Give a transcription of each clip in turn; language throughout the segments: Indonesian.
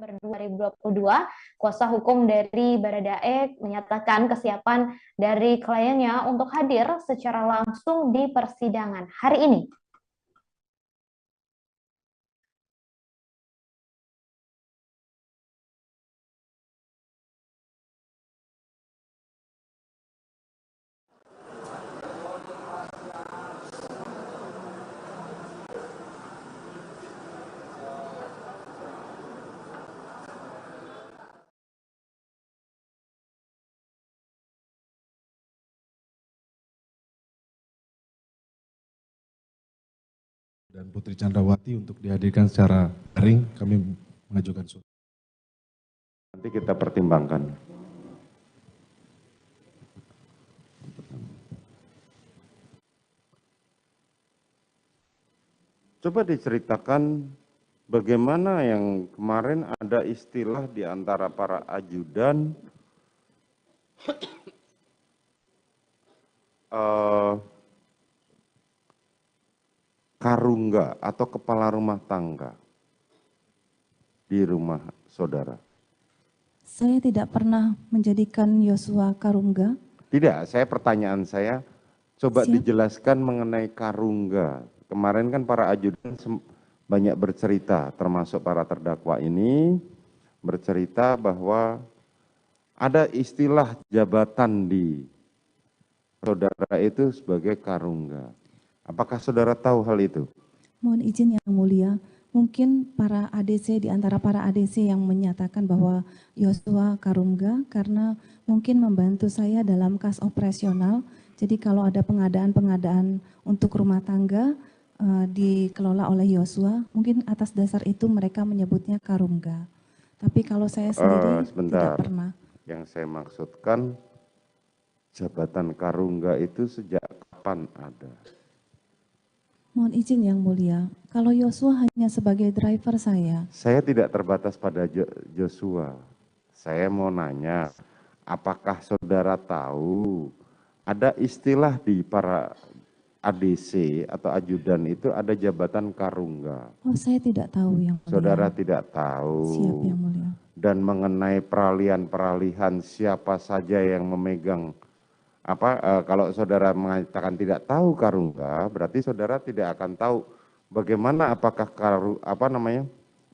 November 2022, kuasa hukum dari Baradae menyatakan kesiapan dari kliennya untuk hadir secara langsung di persidangan hari ini. Dan Putri Chandrawati untuk dihadirkan secara daring, kami mengajukan surat. Nanti kita pertimbangkan. Coba diceritakan bagaimana yang kemarin ada istilah di antara para ajudan karungga atau kepala rumah tangga di rumah saudara. Saya tidak pernah menjadikan Yosua karungga. Tidak, pertanyaan saya, coba Siap. dijelaskan mengenai karungga. Kemarin kan para ajudan banyak bercerita, termasuk para terdakwa ini, bercerita bahwa ada istilah jabatan di saudara itu sebagai karungga. Apakah saudara tahu hal itu? Mohon izin yang mulia, mungkin para ADC di antara para ADC yang menyatakan bahwa Yosua karungga karena mungkin membantu saya dalam kas operasional. Jadi kalau ada pengadaan-pengadaan untuk rumah tangga dikelola oleh Yosua, mungkin atas dasar itu mereka menyebutnya karungga. Tapi kalau saya sendiri tidak pernah. Yang saya maksudkan jabatan karungga itu sejak kapan ada? Mohon izin yang mulia, kalau Yosua hanya sebagai driver saya. Saya tidak terbatas pada Joshua. Saya mau nanya, apakah saudara tahu ada istilah di para ADC atau ajudan itu ada jabatan karungga? Oh, saya tidak tahu yang mulia. Saudara tidak tahu. Siap yang mulia. Dan mengenai peralihan siapa saja yang memegang kalau saudara mengatakan tidak tahu karungga, berarti saudara tidak akan tahu bagaimana apakah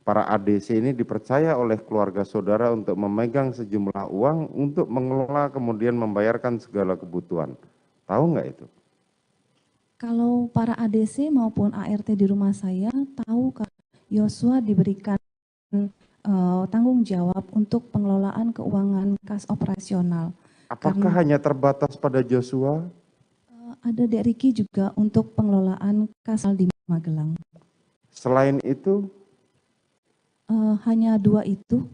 para ADC ini dipercaya oleh keluarga saudara untuk memegang sejumlah uang untuk mengelola kemudian membayarkan segala kebutuhan. Tahu nggak itu? Kalau para ADC maupun ART di rumah saya tahu Yosua diberikan tanggung jawab untuk pengelolaan keuangan kas operasional. Apakah hanya terbatas pada Joshua? Ada Dek Riki juga untuk pengelolaan kas di Magelang. Selain itu? Hanya dua itu.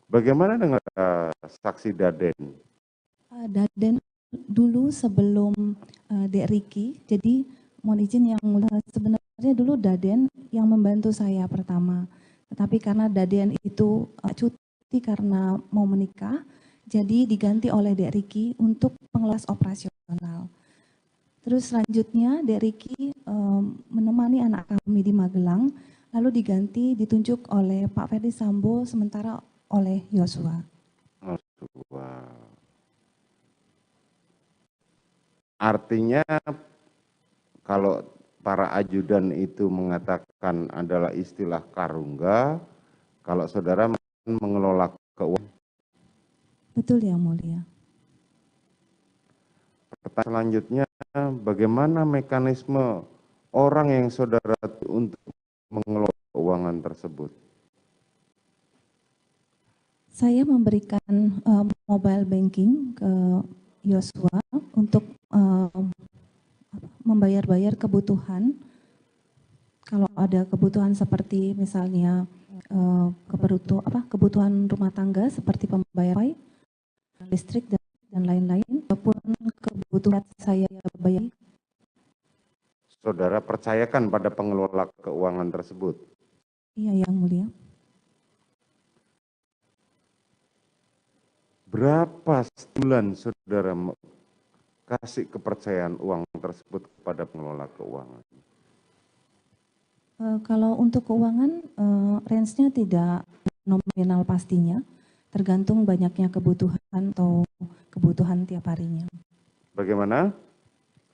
Bagaimana dengan saksi Daden? Daden dulu sebelum Dek Riki, jadi mohon izin yang mulia, sebenarnya dulu Daden yang membantu saya pertama. Tetapi karena Daden itu cuti karena mau menikah, jadi diganti oleh Dek Riki untuk pengelola operasional. Terus selanjutnya Dek Riki menemani anak kami di Magelang, lalu ditunjuk oleh Pak Ferdi Sambo sementara oleh Yosua. Artinya kalau para ajudan itu mengatakan adalah istilah karungga, kalau saudara mengelola keuangan. Betul yang mulia. Pertanyaan selanjutnya, bagaimana mekanisme orang yang saudara untuk mengelola keuangan tersebut? Saya memberikan mobile banking ke Yosua untuk membayar-bayar kebutuhan. Kalau ada kebutuhan seperti misalnya kebutuhan rumah tangga seperti pembayaran listrik dan lain-lain, ataupun kebutuhan saya bayar. Saudara percayakan pada pengelola keuangan tersebut? Iya yang mulia. Berapa bulan saudara kasih kepercayaan uang tersebut kepada pengelola keuangan? Kalau untuk keuangan, range-nya tidak nominal pastinya, tergantung banyaknya kebutuhan atau kebutuhan tiap harinya. Bagaimana?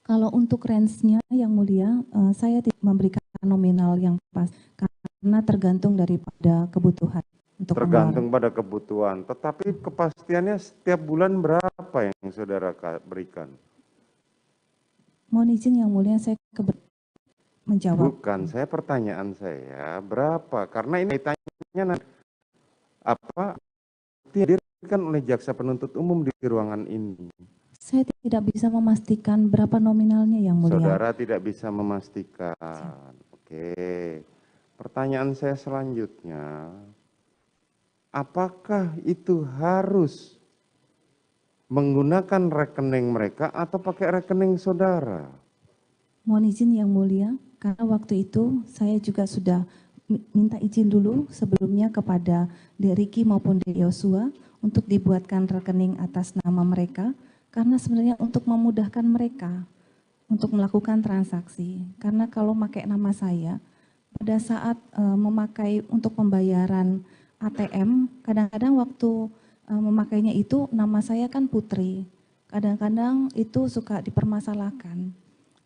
Kalau untuk range-nya yang mulia, saya tidak memberikan nominal yang pas karena tergantung daripada kebutuhan untuk Tergantung pada kebutuhan, tetapi kepastiannya setiap bulan berapa yang saudara berikan? Mohon izin yang mulia, saya menjawab. Bukan, pertanyaan saya berapa? Karena ini tanya apa dihadirkan oleh jaksa penuntut umum di ruangan ini. Saya tidak bisa memastikan berapa nominalnya yang mulia. Saudara tidak bisa memastikan. Oke. Pertanyaan saya selanjutnya, apakah itu harus menggunakan rekening mereka atau pakai rekening saudara? Mohon izin yang mulia, karena waktu itu saya juga sudah minta izin dulu sebelumnya kepada Dek Riki maupun Dek Yosua untuk dibuatkan rekening atas nama mereka, karena sebenarnya untuk memudahkan mereka untuk melakukan transaksi. Karena kalau pakai nama saya, pada saat memakai untuk pembayaran ATM, kadang-kadang waktu memakainya itu nama saya kan Putri. Kadang-kadang itu suka dipermasalahkan.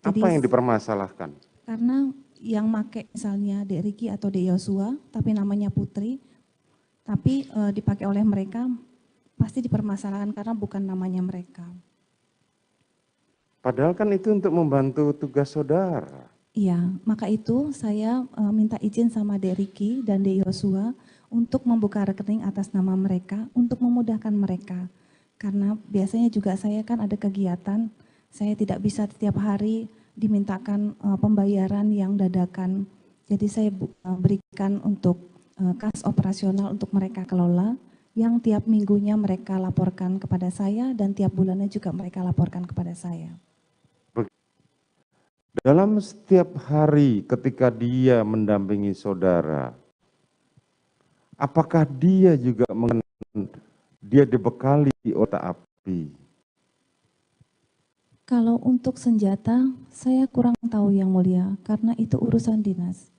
Jadi, apa yang dipermasalahkan? Karena yang make misalnya Dek Riki atau Dek Yosua, tapi namanya Putri, tapi dipakai oleh mereka, pasti dipermasalahkan karena bukan namanya mereka. Padahal kan itu untuk membantu tugas saudara. Iya, maka itu saya minta izin sama Dek Riki dan Dek Yosua untuk membuka rekening atas nama mereka, untuk memudahkan mereka. Karena biasanya juga saya kan ada kegiatan, saya tidak bisa setiap hari dimintakan pembayaran yang dadakan. Jadi saya berikan untuk kas operasional untuk mereka kelola, yang tiap minggunya mereka laporkan kepada saya dan tiap bulannya juga mereka laporkan kepada saya. Dalam setiap hari ketika dia mendampingi saudara, apakah dia juga dia dibekali otak api? Kalau untuk senjata, saya kurang tahu yang mulia, karena itu urusan dinas.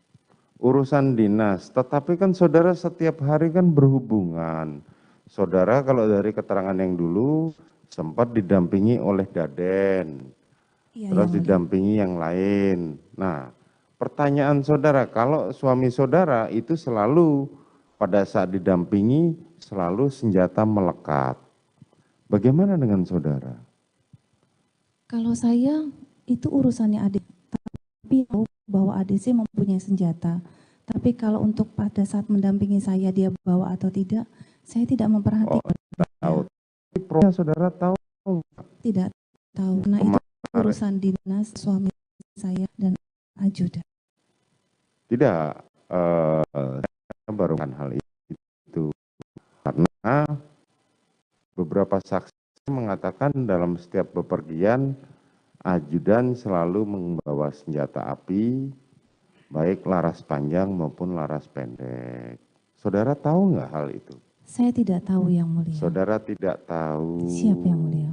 Urusan dinas, tetapi kan saudara setiap hari kan berhubungan. Saudara kalau dari keterangan yang dulu sempat didampingi oleh Daden, Iya, terus yang didampingi yang lain. Nah, pertanyaan saudara, kalau suami saudara itu selalu pada saat didampingi selalu senjata melekat. Bagaimana dengan saudara? Kalau saya, itu urusannya adik, tapi tahu bahwa ADC mempunyai senjata. Tapi kalau untuk pada saat mendampingi saya dia bawa atau tidak, saya tidak memperhatikan. Tahu. Tapi saudara tahu? Tidak tahu, karena itu urusan dinas suami saya dan ajudan. Tidak, saya baru kan hal itu. Karena beberapa saksi mengatakan dalam setiap bepergian, ajudan selalu membawa senjata api, baik laras panjang maupun laras pendek. Saudara tahu nggak hal itu? Saya tidak tahu yang mulia. Saudara tidak tahu. Siap yang mulia.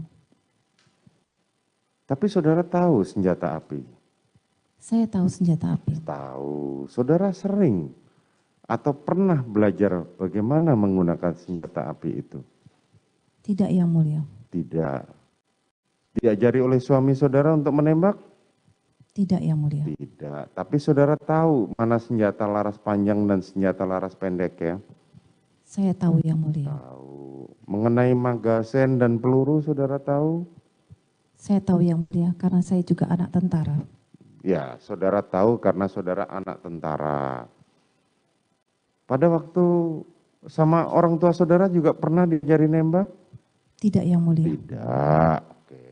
Tapi saudara tahu senjata api? Saya tahu senjata api. Tahu. Saudara sering atau pernah belajar bagaimana menggunakan senjata api itu? Tidak yang mulia. Tidak. Diajari oleh suami saudara untuk menembak? Tidak yang mulia. Tidak. Tapi saudara tahu mana senjata laras panjang dan senjata laras pendek ya? Saya tahu yang mulia. Tahu. Mengenai magazen dan peluru saudara tahu? Saya tahu yang mulia karena saya juga anak tentara. Ya, saudara tahu karena saudara anak tentara. Pada waktu sama orang tua saudara juga pernah diajari nembak? Tidak yang mulia. Tidak. Oke.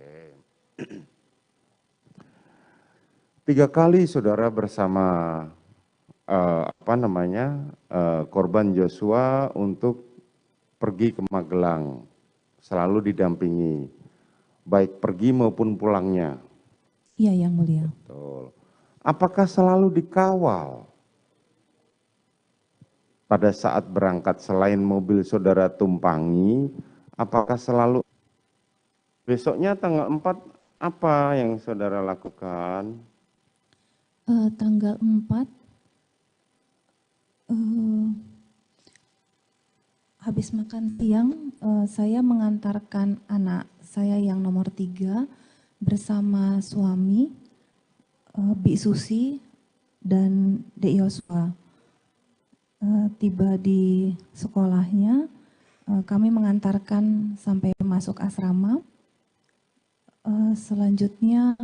3 kali saudara bersama korban Joshua untuk pergi ke Magelang, selalu didampingi, baik pergi maupun pulangnya. Iya yang mulia. Betul. Apakah selalu dikawal pada saat berangkat selain mobil saudara tumpangi? Apakah selalu besoknya tanggal 4 apa yang saudara lakukan? Tanggal 4, habis makan siang, saya mengantarkan anak saya yang nomor 3 bersama suami, Bi Susi dan Dek Yosua. Tiba di sekolahnya, kami mengantarkan sampai masuk asrama. Selanjutnya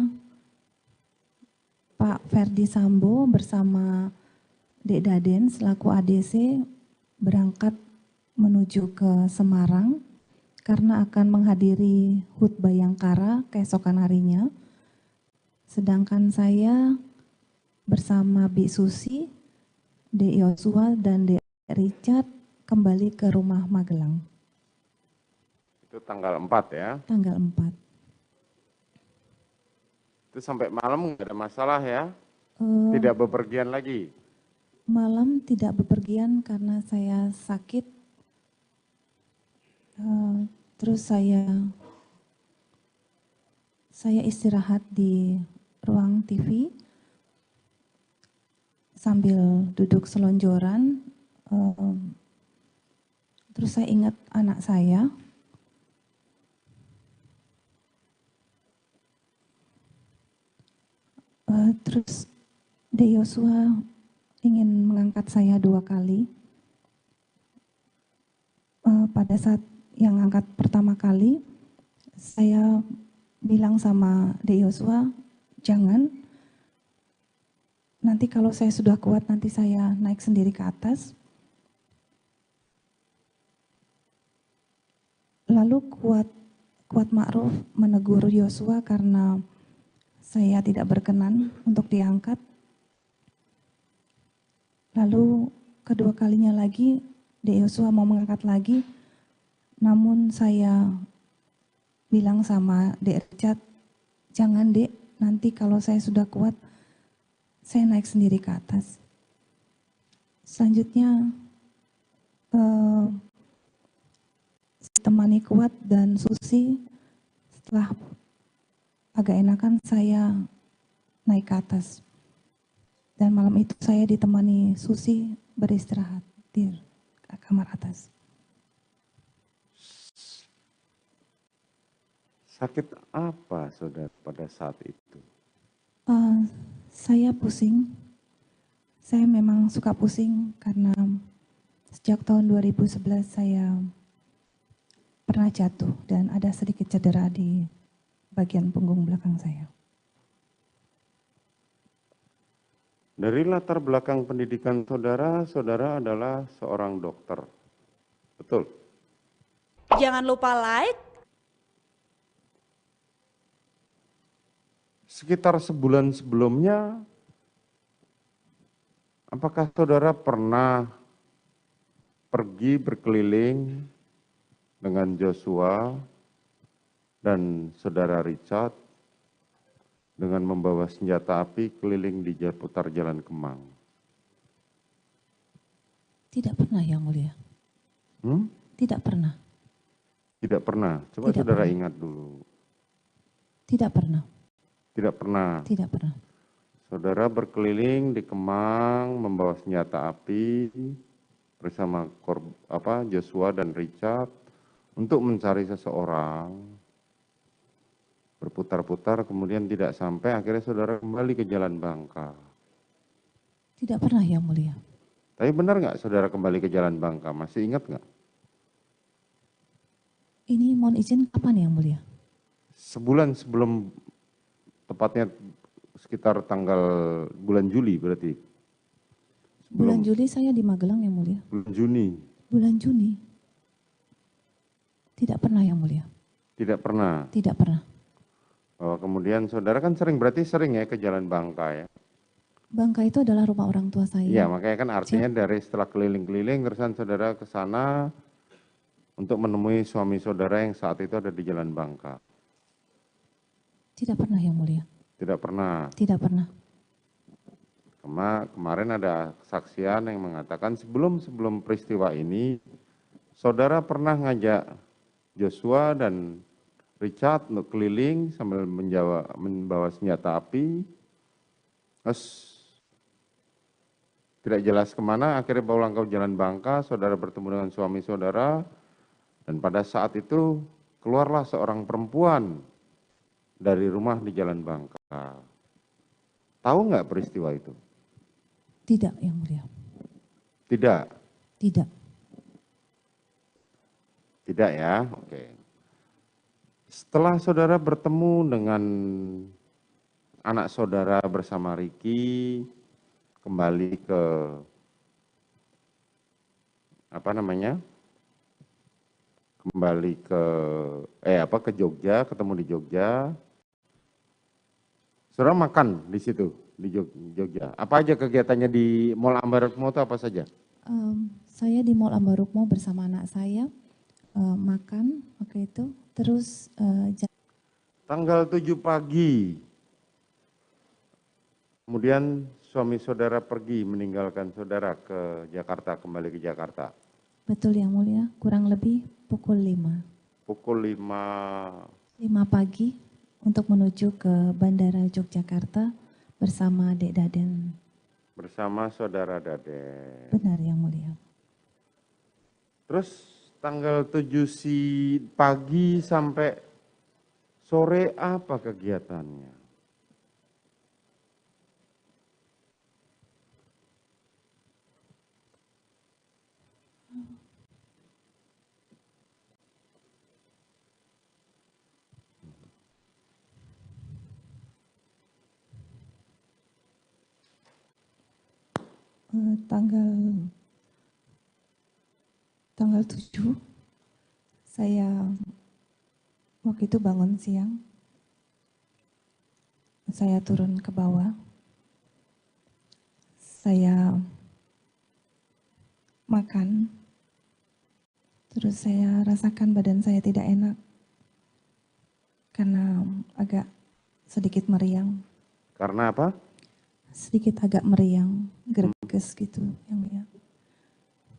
Pak Ferdi Sambo bersama Dek Daden selaku ADC berangkat menuju ke Semarang karena akan menghadiri HUT Bayangkara keesokan harinya. Sedangkan saya bersama Bi Susi, Dek Yosua, dan Dek Richard kembali ke rumah Magelang. Itu tanggal 4 ya? Tanggal 4. Itu sampai malam nggak ada masalah ya? Tidak bepergian lagi? Malam tidak bepergian karena saya sakit. Terus saya istirahat di ruang TV sambil duduk selonjoran. Terus saya ingat anak saya. Terus Dek Yosua ingin mengangkat saya 2 kali. Pada saat yang angkat pertama kali, saya bilang sama Dek Yosua, jangan. Nanti kalau saya sudah kuat, nanti saya naik sendiri ke atas. Lalu Kuat Ma'ruf menegur Yosua karena saya tidak berkenan untuk diangkat. Lalu kedua kalinya lagi, Dek Yosua mau mengangkat lagi, namun saya bilang sama Dek Richard, jangan Dek, nanti kalau saya sudah kuat, saya naik sendiri ke atas. Selanjutnya, temani Kuat dan Susi, setelah agak enakan saya naik ke atas. Dan malam itu saya ditemani Susi beristirahat di kamar atas. Sakit apa saudara pada saat itu? Saya pusing. Saya memang suka pusing karena sejak tahun 2011 saya pernah jatuh dan ada sedikit cedera di bagian punggung belakang saya. Dari latar belakang pendidikan saudara, saudara adalah seorang dokter. Betul? Jangan lupa like. Sekitar sebulan sebelumnya, apakah saudara pernah pergi berkeliling dengan Joshua dan saudara Richard dengan membawa senjata api keliling di seputar Jalan Kemang? Tidak pernah, Yang Mulia. Tidak pernah. Tidak pernah. Coba Tidak saudara pernah. ingat dulu. Tidak pernah. Tidak pernah. Tidak pernah. Saudara berkeliling di Kemang membawa senjata api bersama Joshua dan Richard untuk mencari seseorang. Berputar-putar kemudian tidak sampai, akhirnya saudara kembali ke Jalan Bangka. Tidak pernah, Yang Mulia. Tapi benar nggak saudara kembali ke Jalan Bangka? Masih ingat nggak? Ini mohon izin kapan, Yang Mulia? Sebulan sebelum, tepatnya sekitar tanggal bulan Juli berarti. Bulan Juli saya di Magelang, Yang Mulia. Bulan Juni. Bulan Juni. Tidak pernah, Yang Mulia. Tidak pernah. Tidak pernah. Kemudian saudara kan berarti sering ya ke Jalan Bangka ya? Bangka itu adalah rumah orang tua saya. Iya, makanya kan artinya dari setelah keliling-keliling, terusan saudara ke sana untuk menemui suami saudara yang saat itu ada di Jalan Bangka. Tidak pernah, Yang Mulia. Tidak pernah. Tidak pernah. Kemarin ada kesaksian yang mengatakan sebelum peristiwa ini, saudara pernah ngajak Joshua dan Richard untuk keliling sambil membawa senjata api. Terus tidak jelas kemana, akhirnya pulang ke Jalan Bangka, saudara bertemu dengan suami saudara, dan pada saat itu keluarlah seorang perempuan dari rumah di Jalan Bangka. Tahu nggak peristiwa itu? Tidak, Yang Mulia. Tidak? Tidak. Tidak ya, oke. Setelah saudara bertemu dengan anak saudara bersama Ricky, kembali ke ke Jogja, ketemu di Jogja. Saudara makan di situ di Jogja. Apa aja kegiatannya di Mall Ambarukmo itu apa saja? Saya di Mall Ambarukmo bersama anak saya makan waktu itu, terus Tanggal 7 pagi. Kemudian suami saudara pergi meninggalkan saudara ke Jakarta, kembali ke Jakarta. betul Yang Mulia, kurang lebih pukul 5. Pukul 5. 5 pagi untuk menuju ke Bandara Yogyakarta bersama Dek Daden. Bersama saudara Daden. Benar Yang Mulia. Terus tanggal 7 pagi sampai sore apa kegiatannya? Tanggal 7 saya waktu itu bangun siang, saya turun ke bawah, saya makan, terus saya rasakan badan saya tidak enak karena agak sedikit meriang. Karena apa? Sedikit agak meriang, greges gitu yang Mulia.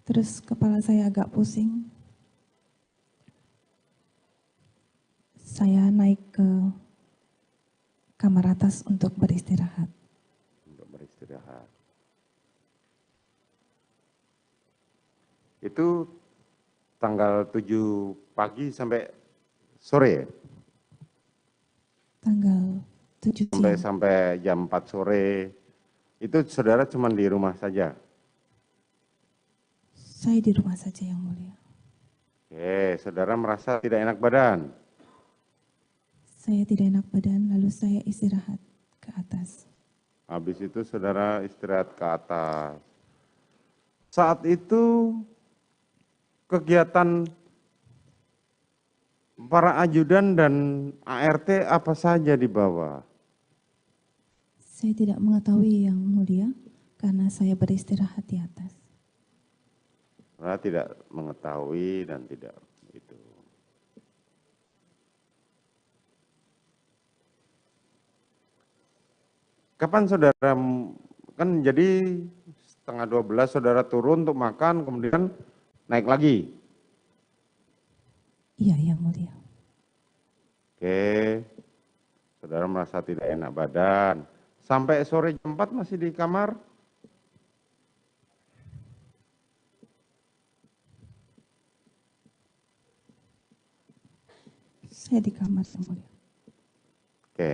Terus kepala saya agak pusing. Saya naik ke kamar atas untuk beristirahat. Untuk beristirahat. Itu tanggal 7 pagi sampai sore ya? Tanggal 7 siang. Sampai jam 4 sore. Itu saudara cuma di rumah saja? Saya di rumah saja yang Mulia. Oke, saudara merasa tidak enak badan? Saya tidak enak badan, lalu saya istirahat ke atas. Habis itu saudara istirahat ke atas. Saat itu kegiatan para ajudan dan ART apa saja di bawah? Saya tidak mengetahui yang Mulia karena saya beristirahat di atas. Saudara tidak mengetahui dan tidak itu. Kapan saudara, kan jadi setengah 12 saudara turun untuk makan, kemudian naik lagi? Iya yang Mulia. Oke, saudara merasa tidak enak badan. Sampai sore jam 4 masih di kamar? Saya di kamar yang Mulia. Oke.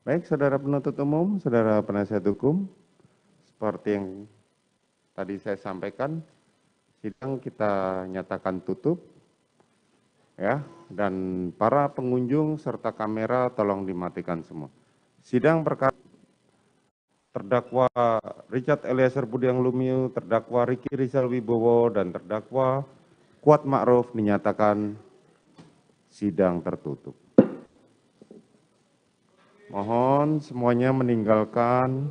Baik, saudara penuntut umum, saudara penasihat hukum, seperti yang tadi saya sampaikan, sidang kita nyatakan tutup, ya, dan para pengunjung serta kamera tolong dimatikan semua. Sidang perkara terdakwa Richard Eliezer Budiang Lumiu, terdakwa Ricky Rizal Wibowo, dan terdakwa Kuat Ma'ruf dinyatakan sidang tertutup. Mohon semuanya meninggalkan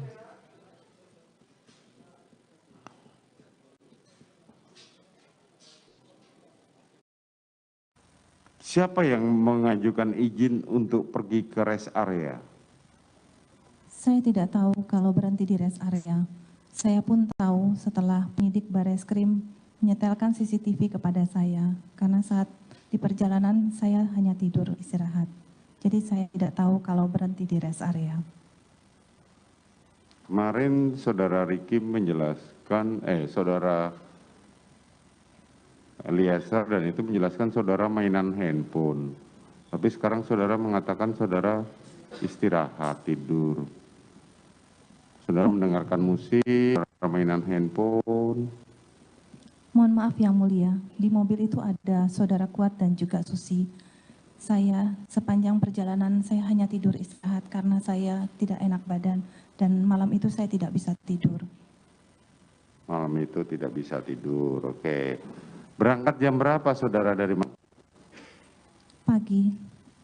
siapa yang mengajukan izin untuk pergi ke rest area? Saya tidak tahu kalau berhenti di rest area. Saya pun tahu setelah penyidik Bareskrim menyetelkan CCTV kepada saya, karena saat di perjalanan saya hanya tidur istirahat. Jadi saya tidak tahu kalau berhenti di rest area. Kemarin saudara Riki menjelaskan, saudara Eliezer dan itu menjelaskan saudara mainan handphone. Tapi sekarang saudara mengatakan saudara istirahat, tidur. Saudara mendengarkan musik, saudara mainan handphone. Mohon maaf yang mulia, di mobil itu ada saudara Kuat dan juga Susi. Saya sepanjang perjalanan saya hanya tidur istirahat karena saya tidak enak badan dan malam itu saya tidak bisa tidur. Malam itu tidak bisa tidur, oke. Berangkat jam berapa saudara dari Pagi,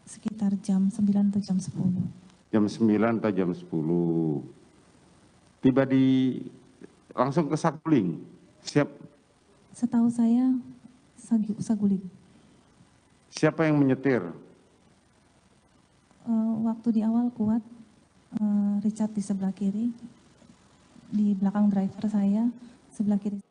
sekitar jam 9 atau jam 10. jam 9 atau jam 10? Tiba di langsung ke Saguling, siap. Setahu saya, Saguling. Siapa yang menyetir? Waktu di awal Kuat, Richard di sebelah kiri, di belakang driver saya, sebelah kiri.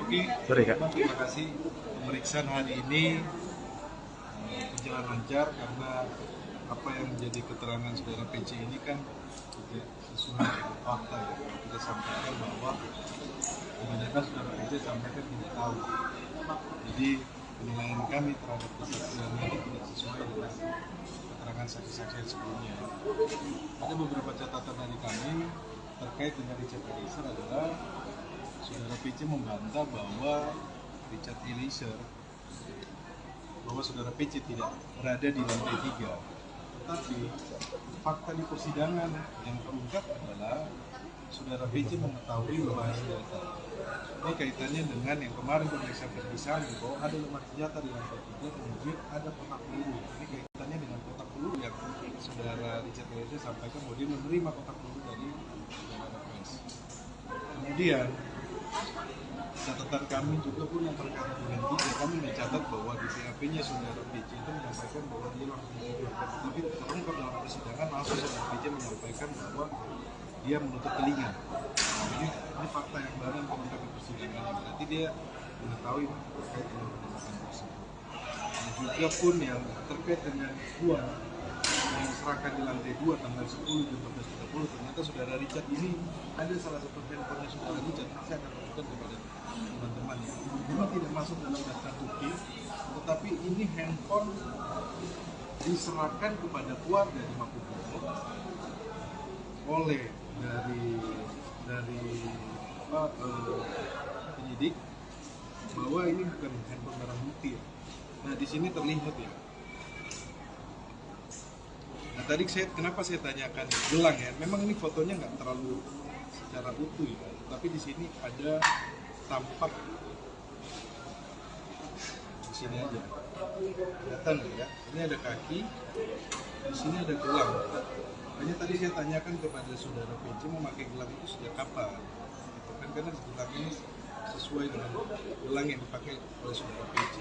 Oke, terima kasih. Pemeriksaan hari ini berjalan lancar karena apa yang menjadi keterangan saudara PC ini kan tidak sesuai dengan fakta ya. Kalau kita sampaikan bahwa kebanyakan saudara PC sampaikan tidak tahu. Jadi penilaian kami terhadap kesaksian ini tidak sesuai dengan keterangan saksi-saksi sebelumnya. Ada beberapa catatan dari kami terkait dengan Richard Eliezer adalah saudara PC membantah bahwa Richard Eliezer, bahwa saudara PC tidak berada di lantai 3. Tetapi fakta di persidangan yang terungkap adalah saudara PC mengetahui lemah senjata. Ini kaitannya dengan yang kemarin pemeriksaan perpisahan bahwa ada lemah senjata di lantai 3, kemudian ada kotak peluru. Ini kaitannya dengan kotak peluru yang saudara Richard Eliezer sampaikan bahwa dia menerima kotak peluru dari saudara PS. Kemudian catatan kami juga pun yang terkait dengan tiga, kami mencatat bahwa di BAP-nya saudara PC itu menyampaikan bahwa dia langsung tidur, tapi terungkap dalam persidangan langsung saudara PC menyampaikan bahwa dia menutup telinga. Nah, ini fakta yang baru yang terungkap di persidangan, berarti dia mengetahui terkait dengan penembakan tersebut. Dan juga pun yang terkait dengan uang yang diserahkan di lantai 2 tanggal 10 jam 14.30, ternyata saudara Richard ini ada salah satu handphonenya saudara Richard. Saya akan tunjukkan kepada teman-teman ya. Memang tidak masuk dalam daftar bukti, tetapi ini handphone diserahkan kepada keluarga di Mapolres oleh dari penyidik bahwa ini bukan handphone barang bukti ya. Nah di sini terlihat ya, Nah, tadi kenapa saya tanyakan gelang ya? Memang ini fotonya nggak terlalu secara utuh ya, tapi di sini ada tampak di sini aja. Kelihatan nggak ya? Ini ada kaki, di sini ada gelang. Makanya tadi saya tanyakan kepada saudara PC mau pakai gelang itu sejak kapan? Gitu kan, karena gelang ini sesuai dengan gelang yang dipakai oleh saudara PC.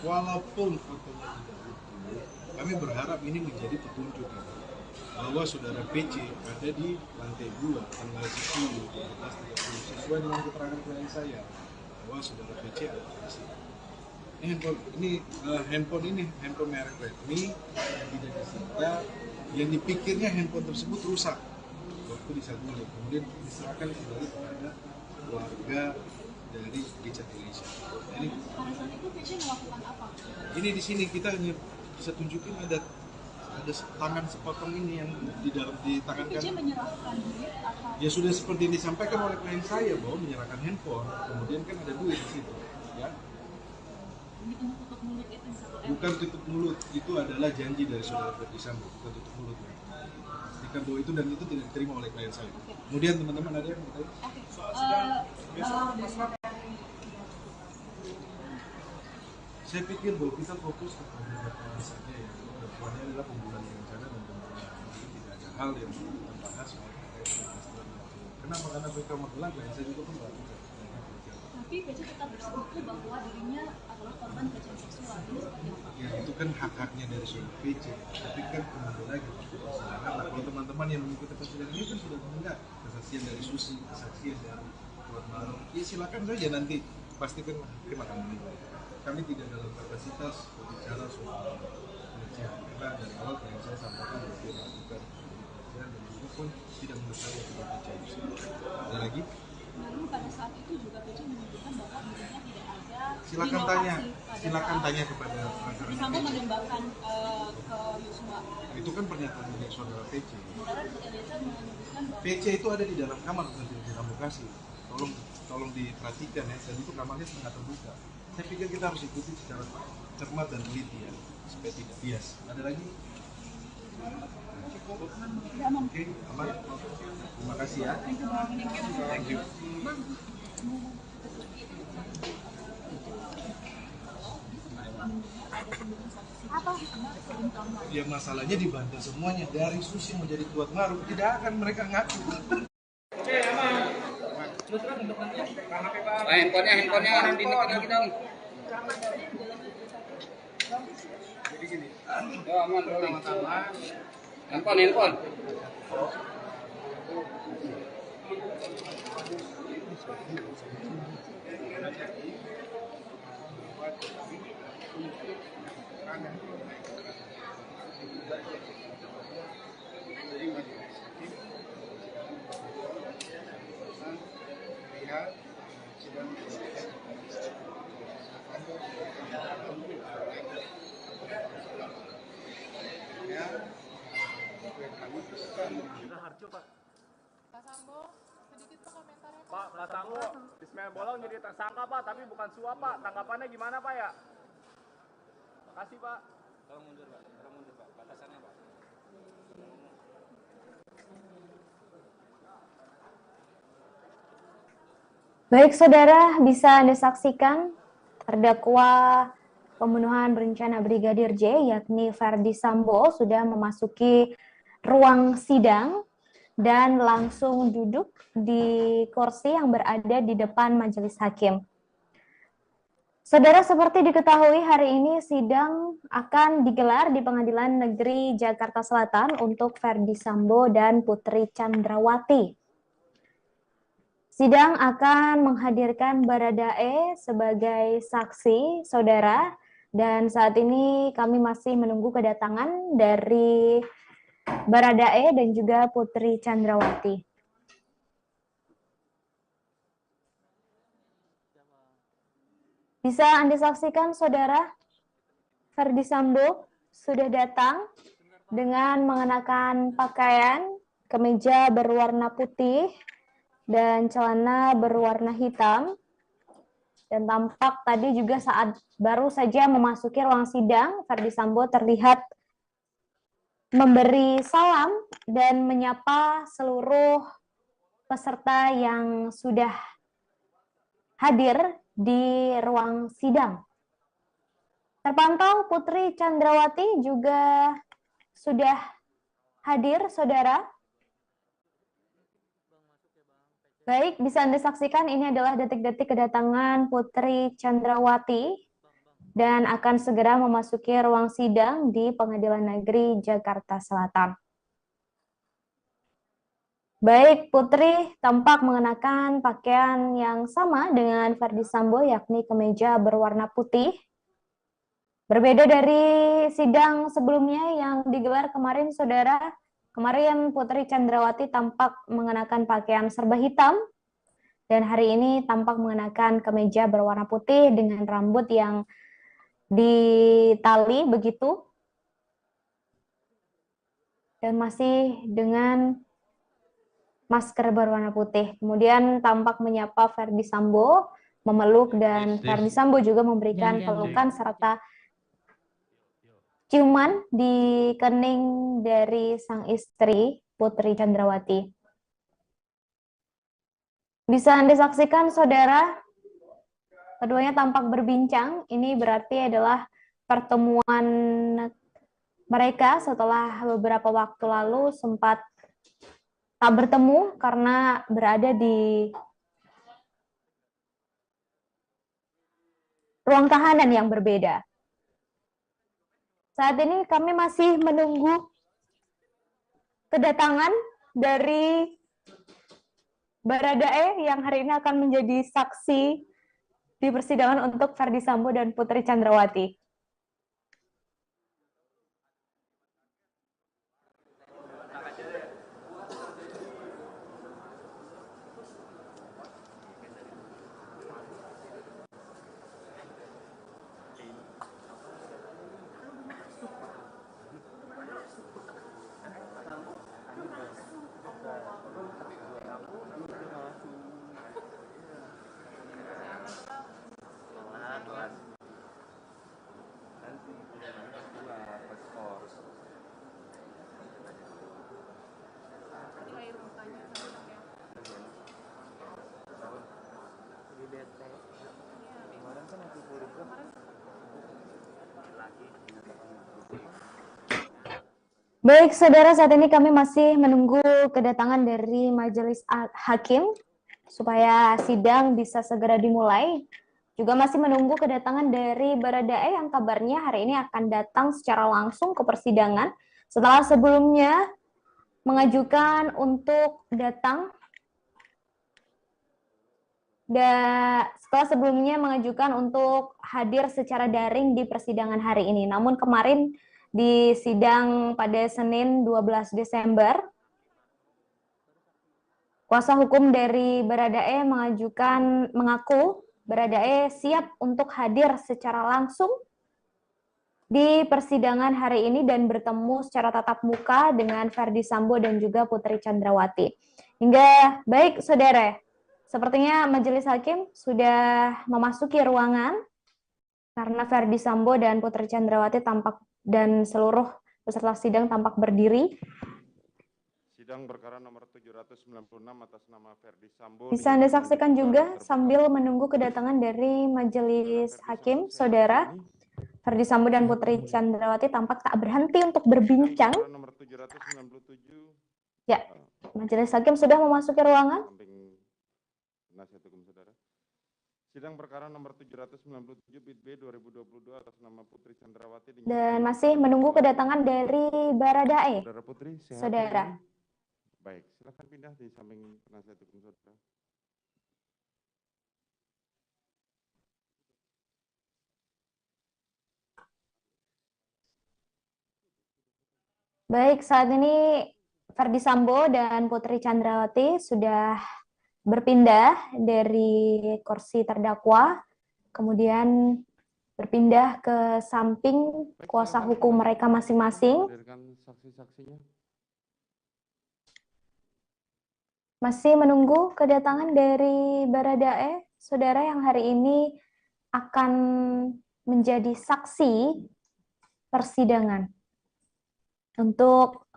Walaupun fotonya tidak utuh, kami berharap ini menjadi petunjuk ya, bahwa saudara PC ada di lantai 2 tanggal 10 12.30 sesuai dengan keterangan klien saya bahwa saudara PC ada di sini. Handphone ini handphone merek Redmi yang tidak disita, yang dipikirnya handphone tersebut rusak waktu disambung, kemudian diserahkan kembali kepada keluarga dari Richard Eliezer. Ini pada saat itu PC melakukan apa? Ini di sini kita hanya bisa tunjukin ada tangan sepotong ini yang di dalam di tangan PC kan. menyerahkan duit atau? Ya sudah seperti yang disampaikan oleh klien saya bahwa menyerahkan handphone, kemudian kan ada duit di situ, ya. Tutup mulut itu di 1 M. Bukan tutup mulut, itu adalah janji dari saudara Ferdi Sambo, bukan tutup mulut. Pastikan bahwa itu dan itu tidak diterima oleh klien saya. Kemudian teman-teman ada yang mau tanya? Saya pikir bahwa kita fokus kepada data saja ya. Tujuannya adalah pembunuhan berencana dan pembunuhan. Jadi tidak ada hal yang perlu kita bahas soal terkait dengan setelah. Kenapa? Karena mereka menggelar dan saya juga pun nggak bisa. Tapi PC tetap bersekutu bahwa dirinya adalah korban pelecehan seksual. Ini seperti apa? Ya itu kan hak-haknya dari saudara PC. Tapi kan kembali lagi persidangan. Nah, kalau teman-teman yang mengikuti persidangan ini kan sudah mendengar kesaksian dari Susi, kesaksian dari Kuat Maruf. Ya silakan saja nanti pastikan hakim akan menilai. Kami tidak dalam kapasitas berbicara soal pelecehan karena dari awal yang saya sampaikan bahwa dia melakukan pelecehan dan itu pun tidak mengetahui tentang pelecehan. Ada lagi? Lalu pada saat itu juga PC menyebutkan bahwa dirinya tidak ada. Silakan tanya kepada Sambo menembakkan ke Yosua. itu kan pernyataan dari saudara PC. Saudara Eliezer menyebutkan bahwa PC itu ada di dalam kamar bukan di dalam lokasi. Tolong diperhatikan ya, dan itu kamarnya setengah terbuka. Saya pikir kita harus ikuti secara cermat dan teliti ya, supaya tidak bias. Ada lagi? Cukup? Oke, aman. Terima kasih ya. Thank you. Ya masalahnya dibantah semuanya. Dari Susi menjadi Kuat Maruf tidak akan mereka ngaku. Handphonenya dinikmati kita nih. Jadi gini. Ya aman, rolling. Handphone. Pak Prasambo, Ismail Bolong jadi tersangka Pak, tapi bukan suap Pak. Tanggapannya gimana Pak ya? Makasih Pak. Tolong mundur Pak, batasannya Pak. Baik saudara, bisa Anda saksikan terdakwa pembunuhan berencana Brigadir J, yakni Ferdi Sambo, sudah memasuki ruang sidang dan langsung duduk di kursi yang berada di depan majelis hakim. Saudara, seperti diketahui hari ini sidang akan digelar di Pengadilan Negeri Jakarta Selatan untuk Ferdi Sambo dan Putri Chandrawati. Sidang akan menghadirkan Baradae sebagai saksi, saudara, dan saat ini kami masih menunggu kedatangan dari Baradae dan juga Putri Chandrawati. Bisa Anda saksikan, saudara, Ferdi Sambo sudah datang dengan mengenakan pakaian kemeja berwarna putih dan celana berwarna hitam. Dan tampak tadi juga saat baru saja memasuki ruang sidang, Ferdi Sambo terlihat memberi salam dan menyapa seluruh peserta yang sudah hadir di ruang sidang. Terpantau Putri Chandrawati juga sudah hadir, saudara. Baik, bisa Anda saksikan ini adalah detik-detik kedatangan Putri Chandrawati dan akan segera memasuki ruang sidang di Pengadilan Negeri Jakarta Selatan. Baik, Putri tampak mengenakan pakaian yang sama dengan Ferdi Sambo, yakni kemeja berwarna putih. Berbeda dari sidang sebelumnya yang digelar kemarin, saudara. Kemarin Putri Chandrawati tampak mengenakan pakaian serba hitam, dan hari ini tampak mengenakan kemeja berwarna putih dengan rambut yang ditali begitu, dan masih dengan masker berwarna putih. Kemudian tampak menyapa Ferdi Sambo, memeluk, dan Ferdi Sambo juga memberikan pelukan serta ciuman di kening dari sang istri Putri Chandrawati. Bisa Anda saksikan, saudara, keduanya tampak berbincang. Ini berarti adalah pertemuan mereka setelah beberapa waktu lalu sempat tak bertemu karena berada di ruang tahanan yang berbeda. Saat ini kami masih menunggu kedatangan dari Baradae yang hari ini akan menjadi saksi di persidangan untuk Ferdi Sambo dan Putri Chandrawati. Baik, saudara, saat ini kami masih menunggu kedatangan dari majelis hakim supaya sidang bisa segera dimulai. Juga masih menunggu kedatangan dari Baradae yang kabarnya hari ini akan datang secara langsung ke persidangan setelah sebelumnya mengajukan untuk datang untuk hadir secara daring di persidangan hari ini. Namun kemarin di sidang pada Senin 12 Desember, kuasa hukum dari Baradae mengaku Baradae siap untuk hadir secara langsung di persidangan hari ini dan bertemu secara tatap muka dengan Ferdi Sambo dan juga Putri Chandrawati. Hingga baik, saudara, sepertinya majelis hakim sudah memasuki ruangan karena Ferdi Sambo dan Putri Chandrawati tampak dan seluruh peserta sidang tampak berdiri. Sidang perkara nomor 796 atas nama Ferdi Sambo. Bisa Anda saksikan juga sambil menunggu kedatangan dari majelis hakim, saudara. Ferdi Sambo dan Putri Chandrawati tampak tak berhenti untuk berbincang. Nomor 797. Ya, majelis hakim sudah memasuki ruangan. Penasihat hukum saudara. Sidang perkara nomor 797 BIT B 2022 atas nama Putri Chandrawati. Dan masih menunggu kedatangan dari Baradae. Saudara Putri, sehat. Saudara. Baik, silakan pindah di samping penasihat hukum saudara. Baik, saat ini Ferdi Sambo dan Putri Chandrawati sudah berpindah dari kursi terdakwa, kemudian berpindah ke samping kuasa hukum mereka masing-masing. Masih menunggu kedatangan dari Baradae, saudara, yang hari ini akan menjadi saksi persidangan. untuk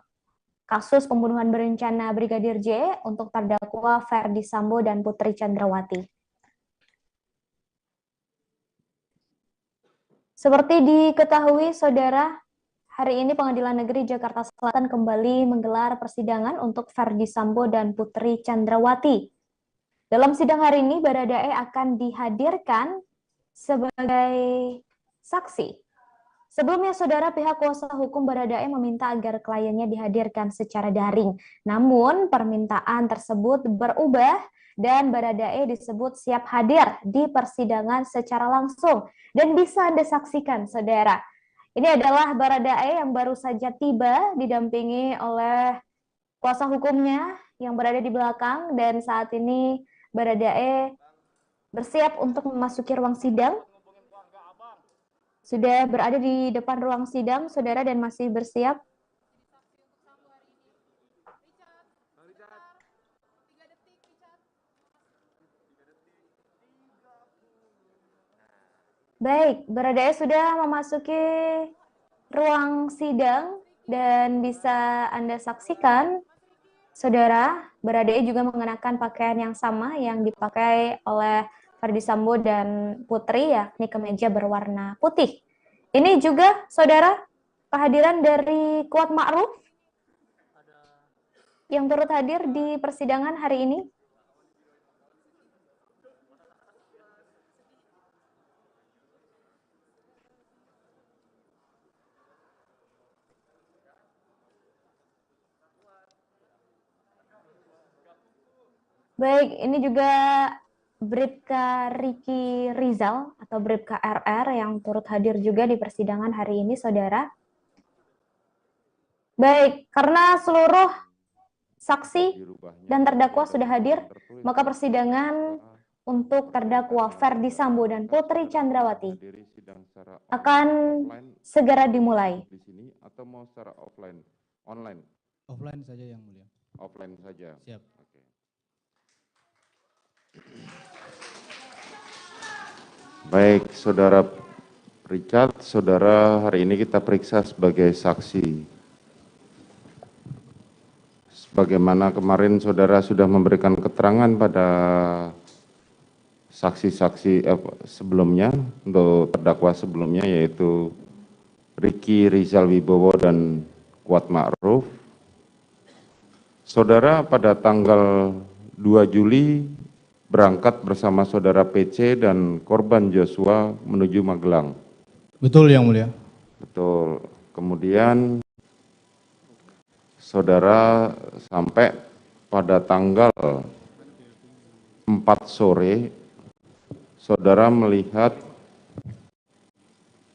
kasus pembunuhan berencana Brigadir J untuk terdakwa Ferdi Sambo dan Putri Chandrawati. Seperti diketahui, Saudara, hari ini Pengadilan Negeri Jakarta Selatan kembali menggelar persidangan untuk Ferdi Sambo dan Putri Chandrawati. Dalam sidang hari ini, Baradae akan dihadirkan sebagai saksi. Sebelumnya, Saudara, pihak kuasa hukum Baradae meminta agar kliennya dihadirkan secara daring. Namun, permintaan tersebut berubah dan Baradae disebut siap hadir di persidangan secara langsung. Dan bisa Anda saksikan, Saudara. Ini adalah Baradae yang baru saja tiba, didampingi oleh kuasa hukumnya yang berada di belakang, dan saat ini Baradae bersiap untuk memasuki ruang sidang. Sudah berada di depan ruang sidang, Saudara, dan masih bersiap. Baik, Baradae sudah memasuki ruang sidang dan bisa Anda saksikan, Saudara, Baradae juga mengenakan pakaian yang sama yang dipakai oleh Ferdi Sambo dan Putri, yakni kemeja berwarna putih. Ini juga, Saudara, kehadiran dari Kuat Ma'ruf yang turut hadir di persidangan hari ini. Baik, ini juga Bribka Riki Rizal atau Bribka RR yang turut hadir juga di persidangan hari ini, Saudara. Baik, karena seluruh saksi dan terdakwa sudah hadir, maka persidangan untuk terdakwa Ferdi Sambo dan Putri Chandrawati akan segera dimulai. Di sini atau mau secara offline? Online? Offline saja yang mulia. Offline saja. Siap. Oke. Baik, Saudara Richard, Saudara hari ini kita periksa sebagai saksi. Sebagaimana kemarin Saudara sudah memberikan keterangan pada saksi-saksi sebelumnya, untuk terdakwa sebelumnya yaitu Riki Rizal Wibowo dan Kuat Ma'ruf. Saudara pada tanggal 2 Juli berangkat bersama Saudara PC dan korban Joshua menuju Magelang. Betul yang mulia. Betul. Kemudian Saudara sampai pada tanggal 4 sore, Saudara melihat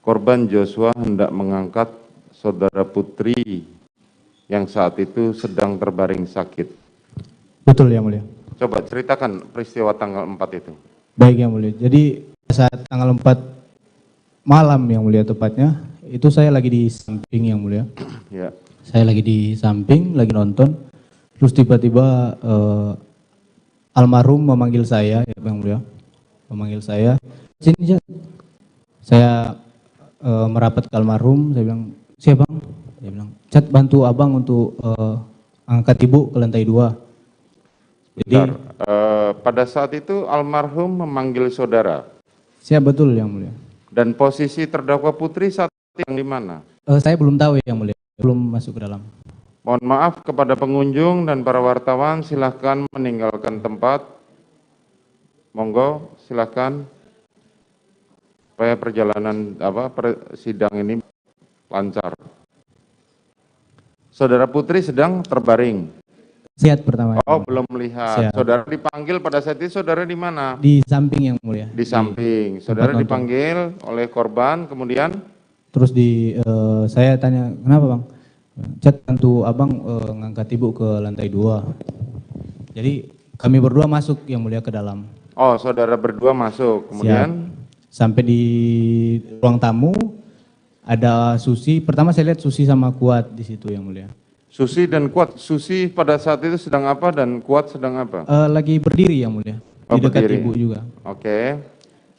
korban Joshua hendak mengangkat Saudara Putri yang saat itu sedang terbaring sakit. Betul yang mulia. Coba ceritakan peristiwa tanggal 4 itu. Baik yang mulia. Jadi saat tanggal 4 malam yang mulia tepatnya, itu saya lagi di samping yang mulia. Ya. Saya lagi di samping, lagi nonton. Terus tiba-tiba almarhum memanggil saya, ya yang mulia. Memanggil saya. Sini Jat. Saya merapat ke almarhum, saya bilang, "Siapa Bang?" Dia bilang, "Cat, bantu Abang untuk angkat Ibu ke lantai 2. Jadi pada saat itu almarhum memanggil Saudara. Siap, betul yang mulia. Dan posisi terdakwa Putri saat itu yang di mana? Saya belum tahu yang mulia, belum masuk ke dalam. Mohon maaf kepada pengunjung dan para wartawan, silahkan meninggalkan tempat. Monggo, silahkan. Supaya perjalanan sidang ini lancar. Saudara Putri sedang terbaring. Sehat pertama. Oh, belum melihat. Siap. Saudara dipanggil pada saat itu, Saudara di mana? Di samping yang mulia. Di samping. Saudara dipanggil oleh korban, kemudian? Terus saya tanya, "Kenapa Bang?" "Cat, bantu Abang ngangkat Ibu ke lantai 2. Jadi kami berdua masuk yang mulia ke dalam. Oh, Saudara berdua masuk. Kemudian? Siap. Sampai di ruang tamu, ada Susi. Pertama saya lihat Susi sama Kuat di situ yang mulia. Susi dan Kuat. Susi pada saat itu sedang apa dan Kuat sedang apa? Lagi berdiri yang mulia. Di dekat berdiri. Ibu juga. Oke.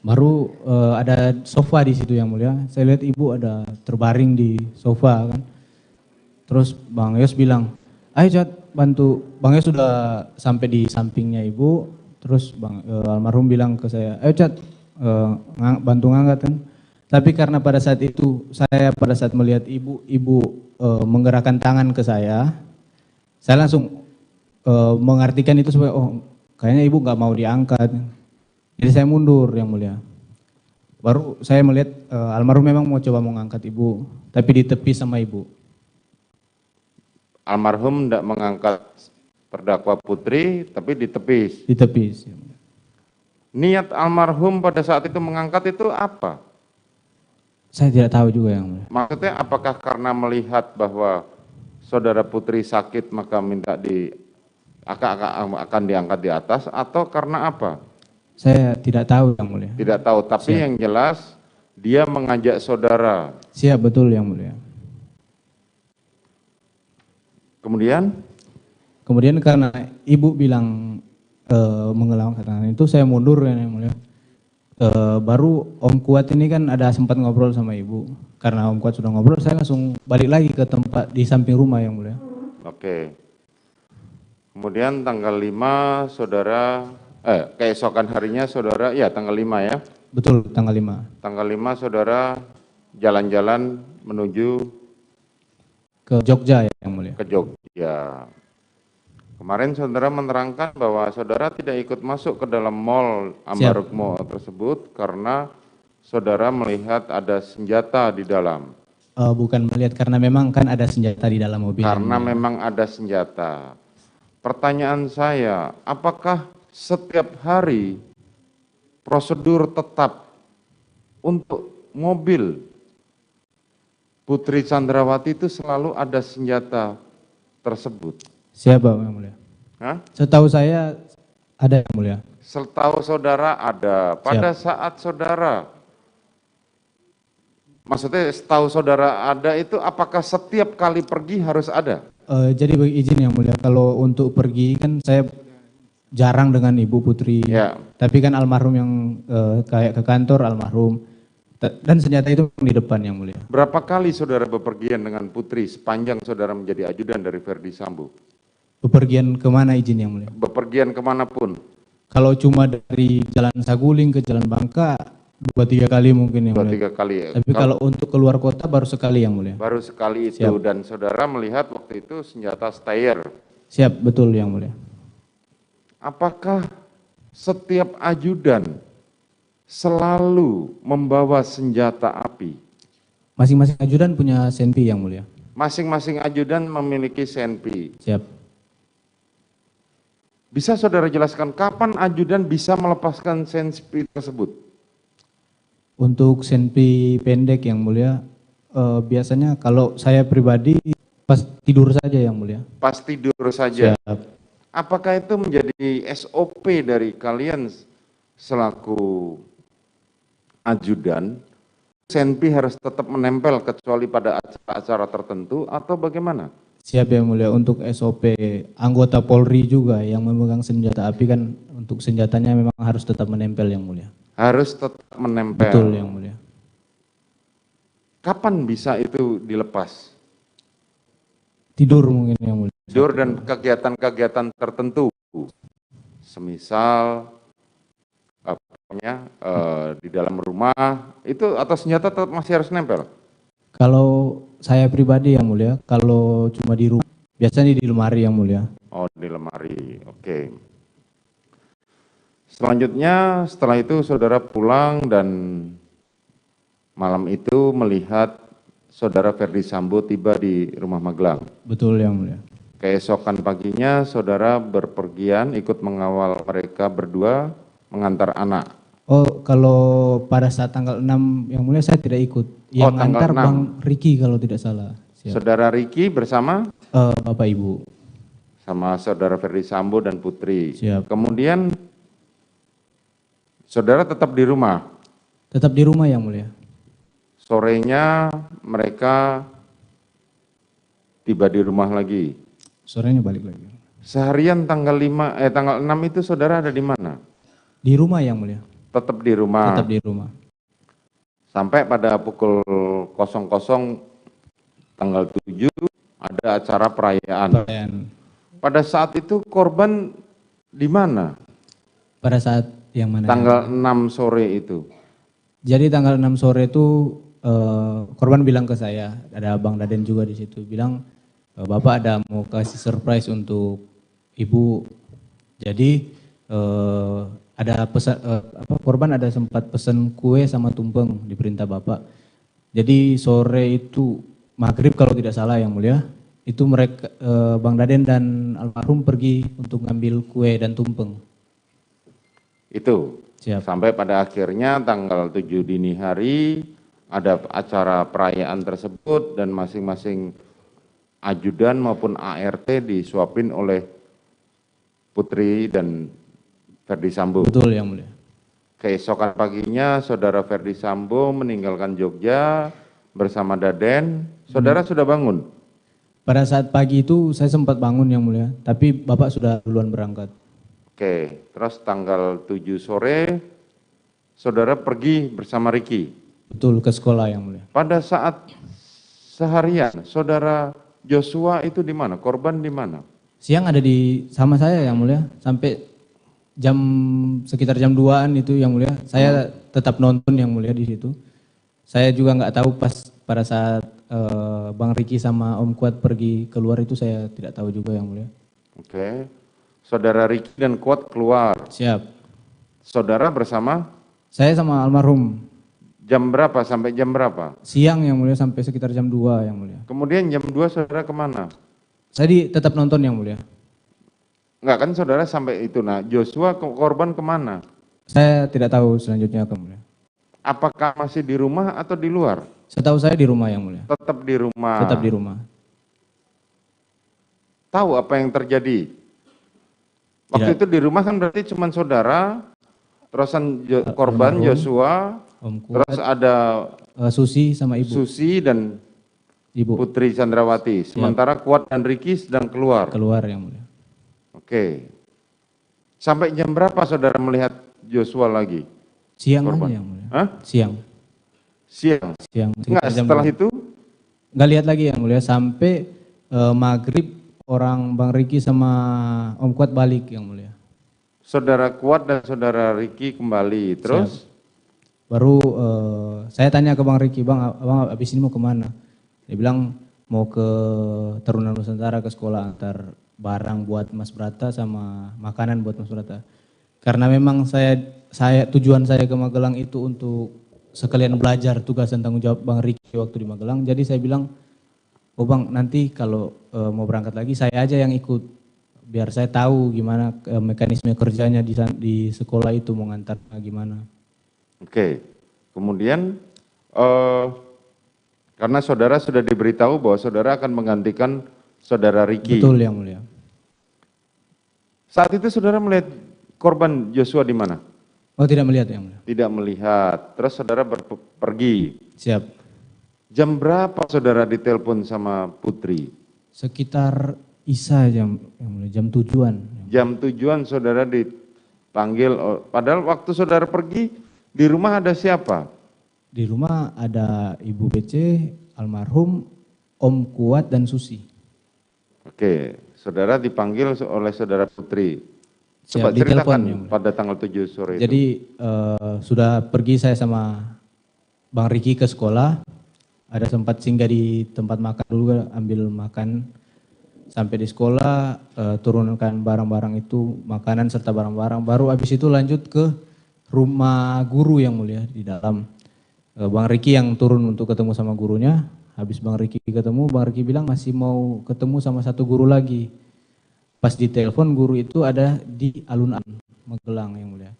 Baru ada sofa di situ yang mulia. Saya lihat Ibu ada terbaring di sofa kan. Terus Bang Yos bilang, ayo Cat bantu. Bang Yos sudah sampai di sampingnya ibu. Terus almarhum bilang ke saya, ayo Cat bantu ngangkat kan. Tapi karena pada saat itu saya pada saat melihat ibu menggerakkan tangan ke saya langsung mengartikan itu sebagai oh kayaknya ibu nggak mau diangkat. Jadi saya mundur yang mulia. Baru saya melihat almarhum memang mau coba mengangkat ibu, tapi ditepis sama ibu. Almarhum tidak mengangkat terdakwa Putri, tapi ditepis. Ditepis. Niat almarhum pada saat itu mengangkat itu apa? Saya tidak tahu juga yang mulia. Maksudnya apakah karena melihat bahwa saudara Putri sakit maka minta akan diangkat di atas atau karena apa? Saya tidak tahu yang mulia. Tidak tahu, tapi Siap. yang jelas dia mengajak saudara. Siap, betul yang mulia. Kemudian karena ibu bilang mengelawang tangan itu saya mundur yang mulia. Baru Om Kuat ini kan ada sempat ngobrol sama ibu. Karena Om Kuat sudah ngobrol, saya langsung balik lagi ke tempat di samping rumah yang mulia. Oke. Kemudian tanggal 5 saudara, keesokan harinya saudara, ya tanggal 5 ya? Betul, tanggal 5. Tanggal 5 saudara jalan-jalan menuju ke Jogja ya yang mulia. Ke Jogja. Kemarin saudara menerangkan bahwa saudara tidak ikut masuk ke dalam mall Ambarukmo tersebut karena saudara melihat ada senjata di dalam. Bukan melihat, karena memang kan ada senjata di dalam mobil. Karena memang ada senjata. Pertanyaan saya, apakah setiap hari prosedur tetap untuk mobil Putri Chandrawati itu selalu ada senjata tersebut? Siapa yang mulia? Hah? Setahu saya ada yang mulia. Setahu saudara ada. Pada saat saudara, maksudnya setahu saudara ada itu apakah setiap kali pergi harus ada? Jadi izin yang mulia, kalau untuk pergi kan saya jarang dengan Ibu Putri. Ya. Tapi kan almarhum yang kayak ke kantor almarhum. Dan senjata itu di depan yang mulia. Berapa kali saudara bepergian dengan Putri sepanjang saudara menjadi ajudan dari Verdi Sambo? Bepergian kemana izin yang mulia? Bepergian kemanapun? Kalau cuma dari Jalan Saguling ke Jalan Bangka, 2-3 kali mungkin yang mulia. 2-3 kali ya? Tapi kalau untuk keluar kota baru sekali yang mulia. Baru sekali itu. Siap. Dan saudara melihat waktu itu senjata Steyr. Siap, betul yang mulia. Apakah setiap ajudan selalu membawa senjata api? Masing-masing ajudan punya senpi yang mulia. Masing-masing ajudan memiliki senpi. Siap. Bisa saudara jelaskan kapan ajudan bisa melepaskan senpi tersebut? Untuk senpi pendek yang mulia, biasanya kalau saya pribadi pas tidur saja yang mulia. Pas tidur saja. Siap. Apakah itu menjadi SOP dari kalian selaku ajudan? Senpi harus tetap menempel kecuali pada acara-acara tertentu atau bagaimana? Siap yang mulia. Untuk SOP anggota Polri juga yang memegang senjata api kan untuk senjatanya memang harus tetap menempel yang mulia. Harus tetap menempel. Betul yang mulia. Kapan bisa itu dilepas? Tidur mungkin yang mulia. Tidur dan kegiatan-kegiatan tertentu. Semisal di dalam rumah itu atau senjata tetap masih harus nempel? Kalau saya pribadi yang mulia, kalau cuma di rumah, biasanya di lemari yang mulia. Oh, di lemari, oke. Selanjutnya setelah itu saudara pulang dan malam itu melihat saudara Verdi Sambo tiba di rumah Magelang. Betul yang mulia. Keesokan paginya saudara berpergian ikut mengawal mereka berdua mengantar anak. Oh, kalau pada saat tanggal 6 yang mulia saya tidak ikut. Yang tanggal antar 6. Bang Riki kalau tidak salah. Siap. Saudara Riki bersama? Bapak Ibu. Sama saudara Verdi Sambo dan Putri. Siap. Kemudian saudara tetap di rumah? Tetap di rumah yang mulia. Sorenya mereka tiba di rumah lagi? Sorenya balik lagi. Seharian tanggal 6 itu saudara ada di mana? Di rumah yang mulia. Tetap di rumah? Tetap di rumah. Sampai pada pukul 00 tanggal 7 Ada acara perayaan. Perayaan. Pada saat itu korban di mana? Pada saat yang mana? Tanggal 6 sore itu. Jadi tanggal 6 sore itu korban bilang ke saya, ada Bang Daden juga di situ, bilang Bapak ada mau kasih surprise untuk Ibu. Jadi ada pesan, korban ada sempat pesan kue sama tumpeng di perintah Bapak. Jadi sore itu maghrib kalau tidak salah yang mulia, itu mereka Bang Daden dan almarhum pergi untuk ngambil kue dan tumpeng. Itu. Siap. Sampai pada akhirnya tanggal 7 dini hari ada acara perayaan tersebut dan masing-masing ajudan maupun ART disuapin oleh Putri dan Ferdi Sambo. Betul yang mulia. Keesokan paginya saudara Ferdi Sambo meninggalkan Jogja bersama Daden. Saudara sudah bangun? Pada saat pagi itu saya sempat bangun yang mulia, tapi Bapak sudah duluan berangkat. Oke, terus tanggal 7 sore saudara pergi bersama Ricky. Betul, ke sekolah yang mulia. Pada saat seharian saudara Joshua itu di mana? Korban di mana? Siang ada di sama saya yang mulia, sampai sekitar jam 2-an itu yang mulia. Saya tetap nonton yang mulia di situ. Saya juga nggak tahu pas pada saat Bang Ricky sama Om Kuat pergi keluar itu, saya tidak tahu juga yang mulia. Oke. Saudara Ricky dan Kuat keluar. Siap. Saudara bersama? Saya sama almarhum. Jam berapa sampai jam berapa? Siang yang mulia sampai sekitar jam 2 yang mulia. Kemudian jam 2 saudara kemana? Saya tetap nonton yang mulia. Enggak kan saudara sampai itu. Nah Joshua korban kemana? Saya tidak tahu selanjutnya yang mulia. Apakah masih di rumah atau di luar? Setahu saya di rumah yang mulia. Tetap di rumah. Tetap di rumah. Tahu apa yang terjadi? Waktu itu di rumah kan berarti cuma saudara, terusan korban Joshua, Om Kuat, terus ada Susi sama Ibu. Susi dan Ibu. Putri Chandrawati. Sementara Kuat dan Ricky sedang keluar. Keluar yang mulia. Oke. Sampai jam berapa saudara melihat Joshua lagi? Siang korban? aja yang mulia. Hah? Siang. Siang. Siang. Enggak, setelah itu? Enggak lihat lagi yang mulia sampai maghrib orang Bang Ricky sama Om Kuat balik yang mulia. Saudara Kuat dan saudara Ricky kembali, terus? Siap. Baru saya tanya ke Bang Ricky, Bang abis ini mau kemana? Dia bilang mau ke Teruna Nusantara ke sekolah, antar barang buat Mas Brata sama makanan buat Mas Brata. Karena memang tujuan saya ke Magelang itu untuk sekalian belajar tugas dan tanggung jawab Bang Ricky waktu di Magelang. Jadi saya bilang, oh Bang nanti kalau mau berangkat lagi saya aja yang ikut. Biar saya tahu gimana mekanisme kerjanya di sekolah itu mau ngantar gimana. Oke, kemudian karena saudara sudah diberitahu bahwa saudara akan menggantikan saudara Ricky. Betul yang mulia. Saat itu saudara melihat korban Joshua di mana? Oh tidak melihat yang mulia. Tidak melihat, terus saudara pergi. Siap. Jam berapa saudara ditelepon sama Putri? Sekitar Isa yang mulia, jam 7-an. Jam 7-an saudara dipanggil, padahal waktu saudara pergi di rumah ada siapa? Di rumah ada Ibu BC, almarhum, Om Kuat dan Susi. Oke, saudara dipanggil oleh saudara Putri. Coba Siap, ceritakan ditelepon, pada tanggal 7 sore Jadi sudah pergi saya sama Bang Ricky ke sekolah, ada sempat singgah di tempat makan dulu, ambil makan. Sampai di sekolah, turunkan barang-barang itu, makanan serta barang-barang. Baru habis itu lanjut ke rumah guru yang mulia di dalam. Bang Ricky yang turun untuk ketemu sama gurunya. Habis Bang Ricky ketemu, Bang Ricky bilang masih mau ketemu sama satu guru lagi. Pas ditelepon guru itu ada di alun-alun Magelang yang mulia.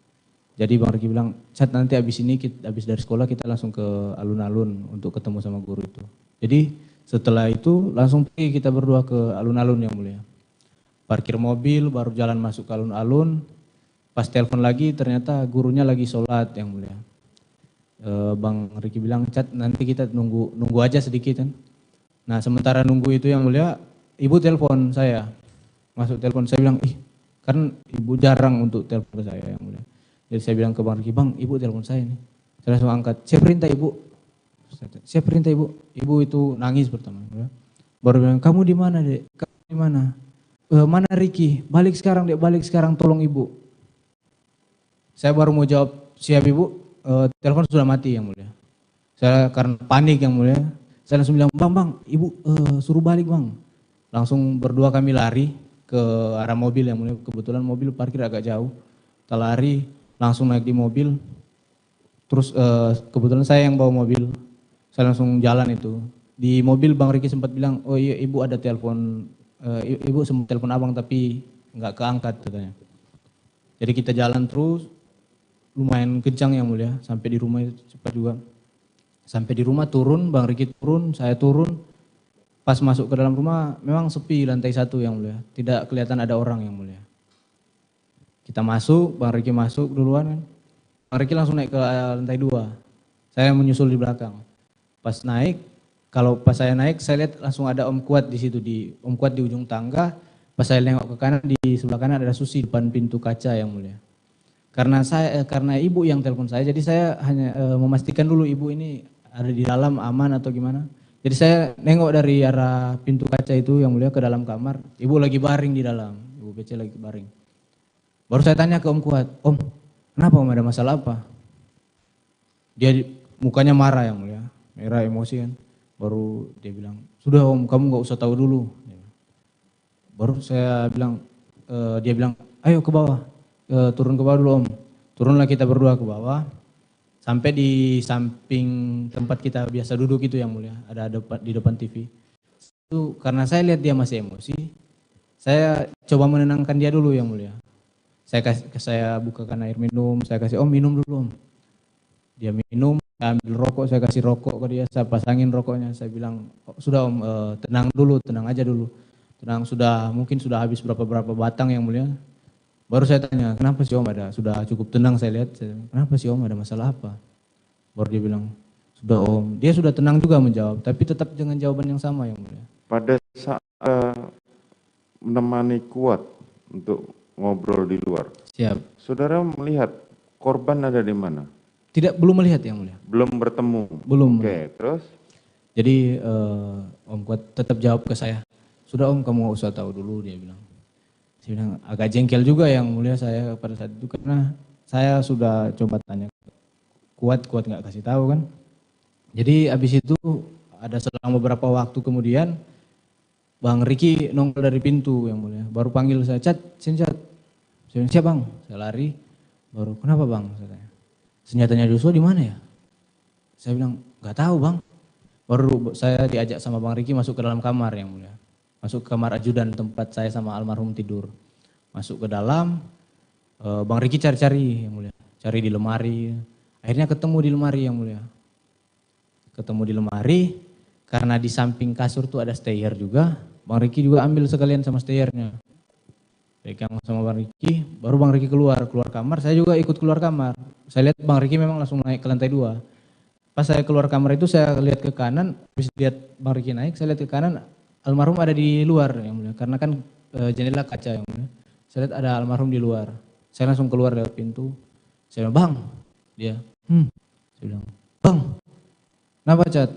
Jadi Bang Ricky bilang, Chat nanti habis ini, habis dari sekolah kita langsung ke alun-alun untuk ketemu sama guru itu. Jadi setelah itu langsung pergi kita berdua ke alun-alun yang mulia. Parkir mobil, baru jalan masuk ke alun-alun. Pas telepon lagi ternyata gurunya lagi sholat yang mulia. Bang Ricky bilang, Chat nanti kita nunggu aja sedikit kan. Nah sementara nunggu itu yang mulia, ibu telepon saya. Masuk telepon, saya bilang, kan ibu jarang untuk telepon ke saya yang mulia. Jadi saya bilang ke Bang Ricky, Bang ibu telepon saya nih. Saya langsung angkat, saya perintah ibu. Saya perintah ibu. Ibu itu nangis pertama. Baru bilang, kamu di mana dek? Kamu di mana? Mana Ricky? Balik sekarang dek, balik sekarang, tolong ibu. Saya baru mau jawab, siap ibu, telepon sudah mati yang mulia. Saya karena panik yang mulia, saya langsung bilang, bang, ibu suruh balik bang. Langsung berdua kami lari ke arah mobil yang mulia, kebetulan mobil parkir agak jauh. Kita lari, langsung naik di mobil, terus kebetulan saya yang bawa mobil, saya langsung jalan itu. Di mobil Bang Ricky sempat bilang, oh iya ibu ada telepon, ibu sempat telepon abang tapi nggak keangkat katanya. Jadi kita jalan terus, lumayan kencang yang mulia, sampai di rumah cepat juga. Sampai di rumah turun, Bang Ricky turun, saya turun. Pas masuk ke dalam rumah memang sepi lantai 1 yang mulia, tidak kelihatan ada orang yang mulia. Kita masuk, Bang Ricky masuk duluan kan. Bang Ricky langsung naik ke lantai 2. Saya menyusul di belakang. Pas naik, kalau pas saya naik, saya lihat langsung ada Om Kuat di situ, Om Kuat di ujung tangga. Pas saya nengok ke kanan, di sebelah kanan ada Susi depan pintu kaca yang mulia. Karena ibu yang telepon saya, jadi saya hanya memastikan dulu ibu ini ada di dalam aman atau gimana. Jadi saya nengok dari arah pintu kaca itu yang mulia ke dalam kamar, ibu lagi baring di dalam, ibu PC lagi baring. Baru saya tanya ke Om Kuat, Om, kenapa Om, ada masalah apa? Dia mukanya marah yang mulia, merah emosi kan. Baru dia bilang, sudah Om, kamu nggak usah tahu dulu. Baru saya bilang, dia bilang, ayo ke bawah, turun ke bawah dulu Om. Turunlah kita berdua ke bawah, sampai di samping tempat kita biasa duduk itu yang mulia, ada di depan TV. Itu karena saya lihat dia masih emosi, saya coba menenangkan dia dulu yang mulia. Saya bukakan air minum, saya kasih Om minum dulu Om. Dia minum, saya ambil rokok, saya kasih rokok ke dia, saya pasangin rokoknya, saya bilang, oh, sudah Om, tenang dulu, tenang aja dulu. Tenang, mungkin sudah habis berapa batang yang mulia. Baru saya tanya, kenapa sih Om ada? Sudah cukup tenang saya lihat, kenapa sih Om, ada masalah apa? Baru dia bilang, sudah Om. Dia sudah tenang juga menjawab, tapi tetap dengan jawaban yang sama yang mulia. Pada saat menemani Kuat untuk ngobrol di luar, siap. saudara melihat korban ada di mana? Belum melihat yang mulia. Belum bertemu? Belum. Oke, terus? Jadi Om Kuat tetap jawab ke saya, sudah Om, kamu nggak usah tahu dulu, dia bilang. Saya bilang agak jengkel juga yang mulia saya pada saat itu, karena saya sudah coba tanya Kuat nggak kasih tahu kan. Jadi habis itu ada selang beberapa waktu kemudian Bang Ricky nongol dari pintu yang mulia, baru panggil saya, Cat, sini Cat. Saya bilang, siap Bang, saya lari, baru kenapa Bang? Saya tanya, senjatanya Joshua di mana ya? Saya bilang, nggak tahu Bang. Baru saya diajak sama Bang Ricky masuk ke dalam kamar yang mulia. Masuk ke kamar ajudan tempat saya sama almarhum tidur. Masuk ke dalam, Bang Ricky cari-cari yang mulia. Cari di lemari, akhirnya ketemu di lemari yang mulia. Ketemu di lemari, karena di samping kasur tuh ada stayer juga. Bang Ricky juga ambil sekalian sama stayernya. Pegang sama Bang Ricky, baru Bang Ricky keluar kamar, saya juga ikut keluar kamar. Saya lihat Bang Ricky memang langsung naik ke lantai 2. Pas saya keluar kamar itu saya lihat ke kanan, habis lihat Bang Ricky naik, saya lihat ke kanan, almarhum ada di luar yang mulia, karena kan jendela kaca yang mulia. Saya lihat ada almarhum di luar. Saya langsung keluar lewat pintu. Saya bilang, Bang, dia, saya bilang, Bang, kenapa Cat?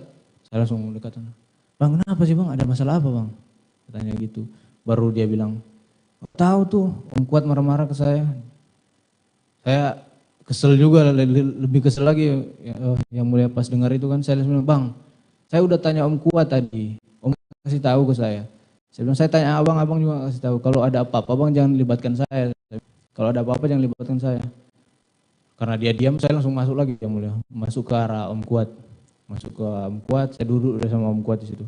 Saya langsung dekat, Bang, kenapa sih Bang? Ada masalah apa Bang? Katanya gitu. Baru dia bilang, tahu tuh Om Kuat marah-marah ke saya. Saya kesel juga, lebih kesel lagi yang mulia pas dengar itu kan. Saya langsung bilang, Bang, saya udah tanya Om Kuat tadi. Om kasih tahu ke saya. Saya bilang, saya tanya abang juga kasih tahu. Kalau ada apa-apa Bang jangan libatkan saya. Kalau ada apa-apa jangan libatkan saya. Karena dia diam, saya langsung masuk lagi yang mulia. Masuk ke arah Om Kuat. Masuk ke Om Kuat, saya duduk sama Om Kuat di situ.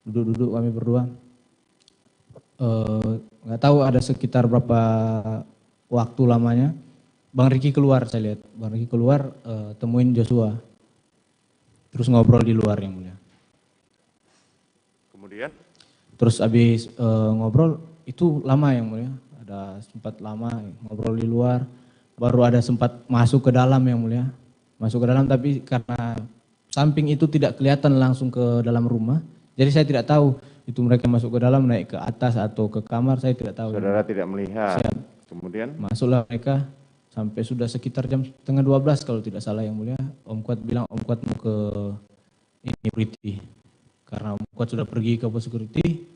Duduk kami berdua. Nggak tahu ada sekitar berapa waktu lamanya. Bang Ricky keluar, saya lihat. Bang Ricky keluar, temuin Joshua. Terus ngobrol di luar yang mulia. Kemudian? Terus habis ngobrol, itu lama yang mulia. Ada sempat lama ngobrol di luar. Baru ada sempat masuk ke dalam yang mulia. Masuk ke dalam tapi karena samping itu tidak kelihatan langsung ke dalam rumah. Jadi saya tidak tahu itu mereka masuk ke dalam, naik ke atas atau ke kamar, saya tidak tahu. Saudara tidak melihat. Siap. Kemudian? Masuklah mereka sampai sudah sekitar jam 11:30 kalau tidak salah yang mulia. Om Kuat bilang Om Kuat mau ke ini Priti. Karena Om Kuat sudah pergi ke pos security,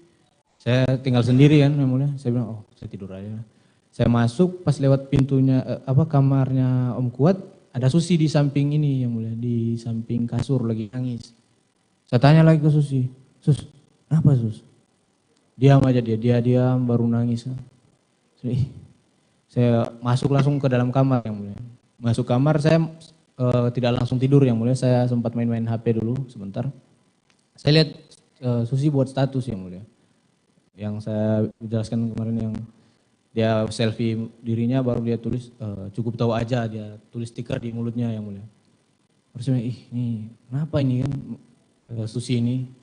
saya tinggal sendiri kan yang mulia. Saya bilang, oh saya tidur aja. Saya masuk, pas lewat pintunya, kamarnya Om Kuat, ada Susi di samping ini yang mulia, di samping kasur lagi nangis. Saya tanya lagi ke Susi, Sus, kenapa Sus? Diam aja dia diam baru nangis. Saya masuk langsung ke dalam kamar yang mulia. Masuk kamar saya tidak langsung tidur yang mulia, saya sempat main-main HP dulu sebentar. Saya lihat Susi buat status yang mulia. Yang saya jelaskan kemarin yang dia selfie dirinya baru dia tulis cukup tahu aja, dia tulis stiker di mulutnya yang mulia. Harusnya ini kenapa ini kan Susi ini.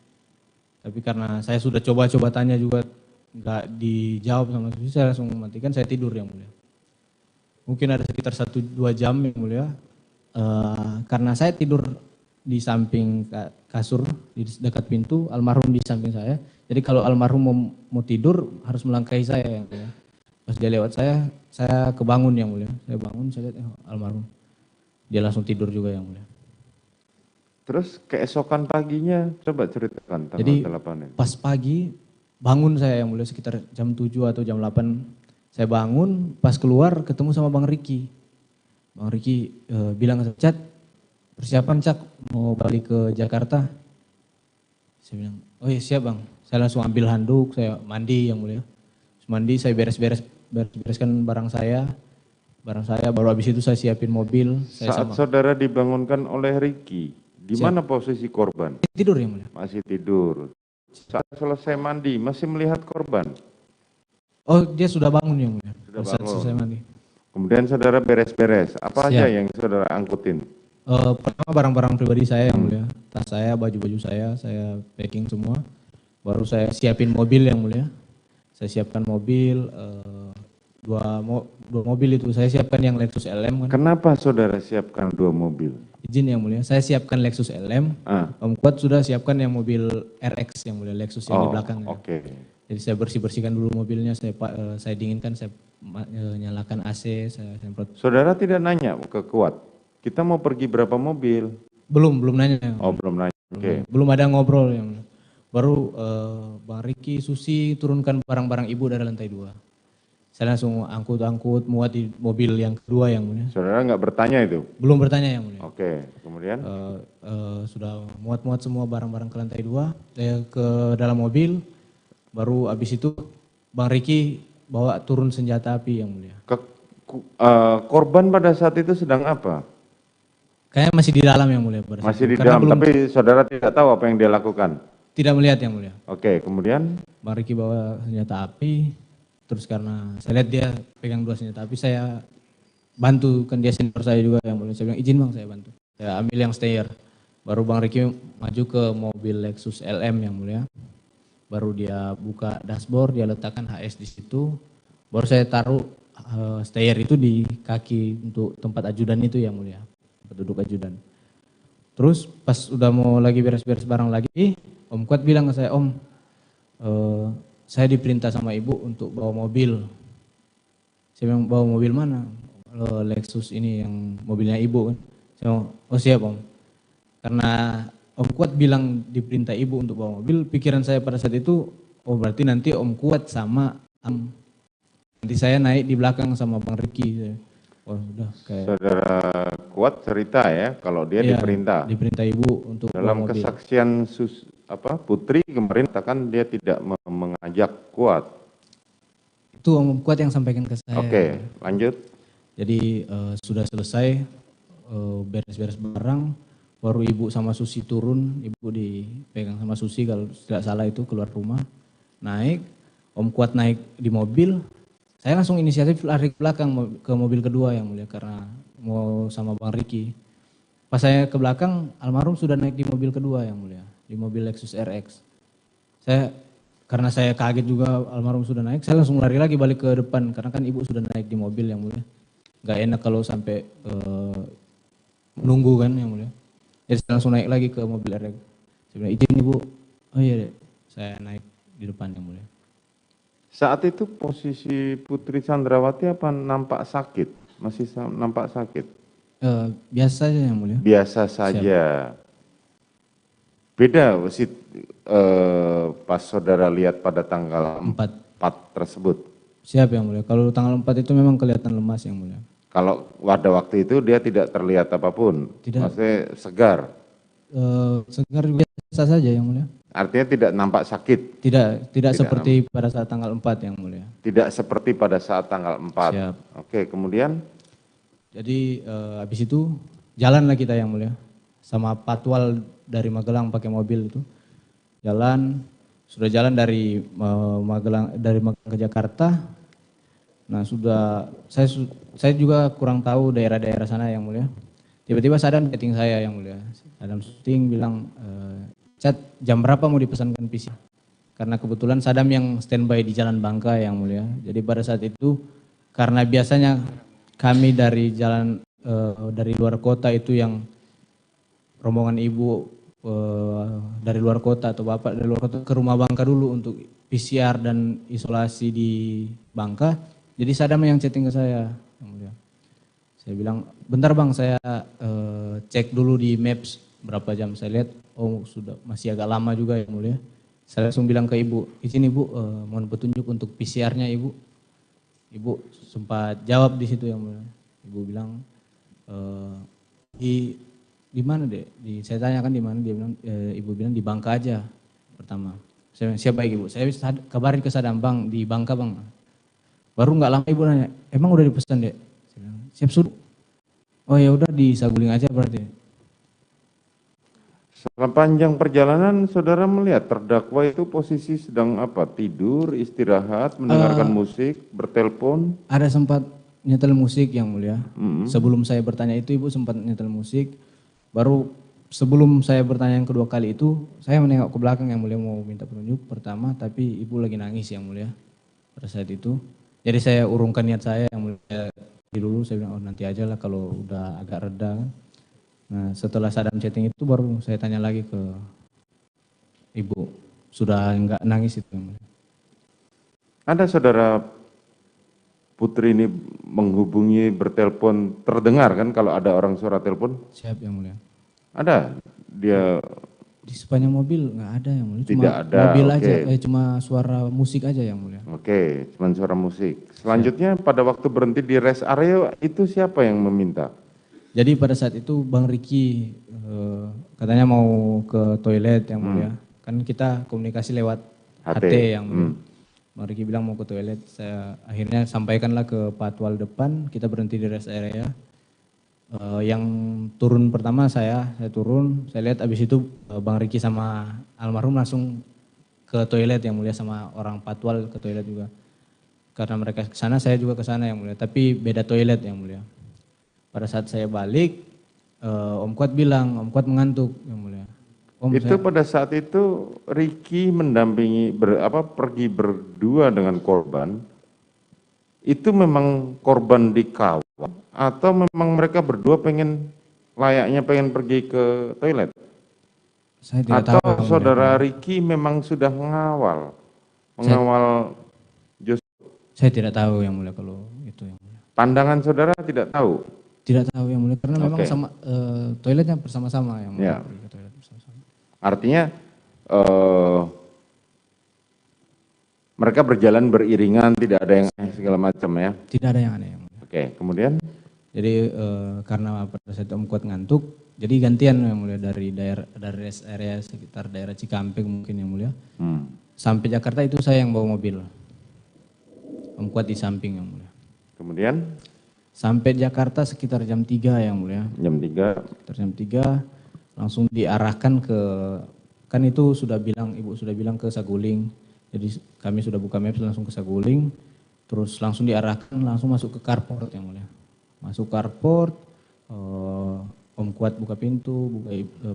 Tapi karena saya sudah coba-coba tanya juga nggak dijawab sama Susi, saya langsung matikan, saya tidur yang mulia. Mungkin ada sekitar 1-2 jam yang mulia. Karena saya tidur di samping kasur, di dekat pintu, almarhum di samping saya. Jadi kalau almarhum mau tidur harus melangkahi saya yang mulia. Pas dia lewat saya kebangun yang mulia. Saya bangun, saya lihat almarhum. Dia langsung tidur juga yang mulia. Terus keesokan paginya coba ceritakan tanggal Jadi 8 pas pagi bangun saya yang mulia sekitar jam 7 atau jam 8. Saya bangun, pas keluar ketemu sama Bang Riki. Bang Riki bilang, Cat, persiapan Cak mau balik ke Jakarta. Saya bilang, oh iya siap Bang. Saya langsung ambil handuk, saya mandi yang mulia. Terus mandi, saya bereskan barang saya, baru habis itu saya siapin mobil. Saat saudara dibangunkan oleh Riki, di mana posisi korban? Tidur yang mulia. Masih tidur. Saat selesai mandi, masih melihat korban? Oh dia sudah bangun yang mulia. Sudah saat bangun. selesai mandi. Kemudian saudara beres-beres, apa Siap. aja yang saudara angkutin? Pertama barang-barang pribadi saya yang mulia, tas saya, baju-baju saya packing semua. Baru saya siapin mobil yang mulia. Saya siapkan mobil, dua mobil itu. Saya siapkan yang Lexus LM kan. Kenapa saudara siapkan 2 mobil? Izin yang mulia, saya siapkan Lexus LM. Om Kuat sudah siapkan yang mobil RX yang mulia, Lexus yang di belakang. Oke. Jadi saya bersih-bersihkan dulu mobilnya, saya dinginkan, saya nyalakan AC, saya semprot. Saudara tidak nanya ke Kuat, kita mau pergi berapa mobil? Belum nanya. Oh belum nanya, oke. Belum ada ngobrol yang mulia. Baru Bang Riki, Susi turunkan barang-barang ibu dari lantai 2. Saya langsung angkut muat di mobil yang kedua yang mulia. Saudara nggak bertanya itu? Belum bertanya yang mulia. Oke, kemudian? Sudah muat semua barang-barang ke lantai 2, saya ke dalam mobil, baru habis itu Bang Riki bawa turun senjata api yang mulia. Korban pada saat itu sedang apa? Kayaknya masih di dalam yang mulia. Masih di dalam, tapi saudara tidak tahu apa yang dia lakukan? Tidak melihat yang mulia. Oke, kemudian? Bang Riki bawa senjata api, terus karena saya lihat dia pegang 2 senjata api, saya bantu, kan dia senior saya juga yang mulia. Saya bilang, izin Bang saya bantu. Saya ambil yang stayer. Baru Bang Riki maju ke mobil Lexus LM yang mulia. Baru dia buka dashboard, dia letakkan HS di situ. Baru saya taruh stayer itu di kaki untuk tempat ajudan itu yang mulia. Tempat duduk ajudan. Terus pas udah mau lagi beres-beres barang lagi, Om Kuat bilang ke saya, Om, saya diperintah sama ibu untuk bawa mobil. Saya bilang, bawa mobil mana? Lexus ini yang mobilnya ibu kan. Saya bilang, oh siap Om. Karena Om Kuat bilang diperintah ibu untuk bawa mobil, pikiran saya pada saat itu, oh berarti nanti Om Kuat sama nanti saya naik di belakang sama Bang Riki. Oh udah kayak. Saudara Kuat cerita ya, kalau dia diperintah. Diperintah ibu untuk dalam bawa mobil. Kesaksian Putri kemarin katakan dia tidak mengajak Kuat. Itu Om Kuat yang sampaikan ke saya. Oke, lanjut. Jadi sudah selesai beres-beres barang, baru ibu sama Susi turun, ibu dipegang sama Susi kalau tidak salah itu keluar rumah, naik, Om Kuat naik di mobil, saya langsung inisiatif lari ke belakang ke mobil kedua yang mulia karena mau sama Bang Riki. Pas saya ke belakang, almarhum sudah naik di mobil kedua yang mulia, di mobil Lexus RX. Karena saya kaget juga almarhum sudah naik, saya langsung lari lagi balik ke depan karena kan ibu sudah naik di mobil yang mulia. Gak enak kalau sampai menunggu kan yang mulia. Jadi saya langsung naik lagi ke mobil RX. Saya bilang, izin ibu, oh iya deh, saya naik di depan yang mulia. Saat itu posisi Putri Chandrawati apa nampak sakit? Masih nampak sakit? Biasa saja yang mulia. Biasa saja. Beda pas saudara lihat pada tanggal 4 tersebut? Siap yang mulia. Kalau tanggal 4 itu memang kelihatan lemas yang mulia. Kalau pada waktu itu dia tidak terlihat apapun? Tidak. Maksudnya segar? Segar biasa saja yang mulia. Artinya tidak nampak sakit? Tidak seperti pada saat tanggal 4 yang mulia. Tidak seperti pada saat tanggal 4? Siap. Oke, kemudian? Jadi habis itu jalanlah kita yang mulia. Sama patwal dari Magelang pakai mobil itu. Sudah jalan dari Magelang ke Jakarta. Nah saya juga kurang tahu daerah-daerah sana yang mulia. Tiba-tiba Sadam chatting saya yang mulia. Sadam chatting bilang, Chat jam berapa mau dipesankan PCR? Karena kebetulan Sadam yang standby di Jalan Bangka yang mulia. Jadi pada saat itu karena biasanya kami dari dari luar kota itu yang rombongan ibu dari luar kota atau bapak dari luar kota ke rumah Bangka dulu untuk PCR dan isolasi di Bangka. Jadi Sadam yang chatting ke saya yang mulia. Saya bilang, bentar bang saya cek dulu di Maps berapa jam. Saya lihat, oh sudah masih agak lama juga yang mulia. Saya langsung bilang ke ibu, izin ibu mohon petunjuk untuk PCR-nya ibu. Ibu sempat jawab di situ yang mulia. Ibu bilang, di mana deh? Saya tanyakan di mana, dia bilang, ibu bilang di Bangka aja pertama. Saya bilang, siapa ibu? Saya kabarin ke Sadam, bang di Bangka bang. Baru nggak lama ibu nanya, emang udah dipesan deh? Saya bilang, siap sudah. Oh ya udah di Saguling aja berarti. Sepanjang perjalanan saudara melihat terdakwa itu posisi sedang apa? Tidur, istirahat, mendengarkan musik, bertelepon? Ada sempat nyetel musik yang mulia. Sebelum saya bertanya itu ibu sempat nyetel musik. Baru sebelum saya bertanya yang kedua kali itu, saya menengok ke belakang yang mulia mau minta petunjuk pertama, tapi ibu lagi nangis yang mulia pada saat itu. Jadi saya urungkan niat saya yang mulia dulu, saya bilang oh nanti aja lah kalau udah agak reda kan. Nah setelah Sadam chatting itu baru saya tanya lagi ke ibu, sudah enggak nangis itu yang mulia. Ada saudara Putri ini menghubungi bertelepon, terdengar kan kalau ada orang suara telepon? Siap yang mulia. Ada? Dia di sepanjang mobil nggak ada yang mulia. Cuma tidak ada, mobil aja, cuma suara musik aja yang mulia. Oke, cuma suara musik. Selanjutnya pada waktu berhenti di rest area itu siapa yang meminta? Jadi pada saat itu Bang Riki katanya mau ke toilet yang mulia. Kan kita komunikasi lewat HT yang mulia. Bang Riki bilang mau ke toilet, saya akhirnya sampaikanlah ke patwal depan, kita berhenti di rest area. Yang turun pertama saya turun, saya lihat abis itu Bang Riki sama almarhum langsung ke toilet yang mulia sama orang patwal ke toilet juga. Karena mereka ke sana, saya juga ke sana yang mulia, tapi beda toilet yang mulia. Pada saat saya balik, Om Kuat bilang, Om Kuat mengantuk yang mulia. Itu pada saat itu Riki mendampingi pergi berdua dengan korban. Itu memang korban dikawal atau memang mereka berdua pengen pergi ke toilet? Saya tidak tahu. Atau saudara Riki memang sudah mengawal Joshua? Saya tidak tahu yang mulia kalau itu yang mulia. Pandangan saudara tidak tahu? Tidak tahu yang mulia karena memang sama toiletnya bersama-sama yang mulia. Ya. Artinya mereka berjalan beriringan, tidak ada yang segala macam ya? Tidak ada yang aneh. Oke, kemudian? Jadi karena pada saat Om Kuat ngantuk, jadi gantian yang mulia dari rest area sekitar daerah Cikampek mungkin yang mulia. Sampai Jakarta itu saya yang bawa mobil. Om Kuat di samping yang mulia. Kemudian? Sampai Jakarta sekitar jam 3 yang mulia. Jam 3? Sekitar jam 3. Langsung diarahkan ke, kan itu ibu sudah bilang ke Saguling, jadi kami sudah buka maps langsung ke Saguling, terus langsung diarahkan langsung masuk ke carport yang mulia. Masuk carport, Om Kuat buka pintu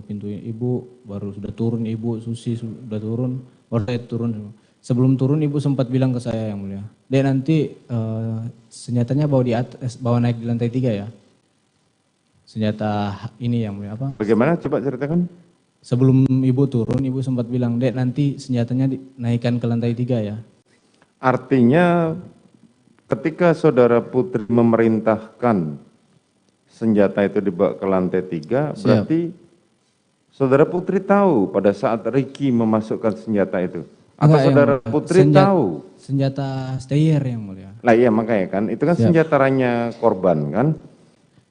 pintu ibu, baru sudah turun ibu, Susi sudah turun, baru saya turun. Sebelum turun ibu sempat bilang ke saya yang mulia, Dek nanti senjatanya bawa naik di lantai 3 ya. Senjata ini yang mulia apa? Bagaimana coba ceritakan? Sebelum ibu turun, ibu sempat bilang, Dek nanti senjatanya dinaikkan ke lantai 3 ya. Artinya ketika saudara Putri memerintahkan senjata itu dibawa ke lantai 3, berarti Saudara Putri tahu pada saat Ricky memasukkan senjata itu? Apa Enggak, saudara Yang Mulia. Putri tahu? Senjata stayer Yang Mulia. Lah iya makanya kan, itu kan Siap. senjatanya korban kan?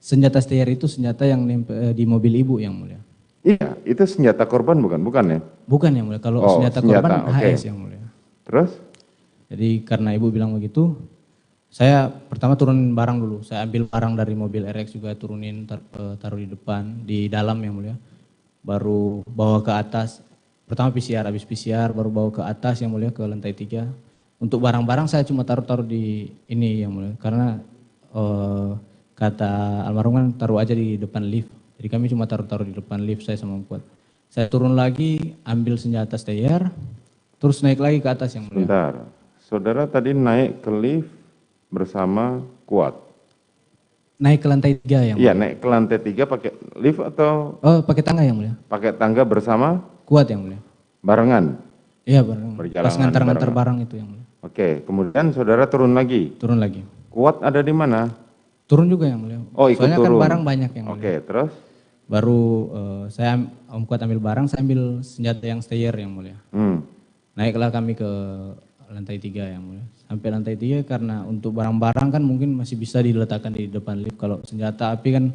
Senjata stayer itu senjata yang di mobil ibu Yang Mulia. Iya, itu senjata korban bukan ya? Bukan Yang Mulia, kalau Oh, senjata senjata, korban oke. HS Yang Mulia. Terus? Jadi karena ibu bilang begitu, saya pertama turunin barang dulu. Saya ambil barang dari mobil RX juga turunin, taruh di depan, di dalam Yang Mulia. Baru bawa ke atas. Pertama PCR, habis PCR baru bawa ke atas Yang Mulia, ke lantai 3. Untuk barang-barang saya cuma taruh di ini Yang Mulia. Karena kata almarhum kan taruh aja di depan lift. Jadi kami cuma taruh di depan lift saya sama Om Kuat. Saya turun lagi, ambil senjata stayer, terus naik lagi ke atas Yang Mulia. Bentar, saudara tadi naik ke lift bersama Kuat. Naik ke lantai 3 Yang Mulia. Iya, naik ke lantai 3 pakai lift atau Oh, pakai tangga Yang Mulia. pakai tangga bersama? Kuat Yang Mulia. Barengan? Iya bareng. Berjalan Pas ngantar-ngantar barengan. barang itu Yang Mulia. Oke, kemudian saudara turun lagi. Turun lagi. Kuat ada di mana? Turun juga Yang Mulia. Oh, ikut Soalnya turun. kan barang banyak Yang Mulia. Oke, terus? Baru saya Om Kuat ambil barang, saya ambil senjata yang stayer Yang Mulia. Naiklah kami ke lantai 3 Yang Mulia. Sampai lantai 3 karena untuk barang-barang kan mungkin masih bisa diletakkan di depan lift. Kalau senjata api kan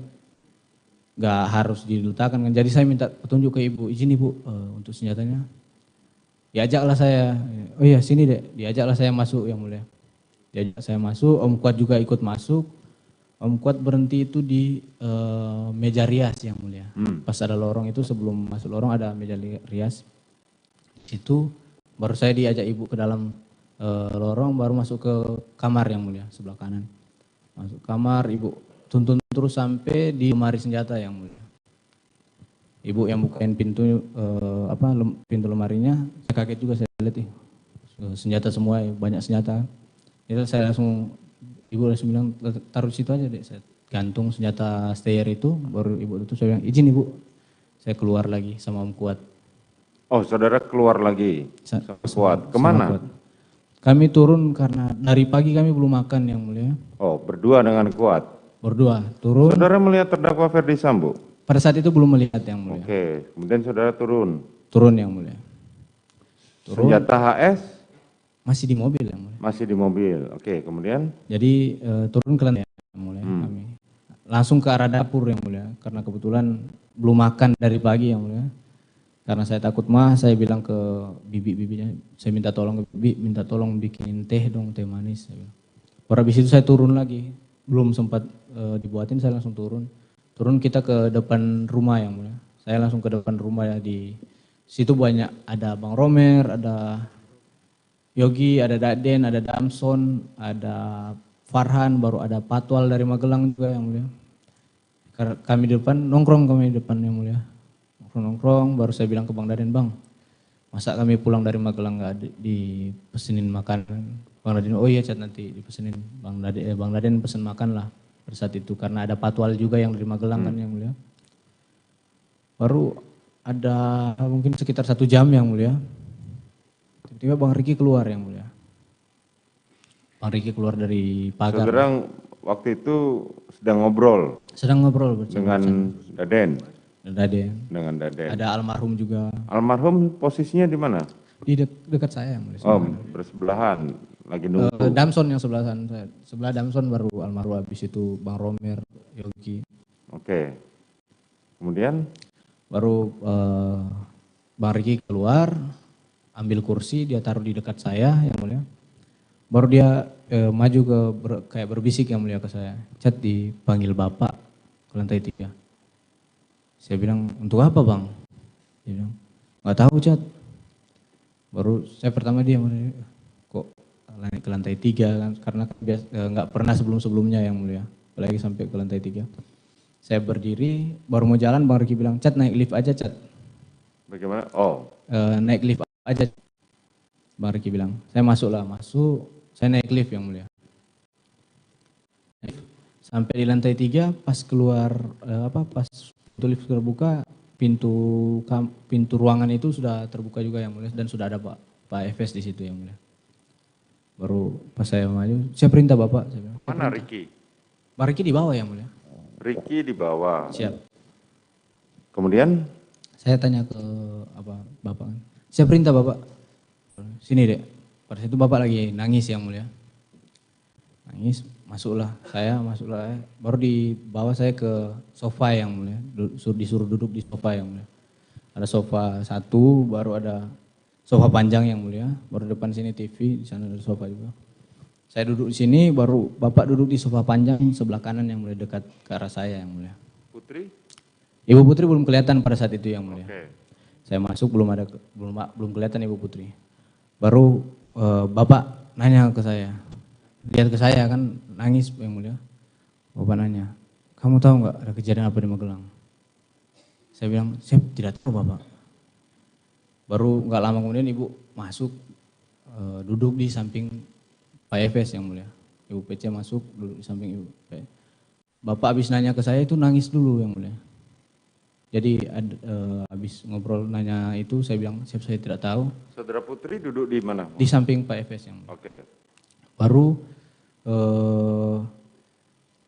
nggak harus diletakkan kan. Jadi saya minta petunjuk ke ibu, izin ibu untuk senjatanya. Diajaklah saya, oh iya sini deh, diajaklah saya masuk Yang Mulia. Diajak saya masuk, Om Kuat juga ikut masuk. Om Kuat berhenti itu di meja rias Yang Mulia. Pas ada lorong itu, sebelum masuk lorong ada meja rias. Di situ baru saya diajak ibu ke dalam lorong, baru masuk ke kamar Yang Mulia, sebelah kanan. Masuk kamar, ibu tuntun terus sampai di lemari senjata Yang Mulia. Ibu yang bukain pintu pintu lemarinya, saya kaget juga, saya lihat senjata semua, banyak senjata. Itu saya langsung, ibu langsung bilang taruh di situ aja deh. Saya gantung senjata stayer itu, baru ibu tutup, saya bilang izin ibu. Saya keluar lagi sama Om Kuat. Oh, saudara keluar lagi sama Kuat. Kemana? Kuat. Kami turun karena dari pagi kami belum makan Yang Mulia. Oh, berdua dengan Kuat. Berdua, turun. Saudara melihat terdakwa Ferdi Sambo? Pada saat itu belum melihat Yang Mulia. Oke, kemudian saudara turun. Turun Yang Mulia. Turun. Senjata HS? Masih di mobil Yang Mulia. Masih di mobil. Oke, kemudian? Jadi turun ke lantai Yang Mulia kami. Langsung ke arah dapur Yang Mulia. Karena kebetulan belum makan dari pagi Yang Mulia. Karena saya takut saya bilang ke bibi-bibinya, saya minta tolong ke bibi, minta tolong bikin teh dong, teh manis. Baru habis itu saya turun lagi. Belum sempat dibuatin, saya langsung turun. Turun kita ke depan rumah Yang Mulia. Saya langsung ke depan rumah ya, di situ banyak, ada Bang Romer, ada Yogi, ada Daden, ada Damson, ada Farhan, baru ada Patwal dari Magelang juga Yang Mulia. Kami di depan, nongkrong kami di depan Yang Mulia. Nongkrong, baru saya bilang ke Bang Daden, Bang, masa kami pulang dari Magelang nggak dipesenin makanan? Bang Daden, oh iya Cat, nanti dipesenin. Bang Daden pesen makan lah pada saat itu, karena ada Patwal juga yang dari Magelang kan Yang Mulia. Baru ada mungkin sekitar 1 jam Yang Mulia. Tiba-tiba Bang Riki keluar Yang Mulia. Bang Riki keluar dari pagar. Saudara waktu itu sedang ngobrol? Sedang ngobrol bersama dengan Daden? Dengan Daden. Ada almarhum juga. Almarhum posisinya di mana? Di dekat saya Yang Mulia. Oh, bersebelahan, lagi nunggu. Damson yang sebelahan saya. Sebelah Damson baru almarhum, habis itu Bang Romer, Yogi. Oke. Kemudian? Baru Bang Riki keluar, ambil kursi, dia taruh di dekat saya Yang Mulia. Baru dia maju kayak berbisik Yang Mulia ke saya. Cat, dipanggil Bapak ke lantai 3. Saya bilang, untuk apa Bang? Dia bilang, nggak tahu Cat. Baru saya pertama dia, kok naik ke lantai 3 kan, karena nggak pernah sebelum-sebelumnya Yang Mulia. Apalagi sampai ke lantai 3. Saya berdiri, baru mau jalan, Bang Riki bilang, Cat naik lift aja Cat. Bagaimana? Oh. Naik lift aja. Bang Riki bilang, saya masuk, saya naik lift Yang Mulia. Sampai di lantai 3, pas keluar, pas pintu lift terbuka, pintu ruangan itu sudah terbuka juga Yang Mulia, dan sudah ada Pak Efes di situ Yang Mulia. Baru pas saya maju, saya perintah Bapak. Saya bilang, mana Riki? Bang Riki di bawah Yang Mulia. Riki di bawah. Siap. Kemudian? Saya tanya ke bapak kan, saya perintah bapak, sini dek. Pada saat itu bapak lagi nangis yang mulia. Nangis, masuklah, baru dibawa saya ke sofa yang mulia, disuruh duduk di sofa yang mulia. Ada sofa satu, baru ada sofa panjang yang mulia, baru depan sini TV, di sana ada sofa juga. Saya duduk di sini, baru bapak duduk di sofa panjang sebelah kanan yang mulia, dekat ke arah saya yang mulia. Putri? Ibu Putri belum kelihatan pada saat itu yang mulia. Oke. Saya masuk belum kelihatan Ibu Putri. Baru bapak nanya ke saya, lihat ke saya kan nangis yang mulia. Bapak nanya, kamu tahu nggak ada kejadian apa di Magelang? Saya bilang, saya tidak tahu bapak. Baru nggak lama kemudian ibu masuk, duduk di samping Pak Efes yang mulia. Ibu PC masuk, duduk di samping ibu. Bapak habis nanya ke saya itu nangis dulu yang mulia. Jadi habis ngobrol nanya itu saya bilang, saya tidak tahu. Saudara Putri duduk di mana? Di samping Pak Efes yang mulia. Oke. Baru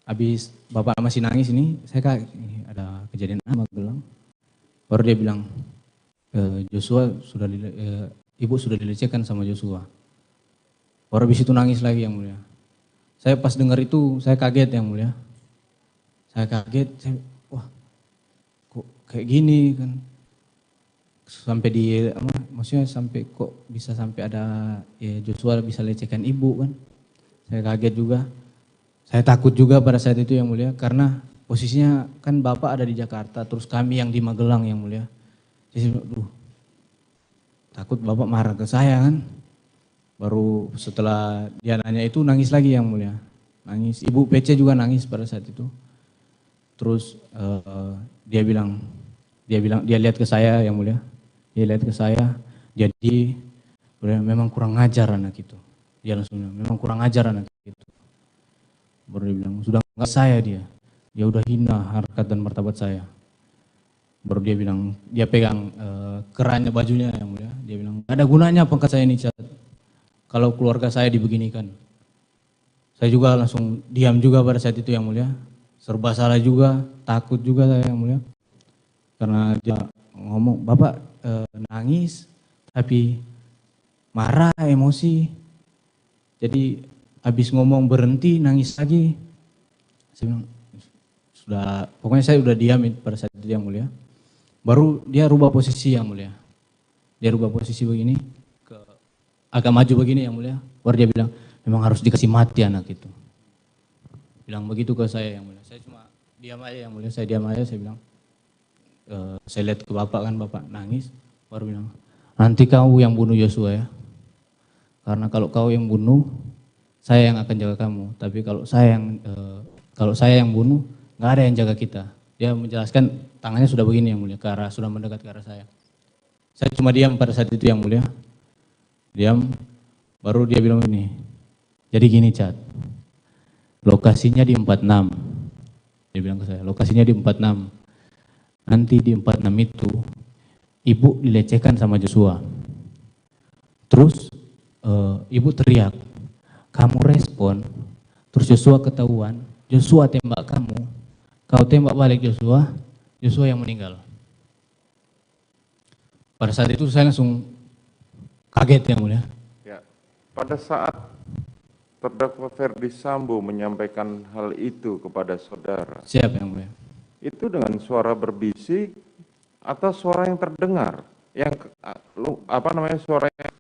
habis bapak masih nangis ini, saya kaget, ini ada kejadian apa Magelang? Baru dia bilang, Joshua ibu sudah dilecehkan sama Joshua. Baru habis itu nangis lagi yang mulia. Saya pas dengar itu saya kaget yang mulia. Saya kaget, wah kok kayak gini kan. Sampai maksudnya sampai kok bisa sampai ada Joshua bisa lecehkan ibu kan. Saya kaget juga. Saya takut juga pada saat itu yang mulia karena posisinya kan bapak ada di Jakarta terus kami yang di Magelang yang mulia. Jadi takut bapak marah ke saya kan. Baru setelah dia nanya itu nangis lagi yang mulia. Nangis, Ibu PC juga nangis pada saat itu. Terus dia lihat ke saya yang mulia. Dia lihat ke saya, jadi memang kurang ajar anak itu. Dia langsung bilang, memang kurang ajar anak itu. Baru dia bilang, sudah enggak saya dia udah hina harkat dan martabat saya. Baru dia bilang, dia pegang kerannya bajunya yang mulia. Dia bilang, gak ada gunanya pangkat saya ini, Cat. Kalau keluarga saya dibeginikan. Saya juga langsung diam juga pada saat itu yang mulia. Serba salah juga, takut juga saya yang mulia. Karena dia ngomong, Bapak nangis, tapi marah, emosi. Jadi habis ngomong berhenti, nangis lagi. Saya bilang, pokoknya saya udah diam pada saat itu yang mulia. Baru dia rubah posisi yang mulia. Dia rubah posisi begini, agak maju begini yang mulia. Baru dia bilang, memang harus dikasih mati anak itu. Bilang begitu ke saya yang mulia. Saya cuma diam aja yang mulia, saya diam aja, saya bilang. Saya lihat ke bapak kan, bapak nangis. Baru bilang, nanti kau yang bunuh Joshua ya. Karena kalau kau yang bunuh, saya yang akan jaga kamu. Tapi kalau saya yang bunuh, nggak ada yang jaga kita. Dia menjelaskan tangannya sudah begini yang mulia, sudah mendekat ke arah saya. Saya cuma diam pada saat itu yang mulia. Diam, baru dia bilang ini. Jadi gini Cat, lokasinya di 46. Dia bilang ke saya, lokasinya di 46. Nanti di 46 itu, ibu dilecehkan sama Joshua. Terus ibu teriak, kamu respon, terus Joshua ketahuan, Joshua tembak kamu, kau tembak balik Joshua, Joshua yang meninggal. Pada saat itu saya langsung kaget yang mulia. Ya, pada saat terdakwa Ferdi Sambo menyampaikan hal itu kepada saudara. Siap yang mulia. Itu dengan suara berbisik atau suara yang terdengar? Yang suara yang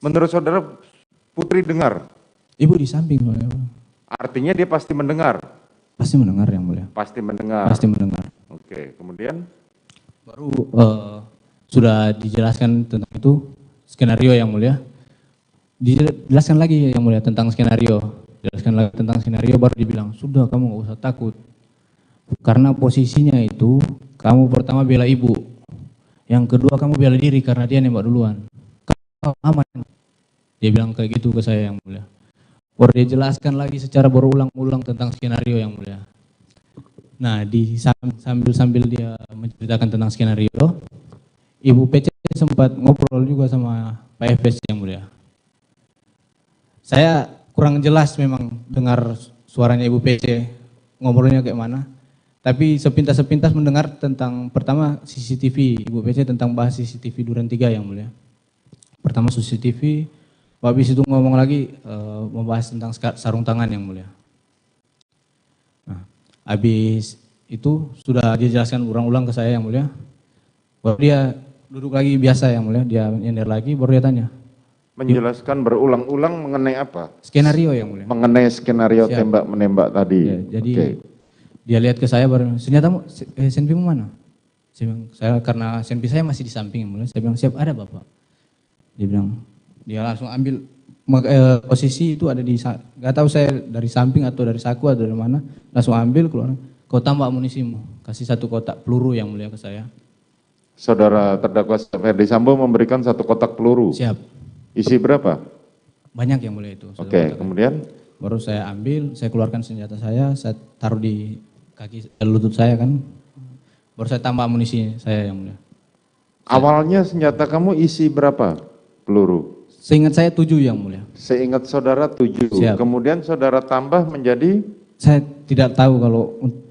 menurut saudara Putri dengar? Ibu di samping. Artinya dia pasti mendengar? Pasti mendengar yang mulia. Pasti mendengar? Pasti mendengar. Oke, kemudian? Baru sudah dijelaskan tentang itu, skenario yang mulia. Dijelaskan lagi yang mulia tentang skenario. Jelaskan lagi tentang skenario, baru dibilang, sudah kamu gak usah takut. Karena posisinya itu, kamu pertama bela ibu. Yang kedua kamu bela diri karena dia nembak duluan. Kau aman. Dia bilang kayak gitu ke saya yang mulia. Baru dia jelaskan lagi secara berulang-ulang tentang skenario yang mulia. Nah, sambil dia menceritakan tentang skenario, Ibu PC sempat ngobrol juga sama Pak Efes yang mulia. Saya kurang jelas memang dengar suaranya Ibu PC, ngobrolnya kayak mana. Tapi sepintas-sepintas mendengar tentang pertama CCTV, Ibu PC tentang bahas CCTV Duren 3 yang mulia. Pertama CCTV, habis itu ngomong lagi membahas tentang sarung tangan yang mulia. Nah, habis itu sudah dia jelaskan ulang-ulang ke saya yang mulia. Baru dia duduk lagi biasa yang mulia, dia nyender lagi, baru dia tanya. Menjelaskan berulang-ulang mengenai apa? Skenario yang mulia. Mengenai skenario Siap. tembak-menembak tadi. Ya, jadi Oke. dia lihat ke saya baru, senjatamu, senpimu mana? Saya bilang, karena senpi saya masih di samping yang mulia. Saya bilang, siap, ada Bapak. Dia bilang, dia langsung ambil posisi itu ada di, nggak tahu saya dari samping atau dari saku atau dari mana, langsung ambil keluar, kau tambah amunisimu, kasih 1 kotak peluru yang mulia ke saya. Saudara terdakwa Ferdi Sambo memberikan 1 kotak peluru. Siap. Isi berapa? Banyak yang mulia itu. Oke, kemudian? Baru saya ambil, saya keluarkan senjata saya taruh di kaki lutut saya kan, baru saya tambah amunisi saya yang mulia. Awalnya senjata kamu isi berapa peluru? Seingat saya 7 yang mulia. Seingat saudara 7. Siap. Kemudian saudara tambah menjadi? Saya tidak tahu kalau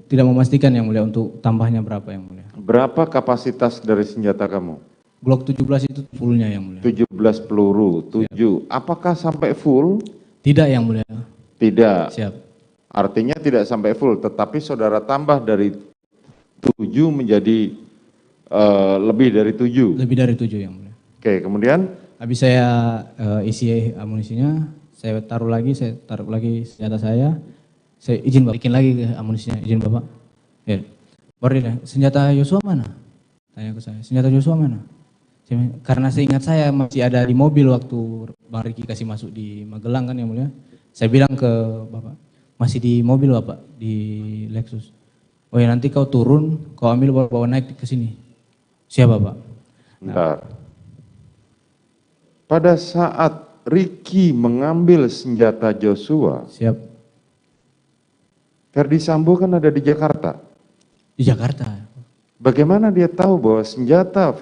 tidak memastikan yang mulia untuk tambahnya berapa yang mulia. Berapa kapasitas dari senjata kamu? Glock 17 itu fullnya yang mulia. 17 peluru, 7. Siap. Apakah sampai full? Tidak yang mulia. Tidak. Siap. Artinya tidak sampai full, tetapi saudara tambah dari 7 menjadi lebih dari 7. Lebih dari 7 yang mulia. Oke, kemudian? Habis saya isi amunisinya, saya taruh lagi senjata saya izin Bapak, bikin lagi amunisinya, izin Bapak. Ya. Baru dia, senjata Yosua mana? Tanya ke saya, senjata Yosua mana? Karena seingat saya masih ada di mobil waktu Bang Riki kasih masuk di Magelang kan yang mulia. Saya bilang ke Bapak, masih di mobil Bapak, di Lexus. Oh ya nanti kau turun, kau ambil bawa naik ke sini. Siapa Bapak? Bentar. Pada saat Riki mengambil senjata Joshua, siap. Ferdi Sambo kan ada di Jakarta. Di Jakarta. Bagaimana dia tahu bahwa senjata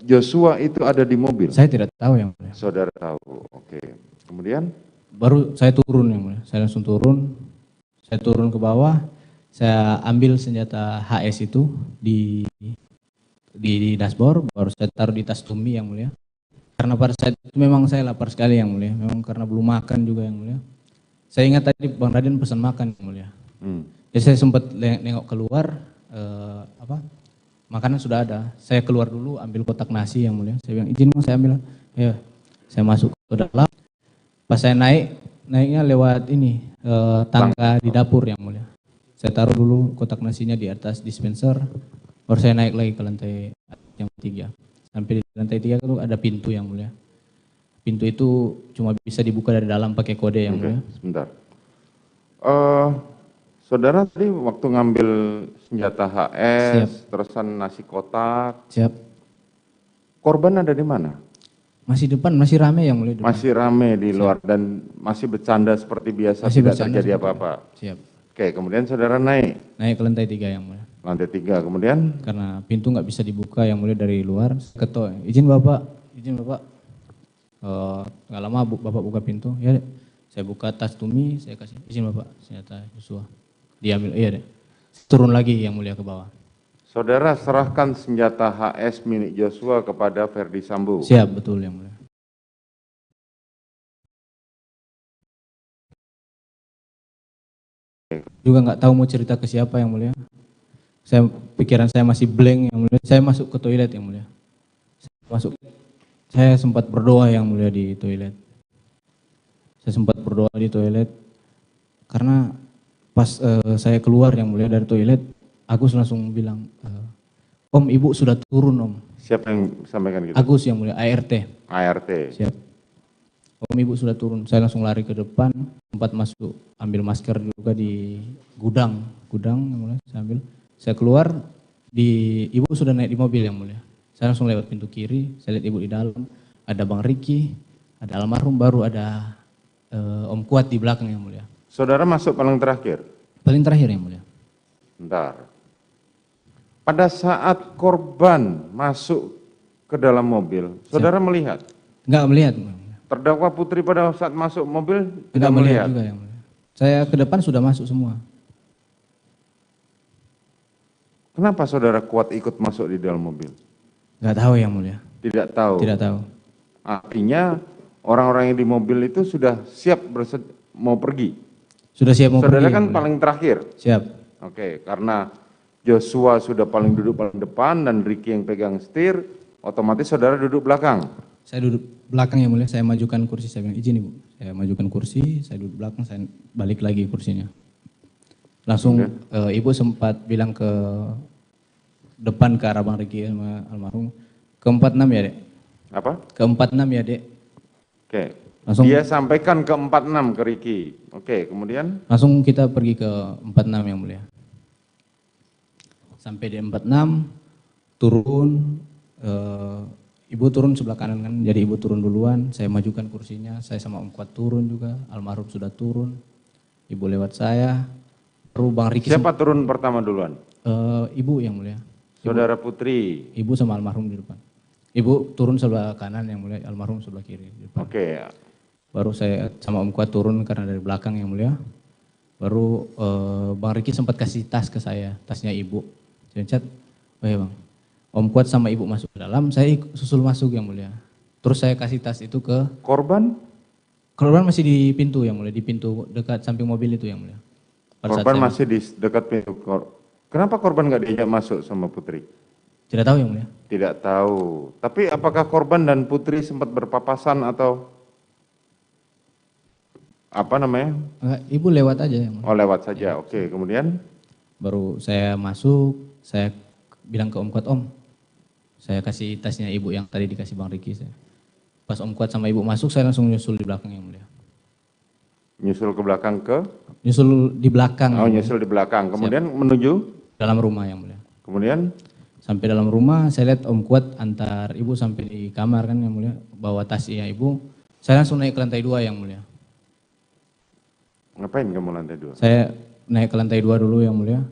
Joshua itu ada di mobil? Saya tidak tahu yang mulia. Saudara tahu, oke. Kemudian? Baru saya turun yang mulia, saya langsung turun. Saya turun ke bawah, saya ambil senjata HS itu di dashboard, baru saya taruh di tas Tumi yang mulia. Karena pada saat itu memang saya lapar sekali yang mulia, memang karena belum makan juga yang mulia. Saya ingat tadi Bang Raden pesan makan yang mulia. Jadi saya sempat nengok keluar, makanan sudah ada. Saya keluar dulu ambil kotak nasi yang mulia. Saya bilang izin mau saya ambil. Ya, saya masuk ke dalam. Pas saya naiknya lewat ini tangga di dapur yang mulia. Saya taruh dulu kotak nasinya di atas dispenser, baru saya naik lagi ke lantai yang 3. Sampai di lantai 3 itu ada pintu yang mulia. Pintu itu cuma bisa dibuka dari dalam pakai kode yang mulia. Sebentar. Saudara tadi waktu ngambil senjata HS, siap. terusan nasi kotak. Siap. Korban ada di mana? Masih depan, masih rame yang mulia. Depan. Masih rame di luar dan masih bercanda seperti biasa, masih tidak terjadi apa-apa. Siap. Oke, kemudian saudara naik? Naik ke lantai 3 yang mulia. Lantai 3, kemudian? Karena pintu nggak bisa dibuka yang mulia dari luar. Ketok, izin Bapak. Nggak lama Bapak buka pintu, ya saya buka tas Tumi, saya kasih izin Bapak, senjata Joshua. Diambil, iya deh. Turun lagi yang mulia ke bawah. Saudara serahkan senjata HS milik Joshua kepada Ferdi Sambo. Siap, betul yang mulia. Juga nggak tahu mau cerita ke siapa yang mulia. Pikiran saya masih blank yang mulia. Saya masuk ke toilet yang mulia. Saya sempat berdoa yang mulia di toilet. Saya sempat berdoa di toilet karena pas saya keluar yang mulia dari toilet, Agus langsung bilang, Om, Ibu sudah turun Om. Siapa yang sampaikan gitu? Agus yang mulia, ART. ART. Siap. Om, Ibu sudah turun. Saya langsung lari ke depan, sempat masuk, ambil masker juga di gudang yang mulia, saya ambil. Saya keluar, Ibu sudah naik di mobil yang mulia. Saya langsung lewat pintu kiri, saya lihat Ibu di dalam, ada Bang Riki, ada almarhum, baru ada Om Kuat di belakang yang mulia. Saudara masuk paling terakhir? Paling terakhir yang mulia. Bentar. Pada saat korban masuk ke dalam mobil, saudara melihat? Enggak melihat. Terdakwa Putri pada saat masuk mobil tidak melihat juga yang mulia. Saya ke depan sudah masuk semua. Kenapa saudara kuat ikut masuk di dalam mobil? Nggak tahu yang mulia. Tidak tahu. Tidak tahu. Artinya orang-orang yang di mobil itu sudah siap mau pergi. Sudah siap mau Saudara pergi, kan yang mulia. paling terakhir. Siap. Oke, karena Joshua sudah duduk paling depan dan Ricky yang pegang setir, otomatis saudara duduk belakang. Saya duduk belakang yang mulia, saya majukan kursi, saya bilang izin ibu. Saya majukan kursi, saya duduk belakang, saya balik lagi kursinya. Langsung ibu sempat bilang ke depan ke arah Bang Riki sama almarhum, ke 46 ya dek? Apa? Ke 46 ya dek? Oke. Langsung, Dia sampaikan ke 46 ke Ricky. Oke, kemudian? langsung kita pergi ke 46 yang mulia. Sampai di 46, turun, ibu turun sebelah kanan kan, jadi ibu turun duluan, saya majukan kursinya, saya sama Om Kuat turun juga, almarhum sudah turun, ibu lewat saya, baru Bang Riki. Siapa turun pertama duluan? Ibu yang mulia. Saudara Putri. Ibu sama almarhum di depan. Ibu turun sebelah kanan yang mulia, almarhum sebelah kiri. Di depan. Oke. Baru saya sama Om Kuat turun karena dari belakang yang mulia. Baru Bang Riki sempat kasih tas ke saya, tasnya ibu. Saya cat, oh ya Bang. Om Kuat sama ibu masuk ke dalam, saya susul masuk yang mulia. Terus saya kasih tas itu ke korban. Korban masih di pintu yang mulia, di pintu dekat samping mobil itu yang mulia. Korban masih di dekat pintu. Kenapa korban nggak diajak masuk sama Putri? Tidak tahu yang mulia. Tidak tahu. Tapi apakah korban dan Putri sempat berpapasan atau apa namanya? Ibu lewat aja yang mulia. Oh lewat saja. Oke, kemudian? Baru saya masuk, saya bilang ke Om Kuat, Om, saya kasih tasnya ibu yang tadi dikasih Bang Riki. Pas Om Kuat sama ibu masuk, saya langsung nyusul di belakang yang mulia. Nyusul ke belakang ke? Nyusul di belakang. Oh nyusul di belakang, kemudian menuju? Dalam rumah yang mulia. Kemudian? Sampai dalam rumah, saya lihat Om Kuat antar ibu sampai di kamar kan yang mulia, bawa tasnya ibu. Saya langsung naik ke lantai 2 yang mulia. Ngapain kamu lantai 2? Saya naik ke lantai 2 dulu yang mulia.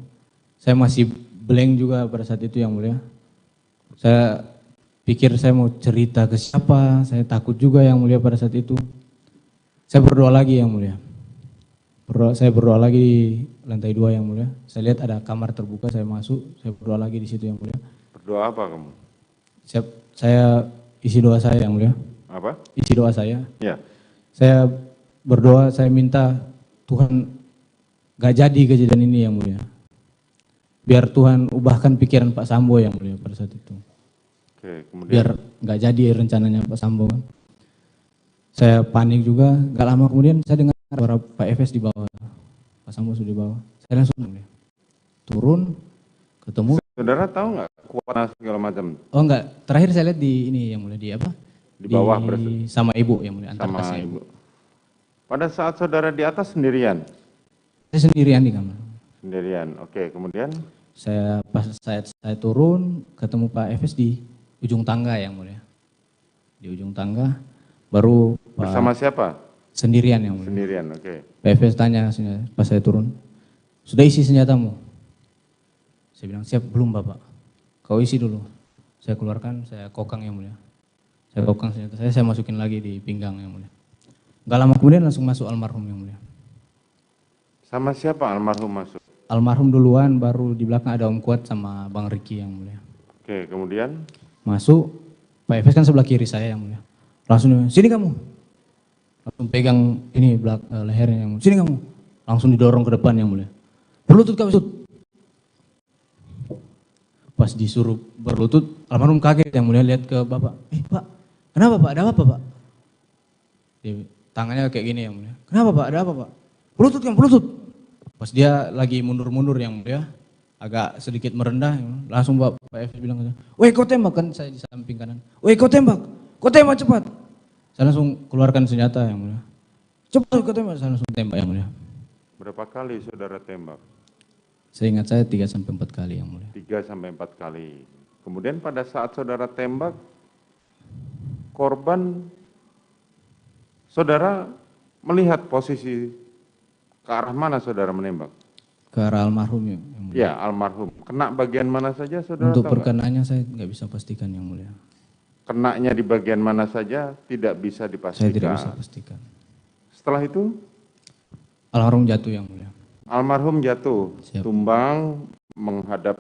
Saya masih blank juga pada saat itu yang mulia. Saya pikir saya mau cerita ke siapa, saya takut juga yang mulia pada saat itu. Saya berdoa lagi yang mulia. Saya berdoa lagi di lantai 2 yang mulia. Saya lihat ada kamar terbuka, saya masuk, saya berdoa lagi di situ yang mulia. Berdoa apa kamu? Saya isi doa saya yang mulia. Apa? Isi doa saya. Ya. Saya berdoa, saya minta Tuhan gak jadi kejadian ini yang mulia. Biar Tuhan ubahkan pikiran Pak Sambo yang mulia pada saat itu. Oke, kemudian? Biar gak jadi rencananya Pak Sambo kan. Saya panik juga, gak lama kemudian saya dengar suara Pak Efes di bawah. Pak Sambo sudah di bawah. Saya langsung mulia. Turun, ketemu. Saudara tahu nggak kuat segala macam? Oh enggak, terakhir saya lihat di ini yang mulia, di apa? Di bawah berarti? Sama ibu yang mulia, antar Sama tasnya ibu. Pada saat saudara di atas sendirian? Saya sendirian di kamar. Sendirian, oke, kemudian? Pas saya turun, ketemu Pak Efes di ujung tangga yang mulia. Di ujung tangga, baru Bersama siapa? Sendirian yang mulia. Sendirian, oke. Pak Efes tanya pas saya turun, sudah isi senjatamu? Saya bilang, siap, belum Bapak. Kau isi dulu. Saya keluarkan, saya kokang yang mulia. Saya kokang senjata saya masukin lagi di pinggang yang mulia. Gak lama kemudian langsung masuk almarhum yang mulia. Sama siapa almarhum masuk? Almarhum duluan, baru di belakang ada Om Kuat sama Bang Riki yang mulia. Oke, kemudian? Masuk, Pak Efes kan sebelah kiri saya yang mulia. Langsung dia, sini kamu. Langsung pegang ini lehernya yang mulia. Sini kamu. Langsung didorong ke depan yang mulia. Berlutut kamu, Sud. Pas disuruh berlutut, almarhum kaget yang mulia lihat ke Bapak. Pak, kenapa Pak? Ada apa Pak? Tangannya kayak gini yang mulia. Kenapa Pak? Ada apa Pak? Berlutut kan, berlutut. Pas dia lagi mundur-mundur yang mulia, agak sedikit merendah, langsung Pak Efes bilang, woi kau tembak kan, saya di samping kanan. Woi kau tembak cepat. Saya langsung keluarkan senjata yang mulia. Cepat kau tembak, saya langsung tembak yang mulia. Berapa kali saudara tembak? Seingat saya 3-4 kali yang mulia. 3-4 kali. Kemudian pada saat saudara tembak, korban, saudara melihat posisi ke arah mana saudara menembak? Ke arah almarhum yang mulia. Ya, almarhum. Kena bagian mana saja saudara? Untuk perkenaannya saya nggak bisa pastikan yang mulia. Kenanya di bagian mana saja tidak bisa dipastikan. Saya tidak bisa pastikan. Setelah itu? Almarhum jatuh yang mulia. Almarhum jatuh, Siap. tumbang menghadap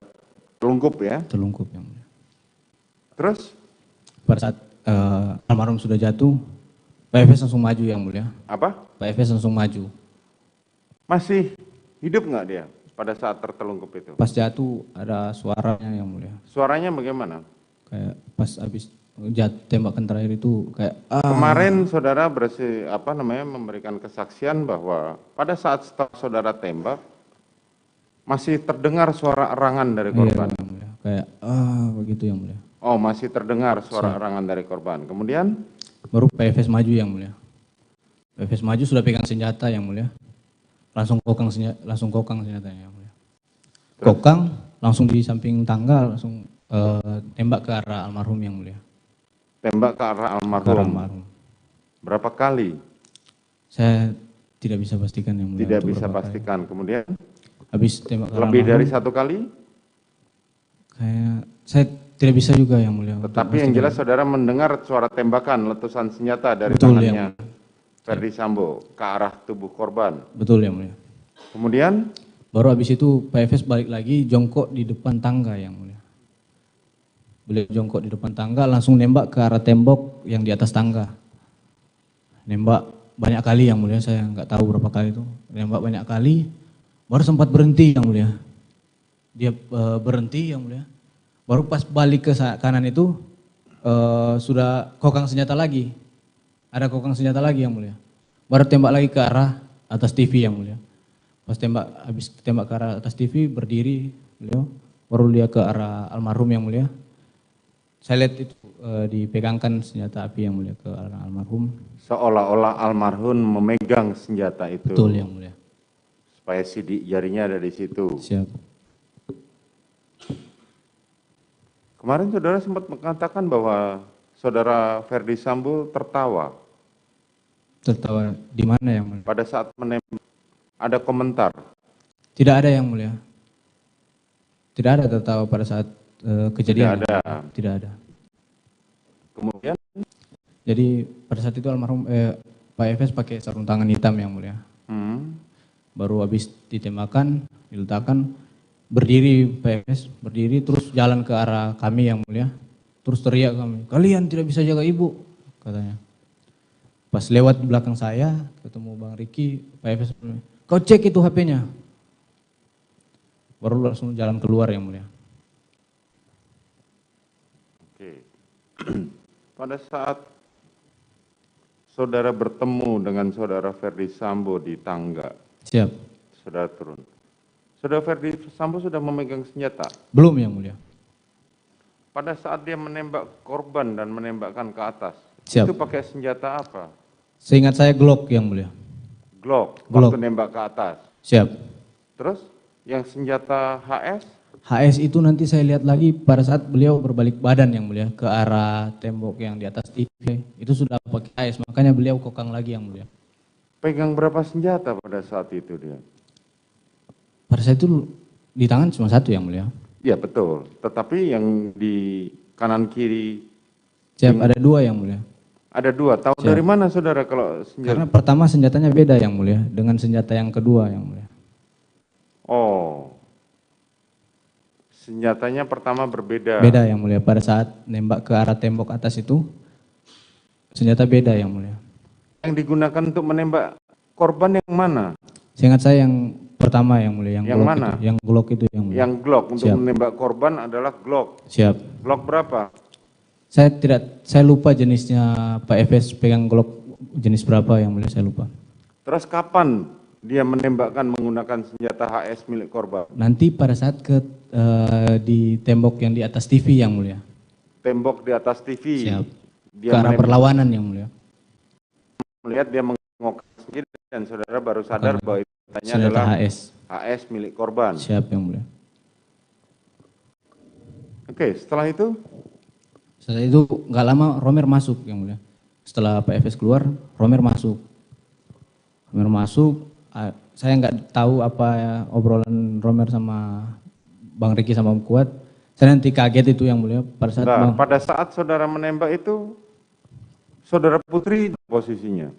Telungkup ya? Telungkup yang mulia. Terus? Pada saat almarhum sudah jatuh, Pak Efes langsung maju yang mulia. Apa? Pak Efes langsung maju. Masih hidup nggak dia pada saat tertelungkup itu? Pas jatuh ada suaranya yang mulia. Suaranya bagaimana? Kayak pas habis tembakan terakhir itu kayak Kemarin saudara memberikan kesaksian bahwa pada saat setelah saudara tembak masih terdengar suara erangan dari korban. Iya, yang mulia. Kayak begitu yang mulia. Oh, masih terdengar suara erangan dari korban. Kemudian baru Pak Efes maju yang mulia. Pak Efes maju sudah pegang senjata yang mulia. Langsung kokang senjatanya yang mulia. Terus? Kokang langsung di samping tangga langsung tembak ke arah almarhum yang mulia. tembak ke arah almarhum. Berapa kali? Saya tidak bisa pastikan yang mulia. Tidak bisa pastikan. Kemudian habis tembak ke lebih dari almarhum, 1 kali? kayak saya tidak bisa juga yang mulia. Tetapi yang jelas saudara mendengar suara tembakan letusan senjata dari Betul, tangannya Ferdi Sambo ke arah tubuh korban. Betul yang mulia. Kemudian baru habis itu Pak Efes balik lagi jongkok di depan tangga yang mulia. Beliau jongkok di depan tangga langsung nembak ke arah tembok yang di atas tangga. Nembak banyak kali yang mulia, saya nggak tahu berapa kali itu. Nembak banyak kali, baru sempat berhenti yang mulia. Dia berhenti yang mulia. Baru pas balik ke kanan itu sudah kokang senjata lagi. Ada kokang senjata lagi yang mulia. Baru tembak lagi ke arah atas TV yang mulia. Pas habis tembak ke arah atas TV berdiri beliau, baru dia ke arah almarhum yang mulia. Saya lihat itu dipegangkan senjata api yang mulia ke arah almarhum. Seolah-olah almarhum memegang senjata itu. Betul yang mulia. Supaya sidik jarinya ada di situ. Siap. Kemarin saudara sempat mengatakan bahwa saudara Ferdi Sambo tertawa. Tertawa di mana yang mulia? Pada saat menembak, ada komentar. Tidak ada yang mulia. Tidak ada tertawa pada saat kejadian. Tidak ada. Tidak ada. Kemudian? Jadi pada saat itu almarhum Pak Efes pakai sarung tangan hitam yang mulia. Baru habis ditembakkan, diletakkan, berdiri Pak Efes, berdiri terus jalan ke arah kami yang mulia. Terus teriak kami, kalian tidak bisa jaga ibu, katanya. Pas lewat di belakang saya, ketemu Bang Riki, Pak Efes, kau cek itu HP-nya. Baru langsung jalan keluar yang mulia. Oke. Pada saat saudara bertemu dengan saudara Ferdi Sambo di tangga. Siap. Saudara turun. Saudara Ferdi Sambo sudah memegang senjata? Belum yang mulia. Pada saat dia menembak korban dan menembakkan ke atas, Siap. itu pakai senjata apa? Seingat saya Glock yang mulia. Glock, Glock. waktu nembak ke atas. Siap. Terus yang senjata HS? HS itu nanti saya lihat lagi pada saat beliau berbalik badan yang mulia ke arah tembok yang di atas TV. Itu sudah pakai HS, makanya beliau kokang lagi yang mulia. Pegang berapa senjata pada saat itu dia? Pada saat itu di tangan cuma satu yang mulia. Iya betul, tetapi yang di kanan kiri. Siap, ada dua yang mulia. Ada dua, tahu Siap. dari mana saudara kalau senjata? Karena pertama senjatanya beda yang mulia dengan senjata yang kedua yang mulia. Oh, senjatanya pertama berbeda. Beda yang mulia, pada saat nembak ke arah tembok atas itu senjata beda yang mulia. Yang digunakan untuk menembak korban yang mana? Seingat saya yang pertama yang mulia, yang Glock mana? itu, yang Glock itu yang mulia. Yang Glock, untuk Siap. menembak korban adalah Glock. Siap. Glock berapa? Saya lupa jenisnya Pak Efes pegang Glock jenis berapa yang mulia, saya lupa. Terus kapan dia menembakkan menggunakan senjata HS milik korban? Nanti pada saat di tembok yang di atas TV yang mulia. Tembok di atas TV. Siap. Dia Ke arah menembak- perlawanan yang mulia. Melihat dia mengokang sendiri dan saudara baru sadar bahwa itu Senjata adalah HS. HS milik korban. Siap yang mulia. Oke, setelah itu Setelah itu nggak lama Romer masuk yang mulia. Setelah Pak Efes keluar, Romer masuk. Romer masuk, saya nggak tahu apa ya, obrolan Romer sama Bang Riki sama Om Kuat. Saya nanti kaget itu yang mulia pada saat nah, pada saat saudara menembak itu saudara Putri posisinya.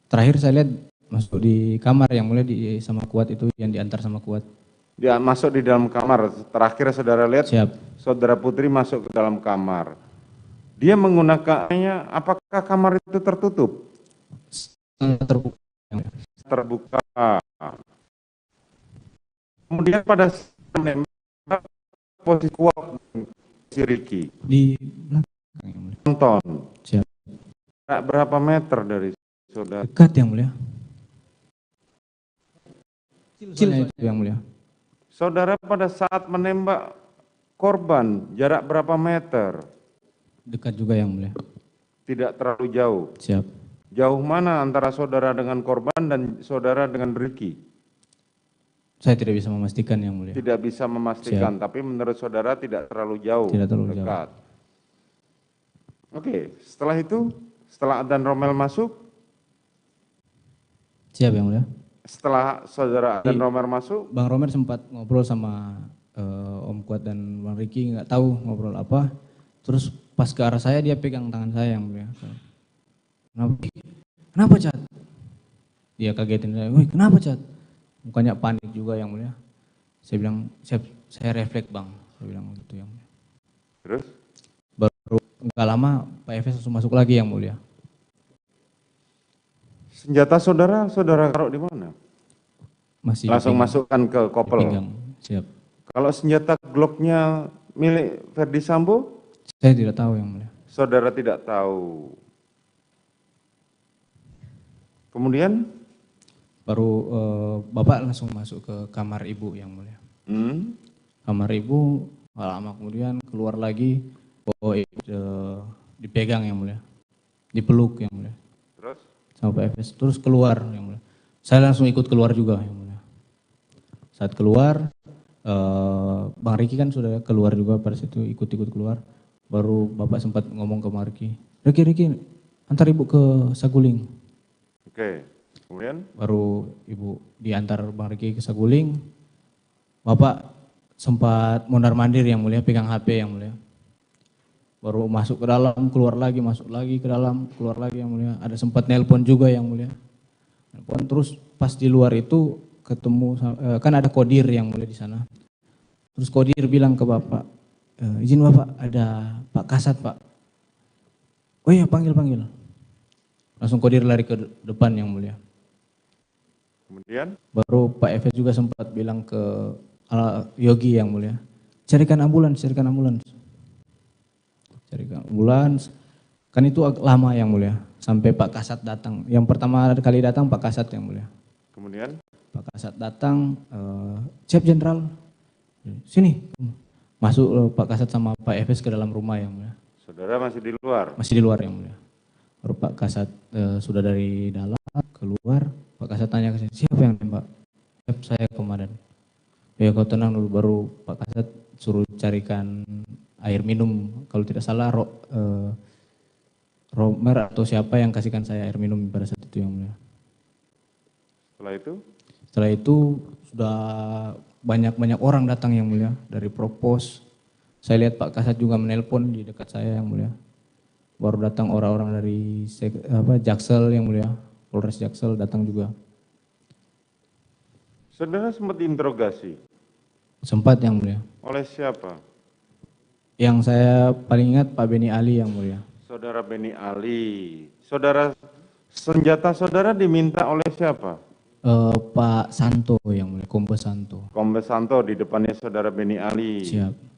terakhir saya lihat masuk di kamar yang mulia sama Kuat itu yang diantar sama Kuat. Dia masuk di dalam kamar. Terakhir saudara lihat Siap. saudara Putri masuk ke dalam kamar. Dia menggunakannya, apakah kamar itu tertutup? Terbuka. Terbuka. Kemudian pada saat menembak, posisi kuat si Ricky. Di belakang yang mulia. Nonton. Siap. Berapa meter dari saudara? Dekat yang mulia. Kecil itu yang mulia. Saudara pada saat menembak korban, jarak berapa meter? Dekat juga yang mulia. Tidak terlalu jauh. Siap. Jauh mana antara saudara dengan korban dan saudara dengan Ricky? Saya tidak bisa memastikan yang mulia. Tidak bisa memastikan, tapi menurut saudara tidak terlalu jauh. Tidak terlalu dekat. Oke, setelah itu, setelah Adan Romel masuk, Siap yang mulia. setelah saudara Adan Romel masuk, Bang Romer sempat ngobrol sama Om Kuat dan Bang Riki, nggak tahu ngobrol apa. Terus pas ke arah saya dia pegang tangan saya yang mulia. Kenapa Cat? Dia kagetin saya, wih kenapa Cat? Mukanya panik juga yang mulia. Saya bilang, saya refleks Bang. Saya bilang gitu yang mulia. terus Baru nggak lama Pak Efes langsung masuk lagi yang mulia. senjata saudara taruh di mana? Masih Langsung dipinggang. masukkan ke kopel. Dipinggang. Siap. Kalau senjata Glock-nya milik Ferdi Sambo, Saya tidak tahu yang mulia. saudara tidak tahu. Kemudian, Baru Bapak langsung masuk ke kamar ibu yang mulia. Kamar ibu, gak lama kemudian keluar lagi, bawa dipegang yang mulia, dipeluk yang mulia. terus Sama Pak Efes, terus keluar yang mulia. Saya langsung ikut keluar juga yang mulia. Saat keluar, Bang Riki kan sudah keluar juga pada situ, ikut-ikut keluar. Baru Bapak sempat ngomong ke Bang Riki, Riki, antar ibu ke Saguling. Oke, kemudian Baru ibu diantar Bang Riki ke Saguling. Bapak sempat mondar-mandir yang mulia, pegang HP yang mulia. Baru masuk ke dalam, keluar lagi, masuk lagi ke dalam, keluar lagi yang mulia. Ada sempat nelpon juga yang mulia. Nelpon terus pas di luar itu ketemu, kan ada kodir yang mulia di sana. Terus kodir bilang ke Bapak, izin Bapak ada Pak Kasat Pak. Oh iya panggil. Langsung kodir lari ke depan yang mulia. kemudian Baru Pak Efes juga sempat bilang ke Yogi yang mulia, carikan ambulans. Carikan ambulans, kan itu lama yang mulia, sampai Pak Kasat datang. Yang pertama kali datang Pak Kasat yang mulia. kemudian Pak Kasat datang, Siap Jenderal, sini. Masuk Pak Kasat sama Pak Efes ke dalam rumah yang mulia. saudara masih di luar. Masih di luar yang mulia. Baru Pak Kasat sudah dari dalam keluar, Pak Kasat tanya ke saya, siapa yang tembak? Saya komandan. Ya kau tenang dulu, baru Pak Kasat suruh carikan air minum. Kalau tidak salah Romer atau siapa yang kasihkan saya air minum pada saat itu yang mulia. Setelah itu sudah banyak orang datang yang mulia dari Propos. Saya lihat Pak Kasat juga menelpon di dekat saya yang mulia. Baru datang orang-orang dari Jaksel yang mulia, Polres Jaksel datang juga. Saudara sempat diinterogasi. Sempat yang mulia. Oleh siapa? Yang saya paling ingat Pak Beni Ali yang mulia. Saudara Beni Ali. Senjata saudara diminta oleh siapa? Pak Santo yang mulia, Kombes Santo. Kombes Santo di depannya saudara Beni Ali. Siap.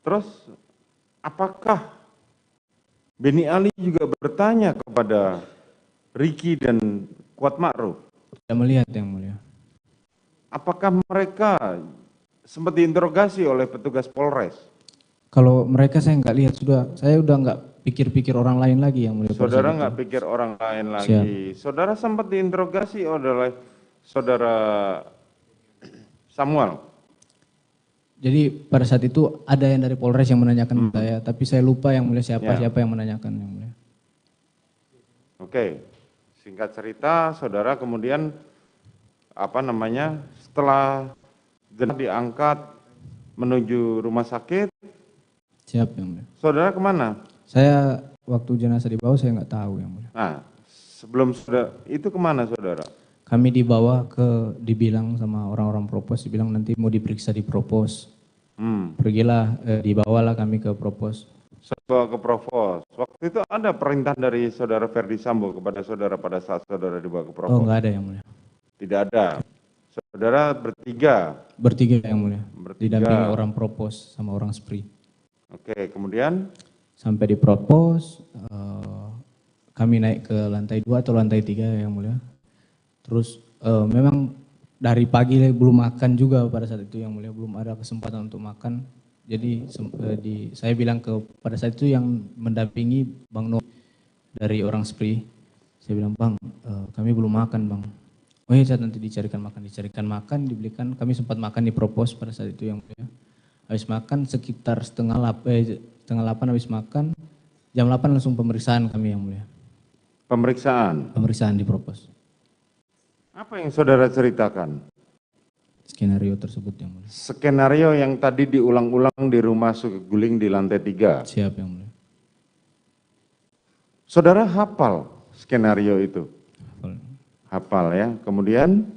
Terus apakah Beni Ali juga bertanya kepada Ricky dan Kuat Ma'ruf? Saya melihat yang mulia. Apakah mereka sempat diinterogasi oleh petugas Polres? Kalau mereka saya nggak lihat, saya udah nggak pikir-pikir orang lain lagi yang mulia. Saudara nggak pikir orang lain lagi. Siap. Saudara sempat diinterogasi oleh saudara Samuel. Jadi pada saat itu ada yang dari Polres yang menanyakan saya, tapi saya lupa yang mulia siapa yang menanyakan yang mulia. Oke, singkat cerita, saudara kemudian setelah jenazah diangkat menuju rumah sakit. Siap yang mulia. Saudara kemana? Saya waktu jenazah dibawa saya nggak tahu yang mulia. Nah, sebelum saudara itu kemana saudara? kami dibilang sama orang-orang propos, dibilang nanti mau diperiksa di propos. Pergilah, dibawalah kami ke propos. Bawa ke provos. Waktu itu ada perintah dari saudara Ferdi Sambo kepada saudara pada saat saudara dibawa ke Oh, provos? enggak ada yang mulia. Tidak ada. Saudara bertiga. Bertiga yang mulia. Bertiga. Didampingi orang propos sama orang SPRI. Oke, kemudian Sampai di propos, kami naik ke lantai 2 atau lantai 3 yang mulia. Terus memang dari pagi belum makan juga pada saat itu yang mulia, belum ada kesempatan untuk makan. Jadi saya bilang pada saat itu yang mendampingi Bang No dari orang SPRI, saya bilang, Bang, kami belum makan, Bang. Oh iya, nanti dicarikan makan, dibelikan. Kami sempat makan di propos pada saat itu yang mulia. Habis makan sekitar setengah 8 habis makan, jam 8 langsung pemeriksaan kami yang mulia. pemeriksaan. Pemeriksaan di propos. Apa yang saudara ceritakan? Skenario tersebut yang mulia. Skenario yang tadi diulang-ulang di rumah Sukeguling di lantai 3. Siap yang mulia. Saudara hafal skenario itu? Hafal. Hafal ya. Kemudian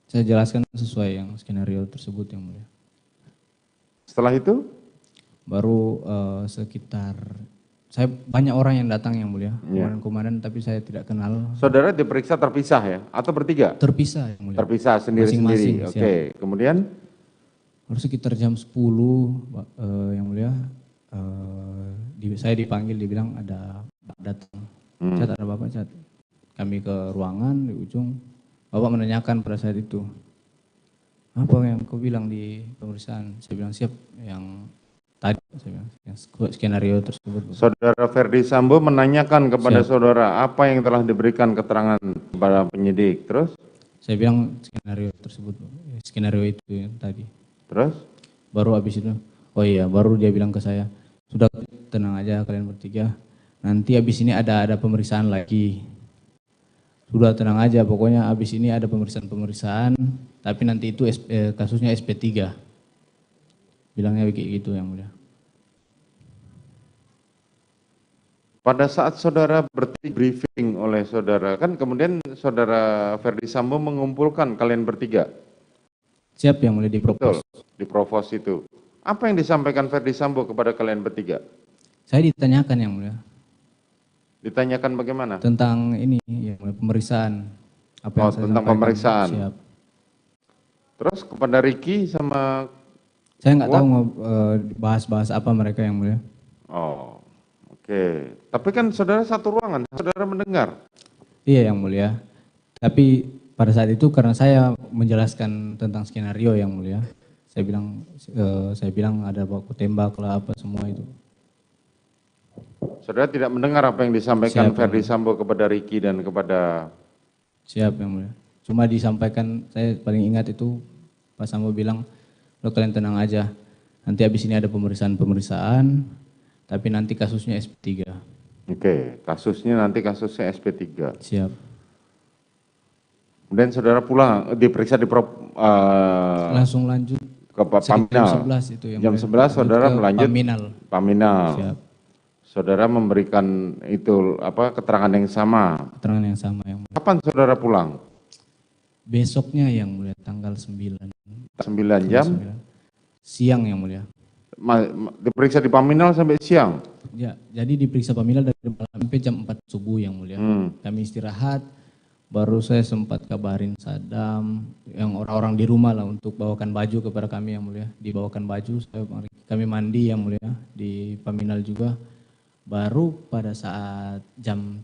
Saya jelaskan sesuai yang skenario tersebut yang mulia. setelah itu? Baru sekitar, saya banyak orang yang datang yang mulia, Ya. komandan-komandan, tapi saya tidak kenal. Saudara diperiksa terpisah ya? Atau bertiga? Terpisah yang mulia. Terpisah sendiri-sendiri. Masing-masing, Oke, kemudian? Baru sekitar jam 10 yang mulia, saya dipanggil, dibilang ada Pak datang. Cat, ada Bapak, Cat. Kami ke ruangan di ujung, Bapak menanyakan pada saat itu, apa yang kau bilang di pemeriksaan? Saya bilang siap, yang tadi saya bilang, yang skenario tersebut. Saudara Ferdi Sambo menanyakan kepada Siap. saudara apa yang telah diberikan keterangan kepada penyidik. Terus? Saya bilang skenario tersebut, skenario itu yang tadi. Terus? Baru habis itu, oh iya, baru dia bilang ke saya, sudah tenang aja kalian bertiga, nanti habis ini ada pemeriksaan lagi. Sudah tenang aja, pokoknya habis ini ada pemeriksaan, tapi nanti itu kasusnya SP3. Bilangnya kayak gitu yang mulia. Pada saat saudara briefing oleh saudara, kan kemudian saudara Ferdi Sambo mengumpulkan kalian bertiga. Siap yang mulia di propos. Betul, di provos itu. Apa yang disampaikan Ferdi Sambo kepada kalian bertiga? Saya ditanyakan yang mulia. Ditanyakan bagaimana? Tentang ini, yang mulia, pemeriksaan. Apa yang saya tentang sampaikan. pemeriksaan. Siap. Terus kepada Ricky sama... Saya nggak tahu bahas-bahas apa mereka yang mulia. Oh, oke. Tapi kan saudara satu ruangan, saudara mendengar. Iya yang mulia. Tapi pada saat itu karena saya menjelaskan tentang skenario yang mulia, saya bilang ada baku tembak lah apa semua itu. Saudara tidak mendengar apa yang disampaikan Siap, Ferdi Sambo kepada Ricky dan kepada... Siap yang mulia. Cuma disampaikan, saya paling ingat itu Pak Sambo bilang, lo kalian tenang aja, nanti habis ini ada pemeriksaan, tapi nanti kasusnya SP3. Oke, kasusnya SP3. Siap. Kemudian saudara pulang, diperiksa di Langsung lanjut ke Paminal. Jam 11 itu yang Jam mulia. 11 saudara Ke melanjut Paminal. Siap. Saudara memberikan itu keterangan yang sama. Keterangan yang sama yang mulia. Kapan saudara pulang? Besoknya yang mulia, tanggal 9. 9 jam? Siang yang mulia. Diperiksa di Paminal sampai siang? Ya, jadi diperiksa Paminal dari malam sampai jam 4 subuh yang mulia. Kami istirahat, baru saya sempat kabarin Sadam, yang orang-orang di rumah lah untuk bawakan baju kepada kami yang mulia. Dibawakan baju, kami mandi yang mulia, di Paminal juga. Baru pada saat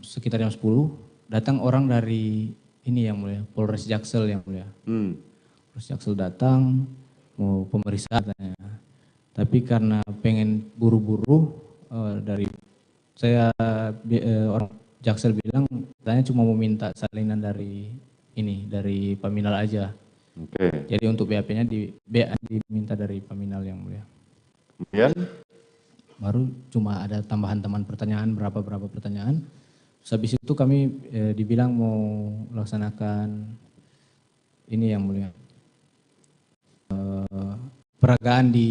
sekitar jam 10, datang orang dari ini yang mulia, Polres Jaksel yang mulia. Polres Jaksel datang, mau pemeriksaan katanya. Tapi karena pengen buru-buru, dari saya orang Jaksel bilang, katanya cuma mau minta salinan dari Paminal aja. Oke. Jadi untuk BAP-nya diminta dari Paminal yang mulia. Kemudian? Baru cuma ada tambahan pertanyaan, berapa pertanyaan. Terus habis itu kami dibilang mau melaksanakan ini yang mulia. Peragaan di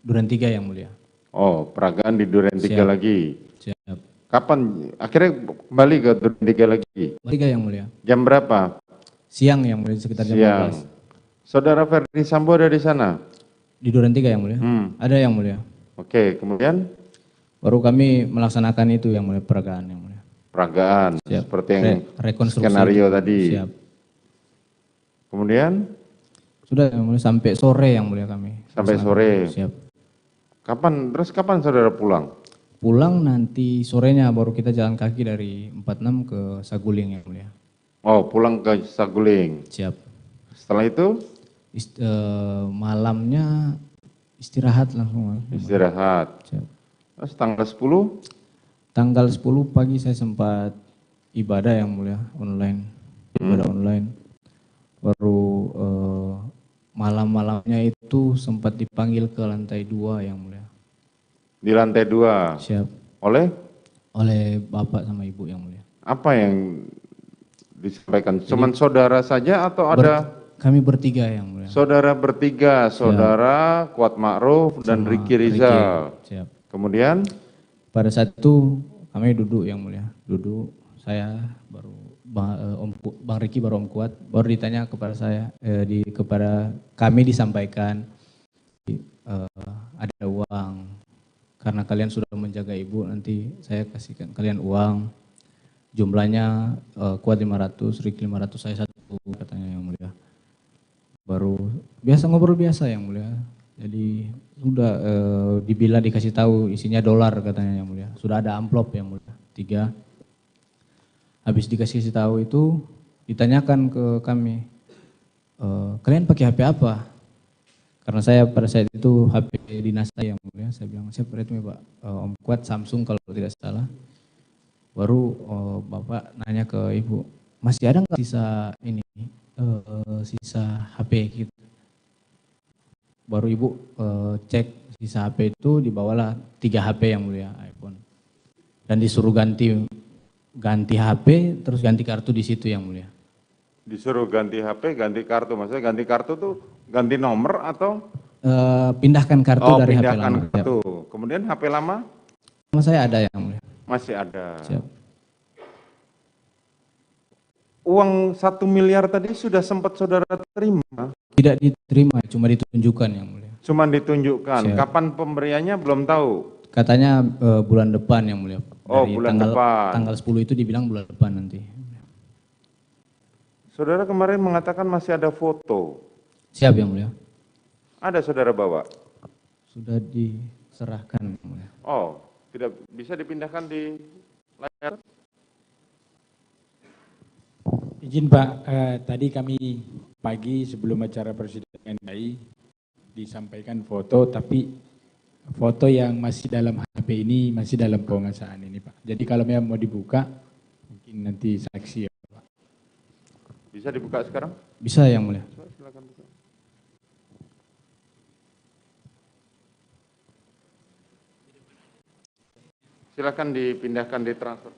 Duren 3 yang mulia. Oh, peragaan di Duren 3 lagi. Siap. Kapan? Akhirnya kembali ke Duren 3 lagi? 3 yang mulia. Jam berapa? Siang yang mulia, sekitar jam Siang. 12. Saudara Ferdi Sambo ada di sana? Di Duren 3 yang mulia. Ada yang mulia. Oke, kemudian Baru kami melaksanakan itu yang mulia, peragaan yang mulia. peragaan Siap. seperti yang Rekonstruksi skenario itu. tadi. Siap. Kemudian Sudah yang mulia sampai sore yang mulia kami. sampai Laksanakan. sore. Siap. Kapan saudara pulang? Pulang nanti sorenya baru kita jalan kaki dari 46 ke Saguling yang mulia. Oh, pulang ke Saguling. Siap. Setelah itu malamnya istirahat langsung. istirahat. Siap. Terus tanggal 10? Tanggal 10 pagi saya sempat ibadah yang mulia online. Ibadah online. Baru malam-malamnya itu sempat dipanggil ke lantai 2 yang mulia. Di lantai 2. Siap. Oleh bapak sama ibu yang mulia. apa yang disampaikan? Cuman saudara saja atau ada? Kami bertiga yang mulia. Saudara bertiga, saudara Kuat Ma'ruf dan Sama Ricky Rizal. Siap. Kemudian Pada saat itu kami duduk yang mulia. Duduk, saya baru Bang Ricky baru Om Kuat, baru ditanya kepada saya, kepada kami disampaikan ada uang. Karena kalian sudah menjaga ibu, nanti saya kasihkan kalian uang. Jumlahnya Kuat 500, Ricky 500, saya 1 katanya yang mulia. Baru biasa ngobrol biasa yang mulia. Jadi sudah dibila dikasih tahu isinya dolar katanya yang mulia. Sudah ada amplop yang mulia 3. Habis dikasih tahu itu ditanyakan ke kami, kalian pakai HP apa? Karena saya pada saat itu HP dinas saya yang mulia. Saya bilang siapa itu Pak? Om Kuat Samsung kalau tidak salah. Baru bapak nanya ke ibu, masih ada nggak sisa ini sisa HP gitu? Baru ibu cek sisa HP itu, dibawalah 3 HP yang mulia iPhone. Dan disuruh ganti HP, terus ganti kartu di situ yang mulia. disuruh ganti HP, ganti kartu. Maksudnya ganti kartu tuh ganti nomor atau? Pindahkan kartu dari HP pindahkan lama. kartu. Kemudian HP lama? Sama saya ada yang mulia. Masih ada. Siap. Uang 1 miliar tadi sudah sempat saudara terima? Tidak diterima, cuma ditunjukkan yang mulia. Cuma ditunjukkan. Siap. Kapan pemberiannya belum tahu? Katanya bulan depan yang mulia. Oh, bulan depan. Tanggal 10 itu dibilang bulan depan nanti. Saudara kemarin mengatakan masih ada foto. Siap yang mulia. Ada saudara bawa? Sudah diserahkan yang mulia. Oh, tidak bisa dipindahkan di layar? Izin Pak, tadi kami pagi sebelum acara persidangan DAI disampaikan foto, tapi foto yang masih dalam HP ini masih dalam penguasaan ini Pak. Jadi kalau memang mau dibuka, mungkin nanti saksi ya Pak. Bisa dibuka sekarang? Bisa yang mulia. Silakan buka. Silakan dipindahkan di transfer.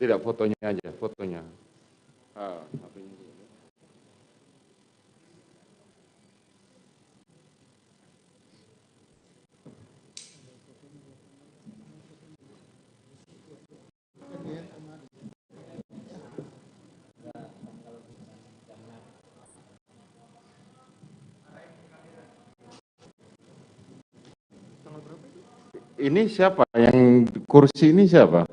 Tidak, fotonya aja, fotonya. HP-nya juga. Ini siapa? Yang kursi ini siapa?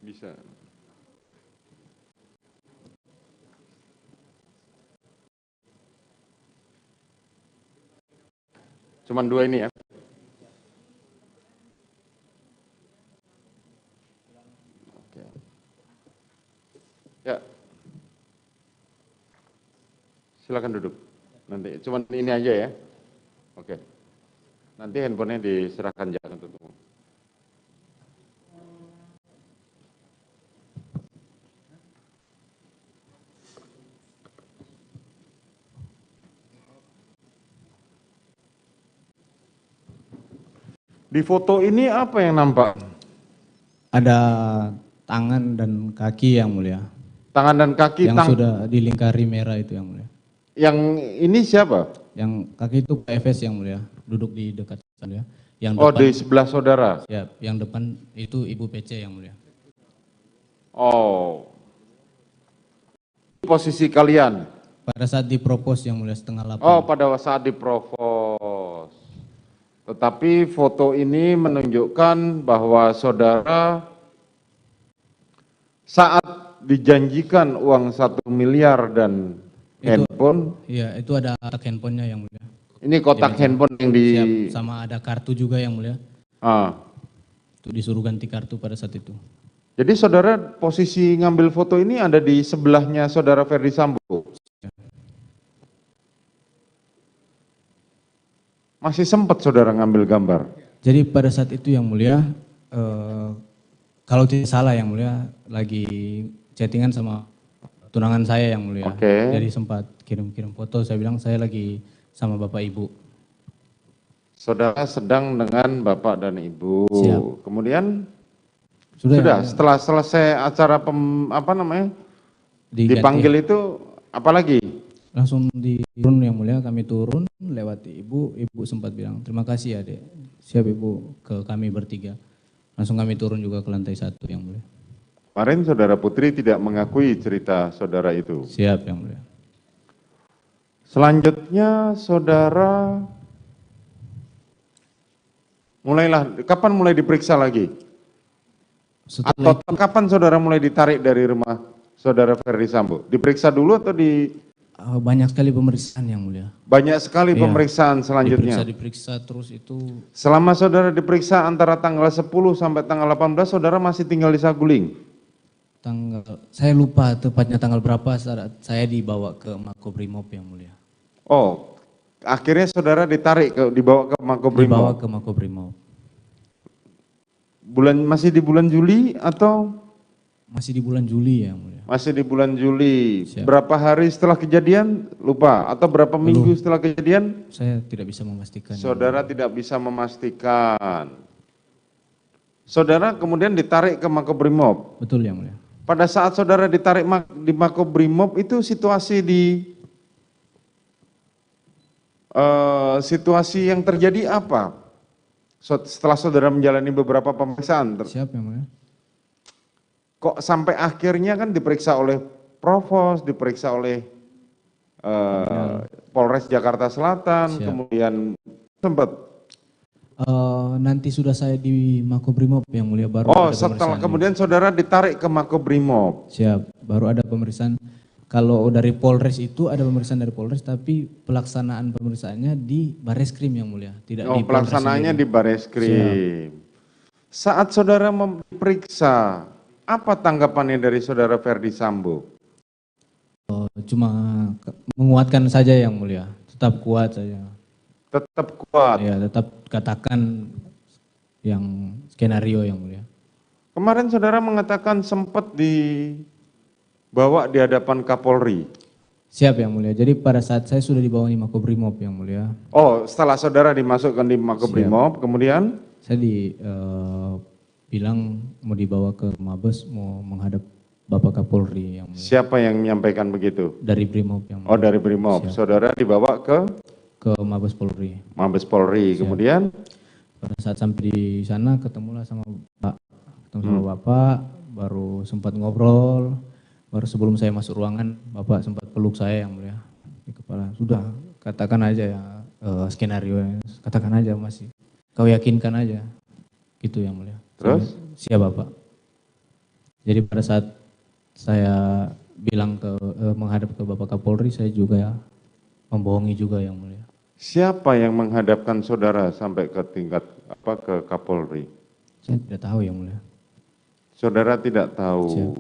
Bisa. Cuman 2 ini ya? Oke. Ya. Silakan duduk. Nanti cuman ini aja ya. Oke. Nanti handphonenya diserahkan jangan tutup. Di foto ini apa yang nampak? Ada tangan dan kaki yang mulia. Tangan dan kaki Yang sudah dilingkari merah itu yang mulia. Yang ini siapa? Yang kaki itu Pak Efes yang mulia, duduk di dekat saya. Yang Oh, depan, di sebelah saudara. siap. Yang depan itu Ibu PC yang mulia. Oh. Posisi kalian. Pada saat dipropos yang mulia setengah 8. Oh, pada saat diprovos. Tetapi foto ini menunjukkan bahwa saudara saat dijanjikan uang 1 miliar dan handphone. Iya, itu ada kotak handphonenya yang mulia. Ini kotak handphone yang di... Siap, sama ada kartu juga yang mulia. Itu disuruh ganti kartu pada saat itu. Jadi saudara posisi ngambil foto ini ada di sebelahnya saudara Ferdi Sambo. Masih sempat saudara ngambil gambar? Jadi pada saat itu yang mulia, kalau tidak salah yang mulia, lagi chattingan sama tunangan saya yang mulia. Oke. Jadi sempat kirim-kirim foto, saya bilang saya lagi sama bapak ibu. Saudara sedang dengan bapak dan ibu. Siap. Kemudian Sudah, setelah selesai acara dipanggil itu apalagi? Langsung turun yang mulia, kami turun lewati ibu sempat bilang terima kasih adik, siap ibu, ke kami bertiga. Langsung kami turun juga ke lantai 1 yang mulia. Kemarin saudara Putri tidak mengakui cerita saudara itu. Siap yang mulia. Selanjutnya saudara kapan mulai diperiksa lagi? Setelah Atau kapan saudara mulai ditarik dari rumah saudara Ferdi Sambo? Diperiksa dulu atau di... banyak sekali pemeriksaan yang mulia. Banyak sekali Iya, pemeriksaan selanjutnya. Diperiksa terus itu. Selama saudara diperiksa antara tanggal 10 sampai tanggal 18, saudara masih tinggal di Saguling? Saya lupa tepatnya tanggal berapa saat saya dibawa ke Makobrimob yang mulia. Oh, akhirnya saudara dibawa ke Makobrimob? Dibawa ke Makobrimob. Masih di bulan Juli atau? Masih di bulan Juli ya mulia. Masih di bulan Juli. Siap. Berapa hari setelah kejadian? Lupa. Atau berapa minggu setelah kejadian? Saya tidak bisa memastikan. Saudara tidak bisa memastikan. Saudara kemudian ditarik ke Makobrimob? Betul yang mulia. Pada saat saudara ditarik di Makobrimob itu situasi situasi yang terjadi apa? Setelah saudara menjalani beberapa pemeriksaan. Siap yang mulia. Kok sampai akhirnya kan diperiksa oleh Provos, diperiksa oleh Polres Jakarta Selatan, Siap. kemudian sempat. Nanti sudah saya di Makobrimob yang mulia baru. Oh, ada setelah pemeriksaan. kemudian saudara ditarik ke Makobrimob. Siap, baru ada pemeriksaan. Kalau dari Polres itu ada pemeriksaan dari Polres, tapi pelaksanaan pemeriksaannya di Bareskrim yang mulia, tidak di Polres Pelaksanaannya di sendiri. Bareskrim. Saat saudara memeriksa, apa tanggapannya dari saudara Ferdi Sambo? Cuma menguatkan saja yang mulia, tetap kuat saja. Tetap kuat. Ya, tetap katakan yang skenario yang mulia. Kemarin saudara mengatakan sempat dibawa di hadapan Kapolri. Siap yang mulia. Jadi pada saat saya sudah dibawa di Makobrimob yang mulia. Oh, setelah saudara dimasukkan di Makobrimob, kemudian? Saya bilang mau dibawa ke Mabes, mau menghadap Bapak Kapolri yang mulia. Siapa yang menyampaikan begitu? Dari Brimob yang mulia. Oh, dari Brimob. Siap. Saudara dibawa ke Mabes Polri. Mabes Polri. Siap. Kemudian Pada saat sampai di sana ketemulah sama Bapak. Ketemu sama Bapak, baru sempat ngobrol. Baru sebelum saya masuk ruangan, Bapak sempat peluk saya yang mulia di kepala. Sudah, katakan aja ya skenario, katakan aja masih. Kau yakinkan aja, gitu yang mulia. Terus? Siap Bapak. Jadi pada saat saya bilang menghadap ke Bapak Kapolri, saya juga membohongi juga yang mulia. siapa yang menghadapkan saudara sampai ke tingkat ke Kapolri? Saya tidak tahu yang mulia. Saudara tidak tahu. Siap.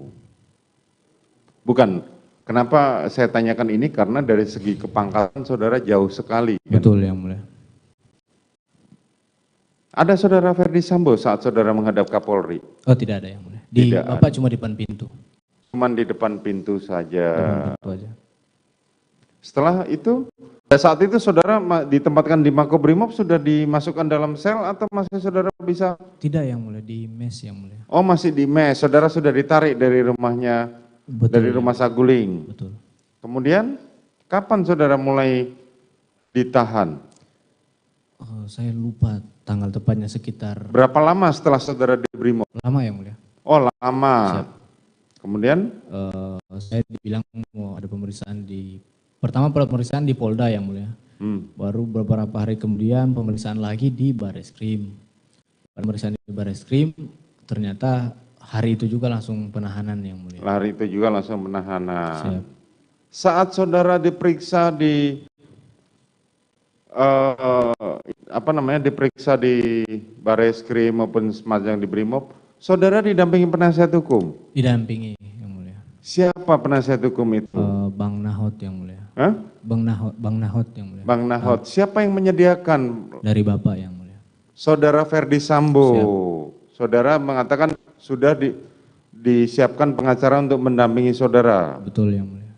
Bukan, kenapa saya tanyakan ini karena dari segi kepangkatan saudara jauh sekali. Kan? Betul yang mulia. Ada saudara Ferdi Sambo saat saudara menghadap Kapolri? Oh tidak ada yang mulia. Tidak Bapak ada. cuma di depan pintu. Cuman di depan pintu saja. Depan pintu aja. Setelah itu Pada saat itu saudara ditempatkan di Makobrimob sudah dimasukkan dalam sel atau masih saudara bisa? Tidak yang mulia, di mes yang mulia. Oh masih di mes, saudara sudah ditarik dari rumahnya, Betul, dari rumah Saguling. Betul. Kemudian kapan saudara mulai ditahan? Saya lupa tanggal tepatnya, sekitar Berapa lama setelah saudara di Brimob? lama yang mulia. Oh lama. Siap. Kemudian? Saya dibilang mau ada pemeriksaan pertama pemeriksaan di Polda yang mulia. Baru beberapa hari kemudian pemeriksaan lagi di Bareskrim. Pemeriksaan di Bareskrim ternyata hari itu juga langsung penahanan yang mulia. Hari itu juga langsung penahanan. Siap. Saat saudara diperiksa di diperiksa di Bareskrim maupun semacam di Brimob, saudara didampingi penasihat hukum? Didampingi yang mulia. Siapa penasihat hukum itu? Bang Nahot yang mulia. Hah? Bang Nahot yang mulia. Bang Nahot. Siapa yang menyediakan? Dari Bapak yang mulia. Saudara Ferdi Sambo. Siap. Saudara mengatakan sudah disiapkan pengacara untuk mendampingi saudara. Betul yang mulia.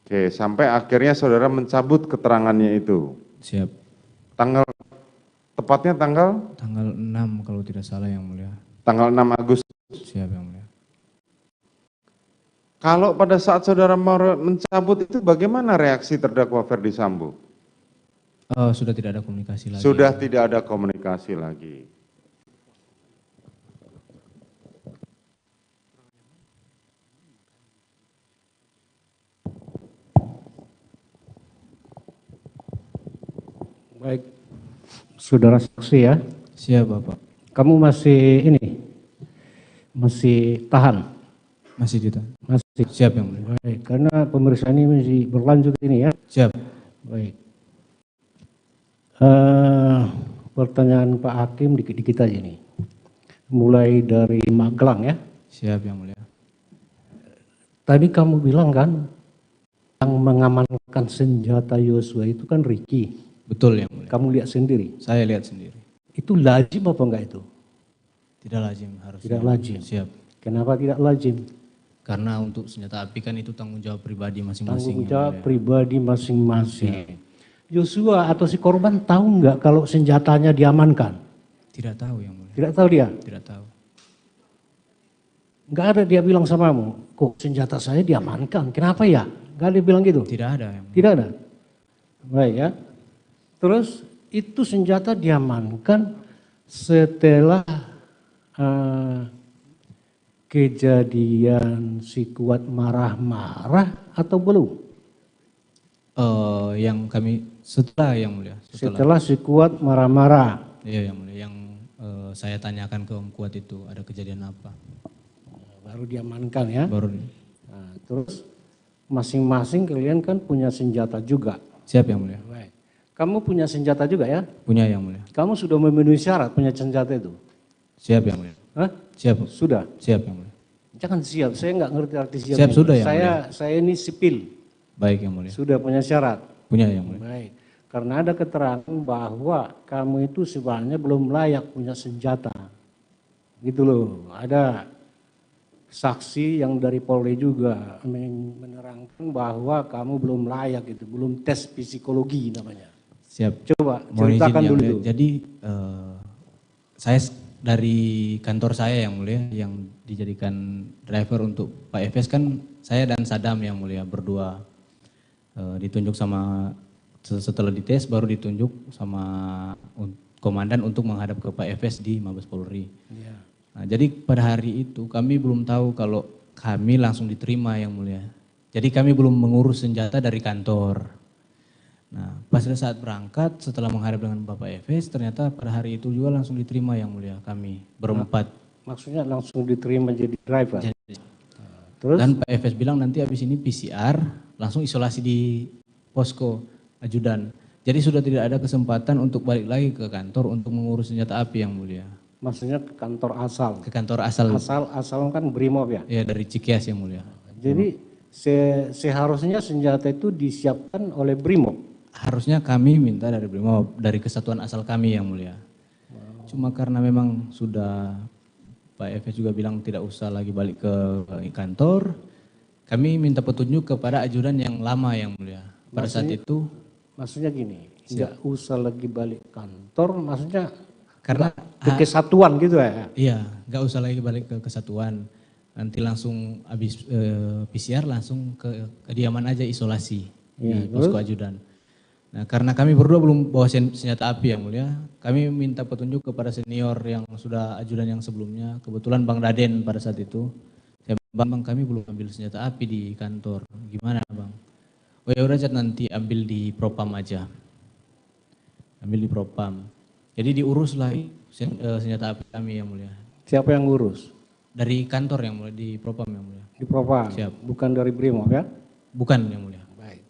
Oke, sampai akhirnya saudara mencabut keterangannya itu. Siap. Tepatnya tanggal 6 kalau tidak salah yang mulia. Tanggal 6 Agustus. Siap yang mulia. Kalau pada saat saudara mencabut itu bagaimana reaksi terdakwa Ferdi Sambo? Sudah tidak ada komunikasi lagi. Sudah tidak ada komunikasi lagi. Baik, saudara saksi ya. Siap Bapak. Kamu masih masih tahan? Masih ditahan. Masih. Siap yang mulia. Baik, karena pemeriksaan ini masih berlanjut ini ya. Siap. Baik. Pertanyaan Pak Hakim dikit-dikit aja nih. Mulai dari Magelang ya. Siap yang mulia. Tadi kamu bilang kan yang mengamankan senjata Yosua itu kan Ricky. Betul yang mulia. Kamu lihat sendiri? Saya lihat sendiri. Itu lazim apa enggak itu? Tidak lazim harusnya. Tidak lazim. Siap. Kenapa tidak lazim? Karena untuk senjata api kan itu tanggung jawab pribadi masing-masing. Tanggung jawab pribadi masing-masing. Yosua atau si korban tahu nggak kalau senjatanya diamankan? Tidak tahu yang mulia. Tidak tahu dia? Tidak tahu. Nggak ada dia bilang samamu, kok senjata saya diamankan, kenapa ya? Nggak ada bilang gitu? Tidak ada yang mulia. Tidak ada? Baik ya. Terus itu senjata diamankan setelah kejadian si Kuat marah-marah atau belum? Yang kami setelah yang mulia. Setelah si Kuat marah-marah. Iya yang mulia. Yang saya tanyakan ke Om Kuat itu ada kejadian apa? Baru diamankan ya. Baru. Nah, terus masing-masing kalian kan punya senjata juga. Siap yang mulia. Baik. Kamu punya senjata juga ya? Punya yang mulia. Kamu sudah memenuhi syarat punya senjata itu? Siap yang mulia. Hah? Siap. Sudah? Siap yang mulia. Jangan siap, saya nggak ngerti arti siap. Siap sudah yang mulia. Saya ini sipil. Baik yang mulia. Sudah punya syarat? Punya yang mulia. Baik. Karena ada keterangan bahwa kamu itu sebenarnya belum layak punya senjata. Gitu loh. Ada saksi yang dari Polri juga menerangkan bahwa kamu belum layak itu, belum tes psikologi namanya. Siap. Coba Mohon ceritakan izin, dulu. yang mulia. Jadi saya dari kantor saya yang mulia yang dijadikan driver untuk Pak Efes kan saya dan Sadam yang mulia berdua ditunjuk sama setelah dites baru ditunjuk sama komandan untuk menghadap ke Pak Efes di Mabes Polri. Ya. Nah, jadi pada hari itu kami belum tahu kalau kami langsung diterima yang mulia. Jadi kami belum mengurus senjata dari kantor. Nah, pada saat berangkat setelah menghadap dengan Bapak Efes ternyata pada hari itu juga langsung diterima yang mulia kami berempat. Maksudnya langsung diterima jadi driver? Terus? Dan Pak Efes bilang nanti habis ini PCR langsung isolasi di posko ajudan. Jadi sudah tidak ada kesempatan untuk balik lagi ke kantor untuk mengurus senjata api yang mulia. Maksudnya ke kantor asal? Ke kantor asal. Asal kan Brimob ya? Iya dari Cikias yang mulia. Jadi seharusnya senjata itu disiapkan oleh Brimob? Harusnya kami minta dari Brimob, dari kesatuan asal kami yang mulia. Cuma karena memang sudah Pak Efes juga bilang tidak usah lagi balik ke kantor, kami minta petunjuk kepada ajudan yang lama yang mulia. Pada saat itu maksudnya gini, nggak usah lagi balik kantor, maksudnya Karena ke kesatuan gitu ya? Iya, nggak usah lagi balik ke kesatuan. Nanti langsung habis PCR langsung ke kediaman aja isolasi Iya, di posko ajudan. Nah, karena kami berdua belum bawa senjata api yang mulia, kami minta petunjuk kepada senior yang sudah ajudan yang sebelumnya. Kebetulan Bang Daden pada saat itu, saya bilang, Bang, kami belum ambil senjata api di kantor. Gimana Bang? Oh ya udah Cat, nanti ambil di Propam aja. Ambil di Propam. Jadi diuruslah senjata api kami yang mulia. Siapa yang ngurus? Dari kantor yang mulia, di Propam yang mulia. Di Propam? Siap. Bukan dari Brimob ya? Bukan yang mulia. Baik.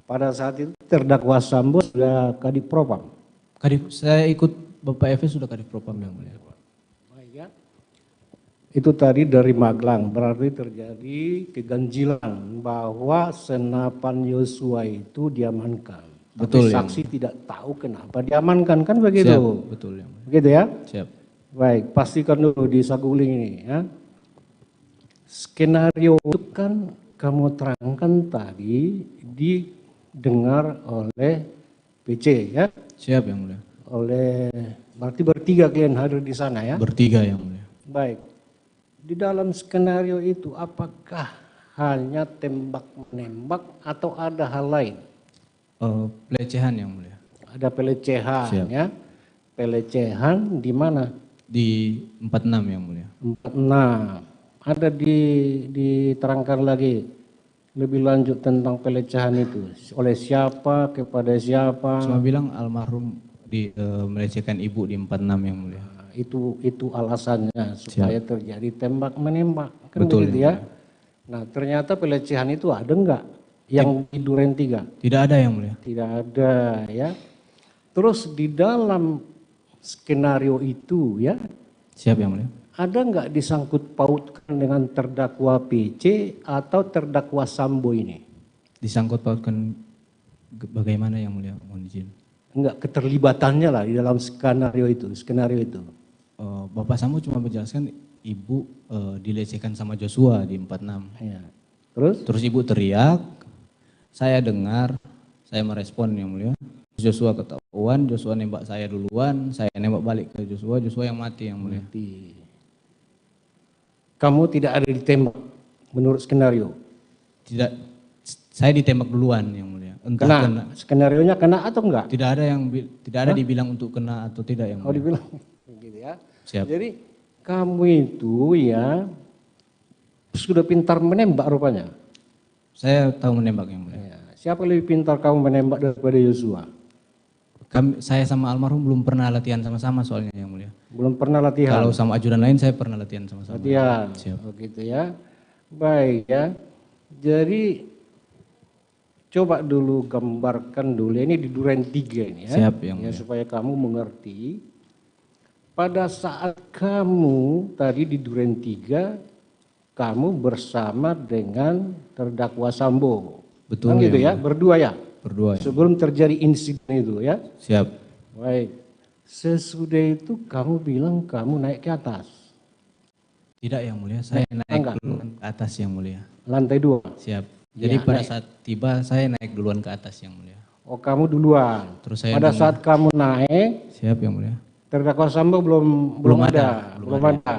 Pada saat itu terdakwa Sambo sudah Kadif Propam? Saya ikut Bapak Efes sudah Kadif Propam yang mulia. Baik ya. Itu tadi dari Magelang, berarti terjadi keganjilan bahwa senapan Yosua itu diamankan. Betul. Tapi saksi tidak tahu kenapa diamankan, kan begitu? Siap, betul yang mulia. Begitu ya? Siap. Baik, pastikan dulu di saguling ini ya. Skenario itu kan kamu terangkan tadi didengar oleh PC ya? Siap yang mulia. Oleh, berarti bertiga kalian hadir di sana ya? Bertiga yang mulia. Baik. Di dalam skenario itu apakah hanya tembak menembak atau ada hal lain? Pelecehan yang mulia. Ada pelecehan. Siap. Ya? Pelecehan di mana? Di 46 yang mulia. 46. Ada diterangkan lagi lebih lanjut tentang pelecehan itu. Oleh siapa, kepada siapa? Cuma bilang almarhum melecehkan ibu di 46 yang mulia. Itu alasannya supaya terjadi tembak menembak. Kan betul begitu ya? Nah ternyata pelecehan itu ada enggak? Yang di Duren 3? Tidak ada yang mulia. Tidak ada ya. Terus di dalam skenario itu ya. Siap yang mulia. Ada enggak disangkut pautkan dengan terdakwa PC atau terdakwa Sambo ini? Disangkut pautkan bagaimana yang mulia? Mohon izin. Enggak keterlibatannya lah di dalam skenario itu. Bapak Sambo cuma menjelaskan ibu dilecehkan sama Joshua di 46. Ya. Terus ibu teriak, saya dengar, saya merespon yang mulia. Joshua ketahuan, Joshua nembak saya duluan, saya nembak balik ke Joshua, Joshua yang mati yang mulia. Mati. Kamu tidak ada ditembak menurut skenario? Tidak, saya ditembak duluan yang mulia. Entah kena. Skenarionya kena atau enggak? Tidak ada dibilang untuk kena atau tidak yang mulia. Oh dibilang, gitu ya. Siap. Jadi kamu itu ya sudah pintar menembak rupanya. Saya tahu menembak yang mulia. Ya. Siapa lebih pintar kamu menembak daripada Yosua? Saya sama almarhum belum pernah latihan sama-sama soalnya yang mulia. Belum pernah latihan? Kalau sama ajudan lain saya pernah latihan sama-sama. Latihan, begitu ya. Baik ya. Jadi coba dulu gambarkan dulu, ini di Duren 3 ini ya. Siap yang mulia. Supaya kamu mengerti. Pada saat kamu tadi di Duren 3, kamu bersama dengan terdakwa Sambo. Betul kan gitu ya, berdua ya? Berdua ya. Sebelum terjadi insiden itu ya? Siap. Baik. Sesudah itu kamu bilang kamu naik ke atas? Tidak yang mulia, saya naik duluan ke atas yang mulia. Lantai 2? Siap. Jadi pada saat tiba saya naik duluan ke atas yang mulia. Oh kamu duluan? Terus saya pada saat kamu naik? Siap yang mulia. Terdakwa Sambo belum ada.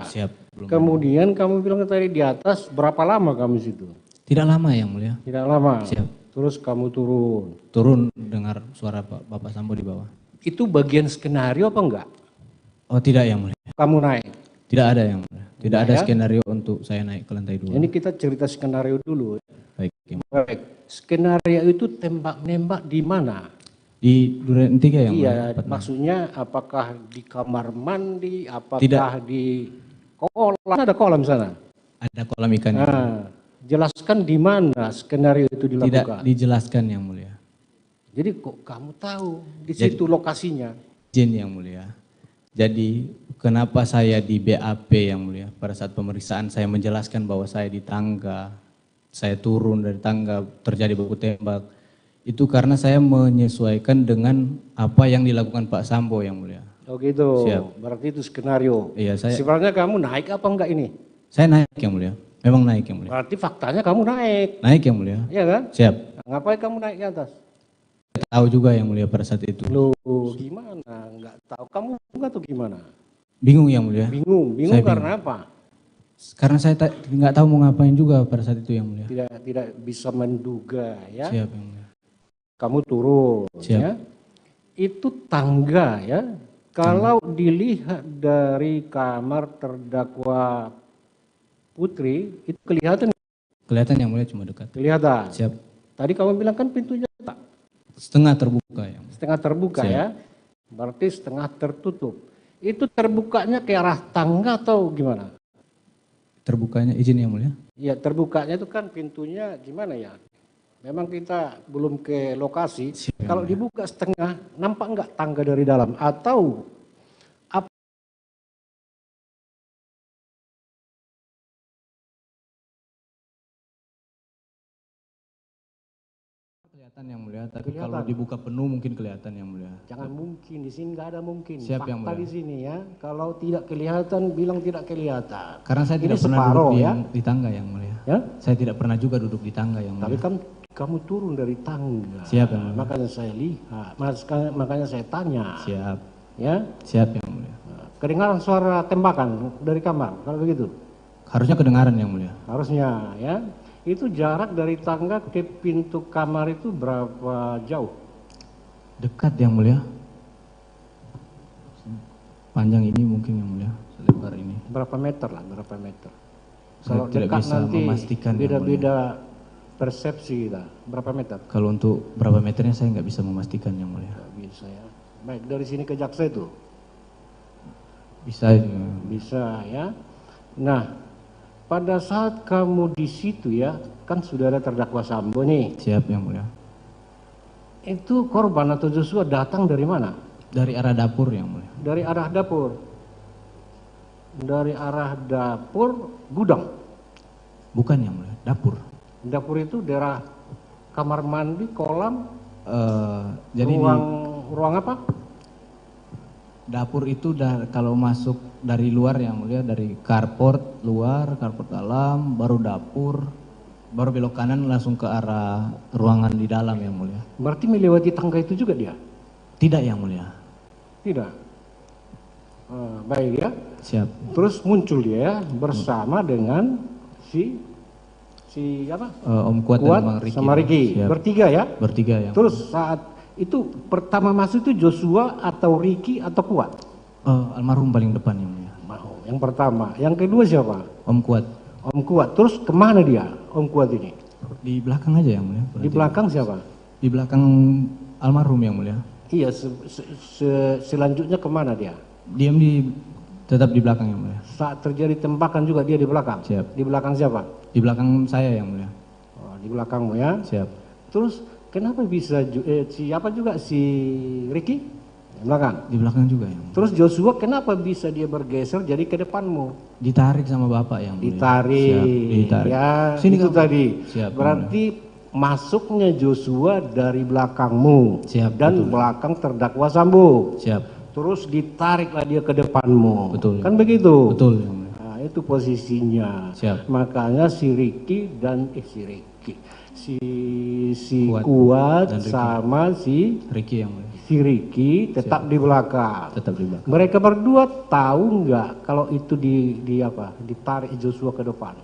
Siap. Kemudian kamu bilang tadi di atas, berapa lama kamu situ? Tidak lama yang mulia. Tidak lama? Siap. Terus kamu turun? Turun dengar suara Bapak Sambo di bawah. Itu bagian skenario apa enggak? Oh tidak yang mulia. Kamu naik? Tidak ada yang mulia. Tidak ada skenario untuk saya naik ke lantai 2. Ini kita cerita skenario dulu. Baik. Baik. Skenario itu tembak-nembak di mana? Di Duren 3 yang iya, mulia. maksudnya apakah di kamar mandi, apakah tidak. Di kolam? Ada kolam sana? Ada kolam ikan. Jelaskan di mana skenario itu dilakukan. Tidak dijelaskan yang mulia. Jadi kok kamu tahu di situ lokasinya? Izin yang mulia. Jadi kenapa saya di BAP yang mulia? Pada saat pemeriksaan saya menjelaskan bahwa saya di tangga, saya turun dari tangga, terjadi baku tembak. Itu karena saya menyesuaikan dengan apa yang dilakukan Pak Sambo yang mulia. Oh gitu. Siap. Berarti itu skenario. Iya, saya. Sebenarnya kamu naik apa enggak ini? Saya naik yang mulia. Memang naik yang mulia. Berarti faktanya kamu naik. Naik yang mulia. Iya kan? Siap. Nah, ngapain kamu naik ke atas? tahu juga yang mulia pada saat itu. Loh, gimana? Nggak tahu. Kamu nggak tahu gimana? Bingung yang mulia. Bingung Saya karena apa? Karena saya nggak tahu mau ngapain juga pada saat itu yang mulia. Tidak bisa menduga ya. Siap yang mulia. Kamu turun Siap. ya. Itu tangga ya. Kalau dilihat dari kamar terdakwa Putri, itu kelihatan. Kelihatan yang mulia, cuma dekat. Kelihatan. Siap. Tadi kamu bilang kan pintunya tak Setengah terbuka yang mulia. setengah terbuka Siap. ya. Berarti setengah tertutup. Itu terbukanya ke arah tangga atau gimana? Terbukanya izin yang mulia. Ya terbukanya itu kan pintunya gimana ya? Memang kita belum ke lokasi. Siap, Kalau ya. dibuka setengah, nampak nggak tangga dari dalam? Atau apa? Kelihatan yang mulia, tapi Kelihatan. kalau dibuka penuh mungkin kelihatan yang mulia. Jangan mungkin, di sini nggak ada mungkin. Siap, yang Fakta mulia. di sini ya. Kalau tidak kelihatan, bilang tidak kelihatan. Karena saya Ini tidak pernah separoh, duduk ya. di tangga yang mulia. Ya? Saya tidak pernah juga duduk di tangga yang Tapi mulia. kan kamu turun dari tangga. Siap, yang mulia. Makanya saya lihat, makanya saya tanya. Siap. Ya, Siap yang mulia. kedengaran suara tembakan dari kamar, kalau begitu. Harusnya kedengaran yang mulia. Harusnya ya. Itu jarak dari tangga ke pintu kamar itu berapa jauh? Dekat yang mulia. Panjang ini mungkin yang mulia, selebar ini. Berapa meter lah, berapa meter? Saya Kalau tidak dekat bisa nanti memastikan yang beda-beda persepsi kita. Berapa meter? Kalau untuk berapa meternya saya nggak bisa memastikan yang mulia. Nggak bisa ya. Baik, dari sini ke Jaksa itu? Bisa. Bisa ya. Nah, pada saat kamu di situ ya, kan sudah ada terdakwa Sambo nih. Siap yang mulia. Itu korban atau Joshua datang dari mana? Dari arah dapur yang mulia. Dari arah dapur. Dari arah dapur gudang. Bukan yang mulia, dapur. Dapur itu daerah kamar mandi, kolam, Jadi ruang apa? dapur itu kalau masuk dari luar yang mulia, dari carport luar, carport dalam, baru dapur, baru belok kanan langsung ke arah ruangan di dalam yang mulia. Berarti melewati tangga itu juga dia? Tidak yang mulia. Tidak. Baik ya. Siap. Terus muncul dia bersama dengan si apa? Om Kuat dan Bang Riki. Sama Riki. Siap. Bertiga ya? Bertiga yang. Terus saat itu pertama masuk itu Joshua atau Riki atau Kuat? Almarhum paling depan yang mulia. Yang pertama. Yang kedua siapa? Om Kuat. Om Kuat. Terus kemana dia Om Kuat ini? Di belakang aja yang mulia. Di belakang siapa? Di belakang almarhum yang mulia. Iya, selanjutnya kemana dia? Diam tetap di belakang yang mulia. Saat terjadi tembakan juga dia di belakang? Siap. Di belakang siapa? Di belakang saya yang mulia. Oh, di belakangmu ya? Siap. Terus kenapa bisa siapa juga si Ricky? Di belakang? Di belakang juga yang mulia. Terus Joshua kenapa bisa dia bergeser jadi ke depanmu? Ditarik sama bapak yang mulia. Ditarik. Siap, ditarik. Ya, Sini itu kamu. tadi. Siap, berarti masuknya Joshua dari belakangmu. Siap, dan betul. belakang terdakwa Sambo. Siap. Terus ditariklah dia ke depanmu. Betul. Kan begitu? Betul yang mulia. Nah, itu posisinya. Siap. Makanya si Ricky dan si Kuat dan Ricky. sama si Riki yang mulia. Ricky tetap di belakang. Tetap di belakang. Mereka berdua tahu nggak kalau itu ditarik Joshua ke depan?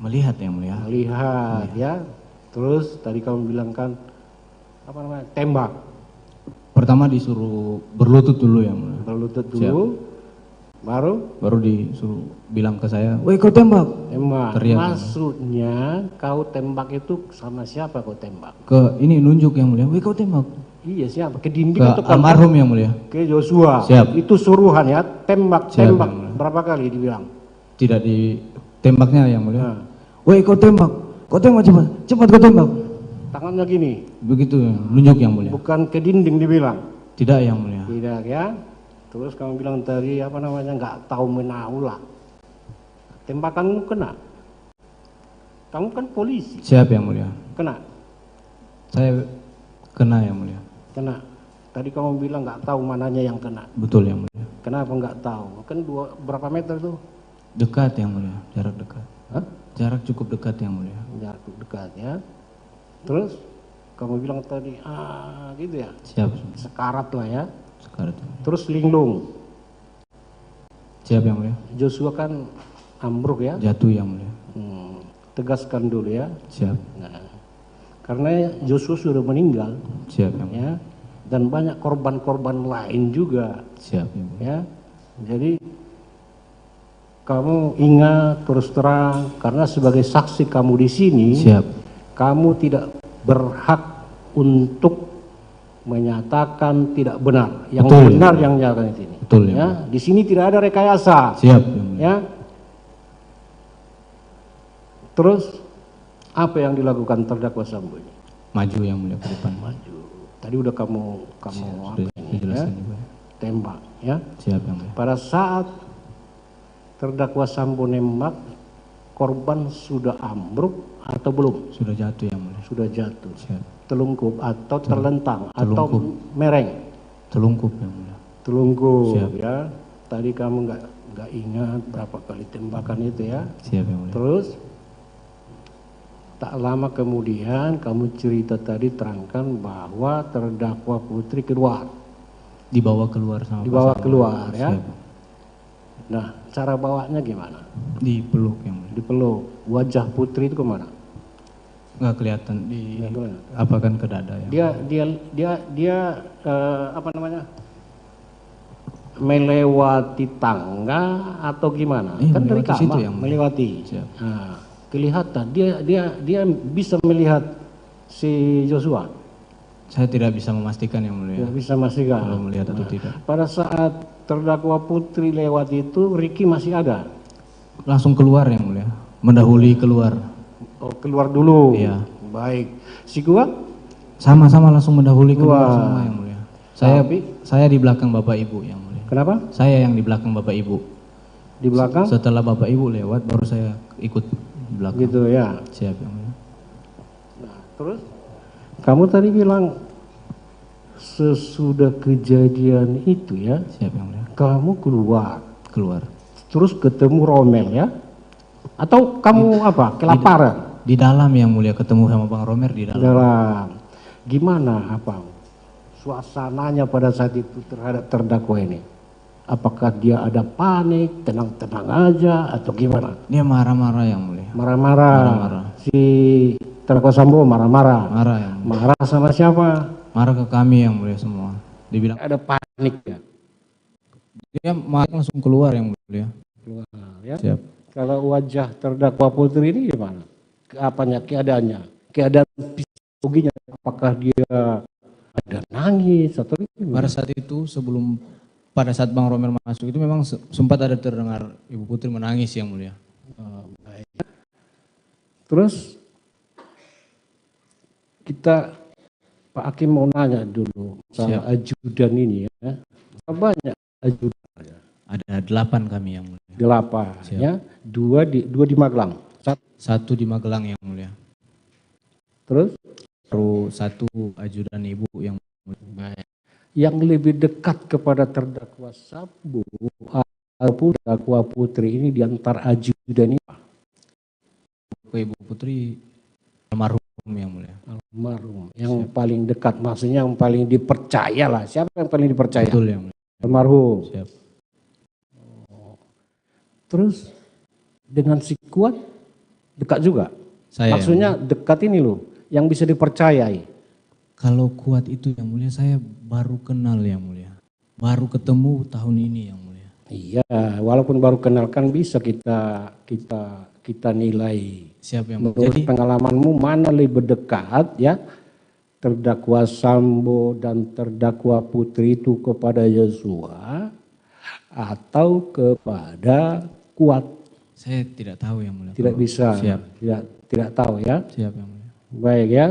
Melihat yang mulia. Melihat ya. Terus tadi kamu bilang kan apa namanya? Tembak. Pertama disuruh berlutut dulu yang mulia. Berlutut dulu. Baru disuruh bilang ke saya, "Woi, kau tembak." tembak. Teriak. Maksudnya kau tembak itu sama siapa kau tembak? Ke ini nunjuk yang mulia, "Woi, kau tembak." Iya siapa? Ke dinding Ke atau almarhum yang mulia. Ke Joshua. Siap. Itu suruhan ya, tembak. Siap, Tembak. yang mulia. Berapa kali dibilang? Tidak ditembaknya yang mulia. Nah. "Woi, kau tembak. Kau tembak cepat. Cepat kau tembak." Tangannya gini. Begitu nunjuk yang mulia. Bukan ke dinding dibilang. Tidak yang mulia. Tidak ya. Terus kamu bilang tadi apa namanya nggak tahu menaulah. Tembakanmu kena. Kamu kan polisi. Siap yang mulia. Kena. Saya kena yang mulia. Kena. Tadi kamu bilang nggak tahu mananya yang kena. Betul yang mulia. Kenapa nggak tahu? Kan berapa meter tuh? Dekat yang mulia, jarak dekat. Hah? Jarak cukup dekat yang mulia. Jarak dekat ya. Terus Kamu bilang tadi, gitu ya? Siap. Sekarat lah ya. Sekarat. Terus linglung. Siap yang mulia. Joshua kan ambruk ya? Jatuh yang mulia. Tegaskan dulu ya. Siap. Nah, karena Joshua sudah meninggal. Siap yang mulia. Ya, dan banyak korban-korban lain juga. Siap yang mulia. Ya, jadi kamu ingat terus terang, karena sebagai saksi kamu di sini, siap. Kamu tidak berhak untuk menyatakan tidak benar. Yang betul, benar yang nyatakan di sini. Betul ya. Di sini tidak ada rekayasa. Siap. Ya. Terus apa yang dilakukan terdakwa Sambo ini? Maju yang mulia ke depan. Maju. Tadi udah kamu siap, apa ini, ya? Tembak ya. Siap yang mulia. Pada saat terdakwa Sambo nembak, korban sudah ambruk atau belum? Sudah jatuh yang mulia. Sudah jatuh. Siap. Telungkup atau terlentang atau mereng? Telungkup yang mulia. Telungkup. Siap. Ya. Tadi kamu nggak ingat berapa kali tembakan itu ya? Siap yang mulia. Terus tak lama kemudian kamu cerita tadi terangkan bahwa terdakwa Putri keluar. Dibawa keluar sama dibawa keluar ya. Siap. Nah, cara bawanya gimana? Dipeluk yang mulia. Dipeluk. Wajah Putri itu kemana? Nggak kelihatan, apakan ke dada ya. Dia apa namanya? Melewati tangga atau gimana? Kan dari kamar melewati. Nah, kelihatan dia bisa melihat si Joshua. Saya tidak bisa memastikan yang mulia. Tidak bisa memastikan. Kalau melihat atau tidak. Pada saat terdakwa Putri lewat itu, Ricky masih ada. Langsung keluar yang mulia, mendahului keluar. Oh, keluar dulu. Iya. Baik. Si Kuat? Sama-sama langsung mendahului keluar semua yang mulia. Saya di belakang Bapak Ibu yang mulia. Kenapa? Saya yang di belakang Bapak Ibu. Di belakang? Setelah Bapak Ibu lewat, baru saya ikut di belakang. Gitu ya. Siap yang mulia. Nah, terus? Kamu tadi bilang sesudah kejadian itu ya. Siap yang mulia. Kamu keluar. Keluar. Terus ketemu Romel ya? Atau kamu apa? Kelaparan? Di dalam yang mulia, ketemu sama Bang Romer di dalam. Gimana apa suasananya pada saat itu terhadap terdakwa ini? Apakah dia ada panik, tenang-tenang aja atau gimana? Dia marah-marah yang mulia. Marah-marah. Si terdakwa Sambo marah-marah. Marah yang mulia. Marah sama siapa? Marah ke kami yang mulia semua. Dibilang ada panik ya. Dia langsung keluar yang mulia. Keluar ya. Siap. Kalau wajah terdakwa Putri ini gimana? Apanya keadaannya? Keadaan psikologinya, apakah dia ada nangis atau gimana? Pada saat itu pada saat Bang Romer masuk itu memang sempat ada terdengar Ibu Putri menangis yang mulia. Baik. Terus Pak Hakim mau nanya dulu soal ajudan ini ya. Banyak ajudan ya. Ada 8 kami yang mulia. 8 ya. Dua di Magelang. Satu di Magelang yang mulia. Terus? Baru 1 ajudan Ibu yang mulia. Baik. Yang lebih dekat kepada terdakwa Sambo ataupun terdakwa Putri ini di antara ajudan ini? Ibu Putri almarhum yang mulia. Almarhum. Yang paling dekat, maksudnya yang paling dipercaya lah. Siapa yang paling dipercaya? Betul yang mulia. Almarhum. Siap. Terus dengan si Kuat dekat juga? Maksudnya dekat ini loh, yang bisa dipercayai. Kalau Kuat itu yang mulia saya baru kenal yang mulia. Baru ketemu tahun ini yang mulia. Iya, walaupun baru kenal kan bisa kita nilai. Siap yang mulia. Menurut pengalamanmu mana lebih dekat ya? Terdakwa Sambo dan terdakwa Putri itu kepada Joshua atau kepada Kuat? Saya tidak tahu yang mulia. Tidak bisa. Siap. Tidak tahu ya. Siap yang mulia. Baik ya.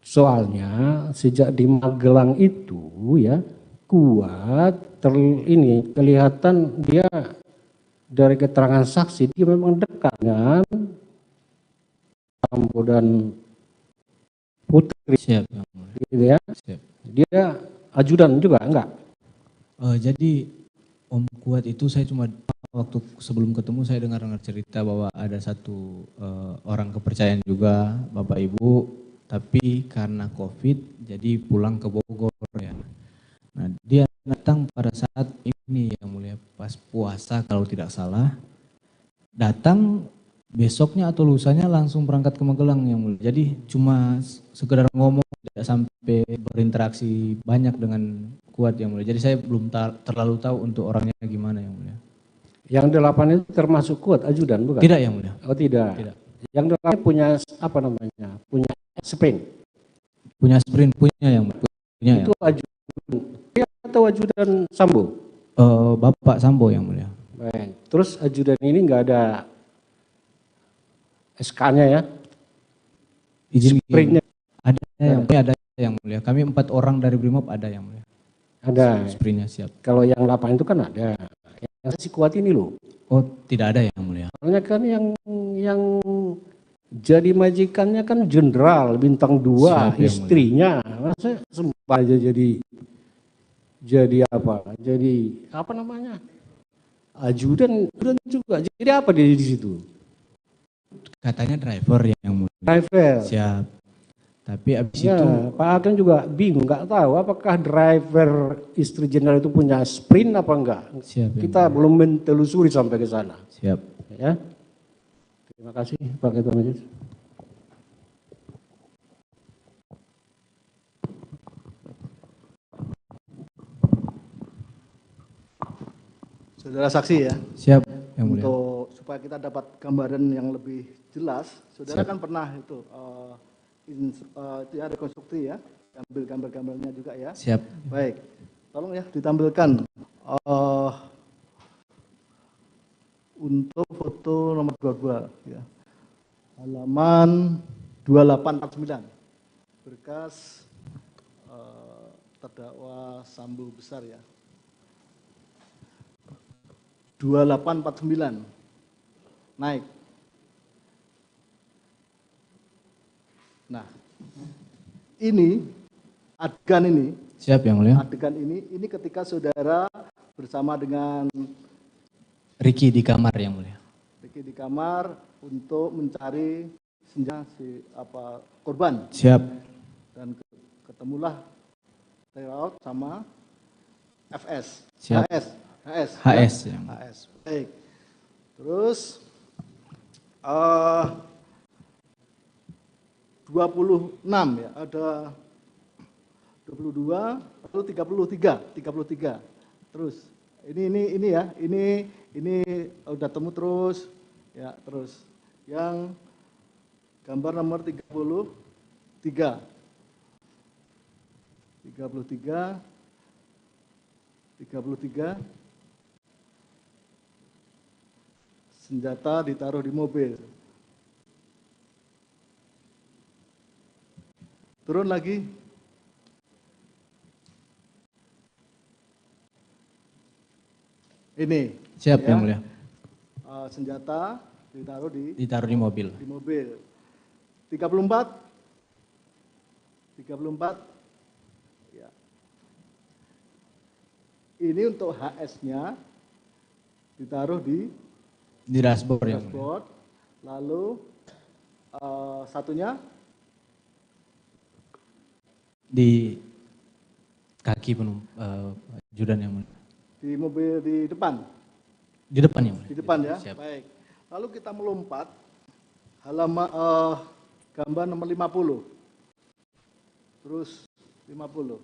Soalnya sejak di Magelang itu ya Kuat ini kelihatan dia dari keterangan saksi dia memang dekat dengan Sambo dan Putri. Siap yang mulia. Gitu ya. Siap. Dia ajudan juga enggak? Jadi Om Kuat itu saya cuma waktu sebelum ketemu saya dengar cerita bahwa ada satu orang kepercayaan juga Bapak Ibu tapi karena COVID jadi pulang ke Bogor ya. Nah, dia datang pada saat ini yang mulia pas puasa kalau tidak salah. Datang besoknya atau lusanya langsung berangkat ke Magelang yang mulia. Jadi cuma sekedar ngomong, tidak sampai berinteraksi banyak dengan Kuat yang mulia. Jadi saya belum terlalu tahu untuk orangnya gimana yang mulia. Yang 8 itu termasuk Kuat ajudan bukan? Tidak yang mulia. Oh tidak. Tidak. Yang 8 punya apa namanya? Punya sprint. Punya sprint punya yang mulia. Punya itu yang. Ajudan dia atau ajudan Sambo? Bapak Sambo yang mulia. Baik. Terus ajudan ini nggak ada SK-nya ya? Izin sprintnya ada yang mulia, ada yang mulia. Kami 4 orang dari Brimob ada yang mulia. Ada. Sprintnya siap. Kalau yang 8 itu kan ada. Yang si Kuat ini loh. Oh tidak ada yang mulia. Soalnya kan yang jadi majikannya kan jenderal bintang 2 istrinya. Masa sempat aja jadi apa? Jadi apa namanya? Ajudan juga. Jadi apa dia di situ? Katanya driver yang mulia. Driver. Siap. Tapi abis ya, itu Pak Hakim juga bingung, nggak tahu apakah driver istri jenderal itu punya sprint apa enggak. Siap, kita belum mentelusuri sampai ke sana. Siap. Ya. Terima kasih Pak Ketua Majelis. Saudara saksi ya. Siap, yang mulia. Untuk supaya kita dapat gambaran yang lebih jelas, saudara kan pernah itu itu ya rekonstruksi ya, ambil gambar-gambarnya juga ya. Siap. Baik, tolong ya ditampilkan untuk foto nomor 22 ya, halaman 2849, berkas terdakwa Sambo besar ya, 2849 naik. Nah, ini adegan ini. Siap yang mulia. Adegan ini ketika saudara bersama dengan Ricky di kamar yang mulia. Ricky di kamar untuk mencari senjata korban. Siap. Dan ketemulah Terlaut sama FS. Siap. HS. Ya? HS. Baik. Terus 26 ya, ada 22 lalu 33. Terus ini ya, ini udah temu terus ya, terus yang gambar nomor 33 senjata ditaruh di mobil. Turun lagi. Ini. Siap ya, yang mulia. Senjata ditaruh di mobil. Di mobil. 34. Ya. Ini untuk HS-nya ditaruh di dashboard yang mulia. Lalu satunya di kaki ajudan yang mulia. Di mobil di depan. Di depan yang mulia. Di depan ya. Siap. Baik. Lalu kita melompat halaman gambar nomor 50. Terus 50.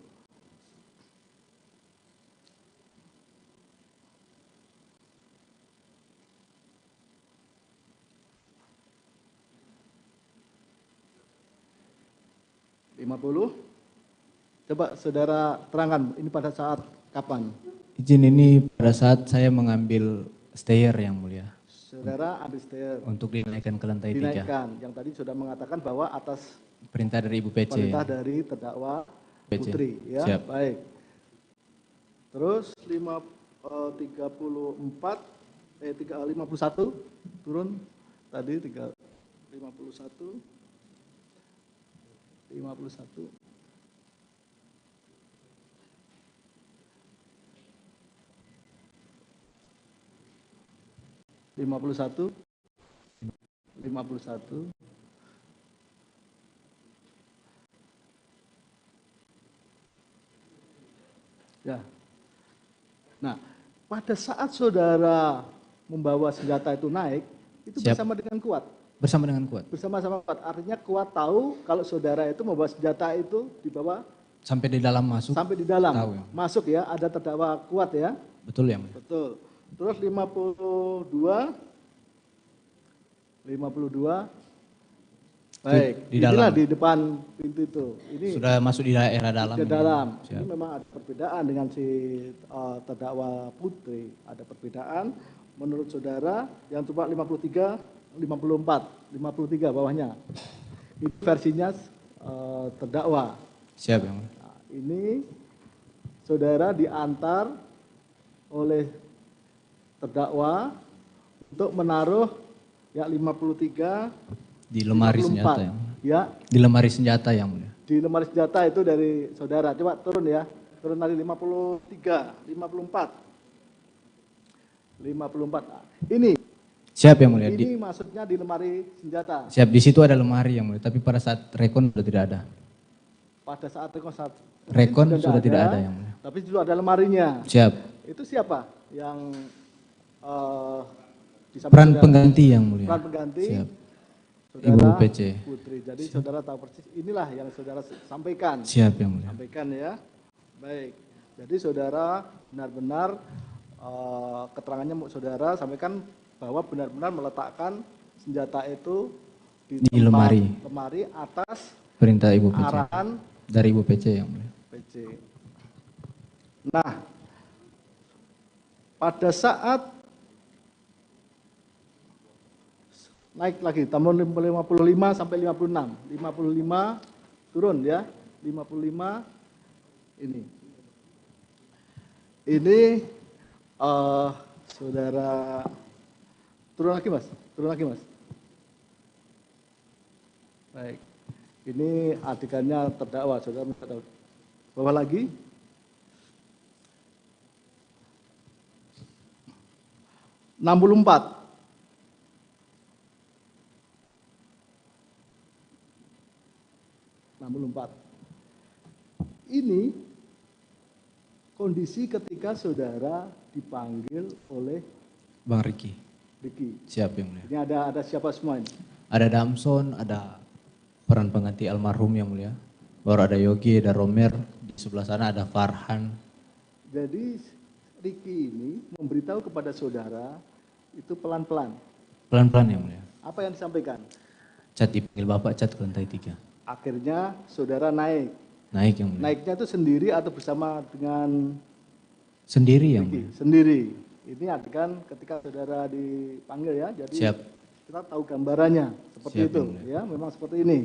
Coba saudara terangkan ini pada saat kapan? Izin ini pada saat saya mengambil stair yang mulia. Saudara ambil stair. Untuk dinaikkan ke lantai 3. Dinaikkan. Yang tadi sudah mengatakan bahwa atas perintah dari Ibu PC. Perintah dari terdakwa PC. Putri. Ya, siap. Baik. Terus 51 turun tadi 51. 51. Ya. Nah, pada saat saudara membawa senjata itu naik, itu Siap. bersama dengan Kuat. Bersama dengan Kuat. Bersama-sama Kuat. Artinya Kuat tahu kalau saudara itu membawa senjata itu dibawa Sampai di dalam masuk. sampai di dalam. Tahu, ya. Masuk ya, ada terdakwa Kuat ya. Betul ya mulia. Betul. Terus 52. Baik, Di inilah dalam. di depan pintu itu. Ini Sudah masuk di daerah dalam. ke ini. dalam. Siap. Ini memang ada perbedaan dengan si terdakwa Putri. Ada perbedaan menurut saudara yang coba 53, 54, 53 bawahnya. Ini versinya terdakwa. Siap yang mulia. Nah, ini saudara diantar oleh terdakwa untuk menaruh yang 53 Di lemari 54. senjata yang mulia. Ya, Di lemari senjata yang mulia. di lemari senjata itu dari saudara. Coba turun ya. Turun dari 53, 54. 54. Nah, ini. Siap yang mulia. Ini maksudnya di lemari senjata. Siap, di situ ada lemari yang mulia, tapi pada saat rekon sudah tidak ada. Pada saat Rekon sudah tidak ada yang mulia. Tapi juga ada lemarinya. Siap. Itu siapa yang Peran pengganti yang mulia. Peran pengganti. Siap. Saudara Ibu PC. Putri. Jadi saudara tahu persis. Inilah yang saudara sampaikan. Siap yang mulia. Sampaikan ya. Baik. Jadi saudara benar-benar keterangannya saudara sampaikan bahwa benar-benar meletakkan senjata itu Di lemari. lemari atas Perintah Ibu PC. arahan Dari Ibu PC yang mulia. PC. Nah, pada saat naik lagi, tahun 55 sampai 56. 55 turun ya, 55 ini. Ini saudara turun lagi mas, turun lagi mas. Baik, ini adegannya terdakwa, saudara minta tahu. Bawah lagi. (64) Ini kondisi ketika saudara dipanggil oleh Bang Riki. Riki. Siap yang mulia. Ini ada siapa semua ini? Ada Damson, ada peran pengganti almarhum yang mulia. Baru ada Yogi, ada Romer. Di sebelah sana ada Farhan. Jadi Riki ini memberitahu kepada saudara itu pelan-pelan. Pelan-pelan yang mulia. Apa yang disampaikan? Cat dipanggil Bapak, cat ke lantai 3. Akhirnya saudara naik. Naik yang mulia. Naiknya itu sendiri atau bersama dengan Sendiri yang Riki? mulia. Sendiri. Ini adegan ketika saudara dipanggil ya. Jadi Siap. kita tahu gambarannya seperti Siap, itu yang mulia. ya, memang seperti ini.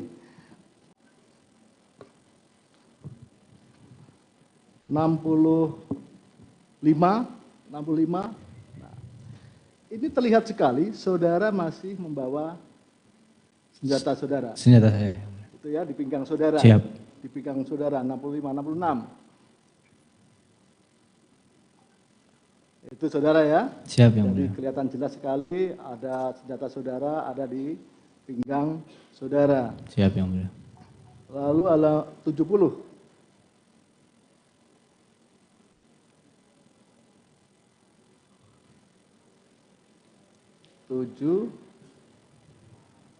65. Nah, ini terlihat sekali saudara masih membawa senjata saudara. Senjata saya. Itu ya di pinggang saudara. Siap. Di pinggang saudara 65, 66. Itu saudara ya. Siap yang Jadi mulia. kelihatan jelas sekali ada senjata saudara ada di pinggang saudara. Siap yang mulia. Lalu ada 70. Tujuh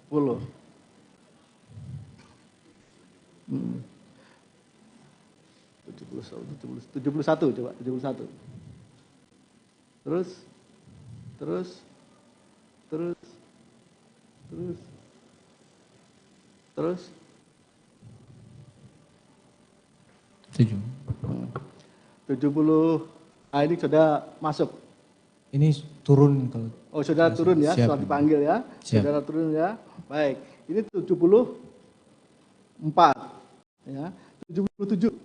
puluh. 71 coba 71. Terus 7. 70. Ah ini sudah masuk. Ini turun kalau. Oh sudah turun ya, Siap. setelah dipanggil ya. Siap. Saudara turun ya. Baik. Ini 74 ya. 77.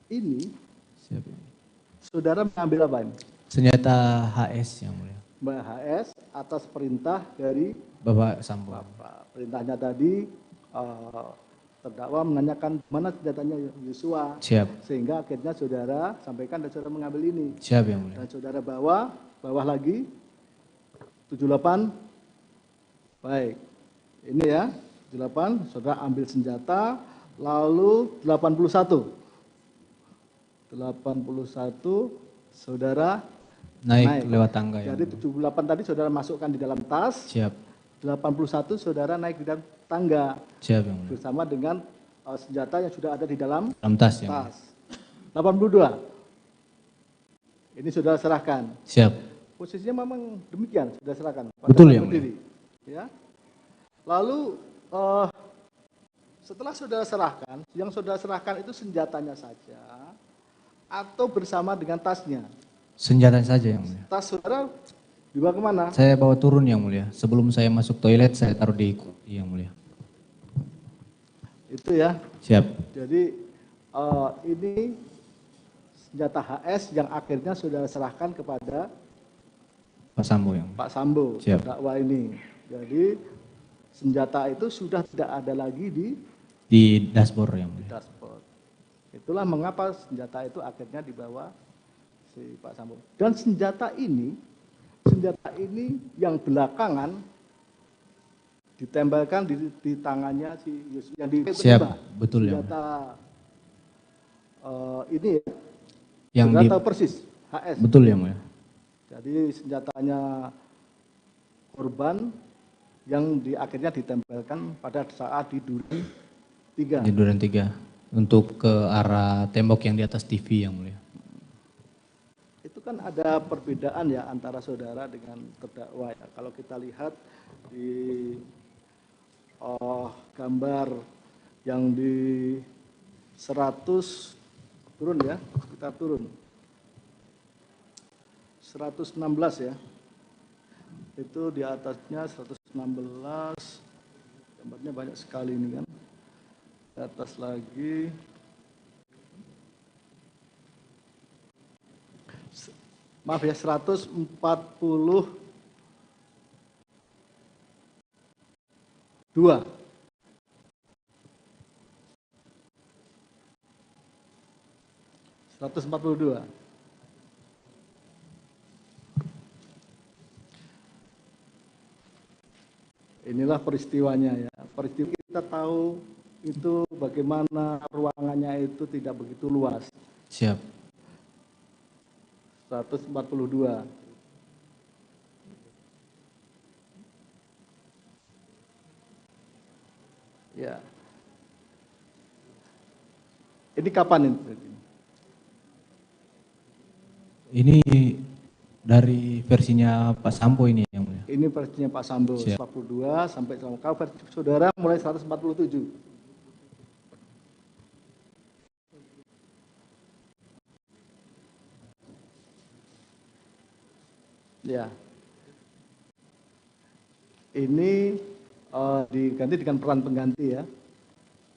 Ini Siap. saudara mengambil apa ini? Senjata HS yang mulia. Mbak HS atas perintah dari Bapak Sambo. Bapak. Perintahnya tadi terdakwa menanyakan mana senjatanya Yosua. Siap. Sehingga akhirnya saudara sampaikan dan saudara mengambil ini. Siap yang mulia. Dan saudara bawah lagi 78. Baik. Ini ya. 8, saudara ambil senjata, lalu 81. 81, saudara Naik lewat tangga. Jadi 78 tadi saudara masukkan di dalam tas. Siap. 81 saudara naik di dalam tangga. Siap, Yang Mulia. Bersama dengan senjata yang sudah ada di dalam tas. Yang Mulia. 82. Ini saudara serahkan. Siap. Posisinya memang demikian, sudah serahkan. Betul, Yang Mulia. Ya. Lalu setelah saudara serahkan, yang saudara serahkan itu senjatanya saja atau bersama dengan tasnya? Senjata saja, Yang Mulia. Tas saudara dibawa kemana? Saya bawa turun, Yang Mulia. Sebelum saya masuk toilet, saya taruh di Yang Mulia. Itu ya. Siap. Jadi ini senjata HS yang akhirnya saudara serahkan kepada Pak Sambo, Yang Mulia. Pak Sambo, Siap. terdakwa ini. Jadi senjata itu sudah tidak ada lagi di dashboard, Yang Mulia. Dashboard. Itulah mengapa senjata itu akhirnya dibawa si Pak Sambo. Dan senjata ini yang belakangan ditembakkan di tangannya si Yusuf yang di Siap, betul ya. Senjata ini yang senjata persis HS. Betul ya, Mulia. Jadi senjatanya korban yang akhirnya ditempelkan pada saat di Duren 3. Di Duren 3 untuk ke arah tembok yang di atas TV, Yang Mulia. Itu kan ada perbedaan ya antara saudara dengan terdakwa ya. Kalau kita lihat di gambar yang di 100 turun ya, kita turun 116 ya. Itu di atasnya 116, gambarnya banyak sekali ini kan. Di atas lagi maaf ya 142. Inilah peristiwanya ya. Peristiwa kita tahu itu bagaimana ruangannya itu tidak begitu luas. Siap. 142. Ya. Ini kapan ini? Ini dari versinya Pak Sambo ini, Yang Mulia. Ini versinya Pak Sambo, 42 sampai kalau versi saudara mulai 147. Ya. Ini diganti dengan peran pengganti ya.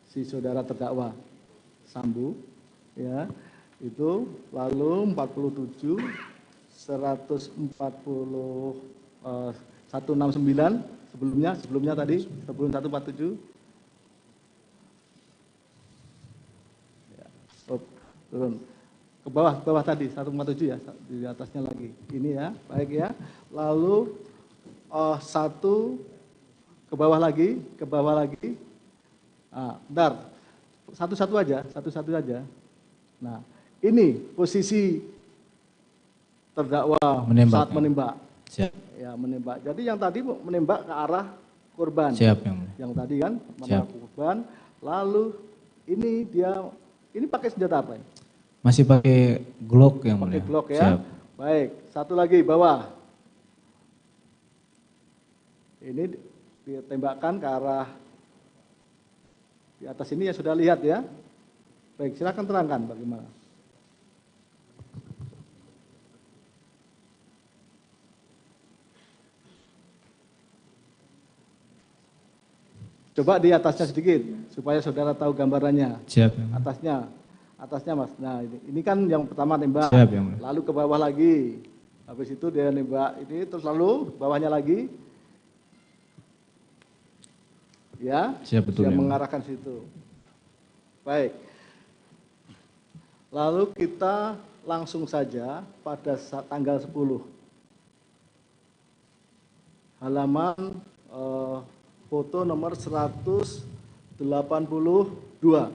Si saudara terdakwa Sambo ya. Itu lalu 47 140 169 sebelumnya tadi sebelum 147 ya, turun ke bawah tadi 147 ya, di atasnya lagi ini ya, baik ya. Lalu satu ke bawah lagi bentar, satu-satu aja. Nah ini posisi terdakwa saat menembak. Siap. Ya, menembak. Jadi yang tadi menembak ke arah korban. Siap, yang tadi kan menembak korban. Lalu ini pakai senjata apa ya? Masih pakai Glock, Yang Mulia. Pakai Glock ya. Siap. Baik, satu lagi bawah. Ini ditembakkan ke arah di atas ini ya, sudah lihat ya. Baik, silakan terangkan bagaimana. Coba di atasnya sedikit supaya saudara tahu gambarannya. Siap. Atasnya Mas. Nah ini kan yang pertama nembak. Siap, Yang Mulia. Lalu ke bawah lagi. Habis itu dia nembak ini terus lalu bawahnya lagi. Ya. Siap, betul. Dia mengarahkan situ. Baik. Lalu kita langsung saja pada tanggal 10. Halaman foto nomor 182. 182.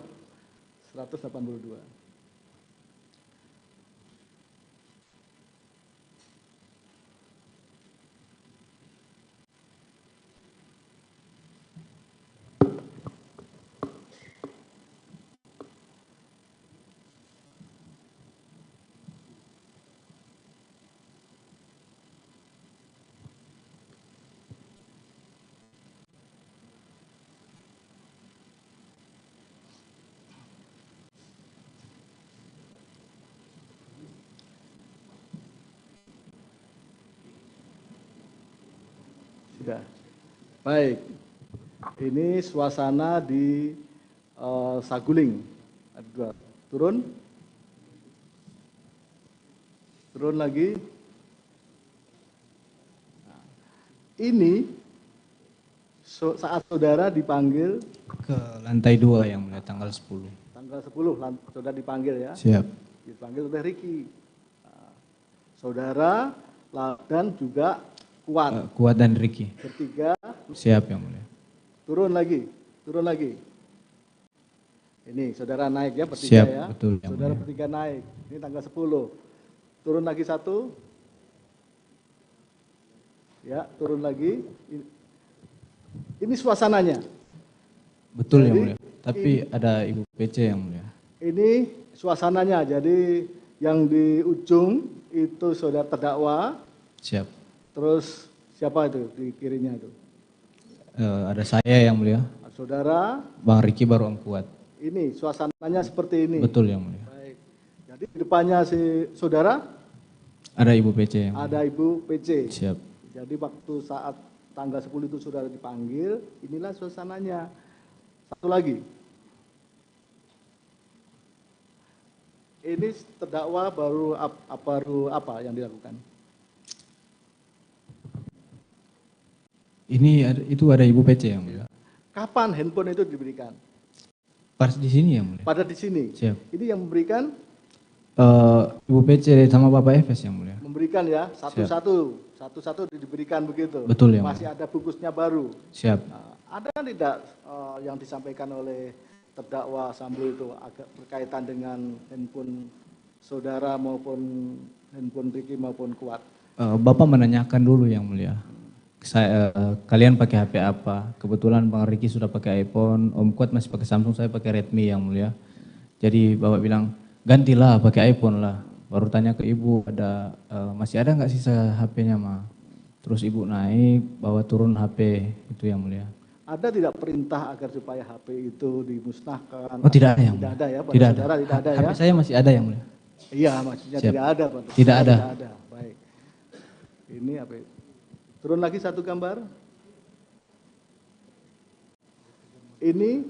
Sudah. Baik. Ini suasana di Saguling. Ada 2. Turun. Turun lagi. Nah, ini saat saudara dipanggil ke lantai 2 yang mulia, tanggal 10. Tanggal 10 saudara dipanggil ya. Siap. Dipanggil oleh Ricky. Nah, saudara dan juga Kuat. Kuat dan Ricky. Bertiga. Siap yang mulia. Turun lagi. Turun lagi. Ini saudara naik ya bertiga. Siap, ya. betul. Saudara bertiga naik. Ini tanggal 10. Turun lagi 1. Ya, turun lagi. Ini suasananya. Betul jadi, yang mulia. Tapi ada Ibu PC yang mulia. Ini suasananya. Jadi yang di ujung itu saudara terdakwa. Siap. Terus siapa itu di kirinya itu? Ada saya yang mulia. Saudara. Bang Ricky baru Om Kuat. Ini suasananya seperti ini. Betul yang mulia. Baik. Jadi di depannya si saudara. Ada Ibu PC yang mulia. Ada Ibu PC. Siap. Jadi waktu saat tanggal 10 itu saudara dipanggil, inilah suasananya. Satu lagi. Ini terdakwa baru apa yang dilakukan? Itu ada Ibu PC yang mulia. Kapan handphone itu diberikan? Pas di sini yang mulia. Pada di sini. Siap. Ini yang memberikan? Ibu PC sama Bapak FS yang mulia. Memberikan ya, satu-satu diberikan begitu. Betul yang Masih ada bungkusnya baru. Siap. Nah, ada tidak yang disampaikan oleh terdakwa Sambo itu agak berkaitan dengan handphone saudara maupun handphone Ricky maupun Kuat? Bapak menanyakan dulu yang mulia. Kalian pakai HP apa? Kebetulan Bang Ricky sudah pakai iPhone, Om Kuat masih pakai Samsung, saya pakai Redmi yang mulia. Jadi Bapak bilang, gantilah pakai iPhone lah. Baru tanya ke Ibu, masih ada nggak sisa HP-nya Ma? Terus Ibu naik, bawa turun HP, itu yang mulia. Ada tidak perintah agar supaya HP itu dimusnahkan? Oh tidak ada yang mulia. Tidak ada ya, Pak tidak saudara, ada. tidak ada ya? HP saya masih ada yang mulia. Iya, maksudnya Siap. tidak ada Pak. Tidak ada. Tidak ada, baik. Ini apa itu? Turun lagi satu gambar. Ini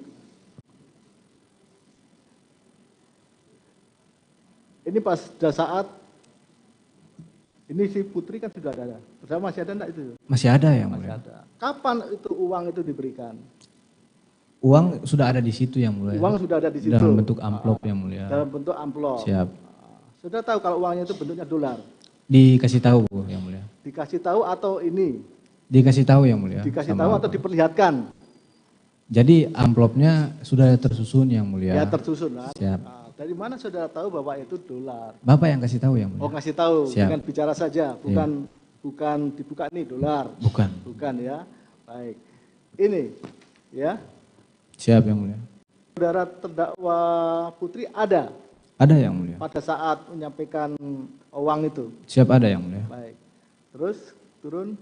pada saat ini si Putri kan sudah ada. Bersama masih ada enggak itu? Masih ada yang Masih mulia. ada. Kapan itu uang itu diberikan? Uang sudah ada di situ yang mulia. Uang sudah ada di situ. Dalam bentuk amplop yang mulia. Dalam bentuk amplop. Siap. Sudah tahu kalau uangnya itu bentuknya dolar? Dikasih tahu yang mulia. Dikasih tahu atau ini? Dikasih tahu yang mulia. Dikasih sama tahu Bapak. atau diperlihatkan? Jadi amplopnya sudah tersusun yang mulia. Ya tersusun lah. Siap. Nah, dari mana saudara tahu bahwa itu dolar? Bapak yang kasih tahu yang mulia. Oh kasih tahu, Siap. dengan bicara saja, bukan dibuka nih dolar. Bukan. Bukan ya. Baik. Ini ya. Siap yang mulia. Saudara terdakwa Putri ada? Ada yang mulia. Pada saat menyampaikan uang itu? Siap ada yang mulia. Baik. Terus turun.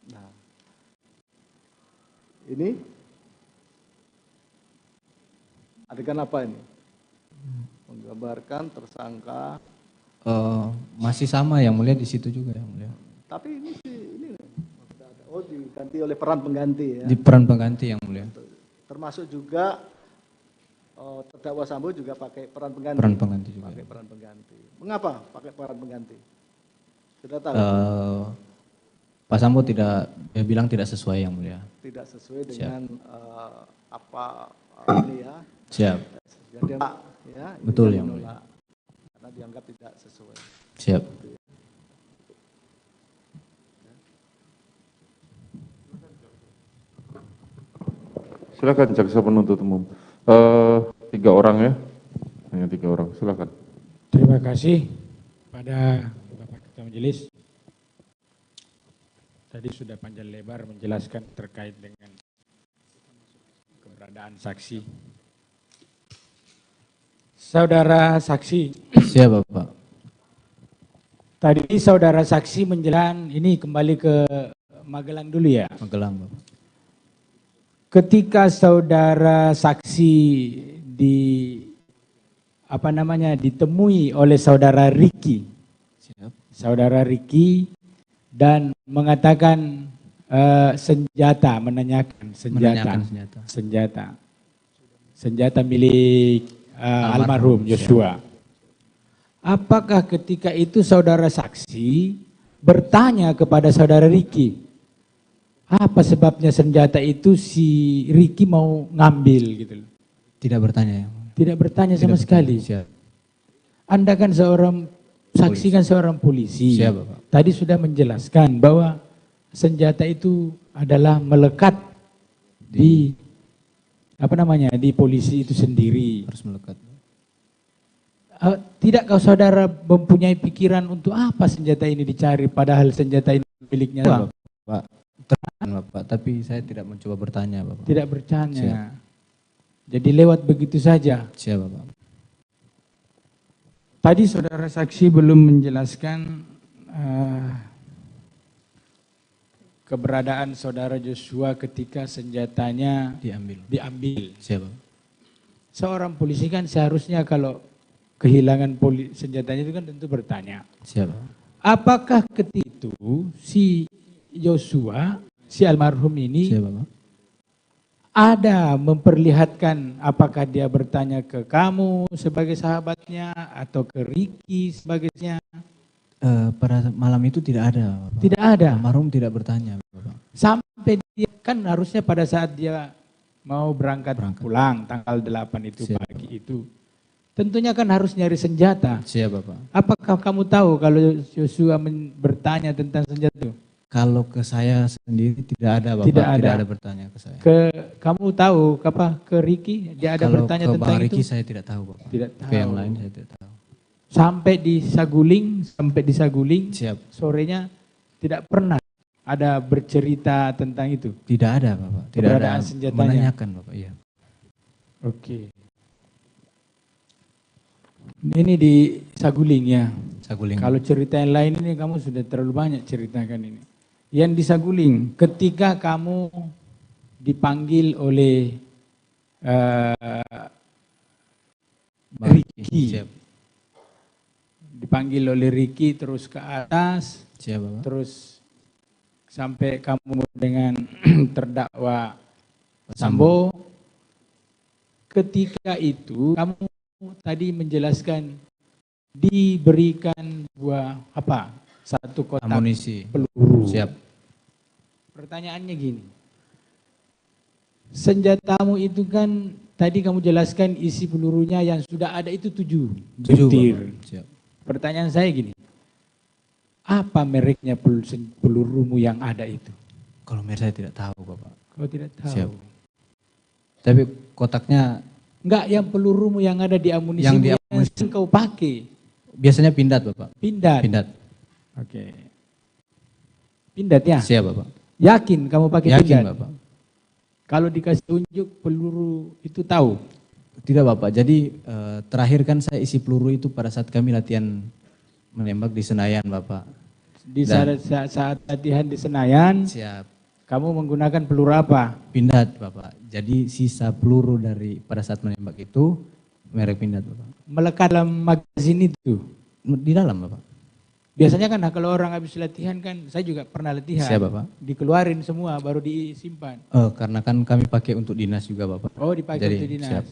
Nah. Ini adegan apa ini? Menggambarkan tersangka. Masih sama yang mulia di situ juga yang mulia. Tapi ini diganti oleh peran pengganti ya. Di peran pengganti yang mulia. Termasuk juga terdakwa Sambo juga pakai peran pengganti. Peran pengganti juga. Pakai peran pengganti. Mengapa pakai peran pengganti? Sudah tahu? Pak Sambo bilang tidak sesuai yang mulia. Tidak sesuai Siap. dengan ini ya. Siap. Jadi ya. Betul yang mulia. Karena dianggap tidak sesuai. Siap. Silakan jaksa penuntut umum. 3 orang ya, hanya 3 orang. Silakan. Terima kasih pada Bapak Ketua Majelis. Tadi sudah panjang lebar menjelaskan terkait dengan keberadaan saksi. Saudara saksi. Siapa Pak? Tadi saudara saksi menjelaskan, ini kembali ke Magelang dulu ya. Magelang Bapak. Ketika saudara saksi ditemui oleh saudara Ricky. Saudara Ricky dan mengatakan menanyakan senjata milik almarhum Joshua. Apakah ketika itu saudara saksi bertanya kepada saudara Ricky, apa sebabnya senjata itu si Ricky mau ngambil gitu? Tidak bertanya ya. Tidak bertanya sama sekali. Siap. Anda kan seorang saksi, kan seorang polisi. Siap, Bapak. Tadi sudah menjelaskan bahwa senjata itu adalah melekat di di polisi itu sendiri. Harus melekat. Tidakkah saudara mempunyai pikiran untuk apa senjata ini dicari padahal senjata ini miliknya? Pak, terang Bapak, tapi saya tidak mencoba bertanya Bapak. Tidak bertanya. Siap. Jadi lewat begitu saja. Siap Bapak. Tadi saudara saksi belum menjelaskan keberadaan saudara Joshua ketika senjatanya diambil. Siapa? Seorang polisi kan seharusnya kalau kehilangan senjatanya itu kan tentu bertanya. Siapa? Apakah ketika itu si Joshua, si almarhum ini ada memperlihatkan apakah dia bertanya ke kamu sebagai sahabatnya atau ke Ricky sebagainya? Pada malam itu tidak ada Bapak. Tidak ada. Almarhum tidak bertanya Bapak. Sampai dia kan harusnya pada saat dia mau berangkat pulang tanggal 8 itu pagi itu. Tentunya kan harus nyari senjata. Siap Bapak. Apakah kamu tahu kalau Joshua bertanya tentang senjata itu? Kalau ke saya sendiri tidak ada Bapak. Tidak ada bertanya ke saya. Kamu tahu ke Ricky dia ada bertanya tentang itu? Kalau ke Bang Ricky saya tidak tahu Bapak. Tidak tahu. Ke yang lain saya tidak tahu. Sampai di Saguling, siap. Sorenya tidak pernah ada bercerita tentang itu. Tidak ada Bapak. Tidak ada senjatanya. Menanyakan Bapak, iya. Oke. Ini di Saguling ya. Saguling. Kalau cerita yang lain ini kamu sudah terlalu banyak ceritakan ini. Yang di Saguling, ketika kamu dipanggil oleh Ricky. Siap. Dipanggil oleh Ricky terus ke atas. Siap Bapak. Terus sampai kamu dengan terdakwa Sambo. Ketika itu kamu tadi menjelaskan diberikan satu kotak amunisi peluru. Siap. Pertanyaannya gini, senjatamu itu kan tadi kamu jelaskan isi pelurunya yang sudah ada itu 7 butir. Siap. Pertanyaan saya gini, apa mereknya pelurumu yang ada itu? Kalau merek saya tidak tahu Bapak. Kau tidak tahu? Siap. Tapi kotaknya enggak, yang pelurumu yang ada di amunisi yang kau pakai. Biasanya pindad Bapak. Pindad. Oke. Pindad ya? Siap Bapak. Yakin kamu pakai pindad? Yakin Bapak. Kalau dikasih tunjuk peluru itu tahu? Tidak Bapak, jadi terakhir kan saya isi peluru itu pada saat kami latihan menembak di Senayan Bapak. Di saat latihan di Senayan, siap. Kamu menggunakan peluru apa? Pindad Bapak, jadi sisa peluru dari pada saat menembak itu merek pindad Bapak. Melekat dalam magazin itu? Di dalam Bapak. Biasanya kan kalau orang habis latihan kan, saya juga pernah latihan. Siap Bapak. Dikeluarin semua baru disimpan. Karena kan kami pakai untuk dinas juga Bapak. Oh dipakai untuk dinas. Siap.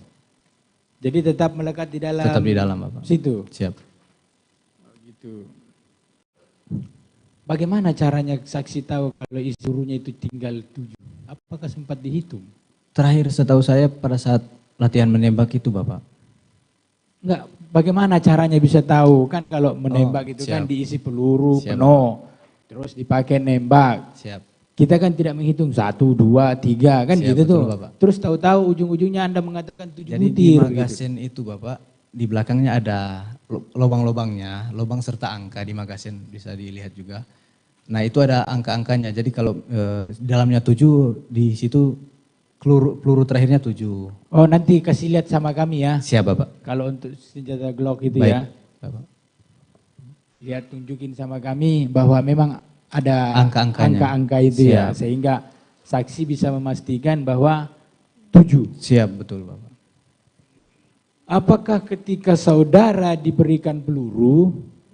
Jadi tetap melekat di dalam. Tetap di dalam Bapak. Situ. Siap. Oh, gitu. Bagaimana caranya saksi tahu kalau isi pelurunya itu tinggal 7? Apakah sempat dihitung? Terakhir setahu saya pada saat latihan menembak itu Bapak. Enggak, bagaimana caranya bisa tahu? Kan kalau menembak itu kan diisi peluru penuh, terus dipakai nembak. Siap. Kita kan tidak menghitung 1, 2, 3 kan Siap, gitu betul, tuh. Bapak. Terus tahu-tahu ujung-ujungnya Anda mengatakan 7 Jadi di butir. magasin itu Bapak, di belakangnya ada lubang-lubangnya, lubang serta angka di magasin bisa dilihat juga. Nah itu ada angka-angkanya, jadi kalau dalamnya 7, di situ peluru terakhirnya 7. Oh nanti kasih lihat sama kami ya. Siap Bapak. Kalau untuk senjata Glock itu Baik, ya. Bapak. Lihat tunjukin sama kami bahwa memang ada Angka-angkanya. angka-angka itu ya. Siap. Sehingga saksi bisa memastikan bahwa 7. Siap, betul Bapak. Apakah ketika saudara diberikan peluru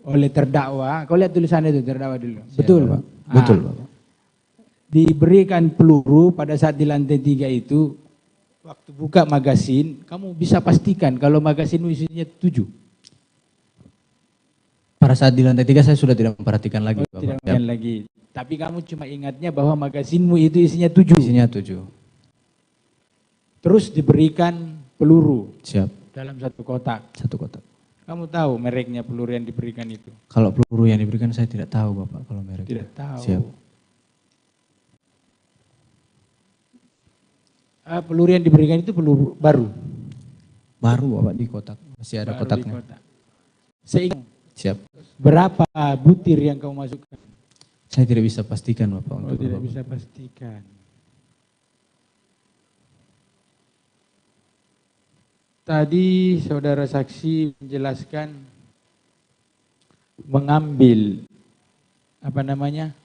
oleh terdakwa, kau lihat tulisannya itu terdakwa dulu. Siap, Betul Bapak. Pak? Betul Ah. Bapak. Diberikan peluru pada saat di lantai 3 itu, waktu buka magasin, kamu bisa pastikan kalau magasinmu isinya 7. Pada saat di lantai 3 saya sudah tidak memperhatikan lagi Bapak. Tidak Siap. main lagi. Tapi kamu cuma ingatnya bahwa magasinmu itu isinya 7. Isinya 7. Terus diberikan peluru. Siap. Dalam satu kotak. Satu kotak. Kamu tahu mereknya peluru yang diberikan itu? Kalau peluru yang diberikan saya tidak tahu Bapak kalau merek. Tidak tahu. Siap. Peluru yang diberikan itu peluru baru. Baru Bapak di kotak. Masih ada Baru kotaknya. di kotak. Sehingga Siap. berapa butir yang kamu masukkan? Saya tidak bisa pastikan Bapak. Oh, untuk tidak Bapak. bisa pastikan. Tadi saudara saksi menjelaskan mengambil apa namanya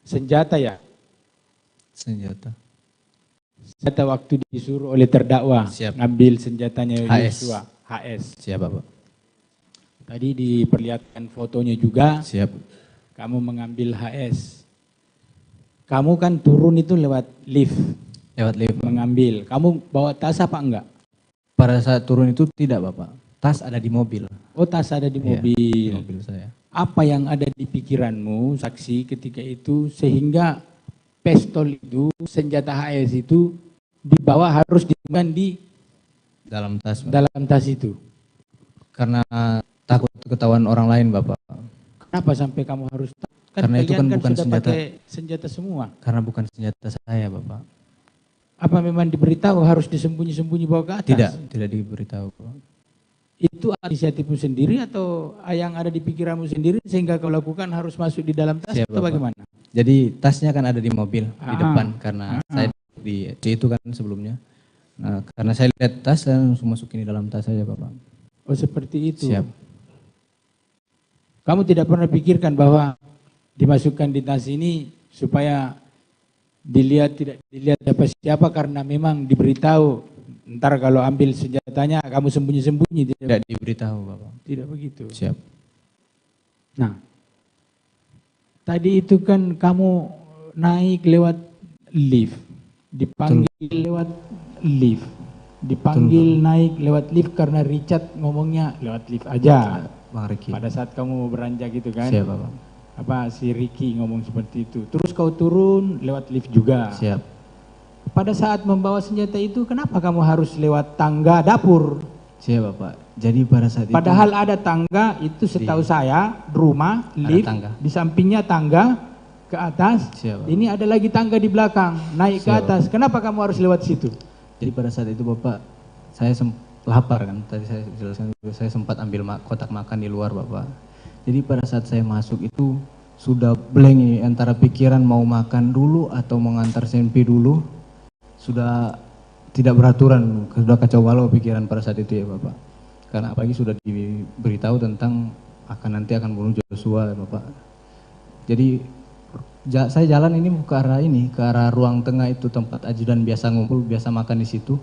senjata ya? Senjata. Senjata waktu disuruh oleh terdakwa Siap. ngambil senjatanya HS. Yosua, HS. Siap Bapak. Tadi diperlihatkan fotonya juga. Siap. Kamu mengambil HS. Kamu kan turun itu lewat lift. Lewat lift. Mengambil. Kamu bawa tas apa enggak? Pada saat turun itu tidak Bapak. Tas ada di mobil. Oh, tas ada di Iya, mobil. di mobil saya. Apa yang ada di pikiranmu, saksi, ketika itu sehingga pistol itu, senjata HS itu dibawa harus disimpan di Dalam tas Bapak. dalam tas itu? Karena takut ketahuan orang lain Bapak. Kenapa sampai kamu harus? Karena itu kalian kan bukan sudah senjata. pakai senjata semua. Karena bukan senjata saya Bapak. Apa memang diberitahu harus disembunyi-sembunyi bawa ke atas? Tidak diberitahu Bapak. Itu inisiatifmu sendiri atau yang ada di pikiranmu sendiri sehingga kau lakukan harus masuk di dalam tas Siap, atau Bapak. bagaimana? Jadi tasnya kan ada di mobil di Ah. depan karena saya di C itu kan sebelumnya. Nah, karena saya lihat tas saya langsung masukin di dalam tas saja Bapak. Oh seperti itu. Siap. Kamu tidak pernah pikirkan bahwa dimasukkan di tas ini supaya dilihat tidak dilihat siapa karena memang diberitahu ntar kalau ambil senjatanya kamu sembunyi-sembunyi Tidak diberitahu Bapak. Tidak begitu. Siap. Nah, tadi itu kan kamu naik lewat lift, dipanggil lewat lift, dipanggil naik lewat lift karena Richard ngomongnya lewat lift aja. Bang Riki. Pada saat kamu beranjak gitu kan? Siap Bapak. Apa si Ricky ngomong seperti itu. Terus kau turun lewat lift juga. Siap. Pada saat membawa senjata itu kenapa kamu harus lewat tangga dapur? Siap Bapak. Jadi pada saat itu. Padahal ada tangga itu setahu saya rumah lift tangga. di sampingnya tangga ke atas. Siap. Ini ada lagi tangga di belakang naik ke Siap. atas. Kenapa kamu harus lewat situ? Jadi pada saat itu Bapak saya lapar kan. Tadi saya jelaskan saya sempat ambil kotak makan di luar Bapak. Jadi pada saat saya masuk itu sudah blank antara pikiran mau makan dulu atau mengantar sempi dulu. Sudah tidak beraturan, sudah kacau balau pikiran pada saat itu ya Bapak. Karena apalagi sudah diberitahu tentang nanti akan bunuh Joshua ya Bapak. Jadi saya jalan ini ke arah ruang tengah itu tempat ajudan biasa ngumpul, biasa makan di situ.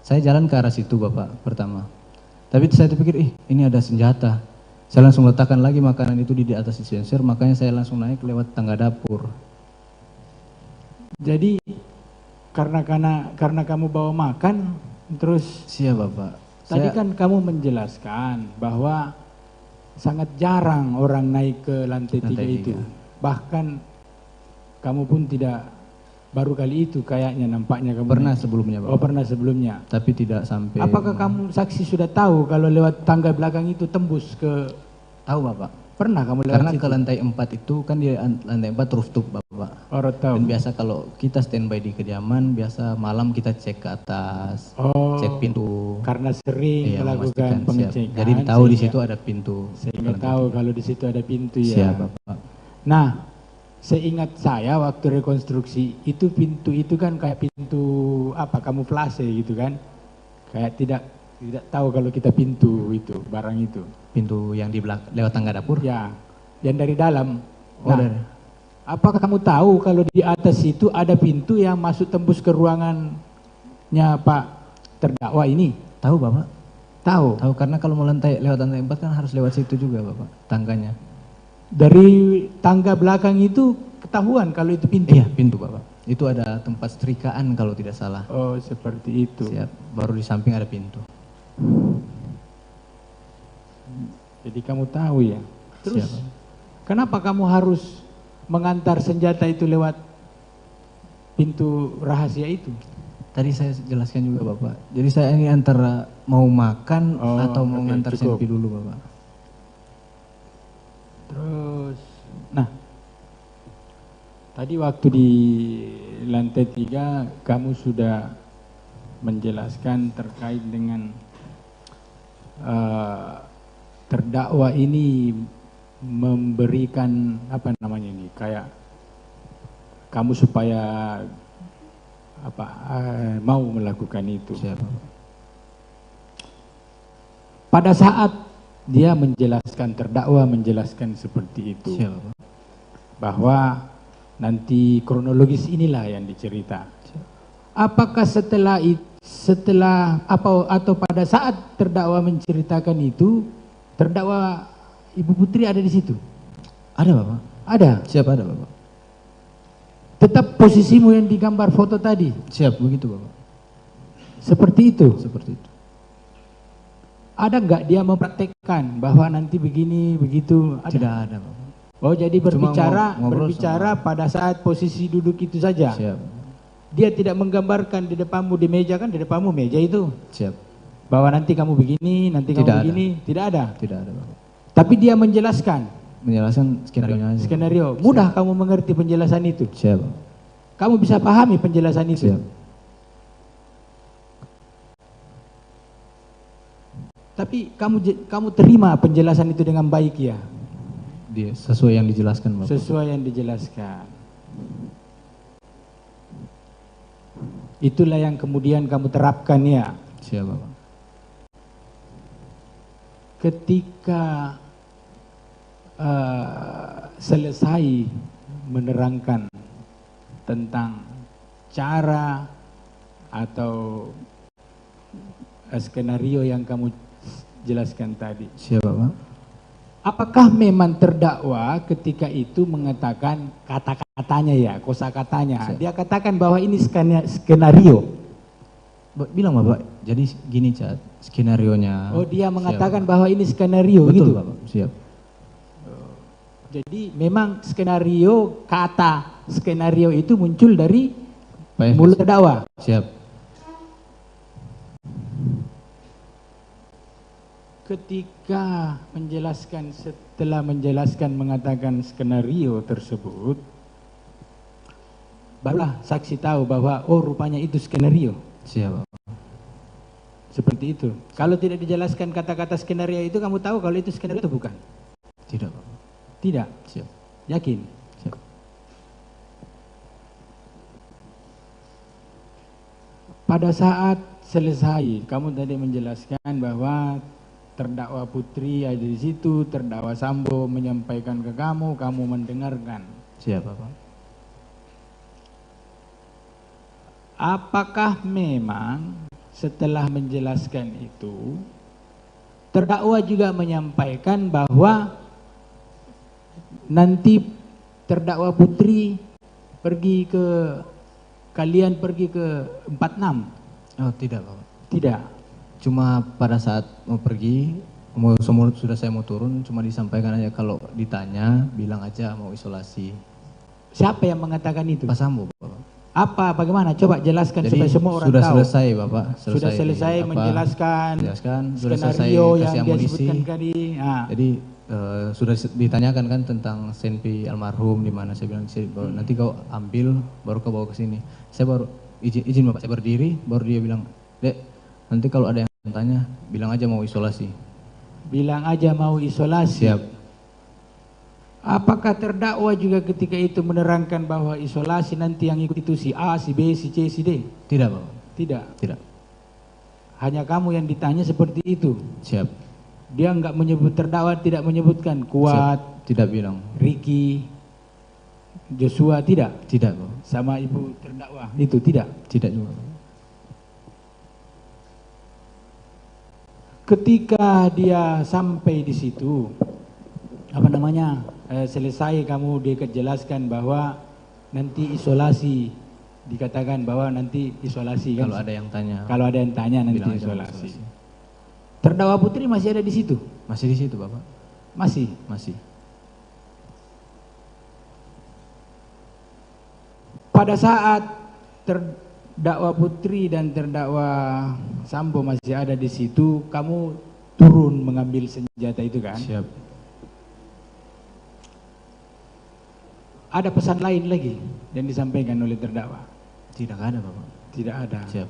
Saya jalan ke arah situ Bapak pertama. Tapi saya terpikir, ini ada senjata. Saya langsung letakkan lagi makanan itu di atas dispenser, makanya saya langsung naik lewat tangga dapur. Jadi karena kamu bawa makan terus. Siap Bapak. Tadi kan kamu menjelaskan bahwa sangat jarang orang naik ke lantai 3 itu. Bahkan kamu pun tidak baru kali itu kayaknya nampaknya kamu. Pernah sebelumnya Bapak. Oh pernah sebelumnya. Tapi tidak sampai. Apakah kamu saksi sudah tahu kalau lewat tangga belakang itu tembus ke? Tahu Bapak. Pernah kamu lewat Karena situ? ke lantai 4 itu kan di lantai 4 rooftop Bapak. Oh, rooftop. Dan biasa kalau kita standby di kediaman, biasa malam kita cek ke atas, Oh, cek pintu. karena sering Iya, melakukan memastikan, siap. pengecekan. Jadi tahu di sehingga- situ ada pintu. Sehingga tahu kalau di situ ada pintu ya. Siap Bapak. Nah, seingat saya waktu rekonstruksi itu pintu itu kan kayak pintu apa kamuflase gitu kan, kayak tidak tahu kalau kita pintu itu barang itu. Pintu yang di belakang lewat tangga dapur. Ya, yang dari dalam. Oh, Nah, dari. apakah kamu tahu kalau di atas itu ada pintu yang masuk tembus ke ruangannya Pak terdakwa ini? Tahu Bapak? Tahu. Tahu karena kalau mau lewat lantai 4 kan harus lewat situ juga Bapak, tangganya. Dari tangga belakang itu ketahuan kalau itu pintu. Iya, pintu Bapak. Itu ada tempat setrikaan kalau tidak salah. Oh, seperti itu. Siap. Baru di samping ada pintu. Jadi kamu tahu ya. Terus Siap. kenapa kamu harus mengantar senjata itu lewat pintu rahasia itu? Tadi saya jelaskan juga Bapak. Jadi saya ini antara mau makan atau mau oke, ngantar cukup. selfie dulu Bapak. Terus, nah, tadi waktu di lantai 3 kamu sudah menjelaskan terkait dengan terdakwa ini memberikan apa namanya ini kayak kamu supaya apa mau melakukan itu. Siap. Pada saat dia menjelaskan, terdakwa menjelaskan seperti itu, Siap. bahwa nanti kronologis inilah yang dicerita. Apakah setelah atau pada saat terdakwa menceritakan itu, terdakwa Ibu Putri ada di situ? Ada Bapak? Ada. Siap, ada Bapak. Tetap posisimu yang digambar foto tadi? Siap, begitu Bapak. Seperti itu? Seperti itu. Ada nggak dia mempraktekkan bahwa nanti begini, begitu? Ada? Tidak ada Bapak. Oh, jadi Cuma ngobrol berbicara pada saat posisi duduk itu saja? Siap. Dia tidak menggambarkan di depanmu di meja, kan di depanmu meja itu? Siap. Bahwa nanti kamu begini, nanti Tidak kamu ada. begini? Tidak ada? Tidak ada Bapak. Tapi dia menjelaskan? Menjelaskan skenario aja. Skenario. Mudah kamu mengerti penjelasan itu? Siap. Kamu bisa pahami penjelasan itu? Siap. Tapi kamu terima penjelasan itu dengan baik ya? Dia sesuai yang dijelaskan Bapak. Sesuai yang dijelaskan. Itulah yang kemudian kamu terapkan ya? Siap Bapak. Ketika selesai menerangkan tentang cara atau skenario yang kamu jelaskan tadi. Siap Bapak. Apakah memang terdakwa ketika itu mengatakan kata-katanya ya, kosakatanya. Dia katakan bahwa ini skenario. Bilang Bapak, jadi gini Cat, skenarionya. Oh, dia mengatakan bahwa ini skenario. Betul gitu? Bapak, siap. Jadi memang skenario, kata skenario itu muncul dari Baik, mulut terdakwa. Siap. Ketika setelah menjelaskan mengatakan skenario tersebut, barulah saksi tahu bahwa oh rupanya itu skenario. Siap Bapak. Seperti itu. Kalau tidak dijelaskan kata-kata skenario itu, kamu tahu kalau itu skenario itu bukan? Tidak Bapak. Tidak? Siap. Yakin? Siap. Pada saat selesai, kamu tadi menjelaskan bahwa terdakwa Putri ada di situ, terdakwa Sambo menyampaikan ke kamu, kamu mendengarkan. Siap Bapak. Apakah memang setelah menjelaskan itu, terdakwa juga menyampaikan bahwa nanti terdakwa Putri kalian pergi ke 46? Oh tidak Bapak. Tidak. Cuma pada saat mau pergi, sudah saya mau turun, cuma disampaikan aja kalau ditanya, bilang aja mau isolasi. Siapa yang mengatakan itu? Pak Sambo Bapak. Apa, bagaimana? Coba jelaskan Jadi, supaya semua orang sudah tahu. selesai Bapak. Sudah selesai menjelaskan sudah selesai skenario yang kasih dia amunisi. sebutkan tadi. Nah. Jadi sudah ditanyakan kan tentang senpi almarhum di mana. Saya bilang nanti kau ambil baru kau bawa ke sini. Saya baru izin Bapak, saya berdiri, baru dia bilang, "Dek, nanti kalau ada yang tanya bilang aja mau isolasi." Bilang aja mau isolasi. Siap. Apakah terdakwa juga ketika itu menerangkan bahwa isolasi nanti yang ikut itu si A, si B, si C, si D? Tidak, Bapak. Tidak. Tidak. Hanya kamu yang ditanya seperti itu. Siap. Dia enggak menyebut, terdakwa tidak menyebutkan Kuat, Siap. Tidak bilang. Ricky, Joshua, tidak? Tidak, Bapak. Sama ibu terdakwa itu tidak? Tidak juga. Ketika dia sampai di situ, selesai kamu jelaskan bahwa nanti isolasi, dikatakan bahwa nanti isolasi kan? Kalau ada yang tanya. Kalau ada yang tanya nanti isolasi. Terdakwa Putri masih ada di situ? Masih di situ, Bapak. Masih? Masih. Pada saat terdakwa Putri dan terdakwa Sambo masih ada di situ, kamu turun mengambil senjata itu kan? Siap. Ada pesan lain lagi yang disampaikan oleh terdakwa? Tidak ada, Bapak. Tidak ada. Siap.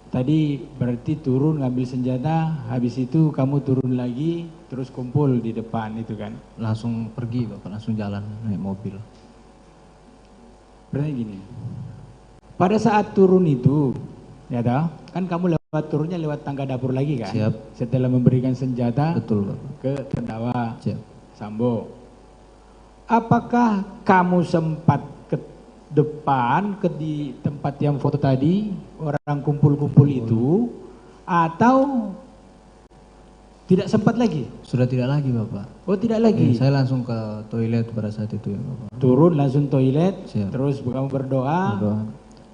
Tadi berarti turun ngambil senjata, habis itu kamu turun lagi, terus kumpul di depan itu kan? Langsung pergi, Bapak, langsung jalan naik mobil. Berarti gini, pada saat turun itu, ya toh, kan kamu turunnya lewat tangga dapur lagi kan? Siap. Setelah memberikan senjata. Betul, Bapak. Ke terdakwa. Siap. Sambo. Apakah kamu sempat ke depan, di tempat yang foto tadi, orang kumpul-kumpul itu, atau tidak sempat lagi? Sudah tidak lagi, Bapak. Oh, tidak lagi? Saya langsung ke toilet pada saat itu ya, Bapak. Turun langsung toilet. Siap. Terus kamu berdoa.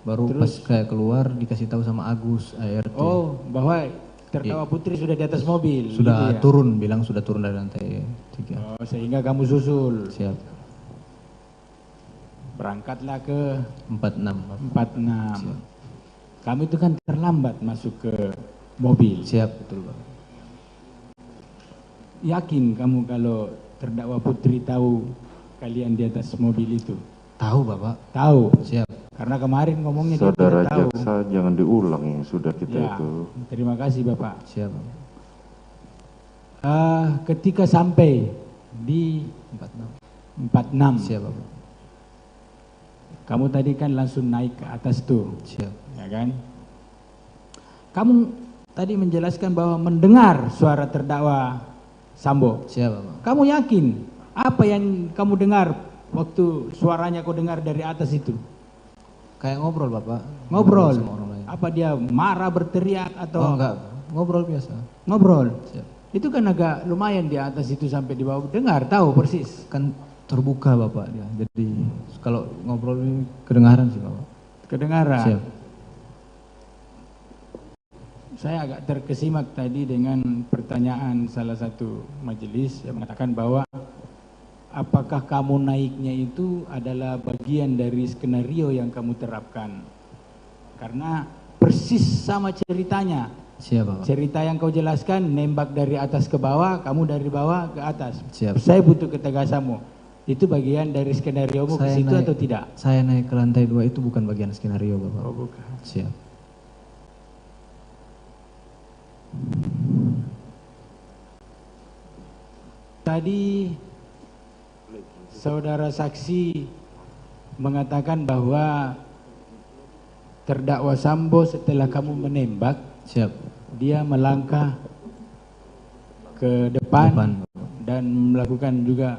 Baru pas kayak keluar dikasih tahu sama Agus ART. Oh, bahwa terdakwa Putri sudah di atas mobil. Sudah gitu ya? turun, bilang sudah turun dari lantai 3. Oh, sehingga kamu susul. Siap. Berangkatlah ke 46. 46. Siap. Kamu itu kan terlambat masuk ke mobil. Siap, betul, Pak. Yakin kamu kalau terdakwa Putri tahu kalian di atas mobil itu? Tahu, Bapak. Tahu. Siap. Karena kemarin ngomongnya dia Saudara tidak tahu. jaksa jangan diulang yang sudah kita Ya, itu. terima kasih Bapak. Siap. Ketika sampai di 46. Siap, Bapak. Kamu tadi kan langsung naik ke atas tuh. Siap. Ya kan? Kamu tadi menjelaskan bahwa mendengar suara terdakwa Sambo. Siap, Bapak. Kamu yakin apa yang kamu dengar waktu suaranya kau dengar dari atas itu? Kayak ngobrol, Bapak. Ngobrol. Sama orang lain. Apa dia marah, berteriak atau? Oh, enggak. Ngobrol biasa. Ngobrol. Siap. Itu kan agak lumayan di atas itu sampai di bawah. Dengar, tahu persis. Kan terbuka, Bapak, dia. Jadi kalau ngobrol ini kedengaran sih, Bapak. Kedengaran. Siap. Saya agak terkesimak tadi dengan pertanyaan salah satu majelis yang mengatakan bahwa apakah kamu naiknya itu adalah bagian dari skenario yang kamu terapkan? Karena persis sama ceritanya. Siap, Bapak. Cerita yang kau jelaskan, nembak dari atas ke bawah, kamu dari bawah ke atas. Siap. Saya butuh ketegasanmu. Itu bagian dari skenariomu ke situ atau tidak? Saya naik ke lantai 2 itu bukan bagian skenario, Bapak. Oh, bukan. Siap. Tadi saudara saksi mengatakan bahwa terdakwa Sambo setelah kamu menembak, siap, dia melangkah ke depan. Dan melakukan juga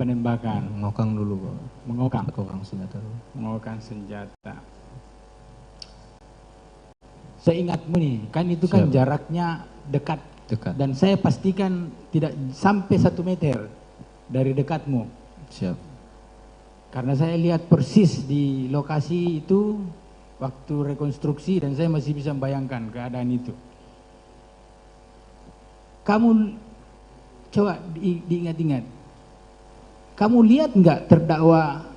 penembakan. Mengokang dulu, Pak. Mengokang. Mengokang senjata dulu. Mengokang senjata. Seingatmu nih, kan itu kan jaraknya dekat. Dekat. Dan saya pastikan tidak sampai 1 meter dari dekatmu. Siap. Karena saya lihat persis di lokasi itu waktu rekonstruksi dan saya masih bisa membayangkan keadaan itu. Kamu coba diingat-ingat. Kamu lihat nggak terdakwa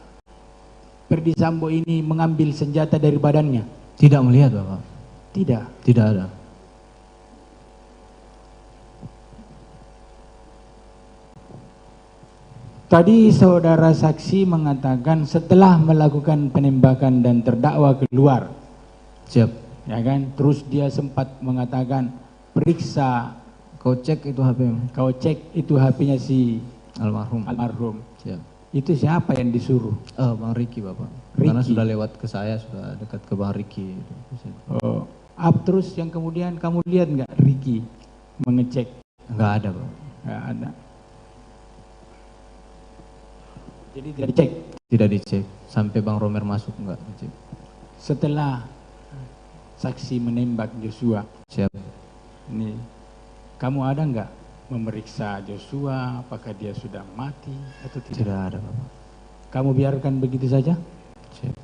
Ferdy Sambo ini mengambil senjata dari badannya? Tidak melihat, Bapak. Tidak. Tidak ada. Tadi saudara saksi mengatakan setelah melakukan penembakan dan terdakwa keluar. Siap. Ya kan? Terus dia sempat mengatakan, periksa. Kau cek itu HP. Kau cek itu HP-nya si almarhum. Almarhum. Siap. Itu siapa yang disuruh? Bang Riki, Bapak. Riki. Karena sudah lewat ke saya, sudah dekat ke Bang Riki. Oh, terus yang kemudian kamu lihat nggak Riki mengecek? Nggak ada, Pak. Nggak ada. Jadi tidak dicek? Tidak dicek. Sampai Bang Romer masuk nggak dicek. Setelah saksi menembak Joshua. Siap. Ini, kamu ada nggak memeriksa Joshua, apakah dia sudah mati atau tidak? Tidak ada, Bapak. Kamu biarkan begitu saja? Siap.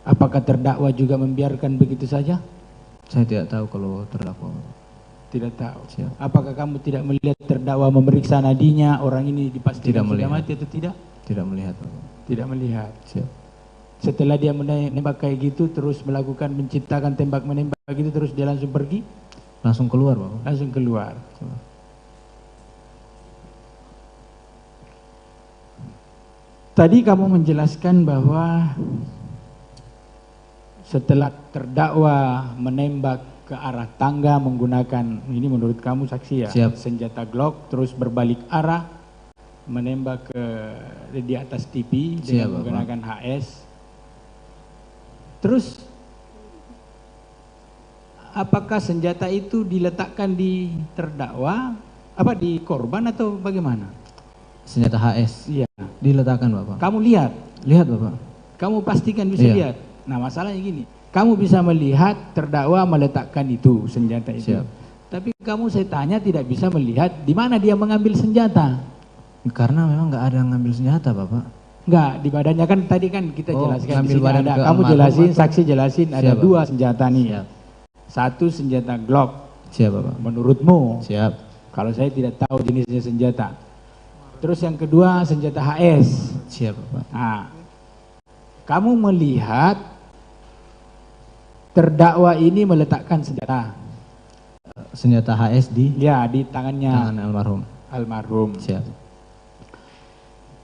Apakah terdakwa juga membiarkan begitu saja? Saya tidak tahu kalau terdakwa. Tidak tahu. Siap. Apakah kamu tidak melihat terdakwa memeriksa nadinya, orang ini dipastikan sudah Tidak melihat. mati atau tidak? Tidak melihat, Bapak. Tidak melihat. Siap. Setelah dia menembak kayak gitu, terus melakukan menciptakan tembak menembak gitu, terus dia langsung pergi? Langsung keluar, Bapak. Langsung keluar. Tadi kamu menjelaskan bahwa setelah terdakwa menembak ke arah tangga menggunakan, ini menurut kamu saksi ya? Siap. Senjata Glock, terus berbalik arah, menembak ke di atas TV dengan Siap, menggunakan HS. Terus apakah senjata itu diletakkan di terdakwa, apa di korban atau bagaimana? Senjata HS. Iya. Diletakkan, Bapak. Kamu lihat? Lihat, Bapak. Kamu pastikan bisa Iya. lihat. Nah, masalahnya gini, kamu bisa melihat terdakwa meletakkan itu senjata itu. Siap. Tapi kamu saya tanya tidak bisa melihat di mana dia mengambil senjata. Karena memang nggak ada yang ngambil senjata, Bapak. Enggak, di badannya kan tadi kan kita jelaskan di ngambil sini badan ada. ke Kamu almarhum jelasin, atau- saksi jelasin ada Siap, dua Bapak. senjata nih. Siap. Satu senjata Glock. Siap, Bapak. Menurutmu? Siap. Kalau saya tidak tahu jenisnya senjata. Terus yang kedua senjata HS. Siap, Bapak. Nah, kamu melihat terdakwa ini meletakkan senjata. Senjata HS di? Ya, di tangannya. Tangan almarhum. Almarhum. Siap.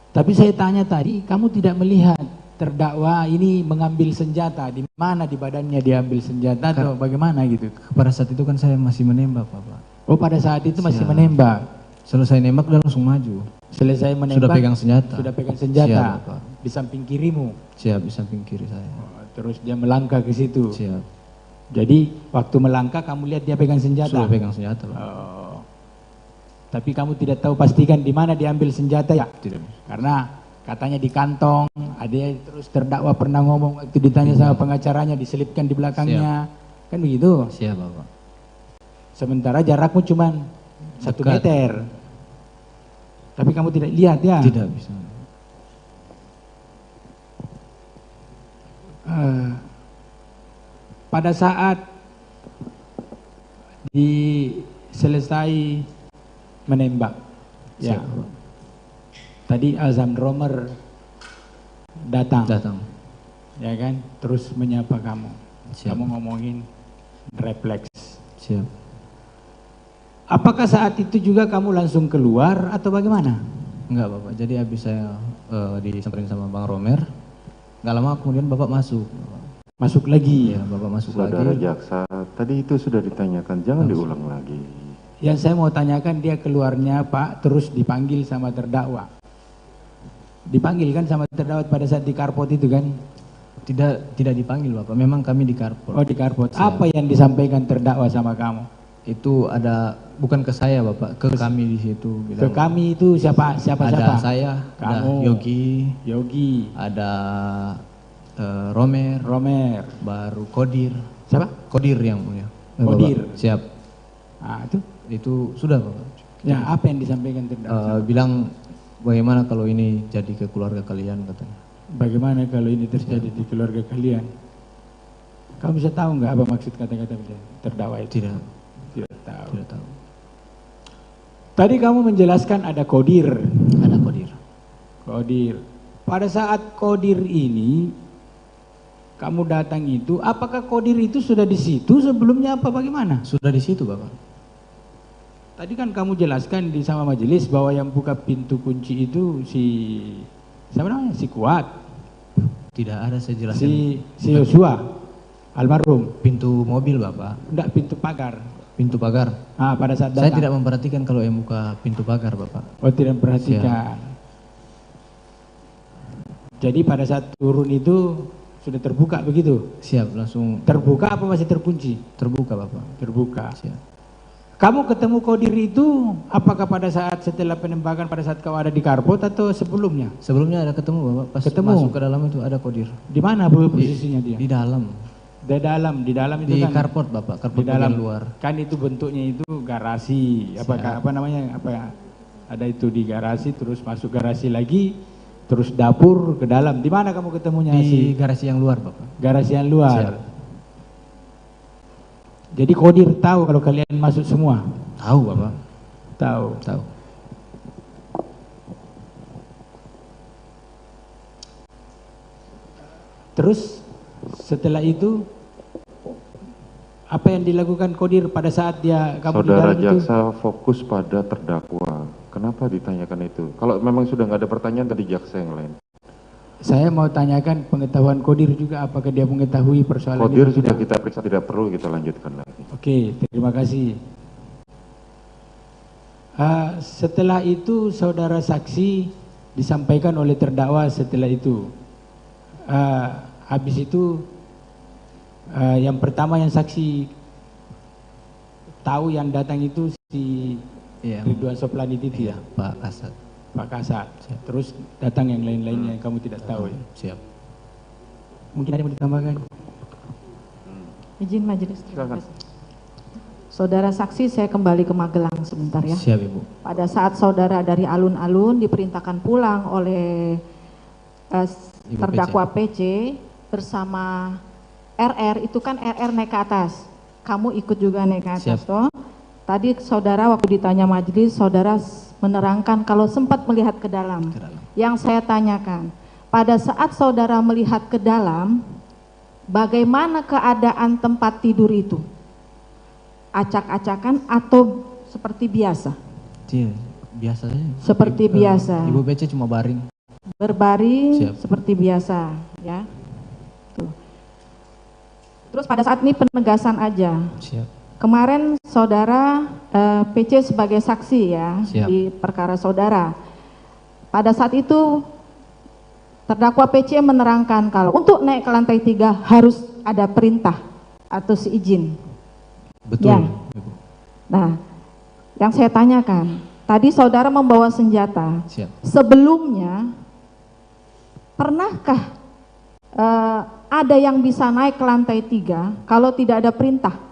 Tapi saya tanya tadi, kamu tidak melihat terdakwa ini mengambil senjata, di mana di badannya dia ambil senjata atau bagaimana gitu? Pada saat itu kan saya masih menembak, Bapak. Oh, pada saat itu masih Siap. menembak. Selesai nembak dia langsung maju. Selesai menembak. Sudah pegang senjata. Sudah pegang senjata. Siap, Bapak. Di samping kirimu. Siap, di samping kiri saya. Terus dia melangkah ke situ. Siap. Jadi waktu melangkah kamu lihat dia pegang senjata. Sudah pegang senjata, Pak. Oh. Tapi kamu tidak tahu pastikan di mana diambil senjata ya? Tidak. Karena katanya di kantong, ada terus terdakwa pernah ngomong waktu ditanya sama pengacaranya diselipkan di belakangnya. Kan begitu? Siap, Bapak. Sementara jarakmu cuma 1 meter. Tapi kamu tidak lihat ya? Tidak bisa. Pada saat selesai menembak, ya. Tadi azam Romer datang, ya kan? Terus menyapa kamu. Siap. Kamu ngomongin refleks. Siap. Apakah saat itu juga kamu langsung keluar atau bagaimana? Enggak, Bapak. Jadi habis saya disamperin sama Bang Romer, nggak lama kemudian Bapak masuk. Masuk lagi? Ya, Bapak masuk Saudara lagi. jaksa, tadi itu sudah ditanyakan, jangan diulang lagi. Yang saya mau tanyakan dia keluarnya Pak, terus dipanggil sama terdakwa. Dipanggil kan sama terdakwa pada saat di karpot itu kan? Tidak dipanggil, Bapak. Memang kami di karpot. Oh, di karpot. Siap. Apa yang disampaikan terdakwa sama kamu? Itu ada, bukan ke saya, Bapak, ke kami di situ. Ke kami itu siapa? Ada saya, ada Kamu. Yogi, ada Romer, baru Kodir. Siapa? Kodir yang mulia. Kodir. Bapak. Siap. Ah, itu sudah, Bapak. Ya, apa yang disampaikan terdakwa? Bilang bagaimana kalau ini jadi ke keluarga kalian, katanya. Bagaimana kalau ini terjadi di keluarga kalian? Kamu bisa tahu nggak apa maksud kata-kata terdakwa itu? Tidak. Tidak tahu. Tidak tahu. Tadi kamu menjelaskan ada Kodir. Ada Kodir. Kodir. Pada saat Kodir ini kamu datang itu, apakah Kodir itu sudah di situ sebelumnya apa bagaimana? Sudah di situ, Bapak. tadi kan kamu jelaskan di sama majelis bahwa yang buka pintu kunci itu siapa namanya? Si Kuat. Tidak ada, saya jelaskan. Si Yosua, almarhum. Pintu mobil Bapak. Enggak, pintu pagar. Pintu pagar. Pada saat saya datang. tidak memperhatikan kalau yang buka pintu pagar Bapak. Oh, tidak memperhatikan. Jadi pada saat turun itu sudah terbuka begitu? Siap, langsung. Terbuka apa masih terkunci? Terbuka Bapak. Terbuka. Siap. Kamu ketemu Kodir itu apakah pada saat setelah penembakan, pada saat kau ada di Karpot atau sebelumnya? Sebelumnya ada ketemu Bapak, pas masuk ke dalam itu ada Kodir. Di mana posisinya dia? Di dalam. Di dalam itu di kan? Karpot Bapak, Karpot di dalam luar. Kan itu bentuknya itu garasi, apa namanya, ada itu di garasi, terus masuk garasi lagi, terus dapur ke dalam. Di mana kamu ketemunya? Di garasi yang luar Bapak. Garasi yang luar. Siap. Jadi Kodir tahu kalau kalian masuk semua? Tahu Bapak. Tahu. Terus setelah itu apa yang dilakukan Kodir pada saat dia kamu Saudara di dalam jaksa fokus pada terdakwa. Kenapa ditanyakan itu? Kalau memang sudah nggak ada pertanyaan tadi jaksa yang lain. Saya mau tanyakan pengetahuan Kodir juga, apakah dia mengetahui persoalan Kodir itu? sudah kita periksa, tidak perlu kita lanjutkan lagi. Oke, terima kasih. Setelah itu saudara saksi disampaikan oleh terdakwa setelah itu. Habis itu yang pertama yang saksi tahu yang datang itu si Ridwan Soplan itu ya? Pak Kasat. Pak Kasat. Terus datang yang lain-lainnya yang kamu tidak tahu ya? Siap. Mungkin ada yang mau ditambahkan? Izin majelis, terima kasih. Saudara saksi, saya kembali ke Magelang sebentar ya. Siap Ibu. Pada saat saudara dari alun-alun diperintahkan pulang oleh terdakwa PC bersama RR, itu kan RR naik ke atas. Kamu ikut juga naik ke atas toh? Tadi saudara waktu ditanya majelis, saudara menerangkan kalau sempat melihat ke dalam. Yang saya tanyakan, pada saat saudara melihat ke dalam, bagaimana keadaan tempat tidur itu? Acak-acakan atau seperti biasa? Iya, biasa saja. Seperti biasa. Ibu PC cuma baring. Berbaring seperti biasa, ya. Tuh. Terus pada saat ini penegasan aja. Siap. Kemarin saudara PC sebagai saksi ya. Siap. Di perkara saudara. Pada saat itu terdakwa PC menerangkan kalau untuk naik ke lantai 3 harus ada perintah atau seizin. Betul. Ya. Nah, yang saya tanyakan, tadi saudara membawa senjata. Siap. Sebelumnya pernahkah ada yang bisa naik ke lantai 3 kalau tidak ada perintah?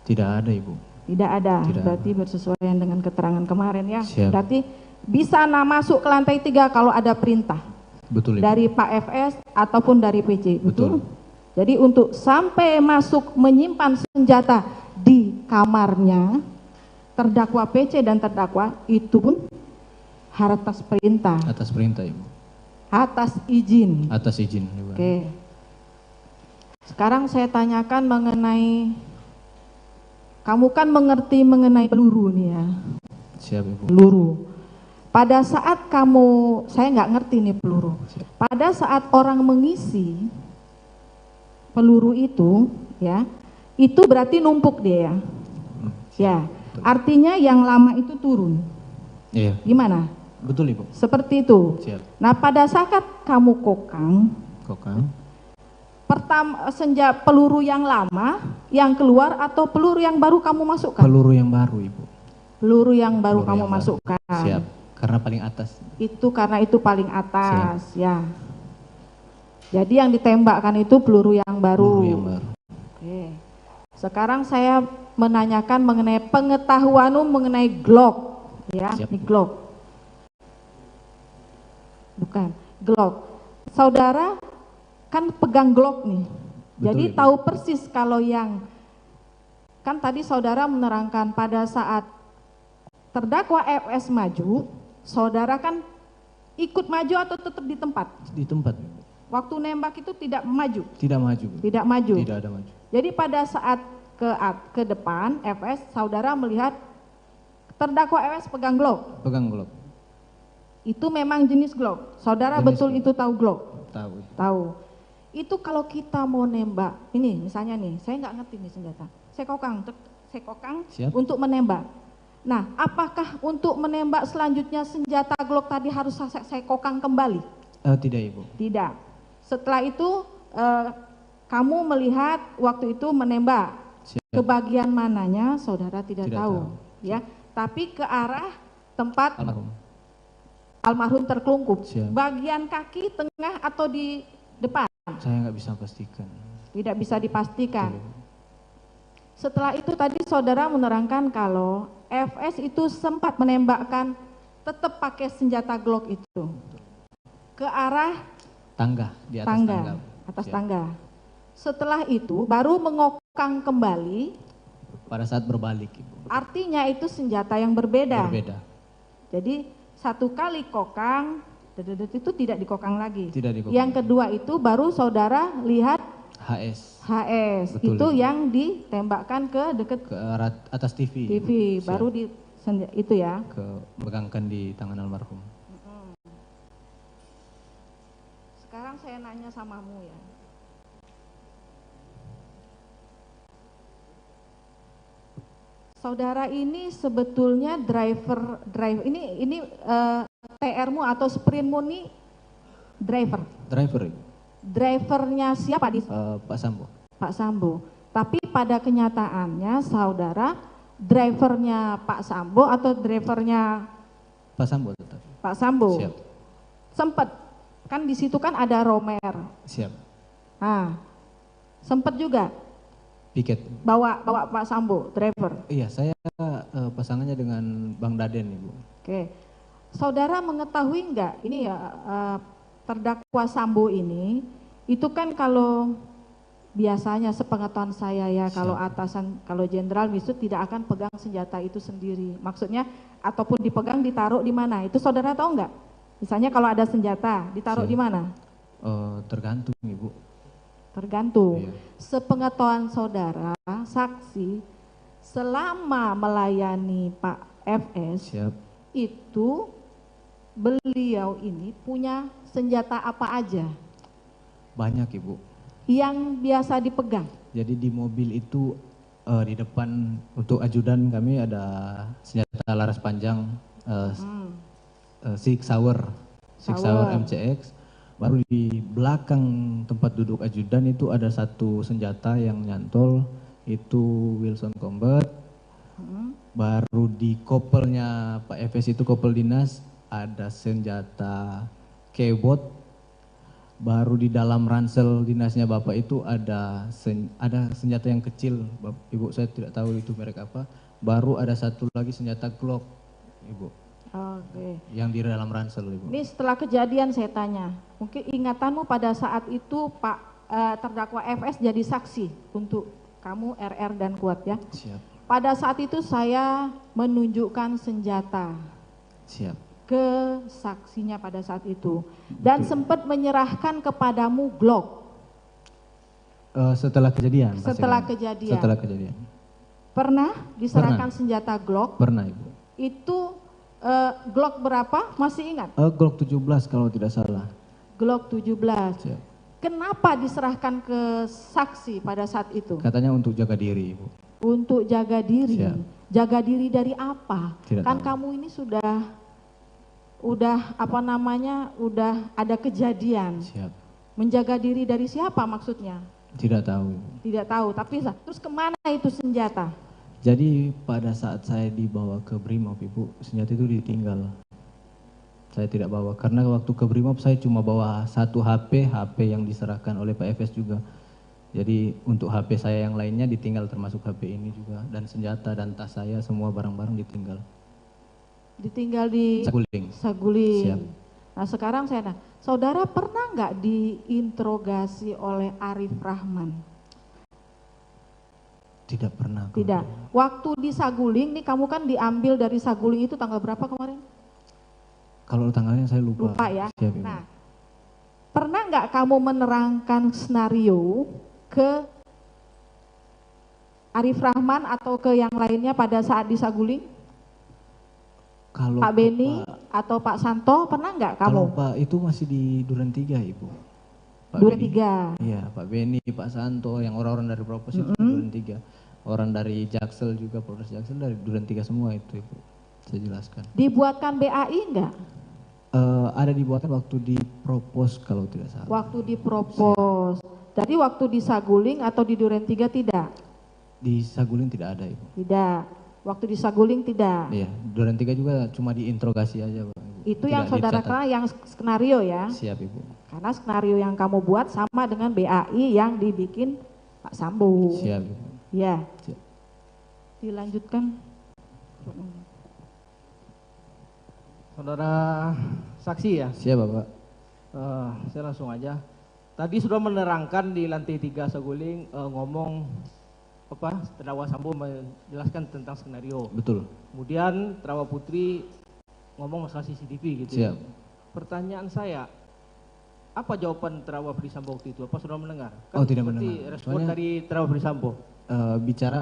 Tidak ada Ibu. Tidak ada. Berarti bersesuaian dengan keterangan kemarin ya. Siap. Berarti bisa masuk ke lantai 3 kalau ada perintah. Betul Ibu. Dari Pak FS ataupun dari PC. Betul. Jadi untuk sampai masuk menyimpan senjata di kamarnya terdakwa PC dan terdakwa itu pun atas perintah. Atas perintah Ibu. Atas izin. Atas izin Ibu. Oke. Sekarang saya tanyakan mengenai, kamu kan mengerti mengenai peluru nih ya. Siap Ibu. Peluru. Pada saat kamu, saya nggak ngerti nih peluru. Pada saat orang mengisi peluru itu, ya, itu berarti numpuk dia ya. Ya, artinya yang lama itu turun. Iya. Gimana? Betul Ibu. Seperti itu. Siap. Nah pada saat kamu kokang, pertama peluru yang lama yang keluar atau peluru yang baru kamu masukkan? Peluru yang baru Ibu. Peluru yang baru kamu masukkan. Siap. Karena paling atas. Itu karena itu paling atas. Siap. Ya. Jadi yang ditembakkan itu peluru yang baru. Peluru yang baru. Oke. Sekarang saya menanyakan mengenai pengetahuanmu mengenai Glock, ya, ini Glock. Bukan, Glock. Saudara kan pegang Glock nih. Betul, jadi Ibu. tahu persis kalau yang kan tadi saudara menerangkan pada saat terdakwa FS maju, saudara kan ikut maju atau tetap di tempat? Di tempat. Waktu nembak itu tidak maju? Tidak maju. Tidak maju. Tidak ada maju. Jadi pada saat ke depan FS, saudara melihat Terdakwa FS pegang Glock. Pegang Glock. Itu memang jenis Glock. Saudara Jenis betul Glock. itu tahu Glock? Tahu. Tahu. Itu kalau kita mau nembak, ini misalnya nih, saya nggak ngerti nih senjata. Saya kokang Siap. untuk menembak. Nah, apakah untuk menembak selanjutnya senjata Glock tadi harus saya kokang kembali? Tidak Ibu. Tidak. Setelah itu kamu melihat waktu itu menembak. Siap. Ke bagian mananya saudara tidak tahu. Ya. Tapi ke arah tempat almarhum terkelungkup. Siap. Bagian kaki, tengah atau di depan? Saya nggak bisa pastikan. Tidak bisa dipastikan. Setelah itu tadi saudara menerangkan kalau FS itu sempat menembakkan tetap pakai senjata Glock itu ke arah Tangga, di atas tangga. atas Siap. tangga. Setelah itu baru mengokang kembali. Pada saat berbalik Ibu. Artinya itu senjata yang berbeda. Berbeda. Jadi satu kali kokang, itu tidak dikokang lagi. Tidak dikokang. Yang kedua itu baru saudara lihat HS. itu Betul, Ibu. yang ditembakkan ke dekat Ke arah atas TV. TV, Siap. baru itu ya. Ke megangkan di tangan almarhum. Sekarang saya nanya samamu ya. Saudara ini sebetulnya driver ini TR-mu atau sprintmu ini driver. Driver Ibu. Drivernya siapa di Pak Sambo. Pak Sambo. Tapi pada kenyataannya saudara drivernya Pak Sambo atau drivernya Pak Sambo tetap. Pak Sambo. Siap. Sempat kan di situ kan ada Romer. Siap. Nah, sempat juga Piket. bawa Pak Sambo driver. Iya, saya pasangannya dengan Bang Daden Ibu. Oke. Saudara mengetahui enggak ini ya terdakwa Sambo ini itu kan kalau biasanya sepengetahuan saya ya kalau atasan kalau jenderal itu tidak akan pegang senjata itu sendiri. Maksudnya ataupun dipegang ditaruh di mana? Itu saudara tahu enggak? Misalnya kalau ada senjata ditaruh di mana? Tergantung Ibu. Tergantung. Iya. Sepengetahuan saudara, saksi selama melayani Pak FS Siap. itu beliau ini punya senjata apa aja Banyak Ibu. yang biasa dipegang? Jadi di mobil itu di depan untuk ajudan kami ada senjata laras panjang Six Sauer MCX. Baru di belakang tempat duduk ajudan itu ada satu senjata yang nyantol itu Wilson Combat. Baru di kopelnya Pak FS itu kopel dinas ada senjata kebot. Baru di dalam ransel dinasnya Bapak itu ada senjata yang kecil, Ibu saya tidak tahu itu merek apa. Baru ada satu lagi senjata Glock, Ibu. Oke. Yang di dalam ransel, Ibu. Ini setelah kejadian saya tanya, mungkin ingatanmu pada saat itu Pak terdakwa FS jadi saksi untuk kamu RR dan Kuat ya? Siap. Pada saat itu saya menunjukkan senjata. Siap. Ke saksinya pada saat itu dan sempat menyerahkan kepadamu Glock. Setelah kejadian. Setelah kejadian. Setelah kejadian. Pernah diserahkan senjata Glock? Pernah Ibu. Itu Glock berapa? Masih ingat? Glock 17 kalau tidak salah. Glock 17. Siap. Kenapa diserahkan ke saksi pada saat itu? Katanya untuk jaga diri Ibu. Untuk jaga diri. Siap. Jaga diri dari apa? Tidak Kan tahu. kamu ini sudah apa namanya, udah ada kejadian. Siap. Menjaga diri dari siapa maksudnya? Tidak tahu Ibu. Tidak tahu, tapi terus kemana itu senjata? Jadi pada saat saya dibawa ke Brimob Ibu, senjata itu ditinggal. Saya tidak bawa, karena waktu ke Brimob saya cuma bawa satu HP yang diserahkan oleh Pak FS juga. Jadi untuk HP saya yang lainnya ditinggal termasuk HP ini juga. Dan senjata dan tas saya semua barang-barang ditinggal. Ditinggal di Saguling. Siap. Nah sekarang saya nanya, saudara pernah nggak diinterogasi oleh Arif Rahman? Tidak pernah. Tidak. Waktu di Saguling, nih kamu kan diambil dari Saguling itu tanggal berapa kemarin? Kalau tanggalnya saya lupa. Lupa ya. Siap, Ibu. Nah, pernah nggak kamu menerangkan skenario ke Arif Rahman atau ke yang lainnya pada saat di Saguling? Kalau Pak Beni atau Pak Santo pernah nggak kamu? Kalau Pak itu masih di Duren 3, Ibu. Pak Duren Beni. 3. Iya, Pak Beni, Pak Santo, yang orang-orang dari Propos itu Duren 3. Orang dari Jaksel juga, Polres Jaksel dari Duren 3 semua itu, Ibu. Saya jelaskan. Dibuatkan BAI enggak? Ada dibuatkan waktu di Propos kalau tidak salah. Waktu di Propos. Jadi waktu di Saguling atau di Duren 3 tidak? Di Saguling tidak ada, Ibu. Tidak. Waktu di Saguling tidak? Iya, Duren 3 juga cuma diinterogasi aja, Pak. Ibu. Itu Tidak yang saudara dicatat. kenal yang skenario ya? Siap, Ibu. Karena skenario yang kamu buat sama dengan BAI yang dibikin Pak Sambo. Siap, Ibu. Ya. Siap. Dilanjutkan. Saudara saksi ya? Siap, Bapak. Saya langsung aja. Tadi sudah menerangkan di lantai 3 Saguling ngomong apa terdakwa Sambo menjelaskan tentang skenario. Betul. Kemudian terdakwa Putri ngomong masalah CCTV gitu. Siap. Pertanyaan saya, apa jawaban terdakwa Ferdi Sambo waktu itu? Apa sudah mendengar? Oh, tidak seperti mendengar. respon Soalnya, dari terdakwa Ferdi Sambo. Bicara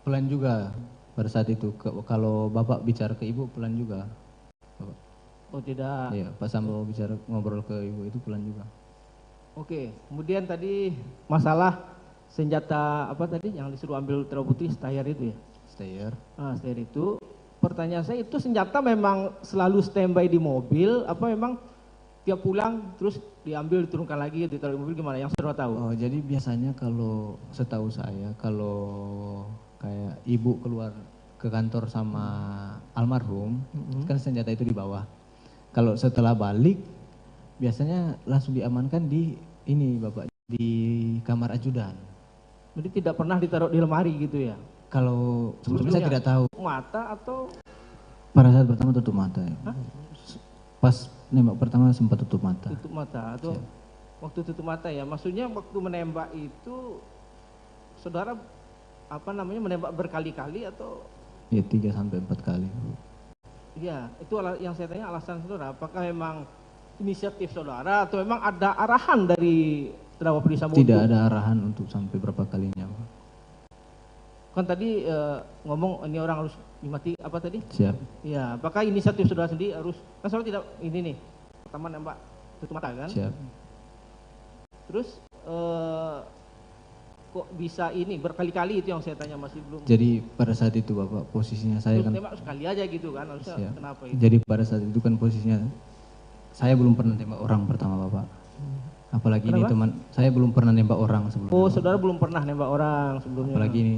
pelan juga pada saat itu. Kalau Bapak bicara ke Ibu pelan juga. Bapak. Oh tidak. Iya, Pak Sambo bicara ngobrol ke Ibu itu pelan juga. Oke, kemudian tadi masalah senjata apa tadi yang disuruh ambil terdakwa Putri, Steyr itu ya? Steyr. Steyr itu, pertanyaan saya itu senjata memang selalu standby di mobil, apa memang tiap pulang terus diambil diturunkan lagi ditaruh di mobil gimana? Yang saudara tahu? Oh, jadi biasanya kalau setahu saya kalau kayak Ibu keluar ke kantor sama almarhum, kan senjata itu di bawah. Kalau setelah balik biasanya langsung diamankan di ini Bapak, di kamar ajudan. Jadi tidak pernah ditaruh di lemari gitu ya? Kalau sebelumnya saya tidak tahu. Mata atau? Pada saat pertama tutup mata ya. Hah? Pas nembak pertama sempat tutup mata. Tutup mata atau waktu tutup mata ya? Maksudnya waktu menembak itu saudara apa namanya menembak berkali-kali atau? Ya 3 sampai 4 kali. Iya, itu yang saya tanya alasan saudara. Apakah memang inisiatif saudara atau memang ada arahan dari terdakwa Ferdi Sambo? Tidak ada arahan untuk sampai berapa kalinya. Kan tadi ngomong ini orang harus dimati apa tadi? Siap. Iya, apakah inisiatif saudara sendiri harus kan saudara tidak ini nih pertama nembak tutup mata kan? Siap. Terus kok bisa ini berkali-kali itu yang saya tanya masih belum. Jadi pada saat itu Bapak posisinya saya kan. Tembak sekali aja gitu kan harusnya. Siap. Kenapa itu? Jadi pada saat itu kan posisinya saya belum pernah tembak orang pertama Bapak. Apalagi ini teman saya belum pernah nembak orang sebelumnya. Oh, saudara belum pernah nembak orang sebelumnya. Apalagi ini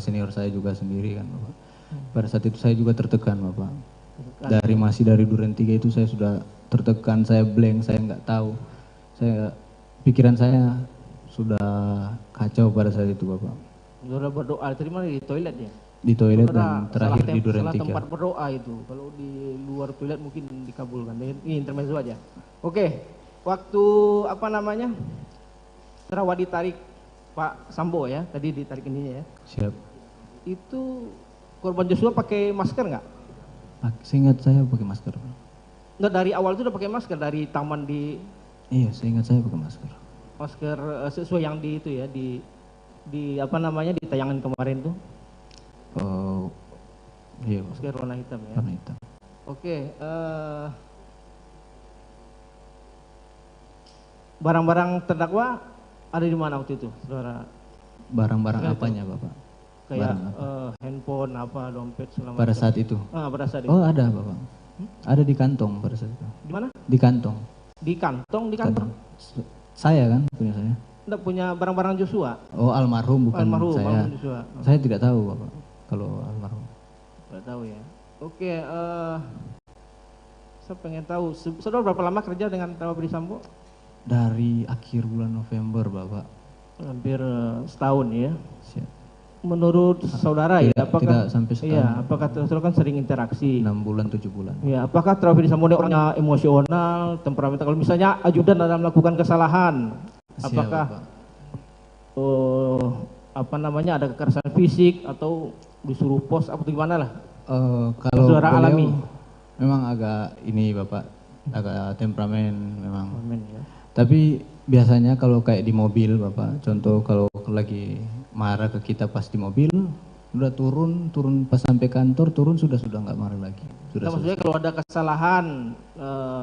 senior saya juga sendiri kan Bapak. Pada saat itu saya juga tertekan Bapak. Masih dari Duren 3 itu saya sudah tertekan, saya blank, saya nggak tahu. Pikiran saya sudah kacau pada saat itu Bapak. Saudara berdoa tadi mana di toilet ya? Di toilet dan terakhir di Duren 3. Salah tempat berdoa itu. Kalau di luar toilet mungkin dikabulkan. Ini intermezzo aja. Oke, waktu apa namanya terdakwa ditarik Pak Sambo ya, tadi ditarik ininya ya. Siap. Itu korban Joshua pakai masker nggak? Seingat saya pakai masker. Nggak, dari awal itu udah pakai masker dari taman di. Iya, seingat saya pakai masker. Masker sesuai yang di itu ya di apa namanya di tayangan kemarin tuh. Oh, iya. Masker warna hitam ya. Warna hitam. Oke, barang-barang terdakwa ada di mana waktu itu, saudara? Barang-barang apanya, Bapak? Kayak handphone, apa, dompet, segala macam. Pada saat itu? Pada saat itu. Oh, ada, Bapak. Ada di kantong pada saat itu. Di mana? Di kantong. Di kantong, di kantor? Saya kan, punya saya. Enggak punya barang-barang Joshua? Oh, almarhum bukan almarhum, saya. Almarhum Joshua. Saya tidak tahu, Bapak, kalau almarhum. Tidak tahu ya. Oke, saya pengen tahu, saudara berapa lama kerja dengan terdakwa Ferdi Sambo? Dari akhir bulan November, Bapak. Hampir setahun ya. Siap. Menurut saudara ya, apakah tidak sampai setahun. Iya, apakah saudara kan sering interaksi? 6 bulan, 7 bulan. Ya, apakah terdakwa Ferdi Sambo orangnya emosional, temperamental? Kalau misalnya ajudan dalam melakukan kesalahan, apakah apa namanya ada kekerasan fisik atau disuruh pos apa gimana lah? Kalau saudara alami, memang agak ini Bapak, agak temperamen memang. Ya. Tapi biasanya kalau kayak di mobil Bapak, contoh kalau lagi marah ke kita pas di mobil, Sudah turun pas sampai kantor turun sudah nggak marah lagi. Sudah maksudnya kalau ada kesalahan,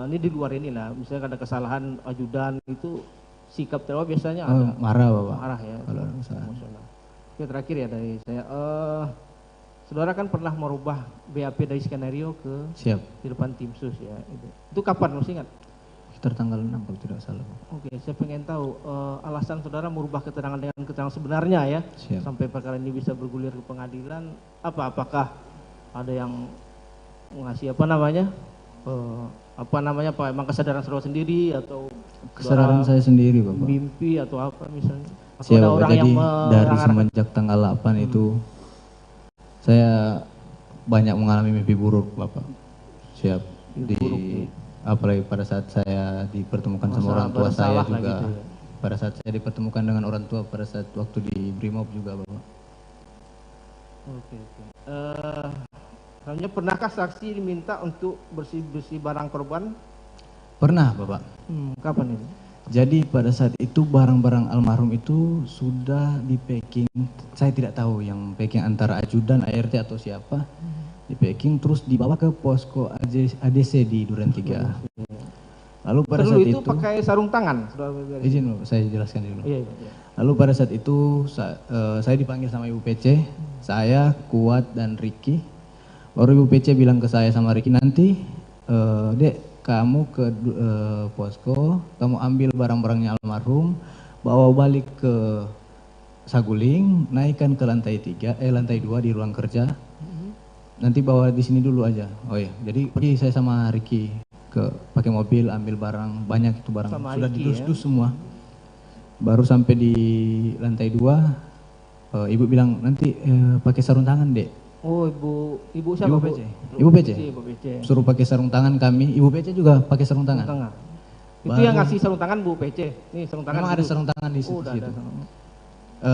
ini di luar ini lah, misalnya ada kesalahan ajudan itu sikap terdakwa biasanya ada. Marah Bapak. Marah ya. Kalau ada kesalahan. Oke, terakhir ya dari saya. Saudara kan pernah merubah BAP dari skenario ke di depan tim sus ya. Itu kapan masih ingat? Sekitar tanggal 6 kalau tidak salah. Oke, saya pengen tahu alasan saudara merubah keterangan dengan keterangan sebenarnya ya. Siap. Sampai perkara ini bisa bergulir ke pengadilan. Apakah ada yang ngasih Pak, emang kesadaran saudara sendiri atau kesadaran saya sendiri Bapak. Mimpi atau apa misalnya? Siap Bapak, jadi dari semenjak tanggal 8 itu saya banyak mengalami mimpi buruk Bapak. Siap. Apalagi pada saat saya dipertemukan sama orang tua saya juga. Gitu ya? Pada saat saya dipertemukan dengan orang tua pada saat waktu di Brimob juga Bapak. Oke. Selanjutnya pernahkah saksi diminta untuk bersih-bersih barang korban? Pernah Bapak. Kapan ini? Jadi pada saat itu barang-barang almarhum itu sudah di packing. Saya tidak tahu yang packing antara ajudan, ART atau siapa. Di packing terus dibawa ke posko ADC di Duren 3. Lalu pada saat itu pakai sarung tangan. Izin saya jelaskan dulu. Iya. Lalu pada saat itu saya dipanggil sama Ibu PC, saya, Kuat dan Ricky. Baru Ibu PC bilang ke saya sama Ricky, nanti Dek kamu ke posko, kamu ambil barang-barangnya almarhum, bawa balik ke Saguling, naikkan ke lantai 2 di ruang kerja. Nanti bawa di sini dulu aja. Oh ya, jadi pergi saya sama Ricky pakai mobil ambil barang, banyak itu barang sama sudah didus-dus semua. Baru sampai di lantai 2, ibu bilang nanti pakai sarung tangan Dek. Oh ibu siapa? Ibu PC. Suruh pakai sarung tangan kami. Ibu PC juga pakai sarung tangan. Itu yang ngasih sarung tangan Bu PC. Nih sarung tangan. Memang ada sarung tangan di situ.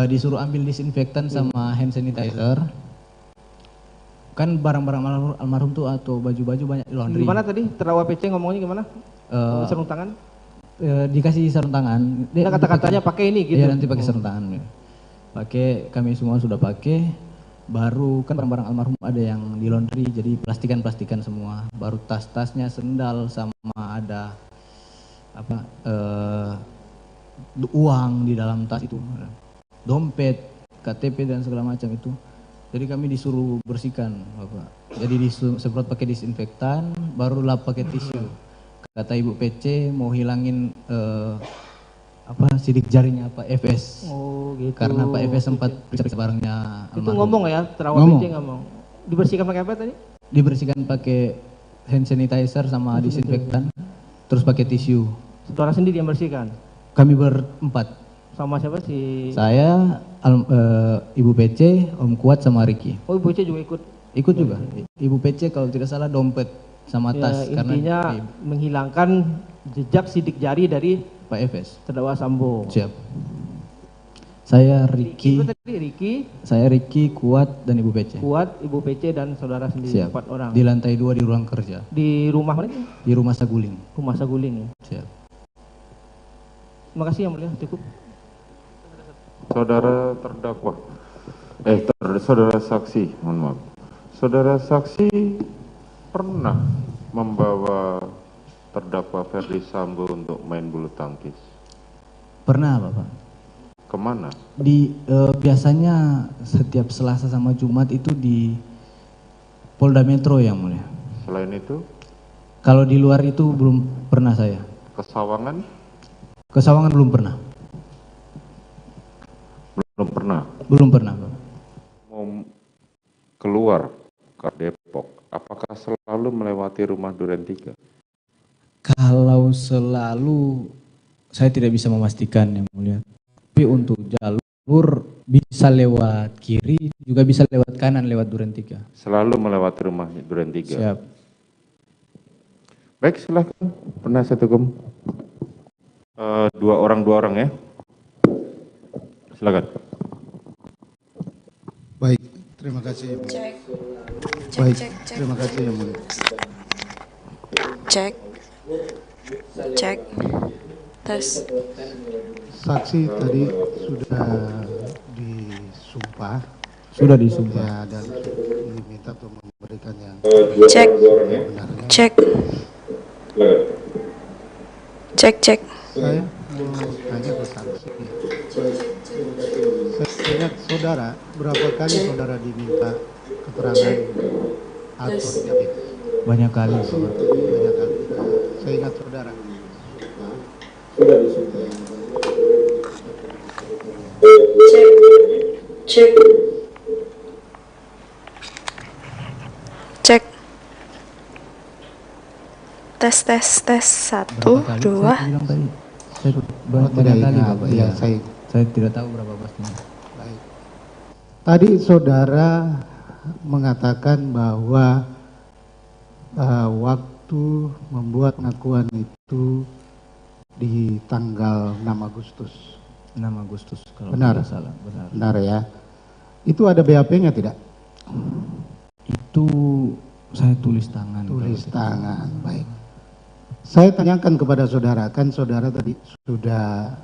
Disuruh ambil disinfektan sama hand sanitizer. Kan barang-barang almarhum tuh atau baju-baju banyak di laundry. Gimana tadi terdakwa PC ngomongnya gimana? Sarung tangan? Dikasih sarung tangan. Nah, kata-katanya pakai ini gitu. Iya nanti pakai sarung tangan. Pakai, kami semua sudah pakai. Baru kan barang-barang almarhum ada yang di laundry jadi plastikan-plastikan semua. Baru tas-tasnya, sendal sama ada uang di dalam tas itu. Dompet, KTP dan segala macam itu. Jadi kami disuruh bersihkan, Bapak. Jadi disemprot pakai disinfektan, baru lap pakai tisu. Kata Ibu PC mau hilangin sidik jarinya Pak FS. Oh gitu. Karena Pak FS sempat periksa barangnya almarhum. Itu ngomong ya, terawat PC ngomong. Dibersihkan pakai apa tadi? Dibersihkan pakai hand sanitizer sama disinfektan, terus pakai tisu. Saudara sendiri yang bersihkan? Kami berempat. Sama siapa sih? Saya, Ibu PC, Om Kuat sama Ricky. Oh Ibu PC juga ikut? Ikut juga. Ibu PC kalau tidak salah dompet sama tas. Intinya menghilangkan jejak sidik jari dari Pak FS. Terdakwa Sambo. Siap. Saya Ricky. Saya Ricky, Kuat dan Ibu PC. Kuat, Ibu PC dan saudara sendiri. Siap. 4 orang. Di lantai 2 di ruang kerja. Di rumah mana? Di rumah Saguling. Rumah Saguling ya. Siap. Terima kasih yang mulia, cukup. Saudara terdakwa. Saudara saksi, mohon maaf. Saudara saksi pernah membawa terdakwa Ferdi Sambo untuk main bulu tangkis? Pernah Bapak. Kemana? Biasanya setiap Selasa sama Jumat itu di Polda Metro yang mulia. Selain itu? Kalau di luar itu belum pernah saya. Kesawangan? Kesawangan belum pernah. Belum pernah? Belum pernah Bapak. Mau keluar ke Depok, apakah selalu melewati rumah Duren 3? Kalau selalu saya tidak bisa memastikan yang mulia. Tapi untuk jalur bisa lewat kiri, juga bisa lewat kanan lewat Duren 3. Selalu melewati rumah Duren 3. Siap. Baik, silakan penasihat hukum. 2 orang ya. Silakan. Baik, terima kasih. Baik, terima kasih yang mulia. Cek. Tes. Saksi tadi sudah disumpah Sudah disumpah. Ya, dan diminta untuk memberikan yang Cek. sebenarnya. Cek. Cek, cek. Saya mau tanya ke saksi. Saya ingat saudara, berapa kali saudara diminta keterangan atau diabetes? Banyak kali, Bapak. Banyak kali. Saya ingat saudara. Cek. Cek. Tes. 1, 2. Saya bilang tadi. Saya banyak tidak kali, ingat. Bapak. Iya, Ya. Saya tidak tahu berapa pastinya. Baik. Tadi saudara mengatakan bahwa waktu membuat pengakuan itu di tanggal 6 Agustus. 6 Agustus kalau Benar. tidak salah. Benar. Benar ya. Itu ada BAP-nya tidak? Itu saya tulis tangan. Tulis tangan, baik. Saya tanyakan kepada saudara, kan saudara tadi sudah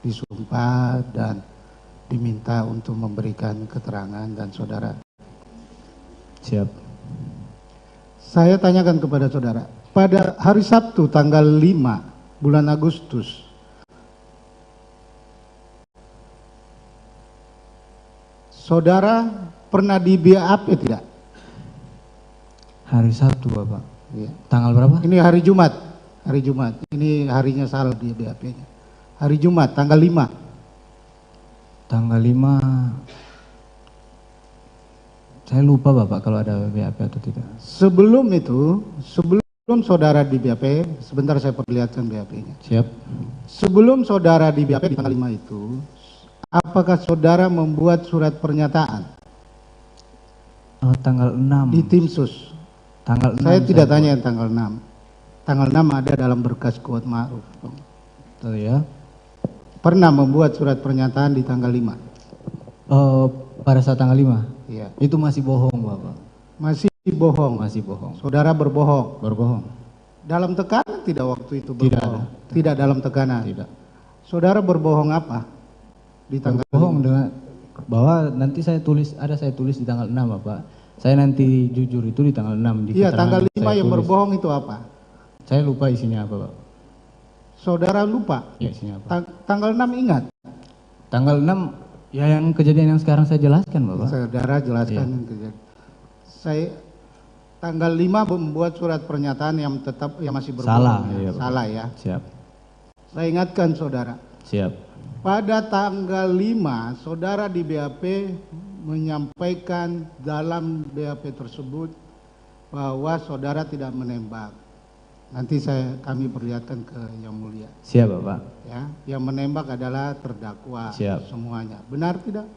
disumpah dan diminta untuk memberikan keterangan dan saudara. Siap. Saya tanyakan kepada saudara, pada hari Sabtu tanggal 5 bulan Agustus, saudara pernah di BAP tidak? Hari Sabtu, Bapak. Iya. Tanggal berapa? Ini hari Jumat. Hari Jumat. Ini harinya salah di BAP-nya. Hari Jumat, tanggal 5. Tanggal 5. Saya lupa, Bapak, kalau ada BAP atau tidak. Sebelum itu, sebelum saudara di BAP, sebentar saya perlihatkan BAP-nya. Siap. Sebelum saudara di BAP di tanggal 5 itu, apakah saudara membuat surat pernyataan? Tanggal 6. Di tim sus. Tanggal 6. Saya tidak tanya yang tanggal 6. Tanggal 6 ada dalam berkas kuat ma'ruf. Betul ya. Pernah membuat surat pernyataan di tanggal 5? Pada saat tanggal 5? Iya. Itu masih bohong, Bapak. Masih bohong? Masih bohong. Saudara berbohong? Berbohong. Dalam tekanan tidak waktu itu Tidak berbohong? ada. Tidak dalam tekanan? Tidak. Saudara berbohong apa? Di tanggal Berbohong dengan bahwa nanti saya tulis di tanggal 6, Bapak. Saya nanti jujur itu di tanggal 6. Di Iya, tanggal 5 saya yang tulis. berbohong itu apa? Saya lupa isinya apa, Pak. Saudara lupa? Ya, isinya apa? Tanggal 6 ingat? Tanggal 6, ya yang kejadian yang sekarang saya jelaskan, Bapak. Saudara jelaskan Iya. yang kejadian. Saya tanggal 5 membuat surat pernyataan yang tetap yang masih berbohong. Salah, ya. iya, Bapak. Salah ya. Siap. Saya ingatkan saudara. Siap. Pada tanggal 5, saudara di BAP menyampaikan dalam BAP tersebut bahwa saudara tidak menembak. Nanti kami perlihatkan ke Yang Mulia. Siap, Bapak. Ya, yang menembak adalah terdakwa. Siap. Semuanya. Benar tidak?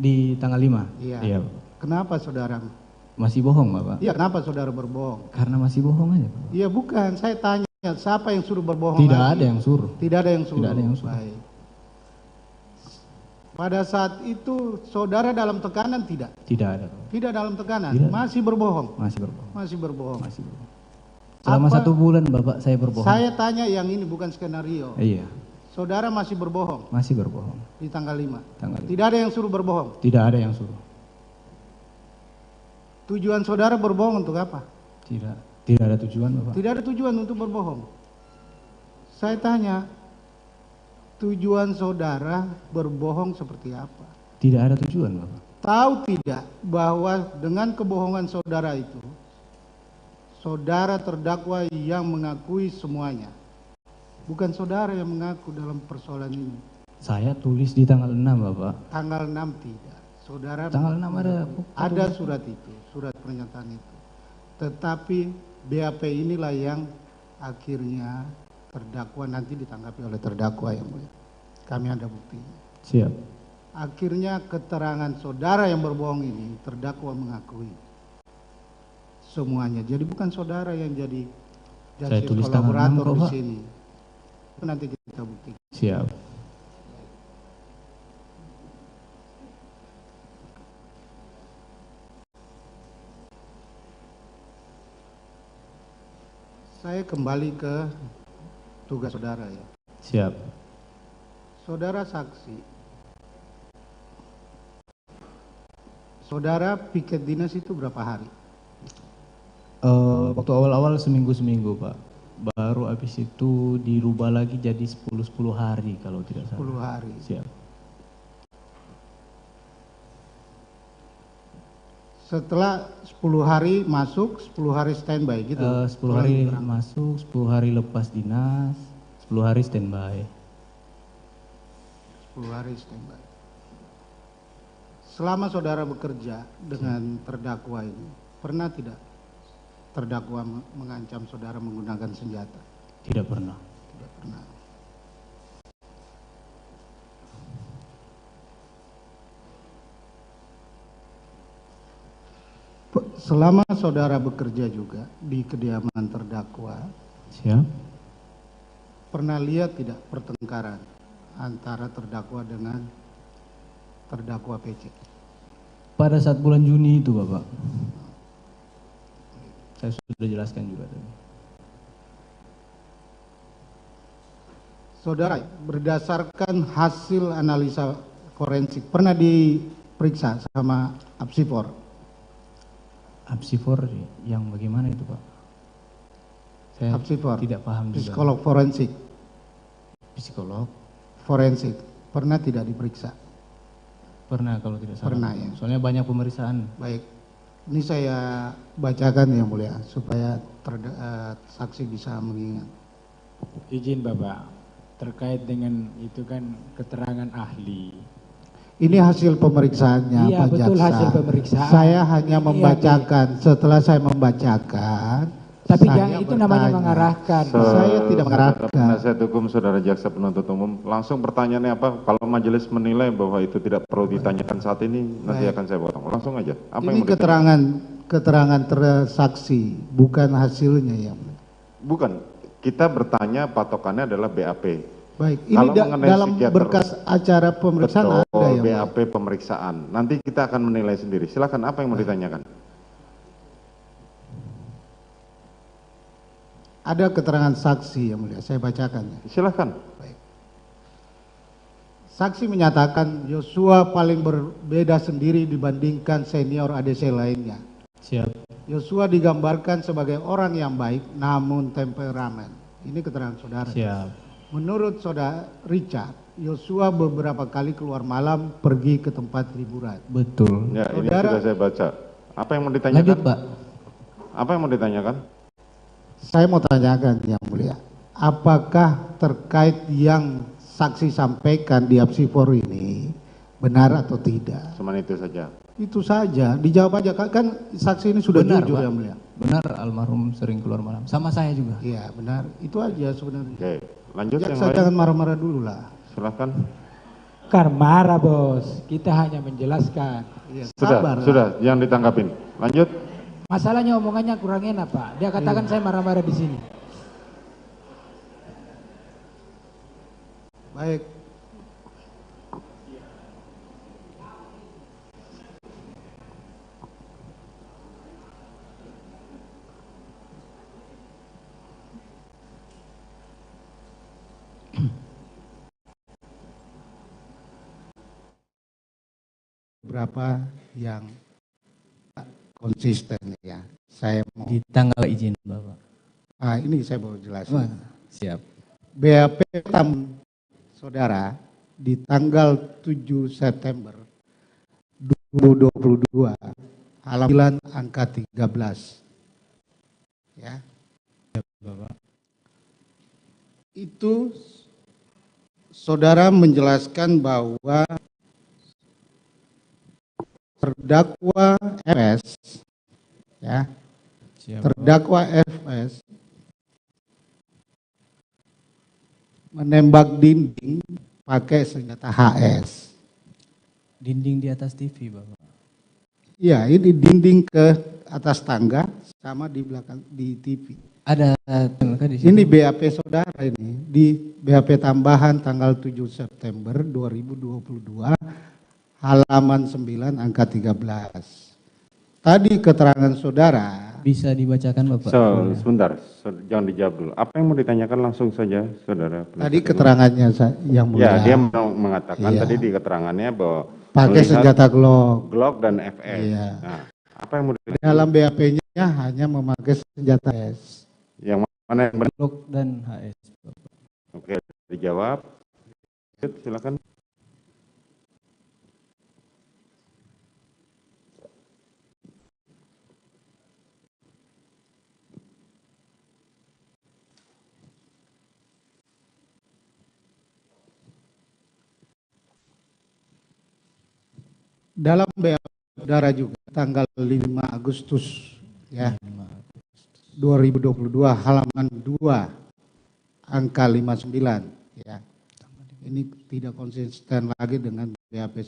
Di tanggal 5? Iya. Iya. Kenapa saudara? Masih bohong, Bapak? Iya, kenapa saudara berbohong? Karena masih bohong aja, Pak. Iya, bukan. Saya tanya, siapa yang suruh berbohong? Tidak lagi? ada yang suruh. Tidak ada yang suruh. Tidak ada yang suruh. Baik. Pada saat itu saudara dalam tekanan tidak? Tidak ada, Pak. Tidak dalam tekanan. Tidak. Masih berbohong. Masih berbohong. Masih berbohong. Masih berbohong. Selama Apa? 1 bulan, Bapak, saya berbohong. Saya tanya yang ini bukan skenario. Iya, Saudara masih berbohong masih berbohong. di tanggal 5. Tanggal 5. Tidak ada yang suruh berbohong. Tidak ada yang suruh. Tujuan saudara berbohong untuk apa? Tidak ada tujuan, Bapak. Tidak ada tujuan untuk berbohong. Saya tanya, tujuan saudara berbohong seperti apa? Tidak ada tujuan, Bapak. Tahu tidak bahwa dengan kebohongan saudara itu, saudara terdakwa yang mengakui semuanya. Bukan saudara yang mengaku dalam persoalan ini. Saya tulis di tanggal 6, Bapak. Tanggal 6 tidak. Saudara Tanggal 6 ada surat itu, surat pernyataan itu. Tetapi BAP inilah yang akhirnya terdakwa nanti ditanggapi oleh terdakwa yang mulia. Kami ada buktinya. Siap. Akhirnya keterangan saudara yang berbohong ini terdakwa mengakui semuanya. Jadi bukan saudara yang jadi Saya tulis tanggal 6 kolaborator kok, di Pak. sini. Itu nanti kita buktikan. Siap. Saya kembali ke tugas saudara ya. Siap. Saudara saksi, Saudara piket dinas itu berapa hari? Waktu awal-awal seminggu-seminggu Pak. Baru habis itu dirubah lagi jadi 10 hari kalau tidak salah. 10 hari. Siap. Setelah 10 hari masuk, 10 hari standby gitu? 10 hari masuk, 10 hari lepas dinas, 10 hari standby. 10 hari standby. Selama saudara bekerja dengan terdakwa ini, pernah tidak terdakwa mengancam saudara menggunakan senjata? Tidak pernah. Tidak pernah. Selama saudara bekerja juga di kediaman terdakwa, siap, pernah lihat tidak pertengkaran antara terdakwa dengan terdakwa PC? Pada saat bulan Juni itu Bapak. Saya sudah jelaskan juga tadi. Saudara, berdasarkan hasil analisa forensik, pernah diperiksa sama Apsifor? Apsifor yang bagaimana itu Pak? Saya Apsifor, tidak paham juga. Psikolog forensik. Psikolog forensik, pernah tidak diperiksa? Pernah kalau tidak salah. Pernah ya. Soalnya banyak pemeriksaan. Baik, ini saya bacakan yang mulia supaya saksi bisa mengingat. Izin Bapak, terkait dengan itu kan keterangan ahli. Ini hasil pemeriksaannya Iya, Pak betul, Jaksa. hasil pemeriksaan. Saya hanya membacakan, setelah saya membacakan, Tapi saya itu namanya bertanya. mengarahkan. Saya tidak mengarahkan. Penasihat hukum saudara jaksa penuntut umum, langsung pertanyaannya apa? Kalau majelis menilai bahwa itu tidak perlu ditanyakan saat ini, nanti akan saya potong. Langsung aja. Apa Ini yang keterangan tersaksi, bukan hasilnya ya. Bukan. Kita bertanya patokannya adalah BAP. Baik, ini Kalau mengenai dalam psikiater, berkas acara pemeriksaan betul, ada ya. BAP pemeriksaan. Nanti kita akan menilai sendiri. Silakan, apa yang mau ditanyakan? Ada keterangan saksi yang mulia, saya bacakan ya. Silakan. Baik. Saksi menyatakan Yosua paling berbeda sendiri dibandingkan senior ADC lainnya. Siap. Yosua digambarkan sebagai orang yang baik namun temperamen. Ini keterangan saudara. Siap. Menurut saudara Richard, Yosua beberapa kali keluar malam pergi ke tempat hiburan. Betul. Ya, ini Saudara, sudah saya baca. Apa yang mau ditanyakan? Lanjut Pak. Apa yang mau ditanyakan? Saya mau tanyakan yang mulia, apakah terkait yang saksi sampaikan di Apsifor ini benar atau tidak? Cuman itu saja. Itu saja, dijawab aja. Kan saksi ini sudah Benar, jujur Pak. yang mulia. Benar, almarhum sering keluar malam. Sama saya juga. Iya benar, itu aja sebenarnya. Oke, lanjut yang Jaksa lain. jangan marah-marah dulu lah. Silakan. Kan marah bos, kita hanya menjelaskan. Iya, Sudah, jangan ditanggapin. Lanjut. Masalahnya omongannya kurang enak Pak. Dia katakan saya marah-marah di sini. Baik. Berapa yang konsisten ya. Saya mau Di tanggal izin Bapak. ini saya mau jelasin. Siap. BAP saudara di tanggal 7 September 2022 halaman angka 13 ya. Bapak. Itu saudara menjelaskan bahwa terdakwa FS ya. Siap, terdakwa FS menembak dinding pakai senjata HS. Dinding di atas TV Bapak. Iya, ini dinding ke atas tangga sama di belakang di TV. Ada di situ. Ini BAP saudara ini di BAP tambahan tanggal 7 September 2022 halaman 9 angka 13. Tadi keterangan saudara bisa dibacakan Bapak. Sebentar, jangan dijawab dulu. Apa yang mau ditanyakan langsung saja, saudara. Tadi keterangannya yang mulia. Ya, dia mengatakan Iya. tadi di keterangannya bahwa Pakai Melihat senjata Glock. Glock dan FS. Iya. Nah, apa yang mau dilanjutkan? Dalam BAP-nya hanya memakai senjata S. Yang mana yang benar? Glock dan HS. Oke, dijawab. Silakan. Dalam BAP saudara juga tanggal 5 Agustus ya 2022 halaman 2 angka 59 ya. Ini tidak konsisten lagi dengan BAP.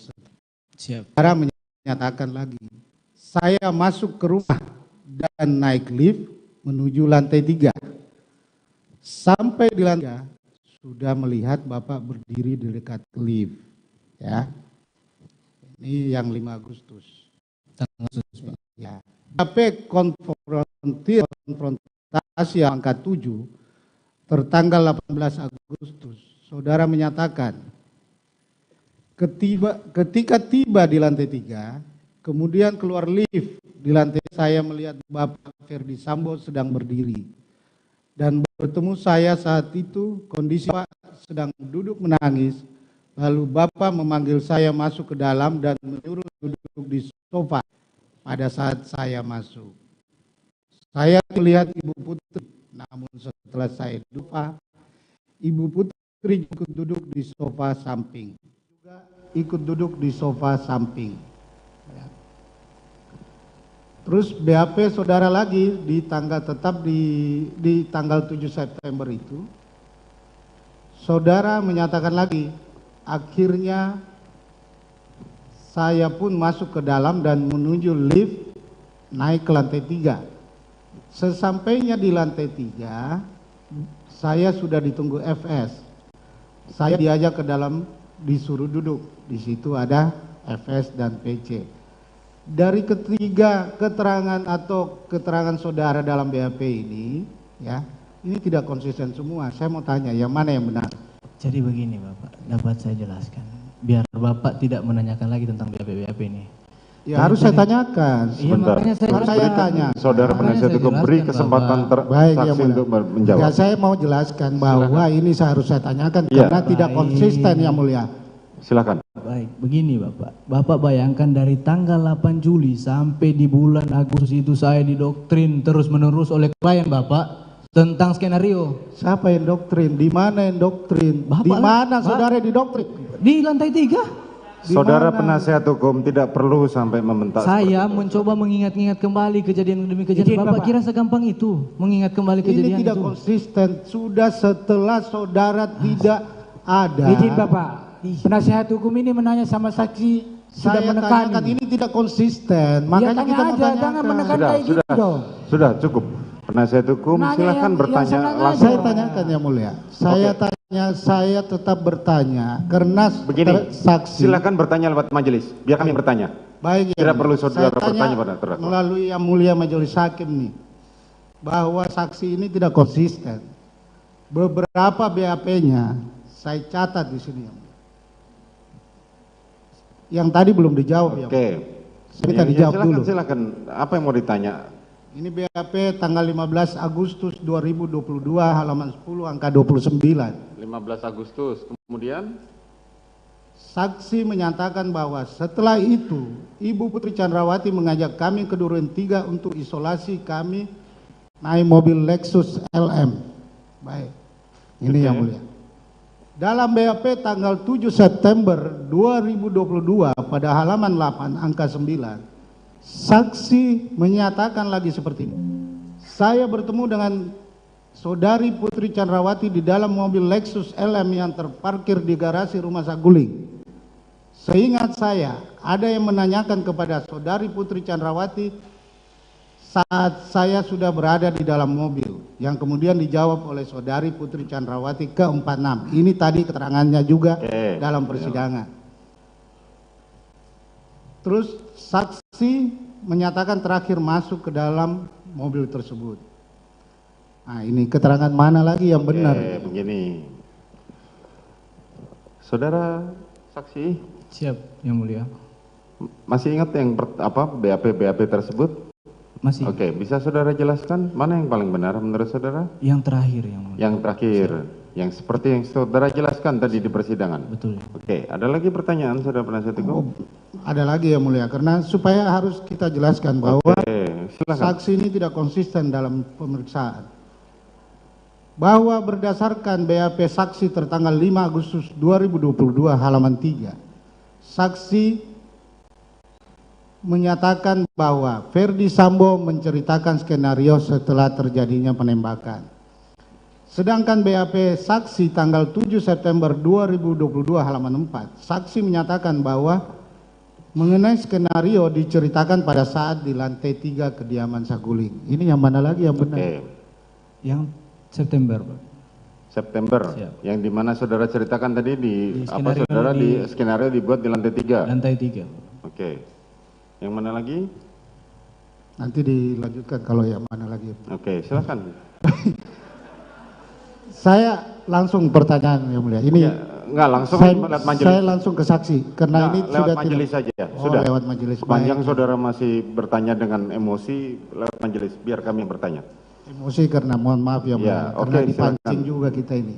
Siap. Saudara menyatakan lagi, saya masuk ke rumah dan naik lift menuju lantai 3. Sampai di lantai 3 sudah melihat Bapak berdiri di dekat lift ya. Ini yang 5 Agustus. Ya. BAP konfrontasi angka 7 tertanggal 18 Agustus, saudara menyatakan ketika tiba di lantai 3, kemudian keluar lift di lantai, saya melihat Bapak Ferdi Sambo sedang berdiri dan bertemu saya saat itu kondisi Pak sedang duduk menangis. Lalu Bapak memanggil saya masuk ke dalam dan menyuruh duduk di sofa pada saat saya masuk. Saya melihat Ibu Putri, namun setelah saya lupa, Ibu Putri ikut duduk di sofa samping. Juga ikut duduk di sofa samping. Ya. Terus BAP saudara lagi di tanggal tetap di tanggal 7 September itu, saudara menyatakan lagi, akhirnya saya pun masuk ke dalam dan menuju lift naik ke lantai 3. Sesampainya di lantai 3, saya sudah ditunggu FS. Saya diajak ke dalam, disuruh duduk. Di situ ada FS dan PC. Dari ketiga keterangan atau keterangan saudara dalam BAP ini, ya, ini tidak konsisten semua. Saya mau tanya, yang mana yang benar? Jadi begini Bapak, dapat saya jelaskan. Biar Bapak tidak menanyakan lagi tentang BAP ini. Ya harus saya tanyakan. Iya, makanya saya tanya. Saudara penasihat hukum beri kesempatan Baik, ya, saksi untuk menjawab. Ya, saya mau jelaskan bahwa ini harus saya tanyakan karena tidak konsisten yang mulia. Silakan. Baik, begini Bapak. Bapak bayangkan dari tanggal 8 Juli sampai di bulan Agustus itu saya didoktrin terus-menerus oleh klien Bapak tentang skenario. Siapa yang doktrin? Di mana yang doktrin? Di mana saudara didoktrin? Di lantai 3. Saudara penasihat hukum tidak perlu sampai membentak. Saya mencoba mengingat-ingat kembali kejadian demi kejadian. Bapak kira segampang itu mengingat kembali kejadian itu? Ini tidak konsisten. Sudah setelah saudara tidak ada. Izin Bapak, penasihat hukum ini menanya sama saksi sudah menekan. Ini tidak konsisten. Makanya ya, kita mau aja, jangan menekan kayak gitu dong. Sudah cukup. Penasihat hukum silahkan bertanya langsung. Saya tanyakan yang mulia. Saya tetap bertanya karena begini, saksi. Silakan bertanya lewat majelis. Biar kami bertanya. Baik. Tidak perlu saudara saya bertanya pada terdakwa. Melalui yang mulia majelis hakim nih, bahwa saksi ini tidak konsisten. Beberapa BAP-nya saya catat di sini. Yang tadi belum dijawab. Oke. Kita dijawab dulu. Silakan. Apa yang mau ditanya? Ini BAP tanggal 15 Agustus 2022 halaman 10 angka 29. 15 Agustus. Kemudian saksi menyatakan bahwa setelah itu Ibu Putri Chandrawati mengajak kami ke Duren 3 untuk isolasi, kami naik mobil Lexus LM. Baik. Ini yang mulia. Dalam BAP tanggal 7 September 2022 pada halaman 8 angka 9. Saksi menyatakan lagi seperti ini. Saya bertemu dengan saudari Putri Chandrawati di dalam mobil Lexus LM yang terparkir di garasi rumah Saguling. Seingat saya, ada yang menanyakan kepada saudari Putri Chandrawati saat saya sudah berada di dalam mobil, yang kemudian dijawab oleh saudari Putri Chandrawati ke-46. Ini tadi keterangannya juga dalam persidangan. Terus saksi menyatakan terakhir masuk ke dalam mobil tersebut. Nah, ini keterangan mana lagi yang benar? Begini. Saudara saksi, Siap, Yang Mulia. Masih ingat yang BAP tersebut? Masih. Oke, bisa saudara jelaskan mana yang paling benar menurut saudara? Yang terakhir, Yang Mulia. Yang terakhir, yang seperti yang saudara jelaskan tadi di persidangan. Betul. Oke, ada lagi pertanyaan saudara penasihat hukum? Ada lagi Yang Mulia, karena supaya harus kita jelaskan bahwa silakan. saksi ini tidak konsisten dalam pemeriksaan. Bahwa berdasarkan BAP saksi tertanggal 5 Agustus 2022 halaman 3, saksi menyatakan bahwa Ferdi Sambo menceritakan skenario setelah terjadinya penembakan. Sedangkan BAP saksi tanggal 7 September 2022 halaman 4, saksi menyatakan bahwa mengenai skenario diceritakan pada saat di lantai 3 kediaman Saguling. Ini yang mana lagi yang benar? Yang September, Pak. September, yang dimana saudara ceritakan tadi di apa skenario saudara di skenario dibuat di lantai 3? Lantai 3. Oke. Yang mana lagi? Nanti dilanjutkan kalau yang mana lagi. Oke, silakan. Saya langsung pertanyaan Yang Mulia. Ini enggak langsung lewat majelis. Saya langsung ke saksi karena ini lewat sudah majelis saja. Oh, Sudah. lewat majelis. Sepanjang saudara masih bertanya dengan emosi lewat majelis, biar kami bertanya. Emosi karena mohon maaf ya, Ya, karena oke, dipancing silakan. juga kita ini.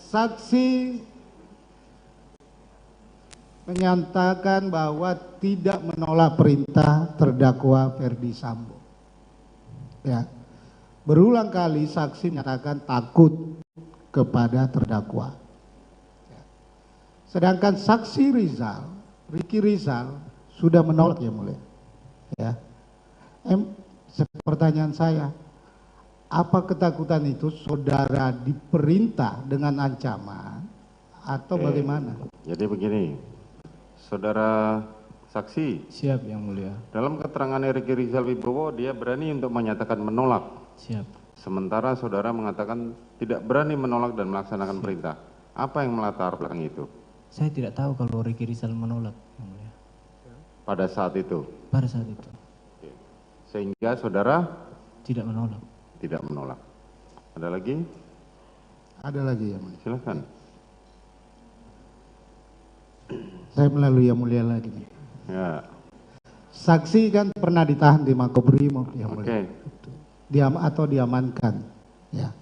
Saksi menyatakan bahwa tidak menolak perintah terdakwa Ferdi Sambo. Ya. Berulang kali saksi menyatakan takut kepada terdakwa. Ya. Sedangkan saksi Rizal, Ricky Rizal sudah menolak Yang Mulia. Ya. Pertanyaan saya, apa ketakutan itu saudara diperintah dengan ancaman atau bagaimana? Jadi begini, saudara saksi. Siap Yang Mulia. Dalam keterangan Ricky Rizal Wibowo, dia berani untuk menyatakan menolak. Siap. Sementara saudara mengatakan tidak berani menolak dan melaksanakan perintah. Apa yang melatar belakang itu? Saya tidak tahu kalau Ricky Rizal menolak, Yang Mulia. Pada saat itu? Pada saat itu. Sehingga saudara? Tidak menolak. Tidak menolak. Ada lagi? Ada lagi Yang Mulia. Silakan. Saya melalui Yang Mulia lagi nih. Ya. Saksi kan pernah ditahan di Makobrimob Yang Mulia. Oke. Diamankan. Ya.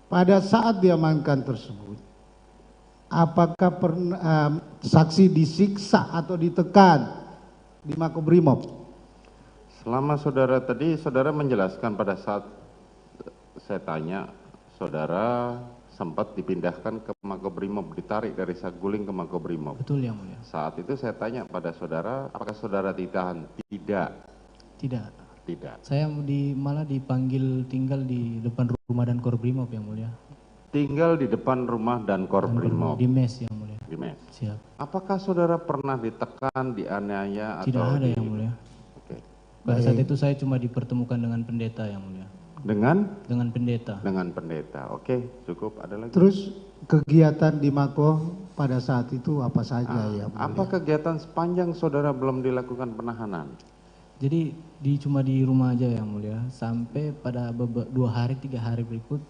Pada saat diamankan tersebut, apakah saksi disiksa atau ditekan di Makobrimob? Selama saudara tadi, saudara menjelaskan pada saat saya tanya, saudara sempat dipindahkan ke Makobrimob, ditarik dari Saguling ke Makobrimob. Betul Yang Mulia. Saat itu saya tanya pada saudara, apakah saudara ditahan? Tidak. Tidak. Tidak. Saya malah dipanggil tinggal di depan rumah dan Korbrimob Yang Mulia. Tinggal di depan rumah dan Korbrimob. Di mes Yang Mulia. Di mes. Siap. Apakah saudara pernah ditekan, dianiaya Tidak atau ada Yang Mulia. Oke. Pada saat itu saya cuma dipertemukan dengan pendeta Yang Mulia. Dengan pendeta. Dengan pendeta. Oke, cukup. Ada lagi? Terus kegiatan di Mako pada saat itu apa saja Yang Mulia? Apa kegiatan sepanjang saudara belum dilakukan penahanan? Jadi cuma di rumah aja Yang Mulia. Sampai pada 2 hari 3 hari berikut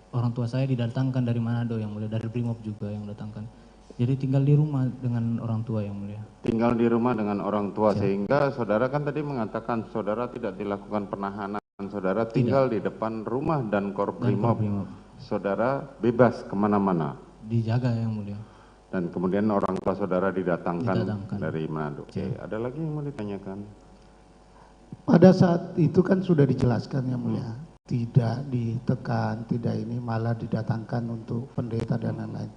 orang tua saya didatangkan dari Manado Yang Mulia, dari Brimob juga yang datangkan. Jadi tinggal di rumah dengan orang tua Yang Mulia. Tinggal di rumah dengan orang tua. Sehingga saudara kan tadi mengatakan saudara tidak dilakukan penahanan, saudara tinggal di depan rumah dan Korbrimob. Saudara bebas kemana-mana. Dijaga Yang Mulia. Dan kemudian orang tua saudara didatangkan dari Manado. Oke, ada lagi yang mau ditanyakan? Pada saat itu kan sudah dijelaskan Yang Mulia, tidak ditekan, tidak ini, malah didatangkan untuk pendeta dan lain-lain.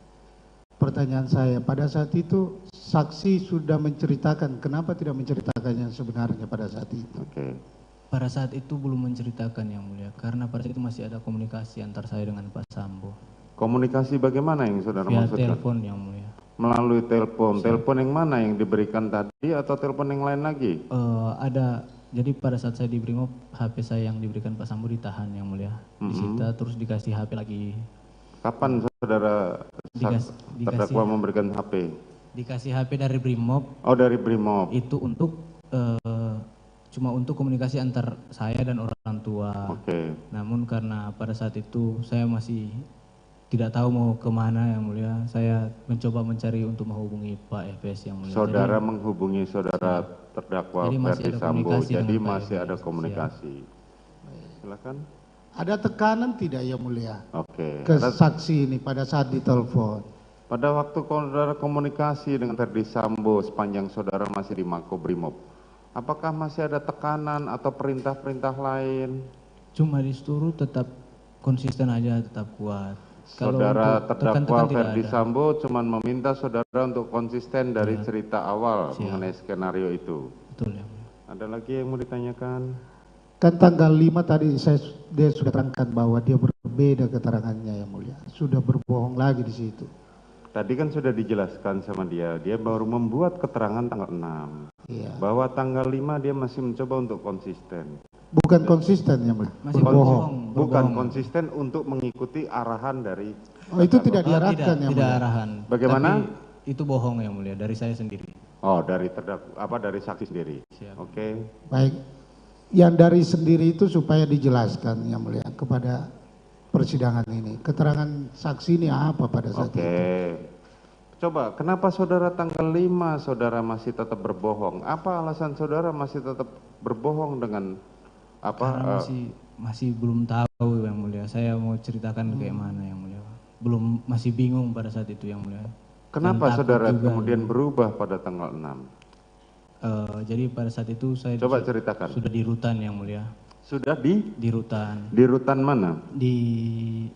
Pertanyaan saya, pada saat itu saksi sudah menceritakan, kenapa tidak menceritakan yang sebenarnya pada saat itu? Oke. Pada saat itu belum menceritakan Yang Mulia, karena pada saat itu masih ada komunikasi antar saya dengan Pak Sambo. Komunikasi bagaimana yang saudara Via maksudkan? telepon Yang Mulia. Melalui telepon. Telepon yang mana yang diberikan tadi atau telepon yang lain lagi? Ada, jadi pada saat saya di Brimob, HP saya yang diberikan Pak Sambo ditahan Yang Mulia. Disita terus dikasih HP lagi. Kapan saudara terdakwa memberikan HP? Dikasih HP dari Brimob. Oh, dari Brimob. Itu untuk cuma untuk komunikasi antar saya dan orang tua. Oke. Namun karena pada saat itu saya masih tidak tahu mau kemana yang mulia. Saya mencoba mencari untuk menghubungi Pak FS yang mulia. Saudara menghubungi saudara terdakwa Jadi masih Ferdi ada Sambo, komunikasi jadi dengan Pak masih FS. ada komunikasi. Silakan. Ada tekanan tidak yang mulia Oke. ke saksi ini pada saat ditelepon? Pada waktu saudara komunikasi dengan Ferdi Sambo sepanjang saudara masih di Makobrimob, apakah masih ada tekanan atau perintah-perintah lain? Cuma disuruh tetap konsisten aja, tetap kuat. Kalau Saudara untuk terdakwa tekan-tekan tidak Ferdi ada. Sambo cuma meminta saudara untuk konsisten dari cerita awal mengenai skenario itu. Betul ya. Ada lagi yang mau ditanyakan? Kan tanggal 5 tadi dia sudah terangkan bahwa dia berbeda keterangannya yang mulia. Sudah berbohong lagi di situ. Tadi kan sudah dijelaskan sama dia baru membuat keterangan tanggal 6. Iya. Bahwa tanggal 5 dia masih mencoba untuk konsisten. Bukan konsisten yang mulia. Masih Berbohong. Bukan konsisten untuk mengikuti arahan dari... Oh, itu tidak diarahkan yang Tidak mulia. arahan. Bagaimana? Tapi itu bohong yang mulia dari saya sendiri. Oh, dari dari saksi sendiri. Oke. Baik. Yang dari sendiri itu supaya dijelaskan yang mulia kepada persidangan ini. Keterangan saksi ini apa pada saat itu? Coba, kenapa saudara tanggal 5 saudara masih tetap berbohong? Apa alasan saudara masih tetap berbohong dengan apa? Karena masih belum tahu yang mulia. Saya mau ceritakan kayak mana yang mulia. Belum, masih bingung pada saat itu yang mulia. Kenapa Dan takut saudara juga, kemudian yang mulia. berubah pada tanggal 6? Jadi pada saat itu saya Coba ceritakan. sudah di rutan yang mulia. Sudah di rutan. Di rutan mana? Di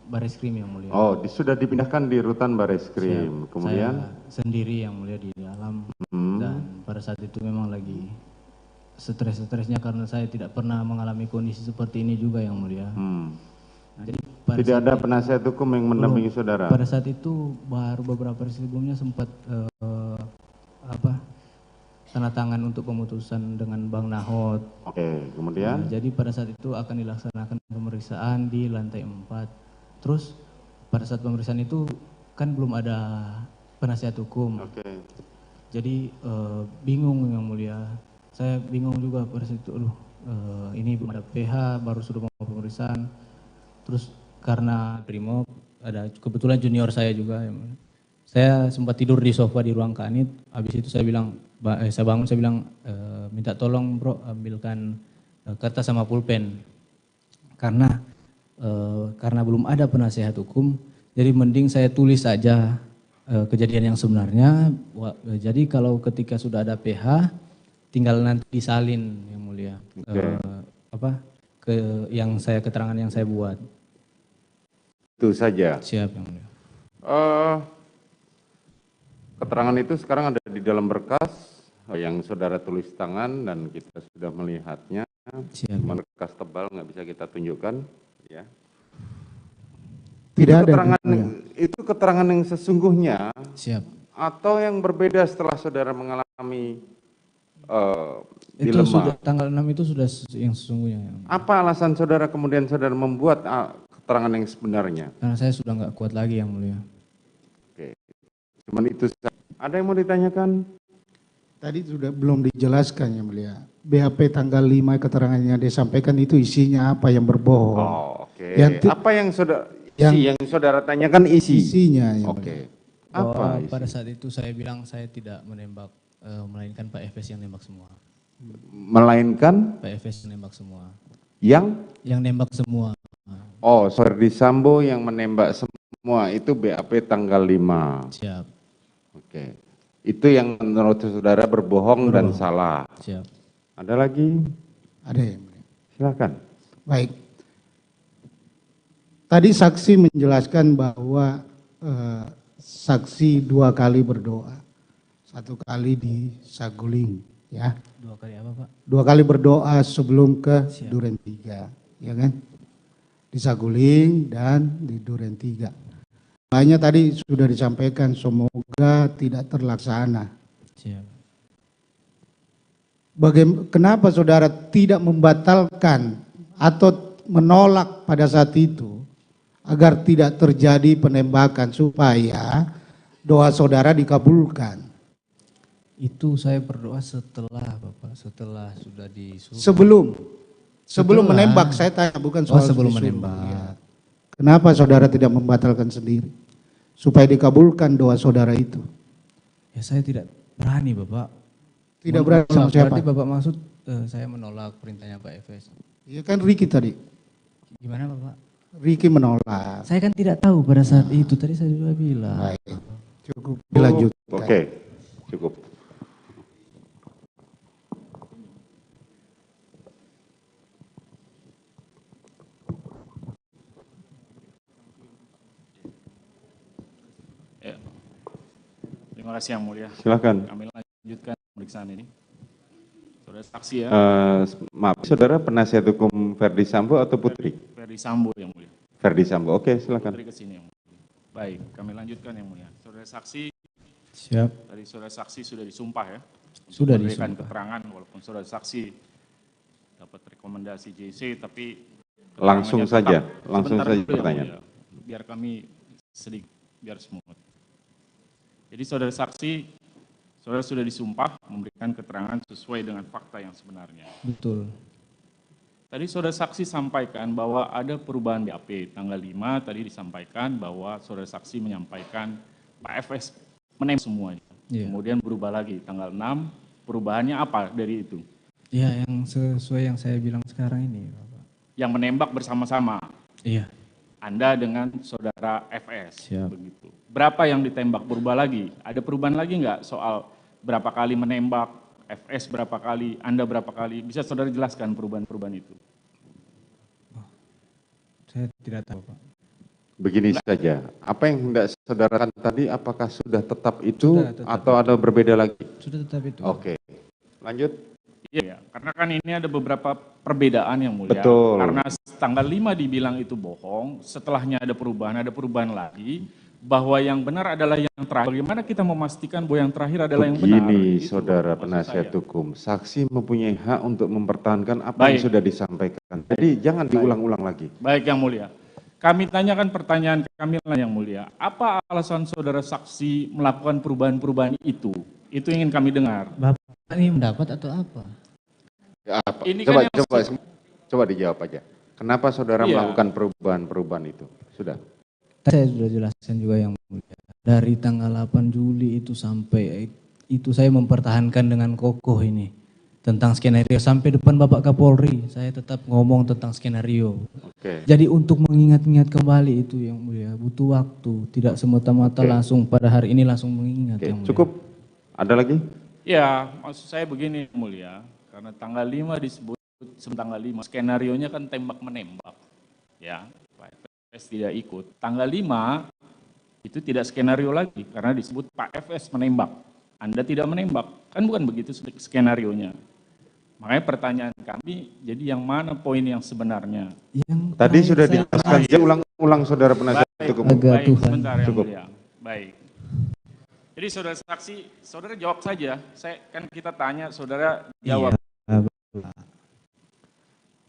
Bareskrim yang mulia. Oh, sudah dipindahkan di rutan Bareskrim. Siap. Kemudian Saya sendiri yang mulia di dalam dan pada saat itu memang lagi stres-stresnya karena saya tidak pernah mengalami kondisi seperti ini juga yang mulia. Nah, jadi tidak ada penasihat hukum yang mendampingi saudara. Pada saat itu baru beberapa hari sebelumnya sempat tanda tangan untuk pemutusan dengan Bang Nahot. Oke, kemudian? Nah, jadi pada saat itu akan dilaksanakan pemeriksaan di lantai 4. Terus pada saat pemeriksaan itu kan belum ada penasihat hukum. Oke. Jadi bingung yang mulia. Saya bingung juga pada saat itu. Ini belum ada PH, baru sudah mau pemeriksaan. Terus karena Brimob ada kebetulan junior saya juga. Saya sempat tidur di sofa di ruang kanit. Habis itu saya bilang, saya bangun, saya bilang minta tolong bro ambilkan kertas sama pulpen. Karena belum ada penasihat hukum, jadi mending saya tulis saja kejadian yang sebenarnya. Jadi kalau ketika sudah ada PH, tinggal nanti disalin yang mulia. Yang saya keterangan yang saya buat. Itu saja. Siap yang mulia. Keterangan itu sekarang ada di dalam berkas yang saudara tulis tangan dan kita sudah melihatnya. Cuma kertas tebal nggak bisa kita tunjukkan, ya. Tidak itu ada. Itu keterangan yang sesungguhnya. Siap. Atau yang berbeda setelah saudara mengalami Itu dilema. sudah tanggal 6 itu sudah yang sesungguhnya. Apa alasan saudara kemudian saudara membuat keterangan yang sebenarnya? Karena saya sudah nggak kuat lagi yang mulia. Oke. Cuman itu saja. Ada yang mau ditanyakan? Tadi sudah belum dijelaskan yang mulia. BAP tanggal 5 keterangan yang disampaikan itu isinya apa yang berbohong. Oh, oke. Yang Apa yang saudara tanyakan isi? Isinya. Oke. Bahwa Apa pada saat itu saya bilang saya tidak menembak, melainkan Pak Efes yang nembak semua. Melainkan? Pak Efes yang nembak semua. Yang nembak semua. Oh, Ferdi Sambo yang menembak semua, itu BAP tanggal 5. Siap. Oke. Itu yang menurut saudara berbohong dan salah. Siap. Ada lagi? Ada yang mulia. Silakan. Baik. Tadi saksi menjelaskan bahwa saksi 2 kali berdoa. 1 kali di Saguling, ya. 2 kali apa, Pak? 2 kali berdoa sebelum ke Duren 3, ya kan? Di Saguling dan di Duren 3. Doanya tadi sudah disampaikan, semoga tidak terlaksana. Siap. Kenapa saudara tidak membatalkan atau menolak pada saat itu agar tidak terjadi penembakan supaya doa saudara dikabulkan? Itu saya berdoa setelah Bapak, setelah sudah disuruh. Sebelum menembak, saya tanya bukan soal sebelum disuruh, menembak. ya. Kenapa saudara tidak membatalkan sendiri? Supaya dikabulkan doa saudara itu. Ya saya tidak berani Bapak. Tidak berani sama siapa? Berarti Bapak maksud saya menolak perintahnya Pak Efes. Iya kan Ricky tadi. Gimana Bapak? Ricky menolak. Saya kan tidak tahu pada saat itu, tadi saya juga bilang. Baik. Cukup dilanjutkan. Oke, cukup. Ya. Terima kasih Yang Mulia. Silakan. Kami lanjutkan pemeriksaan ini. Saudara saksi ya. Maaf, saudara penasihat hukum Verdi Sambo atau Putri? Verdi Sambo Yang Mulia. Verdi Sambo, oke silakan. Putri ke sini Yang Mulia. Baik, kami lanjutkan Yang Mulia. Saudara saksi. Siap. Tadi saudara saksi sudah disumpah ya. Sudah memberikan disumpah. keterangan walaupun saudara saksi dapat rekomendasi JC tapi Langsung saja, langsung sebentar saja dulu, Yang pertanyaan. Mulia. Biar kami sedikit biar smooth. Jadi saudara saksi, saudara sudah disumpah memberikan keterangan sesuai dengan fakta yang sebenarnya. Betul. Tadi saudara saksi sampaikan bahwa ada perubahan BAP tanggal 5 tadi disampaikan bahwa saudara saksi menyampaikan Pak FS menembak semuanya. Iya. Kemudian berubah lagi tanggal 6, perubahannya apa dari itu? Iya, yang sesuai yang saya bilang sekarang ini Bapak. Yang menembak bersama-sama. Iya. Anda dengan saudara FS. Siap. Begitu. Berapa yang ditembak berubah lagi? Ada perubahan lagi nggak soal berapa kali menembak, FS berapa kali, Anda berapa kali? Bisa saudara jelaskan perubahan-perubahan itu? Saya tidak tahu Pak. Begini saja, apa yang hendak saudara kan tadi apakah sudah tetap itu Sudah tetap. atau ada berbeda lagi? Sudah tetap itu. Oke, lanjut. Iya, karena kan ini ada beberapa perbedaan yang mulia. Betul. Karena tanggal 5 dibilang itu bohong, setelahnya ada perubahan lagi, bahwa yang benar adalah yang terakhir. Bagaimana kita memastikan bahwa yang terakhir adalah yang benar? Begini, Itu saudara maksud penasihat saya. hukum, saksi mempunyai hak untuk mempertahankan apa Baik. yang sudah disampaikan. Jadi jangan diulang-ulang lagi. Baik yang mulia. Kami tanyakan pertanyaan kami yang mulia. Apa alasan saudara saksi melakukan perubahan-perubahan itu? Itu ingin kami dengar. Bapak ini mendapat atau apa? Ya, apa? Ini Coba, kan yang coba dijawab aja. Kenapa saudara Iya. melakukan perubahan-perubahan itu? Sudah. Saya sudah jelaskan juga yang mulia. Dari tanggal 8 Juli itu sampai itu saya mempertahankan dengan kokoh ini. Tentang skenario sampai depan Bapak Kapolri. Saya tetap ngomong tentang skenario. Oke. Jadi untuk mengingat-ingat kembali itu yang mulia butuh waktu. Tidak semata-mata Oke. langsung pada hari ini langsung mengingat Oke, yang mulia. cukup. Ada lagi? Ya, maksud saya begini yang mulia. Karena tanggal 5 disebut tanggal 5. Skenarionya kan tembak menembak. Ya, Pak FS tidak ikut. Tanggal 5 itu tidak skenario lagi karena disebut Pak FS menembak. Anda tidak menembak. Kan bukan begitu skenarionya. Makanya pertanyaan kami, jadi yang mana poin yang sebenarnya? Tadi sudah dijelaskan. Dia ulang-ulang saudara penasihat hukum. Baik, sebentar yang Cukup. mulia. Baik. Jadi saudara saksi, saudara jawab saja. Saya kan kita tanya, saudara jawab.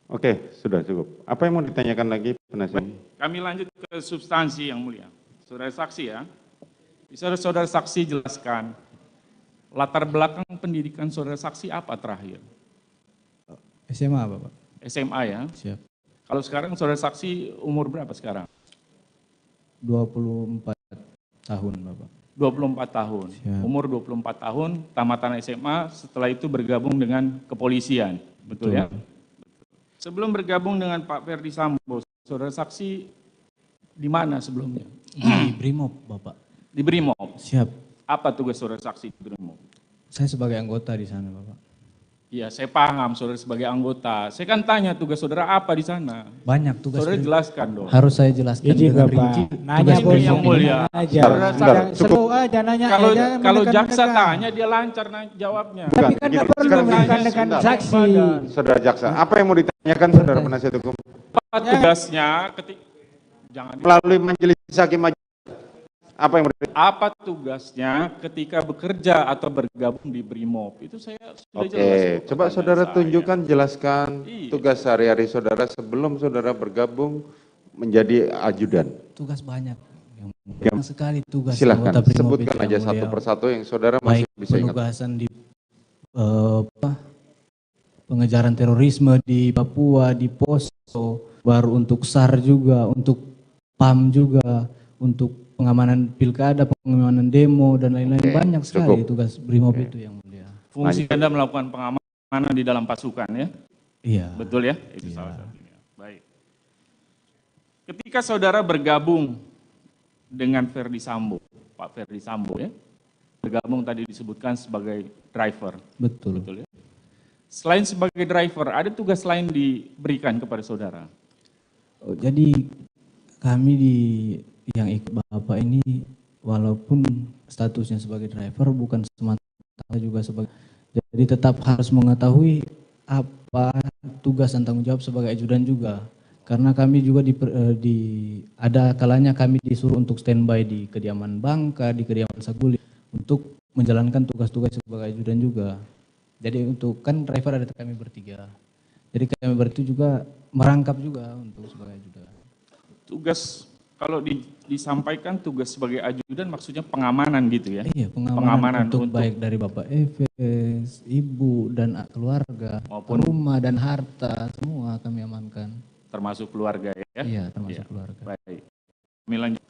Oke, sudah cukup. Apa yang mau ditanyakan lagi penasihat? Kami lanjut ke substansi yang mulia. Saudara saksi ya. Bisa saudara saksi jelaskan latar belakang pendidikan saudara saksi apa terakhir? SMA Bapak. SMA ya. Siap. Kalau sekarang saudara saksi umur berapa sekarang? 24 tahun Bapak. 24 tahun. Siap. Umur 24 tahun, tamatan SMA, setelah itu bergabung dengan kepolisian. Betul ya? Sebelum bergabung dengan Pak Verdi Sambo, saudara saksi di mana sebelumnya? Di Brimob Bapak. Di Brimob. Siap. Apa tugas saudara saksi di Brimob? Saya sebagai anggota di sana Bapak. Iya, saya paham saudara sebagai anggota. Saya kan tanya tugas saudara apa di sana. Banyak tugas. Saudara jelaskan dong. Harus saya jelaskan Jadi dengan Bapak, rinci. nanya Tugas bos yang mulia. aja. Slow aja nanya Kalau aja. kalau mendekat- jaksa mendekat. tanya dia lancar jawabnya. Tapi kan nggak perlu Sekarang mendekat saksi. Saudara jaksa, apa yang mau ditanyakan saudara penasihat hukum? Apa tugasnya ketika jangan Melalui majelis hakim aja. Apa yang apa tugasnya ketika bekerja atau bergabung di Brimob? Itu saya sudah jelas. Oke, coba saudara saya. tunjukkan, jelaskan Iya. tugas sehari-hari saudara sebelum saudara bergabung menjadi ajudan. Tugas banyak. Banyak sekali tugas. Silakan, anggota Brimob sebutkan itu aja yang satu mulia. persatu yang saudara Baik masih bisa ingat. penugasan di pengejaran terorisme di Papua, di Poso, baru untuk SAR juga, untuk PAM juga, untuk pengamanan pilkada, pengamanan demo, dan lain-lain. Banyak sekali tugas BRIMOB itu yang mulia. Fungsi Anda melakukan pengamanan di dalam pasukan ya? Iya. Betul ya? Itu salah satunya. Baik. Ketika saudara bergabung dengan Ferdi Sambo, Pak Ferdi Sambo ya, bergabung tadi disebutkan sebagai driver. Betul. Betul ya? Selain sebagai driver, ada tugas lain diberikan kepada saudara? Oh, jadi kami yang ikut Bapak ini, walaupun statusnya sebagai driver, bukan semata juga sebagai, jadi tetap harus mengetahui apa tugas dan tanggung jawab sebagai ajudan juga. Karena kami juga ada kalanya kami disuruh untuk standby di kediaman Bangka, di kediaman Saguling, untuk menjalankan tugas-tugas sebagai ajudan juga. Jadi untuk, kan driver ada kami bertiga. Jadi kami bertiga juga merangkap juga untuk sebagai ajudan. Tugas, kalau disampaikan tugas sebagai ajudan maksudnya pengamanan gitu ya? Iya, pengamanan untuk baik dari Bapak Efes, Ibu, dan keluarga, maupun rumah dan harta, semua kami amankan. Termasuk keluarga ya? Iya, termasuk keluarga. Baik. Kami lanjut.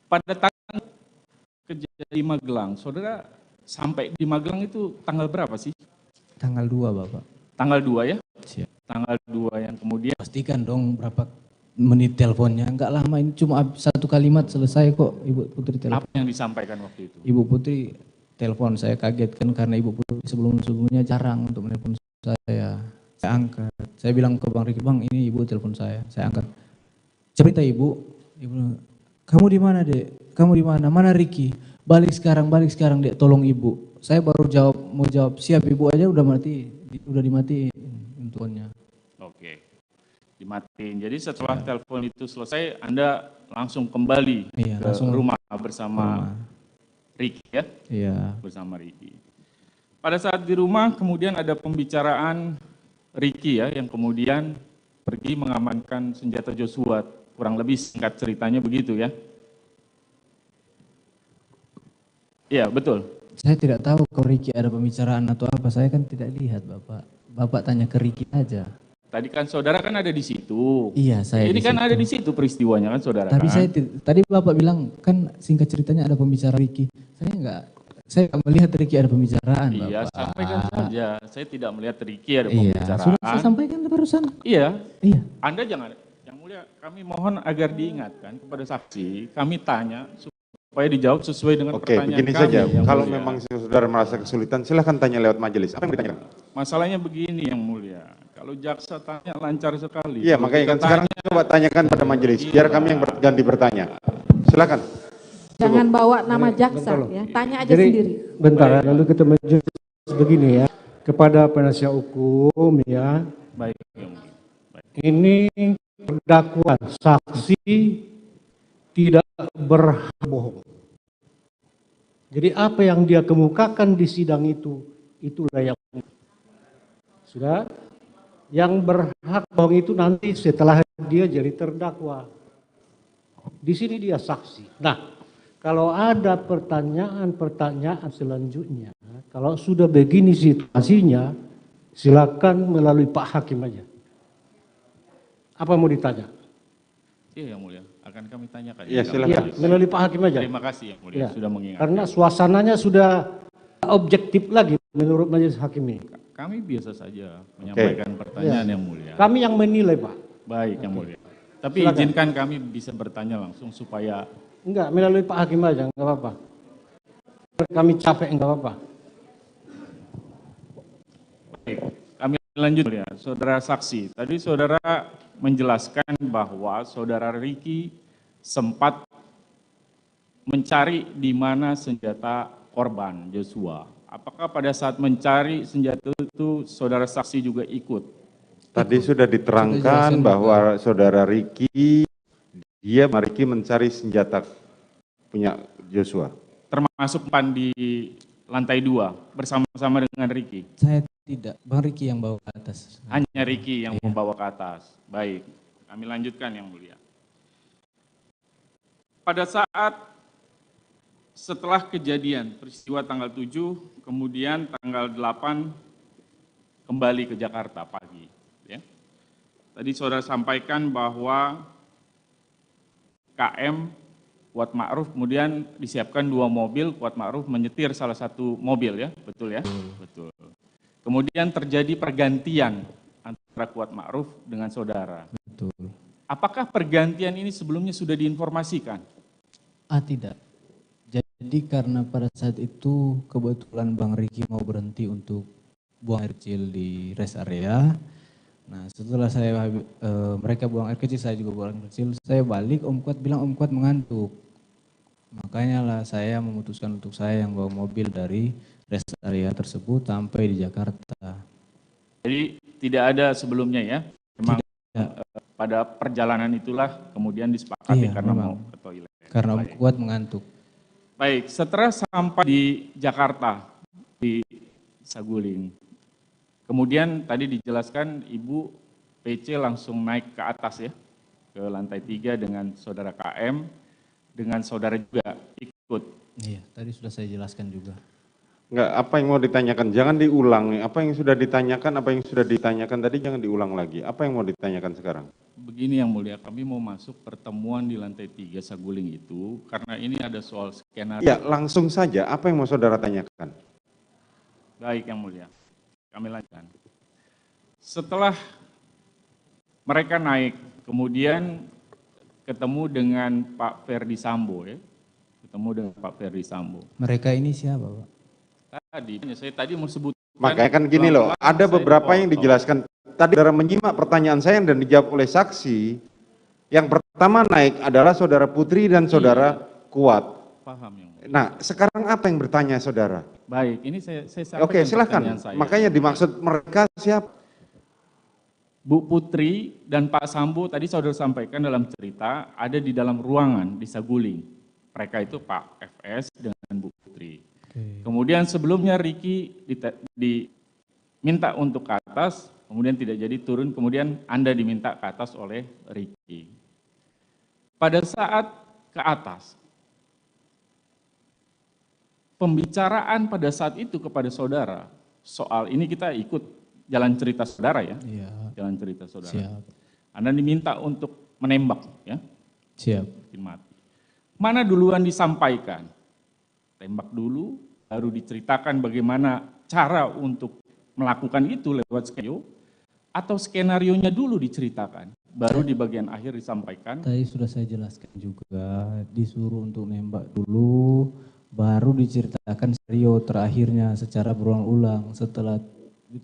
Pada tanggal kejadian di Magelang, saudara sampai di Magelang itu tanggal berapa sih? Tanggal 2, Bapak. Tanggal 2 ya? Siap. Tanggal 2 yang kemudian. Pastikan dong berapa menit teleponnya, enggak lama, ini cuma satu kalimat selesai kok Ibu Putri telepon. Apa yang disampaikan waktu itu? Ibu Putri telepon, saya kaget kan karena Ibu Putri sebelumnya jarang untuk menelpon saya. Saya angkat, saya bilang ke Bang Riki, Bang ini Ibu telepon saya angkat. Cerita Ibu, kamu di mana Dek? Kamu di mana? Mana Riki? Balik sekarang Dek, tolong Ibu. Saya baru mau jawab, siap Ibu aja udah dimatiin handphonenya. Oke, dimatiin. Jadi setelah telepon itu selesai, Anda langsung kembali ke rumah bersama Riki ya? Iya. Bersama Riki. Pada saat di rumah kemudian ada pembicaraan Riki ya, yang kemudian pergi mengamankan senjata Joshua, kurang lebih singkat ceritanya begitu ya? Iya, betul. Saya tidak tahu kalau Riki ada pembicaraan atau apa, saya kan tidak lihat Bapak. Bapak tanya ke Riki aja. Tadi kan saudara kan ada di situ. Iya, saya ini di kan situ. ada di situ peristiwanya kan saudara. Tapi kan? tadi Bapak bilang kan singkat ceritanya ada pembicaraan Riki. Saya melihat Riki ada pembicaraan, Iya, Bapak. sampaikan saja. Saya tidak melihat Riki ada pembicaraan. Sudah saya sampaikan barusan. Iya. Iya. Anda jangan, yang mulia, kami mohon agar diingatkan kepada saksi, kami tanya supaya dijawab sesuai dengan pertanyaan begini kami. saja. Kalau mulia. memang saudara merasa kesulitan, silahkan tanya lewat majelis. Apa yang ditanya? Masalahnya begini yang mulia, kalau jaksa tanya lancar sekali. Iya, makanya kan sekarang coba tanyakan pada majelis, biar kami yang ganti bertanya. Silakan. Jangan bawa nama jaksa ya, tanya aja sendiri. Bentar, lalu kita majelis begini ya, kepada penasihat hukum ya. Baik. Ini terdakwa saksi tidak berbohong. Jadi apa yang dia kemukakan di sidang itulah yang sudah. Yang berhak bohong itu nanti setelah dia jadi terdakwa. Di sini dia saksi. Nah, kalau ada pertanyaan selanjutnya, kalau sudah begini situasinya, silakan melalui Pak Hakim aja. Apa mau ditanya? Iya yang mulia, akan kami tanyakan. Iya, silakan. Ya, melalui Pak Hakim aja. Terima kasih yang mulia, Ya. sudah mengingatkan. Karena suasananya sudah objektif lagi menurut majelis hakim ini. Kami biasa saja menyampaikan pertanyaan yang mulia. Kami yang menilai, Pak. Baik yang mulia. Tapi Silakan. izinkan kami bisa bertanya langsung supaya... Enggak, melalui Pak Hakim aja, enggak apa-apa. Kami capek, enggak apa-apa. Baik, kami lanjut ya. Saudara saksi, tadi saudara menjelaskan bahwa saudara Riki sempat mencari di mana senjata korban Joshua. Apakah pada saat mencari senjata itu saudara saksi juga ikut? Tadi sudah diterangkan bahwa saudara Riki, Riki mencari senjata punya Joshua. Termasuk di lantai 2 bersama-sama dengan Riki? Saya tidak, Bang Riki yang bawa ke atas. Hanya Riki yang membawa ke atas. Baik, kami lanjutkan yang mulia. Pada saat setelah kejadian peristiwa tanggal 7, kemudian tanggal 8 kembali ke Jakarta pagi. Ya. tadi saudara sampaikan bahwa KM Kuat Ma'ruf kemudian disiapkan 2 mobil, Kuat Ma'ruf menyetir salah satu mobil ya, betul ya? Betul. Kemudian terjadi pergantian antara Kuat Ma'ruf dengan saudara. Betul. Apakah pergantian ini sebelumnya sudah diinformasikan? Tidak. Jadi karena pada saat itu kebetulan Bang Riki mau berhenti untuk buang air kecil di rest area. Nah setelah mereka buang air kecil, saya juga buang air kecil. Saya balik, Om Kuat bilang Om Kuat mengantuk. Makanya lah saya memutuskan untuk saya yang bawa mobil dari rest area tersebut sampai di Jakarta. Jadi tidak ada sebelumnya ya? Memang pada perjalanan itulah kemudian disepakati karena mau ke toilet. Karena Om Kuat mengantuk. Baik, setelah sampai di Jakarta, di Saguling, kemudian tadi dijelaskan Ibu PC langsung naik ke atas ya, ke lantai 3 dengan saudara KM, dengan saudara juga ikut. Iya, tadi sudah saya jelaskan juga. Enggak, apa yang mau ditanyakan? Jangan diulang. Apa yang sudah ditanyakan, tadi jangan diulang lagi. Apa yang mau ditanyakan sekarang? Begini Yang Mulia, kami mau masuk pertemuan di lantai 3 Saguling itu, karena ini ada soal skenario. Ya, langsung saja. Apa yang mau saudara tanyakan? Baik Yang Mulia, kami lanjutkan. Setelah mereka naik, kemudian ketemu dengan Pak Ferdi Sambo ya. Ketemu dengan Pak Ferdi Sambo. Mereka ini siapa Pak? Saya tadi mau sebut. Makanya kan gini loh, ada beberapa yang dijelaskan. Tadi saudara menyimak pertanyaan saya dan dijawab oleh saksi. Yang pertama naik adalah saudara Putri dan saudara Kuat. Paham Yang Mulia. Nah, sekarang apa yang bertanya saudara? Baik, ini saya sampaikan. Oke, silakan. Makanya dimaksud mereka siapa? Bu Putri dan Pak Sambo tadi saudara sampaikan dalam cerita ada di dalam ruangan di Saguling. Mereka itu Pak FS dengan Bu Putri. Kemudian sebelumnya Riki diminta untuk ke atas, kemudian tidak jadi turun, kemudian Anda diminta ke atas oleh Riki. Pada saat ke atas, pembicaraan pada saat itu kepada saudara, soal ini kita ikut jalan cerita saudara ya, jalan cerita saudara. Siap. Anda diminta untuk menembak ya. Siap. Bikin mati. Mana duluan disampaikan? Tembak dulu, baru diceritakan bagaimana cara untuk melakukan itu lewat skenario, atau skenarionya dulu diceritakan, baru di bagian akhir disampaikan. Tadi sudah saya jelaskan juga, disuruh untuk nembak dulu, baru diceritakan skenario terakhirnya secara berulang-ulang. Setelah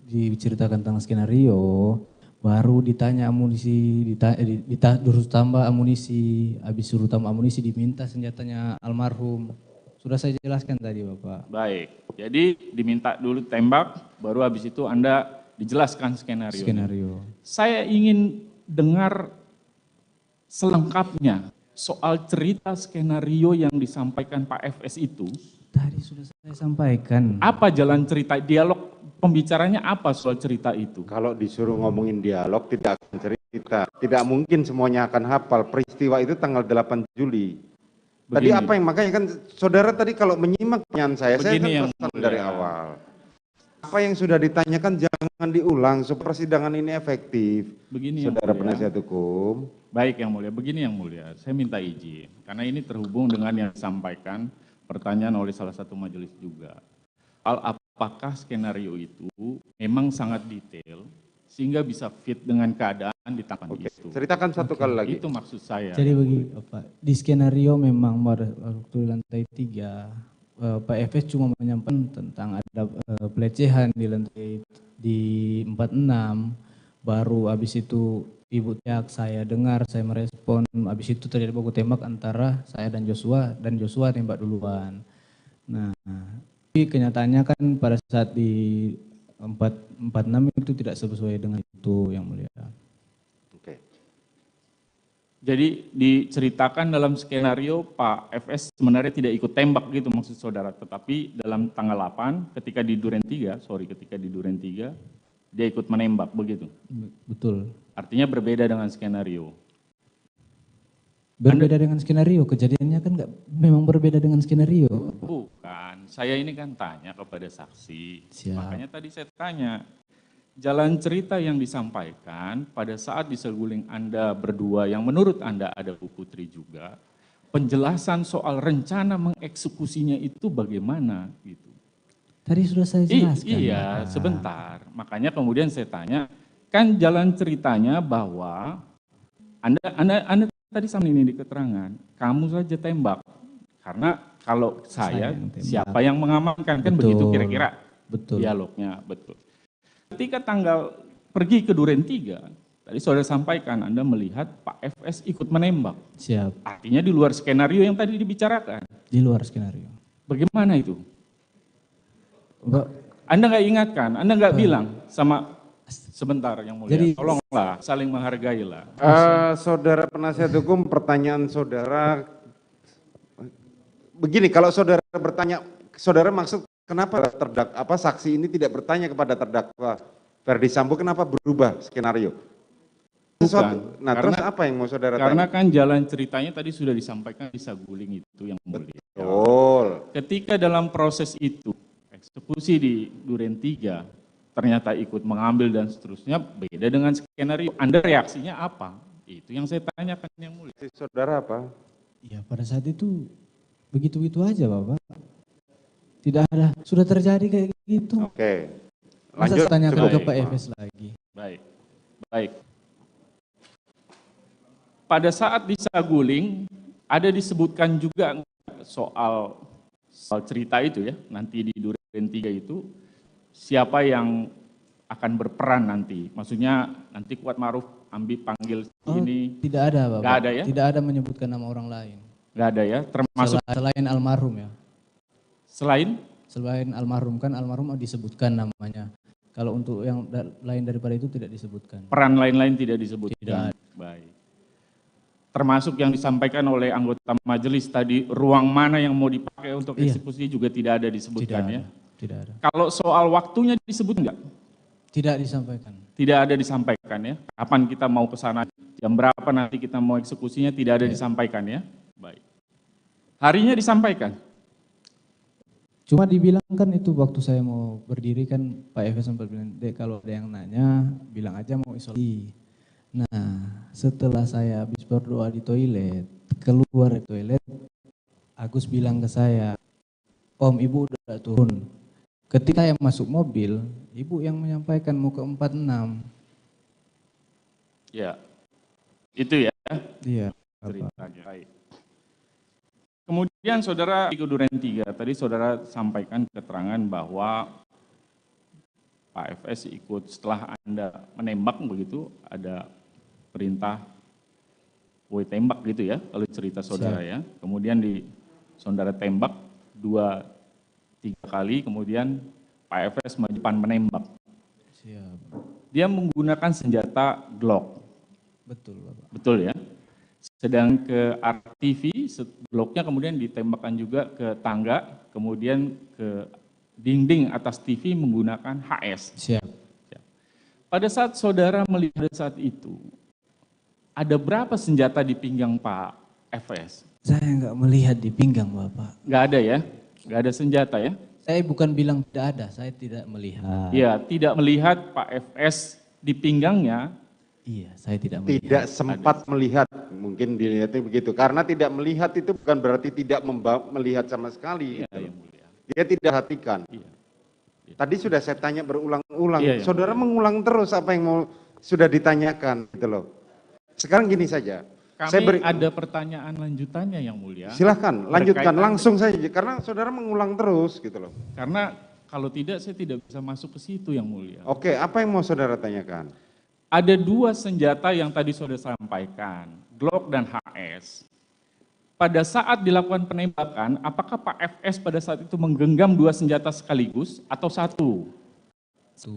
diceritakan tentang skenario, baru ditanya amunisi, terus tambah amunisi, habis suruh tambah amunisi diminta senjatanya almarhum. Sudah saya jelaskan tadi Bapak. Baik, jadi diminta dulu tembak, baru habis itu Anda dijelaskan skenario. Saya ingin dengar selengkapnya soal cerita skenario yang disampaikan Pak FS itu. Tadi sudah saya sampaikan. Apa jalan cerita, dialog pembicaranya apa soal cerita itu? Kalau disuruh ngomongin dialog tidak akan cerita. Tidak mungkin semuanya akan hafal. Peristiwa itu tanggal 8 Juli. Tadi apa yang makanya kan saudara tadi kalau menyimak pertanyaan saya kan pesan dari awal. Apa yang sudah ditanyakan jangan diulang supaya persidangan ini efektif. Begini saudara Yang penasihat hukum. Baik Yang Mulia, begini Yang Mulia, saya minta izin karena ini terhubung dengan yang disampaikan pertanyaan oleh salah satu majelis juga. Apakah skenario itu memang sangat detail sehingga bisa fit dengan keadaan di tangan itu. Ceritakan satu kali lagi. Itu maksud saya. Jadi begini Bapak, di skenario memang pada waktu lantai 3, Pak FS cuma menyampaikan tentang ada pelecehan di lantai di 46, baru habis itu Ibu teriak, saya dengar, saya merespon, habis itu terjadi baku tembak antara saya dan Joshua tembak duluan. Nah, tapi kenyataannya kan pada saat di 46 itu tidak sesuai dengan itu Yang Mulia. Oke. Jadi diceritakan dalam skenario Pak FS sebenarnya tidak ikut tembak gitu maksud saudara, tetapi dalam tanggal 8 ketika di Duren 3 dia ikut menembak begitu. Betul. Artinya berbeda dengan skenario. Berbeda dengan skenario, kejadiannya kan memang berbeda dengan skenario. Bukan, saya ini kan tanya kepada saksi. Siap. Makanya tadi saya tanya, jalan cerita yang disampaikan pada saat di seguling Anda berdua yang menurut Anda ada Bu Putri juga, penjelasan soal rencana mengeksekusinya itu bagaimana gitu. Tadi sudah saya jelaskan. Iya, sebentar. Makanya kemudian saya tanya, kan jalan ceritanya bahwa Anda tadi sama ini di keterangan, kamu saja tembak. Karena kalau saya siapa yang mengamankan, kan begitu kira-kira dialognya, betul. Ketika tanggal pergi ke Duren 3, tadi saudara sampaikan Anda melihat Pak FS ikut menembak. Siap. Artinya di luar skenario yang tadi dibicarakan. Di luar skenario. Bagaimana itu? Enggak. Anda nggak ingatkan, Anda nggak bilang sama sebentar yang mulia, jadi, tolonglah saling menghargailah. Saudara penasihat hukum, pertanyaan saudara begini, kalau saudara bertanya, saudara maksud kenapa saksi ini tidak bertanya kepada terdakwa Ferdi Sambo, kenapa berubah skenario? Bukan, nah terus apa yang mau saudara tanya? Karena kan jalan ceritanya tadi sudah disampaikan di saguling itu yang mulia. Betul. Ketika dalam proses itu, eksekusi di Duren 3, ternyata ikut mengambil dan seterusnya, beda dengan skenario. Anda reaksinya apa? Itu yang saya tanyakan yang mulia. Saudara apa? Ya pada saat itu begitu-begitu aja Bapak. Tidak ada, sudah terjadi kayak gitu. Oke. Lanjut. Masa tanyakan ke Pak Efes lagi. Baik, baik. Pada saat di saguling, ada disebutkan juga soal cerita itu ya, nanti di Duren 3 itu, siapa yang akan berperan nanti? Maksudnya nanti Kuat Maruf panggil ini. Tidak ada Bapak. Nggak ada ya? Tidak ada menyebutkan nama orang lain. Nggak ada ya? Termasuk selain almarhum ya? Selain almarhum, kan almarhum disebutkan namanya. Kalau untuk yang lain daripada itu tidak disebutkan. Peran lain-lain tidak disebutkan? Tidak. Baik. Termasuk yang disampaikan oleh anggota majelis tadi, ruang mana yang mau dipakai untuk eksekusi juga tidak ada disebutkan ya? Tidak ada. Kalau soal waktunya disebut enggak? Tidak disampaikan. Tidak ada disampaikan ya? Kapan kita mau ke sana, jam berapa nanti kita mau eksekusinya, tidak ada disampaikan ya? Baik. Harinya disampaikan? Cuma dibilang kan itu waktu saya mau berdiri kan Pak Efes sempat bilang, Dek kalau ada yang nanya, bilang aja mau isolasi. Nah, setelah saya habis berdoa di toilet, keluar dari toilet, Agus bilang ke saya, Om, Ibu udah turun. Ketika yang masuk mobil, Ibu yang menyampaikan mau ke 46. Ya, itu ya? Iya. Ceritanya. Baik. Kemudian saudara di Duren 3, tadi saudara sampaikan keterangan bahwa Pak FS ikut setelah Anda menembak begitu, ada perintah woi tembak gitu ya, kalau cerita saudara ya. Kemudian saudara tembak 2-3 kali, kemudian Pak FS majupan menembak. Siap. Dia menggunakan senjata Glock. Betul Bapak. Betul ya. Sedang ke RTV, Glocknya kemudian ditembakkan juga ke tangga, kemudian ke dinding atas TV menggunakan HS. Siap. Pada saat saudara melihat saat itu, ada berapa senjata di pinggang Pak FS? Saya nggak melihat di pinggang Bapak. Nggak ada ya? Nggak ada senjata ya? Saya bukan bilang tidak ada, saya tidak melihat. Iya, tidak melihat Pak FS di pinggangnya. Iya, saya tidak melihat. Tidak sempat melihat, mungkin dilihatnya begitu. Karena tidak melihat itu bukan berarti tidak melihat sama sekali. Iya, yang mulia. Dia tidak perhatikan. Iya. Tadi sudah saya tanya berulang-ulang. Iya, saudara mengulang terus apa yang sudah ditanyakan gitu loh. Sekarang gini saja. Kami ada pertanyaan lanjutannya yang mulia. Silahkan, lanjutkan langsung saja. Karena saudara mengulang terus gitu loh. Karena kalau tidak saya tidak bisa masuk ke situ yang mulia. Oke, apa yang mau saudara tanyakan? Ada 2 senjata yang tadi saudara sampaikan, Glock dan HS. Pada saat dilakukan penembakan, apakah Pak FS pada saat itu menggenggam 2 senjata sekaligus atau satu?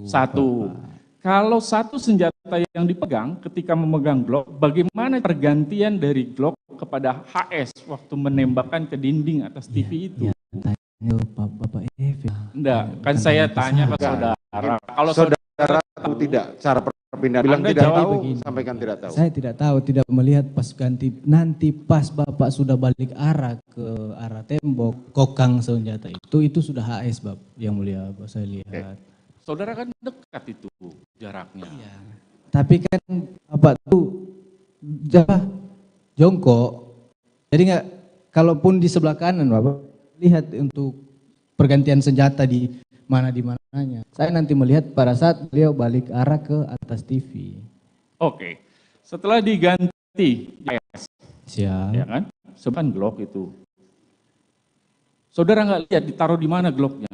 Satu. Kalau satu senjata yang dipegang ketika memegang Glock, bagaimana pergantian dari Glock kepada HS waktu menembakkan ke dinding atas TV itu? Tanya Bapak Efes. Enggak, kan saya tanya ke saudara. Kalau saudara tahu tidak cara perpindahan? Bilang Anda tidak tahu, begini. sampaikan tidak tahu. Saya tidak tahu, tidak melihat pas ganti. Nanti pas Bapak sudah balik arah ke arah tembok, kokang senjata itu sudah HS Bapak, yang mulia Bapak saya lihat. saudara kan dekat itu jaraknya. Iya. Tapi kan Bapak tuh jongkok, jadi nggak, kalaupun di sebelah kanan Bapak lihat untuk pergantian senjata di mananya. Saya nanti melihat pada saat beliau balik arah ke atas TV. Oke, setelah diganti yes, siap, ya kan, sebenarnya Glock itu. Saudara nggak lihat ditaruh di mana Glocknya?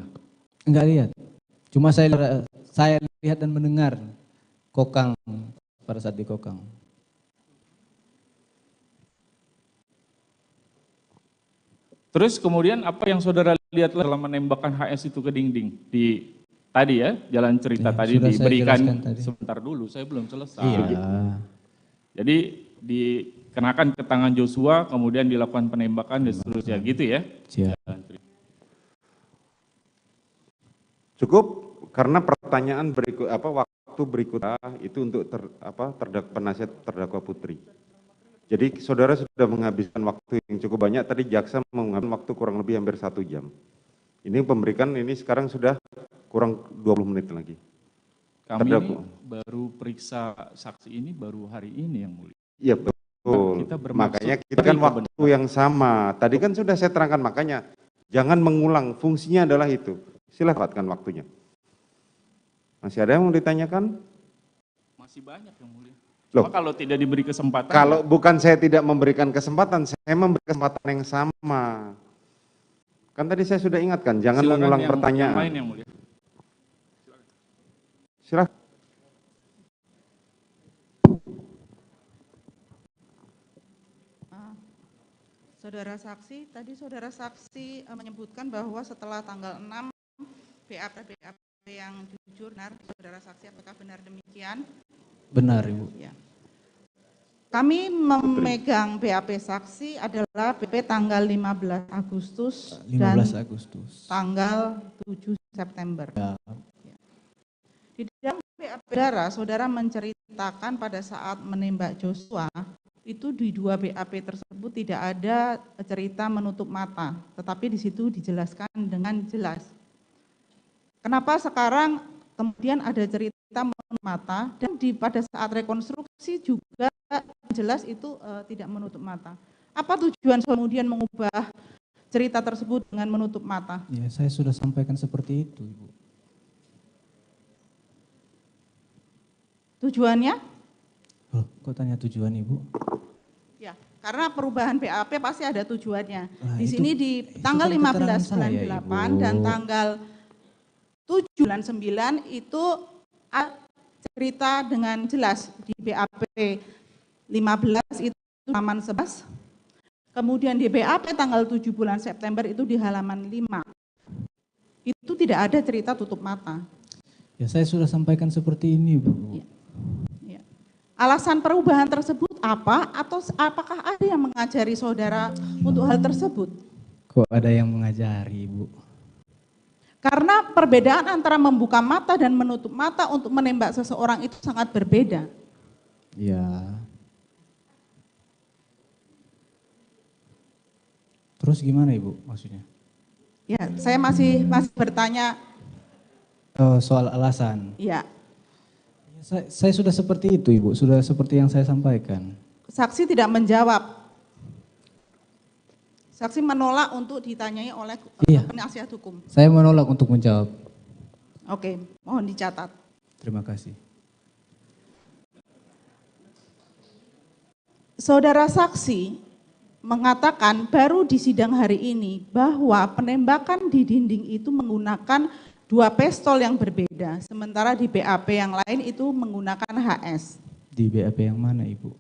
Nggak lihat, cuma saya lihat dan mendengar kokang pada saat di kokang. Terus kemudian apa yang saudara lihat dalam menembakkan HS itu ke dinding? Di tadi ya, jalan cerita Ya, tadi sudah saya diberikan jelaskan tadi. sebentar dulu, saya belum selesai. Iya. Jadi dikenakan ke tangan Joshua, kemudian dilakukan penembakan dan seterusnya gitu ya. Siap. Jalan cerita. Cukup karena pertanyaan berikut waktu berikutnya itu untuk penasihat terdakwa Putri. Jadi saudara sudah menghabiskan waktu yang cukup banyak, tadi jaksa menghabiskan waktu kurang lebih hampir 1 jam. Ini pemberikan ini sekarang sudah kurang 20 menit lagi. Kami ini baru periksa saksi ini baru hari ini yang mulia. Iya betul, makanya kita kan waktu yang sama. Tadi kan sudah saya terangkan, makanya jangan mengulang, fungsinya adalah itu. Silakan waktunya. Masih ada yang mau ditanyakan? Masih banyak yang mulia. Loh, kalau tidak diberi kesempatan. Kalau bukan saya tidak memberikan kesempatan, saya memberi kesempatan yang sama. Kan tadi saya sudah ingatkan, jangan mengulang pertanyaan. Yang lain yang mulia. Silakan. Saudara saksi, tadi saudara saksi menyebutkan bahwa setelah tanggal 6 BAP yang jujur, benar, saudara saksi, apakah benar demikian? Benar, Ibu. Ya. Kami memegang BAP saksi adalah BP tanggal 15 Agustus 15 dan Agustus. tanggal 7 September. Ya. Di dalam BAP saudara menceritakan pada saat menembak Joshua, itu di 2 BAP tersebut tidak ada cerita menutup mata, tetapi di situ dijelaskan dengan jelas. Kenapa sekarang kemudian ada cerita menutup mata dan pada saat rekonstruksi juga jelas itu tidak menutup mata. Apa tujuan kemudian mengubah cerita tersebut dengan menutup mata? Ya, saya sudah sampaikan seperti itu, Ibu. Tujuannya? Oh, kok tanya tujuan, Ibu? Ya, karena perubahan BAP pasti ada tujuannya. Nah, di sini di tanggal 15 bulan 8 dan tanggal 7 bulan 9 itu cerita dengan jelas di BAP 15 itu halaman 11, kemudian di BAP tanggal 7 bulan September itu di halaman 5. Itu tidak ada cerita tutup mata. Ya, saya sudah sampaikan seperti ini, Bu. Ya. Ya. Alasan perubahan tersebut apa, atau apakah ada yang mengajari saudara untuk hal tersebut? Kok ada yang mengajari, Bu? Karena perbedaan antara membuka mata dan menutup mata untuk menembak seseorang itu sangat berbeda. Ya. Terus gimana, Ibu, maksudnya? Ya, saya masih bertanya. Soal alasan. Ya. Saya sudah seperti itu, Ibu, sudah seperti yang saya sampaikan. Saksi tidak menjawab. Saksi menolak untuk ditanyai oleh penasihat hukum. Saya menolak untuk menjawab. Oke, mohon dicatat. Terima kasih. Saudara saksi mengatakan baru di sidang hari ini bahwa penembakan di dinding itu menggunakan 2 pistol yang berbeda, sementara di BAP yang lain itu menggunakan HS. Di BAP yang mana, Ibu?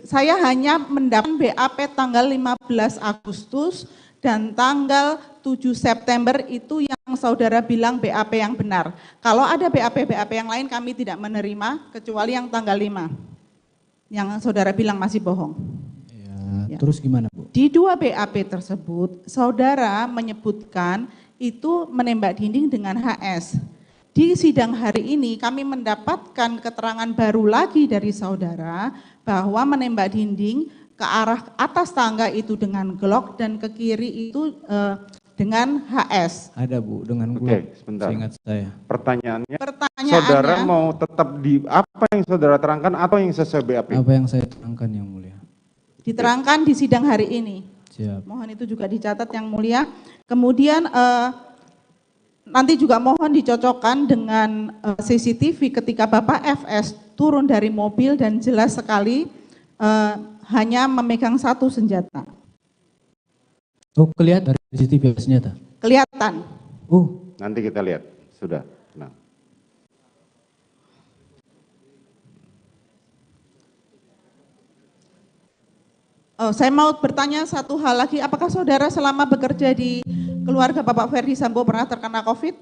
Saya hanya mendapat BAP tanggal 15 Agustus dan tanggal 7 September itu yang saudara bilang BAP yang benar. Kalau ada BAP yang lain kami tidak menerima, kecuali yang tanggal 5. Yang saudara bilang masih bohong. Ya. Terus gimana, Bu? Di 2 BAP tersebut, saudara menyebutkan itu menembak dinding dengan HS. Di sidang hari ini kami mendapatkan keterangan baru lagi dari saudara bahwa menembak dinding ke arah atas tangga itu dengan Glock dan ke kiri itu dengan HS. Ada Bu, dengan Bu. Oke, sebentar. Seingat saya. Pertanyaannya, Pertanyaannya, saudara mau tetap di apa yang saudara terangkan atau yang sesuai BAP? Apa yang saya terangkan yang mulia. diterangkan di sidang hari ini. Siap. Mohon itu juga dicatat yang mulia. Kemudian nanti juga mohon dicocokkan dengan CCTV ketika Bapak FS turun dari mobil dan jelas sekali hanya memegang satu senjata. Oh, kelihatan dari CCTV senjata? Kelihatan. Nanti kita lihat, sudah. Nah. Oh, saya mau bertanya satu hal lagi, apakah saudara selama bekerja di keluarga Bapak Ferdi Sambo pernah terkena COVID?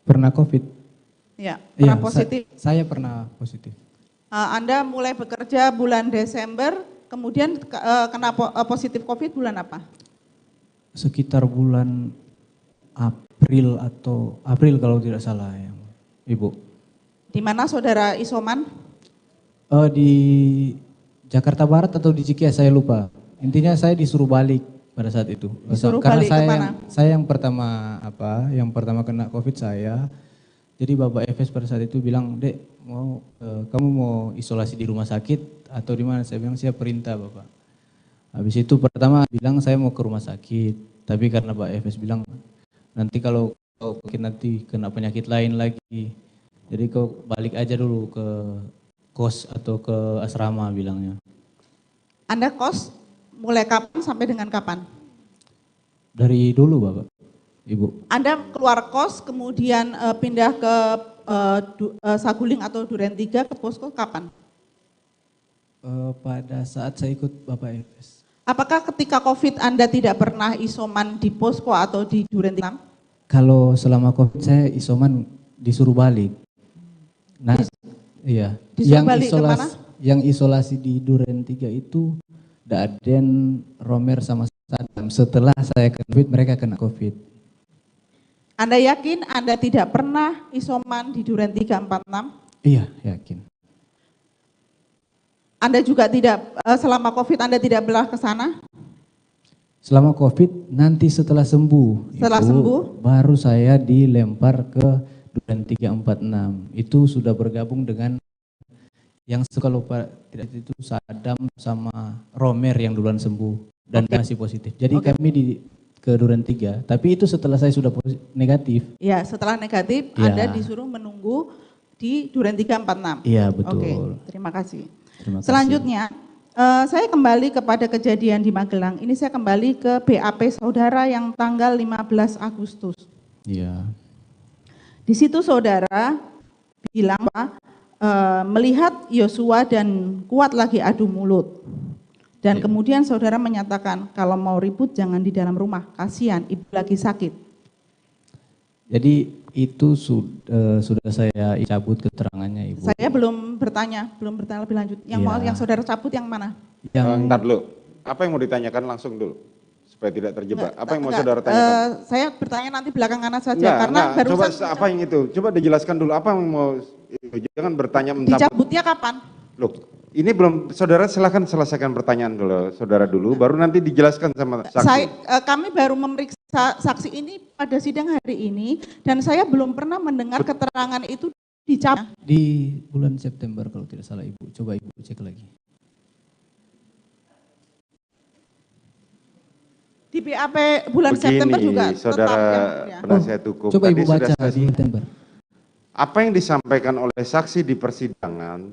Pernah COVID? Ya, pernah positif? Saya pernah positif. Anda mulai bekerja bulan Desember, kemudian kena positif COVID bulan apa? Sekitar bulan April atau April kalau tidak salah ya, Ibu. Di mana saudara isoman? Di Jakarta Barat atau di Cikias saya lupa. Intinya saya disuruh balik pada saat itu. Disuruh karena balik kemana? Saya yang pertama yang pertama kena COVID saya. Jadi Bapak FS pada saat itu bilang, "Dek, kamu mau isolasi di rumah sakit atau di mana?" Saya bilang, "Siap perintah, Bapak." Habis itu pertama bilang saya mau ke rumah sakit, tapi karena Pak FS bilang nanti kalau kau nanti kena penyakit lain lagi, jadi kau balik aja dulu ke kos atau ke asrama bilangnya. Anda kos mulai kapan sampai dengan kapan? Dari dulu Bapak, Ibu. Anda keluar kos kemudian pindah ke Saguling atau Duren 3 ke posko kapan? Pada saat saya ikut Bapak FS. Apakah ketika COVID Anda tidak pernah isoman di posko atau di Duren 3? Kalau selama COVID saya isoman disuruh balik. Nah, iya. Disuruh balik kemana? Yang isolasi di Duren 3 itu Daden, Romer sama Sadam. Setelah saya kena COVID, mereka kena COVID. Anda yakin Anda tidak pernah isoman di Duren 346? Iya, yakin. Anda juga tidak, selama COVID Anda tidak belah ke sana? Selama COVID, nanti setelah sembuh. Setelah sembuh? Baru saya dilempar ke Duren 346. Itu sudah bergabung dengan yang suka lupa tidak itu Sadam sama Romer yang duluan sembuh dan masih positif. Jadi kami ke Duren 3, tapi itu setelah saya sudah negatif. Ya, setelah negatif Anda disuruh menunggu di Duren 346. Iya, betul. Oke, terima kasih. Terima kasih. Selanjutnya, saya kembali kepada kejadian di Magelang. Ini saya kembali ke BAP saudara yang tanggal 15 Agustus. Iya. Di situ saudara bilang melihat Yosua dan Kuat lagi adu mulut. Dan kemudian saudara menyatakan kalau mau ribut jangan di dalam rumah, kasihan ibu lagi sakit. Jadi itu sudah saya cabut keterangannya Ibu. Saya belum bertanya lebih lanjut. Yang saudara cabut yang mana? Ntar dulu, apa yang mau ditanyakan langsung dulu supaya tidak terjebak. Apa yang mau saudara tanyakan? Saya bertanya nanti belakangan saja karena baru coba apa yang itu? Coba dijelaskan dulu apa yang mau jangan bertanya mentah. Dicabutnya kapan? Loh, ini belum saudara silakan selesaikan pertanyaan dulu saudara dulu baru nanti dijelaskan sama saksi. Kami baru memeriksa saksi ini pada sidang hari ini dan saya belum pernah mendengar keterangan itu dicabut. Di bulan September kalau tidak salah Ibu. Coba Ibu cek lagi. Di BAP bulan September juga saudara penasihat hukum. Coba Ibu baca di September. Apa yang disampaikan oleh saksi di persidangan,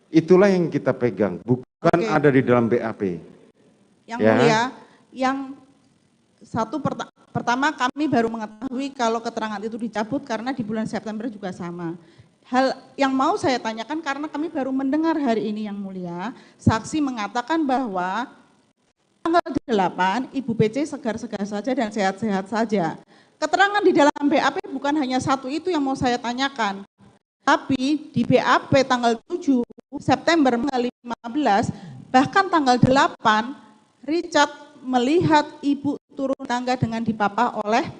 itulah yang kita pegang, bukan ada di dalam BAP. Yang mulia, yang satu pertama kami baru mengetahui kalau keterangan itu dicabut karena di bulan September juga sama. Hal yang mau saya tanyakan karena kami baru mendengar hari ini yang mulia, saksi mengatakan bahwa tanggal 8 Ibu PC segar-segar saja dan sehat-sehat saja. Keterangan di dalam BAP bukan hanya satu itu yang mau saya tanyakan. Tapi di BAP tanggal 7 September 15, bahkan tanggal 8, Richard melihat ibu turun tangga dengan dipapah oleh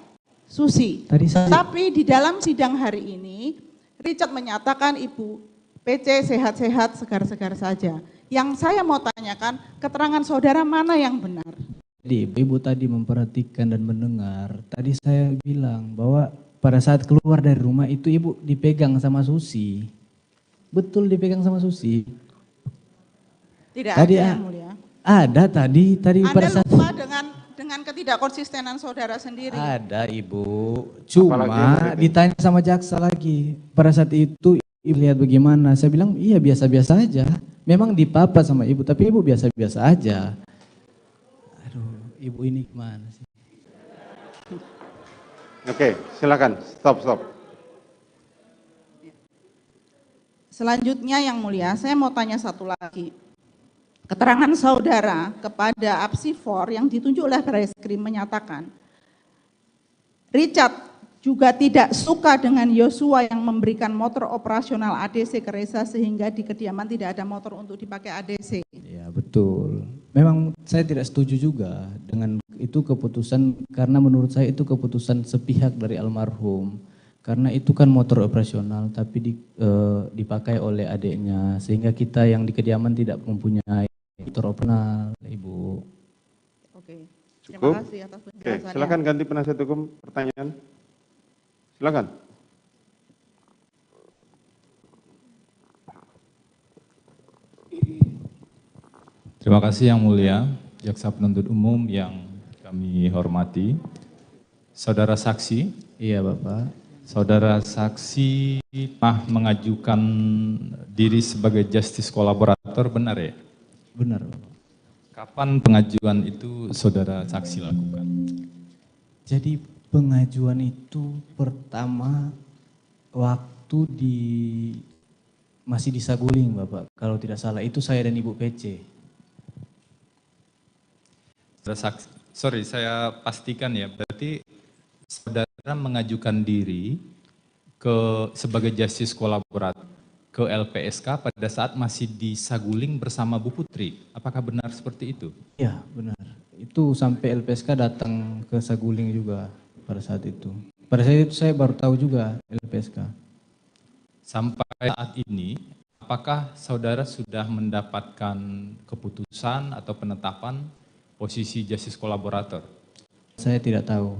Susi. Tapi di dalam sidang hari ini, Richard menyatakan ibu PC sehat-sehat, segar-segar saja. Yang saya mau tanyakan, keterangan saudara mana yang benar? Jadi Ibu tadi memperhatikan dan mendengar, tadi saya bilang bahwa pada saat keluar dari rumah itu Ibu dipegang sama Susi. Betul dipegang sama Susi. Tidak Tadi ada yang mulia. ada tadi pada Anda saat lupa dengan ketidakkonsistenan saudara sendiri. ada Ibu, cuma ditanya sama jaksa lagi. Pada saat itu Ibu lihat bagaimana? Saya bilang iya biasa-biasa aja. Memang dipapa sama Ibu, tapi Ibu biasa-biasa aja. Aduh, Ibu ini gimana sih? Oke, silakan. Stop. Selanjutnya yang mulia, saya mau tanya satu lagi. Keterangan saudara kepada Apsifor yang ditunjuk oleh Barreskrim menyatakan, Richard juga tidak suka dengan Yosua yang memberikan motor operasional ADC ke Reza sehingga di kediaman tidak ada motor untuk dipakai ADC. Ya betul. Memang saya tidak setuju juga dengan itu keputusan, karena menurut saya itu keputusan sepihak dari almarhum. Karena itu kan motor operasional tapi dipakai oleh adiknya, sehingga kita yang di kediaman tidak mempunyai motor operasional, Ibu. Oke. Cukup. Terima kasih atas Oke, penjelasannya. silakan ganti penasihat hukum pertanyaan. Silakan. Terima kasih Yang Mulia, Jaksa Penuntut Umum yang kami hormati. Saudara saksi. Iya Bapak. Saudara saksi pernah mengajukan diri sebagai justice kolaborator, benar ya? Benar Bapak. Kapan pengajuan itu saudara saksi lakukan? Jadi pengajuan itu pertama waktu masih di Saguling Bapak, kalau tidak salah itu saya dan Ibu PC. Sorry, saya pastikan ya, berarti saudara mengajukan diri sebagai justice kolaborator ke LPSK pada saat masih di Saguling bersama Bu Putri. Apakah benar seperti itu? Iya benar. Itu sampai LPSK datang ke Saguling juga pada saat itu. Pada saat itu saya baru tahu juga LPSK. Sampai saat ini, apakah saudara sudah mendapatkan keputusan atau penetapan posisi justice kolaborator? Saya tidak tahu.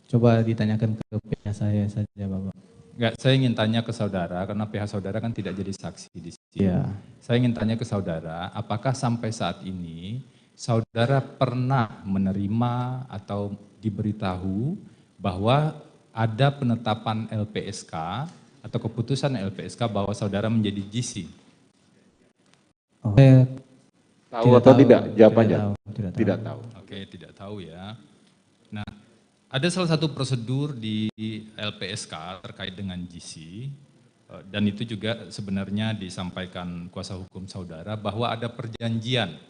Coba ditanyakan ke pihak saya saja Bapak. Enggak, saya ingin tanya ke saudara, karena pihak saudara kan tidak jadi saksi di sini. Iya. Saya ingin tanya ke saudara, apakah sampai saat ini saudara pernah menerima atau diberitahu bahwa ada penetapan LPSK atau keputusan LPSK bahwa saudara menjadi GC? Oh, saya tahu atau tidak? Jawabannya. Tidak tahu. Oke, tidak tahu ya. Nah, ada salah satu prosedur di LPSK terkait dengan GC, dan itu juga sebenarnya disampaikan kuasa hukum saudara bahwa ada perjanjian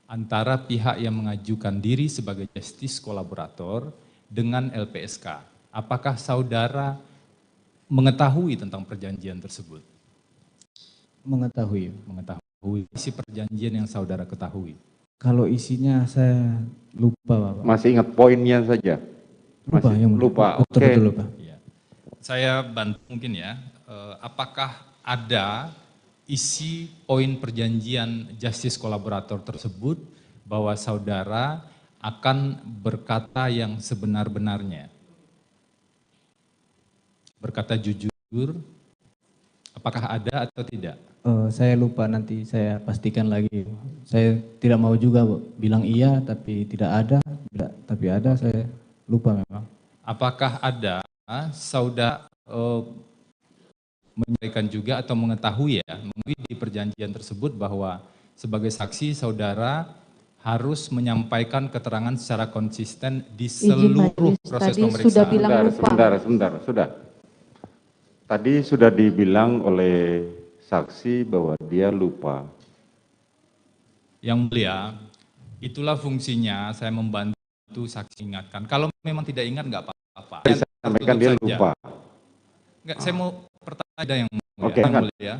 antara pihak yang mengajukan diri sebagai justice kolaborator dengan LPSK. Apakah saudara mengetahui tentang perjanjian tersebut? Mengetahui. Mengetahui isi perjanjian yang saudara ketahui. Kalau isinya saya lupa Bapak. Masih ingat poinnya saja? Lupa, Masih yang mulia. lupa, oke. Betul lupa. Ya. Saya bantu mungkin ya, apakah ada isi poin perjanjian justice kolaborator tersebut bahwa saudara akan berkata yang sebenar-benarnya? Berkata jujur, apakah ada atau tidak? Saya lupa, nanti saya pastikan lagi. Saya tidak mau juga bilang iya tapi tidak ada, tapi ada, saya lupa memang. Apakah ada saudara menyampaikan juga atau mengetahui ya, di perjanjian tersebut bahwa sebagai saksi saudara harus menyampaikan keterangan secara konsisten di seluruh proses pemeriksaan? Sebentar, sudah. Tadi sudah dibilang oleh saksi bahwa dia lupa. Yang mulia, itulah fungsinya saya membantu saksi ingatkan. Kalau memang tidak ingat nggak apa-apa. Saya sampaikan dia lupa. Enggak, saya mau pertanyaan yang mulia. Oke, Yang mulia.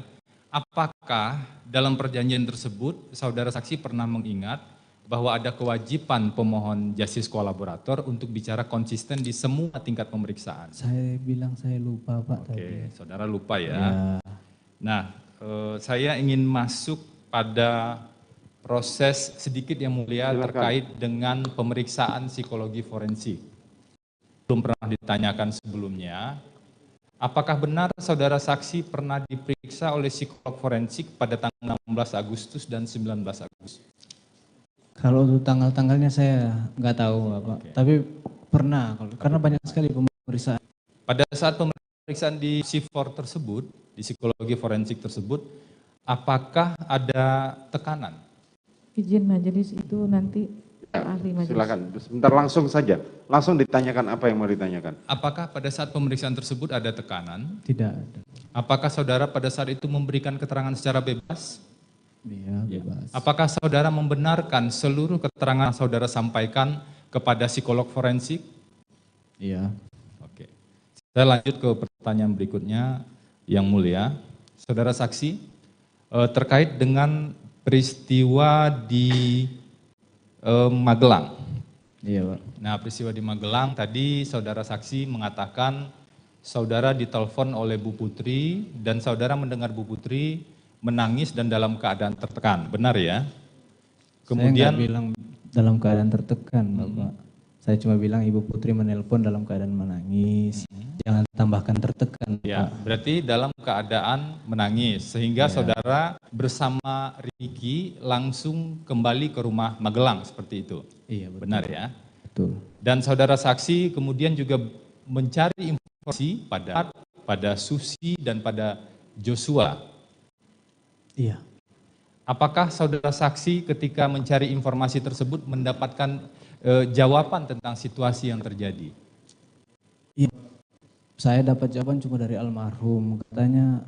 Apakah dalam perjanjian tersebut saudara saksi pernah mengingat bahwa ada kewajiban pemohon justice kolaborator untuk bicara konsisten di semua tingkat pemeriksaan? Saya bilang saya lupa Pak. Oke, saudara lupa ya. Nah, saya ingin masuk pada proses sedikit yang mulia Silakan. terkait dengan pemeriksaan psikologi forensik. Belum pernah ditanyakan sebelumnya. Apakah benar saudara saksi pernah diperiksa oleh psikolog forensik pada tanggal 16 Agustus dan 19 Agustus? Kalau untuk tanggal-tanggalnya saya nggak tahu Bapak, tapi pernah, karena banyak sekali pemeriksaan. Pada saat pemeriksaan di PSIFOR tersebut, di psikologi forensik tersebut, apakah ada tekanan? Izin majelis itu nanti ahli majelis. Silakan, sebentar langsung saja. Langsung ditanyakan apa yang mau ditanyakan. Apakah pada saat pemeriksaan tersebut ada tekanan? Tidak ada. Apakah saudara pada saat itu memberikan keterangan secara bebas? Iya, bebas. Apakah saudara membenarkan seluruh keterangan yang saudara sampaikan kepada psikolog forensik? Iya. Oke. Saya lanjut ke pertanyaan berikutnya, yang mulia. Saudara saksi, terkait dengan peristiwa di Magelang. Iya, Pak. Nah, peristiwa di Magelang tadi saudara saksi mengatakan saudara ditelepon oleh Bu Putri dan saudara mendengar Bu Putri menangis dan dalam keadaan tertekan. Benar ya? Kemudian saya nggak bilang dalam keadaan tertekan, Bapak. Saya cuma bilang Ibu Putri menelpon dalam keadaan menangis. Jangan tambahkan tertekan. Ya, Pak. berarti dalam keadaan menangis sehingga saudara bersama Ricky langsung kembali ke rumah Magelang seperti itu. Iya, betul. Benar ya? Betul. Dan saudara saksi kemudian juga mencari informasi pada Susi dan pada Joshua. Iya. Apakah saudara saksi ketika mencari informasi tersebut mendapatkan jawaban tentang situasi yang terjadi? Iya. Saya dapat jawaban cuma dari almarhum, katanya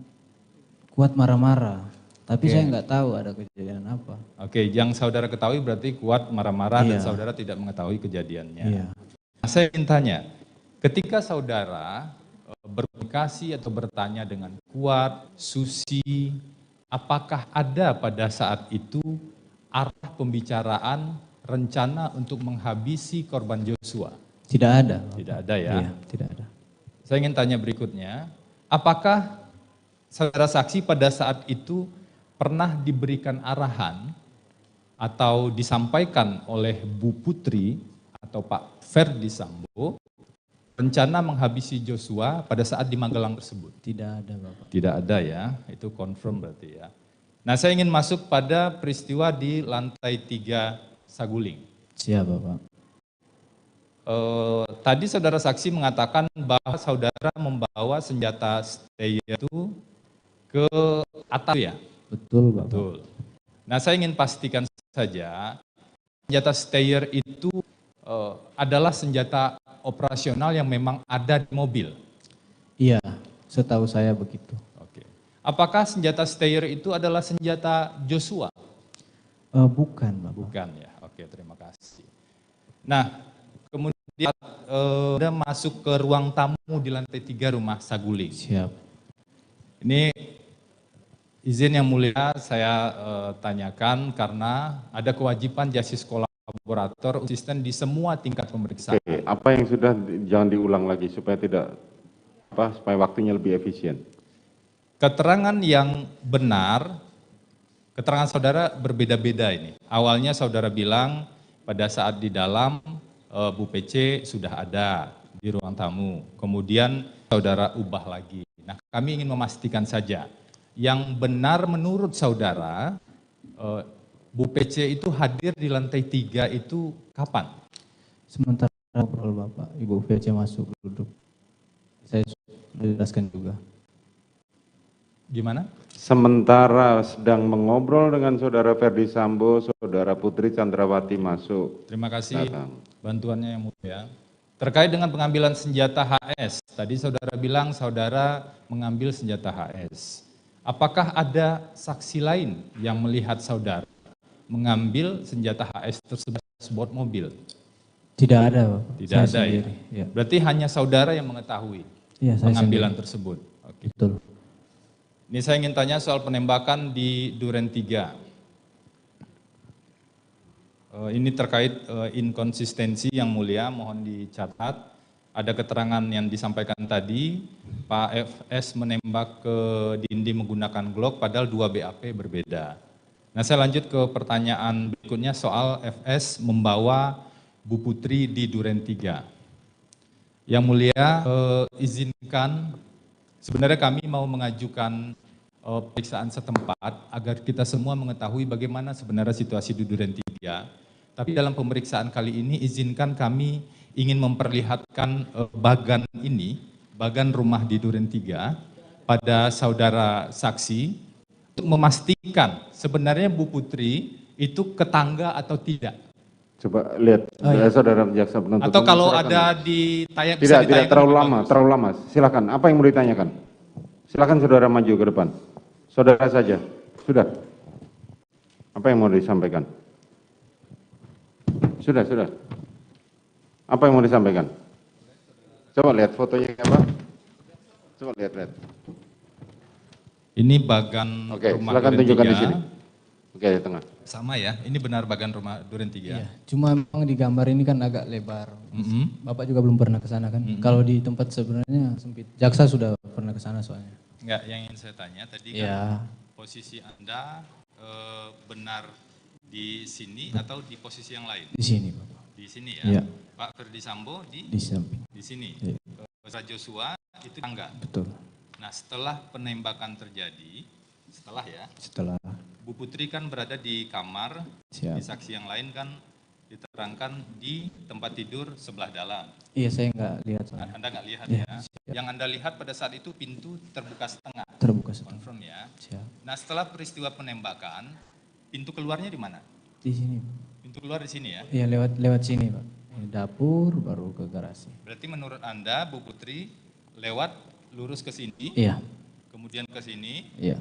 Kuat marah-marah, tapi saya nggak tahu ada kejadian apa. Oke, yang saudara ketahui berarti Kuat marah-marah dan Iya. saudara tidak mengetahui kejadiannya. Iya. Nah, saya ingin tanya, ketika saudara berkomunikasi atau bertanya dengan Kuat, Susi, apakah ada pada saat itu arah pembicaraan rencana untuk menghabisi korban Joshua? Tidak ada. Tidak ada ya? Iya, tidak ada. Saya ingin tanya berikutnya, apakah saudara saksi pada saat itu pernah diberikan arahan atau disampaikan oleh Bu Putri atau Pak Ferdi Sambo rencana menghabisi Joshua pada saat di Magelang tersebut? Tidak ada, Bapak. Tidak ada ya, itu confirm berarti ya. Nah, saya ingin masuk pada peristiwa di lantai 3 Saguling. Siap, Bapak. Tadi saudara saksi mengatakan bahwa saudara membawa senjata steyr itu ke atas ya? Betul, Bapak. Betul. Nah, saya ingin pastikan saja, senjata steyr itu adalah senjata operasional yang memang ada di mobil. Iya, setahu saya begitu. Oke. Apakah senjata steyr itu adalah senjata Joshua? Bukan, Bapak. Bukan ya. Oke, terima kasih. Nah, kemudian Anda masuk ke ruang tamu di lantai 3 rumah Saguling. Siap. Ini izin yang mulia saya tanyakan karena ada kewajiban justice kolaborator konsisten di semua tingkat pemeriksaan. Oke, apa yang sudah jangan diulang lagi supaya tidak supaya waktunya lebih efisien. Keterangan yang benar, keterangan saudara berbeda-beda ini. Awalnya saudara bilang pada saat di dalam Bu PC sudah ada di ruang tamu. Kemudian saudara ubah lagi. Nah, kami ingin memastikan saja yang benar menurut saudara Bu PC itu hadir di lantai 3 itu kapan? Sementara ngobrol Bapak, Ibu PC masuk duduk. Saya sudah jelaskan juga. Gimana? Sementara sedang mengobrol dengan saudara Ferdi Sambo, saudara Putri Chandrawati masuk. Terima kasih bantuannya yang mulia. Terkait dengan pengambilan senjata HS, tadi saudara bilang saudara mengambil senjata HS. Apakah ada saksi lain yang melihat saudara mengambil senjata HS tersebut di sebuah mobil? Tidak ada, Bapak. Tidak Saya ada sendiri, ya? Berarti hanya saudara yang mengetahui pengambilan tersebut. Oke. Betul. Ini saya ingin tanya soal penembakan di Duren 3. Ini terkait inkonsistensi yang mulia, mohon dicatat. Ada keterangan yang disampaikan tadi, Pak FS menembak ke Dindi menggunakan Glock, padahal 2 BAP berbeda. Nah, saya lanjut ke pertanyaan berikutnya soal FS membawa Bu Putri di Duren 3. Yang mulia, izinkan, sebenarnya kami mau mengajukan pemeriksaan setempat agar kita semua mengetahui bagaimana sebenarnya situasi di Duren 3. Tapi dalam pemeriksaan kali ini izinkan kami ingin memperlihatkan bagan ini, bagan rumah di Duren 3 pada saudara saksi untuk memastikan sebenarnya Bu Putri itu ke tangga atau tidak. Coba lihat, saudara jaksa penuntut. Atau kalau ada di tayang, tidak terlalu lama. Silakan. Apa yang mau ditanyakan? Silakan saudara maju ke depan. Saudara saja. Sudah. Apa yang mau disampaikan? Sudah. Apa yang mau disampaikan? Coba lihat fotonya apa? Coba lihat. Ini bagan rumah silakan Duren tunjukkan 3. di sini. Oke, di tengah. Sama ya, ini benar bagan rumah Duren 3. Iya, cuma memang di gambar ini kan agak lebar. Bapak juga belum pernah ke sana kan? Kalau di tempat sebenarnya sempit. Jaksa sudah pernah ke sana soalnya. Enggak, yang ingin saya tanya tadi Ya. kan posisi Anda benar di sini atau di posisi yang lain? Di sini, Bapak. Di sini ya. Iya. Pak Ferdi Sambo di samping. di sini. Iya. Pak Joshua itu tangga. Betul. Nah, setelah penembakan terjadi, setelah Bu Putri kan berada di kamar, Siap. di saksi yang lain kan diterangkan di tempat tidur sebelah dalam. Iya, saya nggak lihat soalnya. Anda nggak lihat Iya, ya. Yang Anda lihat pada saat itu pintu terbuka setengah. Terbuka setengah. Confirm ya. Siap. Nah, setelah peristiwa penembakan, pintu keluarnya di mana? Di sini. Pintu keluar di sini ya. Iya, lewat sini, Pak. Ini dapur baru ke garasi. Berarti menurut Anda Bu Putri lewat lurus ke sini. Iya. Kemudian ke sini. Iya.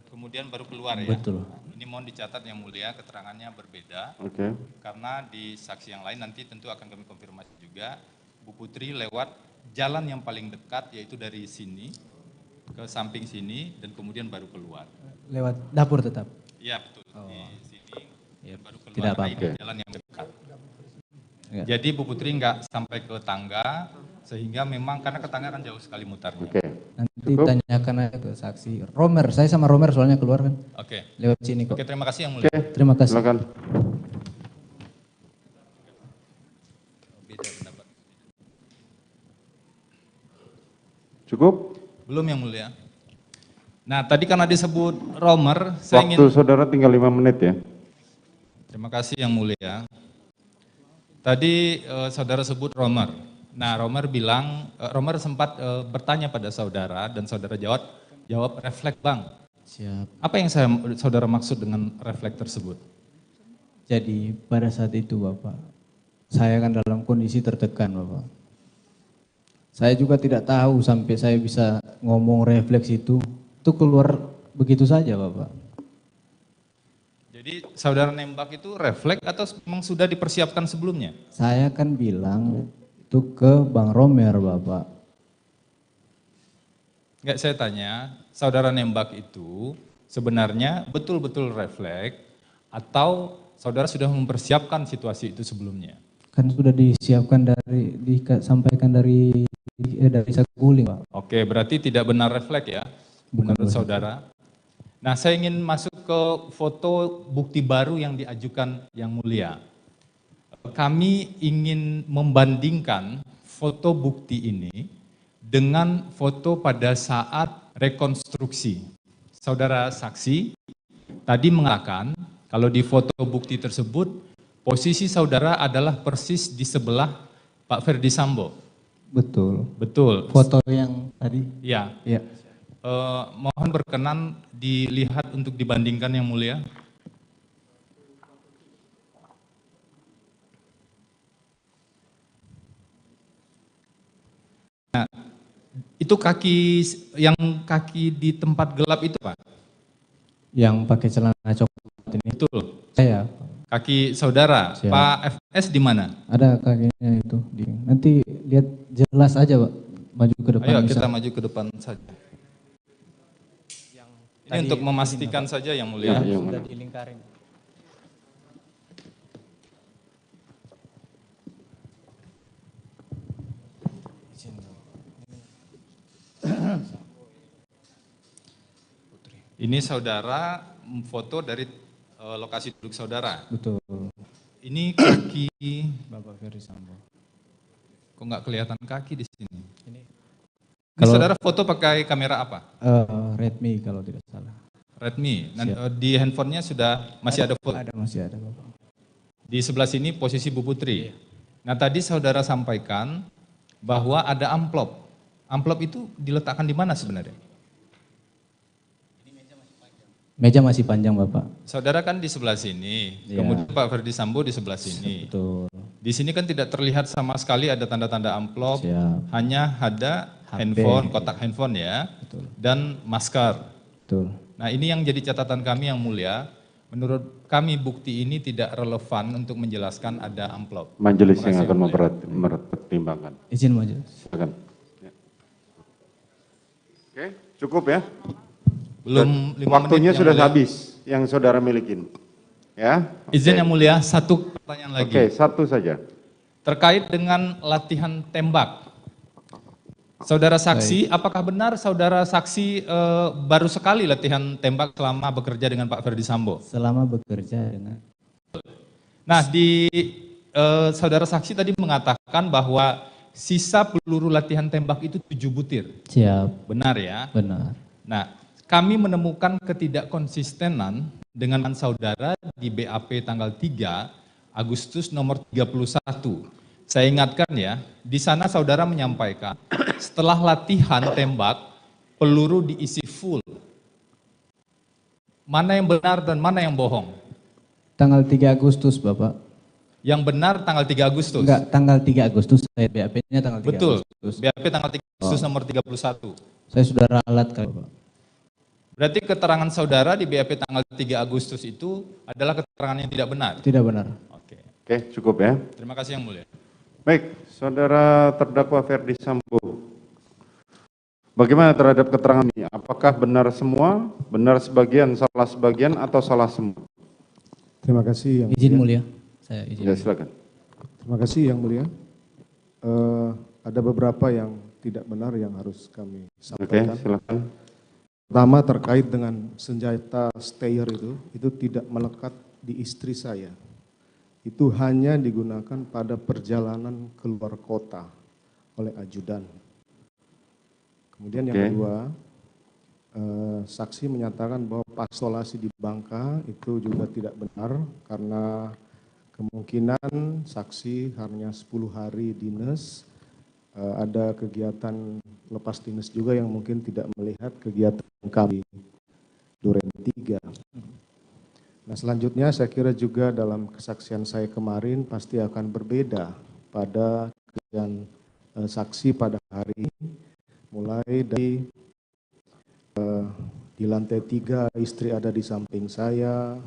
Kemudian baru keluar ya. Betul. Ini mohon dicatat yang mulia, keterangannya berbeda. Oke. Karena di saksi yang lain nanti tentu akan kami konfirmasi juga. Bu Putri lewat jalan yang paling dekat yaitu dari sini ke samping sini dan kemudian baru keluar. Lewat dapur tetap. Iya betul. Di sini ya, baru keluar. tidak Nah, apa-apa. ini jalan yang dekat. Ya. Jadi Bu Putri nggak sampai ke tangga sehingga memang karena ke tangga kan jauh sekali mutarnya. Oke. Nanti tanyakan aja ke saksi Romer. Saya sama Romer soalnya keluar kan. Oke. Lewat sini kok. Oke, terima kasih yang mulia. Oke. Terima kasih. Silakan. Beda pendapat. Cukup? Belum yang mulia. Nah, tadi karena disebut Romer, saya Waktu ingin saudara tinggal 5 menit ya. Terima kasih yang mulia. Tadi saudara sebut Romer. Nah, Romer sempat bertanya pada saudara dan saudara jawab refleks Bang. Siap. Apa yang saudara maksud dengan refleks tersebut? Jadi pada saat itu Bapak, saya kan dalam kondisi tertekan Bapak. Saya juga tidak tahu sampai saya bisa ngomong refleks itu keluar begitu saja Bapak. Jadi saudara nembak itu refleks atau memang sudah dipersiapkan sebelumnya? Saya kan bilang itu ke Bang Romer Bapak. Enggak, saya tanya, saudara nembak itu sebenarnya betul-betul refleks atau saudara sudah mempersiapkan situasi itu sebelumnya? Kan sudah disiapkan disampaikan dari saguling Pak. Oke, berarti tidak benar refleks ya menurut saudara. Nah, saya ingin masuk ke foto bukti baru yang diajukan yang mulia. Kami ingin membandingkan foto bukti ini dengan foto pada saat rekonstruksi. Saudara saksi tadi mengatakan kalau di foto bukti tersebut posisi saudara adalah persis di sebelah Pak Ferdi Sambo. Betul. Betul. Foto yang tadi? Iya. Iya. Mohon berkenan dilihat untuk dibandingkan yang mulia. Nah, itu kaki di tempat gelap itu Pak? Yang pakai celana coklat ini. Betul. Saya. Kaki saudara. Siap. Pak FS di mana? Ada kakinya itu. Nanti lihat jelas aja Pak. Maju ke depan. Ayo bisa. kita maju ke depan saja. Ini untuk memastikan saja yang mulia. Ya, sudah dilingkarin. Ini saudara foto dari lokasi duduk saudara. Betul. Ini kaki Bapak Ferdi Sambo. Kok nggak kelihatan kaki di sini? Ini saudara foto pakai kamera apa? Redmi kalau tidak salah. Redmi. Di handphonenya sudah masih ada foto? Ada, masih ada Bapak. Di sebelah sini posisi Bu Putri. Nah tadi saudara sampaikan bahwa ada amplop. Amplop itu diletakkan di mana sebenarnya? Meja masih panjang Bapak. Saudara kan di sebelah sini, kemudian Pak Ferdi Sambo di sebelah sini. Betul. Di sini kan tidak terlihat sama sekali ada tanda-tanda amplop, hanya ada handphone, kotak handphone ya, dan masker. Betul. Nah ini yang jadi catatan kami yang mulia, menurut kami bukti ini tidak relevan untuk menjelaskan ada amplop. Majelis yang akan mempertimbangkan. Izin majelis. Silakan. Ya. Oke, cukup ya. Belum 5 waktunya menit sudah mulia. habis yang saudara milikin. Ya. Izin yang mulia, satu pertanyaan lagi. Oke, satu saja. Terkait dengan latihan tembak. Saudara saksi, apakah benar saudara saksi baru sekali latihan tembak selama bekerja dengan Pak Ferdi Sambo? Selama bekerja dengan. Nah, saudara saksi tadi mengatakan bahwa sisa peluru latihan tembak itu 7 butir. Siap. Benar ya? Benar. Nah, kami menemukan ketidakkonsistenan dengan saudara di BAP tanggal 3 Agustus nomor 31. Saya ingatkan ya, di sana saudara menyampaikan setelah latihan tembak, peluru diisi full. Mana yang benar dan mana yang bohong? Tanggal 3 Agustus Bapak. Yang benar tanggal 3 Agustus? Enggak, tanggal 3 Agustus, saya BAP-nya tanggal 3 Betul, Agustus. BAP tanggal 3 Agustus nomor 31. Saya sudah ralat kali Bapak. Berarti keterangan saudara di BAP tanggal 3 Agustus itu adalah keterangan yang tidak benar? Tidak benar. Oke. Oke, cukup ya. Terima kasih yang mulia. Baik, saudara terdakwa Ferdi Sambo. Bagaimana terhadap keterangan ini? Apakah benar semua, benar sebagian, salah sebagian, atau salah semua? Terima kasih yang izin mulia. Saya izin. Ya, silakan. Terima kasih yang mulia. Ada beberapa yang tidak benar yang harus kami sampaikan. Oke, silakan. Pertama terkait dengan senjata stayer itu tidak melekat di istri saya. Itu hanya digunakan pada perjalanan keluar kota oleh ajudan. Kemudian yang kedua, saksi menyatakan bahwa pasolasi di Bangka itu juga tidak benar karena kemungkinan saksi hanya 10 hari dinas, ada kegiatan lepas dinas juga yang mungkin tidak melihat kegiatan kami Duren 3. Nah selanjutnya saya kira juga dalam kesaksian saya kemarin pasti akan berbeda pada kesaksian saksi pada hari ini, mulai dari di lantai 3 istri ada di samping saya,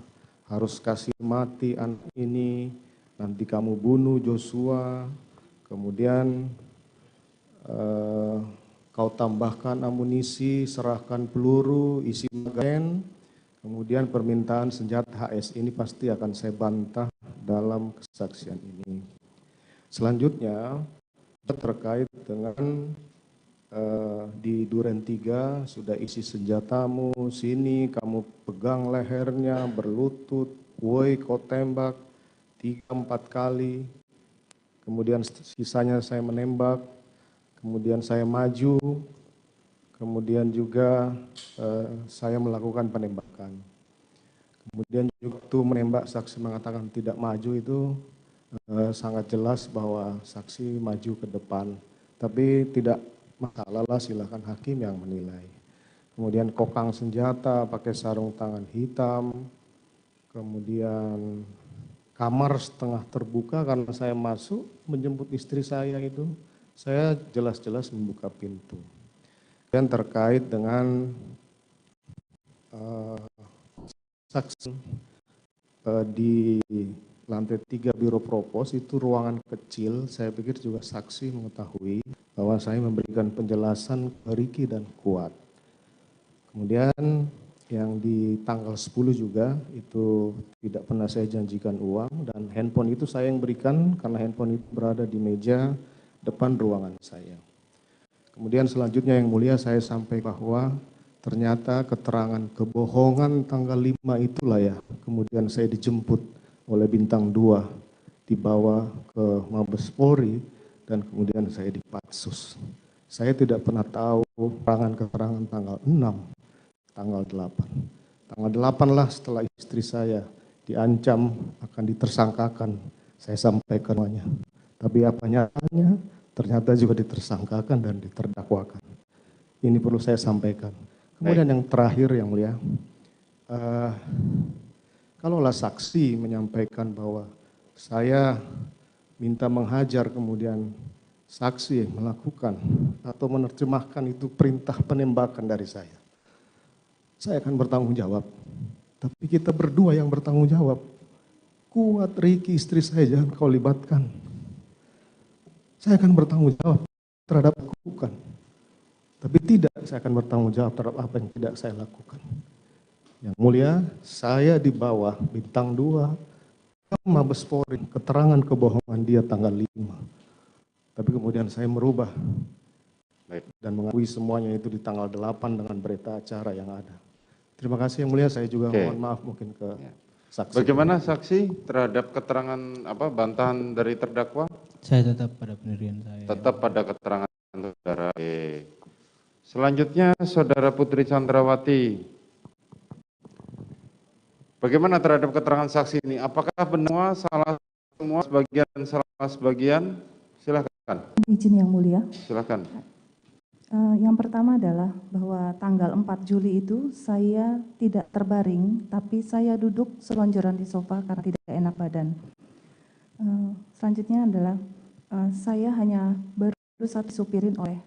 harus kasih mati anak ini, nanti kamu bunuh Joshua, kemudian kau tambahkan amunisi, serahkan peluru, isi magazen, kemudian permintaan senjata HS ini pasti akan saya bantah dalam kesaksian ini. Selanjutnya terkait dengan di Duren 3 sudah isi senjatamu, sini kamu pegang lehernya, berlutut, woi kau tembak 3-4 kali, kemudian sisanya saya menembak, kemudian saya maju, kemudian juga saya melakukan penembakan. Kemudian juga waktu menembak saksi mengatakan tidak maju itu sangat jelas bahwa saksi maju ke depan. Tapi tidak masalah lah, silakan hakim yang menilai. Kemudian kokang senjata pakai sarung tangan hitam, kemudian kamar setengah terbuka karena saya masuk menjemput istri saya itu. Saya jelas-jelas membuka pintu. Dan terkait dengan saksi di lantai 3 Biro Propos itu ruangan kecil, saya pikir juga saksi mengetahui bahwa saya memberikan penjelasan ke Riki dan Kuat. Kemudian yang di tanggal 10 juga itu tidak pernah saya janjikan uang dan handphone itu saya yang berikan karena handphone itu berada di meja depan ruangan saya. Kemudian selanjutnya yang mulia saya sampaikan bahwa Ternyata keterangan kebohongan tanggal 5 itulah ya, kemudian saya dijemput oleh Bintang 2, dibawa ke Mabes Polri, dan kemudian saya dipatsus. Saya tidak pernah tahu keterangan tanggal 6, tanggal 8. Tanggal 8 lah setelah istri saya diancam akan ditersangkakan, saya sampaikan semuanya. Tapi apa nyatanya, ternyata juga ditersangkakan dan diterdakwakan. Ini perlu saya sampaikan. Kemudian yang terakhir yang mulia, kalaulah saksi menyampaikan bahwa saya minta menghajar kemudian saksi melakukan atau menerjemahkan itu perintah penembakan dari saya akan bertanggung jawab. Tapi kita berdua yang bertanggung jawab. Kuat, Ricky, istri saya jangan kau libatkan. Saya akan bertanggung jawab terhadap lakukan. Tapi tidak, saya akan bertanggung jawab terhadap apa yang tidak saya lakukan. Yang mulia, saya di bawah Bintang 2, ke Mabes Polri, keterangan kebohongan dia tanggal 5. Tapi kemudian saya merubah dan mengakui semuanya itu di tanggal 8 dengan berita acara yang ada. Terima kasih yang mulia, saya juga mohon maaf mungkin ke saksi. Bagaimana saksi terhadap keterangan bantahan dari terdakwa? Saya tetap pada pendirian saya. Tetap pada keterangan saudara. Selanjutnya saudara Putri Chandrawati. Bagaimana terhadap keterangan saksi ini? Apakah benar salah semua sebagian dan salah sebagian? Silakan. Izin yang mulia. Silakan. Yang pertama adalah bahwa tanggal 4 Juli itu saya tidak terbaring, tapi saya duduk selonjoran di sofa karena tidak enak badan. Selanjutnya adalah saya hanya baru saat disupirin oleh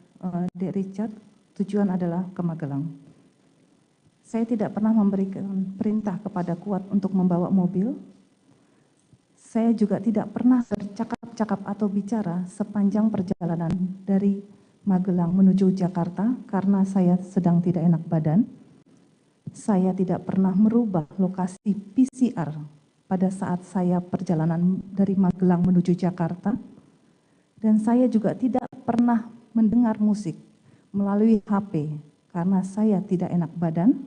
Dek Richard, tujuan adalah ke Magelang. Saya tidak pernah memberikan perintah kepada Kuat untuk membawa mobil. Saya juga tidak pernah bercakap-cakap atau bicara sepanjang perjalanan dari Magelang menuju Jakarta karena saya sedang tidak enak badan. Saya tidak pernah merubah lokasi PCR pada saat saya perjalanan dari Magelang menuju Jakarta. Dan saya juga tidak pernah mendengar musik melalui HP karena saya tidak enak badan.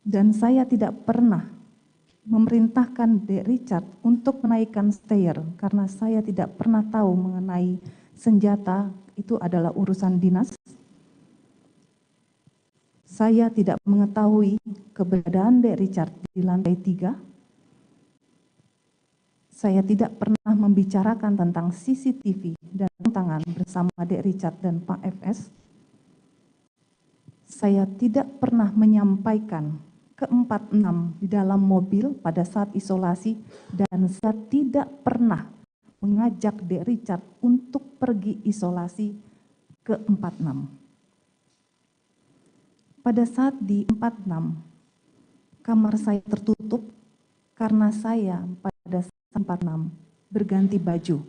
Dan saya tidak pernah memerintahkan Dek Richard untuk menaikkan stair karena saya tidak pernah tahu mengenai senjata itu adalah urusan dinas. Saya tidak mengetahui keberadaan Dek Richard di lantai 3. Saya tidak pernah membicarakan tentang CCTV dan tangan bersama Dek Richard dan Pak FS. Saya tidak pernah menyampaikan ke 46 di dalam mobil pada saat isolasi dan saya tidak pernah mengajak Dek Richard untuk pergi isolasi ke 46. Pada saat di 46, kamar saya tertutup karena saya pada saat 46 berganti baju.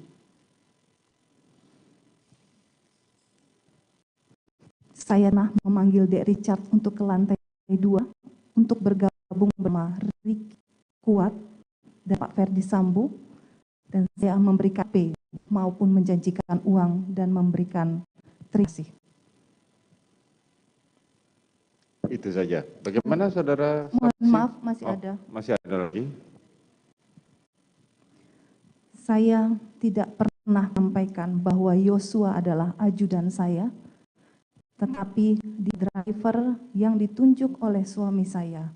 Saya memanggil Dek Richard untuk ke lantai 2 untuk bergabung bersama Ricky, Kuat, dan Pak Ferdi Sambo. Dan saya memberikan P maupun menjanjikan uang dan memberikan terima kasih. Itu saja. Bagaimana saudara? Mohon maaf, masih ada. Masih ada lagi. Saya tidak pernah menyampaikan bahwa Yosua adalah ajudan saya, tetapi di driver yang ditunjuk oleh suami saya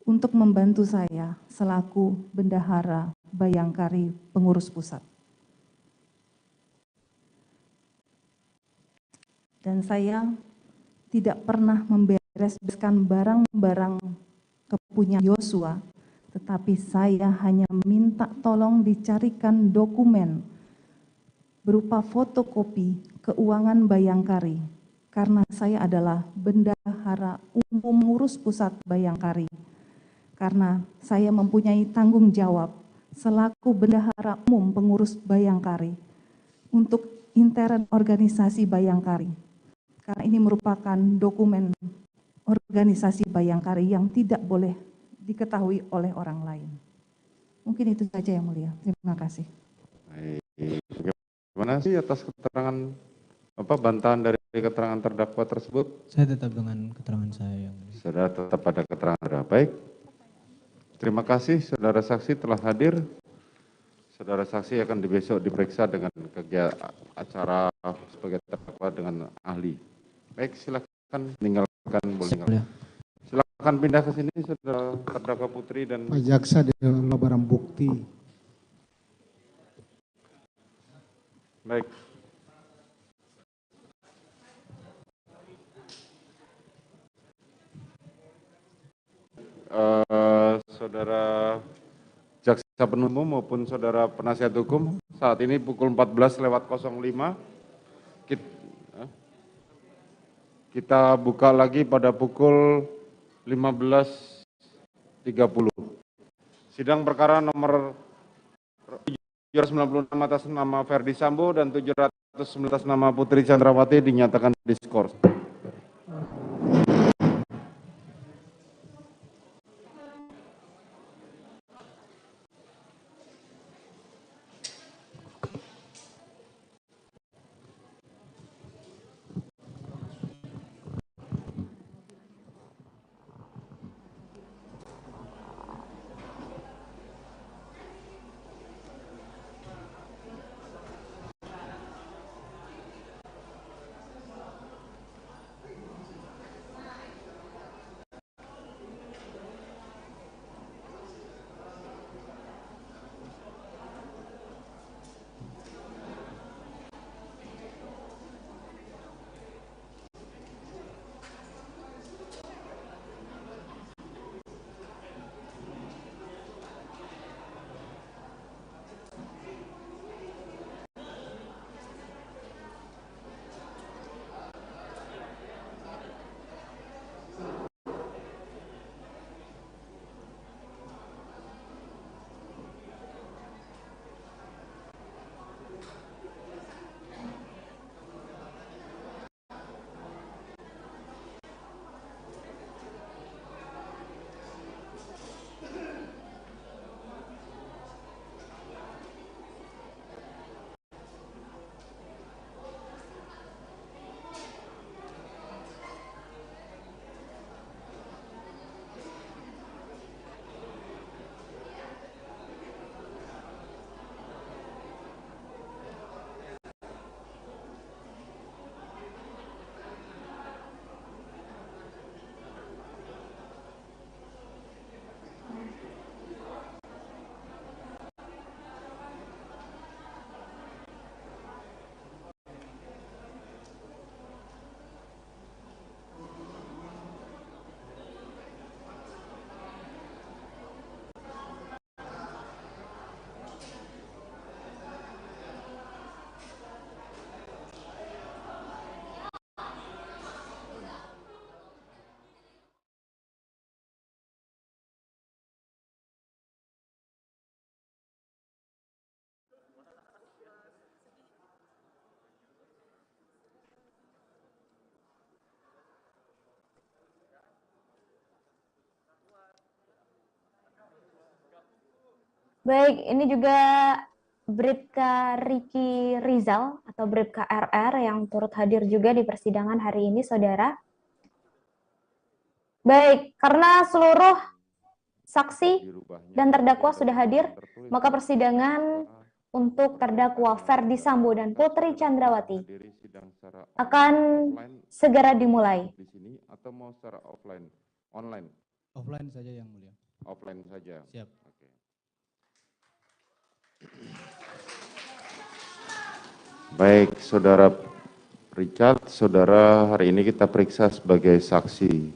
untuk membantu saya selaku bendahara Bayangkari pengurus pusat. Dan saya tidak pernah membereskan barang-barang kepunyaan Yosua, tetapi saya hanya minta tolong dicarikan dokumen berupa fotokopi keuangan Bayangkari, karena saya adalah bendahara umum pengurus pusat Bayangkari, karena saya mempunyai tanggung jawab selaku bendahara umum pengurus Bayangkari untuk intern organisasi Bayangkari. Karena ini merupakan dokumen organisasi Bayangkari yang tidak boleh diketahui oleh orang lain. Mungkin itu saja yang mulia. Terima kasih. Baik. Bagaimana sih atas keterangan bantahan dari keterangan terdakwa tersebut? Saya tetap dengan keterangan saya, Yang Mulia. Saudara tetap pada keterangan saudara. Baik. Terima kasih saudara saksi telah hadir. Saudara saksi akan besok diperiksa dengan kegiatan acara sebagai terdakwa dengan ahli. Baik, silakan meninggalkan, boleh tinggalkan. Silakan pindah ke sini, saudara terdakwa Putri dan Pak Jaksa di dalam barang bukti. baik. Saudara jaksa penuntut umum maupun saudara penasihat hukum, saat ini pukul 14.05. Kita buka lagi pada pukul 15.30. Sidang perkara nomor 796 atas nama Ferdi Sambo dan 709 atas nama Putri Chandrawati dinyatakan diskors. Baik, ini juga Bribka Riki Rizal atau Bribka RR yang turut hadir juga di persidangan hari ini, saudara. Baik, karena seluruh saksi dan terdakwa sudah hadir, maka persidangan untuk terdakwa Ferdi Sambo dan Putri Chandrawati akan segera dimulai. Di sini atau mau secara offline? Online? Offline saja, Yang Mulia. Offline saja. Siap. Oke. Baik, saudara Richard, saudara hari ini kita periksa sebagai saksi.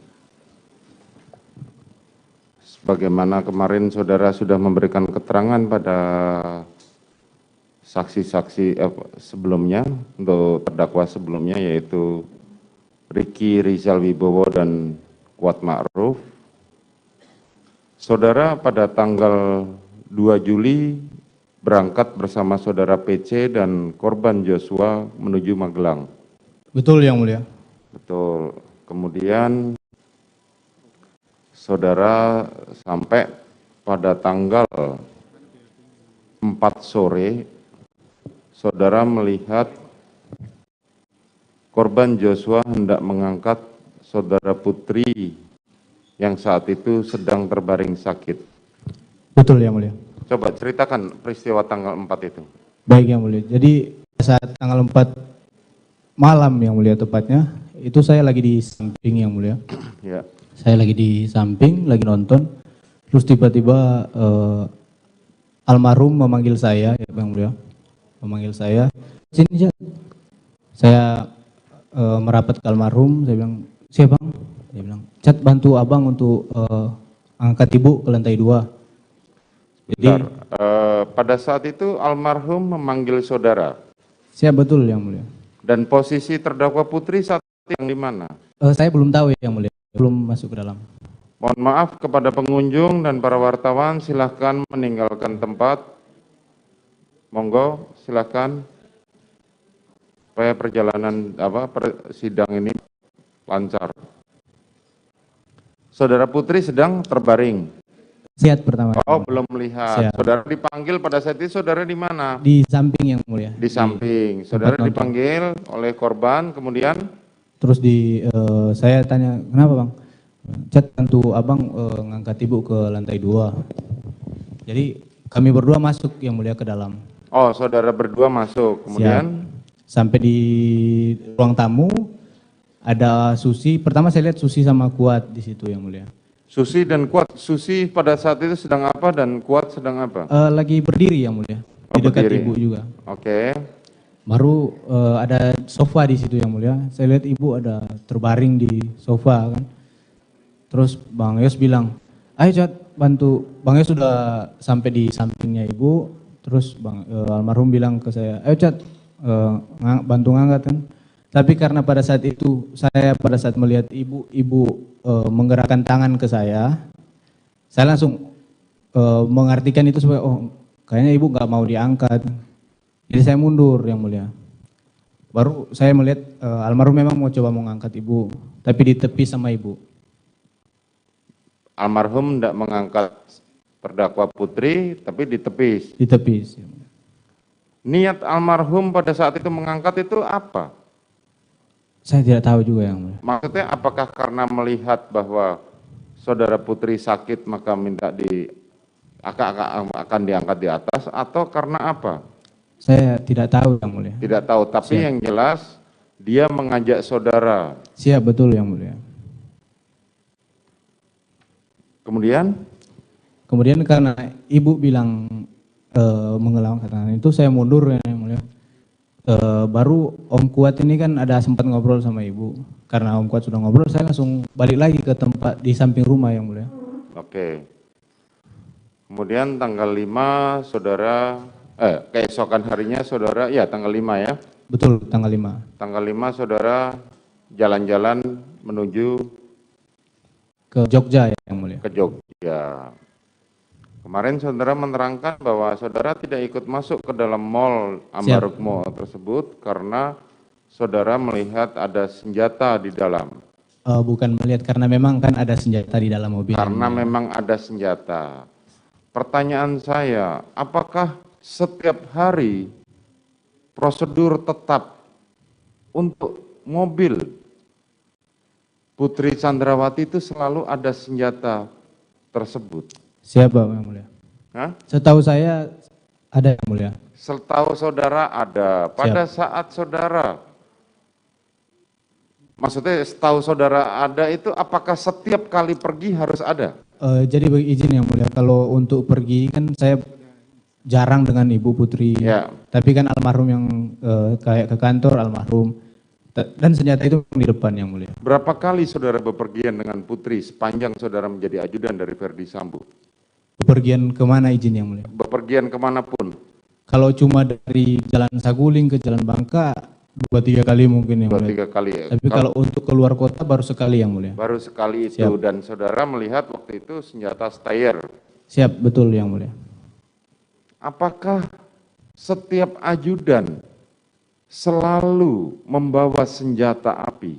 Sebagaimana kemarin saudara sudah memberikan keterangan pada saksi-saksi sebelumnya, untuk terdakwa sebelumnya yaitu Riki Rizal Wibowo dan Kuat Ma'ruf. Saudara pada tanggal 2 Juli berangkat bersama saudara PC dan korban Joshua menuju Magelang. Betul, Yang Mulia. Betul. Kemudian saudara sampai pada tanggal 4 sore, saudara melihat korban Joshua hendak mengangkat saudara Putri yang saat itu sedang terbaring sakit. Betul yang mulia. Coba ceritakan peristiwa tanggal 4 itu. Baik yang mulia. Jadi saat tanggal 4 malam yang mulia tepatnya, itu saya lagi di samping yang mulia. Ya. Saya lagi di samping, lagi nonton. Terus tiba-tiba almarhum memanggil saya, ya yang mulia. Memanggil saya, sini Jat. Saya merapat ke almarhum, saya bilang, siapa bang? Dia bilang, Cat bantu abang untuk angkat ibu ke lantai 2. Jadi pada saat itu almarhum memanggil saudara. Siap, betul yang mulia. Dan posisi terdakwa Putri saat itu yang di mana? Saya belum tahu yang mulia, belum masuk ke dalam. Mohon maaf kepada pengunjung dan para wartawan, silahkan meninggalkan tempat. Monggo, silahkan. Supaya perjalanan sidang ini lancar. Saudara Putri sedang terbaring. Siap pertama. Oh, belum melihat. Siap. Saudara dipanggil pada saat itu, saudara di mana? Di samping yang mulia. Di samping. Saudara dipanggil oleh korban, kemudian? Terus saya tanya, kenapa bang? Cat bantu abang ngangkat ibu ke lantai 2. Jadi kami berdua masuk yang mulia ke dalam. Oh, saudara berdua masuk, kemudian? Siap. Sampai di ruang tamu, ada Susi. Pertama saya lihat Susi sama Kuat di situ yang mulia. Susi dan Kuat. Susi pada saat itu sedang apa dan Kuat sedang apa? Lagi berdiri yang mulia. Di dekat berdiri. ibu juga. Oke. Baru ada sofa di situ yang mulia. Saya lihat ibu ada terbaring di sofa kan. Terus Bang Yos bilang, ayo Cat bantu. Bang Yos sudah sampai di sampingnya ibu. Terus almarhum bilang ke saya, ayo Cat bantu ngangkat kan. Tapi karena pada saat itu saya pada saat melihat ibu menggerakkan tangan ke saya langsung mengartikan itu supaya kayaknya ibu nggak mau diangkat. Jadi saya mundur yang mulia. Baru saya melihat almarhum memang mau coba mengangkat ibu, tapi ditepis sama ibu. Almarhum tidak mengangkat terdakwa Putri, tapi ditepis. Ditepis. Niat almarhum pada saat itu mengangkat itu apa? Saya tidak tahu juga yang mulia. Maksudnya apakah karena melihat bahwa saudara Putri sakit maka minta akan diangkat di atas atau karena apa? Saya tidak tahu yang mulia. Tidak tahu, tapi yang jelas dia mengajak saudara. Siap, betul yang mulia. Kemudian karena ibu bilang menggelawang kata itu saya mundur ya mulia. Baru Om Kuat ini kan ada sempat ngobrol sama ibu. Karena Om Kuat sudah ngobrol, saya langsung balik lagi ke tempat di samping rumah yang mulia. Oke. Kemudian tanggal 5 saudara keesokan harinya saudara, ya tanggal 5 ya. Betul, tanggal 5. Tanggal 5 saudara jalan-jalan menuju ke Jogja ya yang mulia. Ke Jogja. Kemarin saudara menerangkan bahwa saudara tidak ikut masuk ke dalam mall Ambarukmo tersebut karena saudara melihat ada senjata di dalam. Bukan melihat, karena memang kan ada senjata di dalam mobil. Karena memang ada senjata. Pertanyaan saya, apakah setiap hari prosedur tetap untuk mobil Putri Chandrawati itu selalu ada senjata tersebut? Siapa yang mulia? Hah? Setahu saya ada yang mulia. Setahu saudara ada. Pada saat saudara, maksudnya setahu saudara ada itu apakah setiap kali pergi harus ada? Jadi izin yang mulia, kalau untuk pergi kan saya jarang dengan Ibu Putri. Ya. Tapi kan almarhum yang kayak ke kantor almarhum. Dan senjata itu di depan yang mulia. Berapa kali saudara bepergian dengan Putri sepanjang saudara menjadi ajudan dari Verdi Sambo? Bepergian kemana izin yang mulia? Bepergian kemanapun? Kalau cuma dari Jalan Saguling ke Jalan Bangka, 2-3 kali mungkin yang mulia. 2-3 kali. Tapi kalau untuk keluar kota baru sekali yang mulia. Baru sekali itu. Siap. Dan saudara melihat waktu itu senjata Steyr. Siap, betul yang mulia. Apakah setiap ajudan selalu membawa senjata api?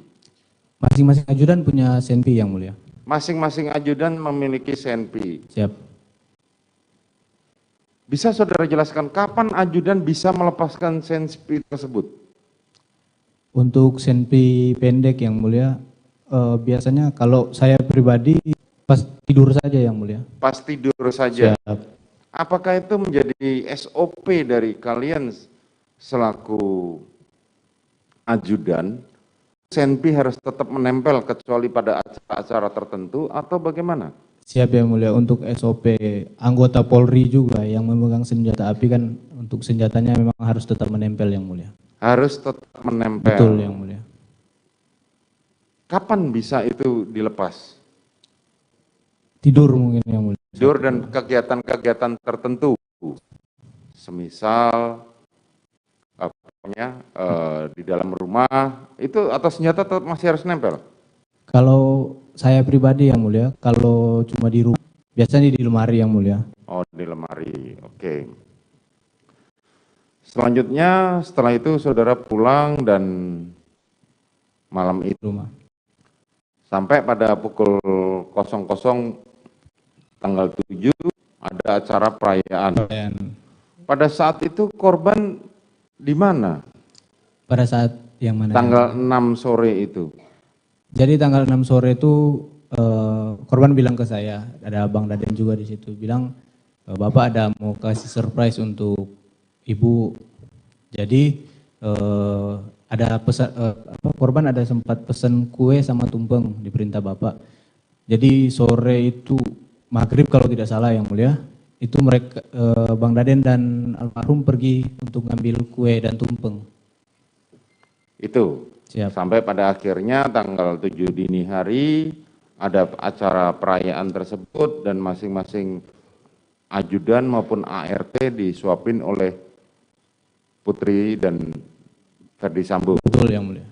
Masing-masing ajudan punya senpi yang mulia. Masing-masing ajudan memiliki senpi. Siap. Bisa saudara jelaskan kapan ajudan bisa melepaskan senpi tersebut? Untuk senpi pendek yang mulia, biasanya kalau saya pribadi pas tidur saja yang mulia. Pas tidur saja. Siap. Apakah itu menjadi SOP dari kalian selaku ajudan? Senpi harus tetap menempel kecuali pada acara-acara tertentu atau bagaimana? Siap yang mulia. Untuk SOP anggota Polri juga yang memegang senjata api kan untuk senjatanya memang harus tetap menempel yang mulia. Harus tetap menempel. Betul yang mulia. Kapan bisa itu dilepas? Tidur mungkin yang mulia. Tidur dan kegiatan-kegiatan tertentu. Semisal di dalam rumah itu atau senjata tetap masih harus nempel? Kalau saya pribadi yang mulia, kalau cuma di rumah, biasanya di lemari yang mulia. Oh, di lemari, oke. Selanjutnya setelah itu saudara pulang dan malam itu rumah. Sampai pada pukul 00 tanggal 7 ada acara perayaan. Pada saat itu korban di mana? Pada saat yang mana? Tanggal 6 sore itu. Jadi tanggal 6 sore itu korban bilang ke saya, ada Bang Daden juga di situ, bilang Bapak ada mau kasih surprise untuk Ibu. Jadi ada pesan, korban ada sempat pesan kue sama tumpeng di perintah Bapak. Jadi sore itu maghrib kalau tidak salah yang mulia, itu mereka Bang Daden dan almarhum pergi untuk ngambil kue dan tumpeng. Itu. Siap. Sampai pada akhirnya tanggal 7 dini hari ada acara perayaan tersebut dan masing-masing ajudan maupun ART disuapin oleh Putri dan Ferdi Sambo. Betul yang mulia.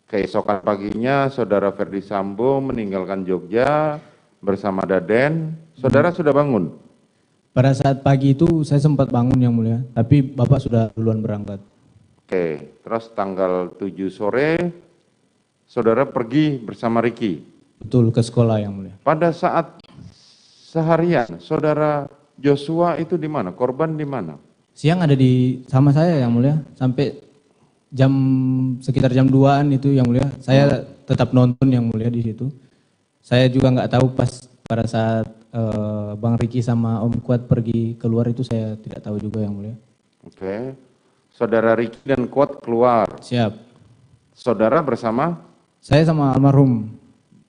Keesokan paginya saudara Ferdi Sambo meninggalkan Jogja bersama Daden. Saudara sudah bangun? Pada saat pagi itu saya sempat bangun yang mulia, tapi Bapak sudah duluan berangkat. Oke, terus tanggal 7 sore saudara pergi bersama Ricky? Betul, ke sekolah yang mulia. Pada saat seharian saudara Joshua itu di mana? Korban di mana? Siang ada di sama saya yang mulia, sampai sekitar jam 2-an itu yang mulia. Saya tetap nonton yang mulia di situ. Saya juga nggak tahu pas pada saat Bang Ricky sama Om Kuat pergi keluar itu saya tidak tahu juga yang mulia. Oke. Saudara Ricky dan Kuat keluar. Siap. Saudara bersama? Saya sama almarhum.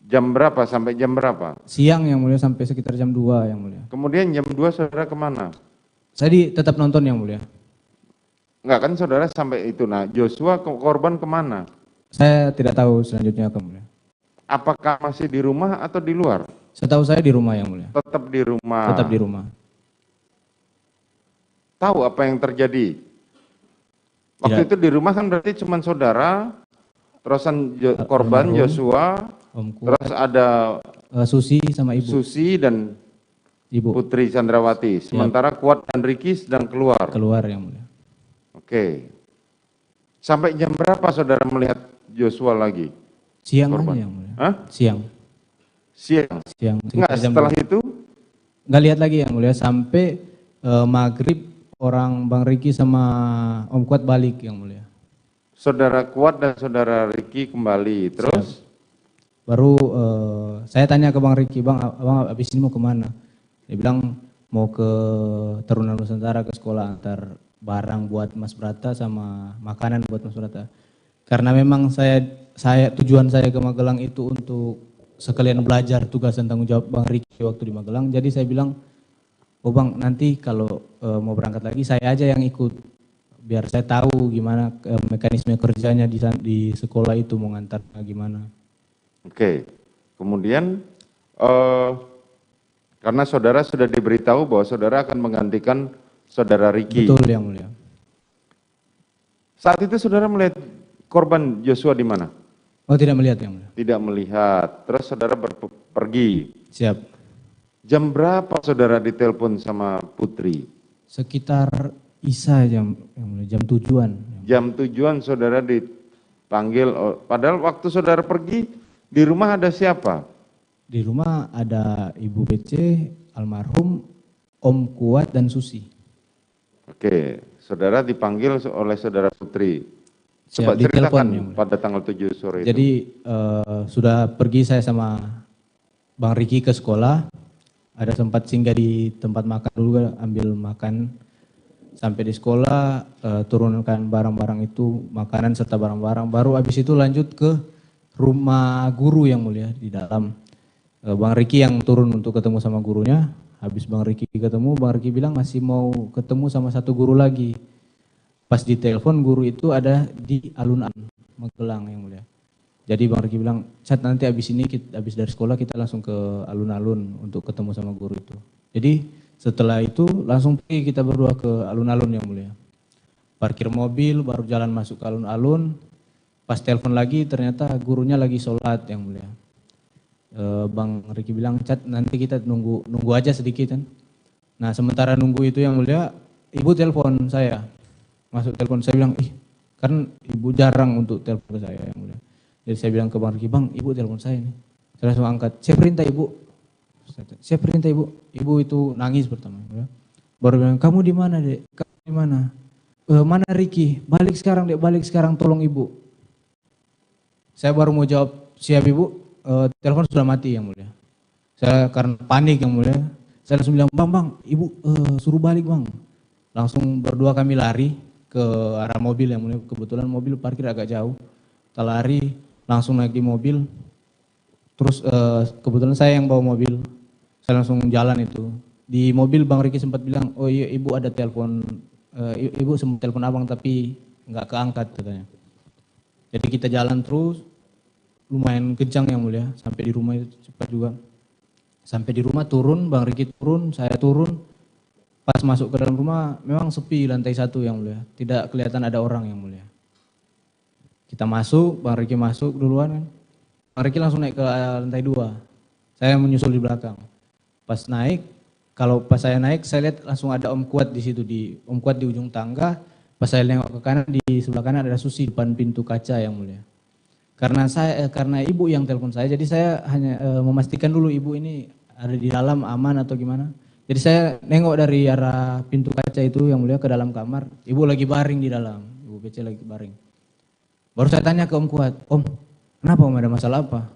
Jam berapa sampai jam berapa? Siang yang mulia sampai sekitar jam 2 yang mulia. Kemudian jam 2 saudara kemana? Saya tetap nonton yang mulia. Enggak kan saudara sampai itu. Nah Joshua korban kemana? Saya tidak tahu selanjutnya ke mulia. Apakah masih di rumah atau di luar? Setahu saya di rumah yang mulia. Tetap di rumah. Tetap di rumah. Tahu apa yang terjadi? Waktu itu di rumah kan berarti cuma saudara, terusan korban Joshua, terus ada Susi sama Ibu. Susi dan Ibu. Putri Chandrawati. Sementara Kuat dan Ricky sedang keluar. Keluar yang mulia. Oke. Sampai jam berapa saudara melihat Joshua lagi? Siang korban? aja yang mulia. Hah? Siang. Siang? Siang. Enggak, setelah itu? Enggak lihat lagi yang mulia, sampai maghrib orang Bang Ricky sama Om Kuat balik yang mulia. Saudara Kuat dan saudara Ricky kembali, terus? Baru saya tanya ke Bang Ricky, Abang habis ini mau kemana? Dia bilang mau ke Taruna Nusantara, ke sekolah, antar barang buat Mas Brata sama makanan buat Mas Brata. Karena memang tujuan saya ke Magelang itu untuk sekalian belajar tugas dan tanggung jawab Bang Ricky waktu di Magelang. Jadi saya bilang, oh Bang, nanti kalau mau berangkat lagi saya aja yang ikut, biar saya tahu gimana mekanisme kerjanya di sekolah itu, mau ngantar gimana. Oke, kemudian karena saudara sudah diberitahu bahwa saudara akan menggantikan saudara Ricky. Betul yang mulia. Saat itu saudara melihat korban Joshua di mana? Oh, tidak melihat yang mulia. Tidak melihat, terus saudara pergi. Siap. Jam berapa saudara ditelepon sama Putri? Sekitar Isa jam 7-an. Jam 7-an saudara dipanggil, padahal waktu saudara pergi di rumah ada siapa? Di rumah ada Ibu BC, almarhum, Om Kuat dan Susi. Oke, saudara dipanggil oleh saudara Putri. Coba di telepon, ceritakan yang mulia. pada tanggal 7 sore itu. Jadi sudah pergi saya sama Bang Riki ke sekolah, ada sempat singgah di tempat makan dulu, ambil makan. Sampai di sekolah, turunkan barang-barang itu, makanan serta barang-barang. Baru habis itu lanjut ke rumah guru yang mulia di dalam. Bang Riki yang turun untuk ketemu sama gurunya. Habis Bang Riki ketemu, Bang Riki bilang masih mau ketemu sama satu guru lagi. Pas di telepon guru itu ada di alun-alun Magelang yang mulia. Jadi Bang Riki bilang, Chat nanti habis ini, habis dari sekolah kita langsung ke alun-alun untuk ketemu sama guru itu. Jadi setelah itu langsung pergi kita berdua ke alun-alun yang mulia. Parkir mobil, baru jalan masuk ke alun-alun. Pas telepon lagi ternyata gurunya lagi sholat yang mulia. Bang Riki bilang, Chat nanti kita nunggu aja sedikit kan. Nah sementara nunggu itu yang mulia, ibu telepon saya. Masuk telepon, saya bilang, kan ibu jarang untuk telepon ke saya yang mulia. Jadi saya bilang ke Bang Riki, Bang ibu telepon saya nih. Saya langsung angkat, saya perintah ibu. Saya perintah ibu. Ibu itu nangis pertama. Ya. Baru bilang, kamu di mana dek? Kamu di mana? Mana Riki? Balik sekarang dek, balik sekarang tolong ibu. Saya baru mau jawab, siap ibu. Telepon sudah mati yang mulia. Saya karena panik yang mulia. Saya langsung bilang, bang, ibu suruh balik bang. Langsung berdua kami lari ke arah mobil yang mulia. Kebetulan mobil parkir agak jauh. Kita lari, langsung naik di mobil. Terus kebetulan saya yang bawa mobil. Saya langsung jalan itu. Di mobil Bang Riki sempat bilang, oh iya ibu ada telepon, ibu sempat telepon abang tapi nggak keangkat katanya. Jadi kita jalan terus, lumayan kencang yang mulia. Sampai di rumah itu cepat juga. Sampai di rumah turun, Bang Riki turun, saya turun. Pas masuk ke dalam rumah memang sepi lantai 1 yang mulia. Tidak kelihatan ada orang yang mulia. Kita masuk, Bang Riki masuk duluan kan. Bang Riki langsung naik ke lantai 2. Saya menyusul di belakang. Pas naik, pas saya naik saya lihat langsung ada Om Kuat di situ, Om Kuat di ujung tangga. Pas saya nengok ke kanan, di sebelah kanan ada Susi depan pintu kaca yang mulia. Karena ibu yang telepon saya, jadi saya hanya memastikan dulu ibu ini ada di dalam aman atau gimana. Jadi saya nengok dari arah pintu kaca itu yang mulia ke dalam kamar, ibu lagi baring di dalam, ibu PC lagi baring. Baru saya tanya ke Om Kuat, Om, kenapa Om, ada masalah apa?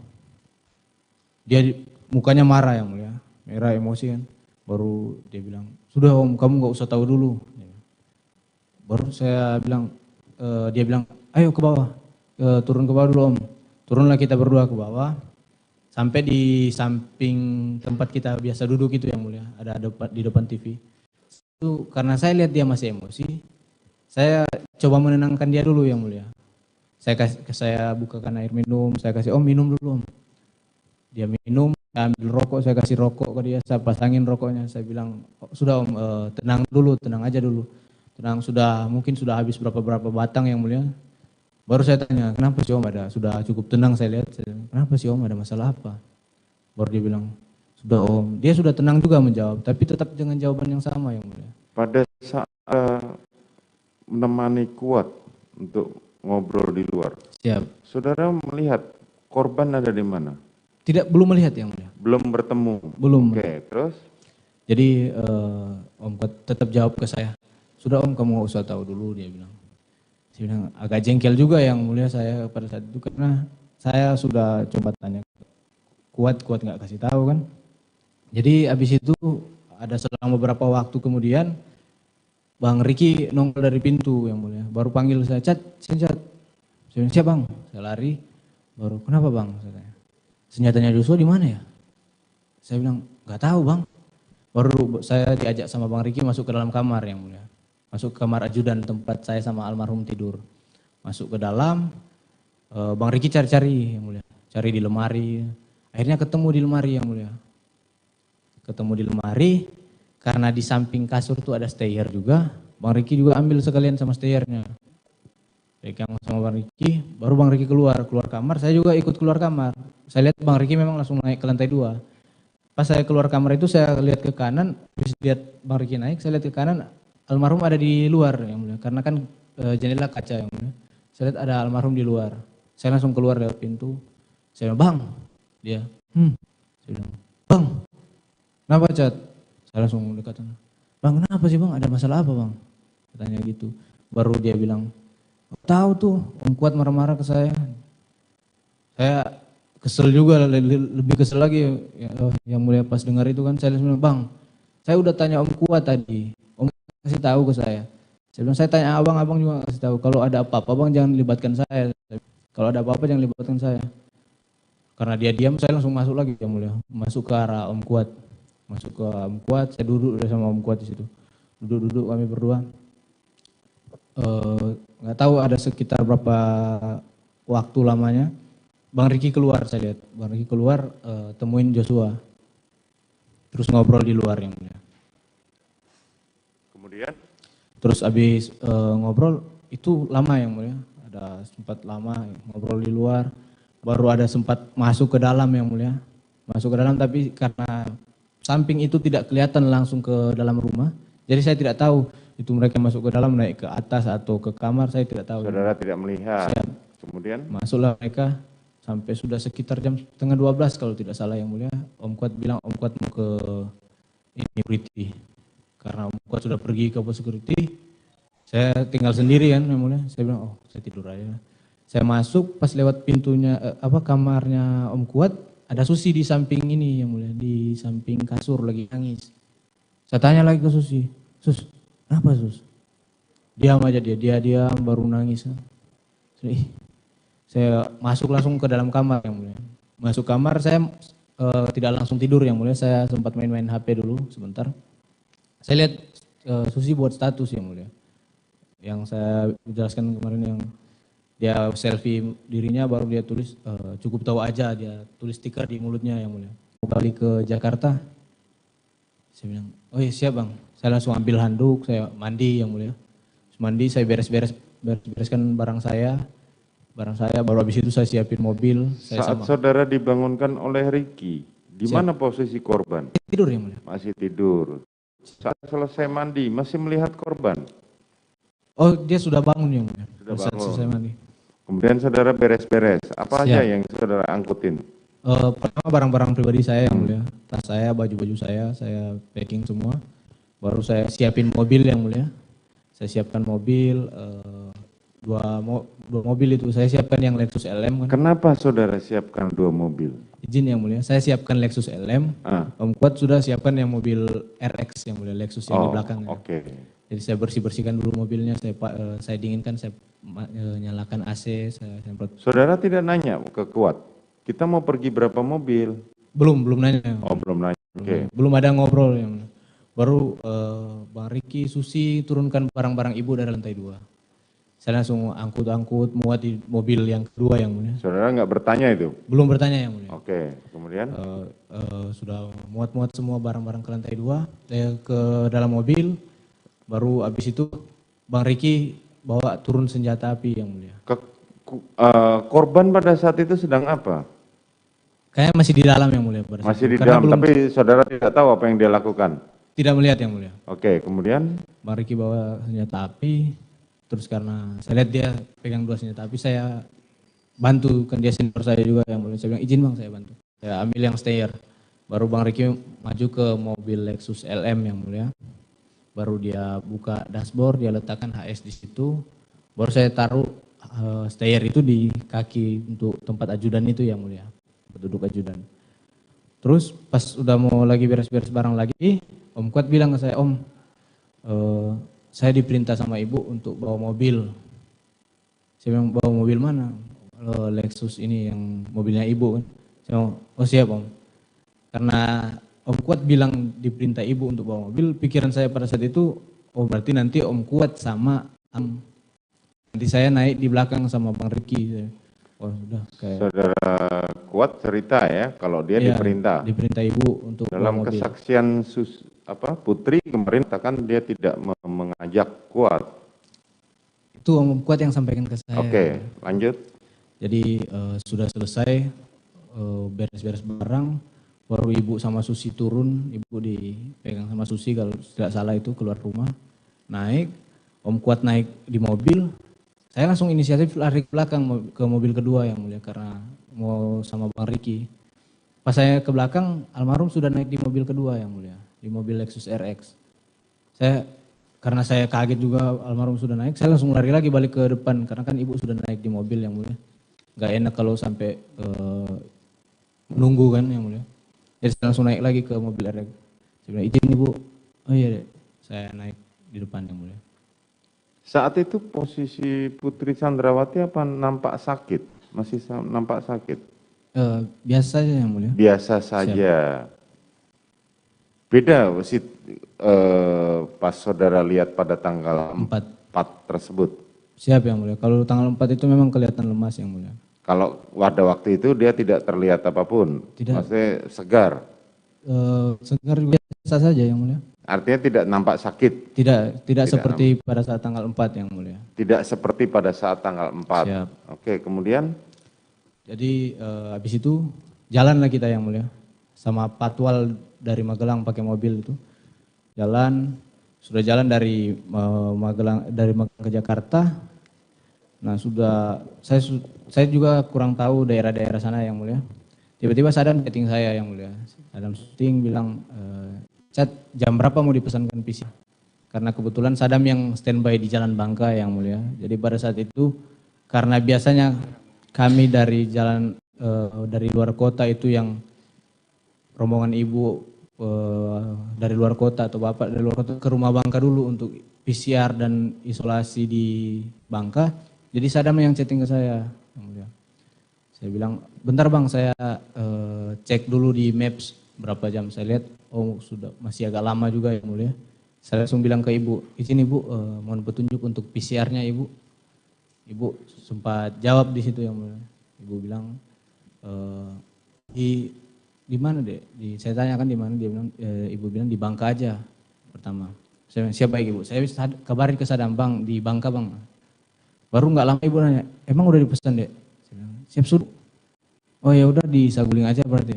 Dia mukanya marah yang mulia, merah emosi kan. Baru dia bilang, sudah Om, kamu gak usah tahu dulu. Baru saya bilang, dia bilang, ayo ke bawah, turun ke bawah dulu Om. Turunlah kita berdua ke bawah. Sampai di samping tempat kita biasa duduk itu yang mulia, ada di depan TV. Itu karena saya lihat dia masih emosi, saya coba menenangkan dia dulu yang mulia. Saya bukakan air minum, saya kasih Om minum dulu Om. Dia minum, saya ambil rokok, saya kasih rokok ke dia, saya pasangin rokoknya, saya bilang sudah Om tenang dulu, tenang aja dulu. Tenang mungkin sudah habis berapa batang yang mulia. Baru saya tanya, kenapa sih Om ada? Sudah cukup tenang saya lihat. Kenapa sih Om, ada masalah apa? Baru dia bilang, sudah Om. Dia sudah tenang juga menjawab, tapi tetap dengan jawaban yang sama yang mulia. Pada saat menemani Kuat untuk ngobrol di luar, siap. Saudara melihat korban ada di mana? Belum melihat yang mulia. Belum bertemu? Belum. Oke, terus? Jadi Om Kuat tetap jawab ke saya, sudah Om kamu gak usah tahu dulu, dia bilang. Saya bilang agak jengkel juga yang mulia saya pada saat itu karena saya sudah coba tanya Kuat nggak kasih tahu kan. Jadi habis itu ada selang beberapa waktu kemudian Bang Riki nongol dari pintu yang mulia. Baru panggil saya, Chat. Saya bilang, siap Bang. Saya lari. Baru kenapa Bang? Saya tanya. Senjatanya Joshua di mana ya? Saya bilang nggak tahu Bang. Baru saya diajak sama Bang Riki masuk ke dalam kamar yang mulia. Masuk ke kamar ajudan tempat saya sama almarhum tidur. Masuk ke dalam, Bang Riki cari-cari yang mulia. Cari di lemari, akhirnya ketemu di lemari yang mulia. Ketemu di lemari, karena di samping kasur tuh ada stayer juga. Bang Riki juga ambil sekalian sama stayernya. Pegang sama Bang Riki, baru Bang Riki keluar kamar, saya juga ikut keluar kamar. Saya lihat Bang Riki memang langsung naik ke lantai 2. Pas saya keluar kamar itu saya lihat ke kanan, habis lihat Bang Riki naik, saya lihat ke kanan, almarhum ada di luar yang mulia, karena kan jendela kaca yang mulia. Saya lihat ada almarhum di luar. Saya langsung keluar lewat pintu. Saya bilang, Bang, dia, saya bilang, Bang, kenapa Cat? Saya langsung dekat, Bang kenapa sih Bang, ada masalah apa Bang? Katanya gitu. Baru dia bilang, Tahu tuh, Om Kuat marah-marah ke saya. Saya kesel juga, lebih kesel lagi. Yang mulia pas dengar itu kan, saya bilang, Bang, saya udah tanya Om Kuat tadi. Om kasih tahu ke saya. Saya bilang, saya tanya abang juga kasih tahu. Kalau ada apa-apa, Bang jangan libatkan saya. Kalau ada apa-apa jangan libatkan saya. Karena dia diam, saya langsung masuk lagi, yang mulia. Masuk ke arah Om Kuat. Masuk ke Om Kuat, saya duduk sama Om Kuat di situ. Duduk-duduk kami berdua. Nggak tahu ada sekitar berapa waktu lamanya. Bang Riki keluar, saya lihat. Bang Riki keluar, temuin Joshua. Terus ngobrol di luar, yang mulia. Kemudian? Terus habis ngobrol, itu lama, yang mulia. Ada sempat lama ngobrol di luar. Baru ada sempat masuk ke dalam, yang mulia. Masuk ke dalam, tapi karena samping itu tidak kelihatan langsung ke dalam rumah. Jadi saya tidak tahu itu mereka masuk ke dalam, naik ke atas atau ke kamar, saya tidak tahu. Saudara tidak melihat. Kemudian? Masuklah mereka sampai sudah sekitar jam 11:30 kalau tidak salah, yang mulia. Om Kuat bilang Om Kuat mau ke security. Karena Om Kuat sudah pergi ke pos security, saya tinggal sendiri kan, yang mulia. Saya bilang, oh saya tidur aja. Saya masuk, pas lewat pintunya, kamarnya Om Kuat, ada Susi di samping ini, yang mulia. Di samping kasur lagi nangis. Saya tanya lagi ke Susi, Sus, kenapa Sus? Diam aja dia diam baru nangis. Saya masuk langsung ke dalam kamar, yang mulia. Masuk kamar, saya tidak langsung tidur, yang mulia. Saya sempat main-main HP dulu sebentar. Saya lihat Susi buat status, yang mulia. Yang saya jelaskan kemarin, yang dia selfie dirinya, baru dia tulis cukup tahu aja, dia tulis stiker di mulutnya, yang mulia. Mau balik ke Jakarta, saya bilang, oh iya siap Bang. Saya langsung ambil handuk, saya mandi, yang mulia. Terus mandi, saya bereskan barang saya, baru habis itu saya siapin mobil. Saat saudara dibangunkan oleh Riki, di mana posisi korban? Tidur, yang mulia. Masih tidur. Saat selesai mandi, masih melihat korban? Oh dia sudah bangun, yang mulia. Sudah Saat bangun. selesai mandi. Kemudian saudara beres-beres, apa aja yang saudara angkutin? Pertama barang-barang pribadi saya, yang mulia. Tas saya, baju-baju saya packing semua. Baru saya siapin mobil, yang mulia. Saya siapkan mobil, dua mobil itu. Saya siapkan yang Lexus LM. Kan. Kenapa saudara siapkan 2 mobil? Izin, yang mulia. Saya siapkan Lexus LM. Om Kuat sudah siapkan yang mobil RX, yang mulia. Lexus yang di belakang. Oke. Jadi saya bersih-bersihkan dulu mobilnya, saya dinginkan, saya nyalakan AC, saya semprot. Saudara tidak nanya ke Kuat? Kita mau pergi berapa mobil? Belum nanya. Oh, belum nanya. Oke. Belum ada ngobrol, yang baru Bang Riki, Susi turunkan barang-barang ibu dari lantai 2. Saya langsung angkut muat di mobil yang kedua, yang mulia. Saudara nggak bertanya itu? Belum bertanya, yang mulia. Oke, kemudian? Sudah muat semua barang-barang ke lantai 2, saya ke dalam mobil, baru habis itu Bang Riki bawa turun senjata api, yang mulia. Korban pada saat itu sedang apa? Kayaknya masih di dalam, yang mulia. Masih di dalam, tapi saudara tidak tahu apa yang dia lakukan? Tidak melihat, yang mulia. Oke, kemudian? Bang Riki bawa senjata api, terus karena saya lihat dia pegang 2 senjata api, saya bantu, kan dia senior saya juga, yang mulia. Saya bilang, izin Bang, saya bantu. Saya ambil yang stayer. Baru Bang Riki maju ke mobil Lexus LM, yang mulia. Baru dia buka dashboard, dia letakkan HS di situ. Baru saya taruh stayer itu di kaki untuk tempat ajudan itu, yang mulia. Duduk ajudan. Terus pas udah mau lagi beres-beres barang lagi, Om Kuat bilang ke saya, Om, saya diperintah sama ibu untuk bawa mobil. Saya bilang, bawa mobil mana? Lexus ini yang mobilnya ibu kan. Saya bilang, oh siap Om. Karena Om Kuat bilang diperintah ibu untuk bawa mobil, pikiran saya pada saat itu, oh berarti nanti Om Kuat sama nanti saya naik di belakang sama Bang Riki. Oh sudah kayak. Saudara Kuat cerita ya, kalau dia diperintah. Diperintah ibu untuk dalam bawa mobil. Kesaksian Putri kemarin katakan dia tidak mengajak Kuat. Itu Om Kuat yang sampaikan ke saya. Oke, lanjut. Jadi sudah selesai beres-beres barang, baru ibu sama Susi turun, ibu dipegang sama Susi kalau tidak salah itu keluar rumah, naik, Om Kuat naik di mobil, saya langsung inisiatif lari ke belakang ke mobil kedua, yang mulia, karena mau sama Bang Riki. Pas saya ke belakang, almarhum sudah naik di mobil kedua, yang mulia, di mobil Lexus RX. Saya karena saya kaget juga almarhum sudah naik, saya langsung lari lagi balik ke depan karena kan ibu sudah naik di mobil yang mulia. Gak enak kalau sampai menunggu kan yang mulia. Jadi saya langsung naik lagi ke mobil RX. Saya bilang izin ibu, oh iya deh, saya naik di depan yang mulia. Saat itu posisi Putri Chandrawati apa nampak sakit? Masih nampak sakit? Biasa saja yang mulia. Biasa saja. Siap. Beda pas saudara lihat pada tanggal 4 tersebut? Siap yang mulia, kalau tanggal 4 itu memang kelihatan lemas yang mulia. Kalau pada waktu itu dia tidak terlihat apapun? Tidak. Maksudnya segar? Segar biasa saja yang mulia. Artinya tidak nampak sakit? Tidak seperti pada saat tanggal 4 yang mulia. Tidak seperti pada saat tanggal 4? Siap. Oke, kemudian? Jadi habis itu jalanlah kita yang mulia. Sama patwal dari Magelang pakai mobil itu. Sudah jalan dari Magelang ke Jakarta. Nah saya juga kurang tahu daerah-daerah sana yang mulia. Tiba-tiba Sadam chatting saya yang mulia. Sadam chatting bilang, Chat jam berapa mau dipesankan PC? Karena kebetulan Sadam yang standby di Jalan Bangka yang mulia. Jadi pada saat itu karena biasanya kami dari dari luar kota itu yang rombongan ibu dari luar kota atau bapak dari luar kota ke rumah Bangka dulu untuk PCR dan isolasi di Bangka. Jadi Sadam yang chatting ke saya. Yang mulia. Saya bilang, bentar bang saya cek dulu di Maps berapa jam. Saya lihat, oh sudah masih agak lama juga yang mulia. Saya langsung bilang ke ibu, izin ibu mohon petunjuk untuk PCR-nya ibu. Ibu sempat jawab di situ yang mulia. Ibu bilang, di mana dek? Saya tanyakan di mana, dia bilang, ibu bilang di Bangka aja pertama. Saya bilang, siap baik ibu, saya kabarin ke Sadam bang, di Bangka bang. Baru nggak lama ibu nanya, emang udah dipesan dek? Saya bilang, siap suruh. Oh ya udah di Saguling aja berarti.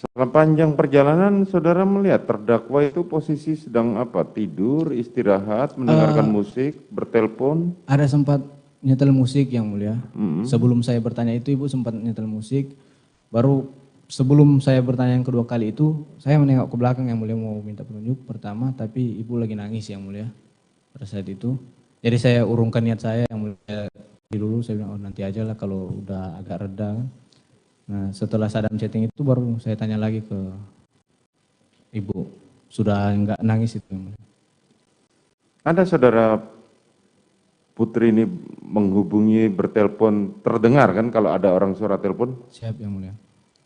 Sepanjang perjalanan saudara melihat terdakwa itu posisi sedang apa? Tidur, istirahat, mendengarkan musik, bertelepon? Ada sempat nyetel musik yang mulia. Sebelum saya bertanya itu ibu sempat nyetel musik. Baru sebelum saya bertanya yang kedua kali itu, saya menengok ke belakang yang mulia mau minta petunjuk pertama, tapi ibu lagi nangis yang mulia pada saat itu. Jadi saya urungkan niat saya yang mulia dulu, saya bilang oh nanti aja lah kalau udah agak reda. Nah setelah Sadam chatting itu baru saya tanya lagi ke ibu, sudah enggak nangis itu yang mulia. Ada saudara Putri ini menghubungi bertelepon, terdengar kan kalau ada orang suara telepon? Siap yang mulia.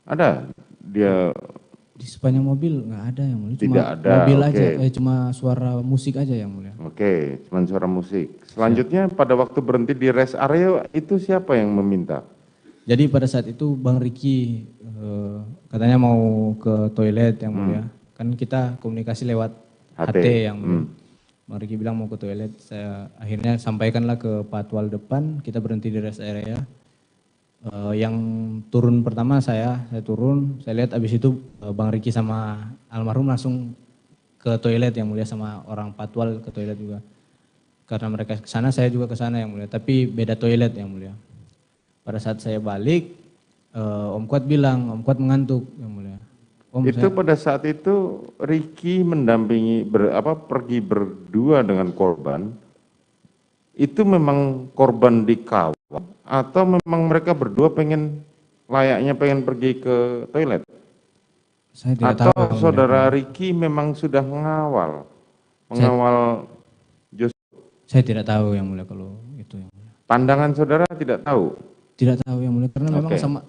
Ada? Dia di sepanjang mobil nggak ada yang mulia. Tidak ada. Mobil aja, cuma suara musik aja yang mulia. Oke, cuma suara musik. Selanjutnya pada waktu berhenti di rest area itu siapa yang meminta? Jadi pada saat itu Bang Riki katanya mau ke toilet yang mulia. Kan kita komunikasi lewat HT yang mulia. Bang Riki bilang mau ke toilet, saya akhirnya sampaikanlah ke patwal depan, kita berhenti di rest area. Yang turun pertama saya turun, saya lihat abis itu Bang Riki sama almarhum langsung ke toilet yang mulia, sama orang patwal ke toilet juga. Karena mereka ke sana, saya juga ke sana yang mulia, tapi beda toilet yang mulia. Pada saat saya balik, Om Kuat bilang, Om Kuat mengantuk yang mulia. Itu pada saat itu Riki mendampingi pergi berdua dengan korban. Itu memang korban dikawal atau memang mereka berdua pengen pergi ke toilet? Saya tidak atau tahu, saudara Riki memang sudah mengawal Joshua? Saya tidak tahu yang mulia kalau itu yang mulia. Pandangan saudara tidak tahu? Tidak tahu yang mulia karena memang sama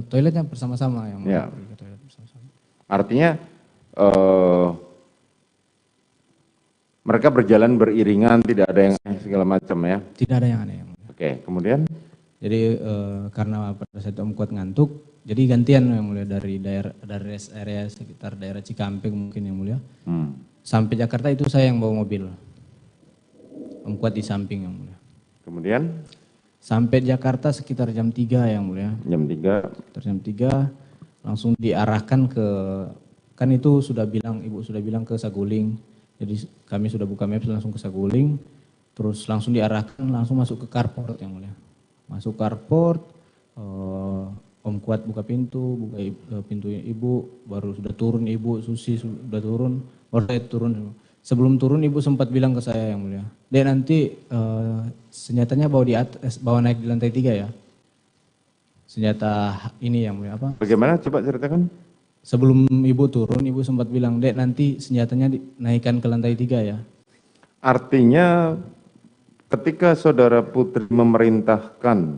toiletnya bersama-sama yang mulia. Ya. Artinya mereka berjalan beriringan, tidak ada yang segala macam ya? Tidak ada yang aneh. Oke, kemudian? Jadi karena pada saat Om Kuat ngantuk, jadi gantian yang mulia dari rest area sekitar daerah Cikampek mungkin yang mulia. Sampai Jakarta itu saya yang bawa mobil. Om Kuat di samping yang mulia. Kemudian? Sampai Jakarta sekitar jam 3 yang mulia. Jam 3? Sekitar jam 3. Langsung diarahkan ke, kan itu ibu sudah bilang ke Saguling, jadi kami sudah buka maps langsung ke Saguling, terus langsung diarahkan langsung masuk ke carport yang mulia. Masuk carport, Om Kuat buka pintu, pintunya ibu, baru sudah turun ibu, Susi sudah turun, baru saya turun. Sebelum turun ibu sempat bilang ke saya yang mulia, Dek nanti senjatanya bawa di atas, bawa naik di lantai 3 ya. Senjata ini yang mulia apa? Bagaimana coba ceritakan? Sebelum ibu turun, ibu sempat bilang, Dek nanti senjatanya dinaikkan ke lantai 3 ya. Artinya ketika saudara Putri memerintahkan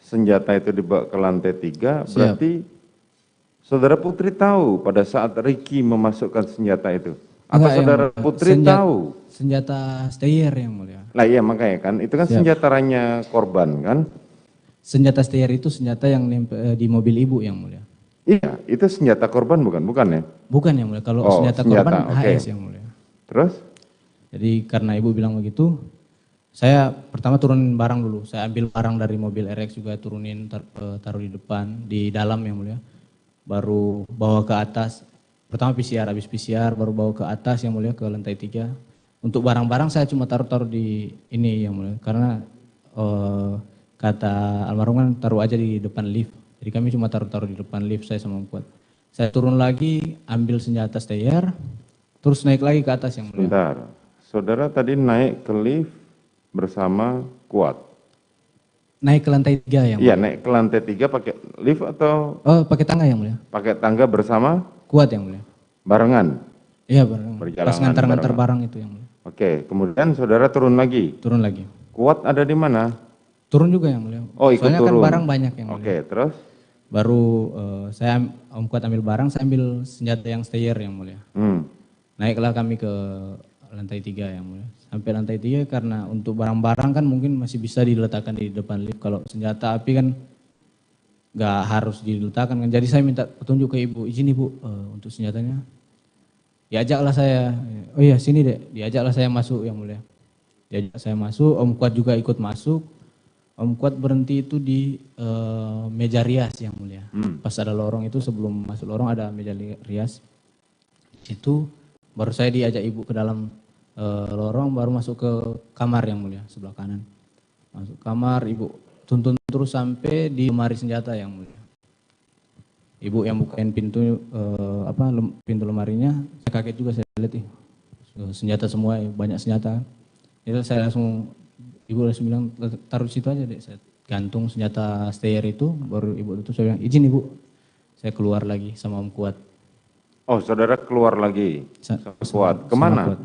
senjata itu dibawa ke lantai 3, berarti saudara Putri tahu pada saat Ricky memasukkan senjata itu? Atau Enggak, saudara Putri tahu? Senjata stayer yang mulia. Lah iya makanya kan, itu kan senjatanya korban kan? Senjata stayer itu senjata yang di mobil ibu yang mulia. Iya, itu senjata korban bukan? Bukan ya? Bukan yang mulia, kalau senjata korban HS yang mulia. Terus? Jadi karena ibu bilang begitu, saya pertama turunin barang dulu. Saya ambil barang dari mobil RX juga turunin, taruh di depan, di dalam yang mulia. Baru bawa ke atas. Pertama PCR, habis PCR baru bawa ke atas yang mulia, ke lantai 3. Untuk barang-barang saya cuma taruh di ini yang mulia. Karena kata almarhum kan taruh aja di depan lift. Jadi kami cuma taruh di depan lift saya sama Kuat. Saya turun lagi, ambil senjata stayer, terus naik lagi ke atas yang mulia. Bentar, saudara tadi naik ke lift bersama Kuat? Naik ke lantai 3 yang mulia. Iya, naik ke lantai 3 pakai lift atau? Oh, pakai tangga yang mulia. Pakai tangga bersama? Kuat yang mulia. Barengan? Iya barengan. Perjalanan Pas ngantar-ngantar barang itu yang mulia. Oke, kemudian saudara turun lagi? Turun lagi. Kuat ada di mana? Turun juga yang mulia. Oh ikut soalnya turun? Kan barang banyak yang mulia. Oke, terus? Baru saya Om Kuat ambil barang, saya ambil senjata yang stayer yang mulia. Naiklah kami ke lantai 3 yang mulia. Sampai lantai 3 karena untuk barang-barang kan mungkin masih bisa diletakkan di depan lift. Kalau senjata api kan nggak harus diletakkan kan. Jadi saya minta petunjuk ke ibu, izin ibu untuk senjatanya. Diajaklah saya, oh iya sini deh, diajaklah saya masuk yang mulia. Diajak saya masuk, Om Kuat juga ikut masuk. Om Kuat berhenti itu di meja rias yang mulia. Pas ada lorong itu, sebelum masuk lorong ada meja rias. Itu baru saya diajak ibu ke dalam lorong, baru masuk ke kamar yang mulia, sebelah kanan. Masuk kamar, ibu tuntun terus sampai di lemari senjata yang mulia. Ibu yang bukain pintu pintu lemarinya, saya kaget juga, saya lihat senjata semua, banyak senjata. Jadi saya langsung, ibu langsung bilang taruh di situ aja deh, saya gantung senjata stayer itu, baru ibu tutup, saya bilang izin ibu, saya keluar lagi sama Om Kuat. Oh saudara keluar lagi sama Kuat, kemana? Kuat.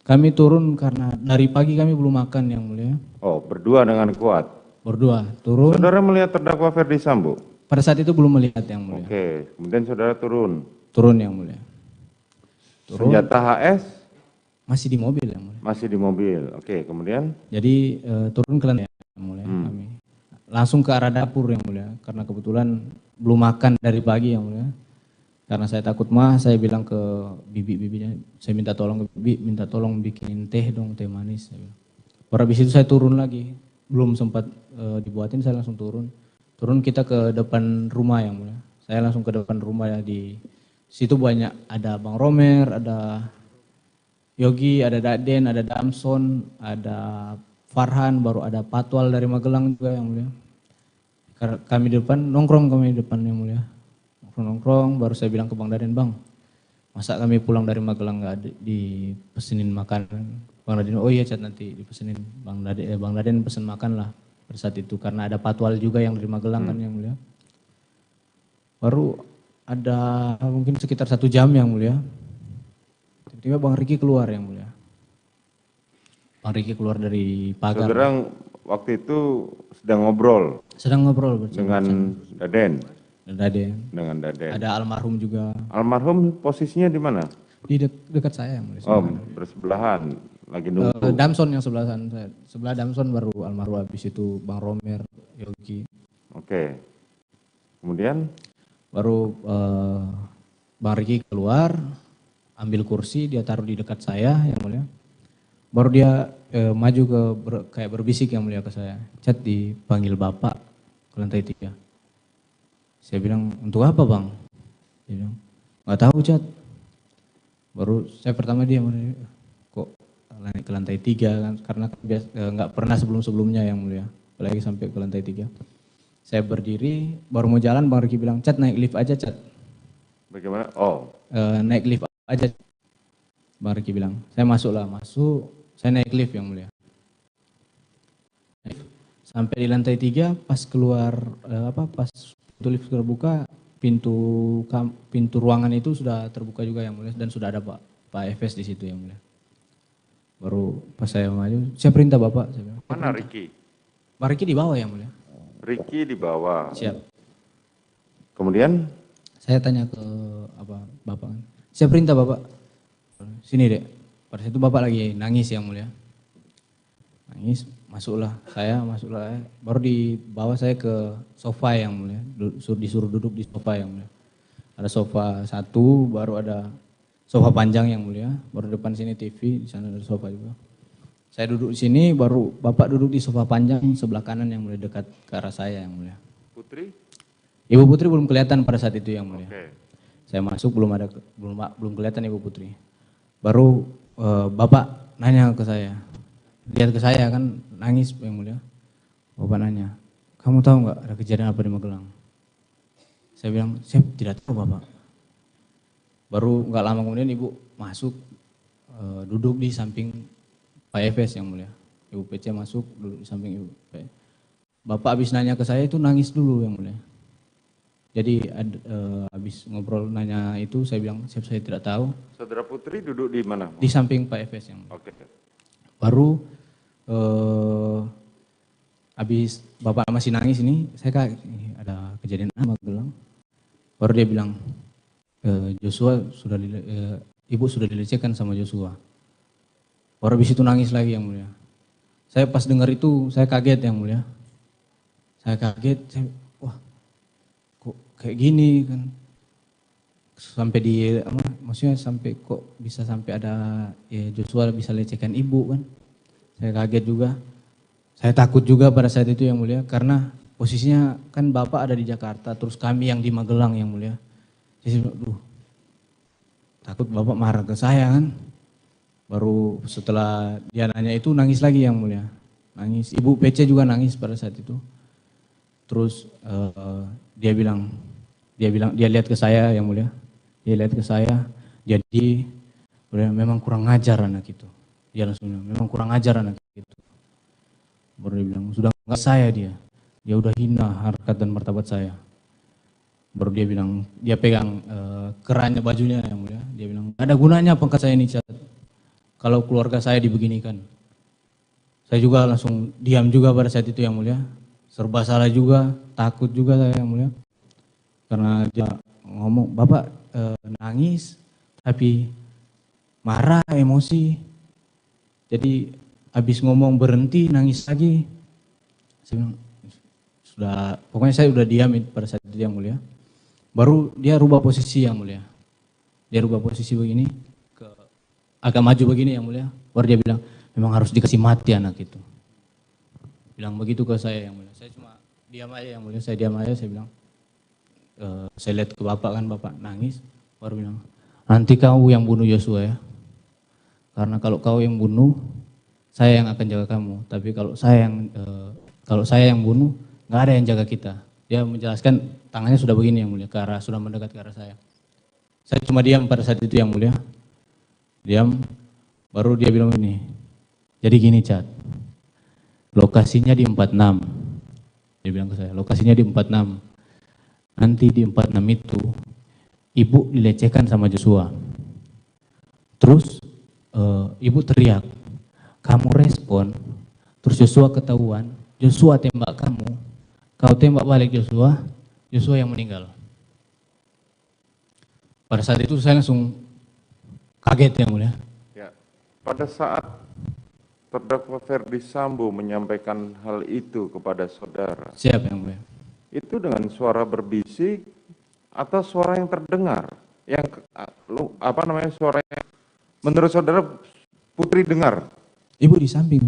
Kami turun karena dari pagi kami belum makan yang mulia. Oh berdua dengan Kuat? Berdua, turun. Saudara melihat terdakwa Ferdi Sambo? Pada saat itu belum melihat yang mulia. Oke, kemudian saudara turun? Turun yang mulia. Turun. Senjata HS? Masih di mobil yang mulia. Masih di mobil, oke, kemudian? Jadi turun ke lantai yang mulia kami. Langsung ke arah dapur yang mulia, karena kebetulan belum makan dari pagi yang mulia. Karena saya takut saya bilang ke bibi-bibinya, saya minta tolong ke bibi, minta tolong bikinin teh dong, teh manis. Baru habis itu saya turun lagi, belum sempat dibuatin, saya langsung turun. Turun kita ke depan rumah yang mulia. Saya langsung ke depan rumah ya, di situ banyak, ada Bang Romer, ada Yogi, ada Daden, ada Damson, ada Farhan, baru ada Patwal dari Magelang juga yang mulia. Kami di depan, nongkrong kami di depan yang mulia. Nongkrong, baru saya bilang ke Bang Daden, Bang, masa kami pulang dari Magelang nggak dipesenin makan? Bang Daden, oh iya Cat, nanti dipesenin. Bang Daden pesen makan lah pada saat itu, karena ada Patwal juga yang dari Magelang kan yang mulia. Baru ada mungkin sekitar 1 jam yang mulia. Tiba-tiba Bang Riki keluar yang mulia. Bang Riki keluar dari pagar. Saudara waktu itu sedang ngobrol? Sedang ngobrol bersama dengan Daden? Dengan Daden. Ada almarhum juga. Almarhum posisinya di mana? Di dekat saya yang mulia. Oh, bersebelahan, lagi nunggu. Damson yang sebelah sana. Sebelah Damson baru almarhum, habis itu Bang Romer, Yogi. Oke. Kemudian? Baru Bang Riki keluar, ambil kursi, dia taruh di dekat saya yang mulia. Baru dia maju kayak berbisik yang mulia ke saya. Cat, dipanggil Bapak ke lantai 3. Saya bilang, untuk apa Bang? Dia bilang, nggak tahu Cat. Baru saya pertama dia, kok ke lantai 3 kan, karena nggak pernah sebelum-sebelumnya yang mulia. Apalagi sampai ke lantai 3. Saya berdiri, baru mau jalan, Bang Riki bilang, Cat naik lift aja Cat. Bagaimana? Oh. Naik lift aja. Bang Riki bilang, saya masuk, saya naik lift yang mulia. Sampai di lantai 3, pas keluar, pas pintu lift terbuka, pintu ruangan itu sudah terbuka juga yang mulia, dan sudah ada Pak Efes di situ yang mulia. Baru pas saya maju, saya perintah Bapak. Saya bilang, mana Riki? Pak Riki di bawah yang mulia. Riki di bawah. Siap. Kemudian? Saya tanya ke Bapak, saya perintah Bapak, sini dek. Pada saat itu Bapak lagi nangis yang mulia. Nangis, masuklah, baru dibawa saya ke sofa yang mulia, disuruh duduk di sofa yang mulia. Ada sofa satu, baru ada sofa panjang yang mulia, baru depan sini TV, di sana ada sofa juga. Saya duduk di sini, baru Bapak duduk di sofa panjang sebelah kanan yang mulia, dekat ke arah saya yang mulia. Putri? Ibu Putri belum kelihatan pada saat itu yang mulia. Okay. Saya masuk belum kelihatan Ibu Putri. Baru Bapak nanya ke saya, lihat ke saya kan nangis yang mulia. Bapak nanya, kamu tahu nggak ada kejadian apa di Magelang? Saya bilang, saya tidak tahu Bapak. Baru nggak lama kemudian Ibu masuk, duduk di samping Pak Efes yang mulia. Ibu PC masuk, duduk di samping Ibu. Bapak habis nanya ke saya itu nangis dulu yang mulia. Jadi habis ngobrol nanya itu saya bilang, saya tidak tahu. Saudara Putri duduk di mana? Di samping Pak Efes yang mulia. Oke. Baru habis Bapak masih nangis ini, saya kaget, ada kejadian apa Magelang. Baru dia bilang, Joshua Ibu sudah dilecehkan sama Joshua. Baru habis itu nangis lagi yang mulia. Saya pas dengar itu, saya kaget yang mulia. Saya kaget, wah kok kayak gini kan. Sampai maksudnya sampai kok bisa sampai ada Joshua bisa lecehkan ibu kan. Saya kaget juga. Saya takut juga pada saat itu yang mulia, karena posisinya kan Bapak ada di Jakarta, terus kami yang di Magelang yang mulia. Jadi takut Bapak marah ke saya kan. Baru setelah dia nanya itu nangis lagi yang mulia. Nangis, Ibu PC juga nangis pada saat itu. Terus dia lihat ke saya yang mulia. Dia lihat ke saya, jadi memang kurang ajar anak itu. Dia langsung bilang, memang kurang ajar anak itu. Baru dia bilang, sudah enggak saya dia udah hina harkat dan martabat saya. Baru dia bilang, dia pegang kerannya bajunya yang mulia. Dia bilang, ada gunanya pangkat saya ini, Cat. Kalau keluarga saya dibeginikan. Saya juga langsung diam juga pada saat itu yang mulia. Serba salah juga, takut juga saya yang mulia. Karena dia ngomong, Bapak nangis, tapi marah, emosi. Jadi habis ngomong berhenti, nangis lagi. Saya bilang, pokoknya saya udah diam pada saat itu yang mulia. Baru dia rubah posisi yang mulia. Dia rubah posisi begini, agak maju begini yang mulia. Baru dia bilang, memang harus dikasih mati anak itu. Bilang begitu ke saya yang mulia. Saya cuma diam aja yang mulia, saya diam aja, saya bilang. Saya lihat ke Bapak kan, Bapak nangis. Baru bilang, nanti kau yang bunuh Joshua ya. Karena kalau kau yang bunuh, saya yang akan jaga kamu. Tapi kalau saya yang bunuh, nggak ada yang jaga kita. Dia menjelaskan tangannya sudah begini yang mulia, sudah mendekat ke arah saya. Saya cuma diam pada saat itu yang mulia. Diam, baru dia bilang ini. Jadi gini Cat, lokasinya di 46. Dia bilang ke saya, lokasinya di 46. Nanti di 46 itu, ibu dilecehkan sama Joshua. Terus ibu teriak, kamu respon, terus Joshua ketahuan, Joshua tembak kamu, kau tembak balik Joshua yang meninggal. Pada saat itu saya langsung kaget yang mulia. Ya, pada saat terdakwa Ferdi Sambo menyampaikan hal itu kepada saudara. Siap yang mulia. Itu dengan suara berbisik atau suara yang terdengar? Yang suaranya menurut saudara Putri dengar? Ibu di samping.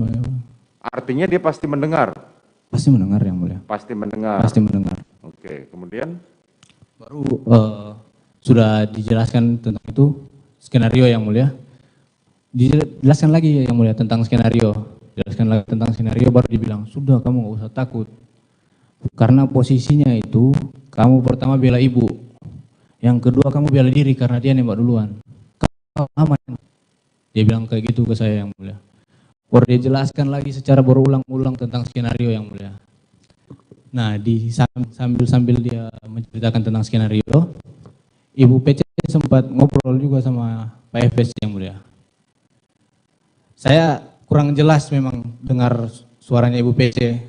Artinya dia pasti mendengar? Pasti mendengar yang mulia. Pasti mendengar? Pasti mendengar. Oke, kemudian? Baru sudah dijelaskan tentang itu, skenario yang mulia. Dijelaskan lagi yang mulia tentang skenario. Jelaskan lagi tentang skenario, baru dibilang, sudah kamu gak usah takut. Karena posisinya itu, kamu pertama bela ibu. Yang kedua kamu bela diri karena dia nembak duluan. Kau aman. Dia bilang kayak gitu ke saya yang mulia. Baru dia jelaskan lagi secara berulang-ulang tentang skenario yang mulia. Nah, sambil dia menceritakan tentang skenario, Ibu PC sempat ngobrol juga sama Pak FS yang mulia. Saya kurang jelas memang dengar suaranya Ibu PC,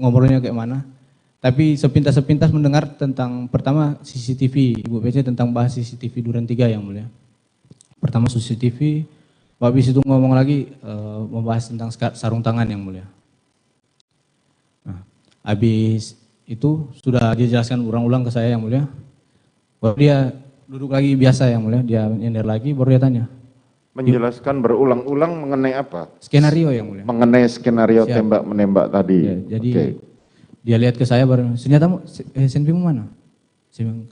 ngobrolnya kayak mana. Tapi sepintas-sepintas mendengar tentang pertama CCTV, Ibu PC tentang bahas CCTV Duren 3 yang mulia. Pertama CCTV, habis itu ngomong lagi membahas tentang sarung tangan yang mulia. Nah, habis itu sudah dia jelaskan ulang-ulang ke saya yang mulia. Baru dia duduk lagi biasa yang mulia, dia nyender lagi, baru dia tanya. Menjelaskan berulang-ulang mengenai apa? Skenario yang mulia. Mengenai skenario Siap. tembak-menembak tadi. Ya, jadi dia lihat ke saya baru, senjatamu, senpimu mana?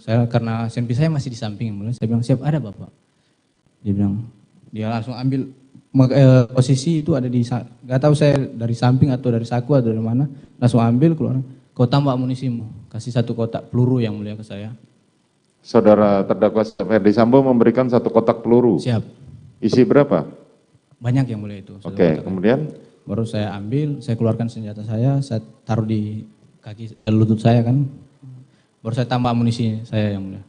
Saya karena senpi saya masih di samping yang mulia. Saya bilang, siap, ada Bapak. Dia bilang, dia langsung ambil posisi itu ada di, nggak tahu saya dari samping atau dari saku atau dari mana, langsung ambil keluar, kau tambah amunisimu, kasih 1 kotak peluru yang mulia ke saya. Saudara terdakwa Ferdi Sambo memberikan 1 kotak peluru. Siap. Isi berapa? Banyak yang mulia itu. Oke, kemudian? Baru saya ambil, saya keluarkan senjata saya taruh di kaki lutut saya kan, baru saya tambah amunisi saya yang mulia.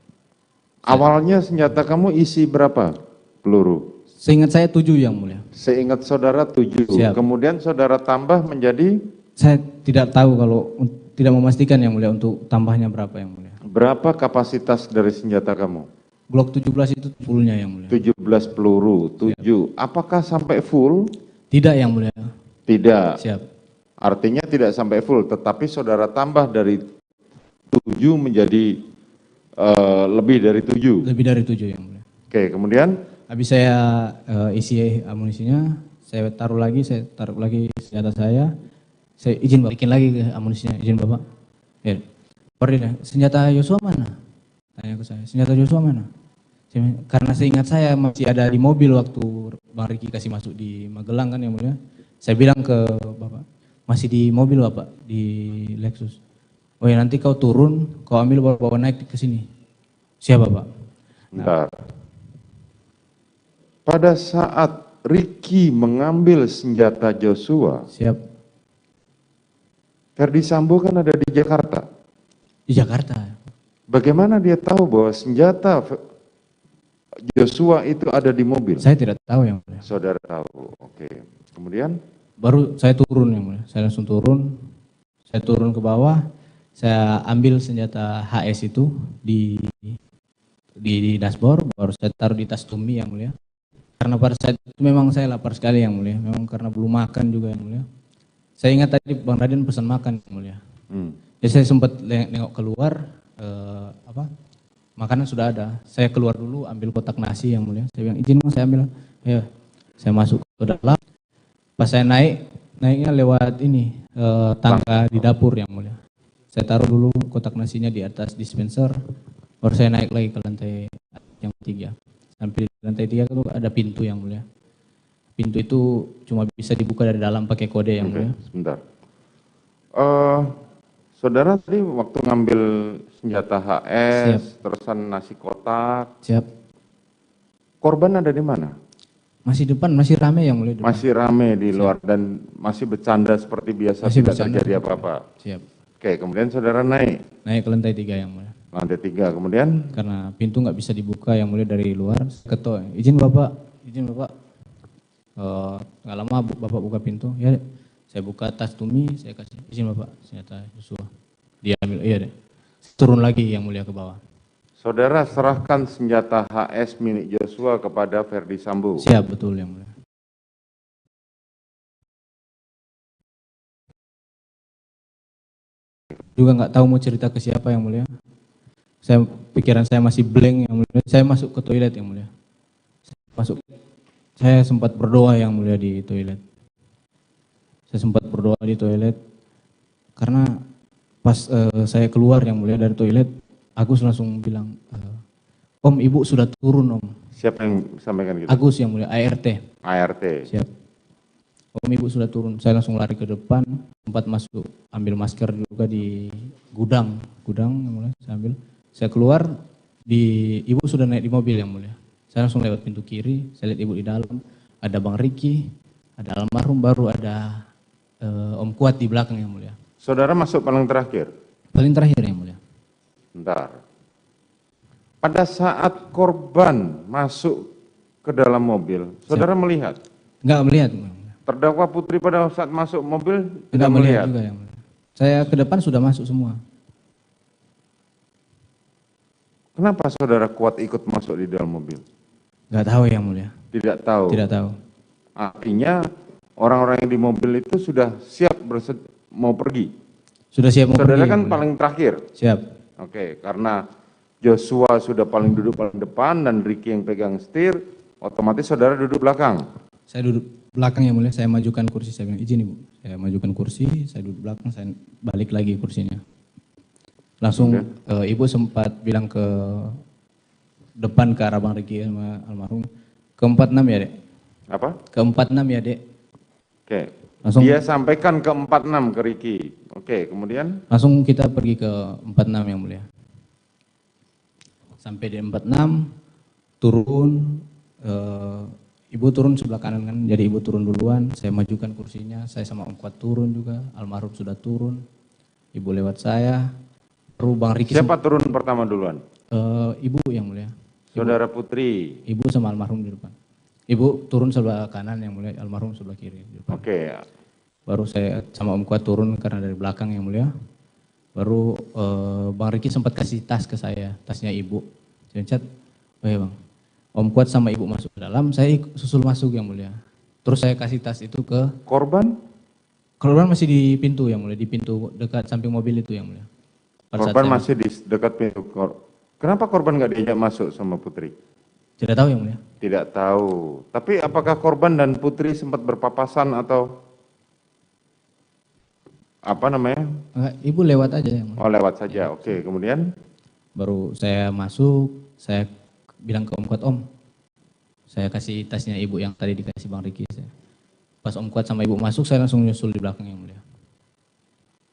Awalnya senjata kamu isi berapa peluru? Seingat saya 7 yang mulia. Seingat saudara 7. Siap. Kemudian saudara tambah menjadi? Saya tidak tahu kalau tidak memastikan yang mulia untuk tambahnya berapa yang mulia. Berapa kapasitas dari senjata kamu? Glock 17 itu fullnya yang mulia. 17 peluru, 7. Siap. Apakah sampai full? Tidak yang mulia. Tidak. Siap. Artinya tidak sampai full, tetapi saudara tambah dari 7 menjadi lebih dari 7. Lebih dari 7 yang mulia. Oke, kemudian? Habis saya isi amunisinya, saya taruh lagi senjata saya izin Bapak, bikin lagi ke amunisinya, izin Bapak. Ya, senjata Yosua mana? Tanya ke saya, senjata Yosua mana? Karena seingat saya masih ada di mobil waktu Bang Riki kasih masuk di Magelang kan yang mulia. Saya bilang ke Bapak, masih di mobil Bapak, di Lexus. Oh ya nanti kau turun, kau ambil bawa naik ke sini. Siapa Bapak? Bentar. Pada saat Riki mengambil senjata Joshua. Siap. Ferdi Sambo kan ada di Jakarta. Di Jakarta. Bagaimana dia tahu bahwa senjata Joshua itu ada di mobil? Saya tidak tahu yang mulia. Saudara tahu, oke. Kemudian? Baru saya turun yang mulia, saya langsung turun. Saya turun ke bawah, saya ambil senjata HS itu di dashboard, baru saya taruh di tas Tumi yang mulia. Karena pada saat itu memang saya lapar sekali yang mulia, memang karena belum makan juga yang mulia. Saya ingat tadi Bang Raden pesan makan yang mulia. Jadi saya sempat nengok keluar, makanan sudah ada. Saya keluar dulu ambil kotak nasi yang mulia. Saya bilang izin Mas, saya ambil. Ya, saya masuk ke dalam. Pas saya naiknya lewat ini tangga di dapur yang mulia. Saya taruh dulu kotak nasinya di atas dispenser, baru saya naik lagi ke lantai yang 3. Sampai di lantai 3 itu ada pintu yang mulia. Pintu itu cuma bisa dibuka dari dalam pakai kode yang mulia. Sebentar. Saudara tadi waktu ngambil senjata HS, terusan nasi kotak. Siap. Korban ada di mana? Masih depan, masih rame yang mulia. Masih rame di luar dan masih bercanda seperti biasa, masih tidak bercanda. terjadi apa-apa. Siap. Oke, kemudian saudara naik? Naik ke lantai 3 yang mulia. Lantai 3, kemudian? Karena pintu nggak bisa dibuka yang mulia dari luar. Ketok, izin Bapak. Nggak lama Bapak buka pintu, ya saya buka tas Tumi, saya kasih, izin Bapak, senjata Joshua. Dia ambil, iya deh. Turun lagi yang mulia ke bawah. Saudara serahkan senjata HS milik Joshua kepada Ferdi Sambo. Siap, betul yang mulia. Juga nggak tahu mau cerita ke siapa yang mulia. Pikiran saya masih blank yang mulia. Saya masuk ke toilet yang mulia. Saya sempat berdoa yang mulia di toilet. Saya sempat berdoa di toilet karena pas saya keluar yang mulia dari toilet, Agus langsung bilang, Om, Ibu sudah turun Om. Siapa yang sampaikan gitu? Agus yang mulia, ART. ART. Siap. Om, Ibu sudah turun. Saya langsung lari ke depan, sempat masuk, ambil masker juga di gudang yang mulia, saya ambil. Saya keluar, Ibu sudah naik di mobil yang mulia. Saya langsung lewat pintu kiri, saya lihat Ibu di dalam. ada Bang Riki, ada almarhum, baru ada Om Kuat di belakang yang mulia. Saudara masuk paling terakhir? Paling terakhir yang mulia. Bentar. Pada saat korban masuk ke dalam mobil, saudara melihat? Enggak melihat. Terdakwa Putri pada saat masuk mobil Tidak melihat juga yang mulia. Saya ke depan sudah masuk semua. Kenapa saudara Kuat ikut masuk di dalam mobil? Enggak tahu yang mulia. Tidak tahu? Tidak tahu. Artinya orang-orang yang di mobil itu sudah siap mau pergi? Sudah siap mau saudara pergi. Saudara kan paling terakhir? Siap. Oke, karena Joshua sudah paling duduk paling depan dan Ricky yang pegang setir, otomatis saudara duduk belakang. Saya duduk belakang yang mulia, saya majukan kursi, saya bilang izin Ibu. Saya majukan kursi, saya duduk belakang, saya balik lagi kursinya. Langsung Ibu sempat bilang ke depan ke arah Bang Ricky sama almarhum, ke 46 ya Dek? Apa? Ke 46 ya Dek. Oke. Langsung, dia sampaikan ke 46 ke Ricky. Oke, kemudian? Langsung kita pergi ke 46 yang mulia. Sampai di 46, turun, Ibu turun sebelah kanan kan, jadi Ibu turun duluan, saya majukan kursinya, saya sama Om Kuat turun juga, almarhum sudah turun, Ibu lewat saya, baru Bang Riki. Siapa turun pertama duluan? Ibu yang mulia. Saudara Putri. Ibu sama almarhum di depan. Ibu turun sebelah kanan yang mulia, almarhum sebelah kiri. Oke. Baru saya sama Om Kuat turun karena dari belakang yang mulia. Baru Bang Riki sempat kasih tas ke saya, tasnya Ibu. Saya chat, oh ya Bang, Om Kuat sama Ibu masuk ke dalam, saya susul masuk yang mulia. Terus saya kasih tas itu ke korban? Korban masih di pintu yang mulia, di pintu dekat samping mobil itu yang mulia. Korban masih di dekat pintu. Kenapa korban nggak diajak masuk sama Putri? Tidak tahu yang mulia. Tidak tahu. Tapi apakah korban dan Putri sempat berpapasan atau apa namanya? Ibu lewat aja yang mulia. Oh lewat saja, oke. Kemudian? Baru saya masuk, saya bilang ke Om Kuat, Om, saya kasih tasnya Ibu yang tadi dikasih Bang Riki. Pas Om Kuat sama Ibu masuk, saya langsung nyusul di belakang yang mulia.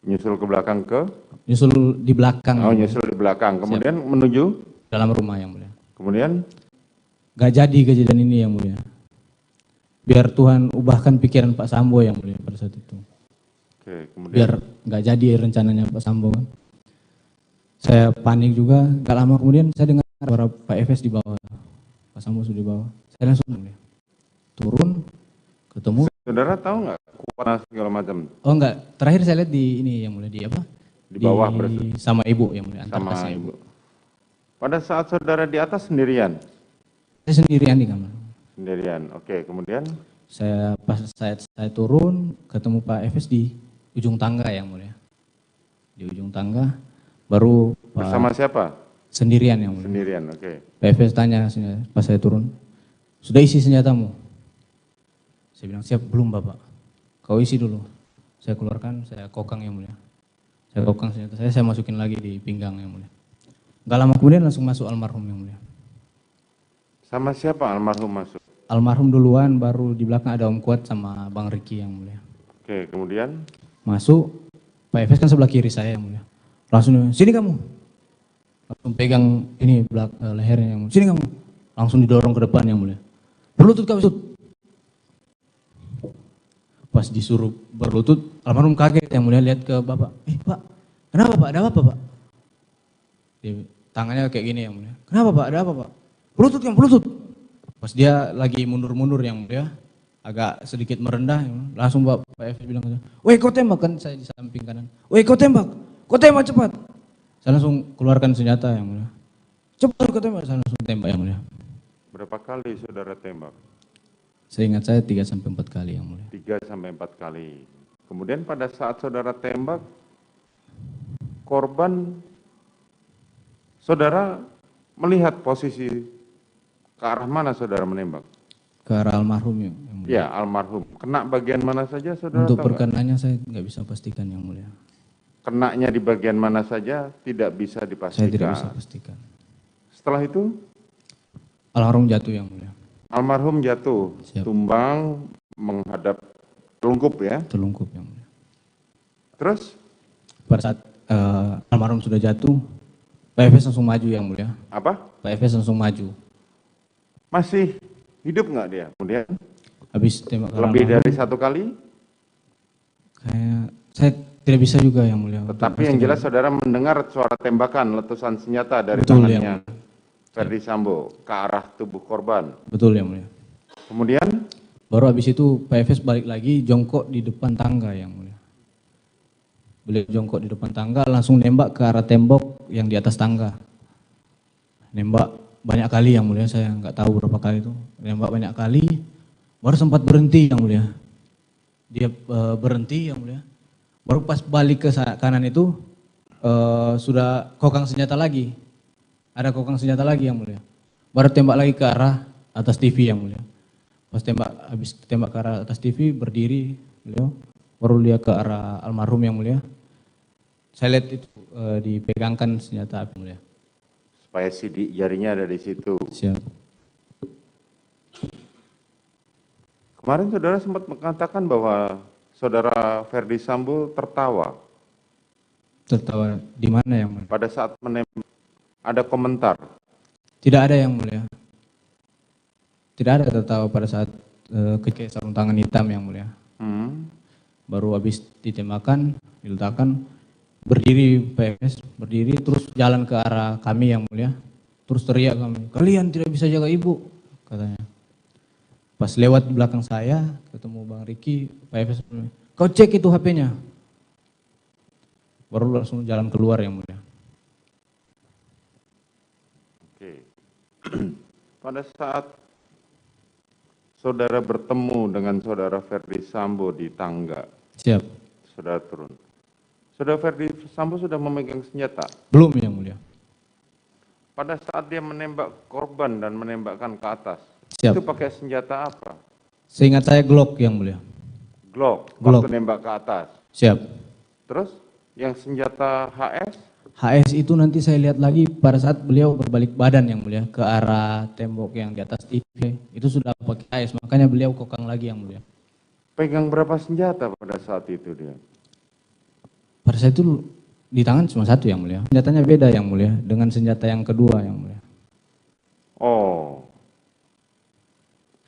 Nyusul ke belakang ke? Nyusul di belakang. Oh nyusul di belakang, kemudian siap. Menuju? Dalam rumah yang mulia. Kemudian? Gak jadi kejadian ini yang mulia. Biar Tuhan ubahkan pikiran Pak Sambo yang mulia pada saat itu. Oke, kemudian? Biar gak jadi rencananya Pak Sambo kan. Saya panik juga, gak lama kemudian saya dengar suara Pak Efes di bawah. Pak Sambo sudah di bawah. Saya langsung mulia. Turun, ketemu. Saudara tahu nggak kuat segala macam? Oh enggak, terakhir saya lihat di ini yang mulia, di apa? Di bawah berarti? Sama Ibu yang mulia, antar sama tasnya Ibu. Pada saat saudara di atas sendirian? Saya sendirian di kamar. Sendirian, oke. Kemudian? Pas saya turun, ketemu Pak Efes di ujung tangga yang mulia. Di ujung tangga, baru bersama siapa? Sendirian yang mulia. Sendirian, oke. Pak Efes tanya pas saya turun, sudah isi senjatamu? Saya bilang, siap, belum Bapak. Kau isi dulu. Saya keluarkan, saya kokang yang mulia. Saya kokang senjata saya masukin lagi di pinggang yang mulia. Gak lama kemudian langsung masuk almarhum yang mulia. Sama siapa almarhum masuk? Almarhum duluan, baru di belakang ada Om Kuat sama Bang Riki yang mulia. Oke, kemudian? Masuk, Pak Efes kan sebelah kiri saya yang mulia. Langsung, sini kamu. Langsung pegang ini lehernya yang mulia. Sini kamu. Langsung didorong ke depan yang mulia. Berlutut kau, berlutut. Pas disuruh berlutut, almarhum kaget yang mulia lihat ke Bapak. Pak, kenapa Pak? Ada apa Pak? Tangannya kayak gini yang mulia. Kenapa Pak? Ada apa Pak? Berlutut kan, berlutut. Pas dia lagi mundur-mundur yang mulia, agak sedikit merendah, langsung Pak Efes bilang, woi kau tembak, kan saya di samping kanan. Woi kau tembak cepat. Saya langsung keluarkan senjata yang mulia. Cepat kau tembak, saya langsung tembak yang mulia. Berapa kali saudara tembak? Seingat saya 3-4 kali yang mulia. 3-4 kali. Kemudian pada saat saudara tembak, korban, saudara melihat posisi ke arah mana saudara menembak? Ke arah almarhum yang mulia. Ya, almarhum. Kena bagian mana saja saudara? Untuk perkenanya saya nggak bisa pastikan yang mulia. Kenanya di bagian mana saja tidak bisa dipastikan. Saya tidak bisa pastikan. Setelah itu? Almarhum jatuh yang mulia. Almarhum jatuh, siap. Tumbang menghadap telungkup ya? Telungkup yang mulia. Terus? Pada saat almarhum sudah jatuh, Pak Efes langsung maju yang mulia. Apa? Pak Efes langsung maju. Masih hidup nggak dia? Kemudian? Habis tembak ke Lebih almarhum, dari satu kali? kayak saya tidak bisa juga yang mulia. Tetapi yang jelas saudara mendengar suara tembakan letusan senjata dari Betul, tangannya Ferdi Sambo ke arah tubuh korban. Betul yang mulia. Kemudian Baru habis itu Pak Efes balik lagi jongkok di depan tangga yang mulia. Beliau jongkok di depan tangga langsung nembak ke arah tembok yang di atas tangga. Nembak banyak kali yang mulia, saya nggak tahu berapa kali itu. Nembak banyak kali, baru sempat berhenti yang mulia. Dia berhenti yang mulia. Baru pas balik ke kanan itu sudah kokang senjata lagi. Ada kokang senjata lagi yang mulia. Baru tembak lagi ke arah atas TV yang mulia. Pas habis tembak ke arah atas TV berdiri beliau, baru dia ke arah almarhum yang mulia. Saya lihat itu dipegangkan senjata api mulia. supaya sidik jarinya ada di situ. Siap. Kemarin saudara sempat mengatakan bahwa saudara Ferdi Sambo tertawa. Tertawa di mana yang mulia? Pada saat menembak, ada komentar. Tidak ada yang mulia. Tidak ada tertawa pada saat ketika sarung tangan hitam yang mulia. Baru habis ditembakkan, diletakkan, berdiri PFS, berdiri terus jalan ke arah kami yang mulia. Terus teriak kami, kalian tidak bisa jaga ibu, katanya. Pas lewat di belakang saya, ketemu Bang Riki, PFS, kau cek itu HP-nya. Baru langsung jalan keluar yang mulia. Oke. Pada saat saudara bertemu dengan saudara Ferdi Sambo di tangga. Siap. Saudara turun. Saudara Ferdi Sambo sudah memegang senjata? Belum yang mulia. Pada saat dia menembak korban dan menembakkan ke atas, Siap. itu pakai senjata apa? Seingat saya Glock yang mulia. Glock, Glock. waktu nembak ke atas. Siap. Terus yang senjata HS? HS itu nanti saya lihat lagi pada saat beliau berbalik badan yang mulia ke arah tembok yang di atas TV. Itu sudah pakai HS, makanya beliau kokang lagi yang mulia. Pegang berapa senjata pada saat itu dia? Pada saat itu di tangan cuma satu yang mulia. Senjatanya beda yang mulia dengan senjata yang kedua yang mulia. Oh.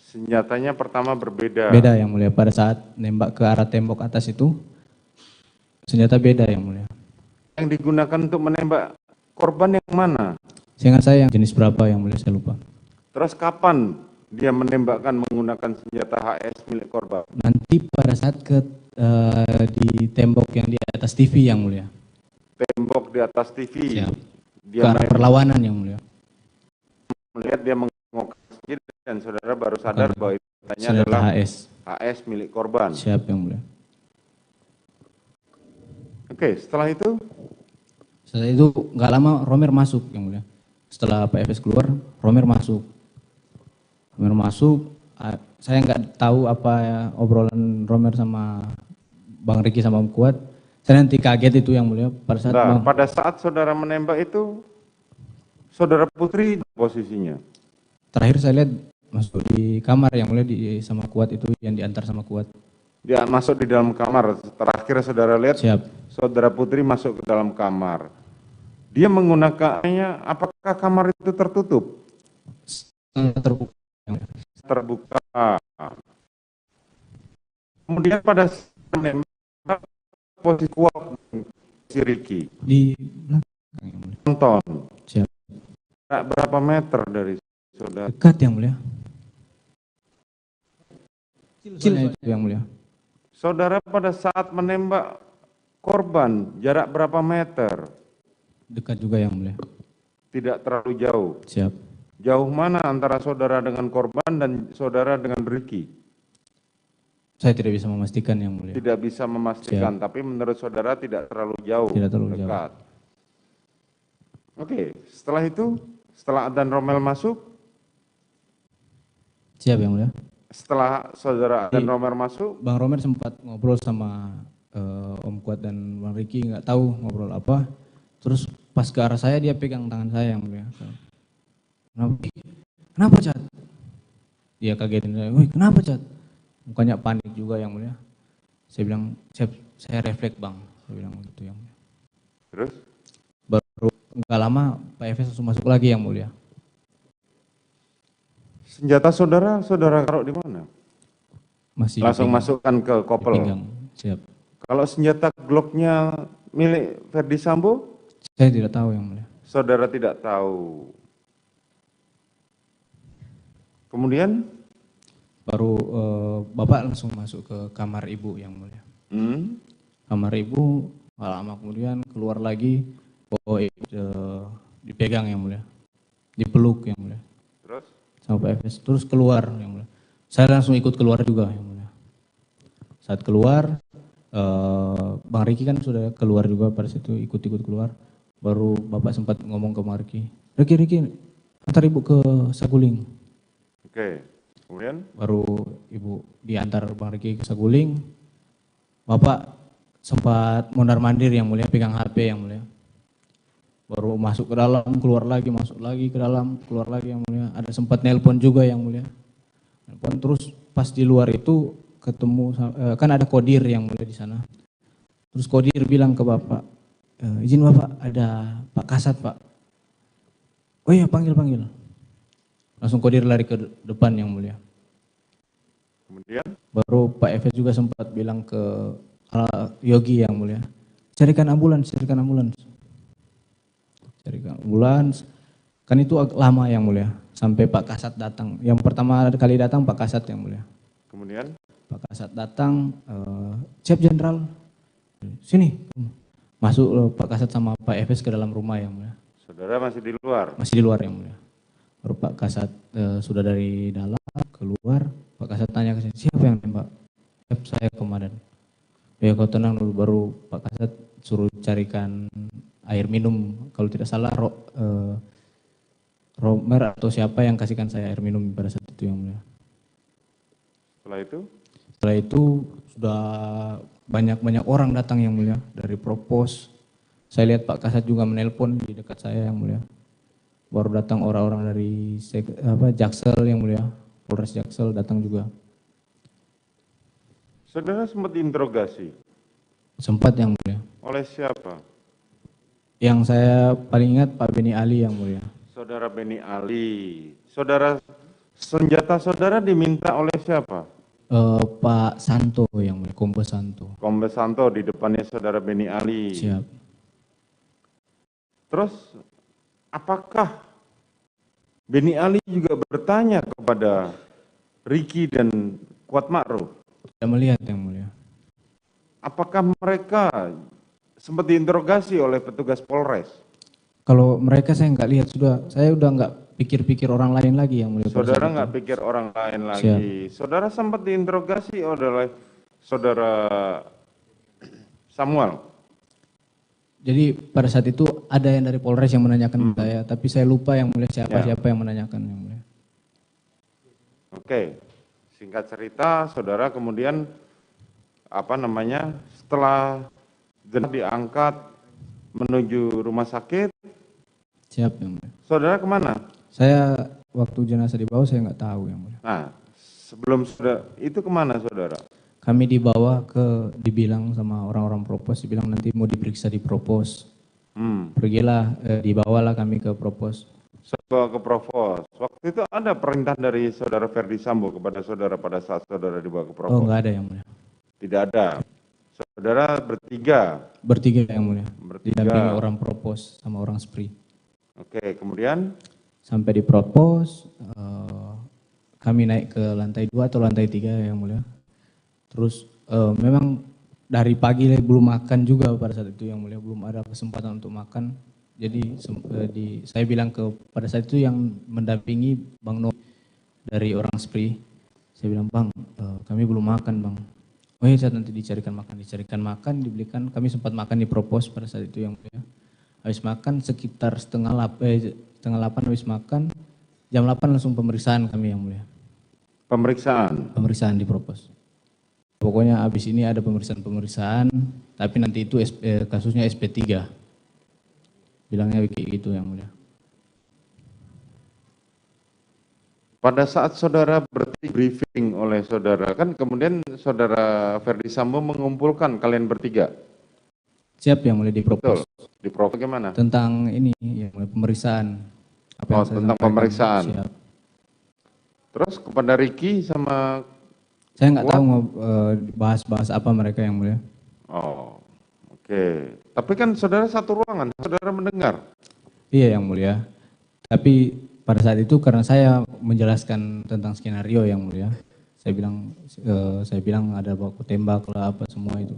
Senjatanya pertama berbeda. Beda yang mulia pada saat nembak ke arah tembok atas itu. Senjata beda yang mulia. Yang digunakan untuk menembak korban yang mana? Seingat saya yang jenis berapa yang mulia saya lupa. Terus kapan dia menembakkan menggunakan senjata HS milik korban? Nanti pada saat di tembok yang di atas TV yang mulia. Tembok di atas TV. Siap. Dia Ke arah perlawanan yang mulia. melihat dia mengokang sendiri dan saudara baru sadar bahwa itu senjata adalah HS milik korban. Siap yang mulia. Oke, setelah itu nggak lama Romer masuk yang mulia. Setelah PFS keluar, Romer masuk. Romer masuk, saya nggak tahu apa ya, obrolan Romer sama Bang Riki sama Om Kuat. Saya nanti kaget itu yang mulia pada saat pada saat saudara menembak itu, saudara Putri posisinya. Terakhir saya lihat masuk di kamar yang mulia sama Kuat itu yang diantar sama Kuat. Dia masuk di dalam kamar. Terakhir saudara lihat Siap. saudara Putri masuk ke dalam kamar. Dia menggunakannya, apakah kamar itu tertutup? Terbuka. Terbuka. Kemudian pada saat menembak, posisi Kuat si Riki di belakang yang mulia. Nonton. Siap. Berapa meter dari saudara? Dekat yang mulia. Kecil itu yang mulia. Saudara pada saat menembak korban jarak berapa meter? Dekat juga yang mulia. Tidak terlalu jauh. Siap. Jauh mana antara saudara dengan korban dan saudara dengan Riki? Saya tidak bisa memastikan yang mulia. Tidak bisa memastikan, Siap. tapi menurut saudara tidak terlalu jauh. Tidak terlalu dekat. Oke, setelah itu, setelah Adan Romel masuk, Siap yang mulia. setelah saudara Adan Romer masuk, Bang Romer sempat ngobrol sama Om Kuat dan Bang Riki, nggak tahu ngobrol apa. Terus pas ke arah saya dia pegang tangan saya yang mulia. Kenapa Cat? Dia kagetin saya, wih kenapa Cat? Mukanya panik juga yang mulia. Saya bilang, saya refleks Bang. Saya bilang gitu yang mulia. Terus? Baru nggak lama Pak Efes langsung masuk lagi yang mulia. Senjata saudara taruh di mana? Masih Langsung dipegang. masukkan ke kopel. Dipegang. Siap. Kalau senjata Glock-nya milik Verdi Sambo? Saya tidak tahu yang mulia. Saudara tidak tahu. Kemudian? Baru Bapak langsung masuk ke kamar ibu yang mulia. Kamar ibu, gak lama kemudian keluar lagi, bawa dipegang yang mulia. Dipeluk yang mulia. Terus? Sama Pak Efes. Terus keluar yang mulia. Saya langsung ikut keluar juga yang mulia. Saat keluar, Bang Riki kan sudah keluar juga pada situ, ikut-ikut keluar. Baru Bapak sempat ngomong ke Bang Riki, Riki, antar ibu ke Saguling. Oke, kemudian? Baru ibu diantar Bang Riki ke Saguling. Bapak sempat mondar-mandir yang mulia, pegang HP yang mulia. Baru masuk ke dalam, keluar lagi, masuk lagi ke dalam, keluar lagi yang mulia. Ada sempat nelpon juga yang mulia. Nelpon terus pas di luar itu ketemu, kan ada kodir yang mulia di sana. Terus kodir bilang ke Bapak, izin Bapak, ada Pak Kasat Pak. Oh iya, panggil. Langsung kodir lari ke depan yang mulia. Kemudian? Baru Pak Efes juga sempat bilang ke Yogi yang mulia, carikan ambulans. Carikan ambulans, kan itu lama yang mulia, sampai Pak Kasat datang. Yang pertama kali datang Pak Kasat yang mulia. Kemudian? Pak Kasat datang, Chef Jenderal, sini. Masuk Pak Kasat sama Pak Efes ke dalam rumah yang mulia. Saudara masih di luar? Masih di luar yang mulia. Baru Pak Kasat sudah dari dalam keluar, Pak Kasat tanya ke saya, siapa yang nembak? Saya komandan. Ya kau tenang dulu, baru Pak Kasat suruh carikan air minum, kalau tidak salah Romer atau siapa yang kasihkan saya air minum pada saat itu yang mulia. Setelah itu sudah banyak orang datang yang mulia dari Propos. Saya lihat Pak Kasat juga menelpon di dekat saya yang mulia. Baru datang orang-orang dari Jaksel yang mulia, Polres Jaksel datang juga. Saudara sempat diinterogasi? Sempat yang mulia. Oleh siapa? Yang saya paling ingat Pak Beni Ali yang mulia. Saudara Beni Ali. Senjata saudara diminta oleh siapa? Pak Santo yang mulia, Kombes Santo. Kombes Santo di depannya saudara Beni Ali. Siap. Terus apakah Beni Ali juga bertanya kepada Riki dan Kuat Ma'ruf? Tidak melihat yang mulia. Apakah mereka sempat diinterogasi oleh petugas Polres? Kalau mereka saya nggak lihat, saya udah nggak pikir-pikir orang lain lagi yang mulia. Saudara nggak pikir orang lain lagi. Saudara sempat diinterogasi oleh saudara Samuel. Jadi pada saat itu ada yang dari Polres yang menanyakan saya, tapi saya lupa yang mulia siapa yang menanyakan yang mulia. Oke, singkat cerita, saudara kemudian setelah jenazah diangkat menuju rumah sakit. Siap yang mulia. Saudara kemana? Saya waktu jenazah dibawa saya nggak tahu yang mulia. Nah, sebelum saudara itu kemana saudara? Kami dibawa dibilang sama orang-orang Propos, dibilang nanti mau diperiksa di Propos. Pergilah, dibawalah kami ke Propos. Ke Propos. Waktu itu ada perintah dari saudara Verdi Sambo kepada saudara pada saat saudara dibawa ke Propos? Oh, nggak ada yang mulia. Tidak ada. Saudara bertiga? Bertiga yang mulia. Didampingi orang Propos sama orang Spri. Oke, kemudian? Sampai di Propos, kami naik ke lantai 2 atau lantai 3 yang mulia. Terus memang dari pagi belum makan juga pada saat itu yang mulia, belum ada kesempatan untuk makan. Jadi saya bilang pada saat itu yang mendampingi Bang No dari orang Spri, saya bilang Bang, kami belum makan Bang. Oh iya, nanti dicarikan makan, dibelikan. Kami sempat makan di Propos pada saat itu yang mulia. Habis makan sekitar setengah 8 habis makan, jam 8 langsung pemeriksaan kami yang mulia. Pemeriksaan? Pemeriksaan di Propos. Pokoknya habis ini ada pemeriksaan, tapi nanti itu kasusnya SP3. Bilangnya kayak gitu yang mulia. Pada saat saudara briefing oleh saudara, kan kemudian saudara Verdi Sambo mengumpulkan kalian bertiga? Siap yang mulia di Propos. Di Propos gimana? Tentang ini, yang mulia, pemeriksaan. Tentang pemeriksaan. Siap. Terus kepada Riki sama Saya nggak tahu mau bahas apa mereka yang mulia. Oh, oke. Tapi kan saudara satu ruangan, saudara mendengar. Iya yang mulia. Tapi pada saat itu karena saya menjelaskan tentang skenario yang mulia, saya bilang ada baku tembak lah apa semua itu.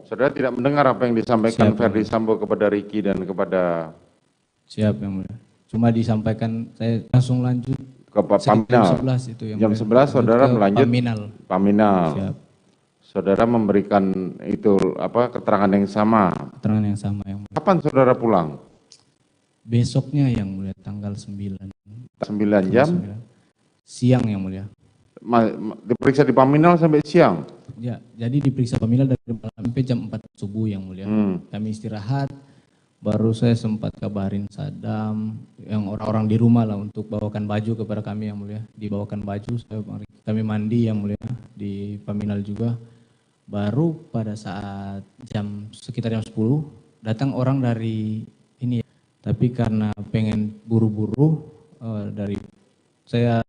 Saudara tidak mendengar apa yang disampaikan Siap, Verdi Sambo kepada Ricky dan kepada... Siap yang mulia. Cuma disampaikan, saya langsung lanjut ke sekitar Paminal. jam 11 itu yang Jam mulia. 11 saudara Ke melanjut Paminal. Paminal. Siap. Saudara memberikan itu apa keterangan yang sama. Keterangan yang sama yang mulia. Kapan saudara pulang? Besoknya yang mulia tanggal 9. 9 jam? 9. Siang yang mulia. Diperiksa di Paminal sampai siang? Ya, jadi diperiksa Paminal dari malam sampai jam 4 subuh yang mulia. Kami istirahat, baru saya sempat kabarin Sadam, yang orang-orang di rumah lah untuk bawakan baju kepada kami yang mulia. Dibawakan baju, kami mandi yang mulia di Paminal juga. Baru pada saat sekitar jam 10, datang orang dari ini. Tapi karena pengen buru-buru, dari saya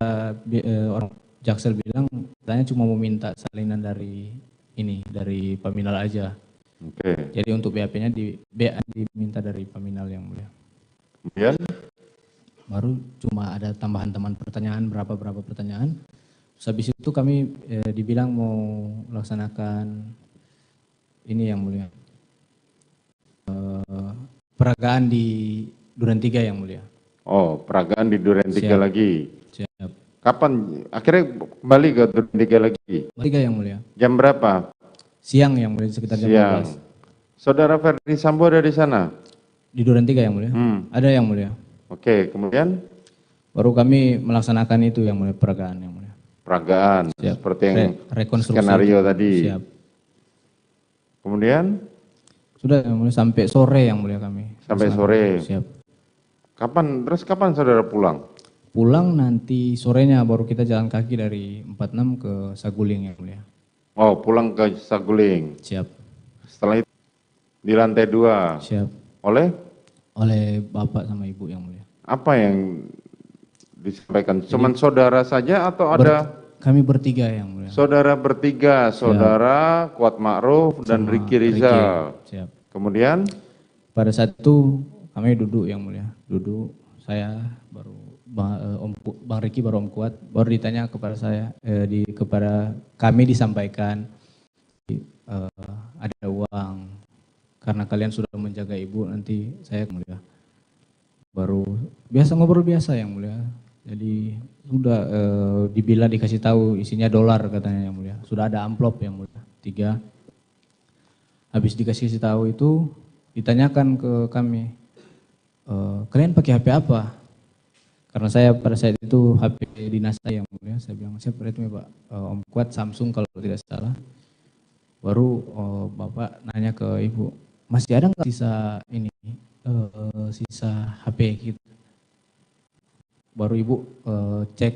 orang Jaksel bilang, katanya cuma mau minta salinan dari ini, dari Paminal aja. Oke. Jadi untuk BAP-nya diminta dari Paminal yang mulia. Kemudian? Baru cuma ada tambahan pertanyaan, berapa pertanyaan. Terus habis itu kami dibilang mau melaksanakan ini yang mulia. Peragaan di Duren 3 yang mulia. Oh, peragaan di Duren 3 lagi. Siap. Kapan? Akhirnya kembali ke Duren 3 lagi? 3 yang mulia. Jam berapa? Siang yang mulia, sekitar jam 12. Saudara Verdi Sambo ada di sana? Di Duren 3 yang mulia? Ada yang mulia. Oke, kemudian? Baru kami melaksanakan itu yang mulia, peragaan yang mulia. Peragaan, siap. Seperti yang rekonstruksi skenario tadi? Siap. Kemudian? Sudah yang mulia, sampai sore yang mulia kami. Sampai sore? Siap. Terus kapan saudara pulang? Pulang nanti sorenya baru kita jalan kaki dari 46 ke Saguling yang mulia. Oh, pulang ke Saguling. Siap. Setelah itu di lantai 2. Siap. Oleh bapak sama ibu yang mulia. Apa yang disampaikan? Cuman saudara saja atau ada? Kami bertiga yang mulia. Saudara bertiga, saudara Kuat Ma'ruf dan Ricky Rizal. Siap. Kemudian? Pada saat itu kami duduk yang mulia. Duduk, saya baru Bang Ricky baru Om Kuat, baru ditanya kepada saya, kepada kami disampaikan ada uang karena kalian sudah menjaga ibu, nanti saya mulia. Baru biasa ngobrol biasa yang mulia. Jadi sudah dibilang dikasih tahu isinya dolar katanya yang mulia. Sudah ada amplop yang mulia 3. Habis dikasih tahu itu ditanyakan ke kami, kalian pakai HP apa? Karena saya pada saat itu HP dinas saya yang mulia, saya bilang siapa itu ya Pak, Om Kuat Samsung kalau tidak salah. Baru Bapak nanya ke Ibu, masih ada nggak sisa ini, sisa HP gitu. Baru Ibu cek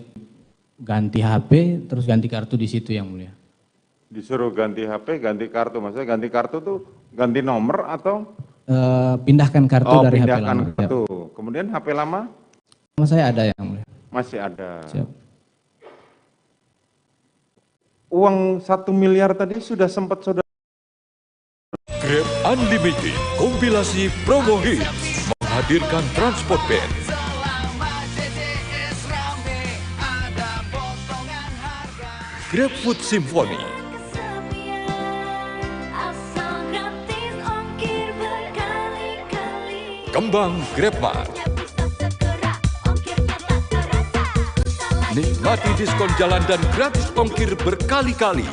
ganti HP, terus ganti kartu di situ yang mulia. Disuruh ganti HP, ganti kartu, maksudnya ganti kartu tuh ganti nomor atau? Pindahkan kartu dari HP lama. Pindahkan kartu, kemudian HP lama? Sama saya ada yang mulia. Masih ada. Siap. Uang 1 miliar tadi sudah sempat saudara. Grab Unlimited, kompilasi promo hits, menghadirkan transport band. Grab Food Symphony. Kembang GrabMart. Nikmati diskon jalan dan gratis ongkir berkali-kali.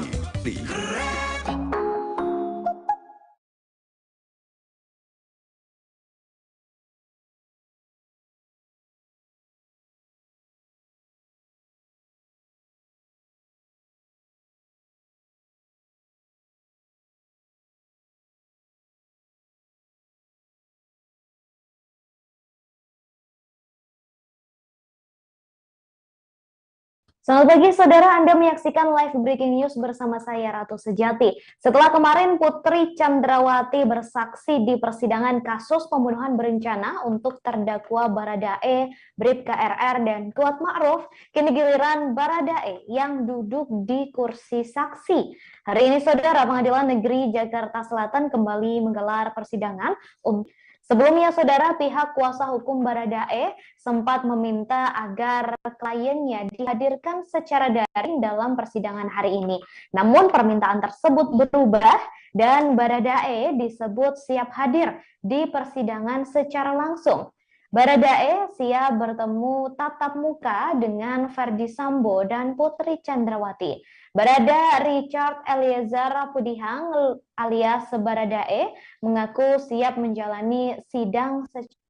Selamat pagi saudara, Anda menyaksikan live breaking news bersama saya Ratu Sejati. Setelah kemarin Putri Chandrawati bersaksi di persidangan kasus pembunuhan berencana untuk terdakwa Baradae, Bribka RR, dan Kuat Ma'ruf, kini giliran Baradae yang duduk di kursi saksi. Hari ini saudara, Pengadilan Negeri Jakarta Selatan kembali menggelar persidangan. Sebelumnya, saudara, pihak kuasa hukum Baradae sempat meminta agar kliennya dihadirkan secara daring dalam persidangan hari ini. Namun, permintaan tersebut berubah dan Baradae disebut siap hadir di persidangan secara langsung. Baradae siap bertemu tatap muka dengan Ferdi Sambo dan Putri Chandrawati. Barada Richard Eliezer Pudihang alias Baradae mengaku siap menjalani sidang secara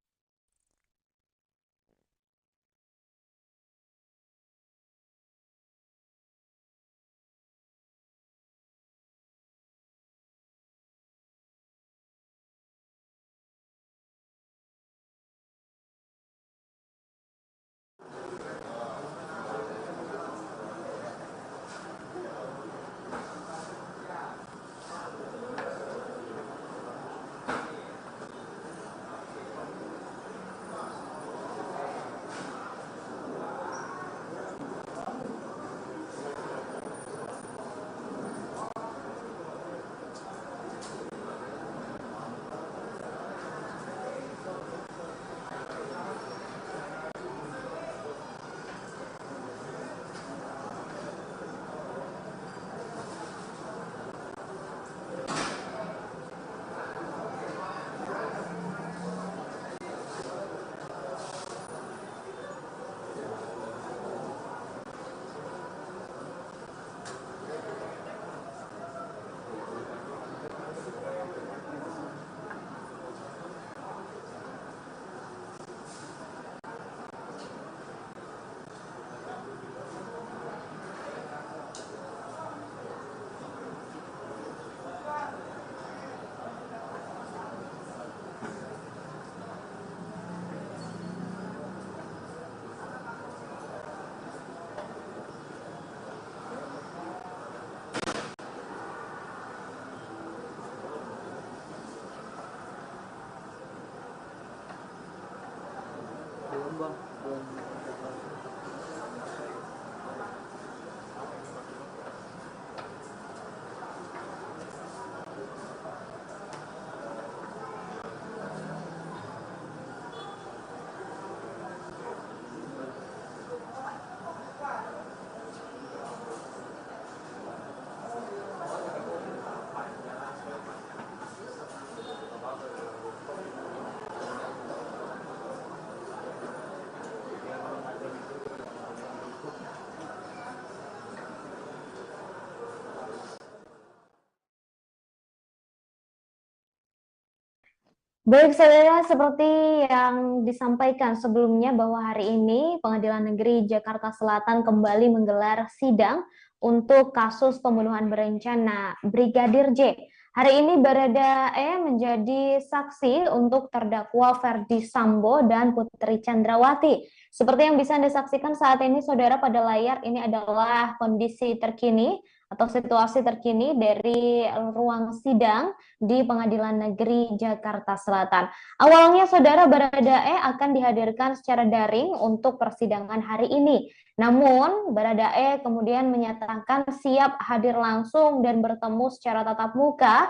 Baik saudara, seperti yang disampaikan sebelumnya bahwa hari ini Pengadilan Negeri Jakarta Selatan kembali menggelar sidang untuk kasus pembunuhan berencana Brigadir J. Hari ini Baradae menjadi saksi untuk terdakwa Ferdi Sambo dan Putri Chandrawati. Seperti yang bisa Anda saksikan saat ini saudara pada layar, ini adalah kondisi terkini atau situasi terkini dari ruang sidang di Pengadilan Negeri Jakarta Selatan. Awalnya saudara Baradae akan dihadirkan secara daring untuk persidangan hari ini. Namun Baradae kemudian menyatakan siap hadir langsung dan bertemu secara tatap muka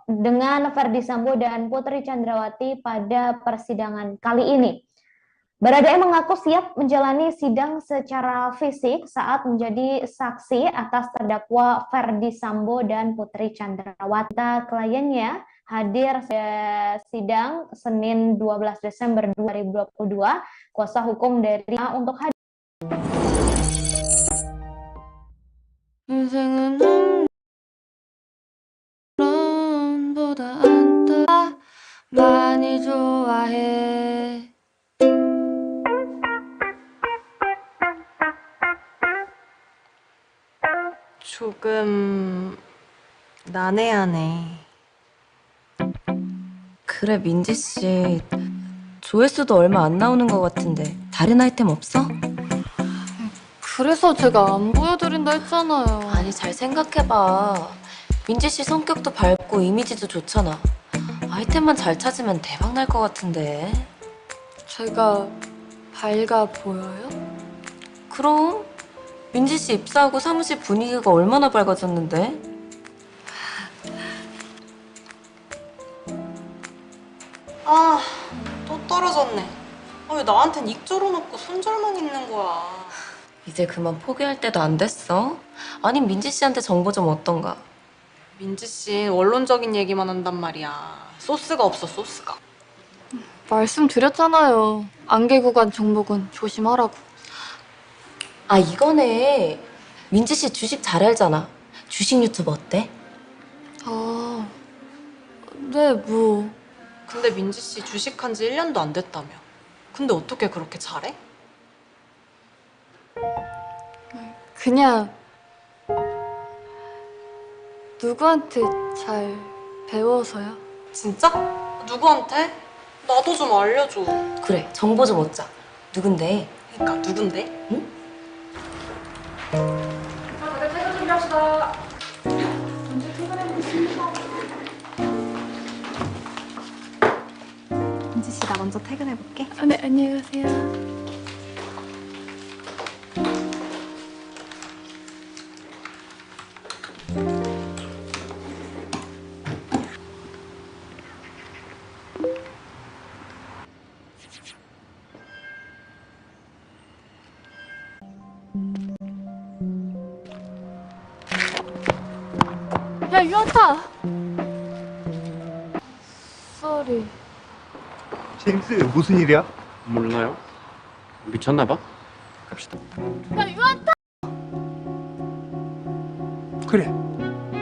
dengan Ferdi Sambo dan Putri Chandrawati pada persidangan kali ini. Baradae mengaku siap menjalani sidang secara fisik saat menjadi saksi atas terdakwa Ferdi Sambo dan Putri Chandrawati. Kliennya hadir sidang Senin 12 Desember 2022. Kuasa hukum dari untuk hadir. 많이 좋아해. 조금 난해하네. 그래 민지 씨, 조회수도 얼마 안 나오는 것 같은데 다른 아이템 없어? 그래서 제가 안 보여드린다 했잖아요. 아니, 잘 생각해봐. 민지 씨 성격도 밝고 이미지도 좋잖아. 아이템만 잘 찾으면 대박 날 것 같은데. 제가 밝아 보여요? 그럼 민지 씨 입사하고 사무실 분위기가 얼마나 밝아졌는데? 아, 또 떨어졌네. 왜 나한텐 익절은 없고 손절만 있는 거야. 이제 그만 포기할 때도 안 됐어? 아님 민지 씨한테 정보 좀 어떤가? 민지 씨 원론적인 얘기만 한단 말이야. 소스가 없어, 소스가. 말씀드렸잖아요. 안개 구간 종목은 조심하라고. 아, 이거네. 민지 씨 주식 잘 알잖아. 주식 유튜브 어때? 아, 네, 뭐. 근데 민지 씨 주식한 지 1년도 안 됐다며. 근데 어떻게 그렇게 잘해? 그냥 누구한테 잘 배워서요. 진짜? 누구한테? 나도 좀 알려줘. 그래, 정보 좀 얻자. 누군데? 그러니까 누군데? 응? 자, 다들 퇴근 준비합시다. 언제 퇴근해보겠습니다. 민지 씨, 나 먼저 퇴근해볼게. 아, 네, 안녕히 가세요. 야, 유한타! 쏘리. 징스, 무슨 일이야? 몰라요. 미쳤나봐? 갑시다. 야, 유한타! 그래,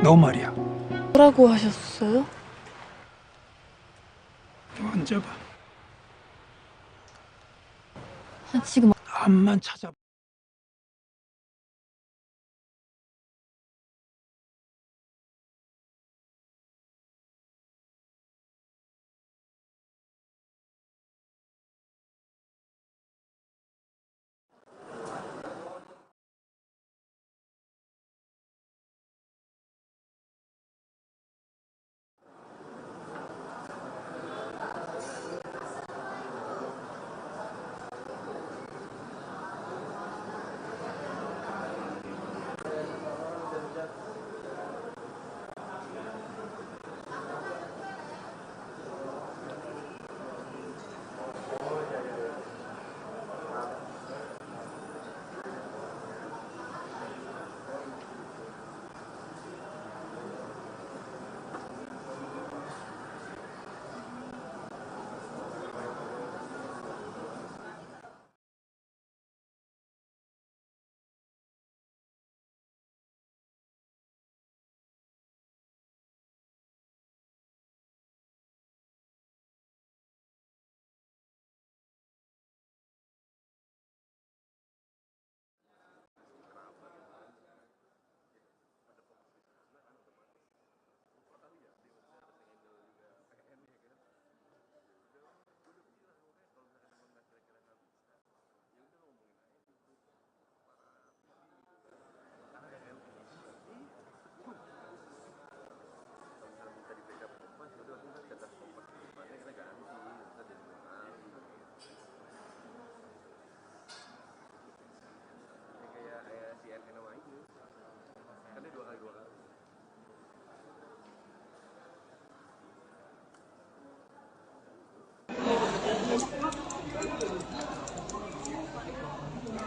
너 말이야. 뭐라고 하셨어요? 앉아봐. 지금 암만 찾아.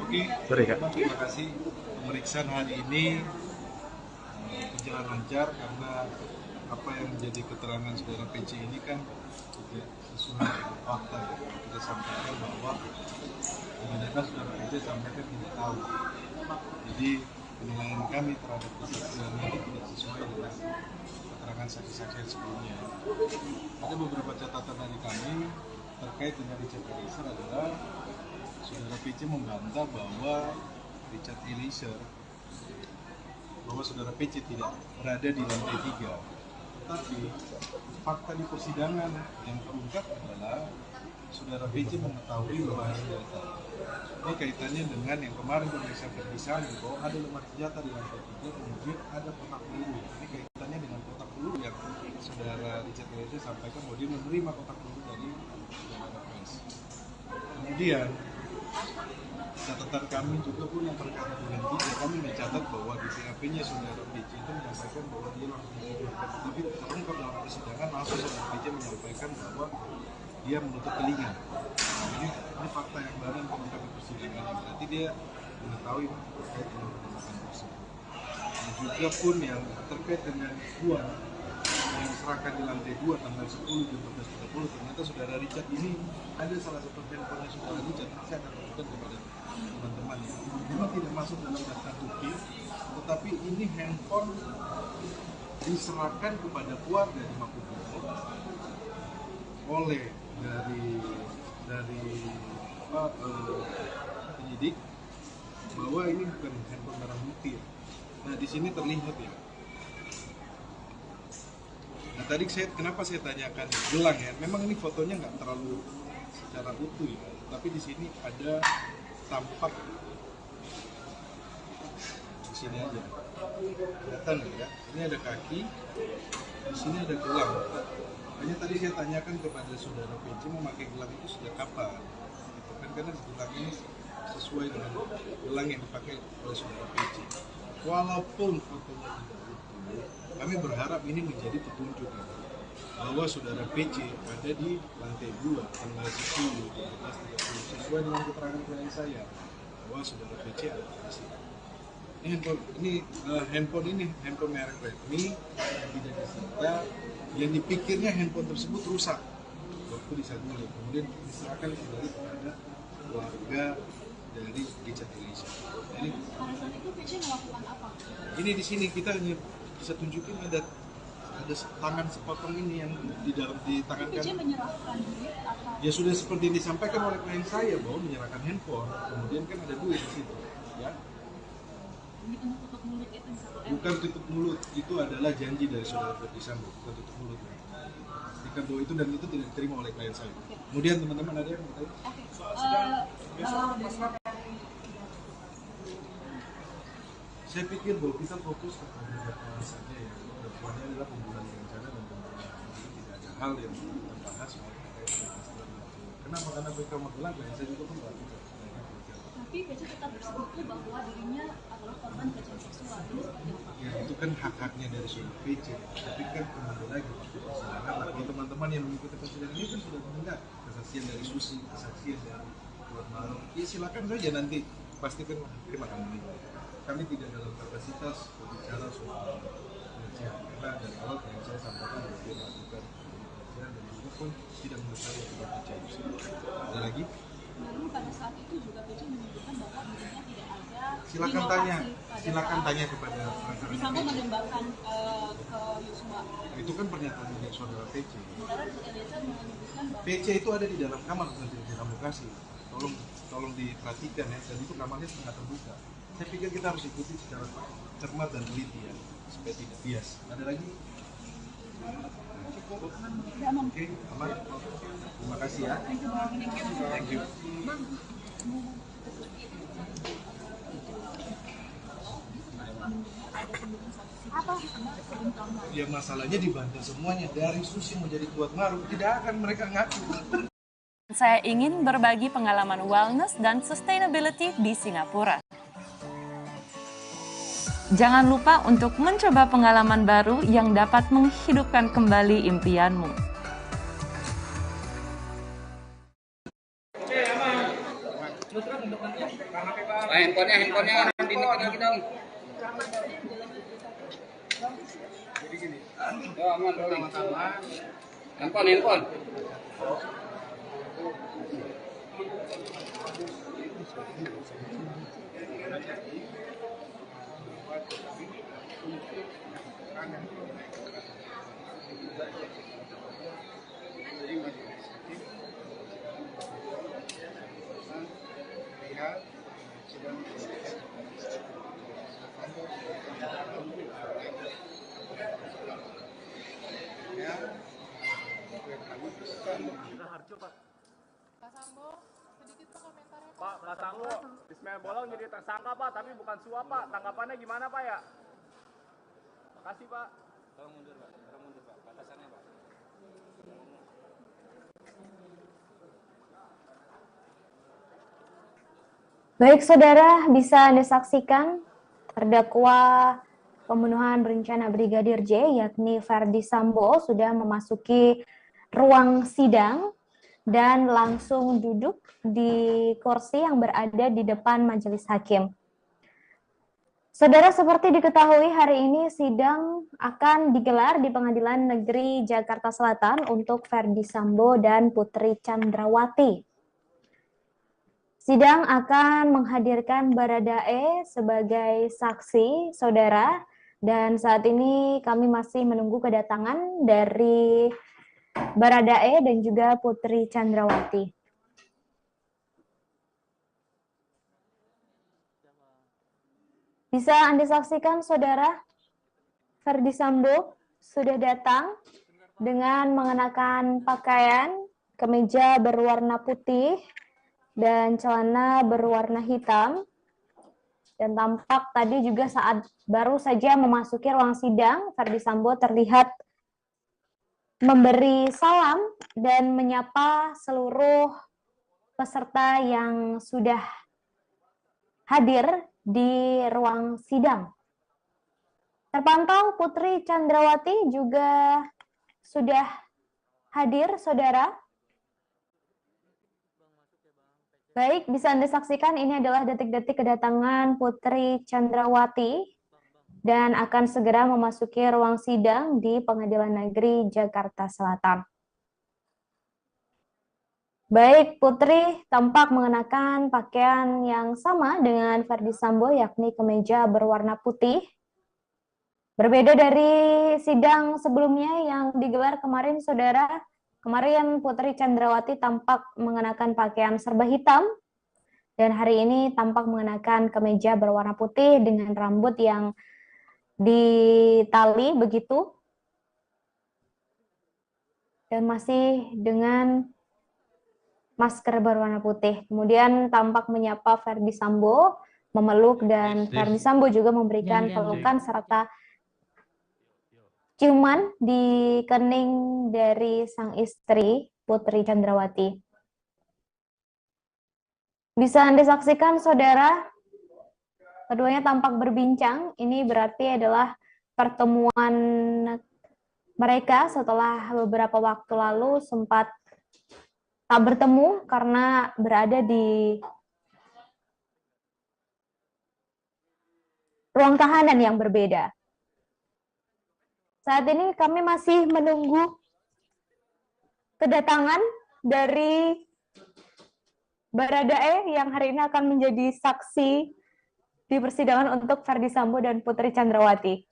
Oke, Sorry, Kak. Terima kasih. Pemeriksaan hari ini berjalan lancar karena apa yang menjadi keterangan saudara PC ini kan tidak sesuai dengan fakta ya. Kita sampaikan bahwa kebanyakan saudara PC sampaikan tidak tahu. Jadi penilaian kami terhadap kesaksian ini tidak sesuai dengan keterangan saksi-saksi sebelumnya. Ada beberapa catatan dari kami terkait dengan Richard Eliezer adalah saudara PC membantah bahwa Richard Eliezer, bahwa saudara PC tidak berada di lantai 3. Tetapi fakta di persidangan yang terungkap adalah saudara PC mengetahui bahwa ini kaitannya dengan yang kemarin pemeriksaan Ferdisambo bahwa ada lemari senjata di lantai 3, kemudian ada kotak peluru. Ini kaitannya dengan kotak peluru yang saudara Richard Eliezer sampaikan bahwa dia menerima kotak peluru dari saudara Fs. Kemudian catatan kami juga pun yang terkait dengan tiga, kami mencatat bahwa di BAP-nya saudara PC itu menyampaikan bahwa dia langsung menunjukkan, tapi terungkap dalam persidangan langsung saudara PC menyampaikan bahwa dia menutup telinga. Nah, ini fakta yang baru yang terungkap di persidangan, berarti dia mengetahui terkait dengan penembakan tersebut. Dan juga pun yang terkait dengan uang yang diserahkan di lantai 2 tanggal 10 jam 14.30, ternyata saudara Richard ini ada salah satu handphonenya saudara Richard, saya akan tunjukkan kepada teman-teman ya. Memang tidak masuk dalam daftar tuki, tetapi ini handphone diserahkan kepada keluarga di Makobrimob oleh dari penyidik bahwa ini bukan handphone barang bukti. Nah di sini terlihat ya. Nah tadi kenapa saya tanyakan gelang ya? Memang ini fotonya nggak terlalu secara utuh ya, tapi di sini ada tampak di sini aja. Kelihatan ya? Ini ada kaki, di sini ada gelang. Hanya tadi saya tanyakan kepada saudara PC memakai gelang itu sejak kapan? Gitu kan, karena gelang ini sesuai dengan gelang yang dipakai oleh saudara PC. Walaupun fotonya tidak utuh, kami berharap ini menjadi petunjuk ya, bahwa saudara PC ada di lantai 2 tanggal 10 12.30 sesuai dengan keterangan klien saya bahwa saudara PC ada di sini. Handphone ini handphone merek Redmi yang tidak disita, yang dipikirnya handphone tersebut rusak waktu disaguling, kemudian diserahkan kembali kepada keluarga dari Richard Eliezer. Ini pada saat itu PC melakukan apa? Ini di sini kita hanya bisa tunjukin ada tangan sepotong ini yang di dalam di tangan kan. PC menyerahkan duit atau? Ya sudah seperti yang disampaikan oleh klien saya bahwa menyerahkan handphone, kemudian kan ada duit di situ, ya. Tutup mulut itu bukan tutup mulut, itu adalah janji dari saudara Ferdisambo, bukan tutup mulut. Pastikan bahwa itu dan itu tidak diterima oleh klien saya. Kemudian teman-teman ada yang mau tanya? Saya pikir bahwa kita fokus kepada dakwaan saja ya. Dakwaannya adalah pembunuhan berencana dan pembunuhan. Tidak ada hal yang terbahas terkait dengan kenapa? Karena mereka Magelang dan saya juga membantu. Tapi PC tetap bersekutu bahwa dirinya adalah korban pelecehan seksual. Ya itu kan hak-haknya dari saudara PC. Tapi kan kembali lagi persidangan bagi teman-teman yang mengikuti persidangan ini kan sudah mendengar kesaksian dari Susi, kesaksian dari Kuat Maruf. Ya silakan saja nanti pastikan terima kami. Kami tidak dalam kapasitas berbicara soal pelecehan karena dari awal yang saya sampaikan bahwa dia melakukan pelecehan dan juga pun tidak mengetahui akibat pelecehan. Ada lagi? Lalu pada saat itu juga PC menyebutkan bahwa dirinya tidak ada. Silakan tanya kepada Ferdisambo menembakkan ke Yosua. Itu kan pernyataan dari saudara PC. Saudara Eliezer menyebutkan bahwa PC itu ada di dalam kamar bukan di dalam lokasi. Tolong diperhatikan ya, dan itu kamarnya setengah terbuka. Saya pikir kita harus ikuti secara cermat dan teliti ya, supaya tidak bias. Ada lagi? Cukup? Oke, aman. Terima kasih ya. Thank you. Ya masalahnya dibantah semuanya. Dari Susi menjadi Kuat Maruf, tidak akan mereka ngaku. Saya ingin berbagi pengalaman wellness dan sustainability di Singapura. Jangan lupa untuk mencoba pengalaman baru yang dapat menghidupkan kembali impianmu. Handphonenya dinikmati dong. Jadi gini, Handphone. Surya Bolong jadi tersangka Pak, tapi bukan suap Pak. Tanggapannya gimana Pak ya? Makasih Pak. Tolong mundur Pak, batasannya Pak. Baik saudara, bisa Anda saksikan terdakwa pembunuhan berencana Brigadir J, yakni Ferdi Sambo, sudah memasuki ruang sidang dan langsung duduk di kursi yang berada di depan majelis hakim. Saudara, seperti diketahui hari ini sidang akan digelar di Pengadilan Negeri Jakarta Selatan untuk Ferdi Sambo dan Putri Chandrawati. Sidang akan menghadirkan Baradae sebagai saksi, saudara, dan saat ini kami masih menunggu kedatangan dari Baradae dan juga Putri Chandrawati. Bisa Anda saksikan, saudara, Ferdi Sambo sudah datang dengan mengenakan pakaian kemeja berwarna putih dan celana berwarna hitam, dan tampak tadi juga saat baru saja memasuki ruang sidang, Ferdi Sambo terlihat memberi salam dan menyapa seluruh peserta yang sudah hadir di ruang sidang. Terpantau Putri Chandrawati juga sudah hadir, saudara. Baik, bisa Anda saksikan ini adalah detik-detik kedatangan Putri Chandrawati dan akan segera memasuki ruang sidang di Pengadilan Negeri Jakarta Selatan. Baik, Putri tampak mengenakan pakaian yang sama dengan Ferdi Sambo, yakni kemeja berwarna putih. Berbeda dari sidang sebelumnya yang digelar kemarin, saudara. Kemarin Putri Chandrawati tampak mengenakan pakaian serba hitam, dan hari ini tampak mengenakan kemeja berwarna putih dengan rambut yang ditali begitu, dan masih dengan masker berwarna putih. Kemudian tampak menyapa Ferdi Sambo, memeluk, dan Ferdi Sambo juga memberikan pelukan serta ciuman di kening dari sang istri Putri Chandrawati. Bisa Anda saksikan, saudara, keduanya tampak berbincang. Ini berarti adalah pertemuan mereka setelah beberapa waktu lalu sempat tak bertemu karena berada di ruang tahanan yang berbeda. Saat ini kami masih menunggu kedatangan dari Baradae yang hari ini akan menjadi saksi di persidangan untuk Ferdi Sambo dan Putri Chandrawati.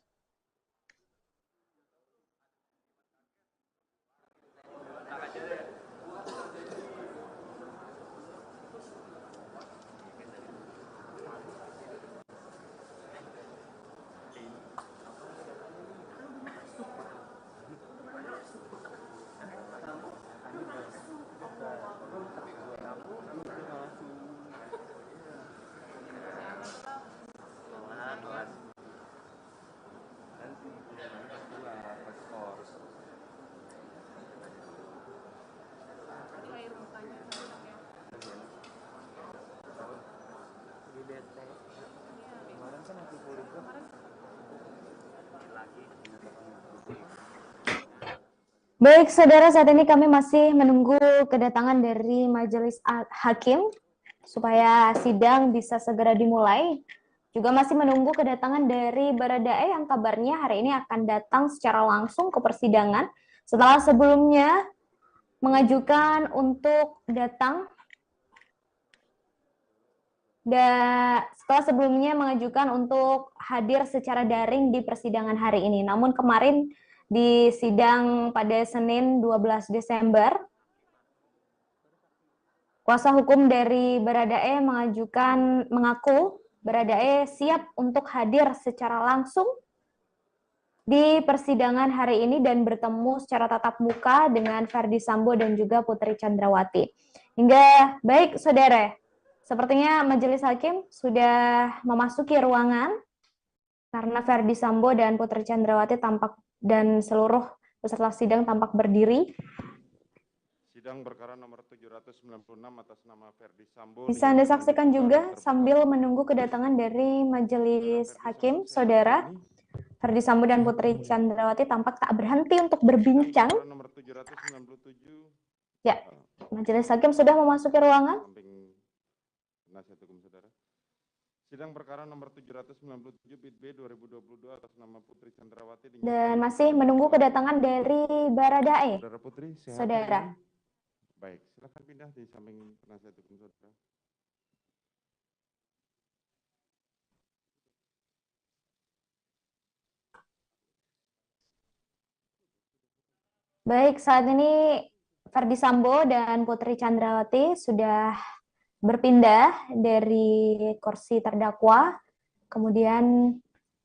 Baik, saudara, saat ini kami masih menunggu kedatangan dari majelis hakim supaya sidang bisa segera dimulai. Juga masih menunggu kedatangan dari Baradae yang kabarnya hari ini akan datang secara langsung ke persidangan setelah sebelumnya mengajukan untuk datang setelah sebelumnya mengajukan untuk hadir secara daring di persidangan hari ini. Namun kemarin di sidang pada Senin 12 Desember, kuasa hukum dari Baradae mengaku Baradae siap untuk hadir secara langsung di persidangan hari ini dan bertemu secara tatap muka dengan Ferdi Sambo dan juga Putri Chandrawati. Hingga baik, saudara, Sepertinya majelis hakim sudah memasuki ruangan karena Ferdi Sambo dan Putri Chandrawati tampak dan seluruh peserta sidang tampak berdiri. Sidang perkara nomor 796 atas nama Ferdi Sambo. Bisa Anda saksikan juga sambil menunggu kedatangan dari majelis hakim, saudara. Ferdi Sambo dan Putri Chandrawati tampak tak berhenti untuk berbincang. Ya, majelis hakim sudah memasuki ruangan. Penasihat hukum saudara. Sidang perkara nomor 797 BIT-B 2022 atas nama Putri Chandrawati dan masih menunggu kedatangan dari Baradae. Saudara Putri, sehat saudara. Ini? Baik, silakan pindah di samping penasihat hukum saudara. Baik, saat ini Ferdi Sambo dan Putri Chandrawati sudah berpindah dari kursi terdakwa, kemudian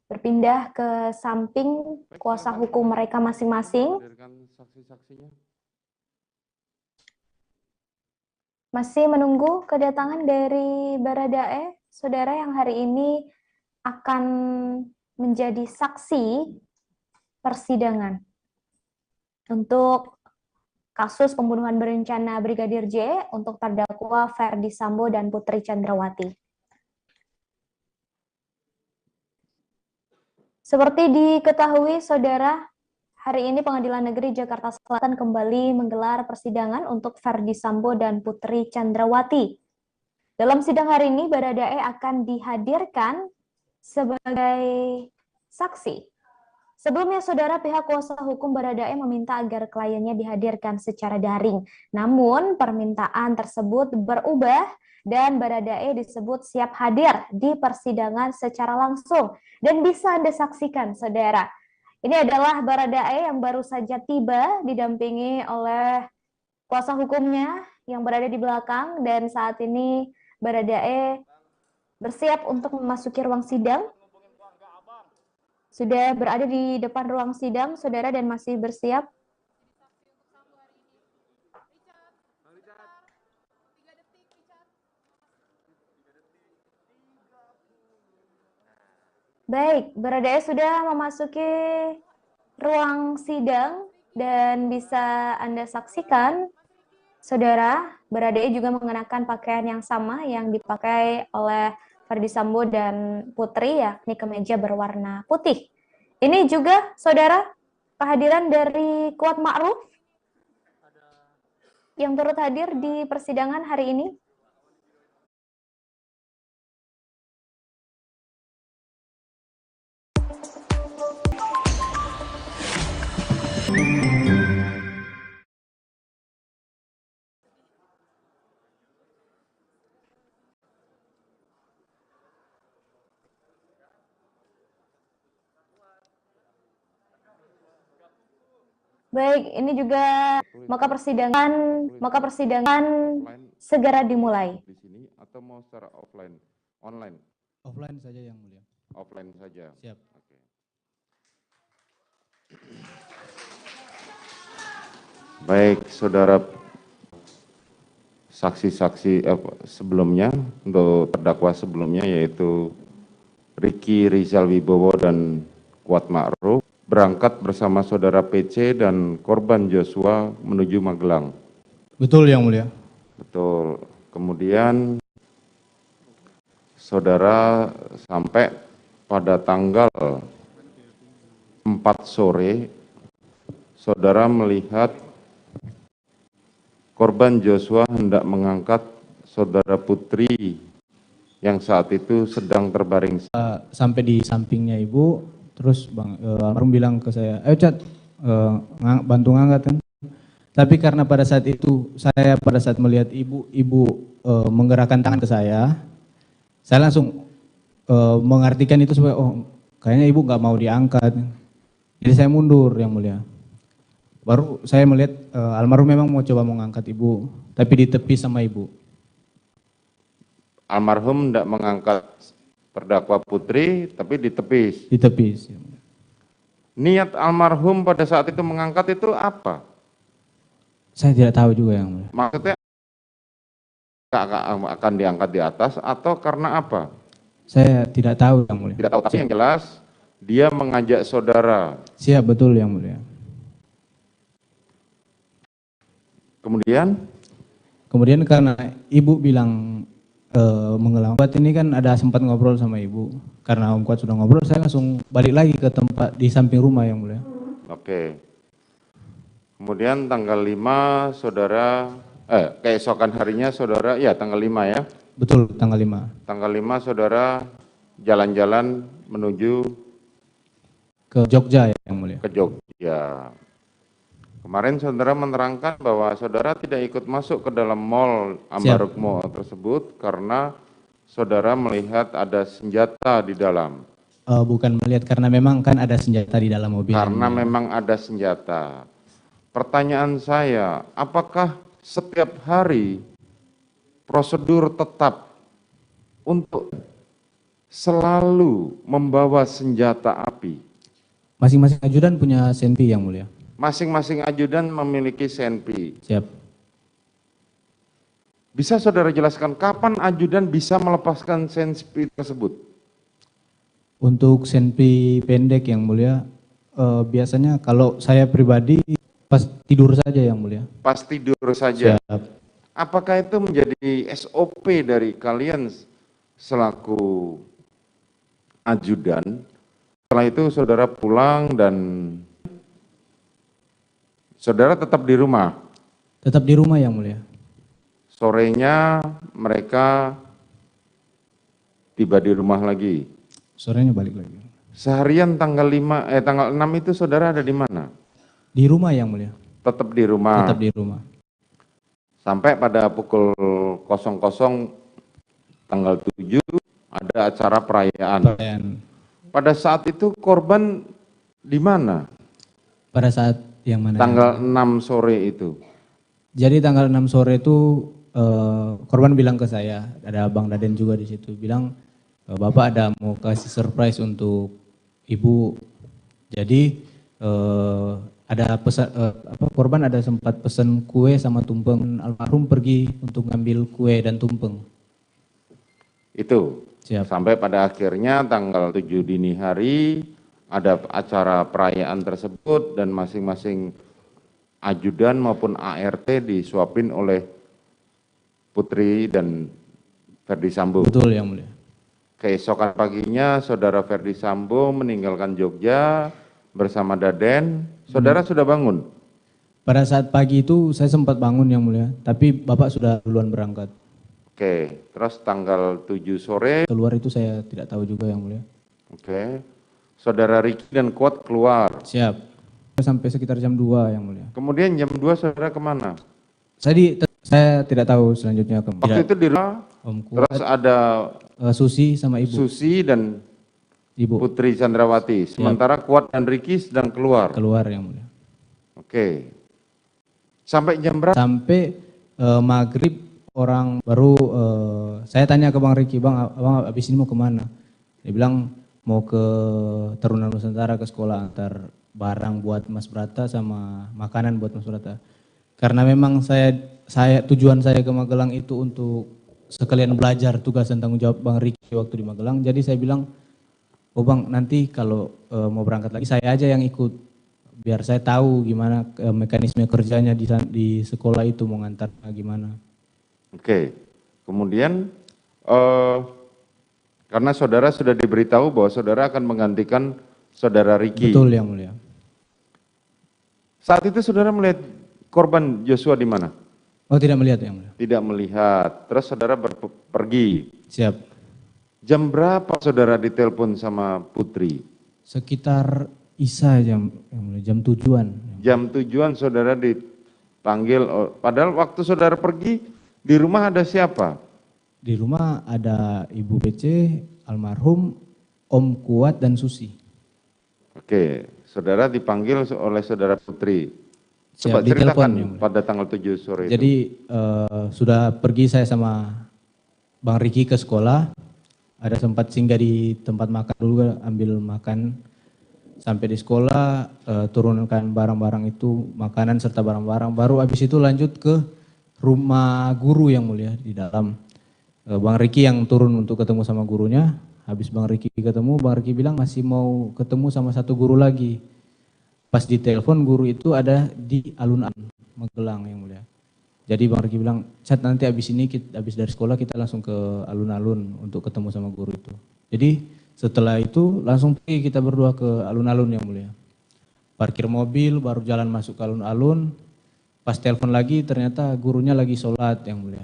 berpindah ke samping kuasa hukum mereka masing-masing. Masih menunggu kedatangan dari Baradae, saudara yang hari ini akan menjadi saksi persidangan untuk kasus pembunuhan berencana Brigadir J untuk terdakwa Ferdi Sambo dan Putri Chandrawati. Seperti diketahui, saudara, hari ini Pengadilan Negeri Jakarta Selatan kembali menggelar persidangan untuk Ferdi Sambo dan Putri Chandrawati. Dalam sidang hari ini, Baradae akan dihadirkan sebagai saksi. Sebelumnya, saudara, pihak kuasa hukum Baradae meminta agar kliennya dihadirkan secara daring. Namun, permintaan tersebut berubah dan Baradae disebut siap hadir di persidangan secara langsung. Dan bisa Anda saksikan, saudara. Ini adalah Baradae yang baru saja tiba, didampingi oleh kuasa hukumnya yang berada di belakang. Dan saat ini Baradae bersiap untuk memasuki ruang sidang. Sudah berada di depan ruang sidang, saudara, dan masih bersiap. Baik, Baradae sudah memasuki ruang sidang dan bisa Anda saksikan, saudara, Baradae juga mengenakan pakaian yang sama yang dipakai oleh Ferdi Sambo dan Putri, yakni kemeja berwarna putih. Ini juga, saudara, kehadiran dari Kuat Ma'ruf yang turut hadir di persidangan hari ini. Baik, ini juga maka persidangan segera dimulai. Di sini atau mau secara offline, online? Offline saja yang mulia. Offline saja. Siap. Oke. Baik, saudara saksi-saksi sebelumnya untuk terdakwa sebelumnya yaitu Ricky Rizal Wibowo dan Kuat Ma'ruf berangkat bersama saudara PC dan korban Joshua menuju Magelang. Betul yang mulia. Betul. Kemudian saudara sampai pada tanggal 4 sore, saudara melihat korban Joshua hendak mengangkat saudara Putri yang saat itu sedang terbaring. Sampai di sampingnya ibu, terus almarhum bilang ke saya, ayo Cat, bantu ngangkat kan. Tapi karena pada saat itu, saya pada saat melihat ibu menggerakkan tangan ke saya langsung mengartikan itu supaya, oh kayaknya ibu nggak mau diangkat. Jadi saya mundur yang mulia. Baru saya melihat almarhum memang mau coba mengangkat ibu, tapi ditepis sama ibu. Almarhum tidak mengangkat terdakwa Putri, tapi ditepis. Ditepis. Niat almarhum pada saat itu mengangkat itu apa? Saya tidak tahu juga yang mulia. Maksudnya akan diangkat di atas atau karena apa? Saya tidak tahu Yang Mulia. Tidak tahu, tapi yang jelas dia mengajak saudara. Siap, betul Yang Mulia. Kemudian karena ibu bilang menggelang Kuat ini kan ada sempat ngobrol sama ibu. Karena Om Kuat sudah ngobrol, saya langsung balik lagi ke tempat di samping rumah Yang Mulia. Oke. Kemudian tanggal 5 saudara, keesokan harinya saudara, ya tanggal 5 ya? Betul, tanggal 5. Tanggal 5 saudara jalan-jalan menuju ke Jogja ya Yang Mulia. Ke Jogja. Kemarin saudara menerangkan bahwa saudara tidak ikut masuk ke dalam mall Ambaruk Mall tersebut karena saudara melihat ada senjata di dalam. Bukan melihat, karena memang kan ada senjata di dalam mobil. Karena memang ada senjata. Pertanyaan saya, apakah setiap hari prosedur tetap untuk selalu membawa senjata api? Masing-masing ajudan punya senpi Yang Mulia. Masing-masing ajudan memiliki senpi. Siap. Bisa saudara jelaskan kapan ajudan bisa melepaskan senpi tersebut? Untuk senpi pendek Yang Mulia, biasanya kalau saya pribadi pas tidur saja Yang Mulia. Pas tidur saja. Siap. Apakah itu menjadi SOP dari kalian selaku ajudan? Setelah itu saudara pulang dan saudara tetap di rumah? Tetap di rumah Yang Mulia. Sorenya mereka tiba di rumah lagi? Sorenya balik lagi. Seharian tanggal 6 itu saudara ada di mana? Di rumah Yang Mulia. Tetap di rumah? Tetap di rumah. Sampai pada pukul 00 tanggal 7 ada acara perayaan. Pada saat itu korban di mana? Pada saat yang mana? Tanggal 6 sore itu. Jadi tanggal 6 sore itu korban bilang ke saya, ada Bang Daden juga di situ, bilang Bapak ada mau kasih surprise untuk Ibu. Jadi ada pesan korban ada sempat pesan kue sama tumpeng, almarhum pergi untuk ngambil kue dan tumpeng. Itu. Siap. Sampai pada akhirnya tanggal 7 dini hari ada acara perayaan tersebut dan masing-masing ajudan maupun ART disuapin oleh Putri dan Ferdi Sambo. Betul Yang Mulia. Keesokan paginya saudara Ferdi Sambo meninggalkan Jogja bersama Daden. Saudara sudah bangun? Pada saat pagi itu saya sempat bangun Yang Mulia, tapi Bapak sudah duluan berangkat. Oke, terus tanggal 7 sore? Keluar itu saya tidak tahu juga Yang Mulia. Oke, saudara Riki dan Kuat keluar? Siap, sampai sekitar jam 2 Yang Mulia. Kemudian jam 2 saudara kemana? Saya tidak tahu selanjutnya kemana. Waktu itu di rumah, terus ada Susi sama Ibu. Susi dan Ibu. Putri Chandrawati, sementara Kuat dan Riki sedang keluar? Keluar Yang Mulia. Oke, sampai jam berapa? Sampai maghrib. Orang baru saya tanya ke Bang Riki, Abang abis ini mau kemana? Dia bilang mau ke Taruna Nusantara ke sekolah, antar barang buat Mas Brata sama makanan buat Mas Brata. Karena memang tujuan saya ke Magelang itu untuk sekalian belajar tugas dan tanggung jawab Bang Riki waktu di Magelang. Jadi saya bilang, oh Bang nanti kalau mau berangkat lagi saya aja yang ikut. Biar saya tahu gimana mekanisme kerjanya di sekolah itu mau ngantar gimana. Oke, kemudian karena saudara sudah diberitahu bahwa saudara akan menggantikan saudara Riki. Betul Yang Mulia. Saat itu saudara melihat korban Joshua di mana? Oh tidak melihat Yang Mulia. Tidak melihat, terus saudara pergi. Siap. Jam berapa saudara ditelepon sama Putri? Sekitar Isya Yang Mulia, jam 7-an. Jam 7-an saudara dipanggil, padahal waktu saudara pergi, di rumah ada siapa? Di rumah ada Ibu BC, almarhum, Om Kuat, dan Susi. Oke, saudara dipanggil oleh saudara Putri. Coba Siap, ceritakan pada tanggal 7 sore itu. Jadi sudah pergi saya sama Bang Riki ke sekolah, ada sempat singgah di tempat makan dulu, ambil makan. Sampai di sekolah, turunkan barang-barang itu, makanan serta barang-barang, baru habis itu lanjut ke rumah guru yang mulia di dalam. Bang Riki yang turun untuk ketemu sama gurunya. Habis Bang Riki ketemu, Bang Riki bilang masih mau ketemu sama satu guru lagi. Pas ditelepon guru itu ada di alun-alun Magelang yang mulia. Jadi Bang Riki bilang, Chat nanti habis ini, habis dari sekolah kita langsung ke alun-alun untuk ketemu sama guru itu. Jadi setelah itu langsung pergi kita berdua ke alun-alun yang mulia. Parkir mobil, baru jalan masuk ke alun-alun. Pas telepon lagi ternyata gurunya lagi sholat yang mulia.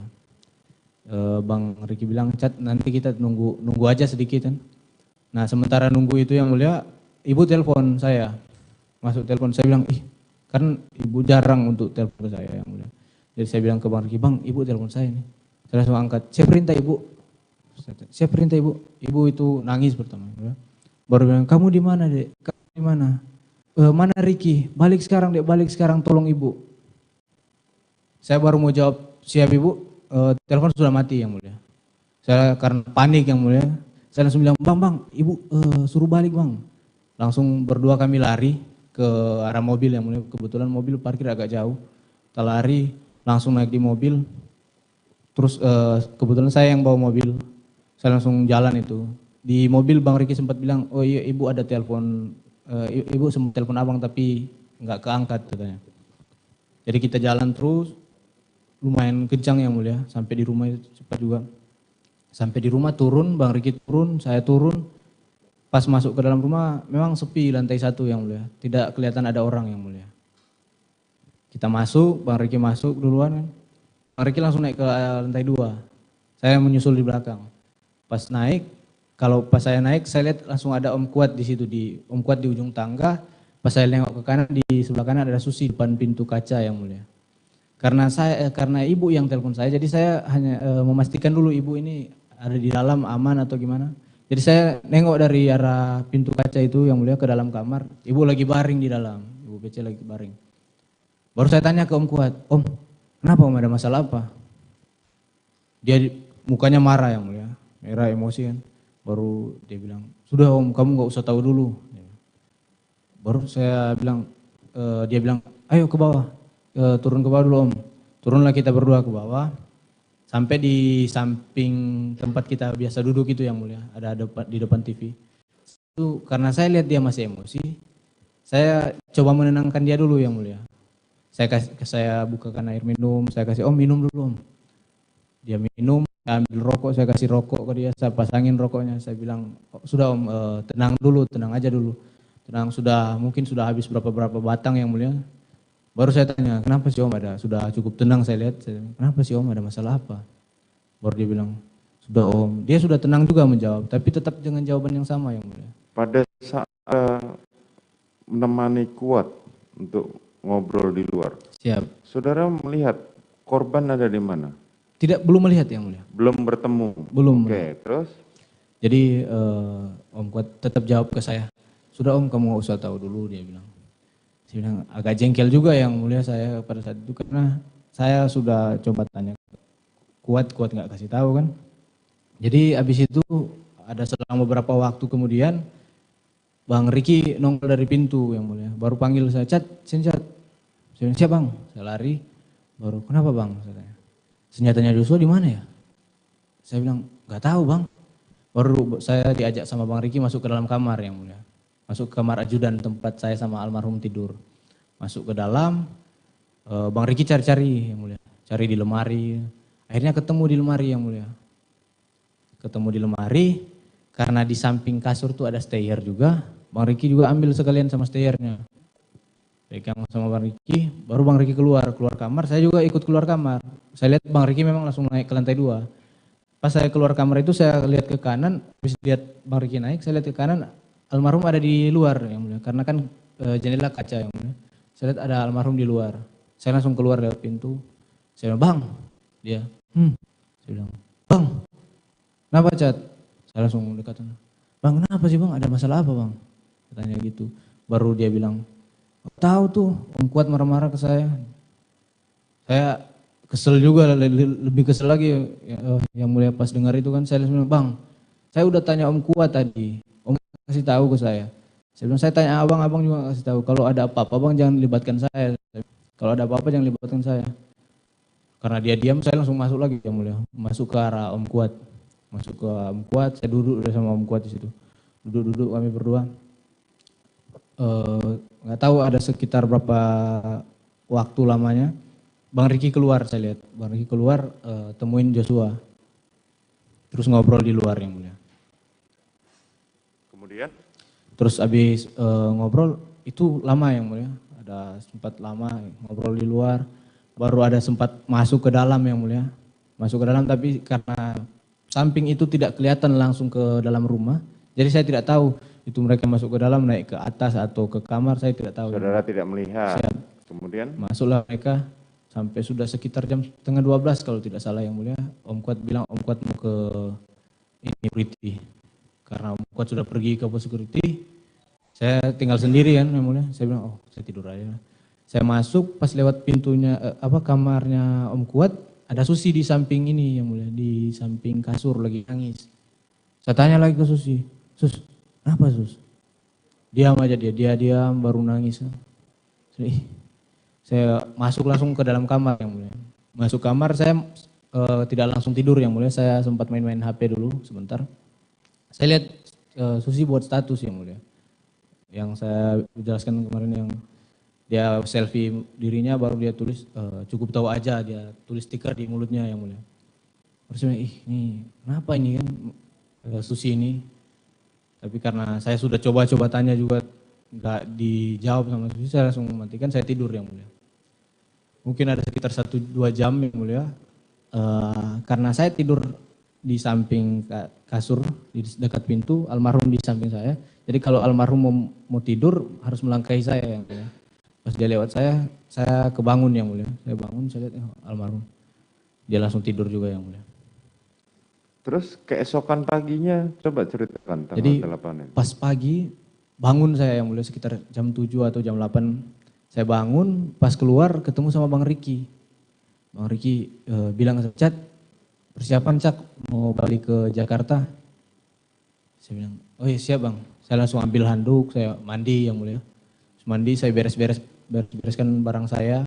Bang Riki bilang, Chat nanti kita nunggu aja sedikit kan. Nah sementara nunggu itu yang mulia, ibu telepon saya. Masuk telepon, saya bilang, kan ibu jarang untuk telepon saya yang mulia. Jadi saya bilang ke Bang Riki, Bang ibu telepon saya nih. Saya langsung angkat, saya perintah ibu. Saya perintah ibu. Ibu itu nangis pertama. Baru bilang, kamu di mana dek? Kamu di mana? Mana Riki? Balik sekarang dek, balik sekarang tolong ibu. Saya baru mau jawab, siap ibu. Telepon sudah mati yang mulia. Saya karena panik yang mulia, saya langsung bilang, bang, ibu suruh balik bang. Langsung berdua kami lari ke arah mobil yang mulia. Kebetulan mobil parkir agak jauh. Kita lari, langsung naik di mobil. Terus kebetulan saya yang bawa mobil. Saya langsung jalan itu. Di mobil Bang Riki sempat bilang, oh iya ibu ada telepon, ibu sempat telepon abang tapi nggak keangkat katanya. Jadi kita jalan terus. Lumayan kencang yang mulia, sampai di rumah cepat juga. Sampai di rumah turun, Bang Riki turun, saya turun. Pas masuk ke dalam rumah memang sepi lantai 1 yang mulia, tidak kelihatan ada orang yang mulia. Kita masuk, Bang Riki masuk duluan kan. Bang Riki langsung naik ke lantai 2. Saya menyusul di belakang. Pas naik, pas saya naik saya lihat langsung ada Om Kuat di situ, Om Kuat di ujung tangga. Pas saya nengok ke kanan, di sebelah kanan ada Susi depan pintu kaca yang mulia. Karena ibu yang telepon saya, jadi saya hanya memastikan dulu ibu ini ada di dalam aman atau gimana. Jadi saya nengok dari arah pintu kaca itu yang mulia ke dalam kamar, ibu lagi baring di dalam, ibu PC lagi baring. Baru saya tanya ke Om Kuat, Om, kenapa Om, ada masalah apa? Dia mukanya marah yang mulia, merah emosi kan. Baru dia bilang, sudah Om, kamu nggak usah tahu dulu. Baru saya bilang, dia bilang, ayo ke bawah. Turun ke bawah dulu Om. Turunlah kita berdua ke bawah. Sampai di samping tempat kita biasa duduk itu yang mulia. Ada di depan TV. Itu karena saya lihat dia masih emosi. Saya coba menenangkan dia dulu yang mulia. Saya bukakan air minum. Saya kasih, Om minum dulu Om. Dia minum. Saya ambil rokok. Saya kasih rokok ke dia. Saya pasangin rokoknya. Saya bilang, sudah Om tenang dulu. Tenang aja dulu. Tenang mungkin sudah habis berapa batang yang mulia. Baru saya tanya, kenapa sih Om sudah cukup tenang saya lihat, kenapa sih Om ada masalah apa? Baru dia bilang, sudah Om, dia sudah tenang juga menjawab, tapi tetap dengan jawaban yang sama yang mulia. Pada saat menemani Kuat untuk ngobrol di luar, siap. Saudara melihat korban ada di mana? Belum melihat yang mulia. Belum bertemu? Belum. Oke, terus? Jadi Om Kuat tetap jawab ke saya, sudah Om kamu gak usah tahu dulu, dia bilang. Saya bilang agak jengkel juga yang mulia saya pada saat itu karena saya sudah coba tanya Kuat nggak kasih tahu kan. Jadi habis itu ada selang beberapa waktu kemudian Bang Riki nongol dari pintu yang mulia. Baru panggil saya, Chat, sini Chat. Saya bilang, siap Bang. Saya lari. Baru kenapa Bang? Saya tanya. Senjatanya Joshua di mana ya? Saya bilang nggak tahu Bang. Baru saya diajak sama Bang Riki masuk ke dalam kamar yang mulia. Masuk ke kamar ajudan tempat saya sama almarhum tidur. Masuk ke dalam, Bang Riki cari-cari yang mulia. Cari di lemari, akhirnya ketemu di lemari yang mulia. Ketemu di lemari, karena di samping kasur tuh ada stayer juga. Bang Riki juga ambil sekalian sama stayernya. Pegang sama Bang Riki, baru Bang Riki keluar kamar, saya juga ikut keluar kamar. Saya lihat Bang Riki memang langsung naik ke lantai 2. Pas saya keluar kamar itu saya lihat ke kanan, habis lihat Bang Riki naik, saya lihat ke kanan, almarhum ada di luar yang mulia, karena kan jendela kaca yang mulia. Saya lihat ada almarhum di luar. Saya langsung keluar lewat pintu. Saya bilang, Bang, dia, saya bilang, Bang, kenapa Chat? Saya langsung dekatan, Bang kenapa sih Bang, ada masalah apa Bang? Katanya gitu. Baru dia bilang, tahu tuh Om Kuat marah-marah ke saya. Saya kesel juga, lebih kesel lagi yang mulia pas dengar itu kan. Saya langsung bilang, Bang, saya udah tanya Om Kuat tadi. Om kasih tahu ke saya. Saya bilang, saya tanya abang juga kasih tahu. Kalau ada apa-apa abang jangan libatkan saya. Kalau ada apa-apa jangan libatkan saya. Karena dia diam, saya langsung masuk lagi yang mulia. Masuk ke arah Om Kuat. Masuk ke Om Kuat, saya duduk sama Om Kuat di situ. Duduk-duduk kami berdua. Nggak tahu ada sekitar berapa waktu lamanya. Bang Riki keluar, saya lihat. Bang Riki keluar, temuin Joshua. Terus ngobrol di luar yang mulia. Kemudian? Terus habis ngobrol, itu lama yang mulia. Ada sempat lama ngobrol di luar. Baru ada sempat masuk ke dalam yang mulia. Masuk ke dalam tapi karena samping itu tidak kelihatan langsung ke dalam rumah. Jadi saya tidak tahu itu mereka masuk ke dalam, naik ke atas atau ke kamar, saya tidak tahu. Saudara tidak melihat. Siap. Kemudian? Masuklah mereka sampai sudah sekitar jam 11:30 kalau tidak salah yang mulia. Om Kuat bilang Om Kuat mau ke security. Karena Om Kuat sudah pergi ke pos security, saya tinggal sendiri kan yang mulia. Saya bilang, oh saya tidur aja. Saya masuk pas lewat pintunya kamarnya Om Kuat, ada Susi di samping ini yang mulia, di samping kasur lagi nangis. Saya tanya lagi ke Susi, Sus, kenapa Sus? Diam aja dia diam baru nangis. Saya masuk langsung ke dalam kamar yang mulia. Masuk kamar saya tidak langsung tidur yang mulia, saya sempat main-main HP dulu sebentar. Saya lihat Susi buat status yang mulia. Yang saya jelaskan kemarin yang dia selfie dirinya baru dia tulis cukup tahu aja, dia tulis stiker di mulutnya yang mulia. Terus saya bilang, ini kenapa ini kan Susi ini. Tapi karena saya sudah coba-coba tanya juga nggak dijawab sama Susi, saya langsung matikan, saya tidur yang mulia. Mungkin ada sekitar 1-2 jam yang mulia. Karena saya tidur di samping kasur, di dekat pintu, almarhum di samping saya. Jadi kalau almarhum mau tidur harus melangkahi saya yang mulia. Pas dia lewat saya kebangun yang mulia. Saya bangun, saya lihat almarhum. Dia langsung tidur juga yang mulia. Terus keesokan paginya coba ceritakan tanggal Jadi 8 ini. pas pagi bangun saya yang mulia sekitar jam 7 atau jam 8. Saya bangun, pas keluar ketemu sama Bang Riki. Bang Riki bilang, Cat, persiapan Cak mau balik ke Jakarta. Saya bilang, oh iya siap Bang. Saya langsung ambil handuk, saya mandi yang mulia. Mandi, saya bereskan barang saya,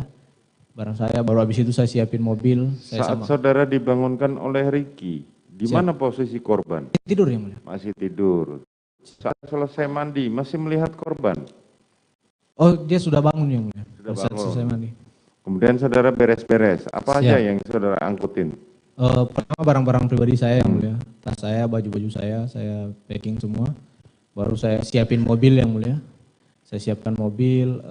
baru habis itu saya siapin mobil. Saat saudara dibangunkan oleh Riki, di mana posisi korban? Tidur yang mulia. Masih tidur. Saat selesai mandi, masih melihat korban? Oh dia sudah bangun yang mulia. Sudah saat bangun. selesai mandi. Kemudian saudara beres-beres, apa aja yang saudara angkutin? Pertama barang-barang pribadi saya yang mulia, tas saya, baju-baju saya packing semua. Baru saya siapin mobil yang mulia. Saya siapkan mobil,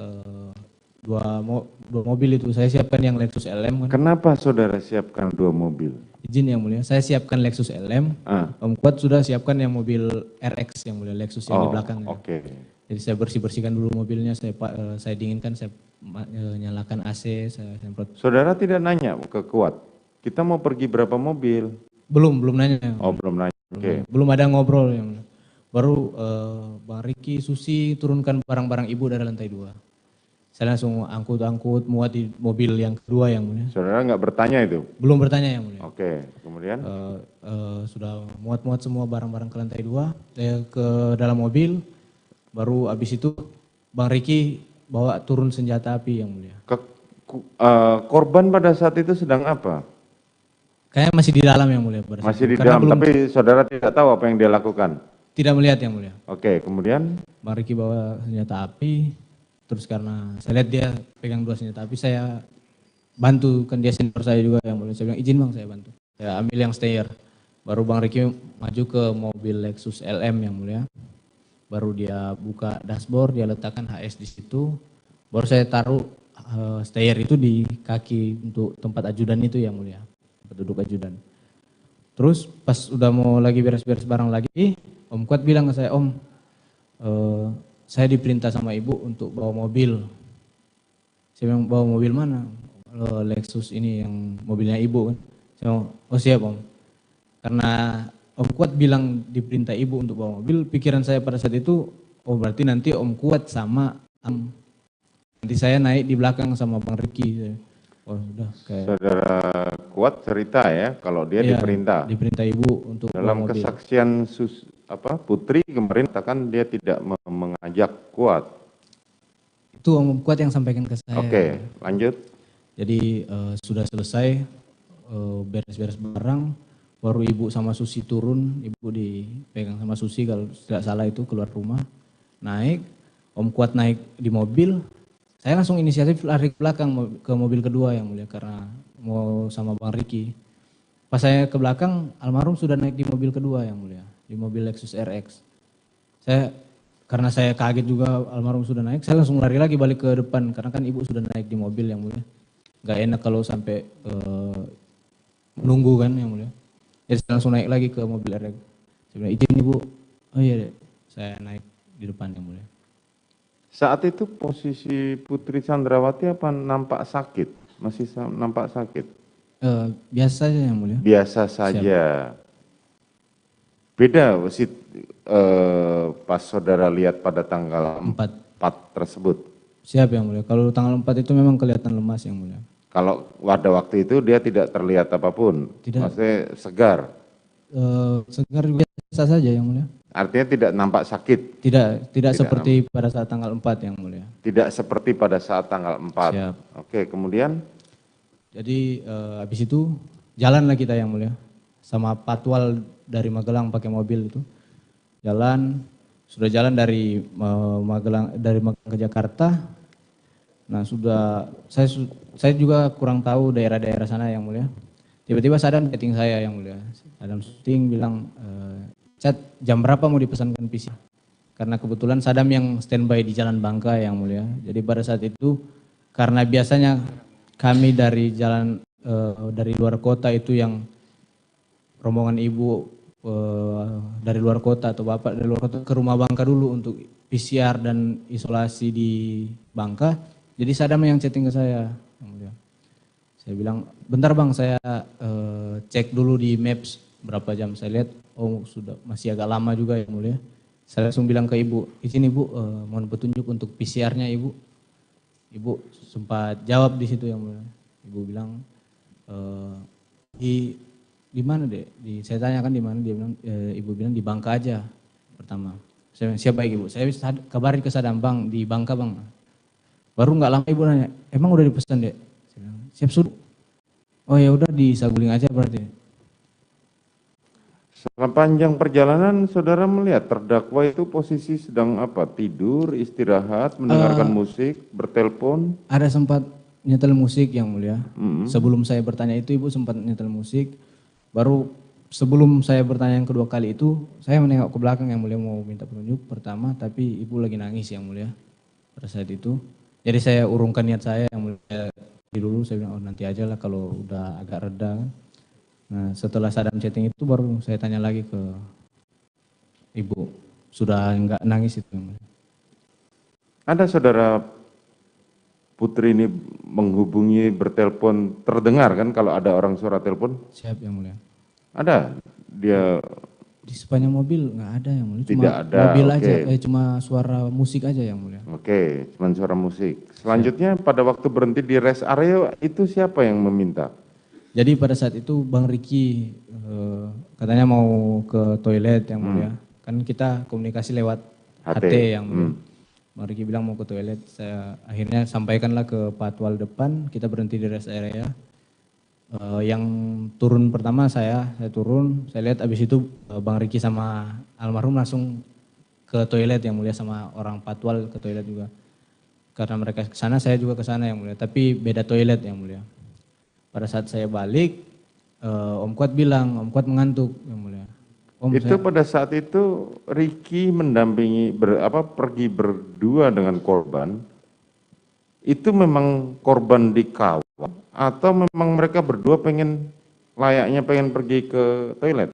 dua mobil itu. Saya siapkan yang Lexus LM. Kan. Kenapa saudara siapkan 2 mobil? Izin yang mulia, saya siapkan Lexus LM. Om Kuat sudah siapkan yang mobil RX yang mulia, Lexus yang di belakang. Oke. Jadi saya bersih-bersihkan dulu mobilnya, saya dinginkan, saya nyalakan AC, saya semprot. Saudara tidak nanya ke Kuat, kita mau pergi berapa mobil? Belum nanya. Oh belum nanya, oke. Belum ada ngobrol yang mulia. Baru Bang Riki, Susi turunkan barang-barang ibu dari lantai 2. Saya langsung angkut muat di mobil yang kedua yang mulia. Saudara nggak bertanya itu? Belum bertanya yang mulia. Oke, kemudian? Sudah muat semua barang-barang ke lantai 2, saya ke dalam mobil, baru habis itu Bang Riki bawa turun senjata api yang mulia. Korban pada saat itu sedang apa? Kayaknya masih di dalam yang mulia. Masih di dalam, tapi saudara tidak tahu apa yang dia lakukan? Tidak melihat yang mulia. Oke, kemudian? Bang Riki bawa senjata api, terus karena saya lihat dia pegang 2 senjata api, saya bantu, kan dia senior saya juga yang mulia. Saya bilang, izin Bang, saya bantu. Saya ambil yang stayer. Baru Bang Riki maju ke mobil Lexus LM yang mulia. Baru dia buka dashboard, dia letakkan HS di situ. Baru saya taruh stayer itu di kaki untuk tempat ajudan itu yang mulia. Tempat duduk ajudan. Terus pas udah mau lagi beres-beres barang lagi, Om Kuat bilang ke saya, Om, saya diperintah sama ibu untuk bawa mobil. Saya bilang, bawa mobil mana? Lexus ini yang mobilnya ibu kan. Saya bilang, oh siap Om. Karena Om Kuat bilang diperintah ibu untuk bawa mobil, pikiran saya pada saat itu, oh berarti nanti Om Kuat sama nanti saya naik di belakang sama Bang Riki. Oh udah kayak. Saudara Kuat cerita ya, kalau dia diperintah. Diperintah ibu untuk dalam bawa mobil. Kesaksian Putri kemarin katakan dia tidak mengajak Kuat. Itu Om Kuat yang sampaikan ke saya. Oke, lanjut. Jadi sudah selesai beres-beres barang, baru ibu sama Susi turun, ibu dipegang sama Susi kalau tidak salah itu keluar rumah, naik, Om Kuat naik di mobil, saya langsung inisiatif lari ke belakang ke mobil kedua yang mulia karena mau sama Bang Riki. Pas saya ke belakang, almarhum sudah naik di mobil kedua yang mulia, di mobil Lexus RX. Karena saya kaget juga almarhum sudah naik, saya langsung lari lagi balik ke depan karena kan ibu sudah naik di mobil yang mulia. Gak enak kalau sampai menunggu kan yang mulia. Jadi saya langsung naik lagi ke mobil RX. Saya bilang, izin ibu, oh iya deh, saya naik di depan yang mulia. Saat itu posisi Putri Chandrawati apa nampak sakit? Masih nampak sakit? Biasa saja yang mulia. Biasa saja. Siap. Beda pas saudara lihat pada tanggal 4 tersebut? Siap yang mulia, kalau tanggal 4 itu memang kelihatan lemas yang mulia. Kalau pada waktu itu dia tidak terlihat apapun? Tidak. Maksudnya segar? Segar biasa saja yang mulia. Artinya tidak nampak sakit? Tidak seperti pada saat tanggal 4 yang mulia. Tidak seperti pada saat tanggal 4? Siap. Oke, kemudian? Jadi habis itu jalanlah kita yang mulia. Sama Patwal dari Magelang pakai mobil itu. Sudah jalan dari Magelang ke Jakarta. Nah saya juga kurang tahu daerah-daerah sana yang mulia. Tiba-tiba Sadam chatting saya yang mulia. Sadam chatting bilang, Chat, jam berapa mau dipesankan PC? Karena kebetulan Sadam yang standby di Jalan Bangka yang mulia. Jadi pada saat itu karena biasanya kami dari dari luar kota itu yang rombongan ibu dari luar kota atau bapak dari luar kota ke rumah Bangka dulu untuk PCR dan isolasi di Bangka. Jadi Sadam yang chatting ke saya yang mulia. Saya bilang, bentar bang saya cek dulu di Maps berapa jam. Saya lihat, oh sudah masih agak lama juga yang mulia. Saya langsung bilang ke ibu, izin ibu mohon petunjuk untuk PCR-nya ibu. Ibu sempat jawab di situ yang mulia. Ibu bilang, di mana deh? Saya tanyakan di mana, dia bilang, ibu bilang di Bangka aja pertama. Saya bilang, siap baik ibu, saya kabarin ke Sadam bang, di Bangka bang. Baru nggak lama ibu nanya, emang udah dipesan deh? Saya bilang, siap suruh. Oh ya udah di Saguling aja berarti. Sepanjang perjalanan saudara melihat terdakwa itu posisi sedang apa? Tidur, istirahat, mendengarkan musik, bertelepon? Ada sempat nyetel musik yang mulia. Sebelum saya bertanya itu ibu sempat nyetel musik. Baru sebelum saya bertanya yang kedua kali itu, saya menengok ke belakang yang mulia mau minta petunjuk pertama, tapi ibu lagi nangis yang mulia pada saat itu. Jadi saya urungkan niat saya yang mulia dulu, saya bilang oh nanti aja lah kalau udah agak reda. Nah setelah Sadam chatting itu baru saya tanya lagi ke ibu, sudah enggak nangis itu yang mulia. Ada saudara Putri ini menghubungi bertelepon, terdengar kan kalau ada orang suara telepon? Siap yang mulia. Ada? Dia di sepanjang mobil nggak ada yang mulia. Tidak ada. Mobil aja, cuma suara musik aja yang mulia. Oke, cuma suara musik. Selanjutnya pada waktu berhenti di rest area itu siapa yang meminta? Jadi pada saat itu Bang Riki katanya mau ke toilet yang mulia. Kan kita komunikasi lewat HT yang mulia. Bang Riki bilang mau ke toilet, saya akhirnya sampaikanlah ke Patwal depan, kita berhenti di rest area. Yang turun pertama saya turun, saya lihat abis itu Bang Riki sama almarhum langsung ke toilet yang mulia sama orang Patwal ke toilet juga. Karena mereka ke sana, saya juga ke sana yang mulia, tapi beda toilet yang mulia. Pada saat saya balik, Om Kuat bilang, Om Kuat mengantuk yang mulia. Pada saat itu Riki mendampingi pergi berdua dengan korban. Itu memang korban dikawal atau memang mereka berdua pengen pergi ke toilet?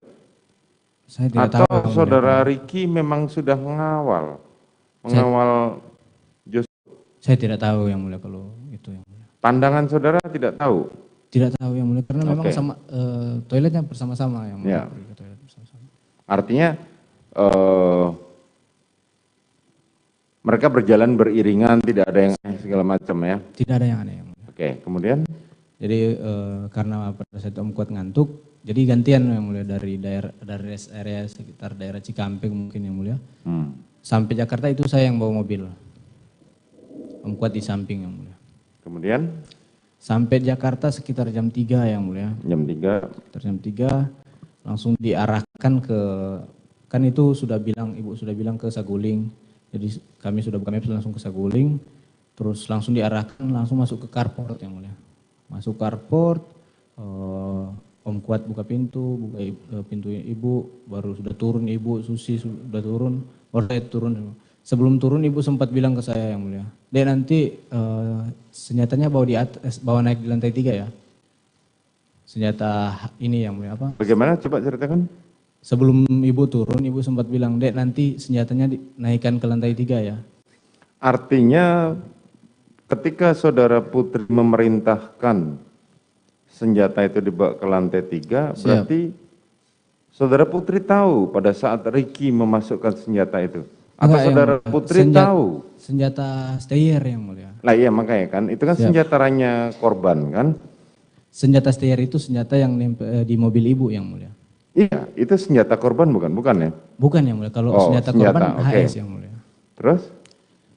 Saya tidak atau tahu. Saudara Riki memang sudah mengawal Joshua? Saya tidak tahu yang mulia kalau itu yang mulia. Pandangan saudara tidak tahu? Tidak tahu yang mulia karena memang sama toiletnya bersama-sama yang mulia. Ya. Artinya mereka berjalan beriringan, tidak ada yang segala macam ya? Tidak ada yang aneh. Oke, kemudian? Jadi karena pada saat Om Kuat ngantuk, jadi gantian yang mulia dari rest area sekitar daerah Cikampek mungkin yang mulia. Sampai Jakarta itu saya yang bawa mobil. Om Kuat di samping yang mulia. Kemudian? Sampai Jakarta sekitar jam 3 yang mulia. Jam 3. Sekitar jam 3 langsung diarahkan ke, kan itu sudah bilang, Ibu sudah bilang ke Saguling. Jadi kami langsung ke Saguling, terus langsung diarahkan langsung masuk ke carport yang mulia. Masuk carport, Om Kuat buka pintu, pintu Ibu, baru sudah turun Ibu, Susi sudah turun, baru saya turun. Sebelum turun Ibu sempat bilang ke saya yang mulia, "Dek, nanti senjatanya bawa di atas, bawa naik di lantai 3 ya." Senjata ini yang mulia apa? Bagaimana coba ceritakan? Sebelum Ibu turun, Ibu sempat bilang, "Dek, nanti senjatanya dinaikkan ke lantai 3 ya." Artinya ketika saudara Putri memerintahkan senjata itu dibawa ke lantai 3, berarti saudara Putri tahu pada saat Ricky memasukkan senjata itu? Atau Enggak, saudara Putri tahu? Senjata stayer yang mulia. Lah iya makanya kan, itu kan senjatanya korban kan? Senjata stayer itu senjata yang di mobil Ibu yang mulia. Iya, itu senjata korban bukan ya? Bukan yang mulia, kalau senjata korban HS yang mulia. Terus?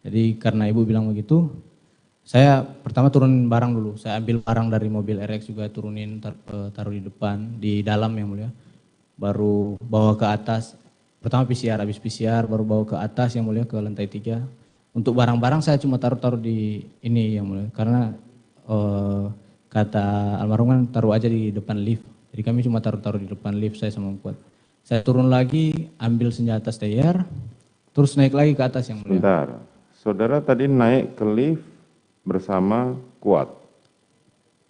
Jadi karena Ibu bilang begitu, saya pertama turun barang dulu. Saya ambil barang dari mobil RX juga turunin, taruh di depan, di dalam yang mulia. Baru bawa ke atas. Pertama PCR, habis PCR baru bawa ke atas yang mulia, ke lantai 3. Untuk barang-barang saya cuma taruh di ini yang mulia, karena kata almarhum kan taruh aja di depan lift. Jadi kami cuma taruh di depan lift saya sama Kuat. Saya turun lagi, ambil senjata stayer, terus naik lagi ke atas yang mulia. Bentar, saudara tadi naik ke lift bersama Kuat.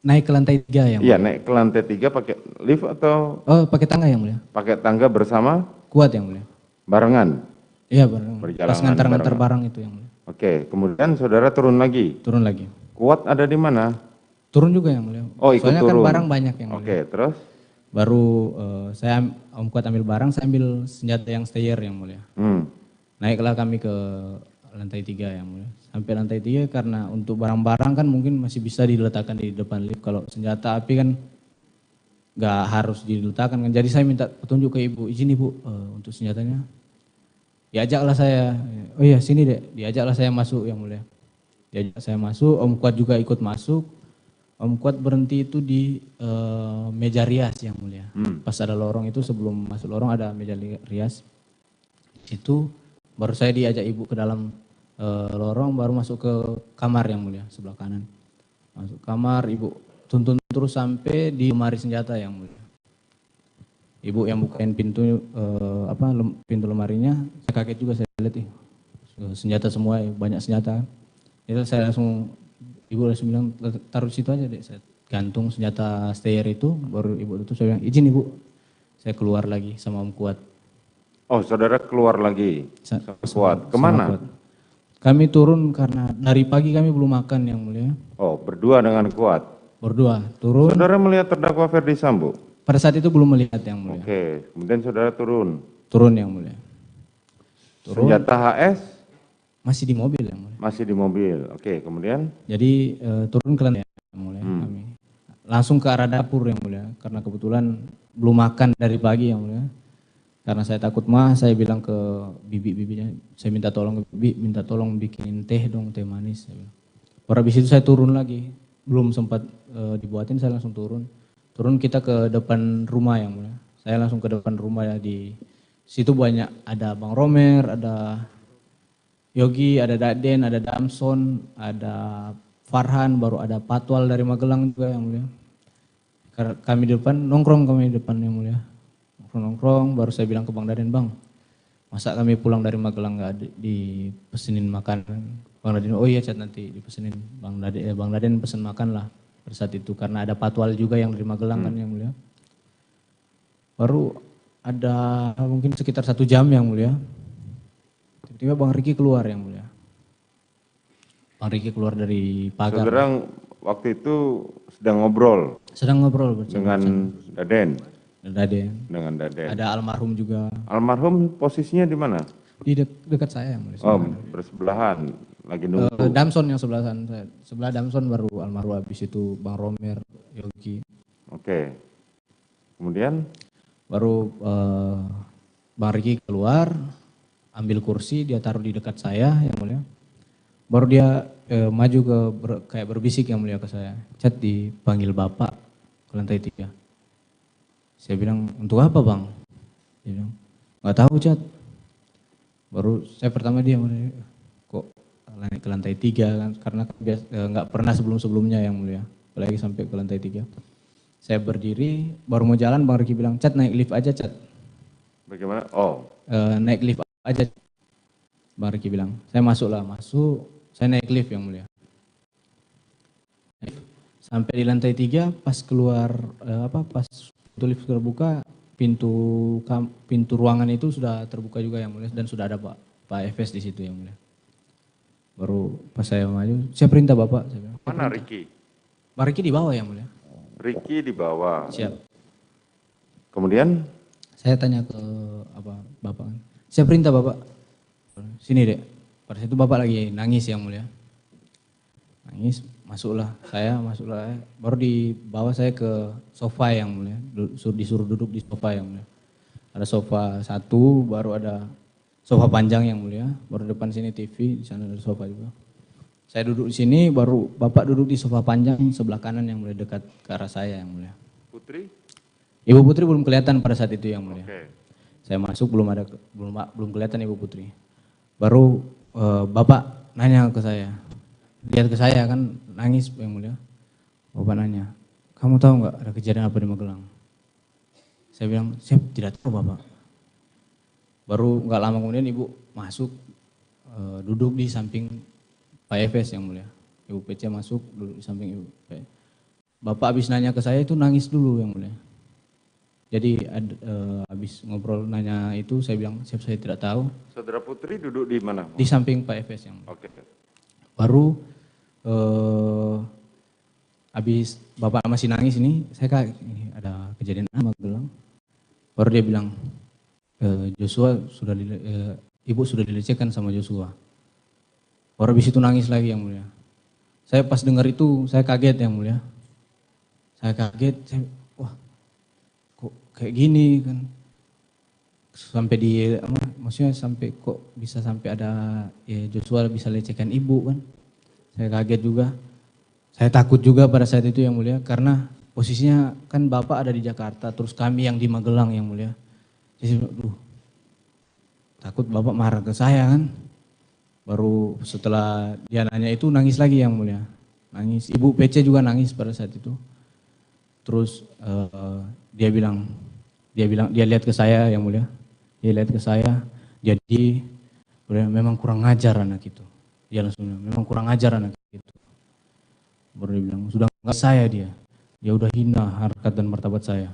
Naik ke lantai 3 yang mulia. Iya, naik ke lantai 3 pakai lift atau? Oh, pakai tangga yang mulia. Pakai tangga bersama? Kuat yang mulia. Barengan? Iya, barengan. Berjalan. Pas ngantar-ngantar barang itu yang mulia. Oke, kemudian saudara turun lagi? Turun lagi. Kuat ada di mana? Turun juga yang mulia. Oh, ikut soalnya turun. Kan barang banyak yang mulia. Oke, terus? Baru Om Kuat ambil barang, saya ambil senjata yang stayer yang mulia. Naiklah kami ke lantai 3 yang mulia. Sampai lantai 3 karena untuk barang-barang kan mungkin masih bisa diletakkan di depan lift. Kalau senjata api kan nggak harus diletakkan kan. Jadi saya minta petunjuk ke Ibu, izin Ibu untuk senjatanya. Diajaklah saya, oh iya sini deh, diajaklah saya masuk yang mulia. Diajak saya masuk, Om Kuat juga ikut masuk. Om Kuat berhenti itu di meja rias yang mulia. Pas ada lorong itu, sebelum masuk lorong ada meja rias. Itu baru saya diajak Ibu ke dalam lorong, baru masuk ke kamar yang mulia, sebelah kanan. Masuk kamar, Ibu tuntun terus sampai di lemari senjata yang mulia. Ibu yang bukain pintu pintu lemarinya, saya kaget juga, saya lihat senjata semua, banyak senjata. Itu saya langsung, Ibu langsung bilang taruh di situ aja deh, saya gantung senjata stayer itu, baru Ibu tutup, saya bilang izin Ibu, saya keluar lagi sama Om Kuat. Oh, saudara keluar lagi sama Kuat, kemana? Kuat. Kami turun karena dari pagi kami belum makan yang mulia. Oh, berdua dengan Kuat? Berdua, turun. Saudara melihat terdakwa Ferdi Sambo? Pada saat itu belum melihat yang mulia. Oke, kemudian saudara turun? Turun yang mulia. Turun. Senjata HS? Masih di mobil yang mulia. Masih di mobil, oke, kemudian? Jadi turun ke lantai yang mulia kami. Langsung ke arah dapur yang mulia, karena kebetulan belum makan dari pagi yang mulia. Karena saya takut saya bilang ke bibi-bibinya, saya minta tolong ke bibi, minta tolong bikinin teh dong, teh manis. Baru habis itu saya turun lagi, belum sempat dibuatin, saya langsung turun. Turun kita ke depan rumah yang mulia. Saya langsung ke depan rumah ya, di situ banyak, ada Bang Romer, ada Yogi, ada Daden, ada Damson, ada Farhan, baru ada Patwal dari Magelang juga yang mulia. Kami di depan, nongkrong kami di depan yang mulia. Nongkrong, baru saya bilang ke Bang Daden, Bang, masa kami pulang dari Magelang nggak dipesenin makanan? Bang Daden, oh iya Cat, nanti dipesenin. Bang Daden pesen makan lah pada saat itu, karena ada Patwal juga yang dari Magelang kan yang mulia. Baru ada mungkin sekitar 1 jam yang mulia. Tiba-tiba Bang Riki keluar yang mulia. Bang Riki keluar dari pagar. Saudara waktu itu sedang ngobrol? Sedang ngobrol bersama dengan Daden? Dengan Daden. Ada almarhum juga. Almarhum posisinya di mana? Di dekat saya yang mulia. Oh, bersebelahan, lagi nunggu. Damson yang sebelah sana. Sebelah Damson baru almarhum, habis itu Bang Romer, Yogi. Oke. Kemudian? Baru Bang Riki keluar, ambil kursi, dia taruh di dekat saya yang mulia. Baru dia maju kayak berbisik yang mulia ke saya. Chat dipanggil bapak ke lantai 3. Saya bilang, untuk apa bang? Dia bilang, nggak tahu Chat. Baru saya pertama dia kok naik ke lantai 3 kan, karena nggak pernah sebelumnya yang mulia. Apalagi sampai ke lantai 3. Saya berdiri, baru mau jalan Bang Riki bilang, Chat naik lift aja Chat. Bagaimana? Oh. Naik lift aja. Bang Riki bilang, saya masuk, saya naik lift yang mulia. Sampai di lantai 3, pas keluar, pas pintu lift terbuka, pintu ruangan itu sudah terbuka juga yang mulia, dan sudah ada Pak Efes di situ yang mulia. Baru pas saya maju, saya perintah Bapak. Saya bilang, mana Riki? Bang Riki di bawah yang mulia. Riki di bawah. Siap. Kemudian? Saya tanya ke Bapak, saya perintah Bapak, sini dek. Pada saat itu Bapak lagi nangis yang mulia. Nangis, masuklah, baru dibawa saya ke sofa yang mulia, disuruh duduk di sofa yang mulia. Ada sofa satu, baru ada sofa panjang yang mulia, baru depan sini TV, di sana ada sofa juga. Saya duduk di sini, baru Bapak duduk di sofa panjang sebelah kanan yang mulia, dekat ke arah saya yang mulia. Putri? Ibu Putri belum kelihatan pada saat itu yang mulia. Okay. Saya masuk belum kelihatan Ibu Putri. Baru Bapak nanya ke saya, lihat ke saya kan nangis yang mulia. Bapak nanya, kamu tahu nggak ada kejadian apa di Magelang? Saya bilang, saya tidak tahu Bapak. Baru nggak lama kemudian Ibu masuk, duduk di samping Pak Efes yang mulia. Ibu PC masuk, duduk di samping Ibu. Bapak habis nanya ke saya itu nangis dulu yang mulia. Jadi habis ngobrol nanya itu saya bilang, saya tidak tahu. Saudara Putri duduk di mana? Di samping Pak Efes yang mulia. Oke. Baru habis Bapak masih nangis ini, saya kaget, ini ada kejadian apa Magelang. Baru dia bilang, Joshua Ibu sudah dilecehkan sama Joshua. Baru habis itu nangis lagi yang mulia. Saya pas dengar itu, saya kaget yang mulia. Saya kaget, wah kok kayak gini kan. Sampai maksudnya sampai kok bisa sampai ada Joshua bisa lecehkan ibu kan. Saya kaget juga. Saya takut juga pada saat itu yang mulia, karena posisinya kan Bapak ada di Jakarta, terus kami yang di Magelang yang mulia. Jadi takut Bapak marah ke saya kan. Baru setelah dia nanya itu nangis lagi yang mulia. Nangis, Ibu PC juga nangis pada saat itu. Terus dia lihat ke saya yang mulia. Dia lihat ke saya, jadi memang kurang ajar anak itu. Dia langsung bilang, memang kurang ajar anak itu. Baru dia bilang, sudah enggak saya dia udah hina harkat dan martabat saya.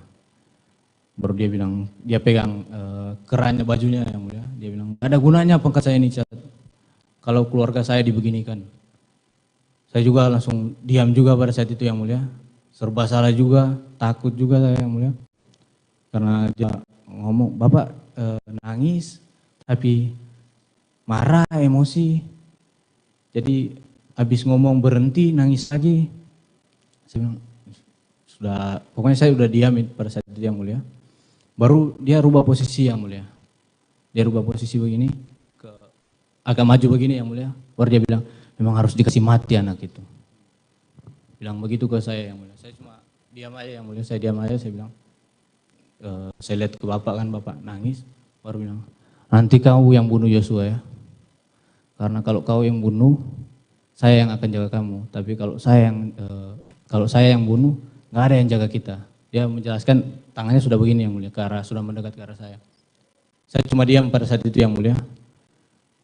Baru dia bilang, dia pegang kerannya bajunya yang mulia. Dia bilang, gak ada gunanya pangkat saya ini Chat, kalau keluarga saya dibeginikan. Saya juga langsung diam juga pada saat itu yang mulia. Serba salah juga, takut juga saya yang mulia. Karena dia ngomong, Bapak nangis, tapi marah, emosi. Jadi habis ngomong berhenti, nangis lagi. Saya bilang, pokoknya saya udah diam pada saat itu yang mulia. Baru dia rubah posisi yang mulia. Dia rubah posisi begini, agak maju begini yang mulia. Baru dia bilang, memang harus dikasih mati anak itu. Bilang begitu ke saya yang mulia. Saya cuma diam aja yang mulia, saya diam aja, saya bilang. Saya lihat ke Bapak kan, Bapak nangis. Baru bilang, nanti kau yang bunuh Joshua ya. Karena kalau kau yang bunuh, saya yang akan jaga kamu. Tapi kalau saya yang bunuh, nggak ada yang jaga kita. Dia menjelaskan tangannya sudah begini yang mulia, sudah mendekat ke arah saya. Saya cuma diam pada saat itu yang mulia.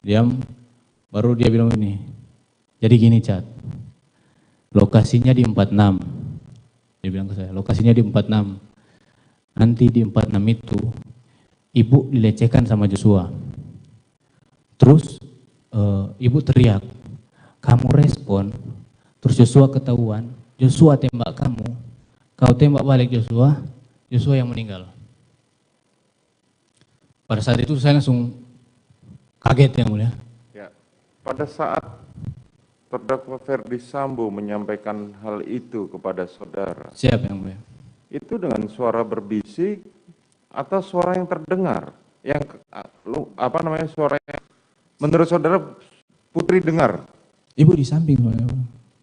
Diam, baru dia bilang ini. Jadi gini Chat, lokasinya di 46. Dia bilang ke saya, lokasinya di 46. Nanti di 46 itu, ibu dilecehkan sama Joshua. Terus ibu teriak, kamu respon, terus Joshua ketahuan, Joshua tembak kamu, kau tembak balik Joshua, Joshua yang meninggal. Pada saat itu saya langsung kaget yang mulia. Ya, pada saat terdakwa Ferdi Sambo menyampaikan hal itu kepada saudara. Siap yang mulia. Itu dengan suara berbisik atau suara yang terdengar? Yang suara yang menurut saudara Putri dengar? Ibu di samping.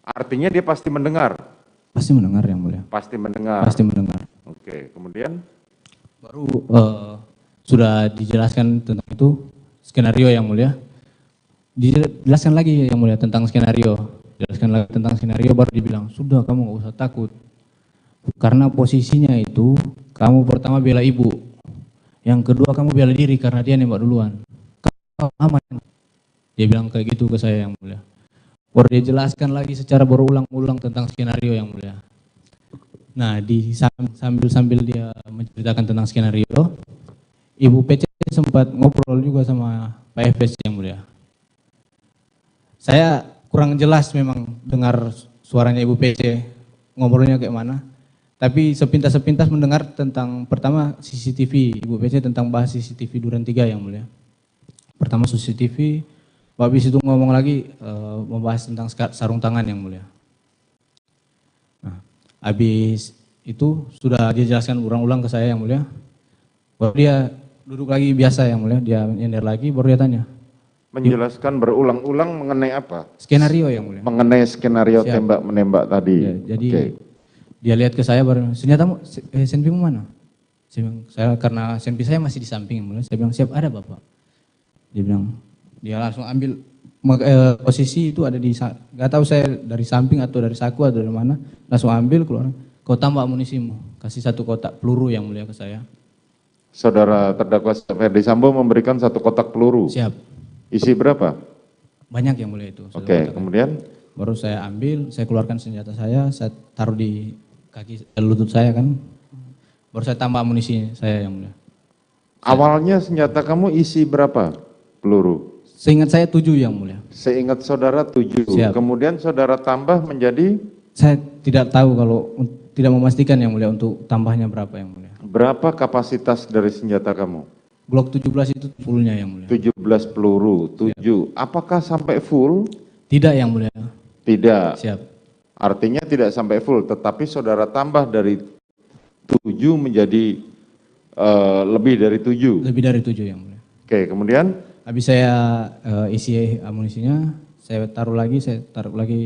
Artinya dia pasti mendengar? Pasti mendengar yang mulia. Pasti mendengar? Pasti mendengar. Oke, kemudian? Baru sudah dijelaskan tentang itu, skenario yang mulia. Dijelaskan lagi yang mulia tentang skenario. Jelaskan lagi tentang skenario, baru dibilang, sudah kamu nggak usah takut. Karena posisinya itu, kamu pertama bela ibu. Yang kedua kamu bela diri karena dia nembak duluan. Kau aman. Dia bilang kayak gitu ke saya yang mulia. Baru dia jelaskan lagi secara berulang-ulang tentang skenario yang mulia. Nah, sambil dia menceritakan tentang skenario, Ibu PC sempat ngobrol juga sama Pak FS yang mulia. Saya kurang jelas memang dengar suaranya Ibu PC, ngobrolnya kayak mana. Tapi sepintas-sepintas mendengar tentang pertama CCTV, Ibu PC tentang bahas CCTV Duren 3 yang mulia. Pertama CCTV, habis itu ngomong lagi membahas tentang sarung tangan yang mulia. Nah, habis itu sudah dia jelaskan ulang-ulang ke saya yang mulia. Baru dia duduk lagi biasa yang mulia, dia nyender lagi, baru dia tanya. Menjelaskan berulang-ulang mengenai apa? Skenario yang mulia. Mengenai skenario Siap. tembak-menembak tadi. Ya, jadi dia lihat ke saya baru, senjatamu, senpimu mana? Saya karena senpi saya masih di samping yang mulia. Saya bilang, siap, ada Bapak. Dia bilang, dia langsung ambil posisi itu ada di, nggak tahu saya dari samping atau dari saku atau dari mana, langsung ambil keluar, kau tambah amunisimu, kasih 1 kotak peluru yang mulia ke saya. Saudara terdakwa Ferdi Sambo memberikan 1 kotak peluru. Siap. Isi berapa? Banyak yang mulia itu. Oke, kemudian? Baru saya ambil, saya keluarkan senjata saya taruh di kaki lutut saya kan, baru saya tambah amunisi saya yang mulia. Awalnya senjata kamu isi berapa peluru? Seingat saya 7 yang mulia. Seingat saudara 7. Siap. Kemudian saudara tambah menjadi? Saya tidak tahu kalau tidak memastikan yang mulia untuk tambahnya berapa yang mulia. Berapa kapasitas dari senjata kamu? Glock 17 itu fullnya yang mulia. 17 peluru, 7. Siap. Apakah sampai full? Tidak yang mulia. Tidak. Siap. Artinya tidak sampai full, tetapi saudara tambah dari 7 menjadi lebih dari 7. Lebih dari 7 yang mulia. Oke, kemudian? Habis saya isi amunisinya, saya taruh lagi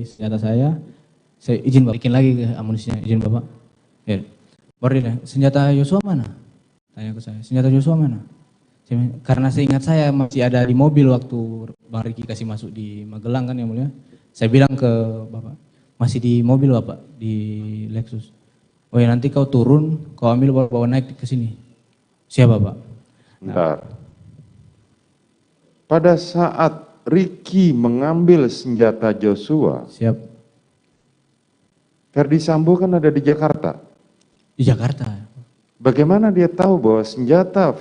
senjata saya izin Bapak, bikin lagi ke amunisinya, izin Bapak. Ya. Baru dia, senjata Yosua mana? Tanya ke saya, senjata Yosua mana? Karena seingat saya masih ada di mobil waktu Bang Riki kasih masuk di Magelang kan yang mulia. Saya bilang ke Bapak, masih di mobil Bapak, di Lexus. Oh ya nanti kau turun, kau ambil bawa naik ke sini. Siap Bapak. Bentar. Pada saat Riki mengambil senjata Joshua. Siap. Ferdi Sambo kan ada di Jakarta. Di Jakarta. Bagaimana dia tahu bahwa senjata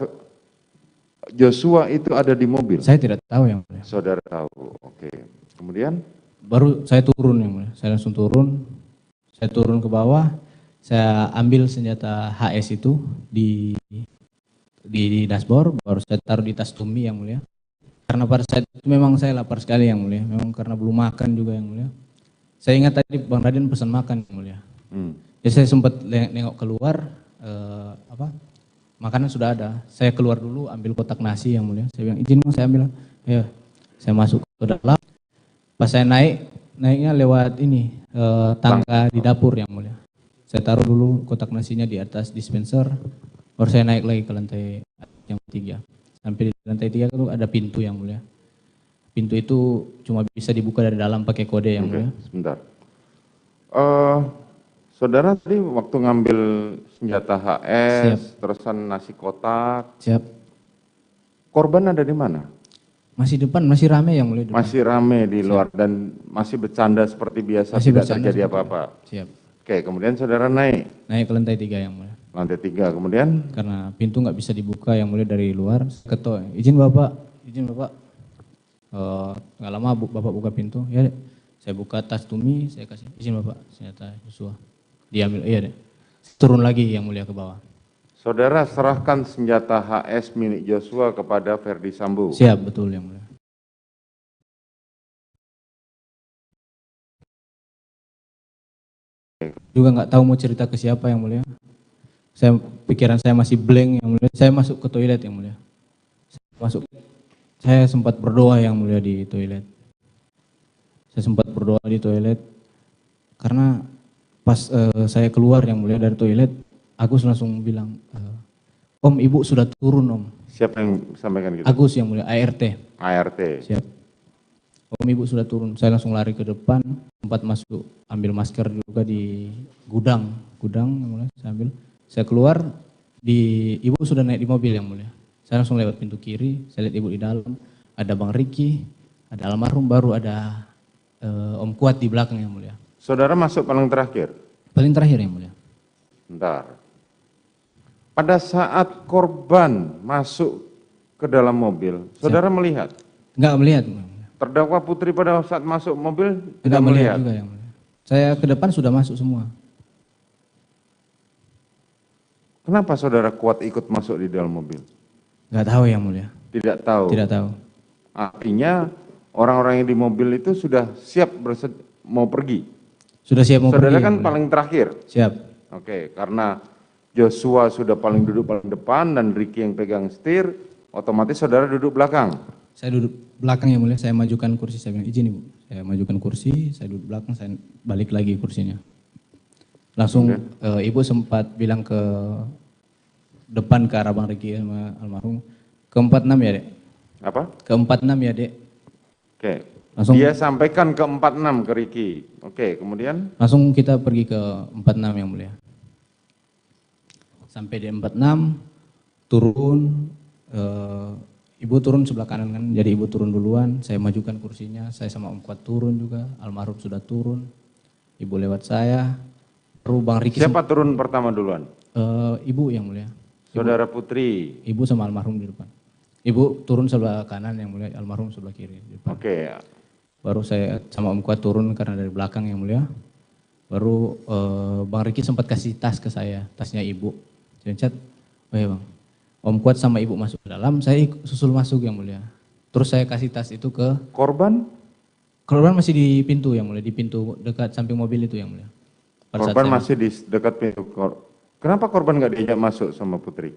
Joshua itu ada di mobil? Saya tidak tahu yang mulia. Saudara tahu, oke. Kemudian? Baru saya turun yang mulia, saya langsung turun. Saya turun ke bawah, saya ambil senjata HS itu di dashboard, baru saya taruh di tas Tumi yang mulia. Karena pada saat itu memang saya lapar sekali yang mulia, memang karena belum makan juga yang mulia. Saya ingat tadi Bang Raden pesan makan yang mulia. Jadi saya sempat nengok keluar, makanan sudah ada. Saya keluar dulu ambil kotak nasi yang mulia. Saya bilang izin Bang, saya ambil. Ya, saya masuk ke dalam. Pas saya naiknya lewat ini tangga di dapur yang mulia. Saya taruh dulu kotak nasinya di atas dispenser, baru saya naik lagi ke lantai yang 3. Sampai di lantai 3 itu ada pintu yang mulia. Pintu itu cuma bisa dibuka dari dalam pakai kode yang mulia. Sebentar. Saudara tadi waktu ngambil senjata HS, terusan nasi kotak. Siap. Korban ada di mana? Masih depan, masih rame yang mulia. Masih rame di luar dan masih bercanda seperti biasa, Masih tidak bercanda terjadi seperti apa-apa. Siap. Oke, kemudian saudara naik? Naik ke lantai 3 yang mulia. Lantai 3, kemudian? Karena pintu nggak bisa dibuka yang mulia dari luar. Ketok, izin Bapak. Nggak lama Bapak buka pintu, ya saya buka tas Tumi, saya kasih, izin Bapak, senjata Joshua. Diambil, iya deh. Turun lagi yang mulia ke bawah. Saudara serahkan senjata HS milik Joshua kepada Ferdi Sambo. Siap, betul yang mulia. Juga nggak tahu mau cerita ke siapa yang mulia. Pikiran saya masih blank yang mulia. Saya masuk ke toilet yang mulia. Saya sempat berdoa yang mulia di toilet. Saya sempat berdoa di toilet karena pas saya keluar yang mulia dari toilet, Agus langsung bilang, Om, Ibu sudah turun, Om. Siapa yang sampaikan gitu? Agus yang mulia, ART. ART. Siap. Om, Ibu sudah turun. Saya langsung lari ke depan, sempat masuk, ambil masker juga di gudang yang mulia, saya ambil. Saya keluar, Ibu sudah naik di mobil yang mulia. Saya langsung lewat pintu kiri, saya lihat Ibu di dalam, ada Bang Riki, ada almarhum, baru ada Om Kuat di belakang yang mulia. Saudara masuk paling terakhir? Paling terakhir yang mulia. Bentar. Pada saat korban masuk ke dalam mobil, saudara melihat? Enggak melihat. Terdakwa Putri pada saat masuk mobil tidak melihat juga yang mulia. Saya ke depan sudah masuk semua. Kenapa saudara Kuat ikut masuk di dalam mobil? Enggak tahu yang mulia. Tidak tahu? Tidak tahu. Artinya orang-orang yang di mobil itu sudah siap mau pergi? Sudah siap mau pergi. Saudara kan paling terakhir? Siap. Oke, karena Joshua sudah duduk paling depan dan Ricky yang pegang setir, otomatis saudara duduk belakang. Saya duduk belakang yang mulia, saya majukan kursi, saya bilang izin Ibu. Saya majukan kursi, saya duduk belakang, saya balik lagi kursinya. Langsung Ibu sempat bilang ke depan ke arah Bang Ricky sama almarhum, ke 46 ya Dek? Apa? Ke 46 ya Dek. Oke. Langsung, dia sampaikan ke 46 ke Ricky. Oke, kemudian? Langsung kita pergi ke 46 yang mulia. Sampai di 46, turun, Ibu turun sebelah kanan kan, jadi Ibu turun duluan, saya majukan kursinya, saya sama Om Kuat turun juga, almarhum sudah turun, Ibu lewat saya, baru Bang Riki. Siapa turun pertama duluan? Ibu yang mulia. Saudara Putri. Ibu sama almarhum di depan. Ibu turun sebelah kanan yang mulia, almarhum sebelah kiri. Di depan. Oke. Baru saya sama Om Kuat turun karena dari belakang yang mulia. Baru Bang Riki sempat kasih tas ke saya, tasnya Ibu. Saya chat, oh ya Bang, Om Kuat sama Ibu masuk ke dalam, saya susul masuk yang mulia. Terus saya kasih tas itu ke korban? Korban masih di pintu yang mulia, di pintu dekat samping mobil itu yang mulia. Korban masih di dekat pintu. Kenapa korban nggak diajak masuk sama Putri?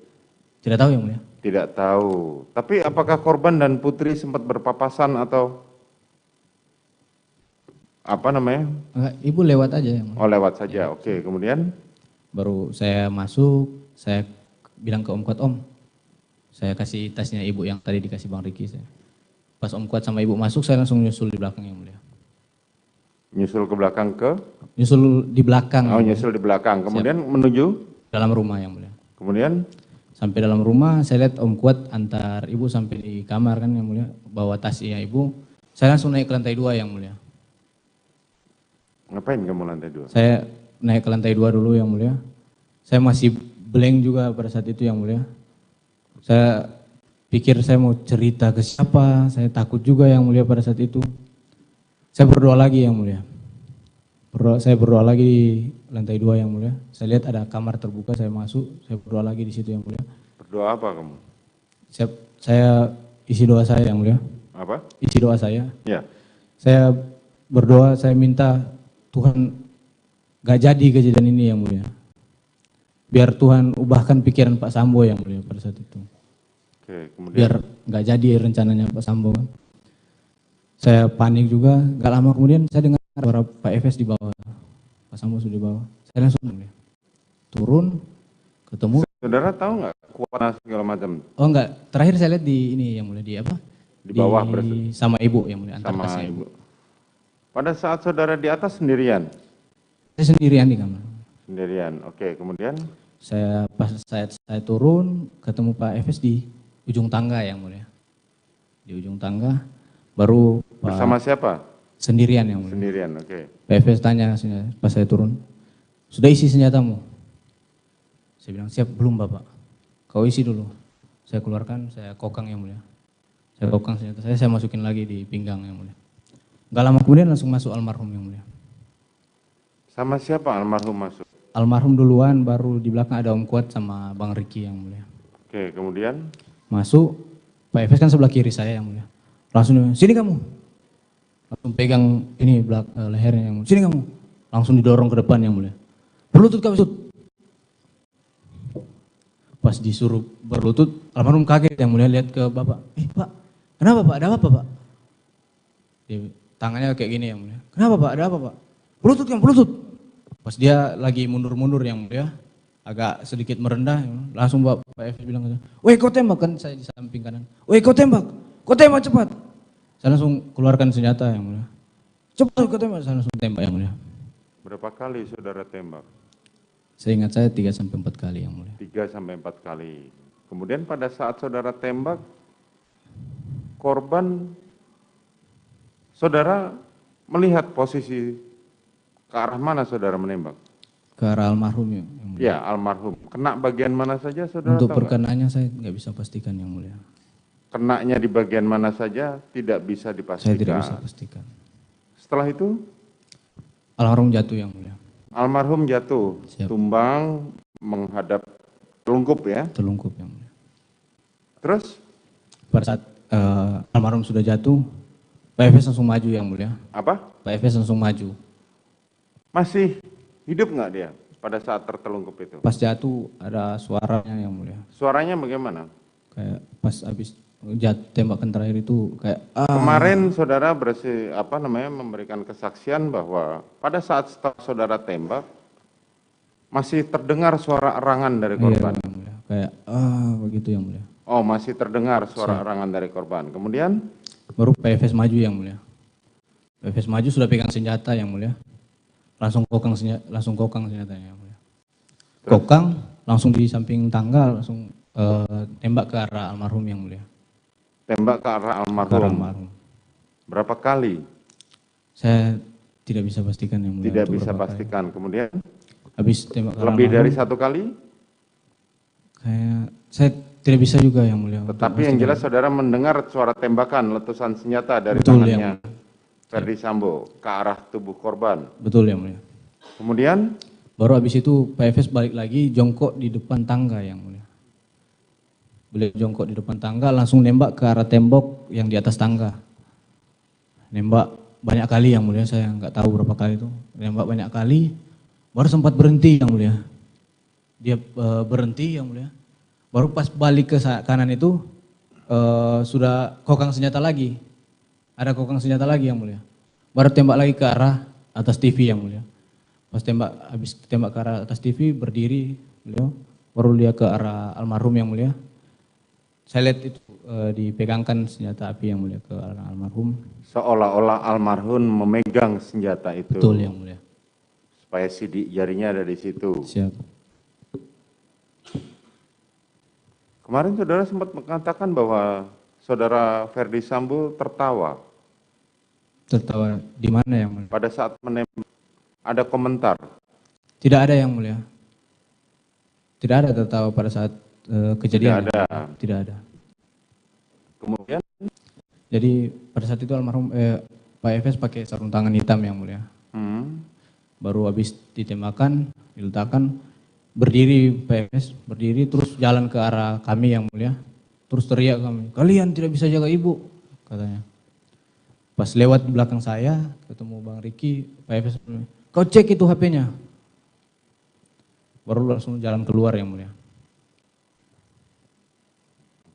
Tidak tahu yang mulia. Tidak tahu. Tapi apakah korban dan Putri sempat berpapasan atau apa namanya? Enggak, Ibu lewat aja yang mulia. Oh lewat saja, oke. Kemudian? Baru saya masuk, saya bilang ke Om Kuat, Om, saya kasih tasnya Ibu yang tadi dikasih Bang Riki. Pas Om Kuat sama Ibu masuk, saya langsung nyusul di belakang yang mulia. Nyusul ke belakang ke? Nyusul di belakang. Oh nyusul di belakang, kemudian menuju? Dalam rumah yang mulia. Kemudian? Sampai dalam rumah, saya lihat Om Kuat antar Ibu sampai di kamar kan yang mulia, bawa tasnya Ibu. Saya langsung naik ke lantai 2 yang mulia. Ngapain kamu lantai 2? Saya naik ke lantai 2 dulu yang mulia. Saya masih blank juga pada saat itu yang mulia. Saya pikir saya mau cerita ke siapa, saya takut juga yang mulia pada saat itu. Saya berdoa lagi yang mulia. Saya berdoa lagi di lantai 2 yang mulia. Saya lihat ada kamar terbuka, saya masuk, saya berdoa lagi di situ yang mulia. Berdoa apa kamu? Saya isi doa saya yang mulia. Apa? Isi doa saya. Ya. Saya berdoa, saya minta Tuhan gak jadi kejadian ini yang mulia. Biar Tuhan ubahkan pikiran Pak Sambo yang mulia pada saat itu. Oke, kemudian? Biar gak jadi rencananya Pak Sambo. Saya panik juga, gak lama kemudian saya dengar suara Pak Efes di bawah. Pak Sambo sudah di bawah. Saya langsung turun, ketemu. Saudara tahu nggak kuat segala macam? Oh enggak, terakhir saya lihat di ini yang mulia, di apa? Di bawah berarti? Sama Ibu yang mulia, antar sama tasnya Ibu. Pada saat saudara di atas sendirian? Saya sendirian di kamar. Sendirian, oke. Kemudian? Pas saya turun, ketemu Pak Efes di ujung tangga yang mulia. Di ujung tangga, baru Pak... Bersama siapa? Sendirian yang mulia. Sendirian, oke. Pak Efes tanya pas saya turun, sudah isi senjatamu? Saya bilang, siap, belum Bapak. Kau isi dulu. Saya keluarkan, saya kokang yang mulia. Saya kokang senjata saya masukin lagi di pinggang yang mulia. Gak lama kemudian langsung masuk almarhum yang mulia. Sama siapa almarhum masuk? Almarhum duluan, baru di belakang ada Om Kuat sama Bang Riki yang mulia. Oke, kemudian? Masuk, Pak Efes kan sebelah kiri saya yang mulia. Langsung, sini kamu. Langsung pegang ini lehernya yang mulia. Sini kamu. Langsung didorong ke depan yang mulia. Berlutut kamu, Sud. Pas disuruh berlutut, almarhum kaget yang mulia lihat ke Bapak. Pak, kenapa Pak? Ada apa Pak? tangannya kayak gini yang mulia. Kenapa Pak? Ada apa Pak? Pelutut yang pelutut. Pas dia lagi mundur-mundur yang mulia, agak sedikit merendah, langsung Pak FS bilang, "Woi kau tembak," kan saya di samping kanan. "Woi kau tembak cepat." Saya langsung keluarkan senjata yang mulia. "Cepat kau tembak," saya langsung tembak yang mulia. Berapa kali saudara tembak? Seingat saya 3 sampai 4 kali yang mulia. 3 sampai 4 kali. Kemudian pada saat saudara tembak, korban, saudara melihat posisi ke arah mana saudara menembak? Ke arah almarhum ya. Ya, almarhum. Kena bagian mana saja saudara Untuk tahu nggak? perkenaannya saya nggak bisa pastikan yang mulia. Kenanya di bagian mana saja tidak bisa dipastikan. Saya tidak bisa pastikan. Setelah itu? Almarhum jatuh yang mulia. Almarhum jatuh, tumbang menghadap telungkup ya? Telungkup yang mulia. Terus? Pada saat almarhum sudah jatuh, Pak Efes langsung maju yang mulia. Apa? Pak Efes langsung maju. Masih hidup nggak dia pada saat tertelungkup itu? Pas jatuh ada suaranya yang mulia. Suaranya bagaimana? Kayak pas habis tembakan terakhir itu kayak Kemarin saudara memberikan kesaksian bahwa pada saat setelah saudara tembak masih terdengar suara erangan dari korban. Iya, yang mulia. Kayak begitu yang mulia. Oh, masih terdengar suara erangan dari korban. Kemudian baru Pak Efes maju yang mulia. Pak Efes maju sudah pegang senjata yang mulia. Langsung kokang senjatanya yang mulia. Kokang langsung di samping tangga langsung tembak ke arah almarhum yang mulia. Tembak ke arah almarhum. Berapa kali? Saya tidak bisa pastikan yang mulia. Tidak bisa pastikan. Kemudian habis tembak ke arah lebih dari almarhum, 1 kali? Kayak saya tidak bisa juga yang mulia. Tetapi yang jelas saudara mendengar suara tembakan letusan senjata dari Betul, tangannya Ferdi Sambo ke arah tubuh korban. Betul yang mulia. Kemudian baru habis itu Pak Efes balik lagi jongkok di depan tangga yang mulia. Beliau jongkok di depan tangga langsung nembak ke arah tembok yang di atas tangga. Nembak banyak kali yang mulia, saya nggak tahu berapa kali itu. Nembak banyak kali, baru sempat berhenti yang mulia. Dia berhenti yang mulia. Baru pas balik ke kanan itu sudah kokang senjata lagi. Ada kokang senjata lagi yang mulia. Baru tembak lagi ke arah atas TV yang mulia. Pas habis tembak ke arah atas TV berdiri beliau, baru dia ke arah almarhum yang mulia. Saya lihat itu dipegangkan senjata api yang mulia ke arah almarhum. Seolah-olah almarhum memegang senjata itu. Betul yang mulia. Supaya sidik jarinya ada di situ. Siap. Kemarin saudara sempat mengatakan bahwa saudara Ferdi Sambo tertawa. Tertawa di mana yang mulia? Pada saat menembak, ada komentar? Tidak ada yang mulia. Tidak ada tertawa pada saat kejadian. Tidak ada. Tidak ada. Kemudian? Jadi pada saat itu almarhum Pak Efes pakai sarung tangan hitam yang mulia. Baru habis ditembakkan, diletakkan, berdiri Pak Efes, berdiri terus jalan ke arah kami yang mulia. Terus teriak kami, "Kalian tidak bisa jaga ibu," katanya. Pas lewat di belakang saya, ketemu Bang Riki, Pak Efes, "Kau cek itu HP-nya." Baru langsung jalan keluar yang mulia.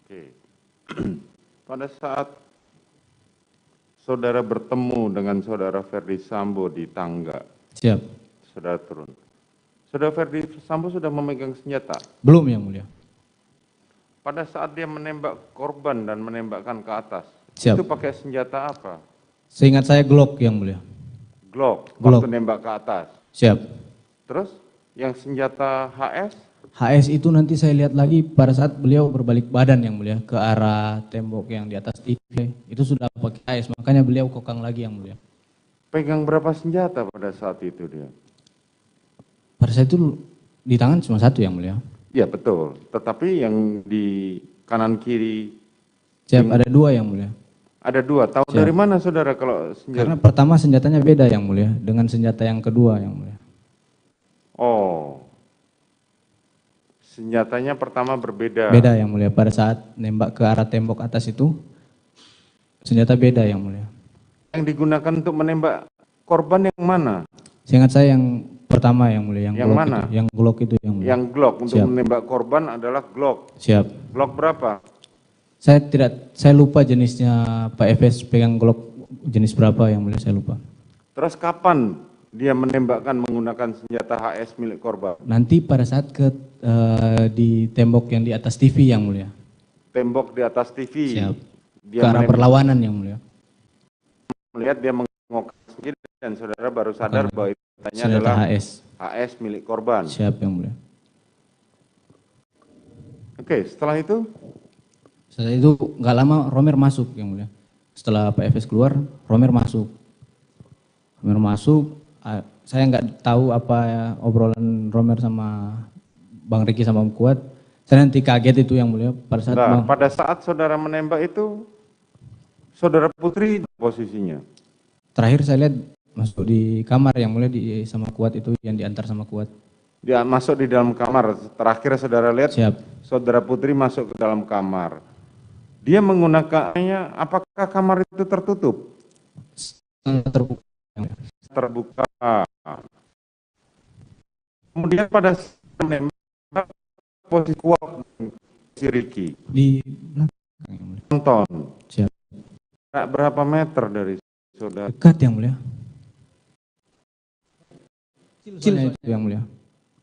Oke. Pada saat saudara bertemu dengan saudara Ferdi Sambo di tangga. Siap. Saudara turun. Saudara Ferdi Sambo sudah memegang senjata? Belum yang mulia. Pada saat dia menembak korban dan menembakkan ke atas, Siap. itu pakai senjata apa? Seingat saya Glock yang mulia. Glock, Glock. waktu nembak ke atas. Siap. Terus yang senjata HS? HS itu nanti saya lihat lagi pada saat beliau berbalik badan yang mulia ke arah tembok yang di atas TV. Itu sudah pakai HS, makanya beliau kokang lagi yang mulia. Pegang berapa senjata pada saat itu dia? Pada saat itu di tangan cuma satu yang mulia. Iya betul, tetapi yang di kanan kiri. Siap, ada 2 yang mulia. Ada 2, tahu Siap. dari mana saudara kalau senjata? Karena pertama senjatanya beda yang mulia dengan senjata yang kedua yang mulia. Oh, senjatanya pertama berbeda. Beda yang mulia, pada saat nembak ke arah tembok atas itu senjata beda yang mulia. Yang digunakan untuk menembak korban yang mana? Seingat saya yang pertama yang mulia, yang Yang Glock mana? itu, yang Glock itu yang mulia. Yang Glock untuk Siap. menembak korban adalah Glock. Siap. Glock berapa? Saya lupa jenisnya Pak Efes pegang Glock jenis berapa yang mulia saya lupa. Terus kapan dia menembakkan menggunakan senjata HS milik korban? Nanti pada saat di tembok yang di atas TV yang mulia. Tembok di atas TV. Siap. Dia Ke arah perlawanan yang mulia. Melihat dia mengokok sendiri dan saudara baru sadar bahwa itu senjata adalah HS milik korban. Siap yang mulia. Oke, setelah itu? Setelah itu nggak lama Romer masuk yang mulia. Setelah Pak Efes keluar, Romer masuk. Saya nggak tahu apa ya, obrolan Romer sama Bang Riki sama Om Kuat. Saya nanti kaget itu yang mulia pada saat Pada saat saudara menembak itu, saudara Putri posisinya? Terakhir saya lihat masuk di kamar yang mulia sama Kuat itu yang diantar sama Kuat. Dia masuk di dalam kamar. Terakhir saudara lihat, siap, saudara Putri masuk ke dalam kamar. Dia menggunakannya, apakah kamar itu tertutup? Terbuka. Terbuka. Kemudian pada menembak posisi Kuat, posisi Riki di nonton. Siap. Berapa meter dari saudara? Dekat yang mulia. Kecil itu yang mulia.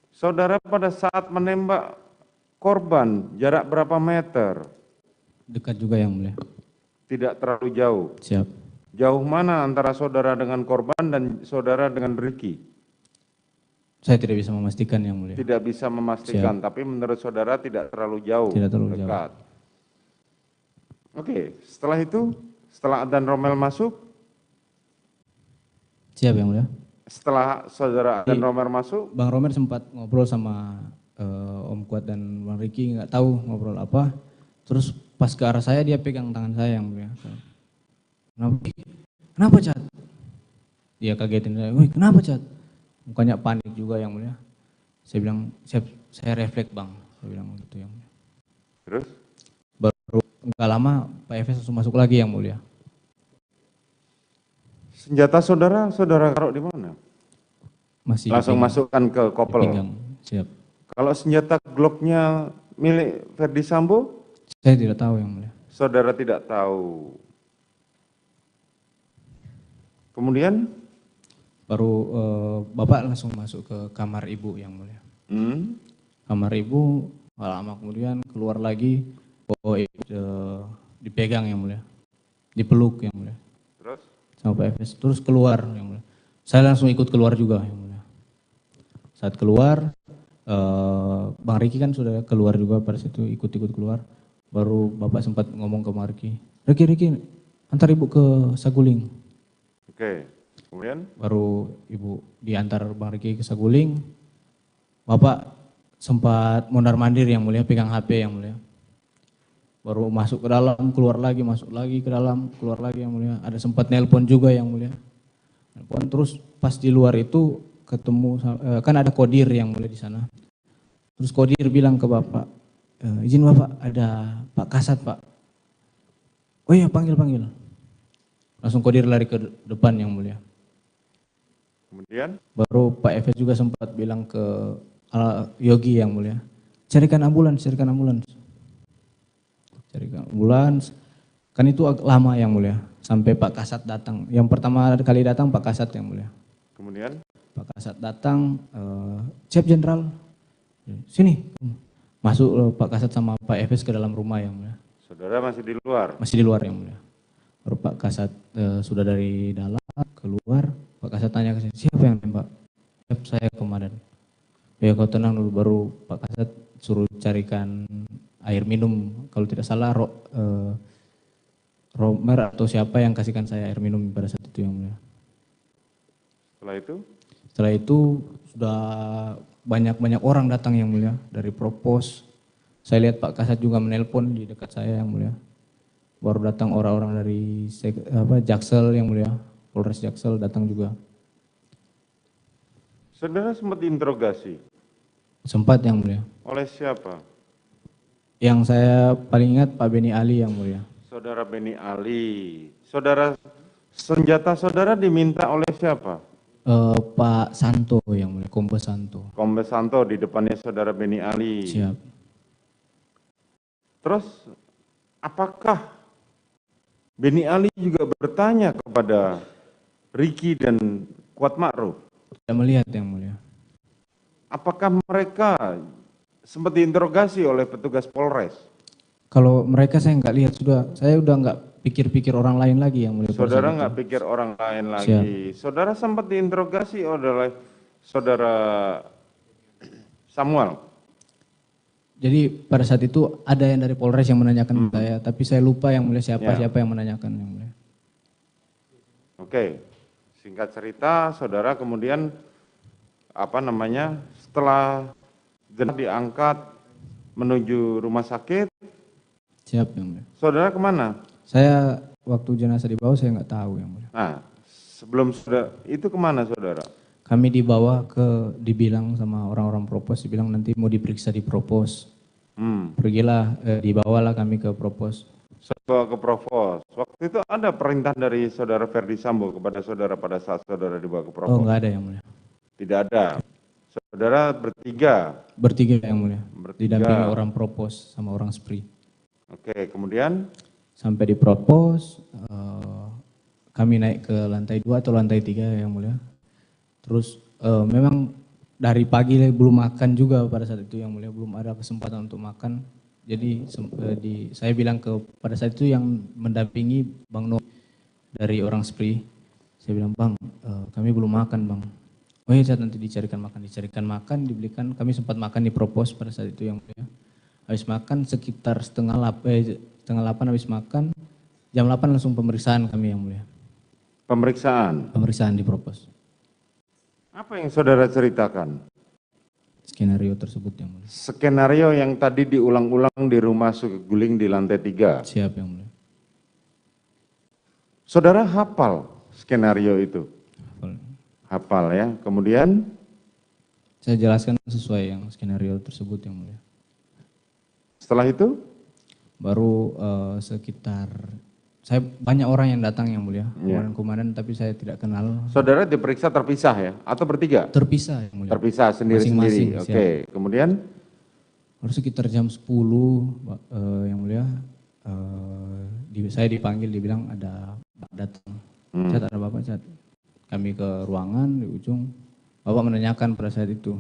Saudara pada saat menembak korban jarak berapa meter? Dekat juga yang mulia. Tidak terlalu jauh. Siap. Jauh mana antara saudara dengan korban dan saudara dengan Riki? Saya tidak bisa memastikan yang mulia. Tidak bisa memastikan, tapi menurut saudara tidak terlalu jauh. Tidak terlalu dekat. Oke, setelah itu, setelah Adan Romel masuk? Siap yang mulia. Setelah saudara Adan Romer masuk? Bang Romer sempat ngobrol sama Om Kuat dan Bang Riki, nggak tahu ngobrol apa. Terus pas ke arah saya dia pegang tangan saya yang mulia. Kenapa Cat? Dia kagetin saya, wih kenapa Cat? Mukanya panik juga yang mulia. Saya bilang, saya refleks Bang. Saya bilang gitu yang mulia. Terus? Baru nggak lama Pak Efes langsung masuk lagi yang mulia. Senjata saudara taruh di mana? Masih langsung masukkan ke kopel. Dipinggang. Siap. Kalau senjata Glock-nya milik Verdi Sambo? Saya tidak tahu yang mulia. Saudara tidak tahu. Kemudian? Baru Bapak langsung masuk ke kamar ibu yang mulia. Kamar ibu, lama kemudian keluar lagi, dipegang yang mulia. Dipeluk yang mulia. Terus? Sama Pak Efes, terus keluar yang mulia. Saya langsung ikut keluar juga yang mulia. Saat keluar, Bang Riki kan sudah keluar juga pada situ, ikut-ikut keluar. Baru Bapak sempat ngomong ke Bang Riki, Riki, antar ibu ke Saguling. Oke, kemudian? Baru ibu diantar Bang Riki ke Saguling. Bapak sempat mondar-mandir yang mulia, pegang HP yang mulia. Baru masuk ke dalam, keluar lagi, masuk lagi ke dalam, keluar lagi yang mulia. Ada sempat nelpon juga yang mulia. Nelpon terus pas di luar itu ketemu, kan ada kodir yang mulia di sana. Terus kodir bilang ke Bapak, izin Bapak ada Pak Kasat Pak. Oh iya panggil. Langsung kodir lari ke depan yang mulia. Kemudian? Baru Pak Efes juga sempat bilang ke Yogi yang mulia, carikan ambulans. Carikan ambulans, kan itu lama yang mulia, sampai Pak Kasat datang. Yang pertama kali datang Pak Kasat yang mulia. Kemudian? Pak Kasat datang, Siap Jenderal, sini. Masuk Pak Kasat sama Pak Efes ke dalam rumah yang mulia. Saudara masih di luar? Masih di luar yang mulia. Baru Pak Kasat sudah dari dalam keluar, Pak Kasat tanya ke saya, siapa yang nembak? Siap, saya komandan. Ya kau tenang dulu, baru Pak Kasat suruh carikan air minum, kalau tidak salah Romer atau siapa yang kasihkan saya air minum pada saat itu yang mulia. Setelah itu sudah banyak orang datang yang mulia dari Propos. Saya lihat Pak Kasat juga menelpon di dekat saya yang mulia. Baru datang orang-orang dari Jaksel yang mulia, Polres Jaksel datang juga. Saudara sempat diinterogasi? Sempat yang mulia. Oleh siapa? Yang saya paling ingat Pak Beni Ali yang mulia. Saudara Beni Ali. Senjata saudara diminta oleh siapa? Pak Santo yang mulia, Kombes Santo. Kombes Santo di depannya saudara Beni Ali. Siap. Terus apakah Beni Ali juga bertanya kepada Ricky dan Kuat Ma'ruf. Tidak melihat yang mulia. Apakah mereka sempat diinterogasi oleh petugas Polres? Kalau mereka saya nggak lihat, saya udah nggak pikir-pikir orang lain lagi yang mulia. Saudara nggak pikir orang lain lagi. Saudara sempat diinterogasi oleh saudara Samuel. Jadi pada saat itu ada yang dari Polres yang menanyakan saya, tapi saya lupa yang mulia siapa yang menanyakan yang mulia. Oke, singkat cerita, saudara kemudian setelah jenazah diangkat menuju rumah sakit. Siap yang mulia. Saudara kemana? Saya waktu jenazah dibawa saya nggak tahu yang mulia. Nah, sebelum saudara itu kemana saudara? Kami dibilang sama orang-orang propos, dibilang nanti mau diperiksa di propos. Pergilah, dibawalah kami ke propos. Ke Provos. Waktu itu ada perintah dari saudara Ferdi Sambo kepada saudara pada saat saudara dibawa ke Provos? Oh, nggak ada yang mulia. Tidak ada. Saudara bertiga? Bertiga yang mulia. Didampingi orang propos sama orang SPRI. Oke, kemudian? Sampai di propos, kami naik ke lantai 2 atau lantai 3 yang mulia. Terus memang dari pagi belum makan juga pada saat itu yang mulia, belum ada kesempatan untuk makan. Jadi saya bilang pada saat itu yang mendampingi Bang No dari orang SPRI, saya bilang Bang, kami belum makan Bang. Oh iya, nanti dicarikan makan, dibelikan. Kami sempat makan di propos pada saat itu yang mulia. Habis makan sekitar setengah 8 habis makan, jam 8 langsung pemeriksaan kami yang mulia. Pemeriksaan? Pemeriksaan di propos. Apa yang saudara ceritakan? Skenario tersebut yang mulia. Skenario yang tadi diulang-ulang di rumah Sukeguling di lantai 3? Siap yang mulia. Saudara hafal skenario itu? Hafal ya. Kemudian? Saya jelaskan sesuai yang skenario tersebut yang mulia. Setelah itu? Baru sekitar, saya banyak orang yang datang yang mulia, komandan-komandan, tapi saya tidak kenal. Saudara diperiksa terpisah ya? Atau bertiga? Terpisah yang mulia. Terpisah sendiri-sendiri. Oke, kemudian? Baru sekitar jam 10 yang mulia, saya dipanggil, dibilang ada datang. Cat, ada Bapak Cat. Kami ke ruangan di ujung, Bapak menanyakan pada saat itu,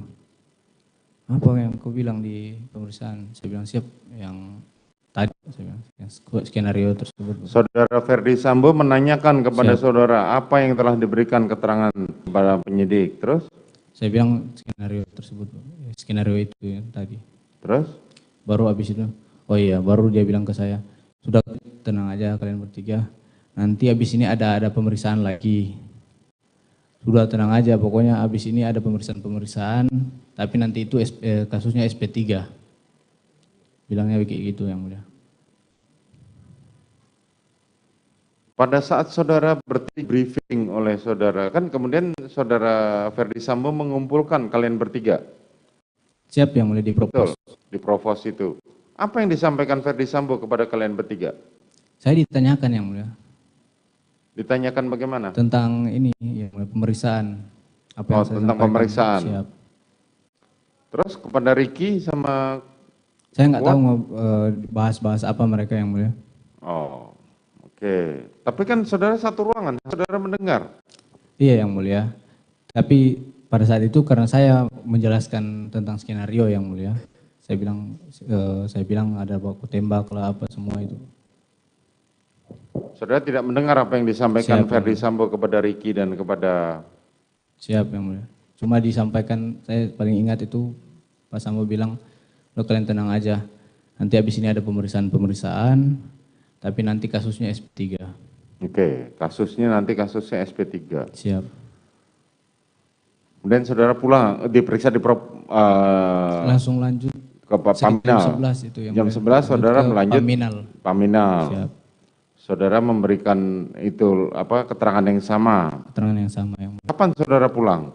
apa yang kau bilang di pemeriksaan? Saya bilang siap yang tadi, saya bilang, yang skenario tersebut. Saudara Ferdi Sambo menanyakan kepada saudara apa yang telah diberikan keterangan kepada penyidik, terus? Saya bilang skenario tersebut, skenario itu yang tadi. Terus? Baru habis itu, oh iya, baru dia bilang ke saya, sudah tenang aja kalian bertiga, nanti habis ini ada pemeriksaan lagi. Sudah tenang aja, pokoknya habis ini ada pemeriksaan, tapi nanti itu kasusnya SP3. Bilangnya kayak gitu yang mulia. Pada saat saudara briefing oleh saudara, kan kemudian saudara Ferdi Sambo mengumpulkan kalian bertiga? Siap yang mulia, di propos. Betul, di provos itu. Apa yang disampaikan Ferdi Sambo kepada kalian bertiga? Saya ditanyakan yang mulia. Ditanyakan bagaimana? Tentang ini, ya, pemeriksaan. Apa yang saya tentang sampaikan. pemeriksaan. Siap. Terus kepada Ricky sama... Saya nggak tahu mau bahas-bahas apa mereka yang mulia. Oh, oke. Tapi kan saudara satu ruangan, saudara mendengar? Iya yang mulia. Tapi pada saat itu karena saya menjelaskan tentang skenario yang mulia, saya bilang ada baku tembak lah apa semua itu. Saudara tidak mendengar apa yang disampaikan Ferdi Sambo kepada Ricky dan kepada... Siap yang mulia. Cuma disampaikan, saya paling ingat itu Pak Sambo bilang, lo kalian tenang aja, nanti habis ini ada pemeriksaan, tapi nanti kasusnya SP3. Oke, kasusnya SP3. Siap. Kemudian saudara pulang, diperiksa di langsung lanjut ke Paminal. Jam 11 itu yang jam 11 saudara melanjut Paminal. Siap. Saudara memberikan itu keterangan yang sama. Keterangan yang sama yang mulia. Kapan saudara pulang?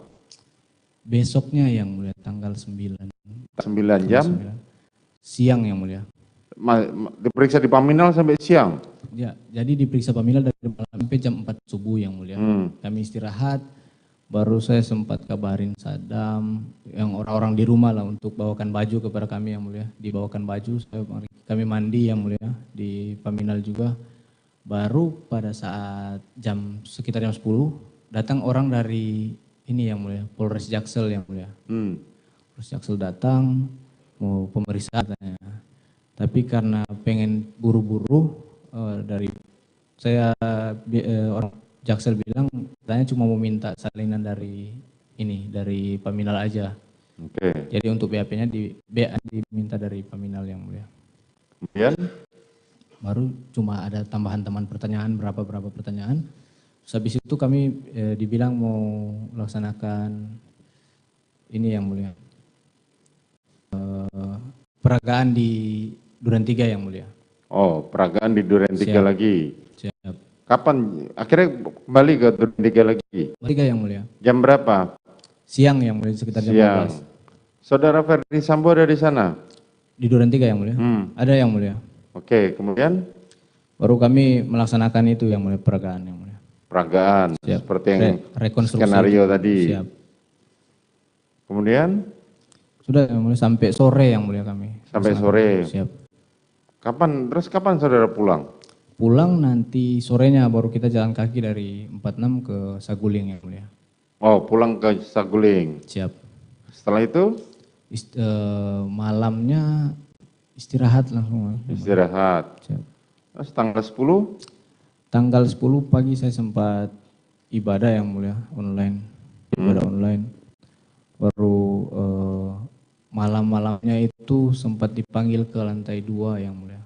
Besoknya yang mulia, tanggal 9. 9 jam? 9. Siang yang mulia. Diperiksa di Paminal sampai siang? Ya, jadi diperiksa Paminal dari malam sampai jam 4 subuh yang mulia. Kami istirahat, baru saya sempat kabarin Sadam, yang orang-orang di rumah lah untuk bawakan baju kepada kami yang mulia. Dibawakan baju, kami mandi yang mulia, di Paminal juga. Baru pada saat sekitar jam 10 datang orang dari ini yang mulia, Polres Jaksel yang mulia. Polres Jaksel datang mau pemeriksaan katanya. Tapi karena pengen buru-buru dari saya orang Jaksel bilang katanya cuma mau minta salinan dari ini dari Paminal aja. Oke. Jadi untuk BAP-nya diminta dari Paminal yang mulia. Kemudian baru cuma ada tambahan pertanyaan berapa pertanyaan. Terus habis itu kami dibilang mau melaksanakan ini yang mulia. Peragaan di Duren 3 yang mulia. Oh, peragaan di Duren 3 lagi. Siap. Kapan akhirnya kembali ke Duren 3 lagi? 3 yang mulia. Jam berapa? Siang yang mulia, sekitar jam 12. Saudara Ferdi Sambo ada di sana? Di Duren 3 yang mulia? Ada yang mulia. Oke, kemudian? Baru kami melaksanakan itu yang mulia, peragaan yang mulia. Peragaan, seperti yang skenario tadi. Siap. Kemudian? Sudah yang mulia, sampai sore yang mulia kami. Sampai sore? Siap. Terus kapan saudara pulang? Pulang nanti sorenya baru kita jalan kaki dari 46 ke Saguling yang mulia. Oh, pulang ke Saguling. Siap. Setelah itu? Malamnya istirahat langsung. Istirahat. Siap. Terus tanggal 10? Tanggal 10 pagi saya sempat ibadah yang mulia, online. Ibadah online. Baru malam-malamnya itu sempat dipanggil ke lantai 2 yang mulia.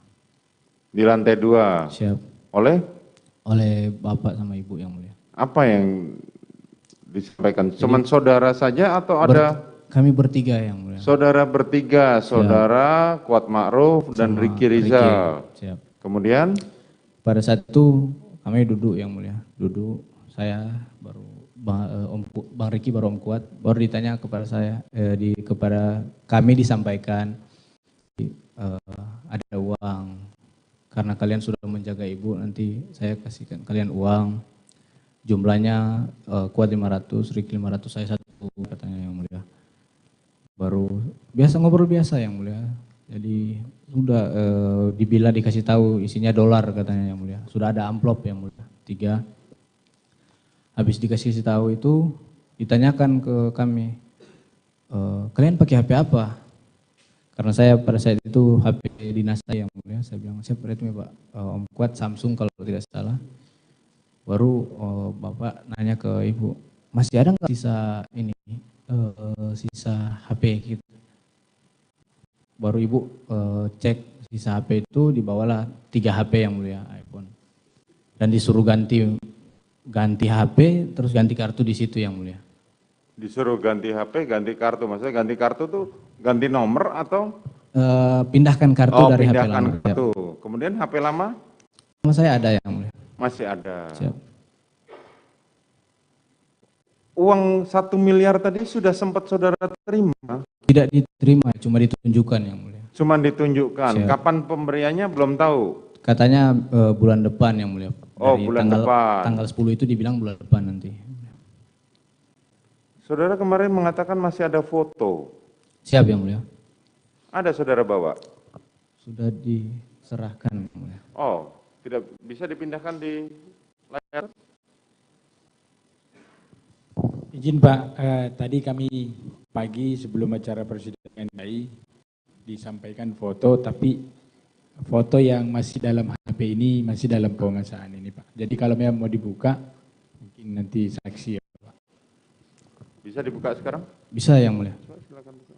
Di lantai 2? Siap. Oleh? Oleh bapak sama ibu yang mulia. Apa yang disampaikan? Cuman saudara saja atau ada? Kami bertiga yang mulia. Saudara bertiga, saudara Kuat Ma'ruf dan Ricky Rizal. Siap. Kemudian? Pada saat itu kami duduk yang mulia. Duduk, saya baru Bang Ricky baru Om Kuat, baru ditanya kepada saya, kepada kami disampaikan ada uang. Karena kalian sudah menjaga ibu, nanti saya kasihkan kalian uang. Jumlahnya Kuat 500, Ricky 500, saya 1 katanya yang mulia. Baru biasa ngobrol biasa yang mulia. Jadi sudah dibilang dikasih tahu isinya dolar katanya yang mulia. Sudah ada amplop yang mulia 3. Habis dikasih tahu itu ditanyakan ke kami, kalian pakai HP apa? Karena saya pada saat itu HP dinas saya yang mulia. Saya bilang saya Redmi Pak, Om Kuat Samsung kalau tidak salah. Baru bapak nanya ke ibu, masih ada nggak sisa ini? Sisa HP gitu. Baru ibu cek sisa HP itu, dibawalah 3 HP yang mulia iPhone. Dan disuruh ganti HP, terus ganti kartu di situ yang mulia. Disuruh ganti HP, ganti kartu. Maksudnya ganti kartu tuh ganti nomor atau? Pindahkan kartu dari HP lama. Pindahkan kartu. Kemudian HP lama? Sama saya ada yang mulia. Masih ada. Siap. Uang 1 miliar tadi sudah sempat saudara terima? Tidak diterima, cuma ditunjukkan yang mulia. Cuma ditunjukkan. Siap. Kapan pemberiannya belum tahu? Katanya bulan depan yang mulia. Oh, bulan depan. Tanggal 10 itu dibilang bulan depan nanti. Saudara kemarin mengatakan masih ada foto. Siap yang mulia. Ada saudara bawa? Sudah diserahkan yang mulia. Oh, tidak bisa dipindahkan di layar? Izin Pak, tadi kami pagi sebelum acara persidangan MI disampaikan foto, tapi foto yang masih dalam HP ini masih dalam penguasaan ini Pak. Jadi kalau memang mau dibuka, mungkin nanti saksi ya Pak. Bisa dibuka sekarang? Bisa yang mulia. Silakan buka.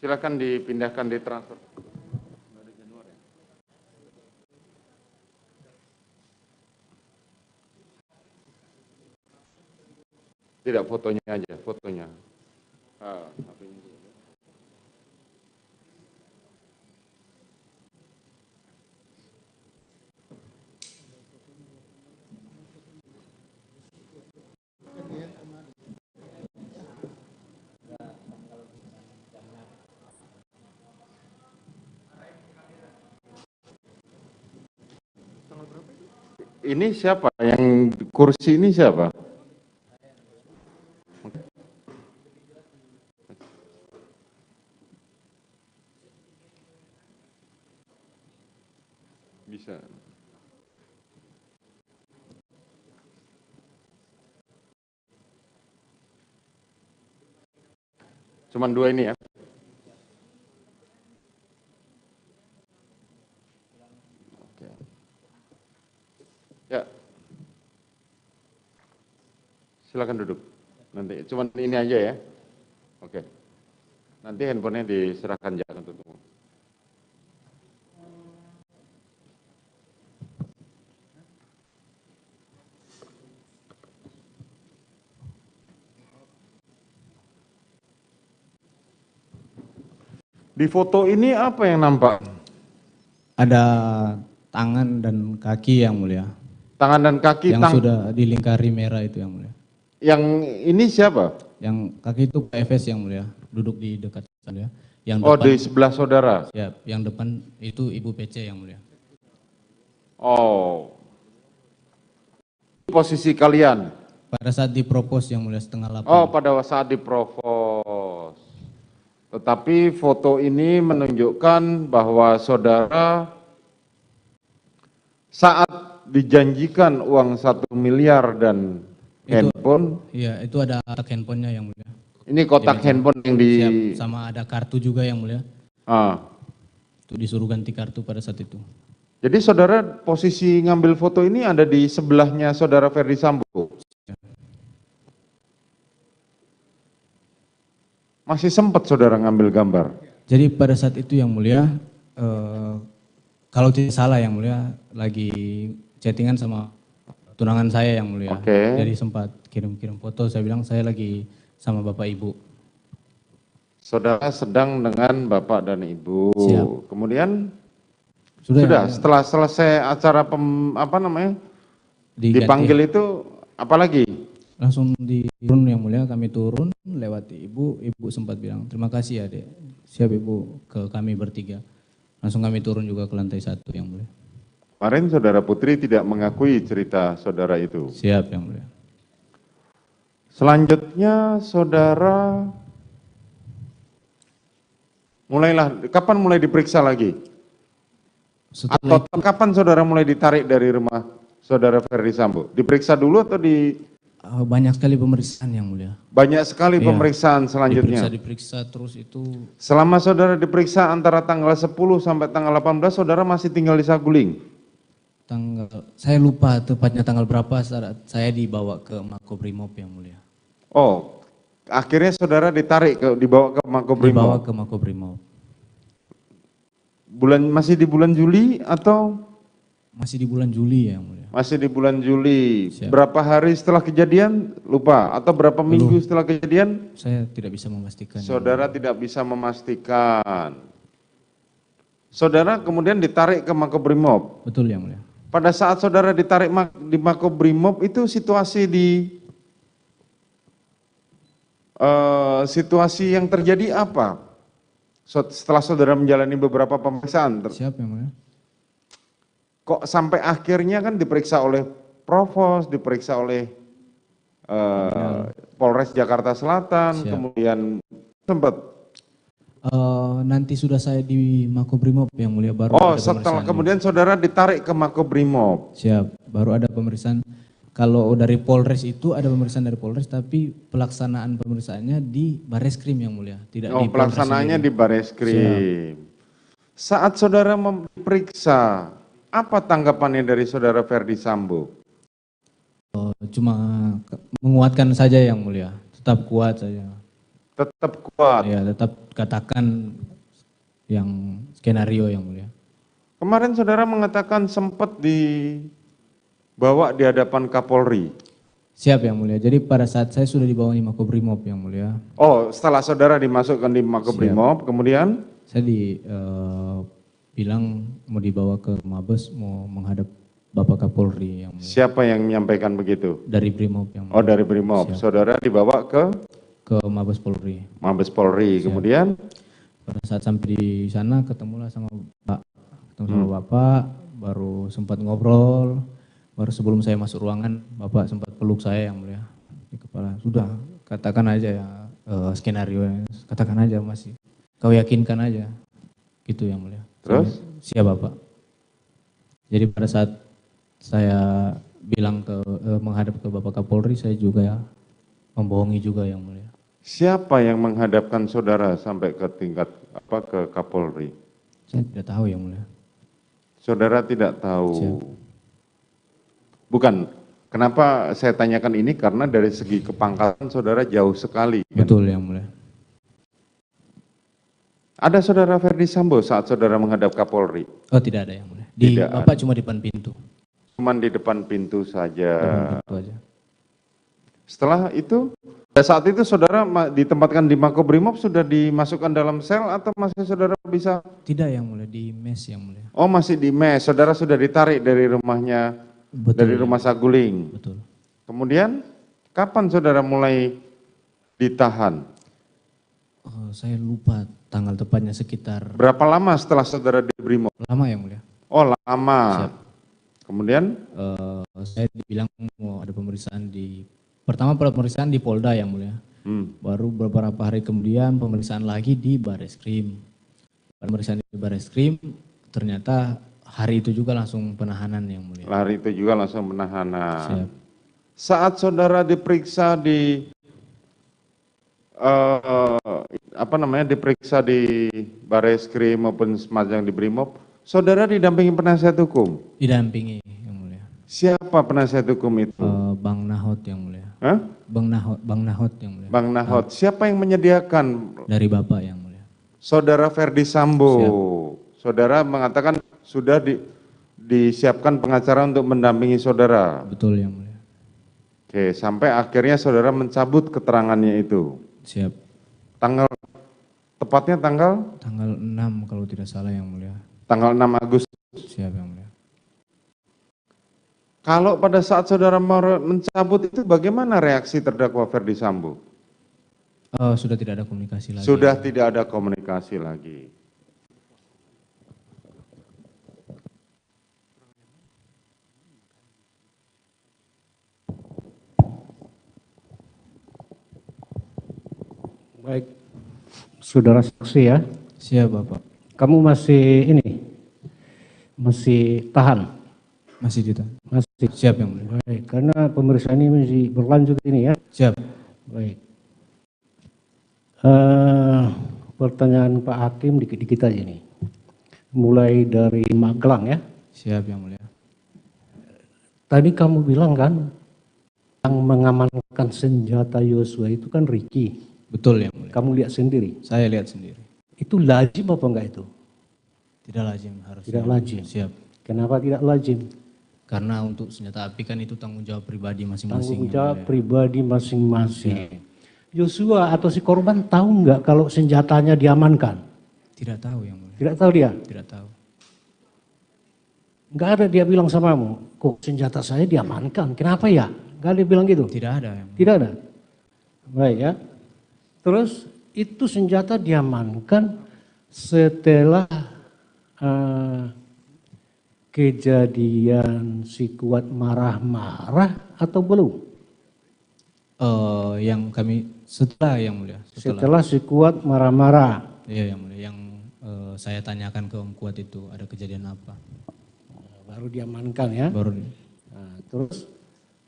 Silakan dipindahkan, ditransfer. Tidak, fotonya aja, fotonya. HP-nya. Ini siapa? Yang kursi ini siapa? Bisa. Cuman 2 ini ya. Oke. Ya. Silakan duduk. Nanti cuman ini aja ya. Oke. Nanti handphonenya diserahkan jangan tutup. Di foto ini apa yang nampak? Ada tangan dan kaki yang mulia. Tangan dan kaki yang sudah dilingkari merah itu yang mulia. Yang ini siapa? Yang kaki itu Pak Efes yang mulia, duduk di dekat saya. Yang oh, depan, di sebelah saudara. Siap, yang depan itu Ibu PC yang mulia. Oh. Posisi kalian? Pada saat dipropos yang mulia setengah 8. Oh, pada saat dipropos. Tetapi foto ini menunjukkan bahwa saudara saat dijanjikan uang 1 miliar dan itu, handphone. Iya, itu ada kotak handphonenya yang mulia. Ini kotak handphone yang di... Siap, sama ada kartu juga yang mulia. Itu disuruh ganti kartu pada saat itu. Jadi saudara posisi ngambil foto ini ada di sebelahnya saudara Ferdi Sambo? Masih sempat saudara ngambil gambar? Jadi pada saat itu yang mulia, kalau tidak salah yang mulia, lagi chattingan sama tunangan saya yang mulia. Okay. Jadi sempat kirim-kirim foto, saya bilang saya lagi sama bapak ibu. Saudara sedang dengan bapak dan ibu. Siap. Kemudian sudah setelah selesai acara dipanggil itu apa lagi? Langsung turun yang mulia, kami turun lewati ibu sempat bilang terima kasih ya dek, siap ibu ke kami bertiga. Langsung kami turun juga ke lantai 1 yang mulia. Kemarin saudara Putri tidak mengakui cerita saudara itu. Siap yang mulia. Selanjutnya saudara kapan mulai diperiksa lagi? Atau kapan saudara mulai ditarik dari rumah saudara Ferdi Sambo? Diperiksa dulu atau di... Banyak sekali pemeriksaan yang mulia. Banyak sekali pemeriksaan selanjutnya. Diperiksa terus itu. Selama saudara diperiksa antara tanggal 10 sampai tanggal 18, saudara masih tinggal di Saguling? Saya lupa tepatnya tanggal berapa saat saya dibawa ke Makobrimob yang mulia. Oh, akhirnya saudara dibawa ke Makobrimob? Dibawa ke Makobrimob. Masih di bulan Juli atau? Masih di bulan Juli yang mulia. Masih di bulan Juli. Siap. Berapa hari setelah kejadian? Lupa. Atau berapa minggu setelah kejadian? Saya tidak bisa memastikan. Saudara tidak bisa memastikan. Saudara kemudian ditarik ke Makobrimob? Betul yang mulia. Pada saat saudara ditarik di Makobrimob itu situasi situasi yang terjadi apa? Setelah saudara menjalani beberapa pemeriksaan. Siap yang mulia. Kok sampai akhirnya kan diperiksa oleh Provos, diperiksa oleh Polres Jakarta Selatan, kemudian sempat. Nanti sudah saya di Makobrimob yang mulia baru. Oh, setelah kemudian saudara ditarik ke Makobrimob. Siap, baru ada pemeriksaan. Kalau dari Polres itu ada pemeriksaan dari Polres, tapi pelaksanaan pemeriksaannya di Bareskrim yang mulia, tidak di Polres. Pelaksanaannya di Bareskrim. Saat saudara memeriksa, apa tanggapannya dari saudara Ferdi Sambo? Cuma menguatkan saja yang mulia, tetap kuat saja. Tetap kuat? Ya, tetap katakan yang skenario yang mulia. Kemarin saudara mengatakan sempat dibawa di hadapan Kapolri. Siap yang mulia, jadi pada saat saya sudah dibawa di Makobrimob yang mulia. Oh, setelah saudara dimasukkan di Makobrimob, kemudian? Saya bilang mau dibawa ke Mabes, mau menghadap Bapak Kapolri yang mulia. Siapa yang menyampaikan begitu? Dari Brimob yang mulia. Oh, dari Brimob. Siap. Saudara dibawa ke Mabes Polri. Mabes Polri. Siap. Kemudian pada saat sampai di sana ketemulah sama Bapak, baru sempat ngobrol, baru sebelum saya masuk ruangan Bapak sempat peluk saya yang mulia di kepala. Sudah, katakan aja ya skenario, katakan aja masih. Kau yakinkan aja. Gitu yang mulia. Terus? Siap Bapak. Jadi pada saat saya bilang menghadap ke Bapak Kapolri, saya juga ya membohongi juga yang mulia. Siapa yang menghadapkan saudara sampai ke tingkat ke Kapolri? Saya tidak tahu yang mulia. Saudara tidak tahu. Bukan. Kenapa saya tanyakan ini? Karena dari segi kepangkatan saudara jauh sekali. Betul yang mulia. Ada saudara Ferdi Sambo saat saudara menghadap Kapolri? Oh tidak ada yang mulia. Bapak cuma di depan pintu. Cuman di depan pintu saja. Depan pintu aja. Setelah itu, pada saat itu saudara ditempatkan di Makobrimob sudah dimasukkan dalam sel atau masih saudara bisa? Tidak yang mulia, di mes yang mulia. Oh masih di mes, saudara sudah ditarik dari rumahnya. Betul, dari rumah Saguling. Betul. Kemudian kapan saudara mulai ditahan? Saya lupa tanggal tepatnya, sekitar. Berapa lama setelah saudara di Brimob? Lama yang mulia. Oh lama. Siap. Kemudian? Saya dibilang mau ada pemeriksaan pertama pemeriksaan di Polda yang mulia. Baru beberapa hari kemudian pemeriksaan lagi di Bareskrim. Pemeriksaan di Bareskrim ternyata hari itu juga langsung penahanan yang mulia. Hari itu juga langsung penahanan. Siap. Saat saudara diperiksa di diperiksa di Bareskrim maupun semacam di Brimob, saudara didampingi penasihat hukum? Didampingi yang mulia. Siapa penasihat hukum itu? Bang Nahot yang mulia. Hah? Bang Nahot yang mulia. Bang Nahot. Siapa yang menyediakan? Dari Bapak yang mulia. Saudara Ferdi Sambo. Siap. Saudara mengatakan sudah disiapkan pengacara untuk mendampingi saudara. Betul yang mulia. Oke, sampai akhirnya saudara mencabut keterangannya itu. Siap. Tepatnya tanggal? Tanggal 6 kalau tidak salah yang mulia. Tanggal 6 Agustus. Siap yang mulia. Kalau pada saat saudara mencabut itu bagaimana reaksi terdakwa Ferdi Sambo? Sudah tidak ada komunikasi lagi. Sudah tidak ada komunikasi lagi. Baik, saudara saksi ya. Siap Bapak. Kamu masih masih tahan? Masih ditahan. Masih. Siap yang mulia. Baik, karena pemeriksaan ini masih berlanjut ini ya. Siap. Baik. Pertanyaan Pak Hakim dikit-dikit aja nih. Mulai dari Magelang ya. Siap yang mulia. Tadi kamu bilang kan yang mengamankan senjata Yosua itu kan Ricky. Betul yang mulia. Kamu lihat sendiri? Saya lihat sendiri. Itu lazim apa enggak itu? Tidak lazim harusnya. Tidak lazim. Siap. Kenapa tidak lazim? Karena untuk senjata api kan itu tanggung jawab pribadi masing-masing. Tanggung jawab pribadi masing-masing. Yosua atau si korban tahu nggak kalau senjatanya diamankan? Tidak tahu yang mulia. Tidak tahu dia? Tidak tahu. Nggak ada dia bilang samamu, kok senjata saya diamankan, kenapa ya? Nggak ada bilang gitu? Tidak ada. Yang mulia. Tidak ada? Baik ya. Terus itu senjata diamankan setelah kejadian si Kuat marah-marah atau belum? Yang kami setelah yang mulia. Setelah si Kuat marah-marah. Iya yang mulia. Yang saya tanyakan ke Om Kuat itu ada kejadian apa? Baru diamankan ya? Baru. Nah, terus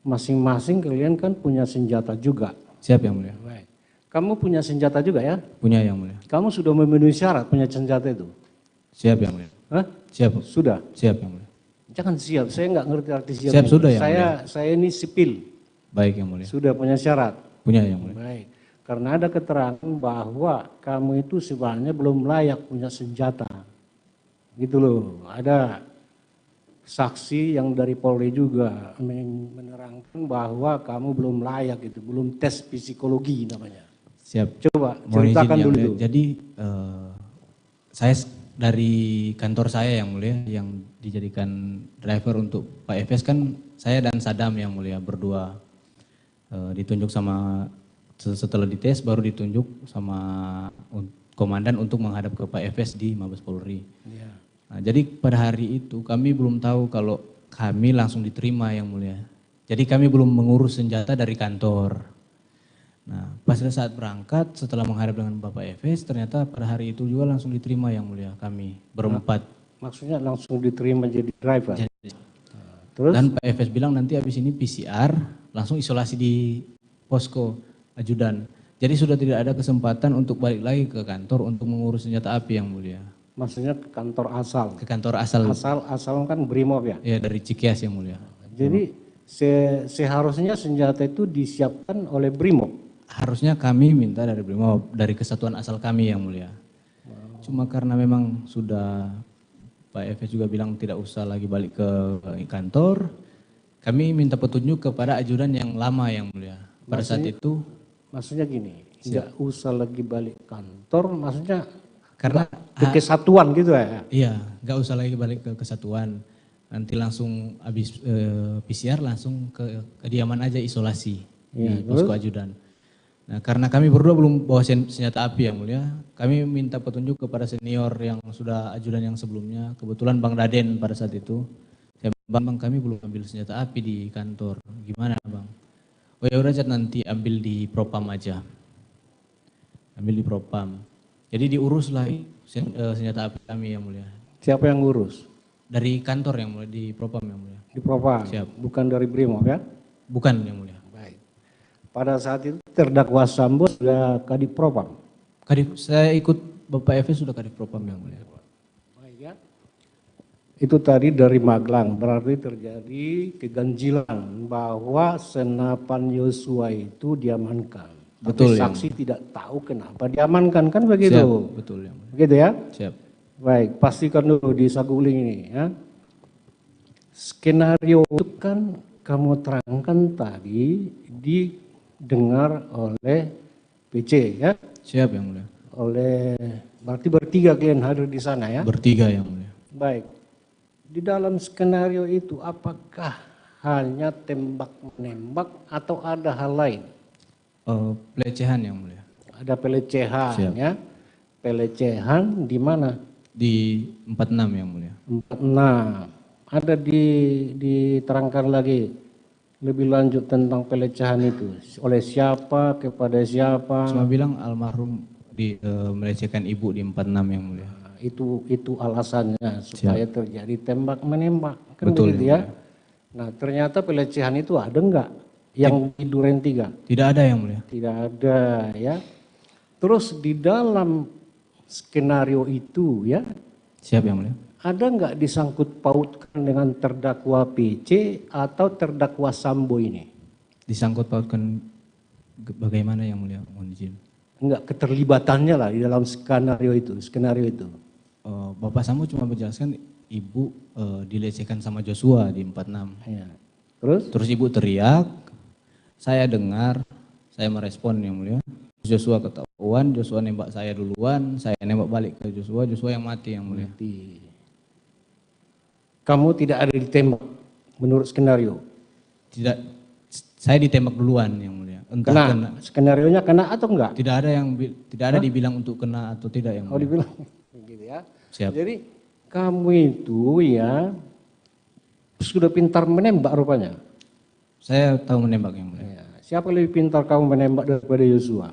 masing-masing kalian kan punya senjata juga. Siap yang mulia. Baik. Kamu punya senjata juga ya? Punya yang mulia. Kamu sudah memenuhi syarat punya senjata itu? Siap yang mulia. Hah? Siap. Sudah? Siap yang mulia. Jangan siap, saya nggak ngerti arti siap. Siap sudah yang mulia. Saya ini sipil. Baik yang mulia. Sudah punya syarat? Punya yang mulia. Baik. Karena ada keterangan bahwa kamu itu sebenarnya belum layak punya senjata. Gitu loh. Ada saksi yang dari Polri juga menerangkan bahwa kamu belum layak itu, belum tes psikologi namanya. Siap. Coba ceritakan dulu. Itu. Jadi saya dari kantor saya yang mulia yang dijadikan driver untuk Pak Efes kan saya dan Sadam yang mulia berdua ditunjuk sama setelah dites baru ditunjuk sama komandan untuk menghadap ke Pak Efes di Mabes Polri. Ya. Nah, jadi pada hari itu kami belum tahu kalau kami langsung diterima yang mulia. Jadi kami belum mengurus senjata dari kantor. Nah, pas saat berangkat setelah menghadap dengan Bapak Efes ternyata pada hari itu juga langsung diterima yang mulia kami berempat. Maksudnya langsung diterima jadi driver. Terus? Dan Pak Efes bilang nanti habis ini PCR langsung isolasi di posko ajudan. Jadi sudah tidak ada kesempatan untuk balik lagi ke kantor untuk mengurus senjata api yang mulia. Maksudnya ke kantor asal? Ke kantor asal. Asal kan Brimob ya? Iya, dari Cikeas yang mulia. Jadi seharusnya senjata itu disiapkan oleh Brimob? Harusnya kami minta dari Brimob, dari kesatuan asal kami yang mulia. Cuma karena memang sudah Pak Efes juga bilang tidak usah lagi balik ke kantor, kami minta petunjuk kepada ajudan yang lama yang mulia. Pada saat itu. Maksudnya gini, nggak usah lagi balik kantor, maksudnya karena ke kesatuan gitu ya? Iya, nggak usah lagi balik ke kesatuan. Nanti langsung habis PCR langsung ke kediaman aja isolasi di posko ajudan. Nah, karena kami berdua belum bawa senjata api yang mulia, kami minta petunjuk kepada senior yang sudah ajudan yang sebelumnya. Kebetulan Bang Daden pada saat itu, saya bilang, Bang kami belum ambil senjata api di kantor, gimana Bang? Oh ya udah nanti ambil di Propam aja, ambil di Propam. Jadi diuruslah senjata api kami yang mulia. Siapa yang ngurus? Dari Kantor yang mulia, di Propam yang mulia. Di Propam? Siap. Bukan dari Brimob ya? Bukan yang mulia. Baik. Pada saat itu terdakwa Sambo sudah Kadif Propam? Saya ikut Bapak Efes sudah Kadif Propam yang mulia. Baik ya. Itu tadi dari Magelang, berarti terjadi keganjilan bahwa senapan Yosua itu diamankan. Betul. Tapi saksi tidak tahu kenapa diamankan, kan begitu? Siap, betul yang mulia. Begitu ya? Siap. Baik, pastikan dulu di Saguling ini ya. Skenario itu kan kamu terangkan tadi didengar oleh PC ya? Siap yang mulia. Oleh, berarti bertiga kalian hadir di sana ya? Bertiga yang mulia. Baik. Di dalam skenario itu apakah hanya tembak-menembak atau ada hal lain? Pelecehan yang mulia. Ada pelecehan. Siap. Ya? Pelecehan di mana? Di 46 yang mulia. 46. Ada diterangkan lagi lebih lanjut tentang pelecehan itu. Oleh siapa, kepada siapa? Cuma bilang almarhum melecehkan ibu di 46 yang mulia. Itu alasannya supaya terjadi tembak menembak, kan betul begitu ya. Nah ternyata pelecehan itu ada enggak yang di Duren 3? Tidak ada yang mulia. Tidak ada ya. Terus di dalam skenario itu ya. Siap yang mulia. Ada enggak disangkut pautkan dengan terdakwa PC atau terdakwa Sambo ini? Disangkut pautkan bagaimana yang mulia? Mohon izin. Enggak, keterlibatannya lah di dalam skenario itu. Bapak Sambo cuma menjelaskan ibu dilecehkan sama Joshua di 46. Ya. Terus ibu teriak, saya dengar, saya merespon yang mulia. Joshua ketahuan, Joshua nembak saya duluan, saya nembak balik ke Joshua, Joshua yang mati yang mulia. Kamu tidak ada ditembak menurut skenario? Tidak, saya ditembak duluan yang mulia. Entah kena. Skenarionya kena atau enggak? Tidak ada dibilang untuk kena atau tidak yang mulia. Oh dibilang gitu ya. Siap. Jadi kamu itu ya sudah pintar menembak rupanya. Saya tahu menembak yang mulia. Ya. Siapa lebih pintar kamu menembak daripada Yosua?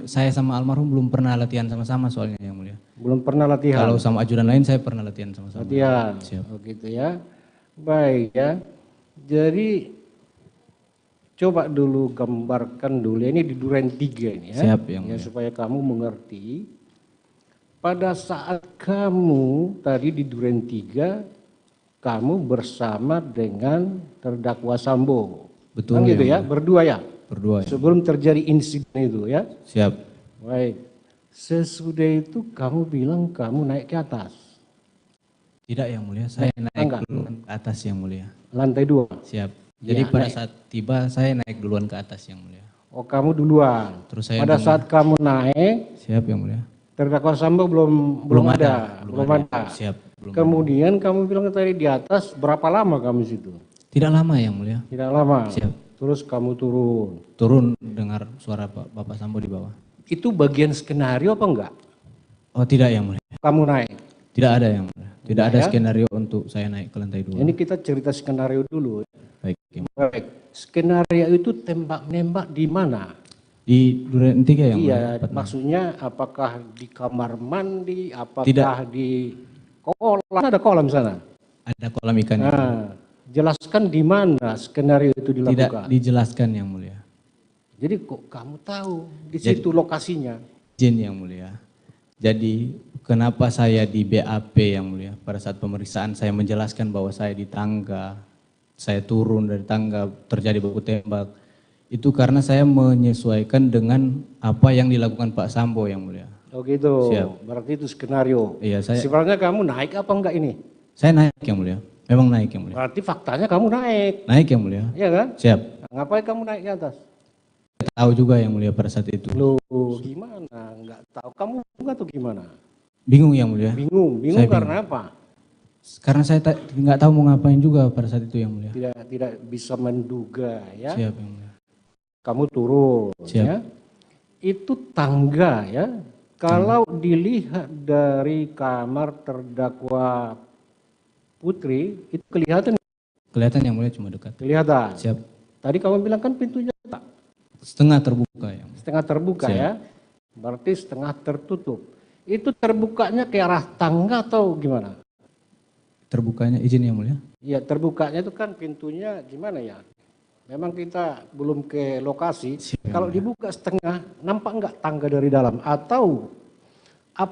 Saya sama almarhum belum pernah latihan sama-sama soalnya yang mulia. Belum pernah latihan? Kalau sama ajudan lain saya pernah latihan sama-sama. Latihan? Siap. Oh gitu ya. Baik ya. Jadi coba dulu gambarkan dulu, ini di Duren 3 ini ya. Siap yang ya, supaya kamu mengerti. Pada saat kamu tadi di Duren 3, kamu bersama dengan terdakwa Sambo. Betul kan gitu ya, mulia. berdua ya? Berdua ya. Sebelum terjadi insiden itu ya? Siap. Baik. Sesudah itu kamu bilang kamu naik ke atas? Tidak yang mulia, saya naik duluan ke atas yang mulia. Lantai 2? Siap. Jadi Ya, pada naik. saat tiba saya naik duluan ke atas yang mulia. Oh kamu duluan. Terus saya pada saat kamu naik, siap yang mulia. Terdakwa Sambo belum ada. Siap. Kemudian kamu bilang tadi di atas, berapa lama kamu situ? Tidak lama yang mulia. Tidak lama. Siap. Terus kamu turun. Turun dengar suara Bapak Sambo di bawah. Itu bagian skenario apa enggak? Oh tidak yang mulia. Kamu naik? Tidak ada yang mulia. Tidak ada ya? skenario untuk saya naik ke lantai 2. Ini kita cerita skenario dulu. Baik. Baik. Skenario itu tembak-nembak di mana? Di Duren 3 yang iya, mulia. maksudnya apakah di kamar mandi, apakah Tidak. di Kolam, ada kolam sana. Ada kolam ikan. Nah, jelaskan di mana skenario itu dilakukan. Tidak dijelaskan yang mulia. Jadi kok kamu tahu di situ lokasinya? Izin yang mulia. Jadi kenapa saya di BAP yang mulia? Pada saat pemeriksaan saya menjelaskan bahwa saya di tangga, saya turun dari tangga, terjadi baku tembak. Itu karena saya menyesuaikan dengan apa yang dilakukan Pak Sambo yang mulia. Oh gitu, Siap. Berarti itu skenario. Iya, saya. Sebenarnya kamu naik apa enggak ini? Saya naik yang mulia, memang naik yang mulia. Berarti faktanya kamu naik. Naik yang mulia. Iya kan? Siap. Nah, ngapain kamu naik ke atas? Saya tahu juga yang mulia pada saat itu. Loh, gimana? Enggak tahu. Kamu enggak tuh gimana? Bingung yang mulia. Bingung Saya karena bingung. apa? Karena saya nggak tahu mau ngapain juga pada saat itu yang mulia. Tidak bisa menduga ya. Siap yang mulia. Kamu turun. Siap. Ya. Itu tangga ya. Kalau dilihat dari kamar terdakwa Putri, itu kelihatan? Kelihatan yang mulia, cuma dekat. Kelihatan? Siap. Tadi kamu bilang kan pintunya tak? Setengah terbuka yang mulia. Setengah terbuka. Siap. Ya. Berarti setengah tertutup. Itu terbukanya ke arah tangga atau gimana? Terbukanya izin yang mulia. Ya terbukanya itu kan pintunya gimana ya? Memang kita belum ke lokasi. Kalau dibuka setengah, nampak enggak tangga dari dalam? Atau apa?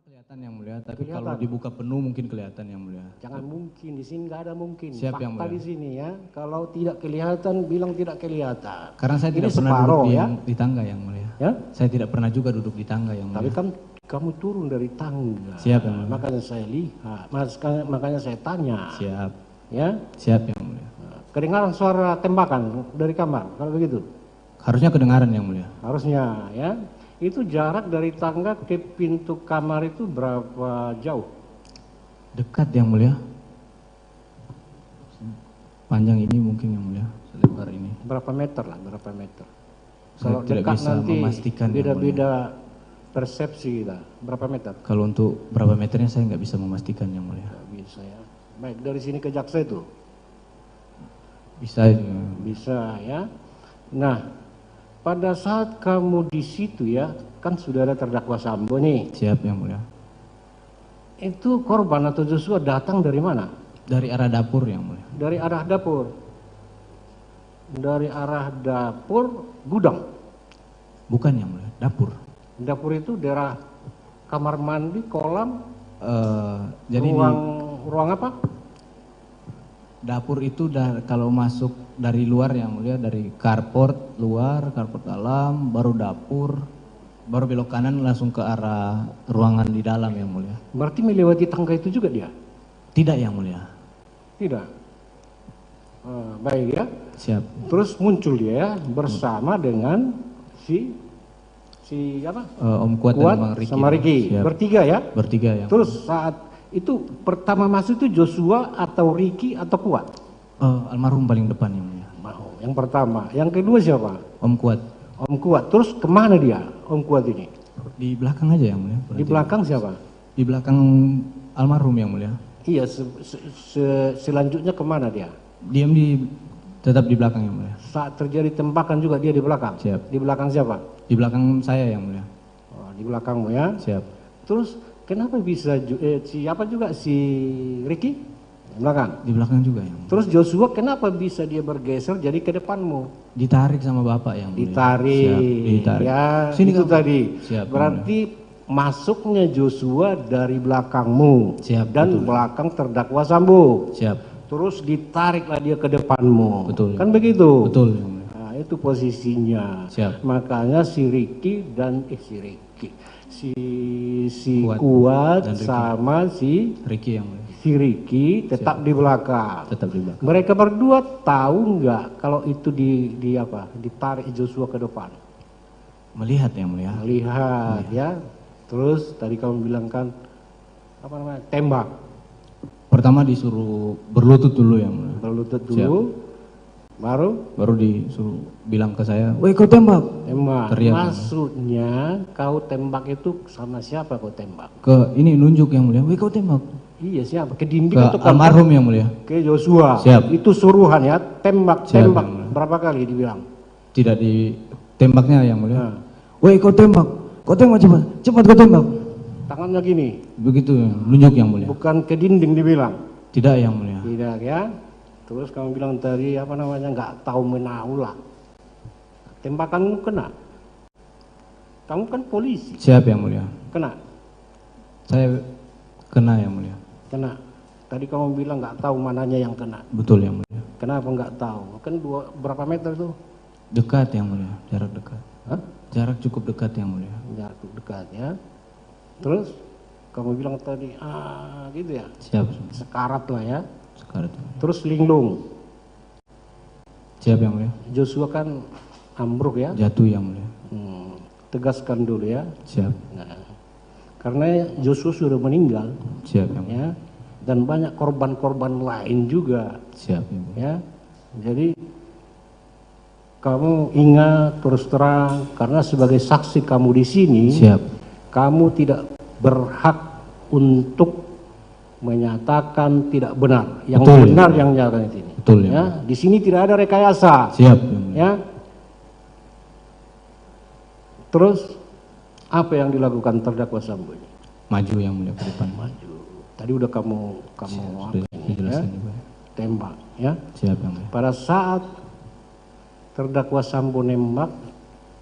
Kelihatan yang mulia, tapi Kelihatan. kalau dibuka penuh mungkin kelihatan yang mulia. Jangan mungkin, di sini nggak ada mungkin. Siap, yang Fakta mulia. di sini ya. Kalau tidak kelihatan, bilang tidak kelihatan. Karena saya Ini tidak pernah separoh, duduk ya. di tangga yang mulia. Ya? Saya tidak pernah juga duduk di tangga yang mulia. Tapi kan kamu turun dari tangga. Siap, yang mulia. Makanya saya lihat, makanya saya tanya. Siap. Ya? Siap yang mulia. Kedengaran suara tembakan dari kamar, kalau begitu? Harusnya kedengaran yang mulia. Harusnya ya. Itu jarak dari tangga ke pintu kamar itu berapa jauh? Dekat yang mulia. Panjang ini mungkin yang mulia, selebar ini. Berapa meter lah, berapa meter? Saya Kalau tidak dekat bisa nanti memastikan yang beda-beda persepsi kita. Berapa meter? Kalau untuk berapa meternya saya nggak bisa memastikan yang mulia. Nggak bisa ya. Baik, dari sini ke Jaksa itu? Bisa. Bisa ya. Nah, pada saat kamu di situ ya, kan sudah ada terdakwa Sambo nih. Siap yang mulia. Itu korban atau Joshua datang dari mana? Dari arah dapur yang mulia. Dari arah dapur. Dari arah dapur gudang. Bukan yang mulia, dapur. Dapur itu daerah kamar mandi, kolam, jadi ruang apa? Dapur itu kalau masuk dari luar yang mulia, dari carport luar, carport dalam, baru dapur, baru belok kanan langsung ke arah ruangan di dalam yang mulia. Berarti melewati tangga itu juga dia? Tidak yang mulia. Tidak. Baik ya. Siap. Terus muncul dia bersama dengan si apa? Om Kuat dan Bang Riki. Sama Riki. Siap. Bertiga ya? Bertiga yang. Terus saat itu pertama masuk itu Joshua atau Riki atau Kuat? Almarhum paling depan yang mulia. Yang pertama. Yang kedua siapa? Om Kuat. Om Kuat. Terus kemana dia Om Kuat ini? Di belakang aja yang mulia. Di belakang siapa? Di belakang almarhum yang mulia. Iya, selanjutnya kemana dia? Diam tetap di belakang yang mulia. Saat terjadi tembakan juga dia di belakang? Siap. Di belakang siapa? Di belakang saya yang mulia. Oh, di belakangmu ya? Siap. Terus kenapa bisa siapa juga si Ricky? Di belakang? Di belakang juga yang mulia. Terus Joshua kenapa bisa dia bergeser jadi ke depanmu? Ditarik sama bapak yang mulia. Ditarik. Siap, ditarik. Ya, Sini itu kamu. tadi. Siap, berarti masuknya Joshua dari belakangmu. Siap, dan betul. belakang terdakwa Sambo. Siap. Terus ditariklah dia ke depanmu. Betul. Kan begitu? Betul. Yang mulia. Nah, itu posisinya. Siap. Makanya si Ricky dan si Kuat dan Ricky. sama si Ricky yang mulia. Si Ricky tetap di belakang. Tetap di belakang. Mereka berdua tahu nggak kalau itu ditarik Joshua ke depan? Melihat yang mulia. Melihat ya. Terus tadi kamu bilang kan apa namanya? Tembak. Pertama disuruh berlutut dulu yang mulia. Berlutut dulu. Siap. Baru disuruh bilang ke saya, "Woi, kau tembak." Tembak. Teriak. Maksudnya kau tembak itu sama siapa kau tembak? Ke ini nunjuk yang mulia, "Woi, kau tembak." Iya siapa? Ke dinding Ke atau almarhum yang mulia. Ke Joshua. Siap. Itu suruhan ya, tembak. Siap, Tembak. yang mulia. Berapa kali dibilang? Tidak ditembaknya yang mulia. Woi kau tembak cepat, cepat kau tembak. Tangannya gini. Begitu, nunjuk yang mulia. Bukan ke dinding dibilang. Tidak yang mulia. Tidak ya. Terus kamu bilang tadi apa namanya, nggak tahu menaulah. Tembakanmu kena. Kamu kan polisi. Siap yang mulia. Kena. Saya kena yang mulia. Kena. Tadi kamu bilang nggak tahu mananya yang kena. Betul yang mulia. Kenapa nggak tahu? Kan berapa meter tuh? Dekat yang mulia, jarak dekat. Hah? Jarak cukup dekat yang mulia. Jarak dekat ya. Terus kamu bilang tadi gitu ya. Siap. Sekarat lah ya. Sekarat. Terus linglung. Siap yang mulia. Joshua kan ambruk ya. Jatuh yang mulia. Tegaskan dulu ya. Siap. Nah, karena Joshua sudah meninggal. Siap yang mulia. Ya. Dan banyak korban-korban lain juga. Siap yang mulia. Ya. Jadi kamu ingat terus terang, karena sebagai saksi kamu di sini, siap. Kamu tidak berhak untuk menyatakan tidak benar. Yang betul, benar ya. Yang menyatakan di sini. Betul ya. Di sini tidak ada rekayasa. Siap. Ya. Terus apa yang dilakukan terdakwa Sambo ini? Maju yang mulia ke depan. Maju. Tadi udah kamu Siap, ya? Tembak ya. Siap yang mulia. Pada saat terdakwa Sambo nembak,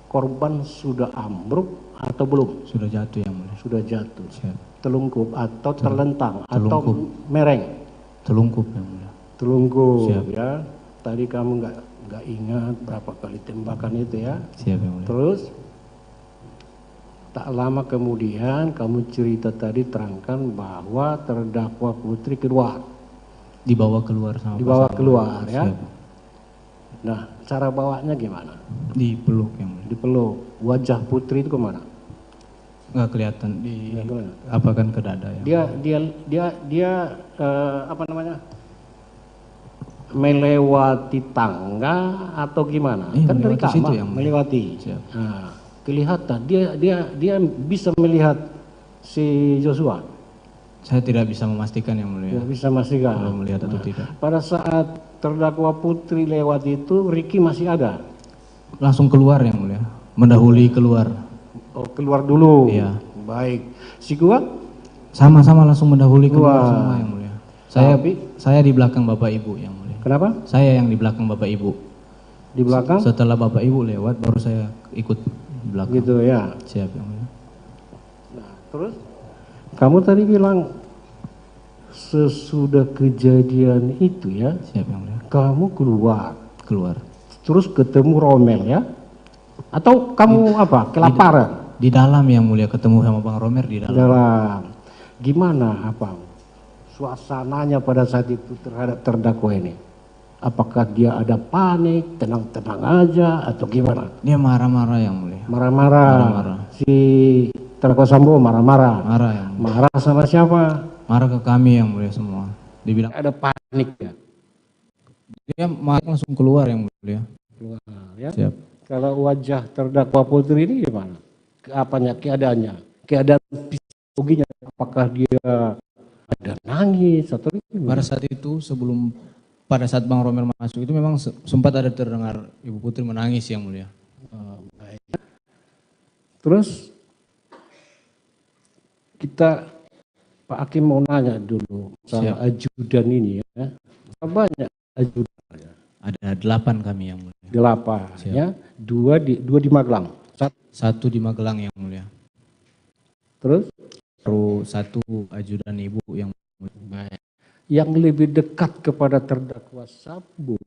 korban sudah ambruk atau belum? Sudah jatuh yang mulia. Sudah jatuh. Siap. Telungkup atau terlentang telungkup. Atau mereng? Telungkup yang mulia. Telungkup. Siap. Ya. Tadi kamu nggak ingat berapa kali tembakan itu ya. Siap yang mulia. Terus tak lama kemudian kamu cerita tadi terangkan bahwa terdakwa Putri keluar. Dibawa keluar sama Dibawa pasangan. keluar ya. Siap. Nah, cara bawanya gimana? Dipeluk yang mulia. Dipeluk. Wajah Putri itu kemana? Nggak kelihatan apa kan ke dada ya. Dia apa namanya? Melewati tangga atau gimana? Kan dari kamar melewati. Siap. Nah, kelihatan dia bisa melihat si Joshua. Saya tidak bisa memastikan yang mulia. Tidak bisa memastikan. Kalau melihat atau tidak. Pada saat terdakwa Putri lewat itu, Ricky masih ada. Langsung keluar yang mulia. Mendahului keluar. Oh, keluar dulu. Iya. Baik. Si Kuat? Sama-sama langsung mendahului keluar semua yang mulia. Saya di belakang Bapak Ibu yang mulia. Kenapa? Saya yang di belakang Bapak Ibu. Di belakang? Setelah Bapak Ibu lewat baru saya ikut di belakang. Gitu ya. Siap yang mulia. Nah, terus kamu tadi bilang sesudah kejadian itu ya. Siap yang mulia. Kamu keluar. Keluar. Terus ketemu Romel ya? Atau kamu kelaparan? Di dalam yang mulia ketemu sama Bang Romer di dalam. Dalam. Gimana suasananya pada saat itu terhadap terdakwa ini? Apakah dia ada panik, tenang-tenang aja atau gimana? Dia marah-marah yang mulia. Marah-marah. Si terdakwa Sambo marah-marah. Marah yang mulia. Marah sama siapa? Marah ke kami yang mulia semua. Dibilang ada panik ya. Dia langsung keluar yang mulia. Keluar ya. Siap. Kalau wajah terdakwa Putri ini gimana? Keadaannya? Keadaan psikologinya, apakah dia ada nangis atau gimana? Pada saat itu pada saat Bang Romer masuk itu memang sempat ada terdengar Ibu Putri menangis yang mulia. Baik. Terus Pak Hakim mau nanya dulu soal ajudan ini ya. Banyak ajudan ya. Ada 8 kami yang mulia. 8 ya. 2 di Magelang. 1 di Magelang yang mulia. Terus? Baru 1 ajudan Ibu yang mulia. Baik. Yang lebih dekat kepada terdakwa Sambo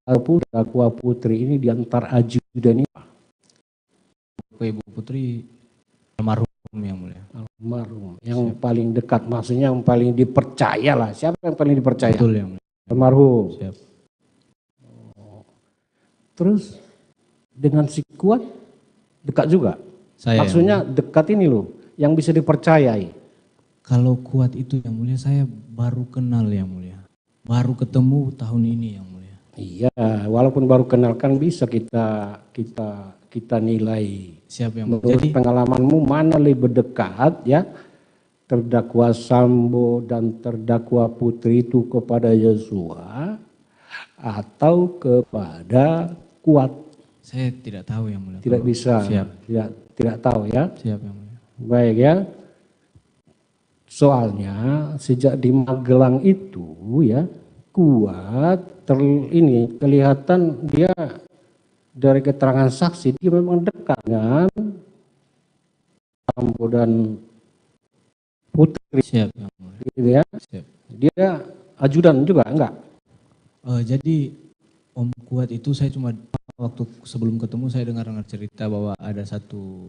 ataupun terdakwa Putri ini di antara ajudan ini? Ke Ibu Putri almarhum yang mulia. Almarhum. Yang paling dekat, maksudnya yang paling dipercaya lah. Siapa yang paling dipercaya? Betul yang mulia. Almarhum. Siap. Terus dengan si Kuat dekat juga? Maksudnya dekat ini loh, yang bisa dipercayai. Kalau Kuat itu yang mulia saya baru kenal yang mulia. Baru ketemu tahun ini yang mulia. Iya, walaupun baru kenal kan bisa kita nilai. Siap yang mulia. Menurut pengalamanmu mana lebih dekat ya terdakwa Sambo dan terdakwa Putri itu kepada Yosua atau kepada Kuat? Saya tidak tahu yang mulia. Tidak bisa. Siap. Tidak tahu ya. Siap yang mulia. Baik ya. Soalnya sejak di Magelang itu ya, Kuat ini kelihatan dia dari keterangan saksi dia memang dekat dengan Sambo dan Putri. Siap yang mulia. Gitu ya. Siap. Dia ajudan juga enggak? Jadi Om Kuat itu saya cuma waktu sebelum ketemu saya dengar cerita bahwa ada satu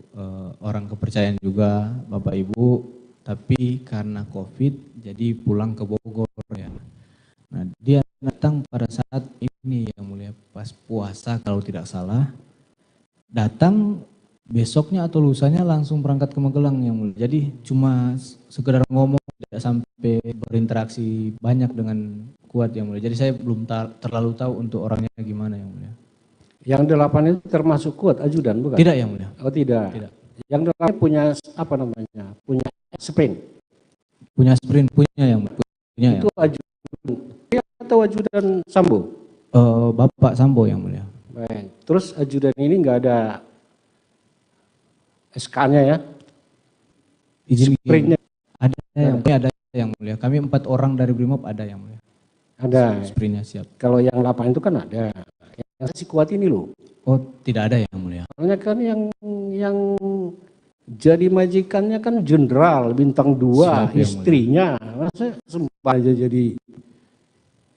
orang kepercayaan juga Bapak Ibu, tapi karena COVID jadi pulang ke Bogor ya. Nah dia datang pada saat ini yang mulia pas puasa kalau tidak salah, datang besoknya atau lusanya langsung berangkat ke Magelang yang mulia. Jadi cuma sekedar ngomong, tidak sampai berinteraksi banyak dengan Kuat yang mulia. Jadi saya belum terlalu tahu untuk orangnya gimana yang mulia. Yang 8 itu termasuk Kuat ajudan bukan? Tidak yang mulia. Oh tidak. Tidak. Yang 8 punya apa namanya? Punya sprint. Punya sprint, punya yang mulia. Punya itu yang. ajudan dia atau ajudan Sambo? Bapak Sambo yang mulia. Baik. Terus ajudan ini enggak ada SK-nya ya? Izin sprintnya ada yang mulia. Kami 4 orang dari Brimob ada yang mulia. Ada. Sprintnya siap. Kalau yang 8 itu kan ada. Yang si Kuat ini loh. Oh tidak ada yang mulia. Soalnya kan yang jadi majikannya kan jenderal bintang 2 istrinya. Masa sembah aja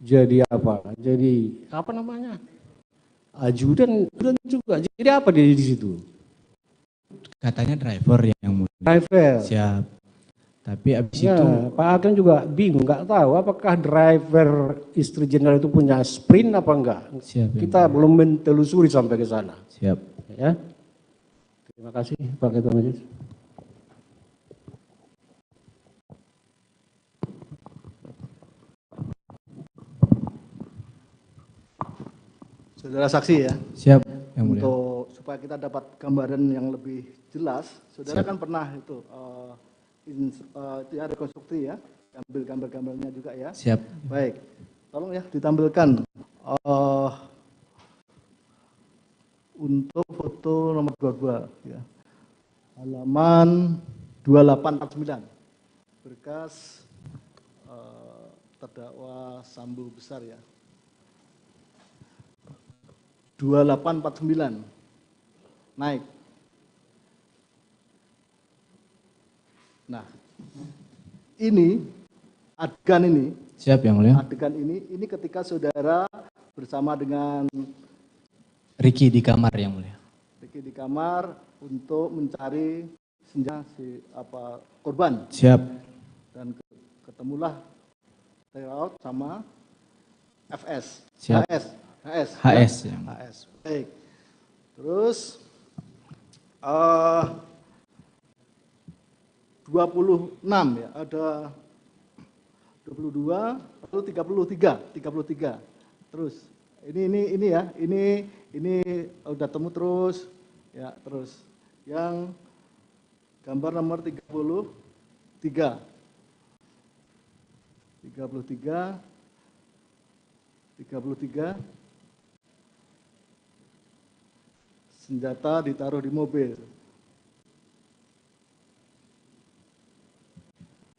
jadi apa? Jadi apa namanya? Ajudan juga. Jadi apa dia di situ? Katanya driver yang mulia. Driver. Siap. Tapi abis ya, itu Pak Hakim juga bingung, nggak tahu apakah driver istri jenderal itu punya sprint apa enggak. Siap, kita belum mentelusuri sampai ke sana. Siap. Ya. Terima kasih Pak Ketua Majelis. Saudara saksi ya. Siap, yang mulia. Untuk supaya kita dapat gambaran yang lebih jelas, saudara Siap. kan pernah itu ya rekonstruksi ya, ambil gambar-gambarnya juga ya. Siap. Baik, tolong ya ditampilkan untuk foto nomor 22 ya. Halaman 2849 berkas terdakwa Sambo besar ya. 2849 naik. Nah, ini adegan ini. Siap yang mulia. Adegan ini ketika saudara bersama dengan Ricky di kamar yang mulia. Ricky di kamar untuk mencari senjata korban. Siap. Dan ketemulah Terraut sama FS. Siap. HS. Ya? HS. Baik. Terus 26 ya, ada 22 lalu 33. Terus ini ya, ini udah temu terus ya, terus yang gambar nomor 33 senjata ditaruh di mobil.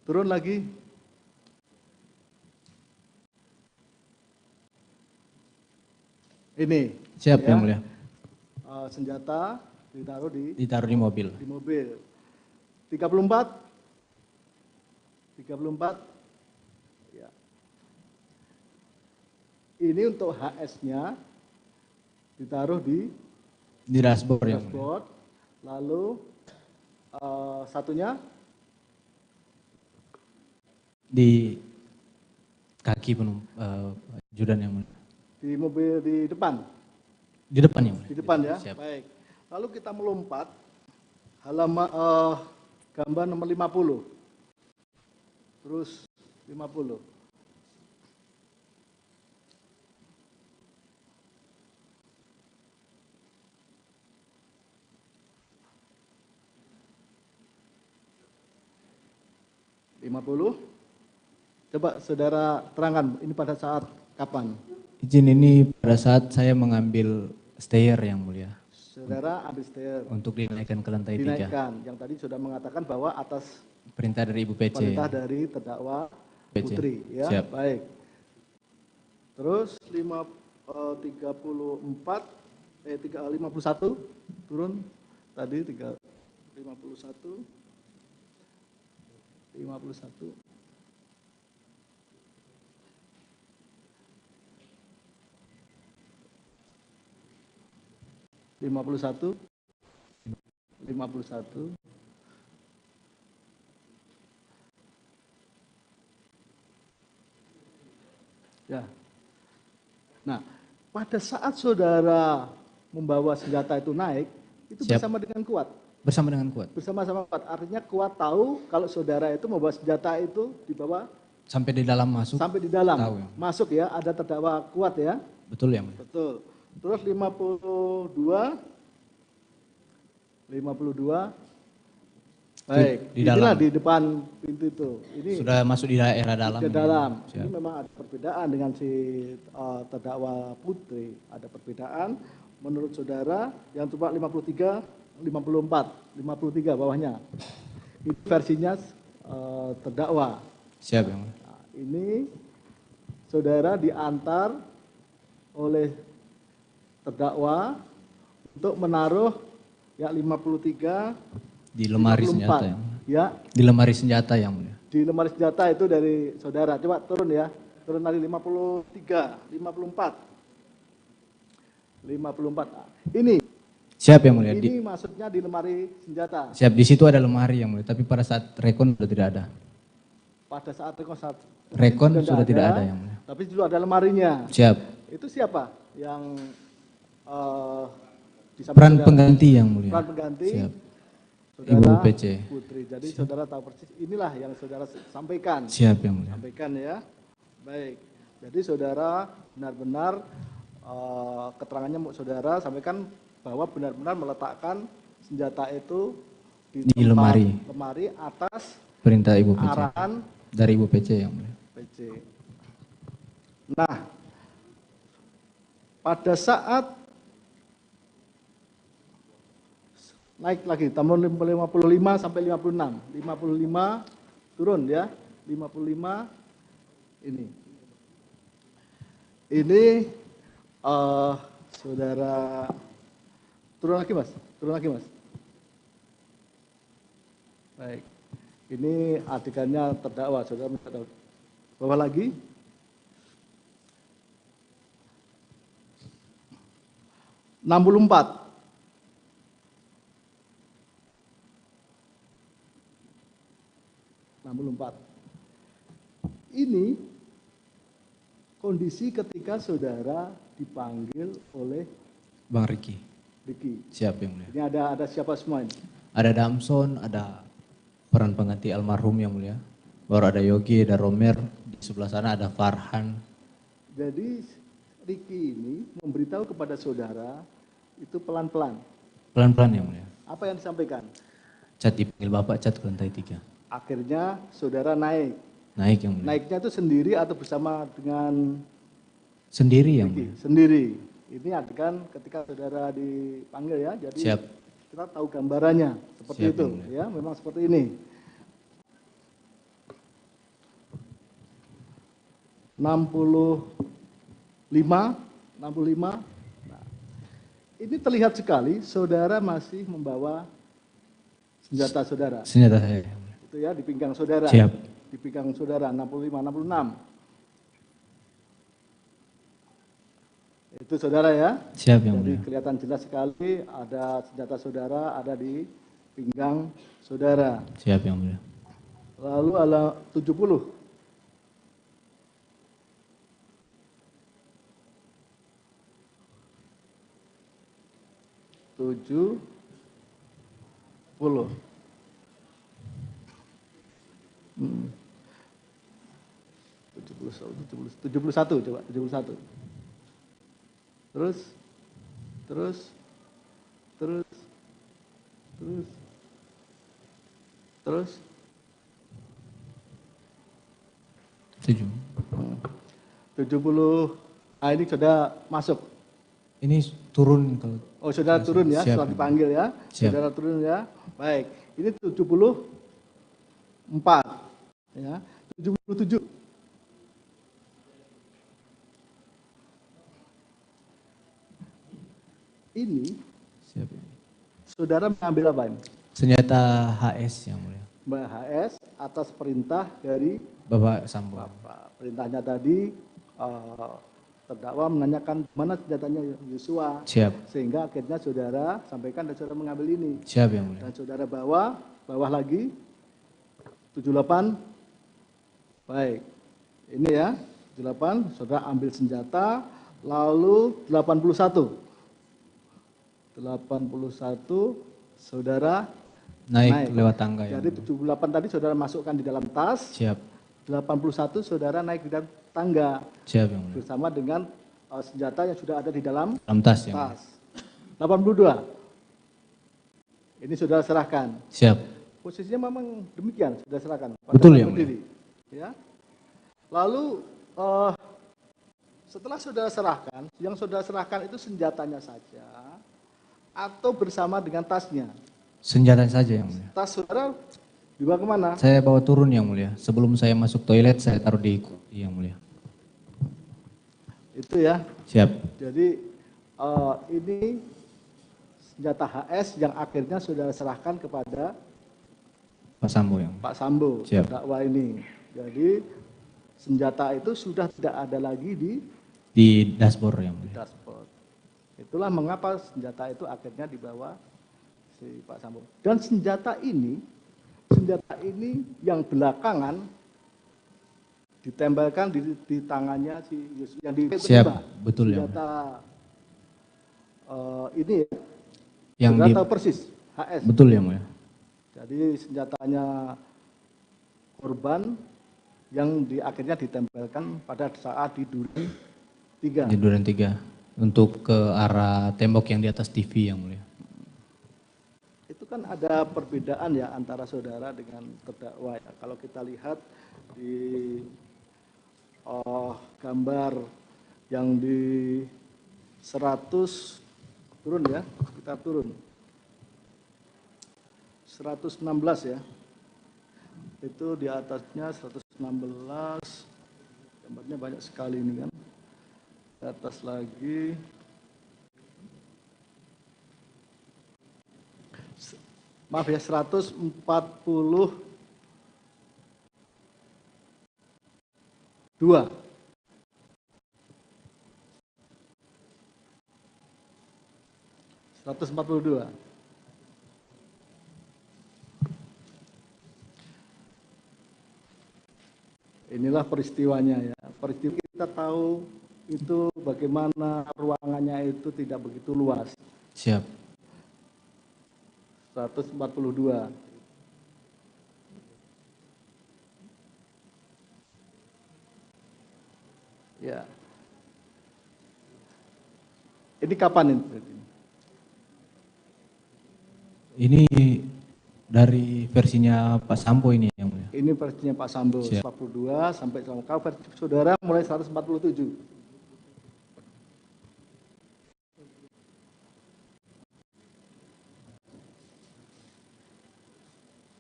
Turun lagi. Ini. Siap ya, yang mulia. Senjata ditaruh di mobil. Di mobil. 34. Ya. Ini untuk HS-nya ditaruh di dashboard yang mulia. Lalu satunya di kaki ajudan yang mulia. Di mobil di depan. Di depan yang mulia. Di depan ya. Siap. Baik. Lalu kita melompat halaman gambar nomor 50. Terus 50. 50. Coba saudara terangkan, ini pada saat kapan? Izin ini pada saat saya mengambil stair yang mulia. Saudara ambil stair. Untuk dinaikkan ke lantai 3. Dinaikkan. Yang tadi sudah mengatakan bahwa atas perintah dari Ibu PC. Perintah dari terdakwa PC. Putri. Ya, siap. Baik. Terus 51 turun tadi 51. 51. Ya. Nah, pada saat saudara membawa senjata itu naik, itu siap. bersama dengan Kuat. Bersama dengan Kuat. Bersama-sama Kuat. Artinya Kuat tahu kalau saudara itu membawa senjata itu dibawa sampai di dalam masuk. Sampai di dalam. Tahu, ya. Masuk ya, ada terdakwa Kuat ya. Betul ya, mulia. Betul. Terus 52. Baik, di inilah dalam. di depan pintu itu. Ini sudah masuk di daerah dalam. Ke dalam. Siap. Ini memang ada perbedaan dengan si terdakwa Putri. Ada perbedaan menurut saudara yang coba 53, 54, 53 bawahnya. Ini versinya terdakwa. Siap yang mulia. Nah, ini saudara diantar oleh terdakwa untuk menaruh ya 53 di lemari 54, senjata yang ya. Di lemari senjata yang mulia. Di lemari senjata itu dari saudara. Coba turun ya. Turun lagi 53, 54. 54. Ini. Siap yang mulia. Ini maksudnya di lemari senjata. Siap, di situ ada lemari yang mulia, tapi pada saat rekon sudah tidak ada. Pada saat rekon sudah tidak ada yang mulia. Tapi dulu ada lemarinya. Siap. Itu siapa yang peran pengganti yang mulia. Peran pengganti. Siap. Saudara Ibu PC. Putri. Jadi saudara tahu persis. Inilah yang saudara sampaikan. Siap yang mulia. Sampaikan ya. Baik. Jadi saudara benar-benar keterangannya saudara sampaikan bahwa benar-benar meletakkan senjata itu di lemari atas perintah Ibu PC. Arahan dari Ibu PC yang mulia. PC. Nah, pada saat naik lagi, tambah 55 sampai 56. 55 turun ya, 55 ini. Ini saudara turun lagi mas, Baik, ini adegannya terdakwa, saudara minta tahu. Bawah lagi. (64) Ini kondisi ketika saudara dipanggil oleh Bang Riki. Siap yang mulia. Ini ada siapa semua ini? Ada Damson, ada peran pengganti almarhum yang mulia. Baru ada Yogi, ada Romer, di sebelah sana ada Farhan. Jadi Riki ini memberitahu kepada saudara itu pelan-pelan. Pelan-pelan yang mulia. Apa yang disampaikan? Cat dipanggil Bapak, cat ke lantai 3. Akhirnya saudara naik. Naik yang mulia. Naiknya itu sendiri atau bersama dengan sendiri yang Riki? mulia. Sendiri. Ini adegan ketika saudara dipanggil ya. Jadi siap. Kita tahu gambarannya seperti siap, itu ya, memang seperti ini. 65. Nah, ini terlihat sekali saudara masih membawa senjata saudara. Senjata saya. Itu ya di pinggang saudara. Siap. Di pinggang saudara 65, 66. Itu saudara ya. Siap yang Jadi mulia. kelihatan jelas sekali ada senjata saudara ada di pinggang saudara. Siap yang mulia. Lalu ada 70. Tujuh puluh. 71 coba, 71. Terus. Setuju. 70, ini sudah masuk. Ini turun kalau. Oh, saudara turun ya, Siap. setelah dipanggil ya. Siap. Saudara turun ya. Baik, ini 74 ya. 77. Ini Siap. saudara mengambil apa ini? Senjata HS yang mulia. Mbak HS atas perintah dari Bapak Sambo. perintahnya tadi terdakwa menanyakan mana senjatanya Yosua. Siap. Sehingga akhirnya saudara sampaikan dan saudara mengambil ini. Siap yang mulia. Dan saudara bawah lagi 78. Baik. Ini ya, 78 saudara ambil senjata, lalu 81. 81 saudara Naik lewat tangga ya. Jadi 78 tadi saudara masukkan di dalam tas. Siap. 81 saudara naik di dalam tangga. Siap yang mulia. Bersama dengan senjata yang sudah ada di dalam tas ya. 82. Ini saudara serahkan. Siap. Posisinya memang demikian, sudah serahkan. Betul ya mulia. Ya. Lalu setelah saudara serahkan, yang saudara serahkan itu senjatanya saja atau bersama dengan tasnya? Senjata saja yang mulia. Tas saudara dibawa kemana? Saya bawa turun yang mulia. Sebelum saya masuk toilet saya taruh di yang mulia. Itu ya. Siap. Jadi ini senjata HS yang akhirnya saudara serahkan kepada Pak Sambo yang. Pak Sambo, Siap. terdakwa ini. Jadi senjata itu sudah tidak ada lagi Di dashboard yang mulia. dashboard. Itulah mengapa senjata itu akhirnya dibawa si Pak Sambo. Dan senjata ini yang belakangan ditembakkan di tangannya si Yosua yang di Siap, betul ya. senjata ini ya. Yang Saudara di tahu persis HS. Betul ya mulia. Jadi senjatanya korban yang akhirnya ditempelkan pada saat di Duren 3. Di Duren 3 untuk ke arah tembok yang di atas TV yang mulia. Itu kan ada perbedaan ya antara saudara dengan terdakwa ya. Kalau kita lihat di gambar yang di 100 turun ya, kita turun 116 ya, itu di atasnya 116, gambarnya banyak sekali ini kan, di atas lagi maaf ya 142. Inilah peristiwanya ya. Peristiwa kita tahu itu bagaimana ruangannya itu tidak begitu luas. Siap. 142. Ya. Ini kapan ini? Ini dari versinya Pak Sambo ini yang mulia. Ini versinya Pak Sambo, Siap. 42 sampai kalau versi saudara mulai 147.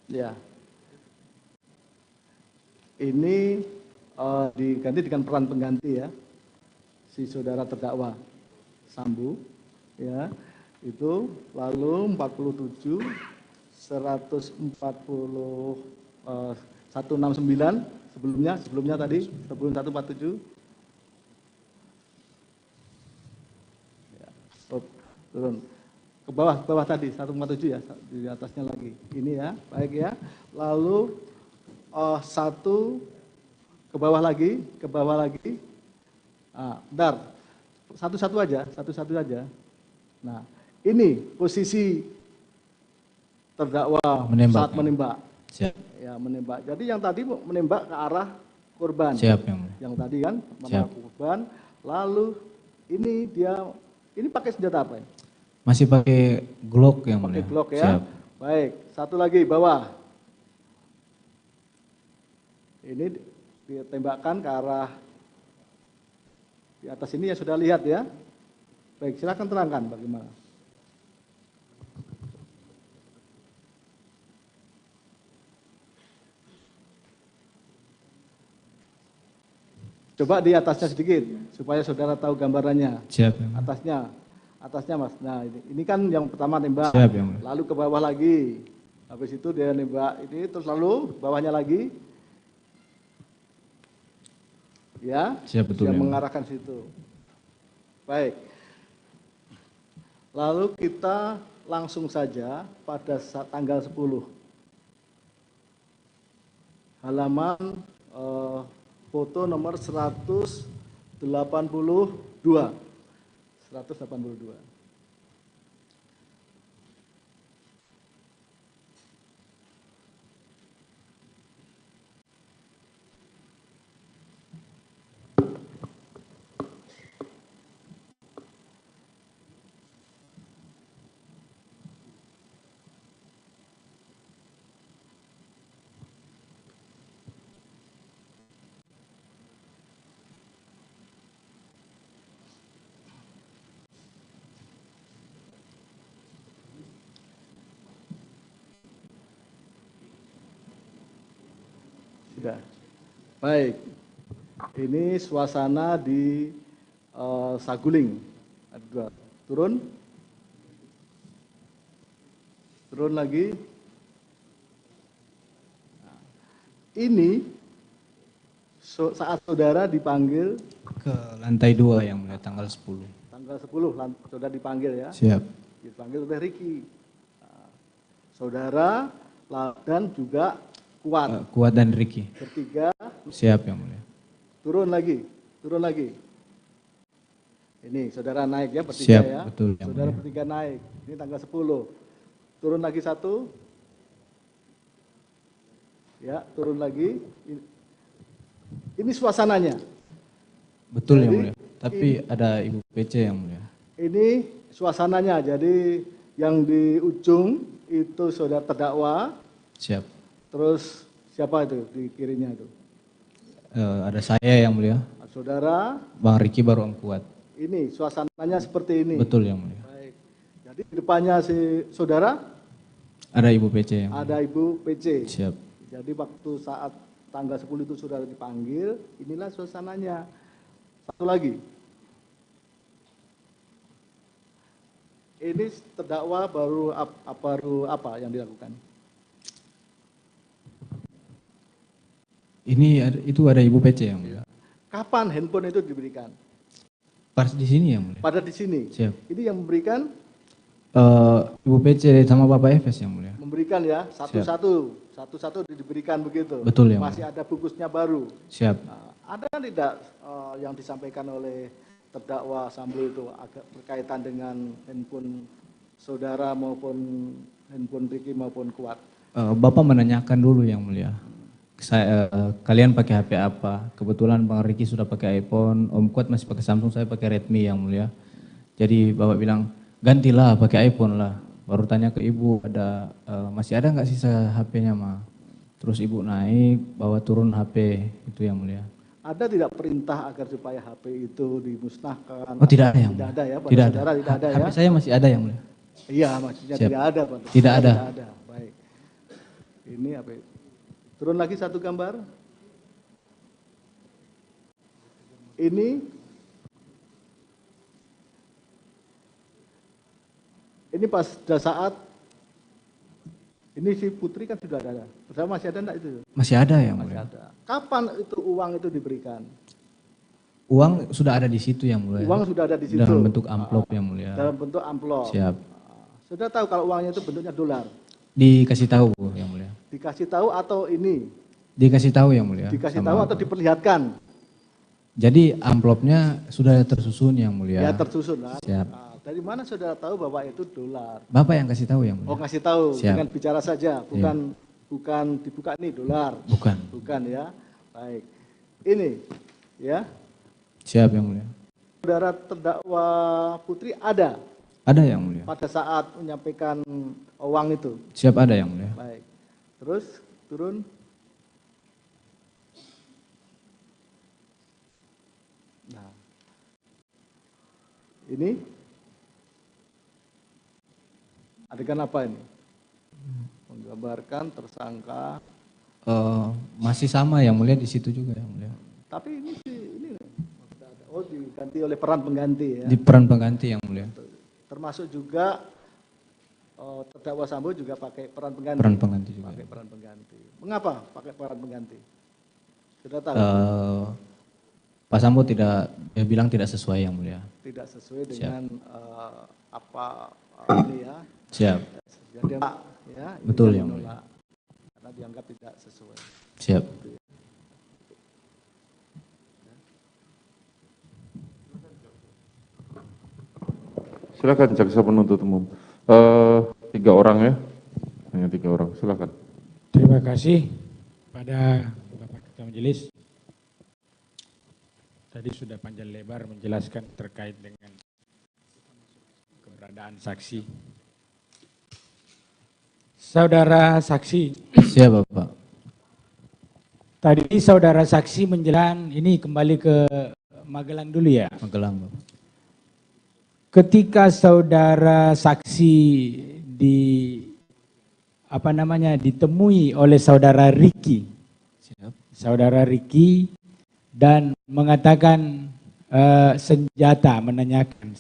Ya. Ini diganti dengan peran pengganti ya. Si saudara terdakwa Sambo ya. Itu lalu 47 169 sebelumnya tadi sebelum 147 ya, turun ke bawah tadi 147 ya, di atasnya lagi ini ya, baik ya. Lalu satu ke bawah lagi bentar, satu-satu aja. Nah ini posisi terdakwa saat menembak. Siap. Ya, menembak. Jadi yang tadi menembak ke arah korban. Siap, yang tadi kan menembak korban. Lalu ini pakai senjata apa ya? Masih pakai Glock yang mulia. Pakai Glock ya. Siap. Baik, satu lagi bawah. Ini ditembakkan ke arah di atas ini ya, sudah lihat ya. Baik, silakan terangkan bagaimana. Coba di atasnya sedikit supaya saudara tahu gambarannya. Siap. Atasnya Mas. Nah ini kan yang pertama nembak. Siap, ya, Mulia. Lalu ke bawah lagi. Habis itu dia nembak ini terus lalu bawahnya lagi. Ya. Siap, betul, dia ya, mengarahkan situ. Baik. Lalu kita langsung saja pada tanggal 10. Halaman foto nomor 182. 182. Sudah. Baik. Ini suasana di Saguling. Ada 2. Turun. Turun lagi. Nah, ini saat saudara dipanggil ke lantai 2 yang Mulia, tanggal 10. Tanggal 10 saudara dipanggil ya. Siap. Dipanggil oleh Ricky. Nah, saudara dan juga Kuat. Kuat dan Ricky. Bertiga. Siap yang Mulia. Turun lagi. Ini saudara naik ya bertiga. Siap, ya. betul, yang Saudara Mulia. bertiga naik. Ini tanggal 10. Turun lagi 1. Ya, turun lagi. Ini suasananya. Betul yang Jadi, Mulia. Tapi ada Ibu PC yang Mulia. Ini suasananya. Jadi yang di ujung itu saudara terdakwa. Siap. Terus siapa itu di kirinya itu? Ada saya yang Mulia. Saudara. Bang Ricky baru Om Kuat. Ini suasananya seperti ini. Betul yang Mulia. Baik. Jadi di depannya si saudara Ada Ibu PC yang Mulia. ada Ibu PC. Siap. Jadi waktu saat tanggal 10 itu saudara dipanggil, inilah suasananya. Satu lagi. Ini terdakwa baru apa yang dilakukan? Itu ada Ibu PC yang Mulia. Kapan handphone itu diberikan? Pas di sini yang Mulia. Pada di sini. Siap. Ini yang memberikan Ibu PC sama Bapak Efes yang Mulia. memberikan ya satu-satu diberikan begitu. Betul, ya, Masih ada bungkusnya baru. Siap. Nah, ada tidak yang disampaikan oleh terdakwa Sambo itu agak berkaitan dengan handphone saudara maupun handphone Ricky maupun Kuat? Bapak menanyakan dulu yang Mulia. Kalian pakai HP apa? Kebetulan Bang Ricky sudah pakai iPhone, Om Kuat masih pakai Samsung, saya pakai Redmi yang Mulia. Jadi Bapak bilang, gantilah pakai iPhone lah. Baru tanya ke Ibu, masih ada nggak sisa HP-nya Ma? Terus Ibu naik, bawa turun HP, itu yang Mulia. Ada tidak perintah agar supaya HP itu dimusnahkan? Oh tidak ada yang Mulia. Tidak ada ya, pada tidak saudara ada. tidak ada ya? HP saya masih ada yang Mulia. Iya, maksudnya Siap. tidak ada Pak. Tidak ada. Tidak ada, baik. Ini apa? Turun lagi satu gambar. Ini pada saat ini si Putri kan sudah ada. Bersama masih ada enggak itu? Masih ada yang Masih Mulia. ada. Kapan itu uang itu diberikan? Uang sudah ada di situ yang Mulia. Uang sudah ada di situ. Dalam bentuk amplop yang Mulia. Dalam bentuk amplop. Siap. Sudah tahu kalau uangnya itu bentuknya dolar. Dikasih tahu yang Mulia. Dikasih tahu atau ini? Dikasih tahu yang Mulia. Dikasih sama tahu Bapak. atau diperlihatkan? Jadi amplopnya sudah tersusun yang Mulia. Ya tersusun lah. Siap. Nah, dari mana saudara tahu bahwa itu dolar? Bapak yang kasih tahu yang Mulia. Oh ngasih tahu Siap. dengan bicara saja, bukan dibuka nih dolar. Bukan. Bukan ya. Baik. Ini ya. Siap yang Mulia. Saudara terdakwa Putri ada Ada yang Mulia. pada saat menyampaikan uang itu. Siap ada yang Mulia. Baik. Terus turun. Ini adegan apa ini? Menggambarkan tersangka. Masih sama yang mulia di situ juga yang mulia. Tapi ini oh diganti oleh peran pengganti ya. Di peran pengganti yang mulia. Termasuk juga terdakwa Sambo juga pakai peran pengganti. Peran pengganti juga. Pakai peran pengganti. Mengapa pakai peran pengganti? Sudah tahu? Pak Sambo dia bilang tidak sesuai yang mulia. Tidak sesuai dengan ini ya. Siap. Jadi ya. Betul yang mulia. Karena dianggap tidak sesuai. Siap. Silakan jaksa penuntut umum. 3 orang ya, hanya 3 orang. Silakan. Terima kasih pada Bapak Ketua Majelis. Tadi sudah panjang lebar menjelaskan terkait dengan keberadaan saksi. Saudara saksi. Siap Bapak. Tadi saudara saksi menjelaskan, ini kembali ke Magelang dulu ya. Magelang Bapak. Ketika saudara saksi ditemui oleh saudara Ricky. Siap. Saudara Ricky dan mengatakan senjata, menanyakan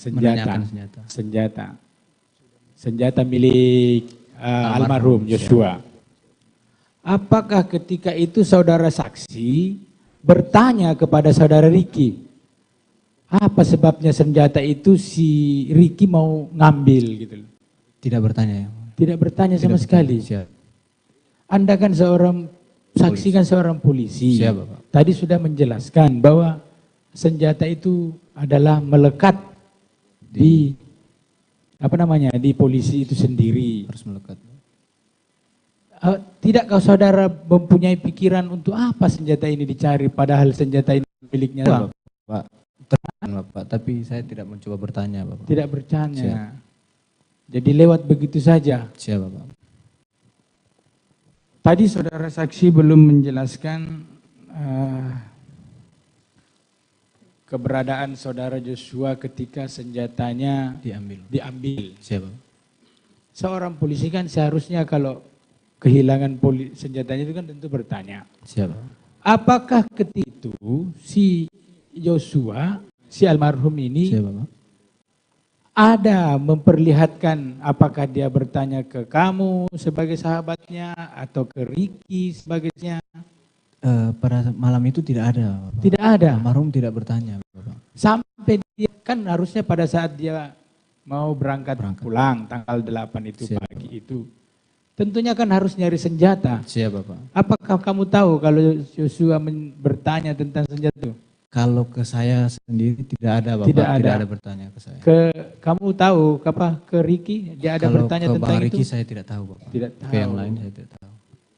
senjata milik almarhum Joshua. Apakah ketika itu saudara saksi bertanya kepada saudara Ricky, apa sebabnya senjata itu si Ricky mau ngambil gitu? Tidak bertanya ya. Tidak bertanya sama sekali. Siap. Anda kan seorang saksi, kan seorang polisi. Siap, Bapak. Tadi sudah menjelaskan bahwa senjata itu adalah melekat di di polisi itu sendiri. Harus melekat. Tidakkah saudara mempunyai pikiran untuk apa senjata ini dicari padahal senjata ini miliknya Bapak? Bapak, tapi saya tidak mencoba bertanya Bapak. Tidak bertanya. Siap. Jadi lewat begitu saja. Siap Bapak. Tadi saudara saksi belum menjelaskan keberadaan saudara Joshua ketika senjatanya diambil. Siap. Seorang polisi kan seharusnya kalau kehilangan senjatanya itu kan tentu bertanya. Siap. Apakah ketika itu si Joshua, si almarhum ini ada memperlihatkan apakah dia bertanya ke kamu sebagai sahabatnya atau ke Ricky sebagainya? Pada malam itu tidak ada Bapak. Tidak ada. Almarhum tidak bertanya Bapak. Sampai dia kan harusnya pada saat dia mau berangkat pulang tanggal 8 itu Siap. pagi itu. Tentunya kan harus nyari senjata. Siap Bapak. Apakah kamu tahu kalau Joshua bertanya tentang senjata itu? Kalau ke saya sendiri tidak ada Bapak. Tidak ada bertanya ke saya. Kamu tahu ke Ricky dia ada bertanya tentang tentang Ricky itu? saya tidak tahu Bapak. Tidak tahu. Ke yang lain saya tidak tahu.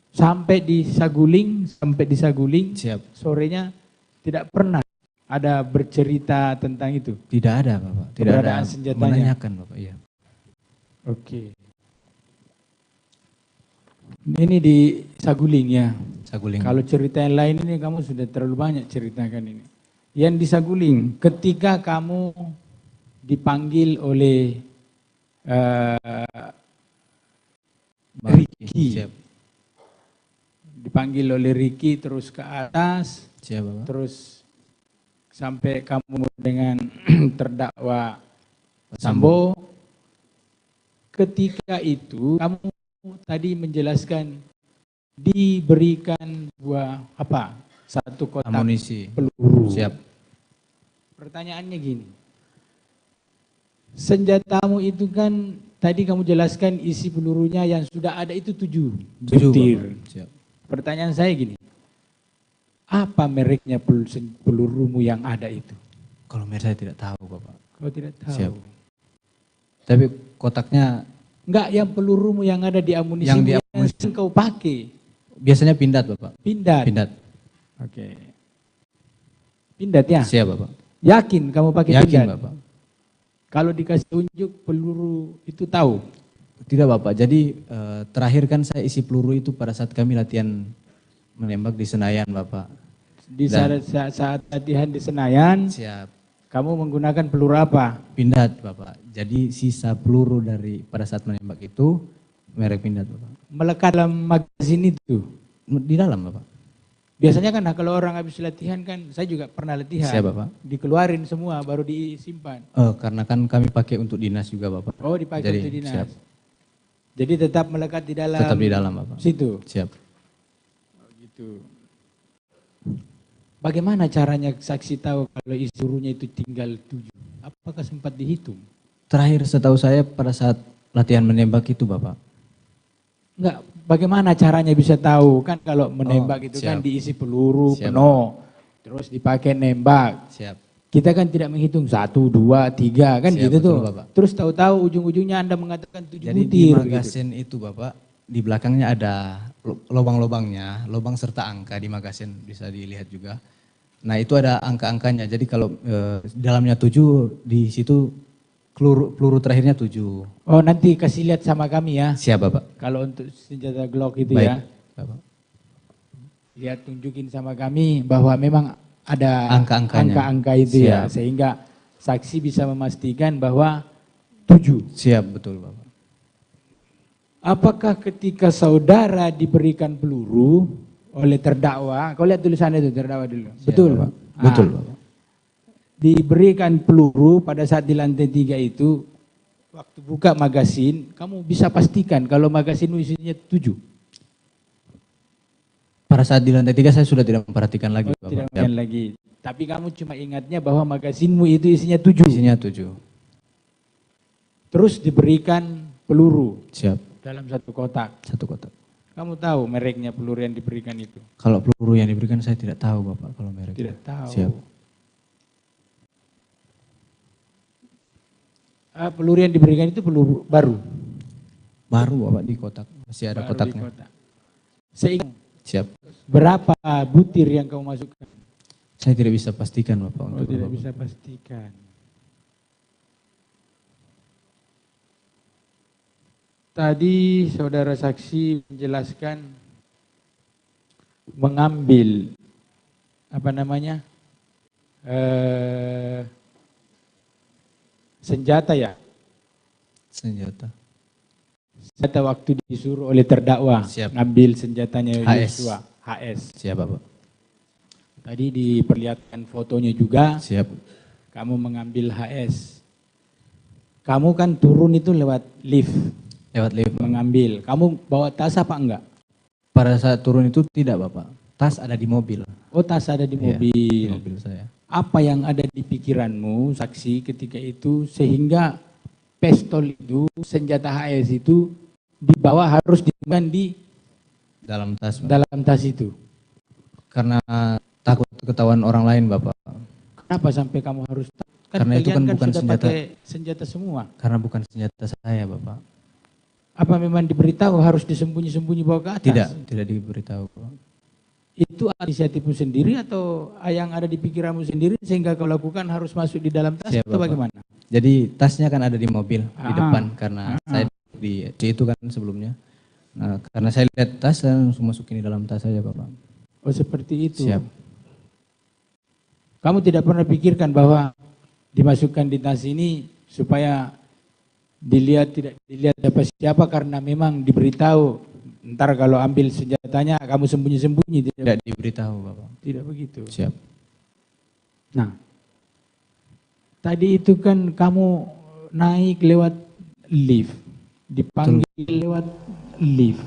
Sampai di Saguling, Siap. sorenya tidak pernah ada bercerita tentang itu. Tidak ada Bapak. Tidak ada senjatanya. menanyakan Bapak. Iya. Oke. Ini di Saguling ya. Saguling. Kalau cerita yang lain ini kamu sudah terlalu banyak ceritakan ini. Yang di Saguling, ketika kamu dipanggil oleh Ricky. Siap. Dipanggil oleh Ricky terus ke atas. Siap Bapak. Terus sampai kamu dengan terdakwa Sambo. Ketika itu kamu tadi menjelaskan diberikan satu kotak amunisi peluru. Siap. Pertanyaannya gini, senjatamu itu kan tadi kamu jelaskan isi pelurunya yang sudah ada itu 7 butir. Siap. Pertanyaan saya gini, apa mereknya pelurumu yang ada itu? Kalau merek saya tidak tahu Bapak. Kalau tidak tahu. Siap. Tapi kotaknya enggak, yang pelurumu yang ada di amunisi yang kau pakai. Biasanya pindad Bapak. Pindad. Oke. Pindad ya? Siap Bapak. Yakin kamu pakai pindad? Yakin Bapak. Kalau dikasih tunjuk peluru itu tahu? Tidak Bapak, jadi terakhir kan saya isi peluru itu pada saat kami latihan menembak di Senayan Bapak. Di saat latihan di Senayan? Siap. Kamu menggunakan peluru apa? Pindad, Bapak. Jadi sisa peluru dari pada saat menembak itu merek Pindad, Bapak. Melekat dalam magazin itu? Di dalam, Bapak. Biasanya kan kalau orang habis latihan kan, saya juga pernah latihan. Siap, Bapak. Dikeluarin semua baru disimpan. Oh, karena kan kami pakai untuk dinas juga, Bapak. Oh, dipakai jadi, untuk dinas. Siap. Jadi tetap melekat di dalam. Tetap di dalam, Bapak. Situ. Siap. Oh, gitu. Bagaimana caranya saksi tahu kalau isi pelurunya itu tinggal 7? Apakah sempat dihitung? Terakhir setahu saya pada saat latihan menembak itu, Bapak. Enggak, bagaimana caranya bisa tahu? Kan kalau menembak itu kan diisi peluru penuh, terus dipakai nembak. Siap. Kita kan tidak menghitung 1, 2, 3 kan. Siap, gitu betul, tuh. Bapak. Terus tahu-tahu ujung-ujungnya Anda mengatakan 7 Jadi butir. di magasin itu, Bapak, di belakangnya ada lubang-lubangnya, lubang serta angka di magasin bisa dilihat juga. Nah itu ada angka-angkanya, jadi kalau dalamnya 7, di situ peluru terakhirnya 7. Oh nanti kasih lihat sama kami ya. Siap, Bapak. Kalau untuk senjata Glock itu Baik, ya. Bapak. Lihat tunjukin sama kami bahwa memang ada Angka-angkanya. angka-angka itu ya. Siap. Sehingga saksi bisa memastikan bahwa 7. Siap, betul, Bapak. Apakah ketika saudara diberikan peluru oleh terdakwa, kau lihat tulisannya itu terdakwa dulu. Siap, Betul, Bapak. Ah. Betul, Bapak. Diberikan peluru pada saat di lantai 3 itu, waktu buka magasin, kamu bisa pastikan kalau magasinmu isinya 7. Pada saat di lantai 3 saya sudah tidak memperhatikan lagi, Bapak. Tidak main lagi. Tapi kamu cuma ingatnya bahwa magasinmu itu isinya 7. Isinya 7. Terus diberikan peluru. Siap. Dalam satu kotak. Satu kotak. Kamu tahu mereknya peluru yang diberikan itu? Kalau peluru yang diberikan saya tidak tahu, Bapak, kalau merek. Tidak tahu. Siap. Peluru yang diberikan itu peluru baru? Baru, Bapak, di kotak. Masih ada Baru kotaknya. di kotak. Sehingga Siap. berapa butir yang kamu masukkan? Saya tidak bisa pastikan, Bapak. Oh, untuk tidak Bapak. bisa pastikan. Tadi saudara saksi menjelaskan mengambil apa namanya senjata ya? Senjata. Senjata waktu disuruh oleh terdakwa. Siap. Ngambil senjatanya HS. Yosua. HS. Siap, Bapak. Tadi diperlihatkan fotonya juga. Siap. Kamu mengambil HS. Kamu kan turun itu lewat lift. Lewat lift. Mengambil. Kamu bawa tas apa enggak? Pada saat turun itu tidak, Bapak. Tas ada di mobil. Oh, tas ada di Iya, mobil. di mobil saya. Apa yang ada di pikiranmu, saksi, ketika itu sehingga pistol itu, senjata HS itu dibawa harus disimpan di dalam tas, Pak. dalam tas itu? Karena takut ketahuan orang lain, Bapak. Kenapa sampai kamu harus Karena itu kan bukan sudah senjata. pakai senjata semua. Karena bukan senjata saya, Bapak. Apa memang diberitahu harus disembunyi-sembunyi bawa ke atas? Tidak diberitahu, Pak. Itu inisiatifmu sendiri atau yang ada di pikiranmu sendiri sehingga kau lakukan harus masuk di dalam tas Siap, atau Bapak. bagaimana? Jadi tasnya kan ada di mobil di Ah. depan karena saya di itu kan sebelumnya. Nah, karena saya lihat tas saya langsung masukin di dalam tas saja, Bapak. Oh, seperti itu. Siap. Kamu tidak pernah pikirkan bahwa dimasukkan di tas ini supaya dilihat tidak dilihat siapa karena memang diberitahu ntar kalau ambil senjatanya kamu sembunyi-sembunyi. Tidak diberitahu, Bapak. Tidak begitu. Siap. Nah, tadi itu kan kamu naik lewat lift, dipanggil lewat lift,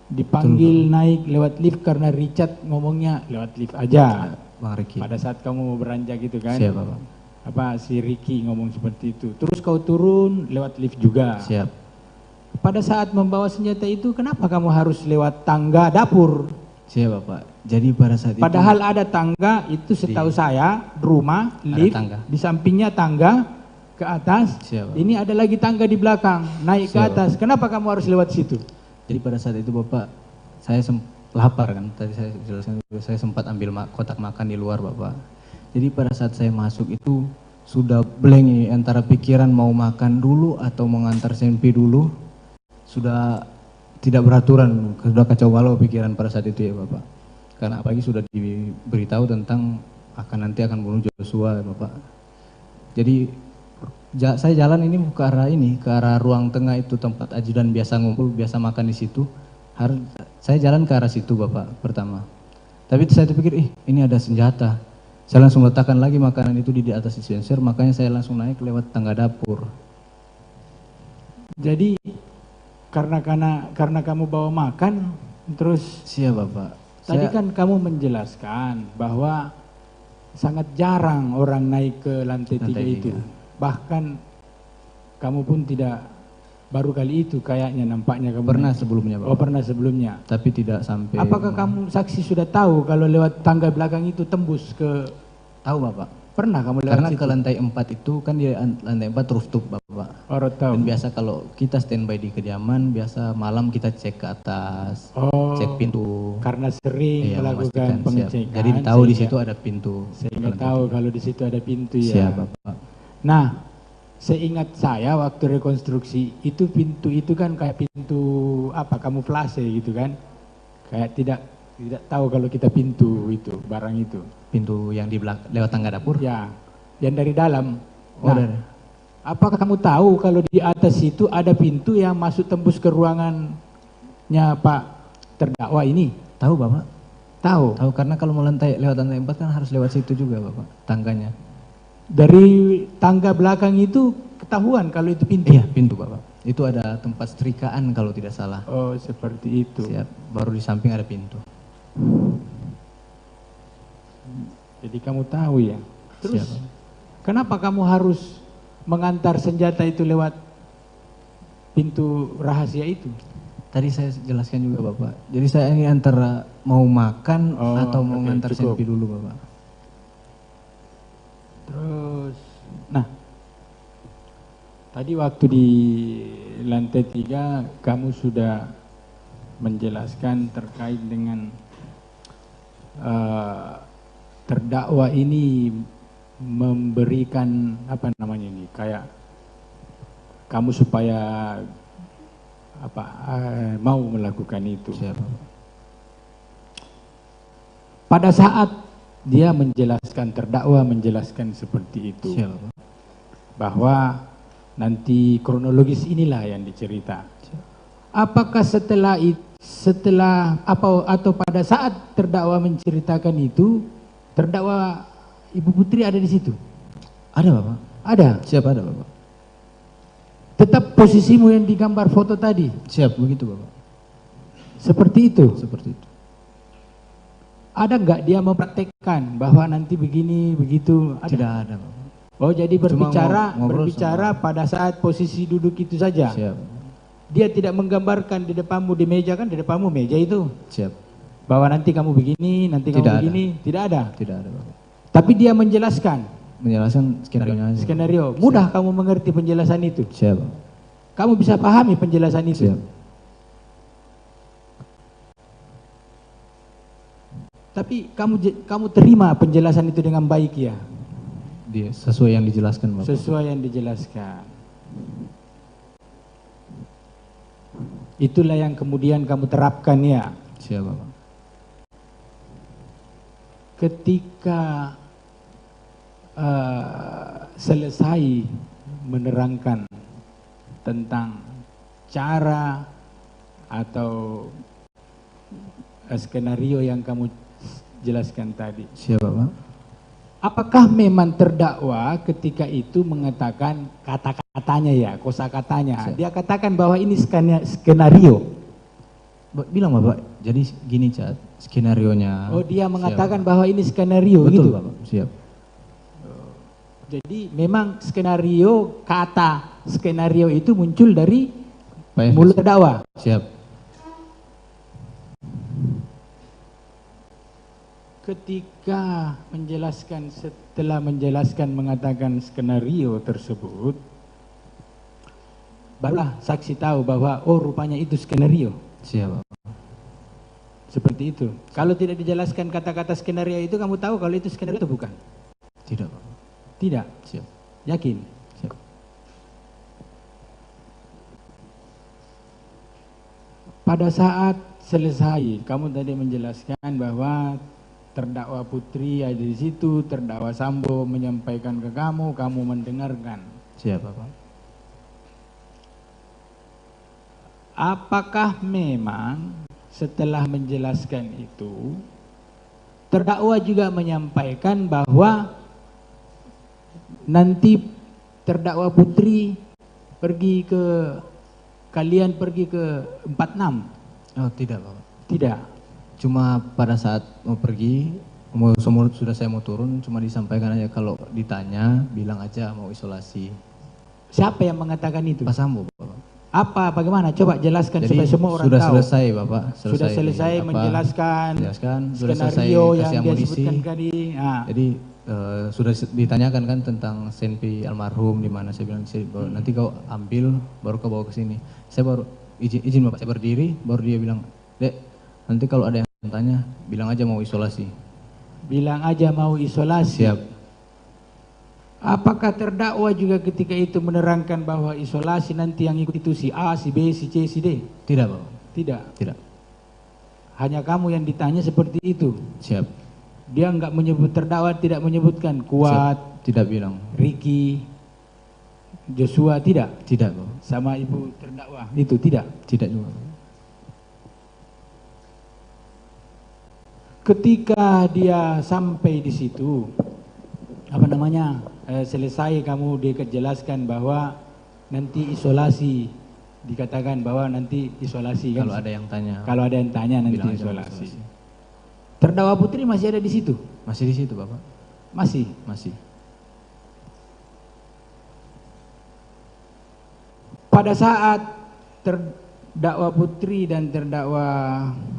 dipanggil naik lewat lift karena Richard ngomongnya lewat lift aja. Bang Ricky. Pada saat kamu mau beranjak gitu kan. Siap, Bapak. Apa si Ricky ngomong seperti itu. Terus kau turun lewat lift juga. Siap. Pada saat membawa senjata itu kenapa kamu harus lewat tangga dapur? Siap, Bapak. Jadi pada saat itu Padahal ada tangga itu setahu saya rumah lift tangga. di sampingnya tangga ke atas. Siap, Bapak. Ini ada lagi tangga di belakang naik ke Siap, atas. Kenapa kamu harus lewat situ? Jadi pada saat itu, Bapak, saya lapar kan. Tadi saya jelaskan saya sempat ambil kotak makan di luar, Bapak. Jadi pada saat saya masuk itu sudah blank ini antara pikiran mau makan dulu atau mengantar SMP dulu. Sudah tidak beraturan, sudah kacau balau pikiran pada saat itu ya, Bapak. Karena apalagi sudah diberitahu tentang nanti akan bunuh Joshua, Bapak. Jadi saya jalan ini ke arah ruang tengah itu tempat ajudan biasa ngumpul, biasa makan di situ. Saya jalan ke arah situ Bapak pertama. Tapi saya pikir, ini ada senjata. Saya langsung letakkan lagi makanan itu di atas dispenser, makanya saya langsung naik lewat tangga dapur. Jadi karena kamu bawa makan, terus siap Bapak. Tadi kan kamu menjelaskan bahwa sangat jarang orang naik ke lantai 3 itu. Bahkan kamu pun tidak baru kali itu kayaknya nampaknya kamu pernah naik. Sebelumnya Bapak. Oh pernah sebelumnya. Tapi tidak sampai. Apakah kamu saksi sudah tahu kalau lewat tangga belakang itu tembus ke? Tahu Bapak. Pernah kamu lewat Karena situ? ke lantai 4 itu kan di lantai 4 rooftop Bapak. Oh, tahu. Dan biasa kalau kita standby di kediaman, biasa malam kita cek ke atas, cek pintu. Karena sering melakukan pengecekan. Jadi tahu di situ ada pintu. Sehingga tahu kalau di situ ada pintu ya. Siap Bapak. Nah, seingat saya waktu rekonstruksi itu pintu itu kan kayak pintu kamuflase gitu kan. Kayak tidak tahu kalau kita pintu itu, barang itu. Pintu yang di belakang lewat tangga dapur? Ya, yang dari dalam. Oh, Nah, apakah kamu tahu kalau di atas itu ada pintu yang masuk tembus ke ruangannya Pak terdakwa ini? Tahu Bapak? Tahu. Tahu karena kalau mau lewat lantai 4 kan harus lewat situ juga Bapak, tangganya. Dari tangga belakang itu ketahuan kalau itu pintu? Iya, pintu Bapak. Itu ada tempat setrikaan kalau tidak salah. Oh, seperti itu. Siap. Baru di samping ada pintu. Jadi kamu tahu ya. Terus Siap. kenapa kamu harus mengantar senjata itu lewat pintu rahasia itu? Tadi saya jelaskan juga Bapak. Jadi saya ini antara mau makan atau mau ngantar selfie dulu Bapak. Terus, nah, tadi waktu di lantai 3 kamu sudah menjelaskan terkait dengan terdakwa ini memberikan kayak kamu supaya mau melakukan itu. Siapa? Pada saat dia menjelaskan, terdakwa menjelaskan seperti itu. Siapa? Bahwa nanti kronologis inilah yang dicerita. Apakah atau pada saat terdakwa menceritakan itu, terdakwa Ibu Putri ada di situ? Ada Bapak. Ada? Siapa ada Bapak? Tetap posisimu yang digambar foto tadi? Siap, begitu Bapak. Seperti itu? Seperti itu. Ada nggak dia mempraktekkan bahwa nanti begini, begitu? Ada? Tidak ada Bapak. Oh jadi ngobrol berbicara pada saat posisi duduk itu saja? Siap. Dia tidak menggambarkan di depanmu di meja, kan di depanmu meja itu? Siap. Bahwa nanti kamu begini, nanti kamu begini? Tidak ada? Tidak ada Bapak. Tapi dia menjelaskan? Menjelaskan skenario aja. Skenario. Mudah kamu mengerti penjelasan itu? Siap. Kamu bisa pahami penjelasan itu? Siap. Tapi kamu terima penjelasan itu dengan baik ya? Sesuai yang dijelaskan Bapak. Sesuai yang dijelaskan. Itulah yang kemudian kamu terapkan ya? Siap Bapak. Ketika selesai menerangkan tentang cara atau skenario yang kamu jelaskan tadi. Siap Bapak. Apakah memang terdakwa ketika itu mengatakan kata-katanya ya, kosakatanya. Dia katakan bahwa ini skenario. Bilang Bapak, jadi gini Cat, skenarionya. Oh dia mengatakan bahwa ini skenario. Betul gitu? Bapak, siap. Jadi memang skenario, kata skenario itu muncul dari Pak mulut terdakwa. Siap. Ketika setelah menjelaskan mengatakan skenario tersebut, barulah saksi tahu bahwa oh rupanya itu skenario. Siap. Seperti itu. Kalau tidak dijelaskan kata-kata skenario itu, kamu tahu kalau itu skenario atau bukan? Tidak Pak. Tidak? Siap. Yakin? Siap. Pada saat selesai, kamu tadi menjelaskan bahwa terdakwa Putri ada di situ, terdakwa Sambo menyampaikan ke kamu, kamu mendengarkan. Siap, Bapak. Apakah memang setelah menjelaskan itu, terdakwa juga menyampaikan bahwa nanti terdakwa Putri kalian pergi ke 46? Oh, tidak, Bapak. Tidak. Cuma pada saat mau pergi, sudah saya mau turun, cuma disampaikan aja kalau ditanya, bilang aja mau isolasi. Siapa yang mengatakan itu? Pak Sambo, Bapak. Bagaimana? Coba jelaskan. Jadi, supaya semua orang sudah tahu. Selesai, Bapak. Sudah selesai menjelaskan sudah selesai skenario yang kasih dia amunisi. sebutkan tadi. Nah. Jadi sudah ditanyakan kan tentang senpi almarhum di mana, saya bilang nanti kau ambil baru kau bawa ke sini. Saya baru izin Bapak, saya berdiri, baru dia bilang, "Dek, nanti kalau ada yang tanya, bilang aja mau isolasi." Bilang aja mau isolasi. Siap. Apakah terdakwa juga ketika itu menerangkan bahwa isolasi nanti yang ikut itu si A, si B, si C, si D? Tidak, Bapak. Tidak. Tidak. Hanya kamu yang ditanya seperti itu. Siap. Dia enggak menyebut, terdakwa tidak menyebutkan Kuat, Siap. Tidak bilang. Ricky, Joshua, tidak? Tidak, Bapak. Sama ibu terdakwa itu tidak? Tidak juga. Ketika dia sampai di situ, selesai kamu jelaskan bahwa nanti isolasi, dikatakan bahwa nanti isolasi kan? Kalau ada yang tanya. Kalau ada yang tanya nanti isolasi. Terdakwa Putri masih ada di situ? Masih di situ, Bapak. Masih? Masih. Pada saat terdakwa Putri dan terdakwa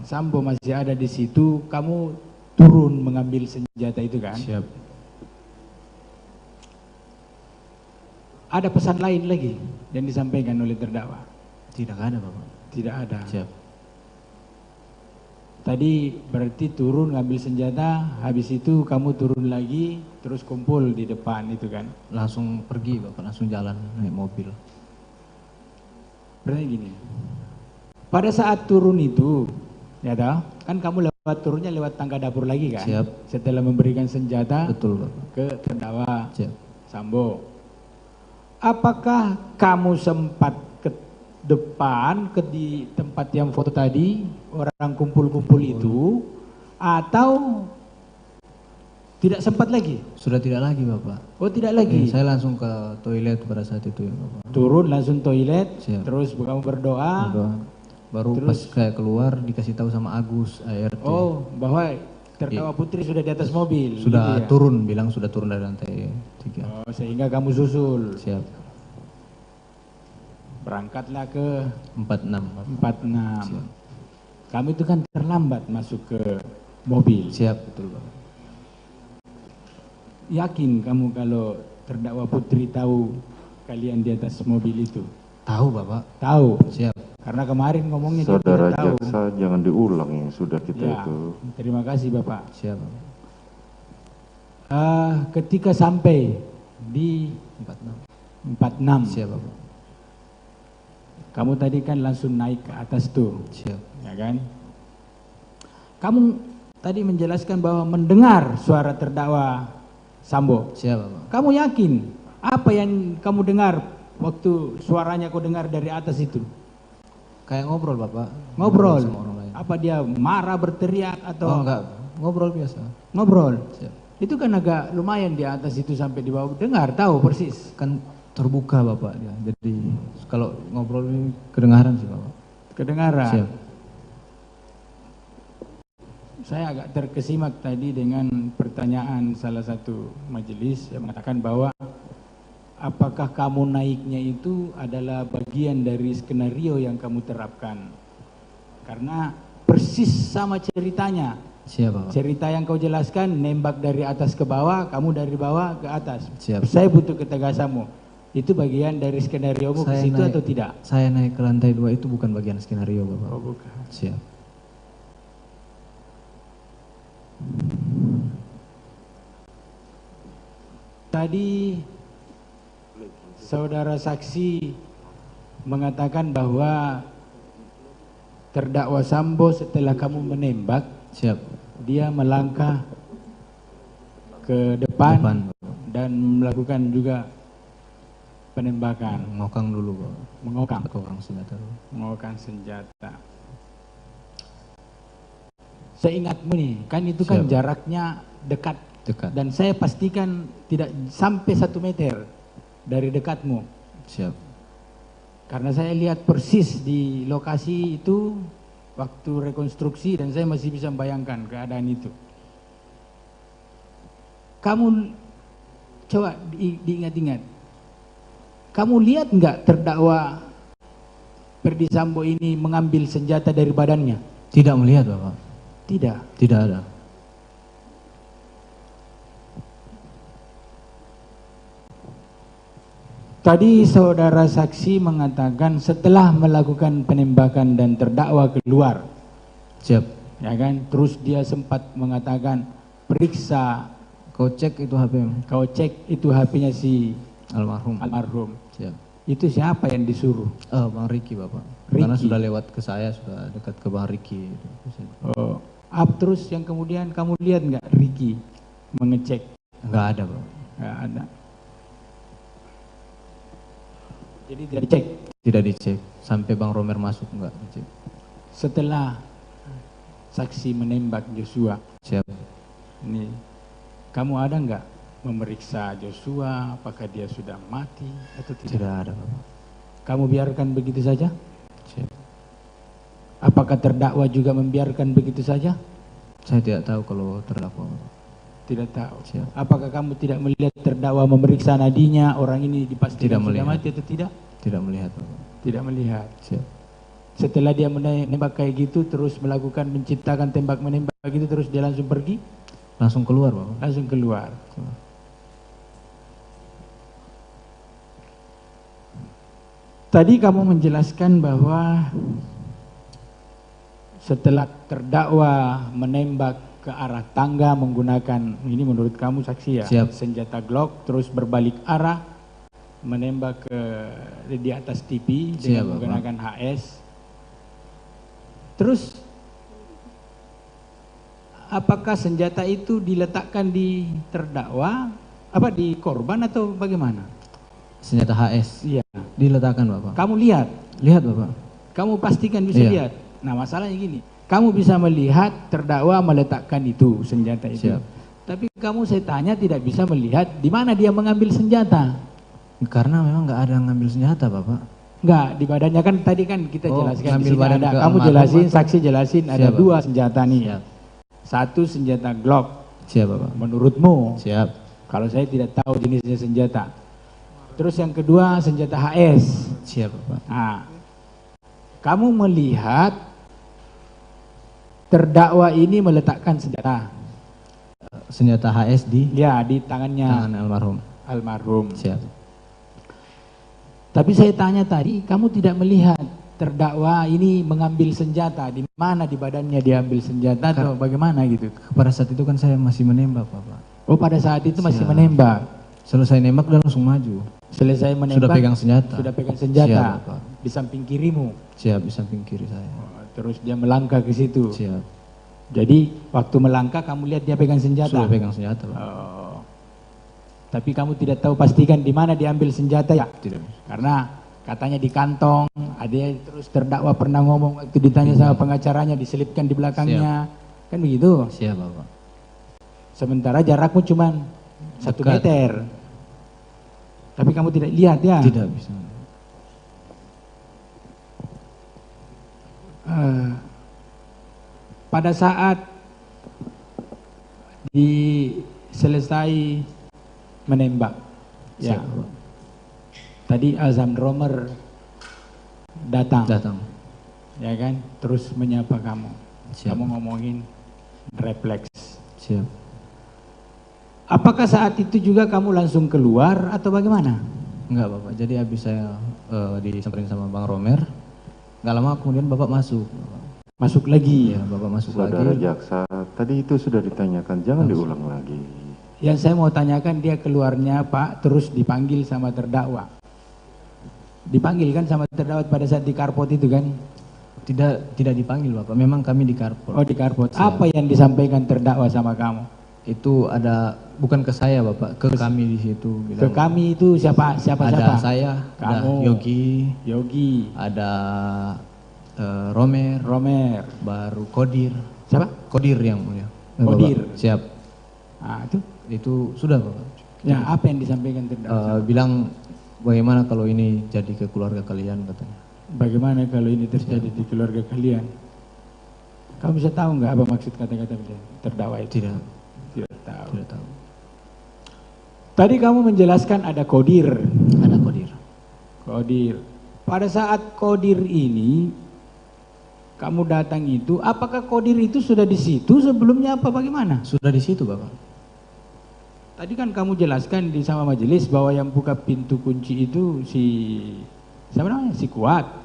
Sambo masih ada di situ, kamu turun mengambil senjata itu kan? Siap. Ada pesan lain lagi yang disampaikan oleh terdakwa? Tidak ada, Bapak. Tidak ada. Siap. Tadi berarti turun ngambil senjata, habis itu kamu turun lagi, terus kumpul di depan itu kan? Langsung pergi, Bapak, langsung jalan naik mobil. Berarti gini, pada saat turun itu, ya tahu, kan kamu turunnya lewat tangga dapur lagi kan? Siap. Setelah memberikan senjata. Betul, Bapak. Ke terdakwa. Siap. Sambo. Apakah kamu sempat ke depan, di tempat yang foto tadi, orang kumpul-kumpul itu, atau tidak sempat lagi? Sudah tidak lagi, Bapak. Oh, tidak lagi? Saya langsung ke toilet pada saat itu, ya, Bapak. Turun langsung toilet, Siap. Terus kamu berdoa. Baru terus, pas saya keluar dikasih tahu sama Agus, ART. Oh, bahwa terdakwa Putri sudah di atas mobil? Sudah gitu ya? turun, bilang sudah turun dari lantai 3. Oh, sehingga kamu susul? Siap. Berangkatlah ke 46. 46. Siap. Kamu itu kan terlambat masuk ke mobil. Siap, betul, Bapak. Yakin kamu kalau terdakwa Putri tahu kalian di atas mobil itu? Tahu, Bapak. Tahu? Siap. Karena kemarin ngomongnya dia Saudara tidak tahu. jaksa jangan diulang yang sudah kita Ya, itu. terima kasih Bapak. Siap, Bapak. Ketika sampai di 46. Siap, Bapak. Kamu tadi kan langsung naik ke atas tuh. Siap. Ya kan? Kamu tadi menjelaskan bahwa mendengar suara terdakwa Sambo. Siap, Bapak. Kamu yakin apa yang kamu dengar waktu suaranya kau dengar dari atas itu? Kayak ngobrol, Bapak. Ngobrol? Sama orang lain. Apa dia marah, berteriak atau? Oh, enggak. Ngobrol biasa. Ngobrol? Siap. Itu kan agak lumayan di atas itu sampai di bawah. Dengar, tahu persis? Kan terbuka, Bapak, dia. Jadi kalau ngobrol ini kedengaran sih, Bapak. Kedengaran? Siap. Saya agak terkesimak tadi dengan pertanyaan salah satu majelis yang mengatakan bahwa apakah kamu naiknya itu adalah bagian dari skenario yang kamu terapkan? Karena persis sama ceritanya. Siap, Bapak. Cerita yang kau jelaskan, nembak dari atas ke bawah, kamu dari bawah ke atas. Siap. Saya butuh ketegasanmu. Itu bagian dari skenariomu ke situ atau tidak? Saya naik ke lantai 2 itu bukan bagian skenario, Bapak. Oh, bukan. Siap. Tadi saudara saksi mengatakan bahwa terdakwa Sambo setelah kamu menembak, siap, dia melangkah ke depan dan melakukan juga penembakan. Mengokang dulu, Pak. Mengokang. Senjata dulu. Mengokang senjata. Seingatmu nih, kan itu kan jaraknya dekat. Dan saya pastikan tidak sampai 1 meter dari dekatmu. Siap. Karena saya lihat persis di lokasi itu waktu rekonstruksi dan saya masih bisa membayangkan keadaan itu. Kamu coba diingat-ingat. Kamu lihat nggak terdakwa Ferdi Sambo ini mengambil senjata dari badannya? Tidak melihat, Bapak. Tidak. Tidak ada. Tadi saudara saksi mengatakan setelah melakukan penembakan dan terdakwa keluar. Siap. Ya kan? Terus dia sempat mengatakan periksa. Kau cek itu HP. Kau cek itu HP-nya si almarhum. Almarhum. Siap. Itu siapa yang disuruh? Bang Riki, Bapak. Riki. Karena sudah lewat ke saya, sudah dekat ke Bang Riki. Oh. Terus yang kemudian kamu lihat nggak Riki mengecek? Nggak ada, Pak. Nggak ada. Jadi tidak dicek? Tidak dicek. Sampai Bang Romer masuk nggak dicek. Setelah saksi menembak Joshua. Siap. Ini, kamu ada nggak memeriksa Joshua apakah dia sudah mati atau tidak? Tidak ada, Bapak. Kamu biarkan begitu saja? Siap. Apakah terdakwa juga membiarkan begitu saja? Saya tidak tahu kalau terdakwa, Bapak. Tidak tahu. Siap. Apakah kamu tidak melihat terdakwa memeriksa nadinya, orang ini dipastikan sudah mati atau tidak? Tidak melihat, Bapak. Tidak melihat. Siap. Setelah dia menembak kayak gitu, terus melakukan menciptakan tembak menembak gitu, terus dia langsung pergi? Langsung keluar, Bapak. Langsung keluar. Tadi kamu menjelaskan bahwa setelah terdakwa menembak ke arah tangga menggunakan, ini menurut kamu saksi ya? Siap. Senjata Glock, terus berbalik arah, menembak ke di atas TV dengan menggunakan HS. Terus apakah senjata itu diletakkan di terdakwa, di korban atau bagaimana? Senjata HS? Iya. Diletakkan, Bapak. Kamu lihat? Lihat, Bapak. Kamu pastikan bisa lihat? Nah, masalahnya gini, kamu bisa melihat terdakwa meletakkan itu, senjata itu. Siap. Tapi kamu saya tanya tidak bisa melihat di mana dia mengambil senjata. Karena memang nggak ada yang ngambil senjata, Bapak. Nggak, di badannya kan tadi kan kita jelaskan di sini ada. Kamu jelasin, saksi jelasin ada Siap, 2 senjata nih. Siap. Satu senjata Glock. Siap, Bapak. Menurutmu? Siap. Kalau saya tidak tahu jenisnya senjata. Terus yang kedua senjata HS. Siap, Bapak. Nah, kamu melihat terdakwa ini meletakkan senjata. Senjata HS di? Ya, di tangannya. Tangan almarhum. Almarhum. Siap. Tapi saya tanya tadi, kamu tidak melihat terdakwa ini mengambil senjata, di mana di badannya dia ambil senjata atau bagaimana gitu? Pada saat itu kan saya masih menembak, Bapak. Oh, pada saat itu masih menembak. Selesai nembak dan langsung maju. Selesai menembak. Sudah pegang senjata. Sudah pegang senjata. Siap, Bapak. Di samping kirimu. Siap, di samping kiri saya. Terus dia melangkah ke situ. Siap. Jadi waktu melangkah kamu lihat dia pegang senjata. Sudah pegang senjata, Pak. Oh. Tapi kamu tidak tahu pastikan di mana diambil senjata ya? Tidak. Karena katanya di kantong, ada terus terdakwa pernah ngomong waktu ditanya sama pengacaranya diselipkan di belakangnya. Siap. Kan begitu? Siap, Bapak. Sementara jarakmu cuma 1 meter. Tapi kamu tidak lihat ya? Tidak bisa. Pada saat selesai menembak, ya. Tadi azam Romer datang, ya kan? Terus menyapa kamu. Siap. Kamu ngomongin refleks. Siap. Apakah saat itu juga kamu langsung keluar atau bagaimana? Enggak, Bapak. Jadi habis saya disamperin sama Bang Romer, nggak lama kemudian Bapak masuk. Masuk lagi? Ya, Bapak masuk Saudara lagi. jaksa, tadi itu sudah ditanyakan, jangan diulang lagi. Yang saya mau tanyakan dia keluarnya Pak, terus dipanggil sama terdakwa. Dipanggil kan sama terdakwa pada saat di karpot itu kan? Tidak dipanggil Bapak, memang kami di Karpot. Oh di Karpot. Apa yang disampaikan terdakwa sama kamu? Itu ada, bukan ke saya Bapak, ke kami di situ. Ke kami itu siapa? Ada saya, kamu, ada Yogi, ada Romer, baru Kodir. Siapa? Kodir yang mulia. Kodir. Bapak. Siap. Ah, itu sudah Bapak. Ya, apa yang disampaikan terdakwa? Bilang bagaimana kalau ini jadi ke keluarga kalian katanya. Bagaimana kalau ini terjadi di keluarga kalian? Kamu bisa tahu nggak apa maksud kata-kata terdakwa itu? Tidak tahu. Tadi kamu menjelaskan ada Kodir. Ada Kodir. Kodir. Pada saat Kodir ini kamu datang itu, apakah Kodir itu sudah di situ sebelumnya apa bagaimana? Sudah di situ Bapak. Tadi kan kamu jelaskan di sama majelis bahwa yang buka pintu kunci itu siapa namanya? Si Kuat.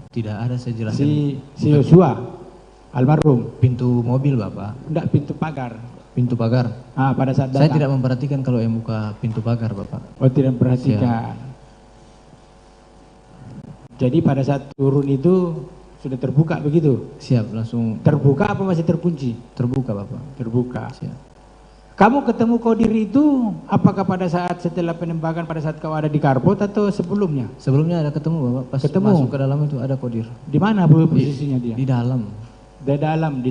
Tidak ada saya jelaskan. Si Yosua, almarhum. Pintu mobil Bapak. Enggak, pintu pagar. Pintu pagar. Ah, pada saat datang. Saya tidak memperhatikan kalau yang buka pintu pagar Bapak. Oh, tidak memperhatikan. Jadi pada saat turun itu sudah terbuka begitu? Siap, langsung. Terbuka apa masih terkunci? Terbuka Bapak. Terbuka. Siap. Kamu ketemu Kodir itu apakah pada saat setelah penembakan pada saat kau ada di Karpot atau sebelumnya? Sebelumnya ada ketemu Bapak, pas masuk ke dalam itu ada Kodir. Di mana posisinya dia? Di dalam. Di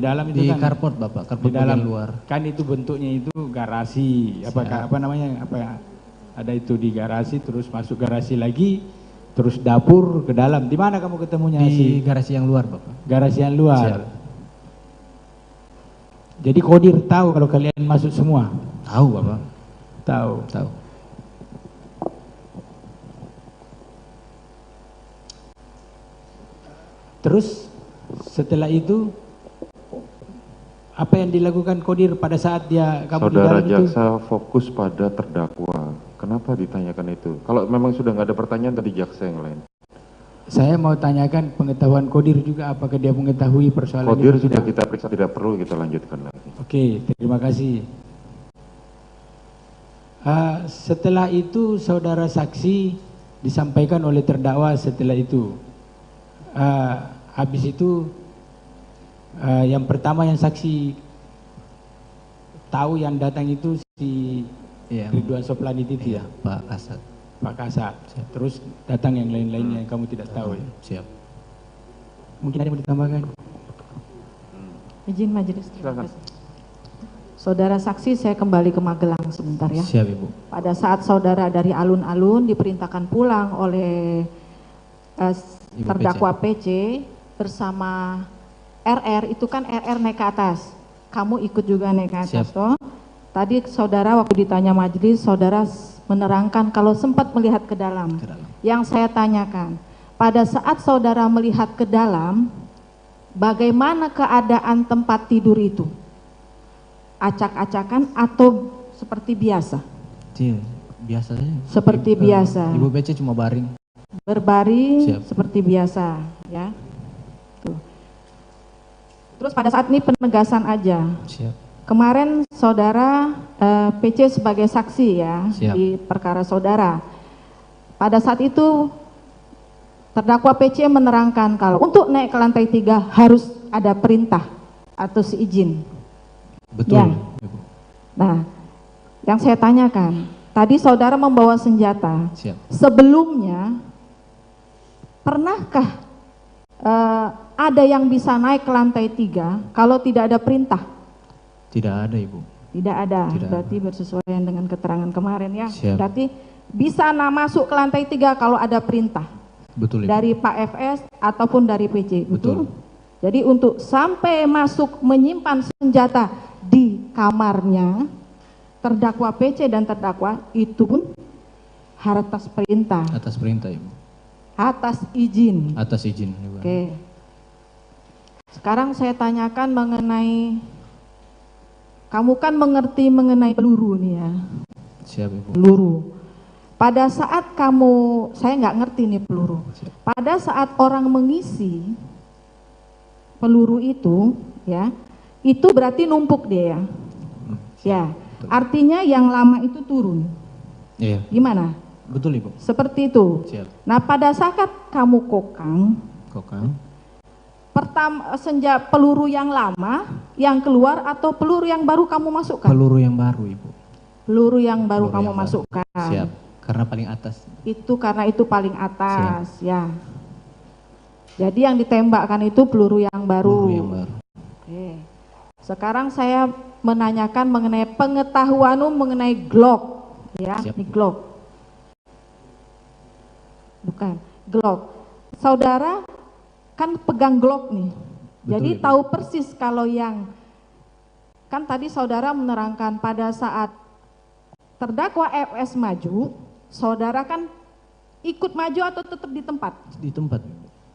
dalam itu di kan? Karpot Bapak, Karpot di dalam luar. Kan itu bentuknya itu garasi, apa namanya, ada itu di garasi, terus masuk garasi lagi, terus dapur ke dalam. Di mana kamu ketemunya? Di garasi yang luar Bapak. Garasi yang luar. Siap. Jadi Kodir tahu kalau kalian masuk semua? Tahu Bapak. Tahu. Terus setelah itu apa yang dilakukan Kodir pada saat kamu Saudara di dalam jaksa itu? Fokus pada terdakwa. Kenapa ditanyakan itu? Kalau memang sudah nggak ada pertanyaan tadi jaksa yang lain. Saya mau tanyakan pengetahuan Kodir juga, apakah dia mengetahui persoalan Kodir itu? sudah kita periksa, tidak perlu kita lanjutkan lagi. Oke, terima kasih. Setelah itu saudara saksi disampaikan oleh terdakwa setelah itu. Habis itu yang pertama yang saksi tahu yang datang itu si Ridwan Soplani itu ya? Pak Kasat. Terus datang yang lain-lainnya yang kamu tidak tahu ya? Siap. Mungkin ada yang mau ditambahkan? Izin majelis. Saudara saksi, saya kembali ke Magelang sebentar ya. Siap Ibu. Pada saat saudara dari alun-alun diperintahkan pulang oleh terdakwa PC bersama RR, itu kan RR naik ke atas. Kamu ikut juga naik ke atas toh? Tadi saudara waktu ditanya majelis, saudara menerangkan kalau sempat melihat ke dalam. Yang saya tanyakan, pada saat saudara melihat ke dalam, bagaimana keadaan tempat tidur itu? Acak-acakan atau seperti biasa? Biasa saja. Seperti biasa. Ibu PC cuma baring. Berbaring seperti biasa, ya. Tuh. Terus pada saat ini penegasan aja. Siap. Kemarin saudara PC sebagai saksi ya. Siap. Di perkara saudara. Pada saat itu terdakwa PC menerangkan kalau untuk naik ke lantai 3 harus ada perintah atau seizin. Betul. Ya. Nah, yang saya tanyakan, tadi saudara membawa senjata. Siap. Sebelumnya pernahkah ada yang bisa naik ke lantai 3 kalau tidak ada perintah? Tidak ada Ibu. Tidak ada, berarti bersesuaian dengan keterangan kemarin ya. Siap. Berarti bisa masuk ke lantai 3 kalau ada perintah. Betul Ibu. Dari Pak FS ataupun dari PC, betul? Jadi untuk sampai masuk menyimpan senjata di kamarnya, terdakwa PC dan terdakwa itu pun atas perintah. Atas perintah Ibu. Atas izin. Atas izin Ibu. Oke. Sekarang saya tanyakan mengenai, kamu kan mengerti mengenai peluru nih ya. Siap Ibu. Peluru. Pada saat kamu, saya nggak ngerti nih peluru. Pada saat orang mengisi peluru itu, ya, itu berarti numpuk dia ya. Ya, artinya yang lama itu turun. Iya. Gimana? Betul Ibu. Seperti itu. Siap. Nah pada saat kamu kokang, peluru yang lama yang keluar atau peluru yang baru kamu masukkan? Peluru yang baru, Ibu. Peluru yang baru kamu masukkan. Siap, karena paling atas. Itu karena itu paling atas, ya. Jadi yang ditembakkan itu peluru yang baru. Peluru yang baru. Oke. Sekarang saya menanyakan mengenai pengetahuanmu mengenai Glock, ya. Siap. Ini Glock. Bukan, Glock. Saudara kan pegang Glock nih. Betul, jadi Ibu. tahu persis kalau yang kan tadi saudara menerangkan pada saat terdakwa FS maju, saudara kan ikut maju atau tetap di tempat? Di tempat.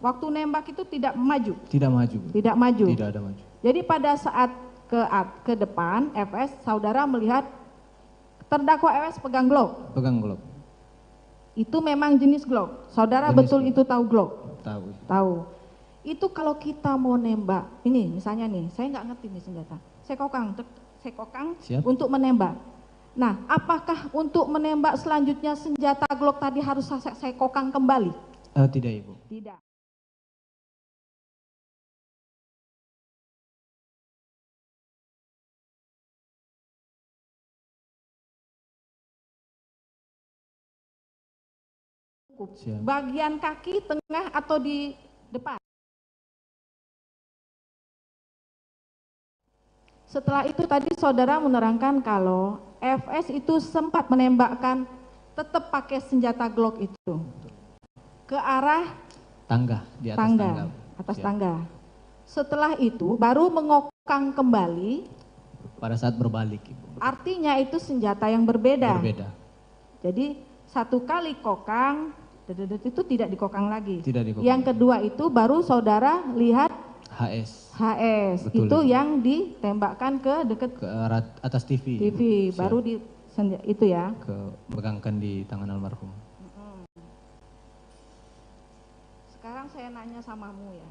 Waktu nembak itu tidak maju? Tidak maju. Tidak maju. Tidak ada maju. Jadi pada saat ke depan FS, saudara melihat terdakwa FS pegang Glock. Pegang Glock. Itu memang jenis Glock. Saudara Jenis betul Glock. itu tahu Glock? Tahu. Tahu. Itu kalau kita mau nembak, ini misalnya nih, saya nggak ngerti nih senjata. Saya kokang Siap. untuk menembak. Nah, apakah untuk menembak selanjutnya senjata Glock tadi harus saya kokang kembali? Tidak, Ibu. Tidak. Siap. Bagian kaki, tengah, atau di depan? Setelah itu tadi saudara menerangkan kalau FS itu sempat menembakkan tetap pakai senjata Glock itu ke arah Tangga, di atas tangga, tangga. atas Siap. tangga. Setelah itu baru mengokang kembali, Pada saat berbalik, Ibu. artinya itu senjata yang berbeda. Berbeda. Jadi satu kali kokang, itu tidak dikokang lagi. Tidak dikokang. Yang kedua itu baru saudara lihat HS. HS, Betul, itu Ibu. yang ditembakkan ke dekat Ke arah atas TV. TV, Siap. baru itu ya. Megangkan di tangan almarhum. Sekarang saya nanya samamu ya.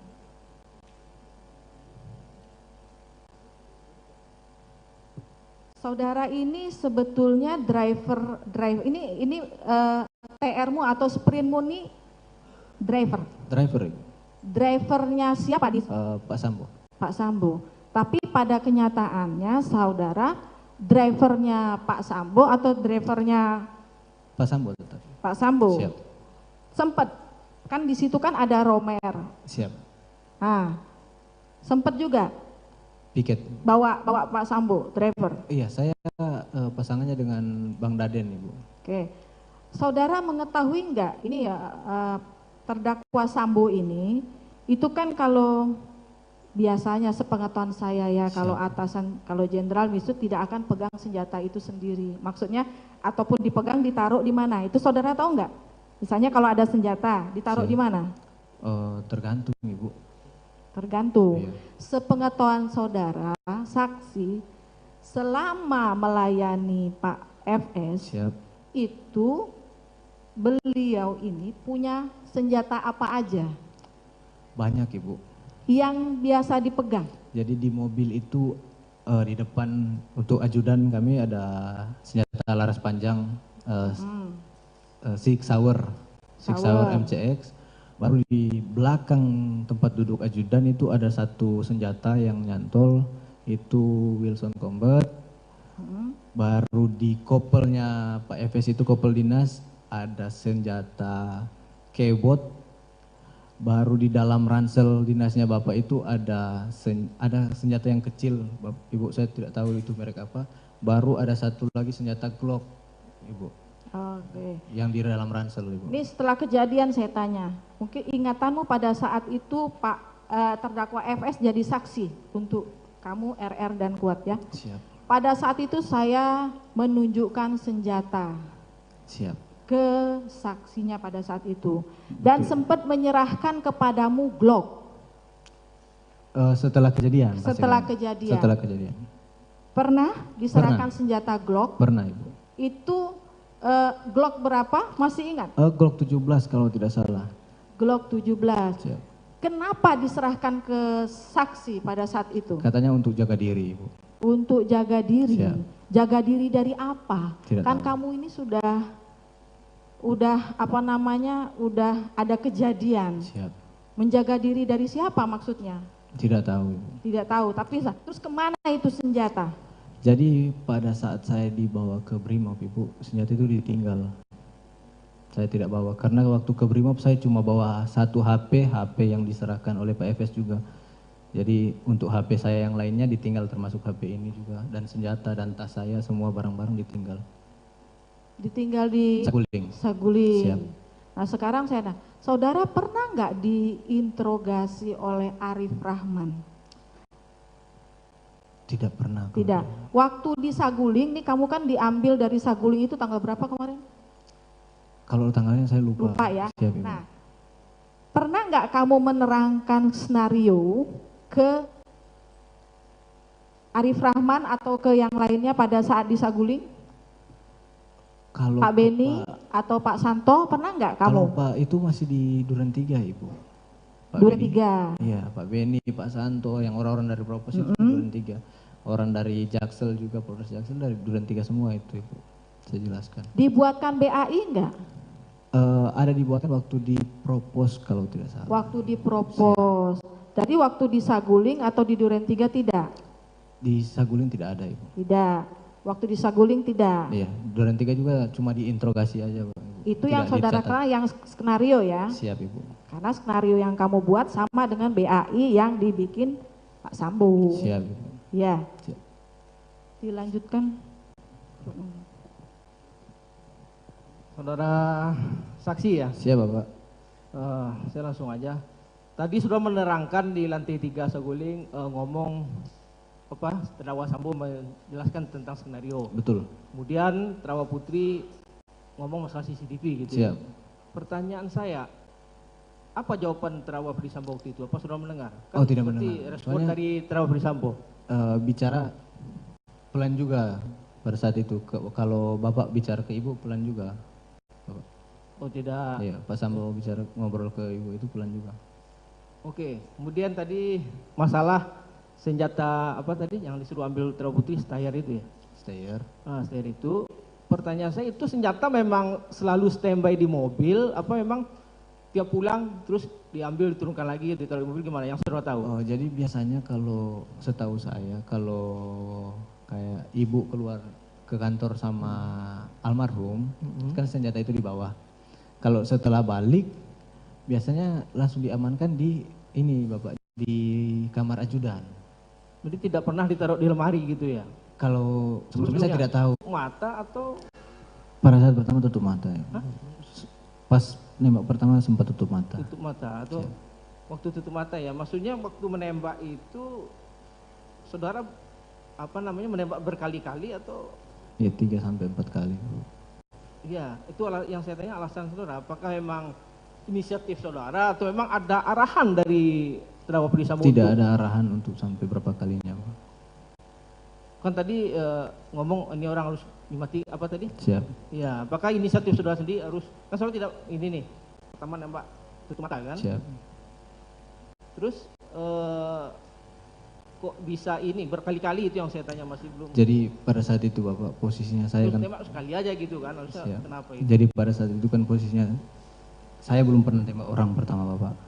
Saudara ini sebetulnya driver ini TR-mu atau sprintmu ini driver. Driver, Ibu. Drivernya siapa di Pak Sambo. Pak Sambo. Tapi pada kenyataannya saudara drivernya Pak Sambo atau drivernya Pak Sambo tetap. Pak Sambo. Siap. Sempat kan di situ kan ada Romer. Siap. Nah, sempat juga Piket. bawa Pak Sambo driver. Iya, saya pasangannya dengan Bang Daden, Ibu. Oke. Saudara mengetahui enggak ini ya terdakwa Sambo ini itu kan kalau biasanya sepengetahuan saya ya kalau atasan kalau jenderal itu tidak akan pegang senjata itu sendiri. Maksudnya ataupun dipegang ditaruh di mana? Itu saudara tahu enggak? Misalnya kalau ada senjata ditaruh di mana? Tergantung, Ibu. Tergantung. Iya. Sepengetahuan saudara, saksi selama melayani Pak FS Siap. itu beliau ini punya senjata apa aja Banyak, Ibu. yang biasa dipegang? Jadi di mobil itu di depan untuk ajudan kami ada senjata laras panjang Sig Sauer MCX. Baru di belakang tempat duduk ajudan itu ada satu senjata yang nyantol, itu Wilson Combat. Baru di kopelnya Pak FS itu kopel dinas ada senjata Kebot. Baru di dalam ransel dinasnya Bapak itu ada senjata yang kecil, Ibu, saya tidak tahu itu merek apa. Baru ada satu lagi senjata Glock, Ibu. Oke. Yang di dalam ransel, Ibu. Ini setelah kejadian saya tanya, mungkin ingatanmu pada saat itu Pak terdakwa FS jadi saksi untuk kamu RR dan Kuat ya? Siap. Pada saat itu saya menunjukkan senjata. Siap. Ke saksinya pada saat itu dan sempat menyerahkan kepadamu Glock. Setelah kejadian. Setelah pastikan. kejadian. Setelah kejadian. Pernah diserahkan senjata Glock? Pernah, Ibu. Itu Glock berapa? Masih ingat? Glock 17 kalau tidak salah. Glock 17. Siap. Kenapa diserahkan ke saksi pada saat itu? Katanya untuk jaga diri, Ibu. Untuk jaga diri. Siap. Jaga diri dari apa? Tidak Kan tahu. kamu ini sudah apa namanya? Udah ada kejadian. Siap. Menjaga diri dari siapa maksudnya? Tidak tahu. Tidak tahu, tapi terus kemana itu senjata? Jadi pada saat saya dibawa ke Brimob, Ibu, senjata itu ditinggal. Saya tidak bawa, karena waktu ke Brimob saya cuma bawa satu HP yang diserahkan oleh Pak Efes juga. Jadi untuk HP saya yang lainnya ditinggal, termasuk HP ini juga, dan senjata dan tas saya semua barang-barang ditinggal. Ditinggal di Saguling. Saguling. Siap. Nah sekarang saya saudara pernah nggak diinterogasi oleh Arif Rahman? Tidak pernah. Tidak. Waktu di Saguling nih, kamu kan diambil dari Saguling itu tanggal berapa kemarin? Kalau tanggalnya saya lupa. Lupa ya. Siap, Ibu. Nah, pernah nggak kamu menerangkan skenario ke Arif Rahman atau ke yang lainnya pada saat di Saguling? Kalau Pak Beni atau Pak Santo pernah nggak kamu? Kalau Pak itu masih di Duren 3, Ibu. Pak Duren Beni. 3. Iya, Pak Beni, Pak Santo, yang orang-orang dari Propos itu Duren 3. Orang dari Jaksel juga, Polres Jaksel dari Duren 3 semua itu, Ibu. Saya jelaskan. Dibuatkan BAI enggak? Ada dibuatkan waktu di Propos kalau tidak salah. Waktu di Propos. Jadi waktu di Saguling atau di Duren 3 tidak? Di Saguling tidak ada, Ibu. Tidak. Waktu di Saguling tidak? Iya, Duren 3 juga cuma diinterogasi aja, Pak. Itu Tidak yang saudara dicatat. kenal yang skenario ya? Siap, Ibu. Karena skenario yang kamu buat sama dengan BAI yang dibikin Pak Sambo. Siap, Ibu. Ya. Siap. Dilanjutkan. Saudara saksi ya? Siap, Bapak. Saya langsung aja. Tadi sudah menerangkan di lantai 3 Saguling ngomong terdakwa Sambo menjelaskan tentang skenario. Betul. Kemudian terdakwa Putri ngomong masalah CCTV gitu. Siap. Pertanyaan saya, apa jawaban terdakwa Ferdi Sambo waktu itu? Apa sudah mendengar? Oh, tidak seperti mendengar. respon Soalnya, dari terdakwa Ferdi Sambo. Bicara pelan juga pada saat itu. Kalau Bapak bicara ke Ibu pelan juga. Bapak. Oh tidak. Iya, Pak Sambo bicara ngobrol ke Ibu itu pelan juga. Oke, kemudian tadi masalah senjata apa tadi yang disuruh ambil terdakwa Putri, Steyr itu ya? Steyr. Nah, Steyr itu, pertanyaan saya itu senjata memang selalu standby di mobil, apa memang tiap pulang terus diambil diturunkan lagi ditaruh di mobil, gimana yang saudara tahu? Oh, jadi biasanya kalau setahu saya kalau kayak Ibu keluar ke kantor sama almarhum, kan senjata itu di bawah. Kalau setelah balik biasanya langsung diamankan di ini Bapak, di kamar ajudan. Jadi tidak pernah ditaruh di lemari gitu ya? Kalau sebelumnya saya tidak tahu. Mata atau? Pada saat pertama tutup mata ya. Pas nembak pertama sempat tutup mata. Tutup mata atau waktu tutup mata ya? Maksudnya waktu menembak itu saudara menembak berkali-kali atau? Ya 3 sampai 4 kali. Iya, itu yang saya tanya alasan saudara. Apakah memang inisiatif saudara atau memang ada arahan dari terdakwa Ferdi Sambo? Tidak ada arahan untuk sampai berapa kalinya, Pak. Kan tadi ngomong ini orang harus dimati apa tadi? Siap. Ya, apakah inisiatif saudara sendiri harus, kan saudara tidak ini nih, pertama nembak tutup mata kan? Siap. Terus kok bisa ini berkali-kali, itu yang saya tanya, masih belum. Jadi pada saat itu Bapak posisinya saya terus kan. tembak sekali aja gitu kan, harusnya Siap. kenapa itu? Jadi pada saat itu kan posisinya saya belum pernah tembak orang pertama Bapak.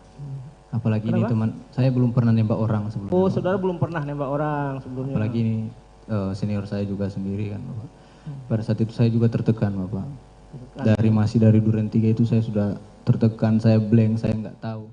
Apalagi ini Kenapa? teman, saya belum pernah nembak orang sebelumnya. Oh, saudara belum pernah nembak orang sebelumnya. Apalagi ini senior saya juga sendiri kan Bapak. Pada saat itu saya juga tertekan Bapak. Masih dari Duren 3 itu saya sudah tertekan, saya blank, saya nggak tahu.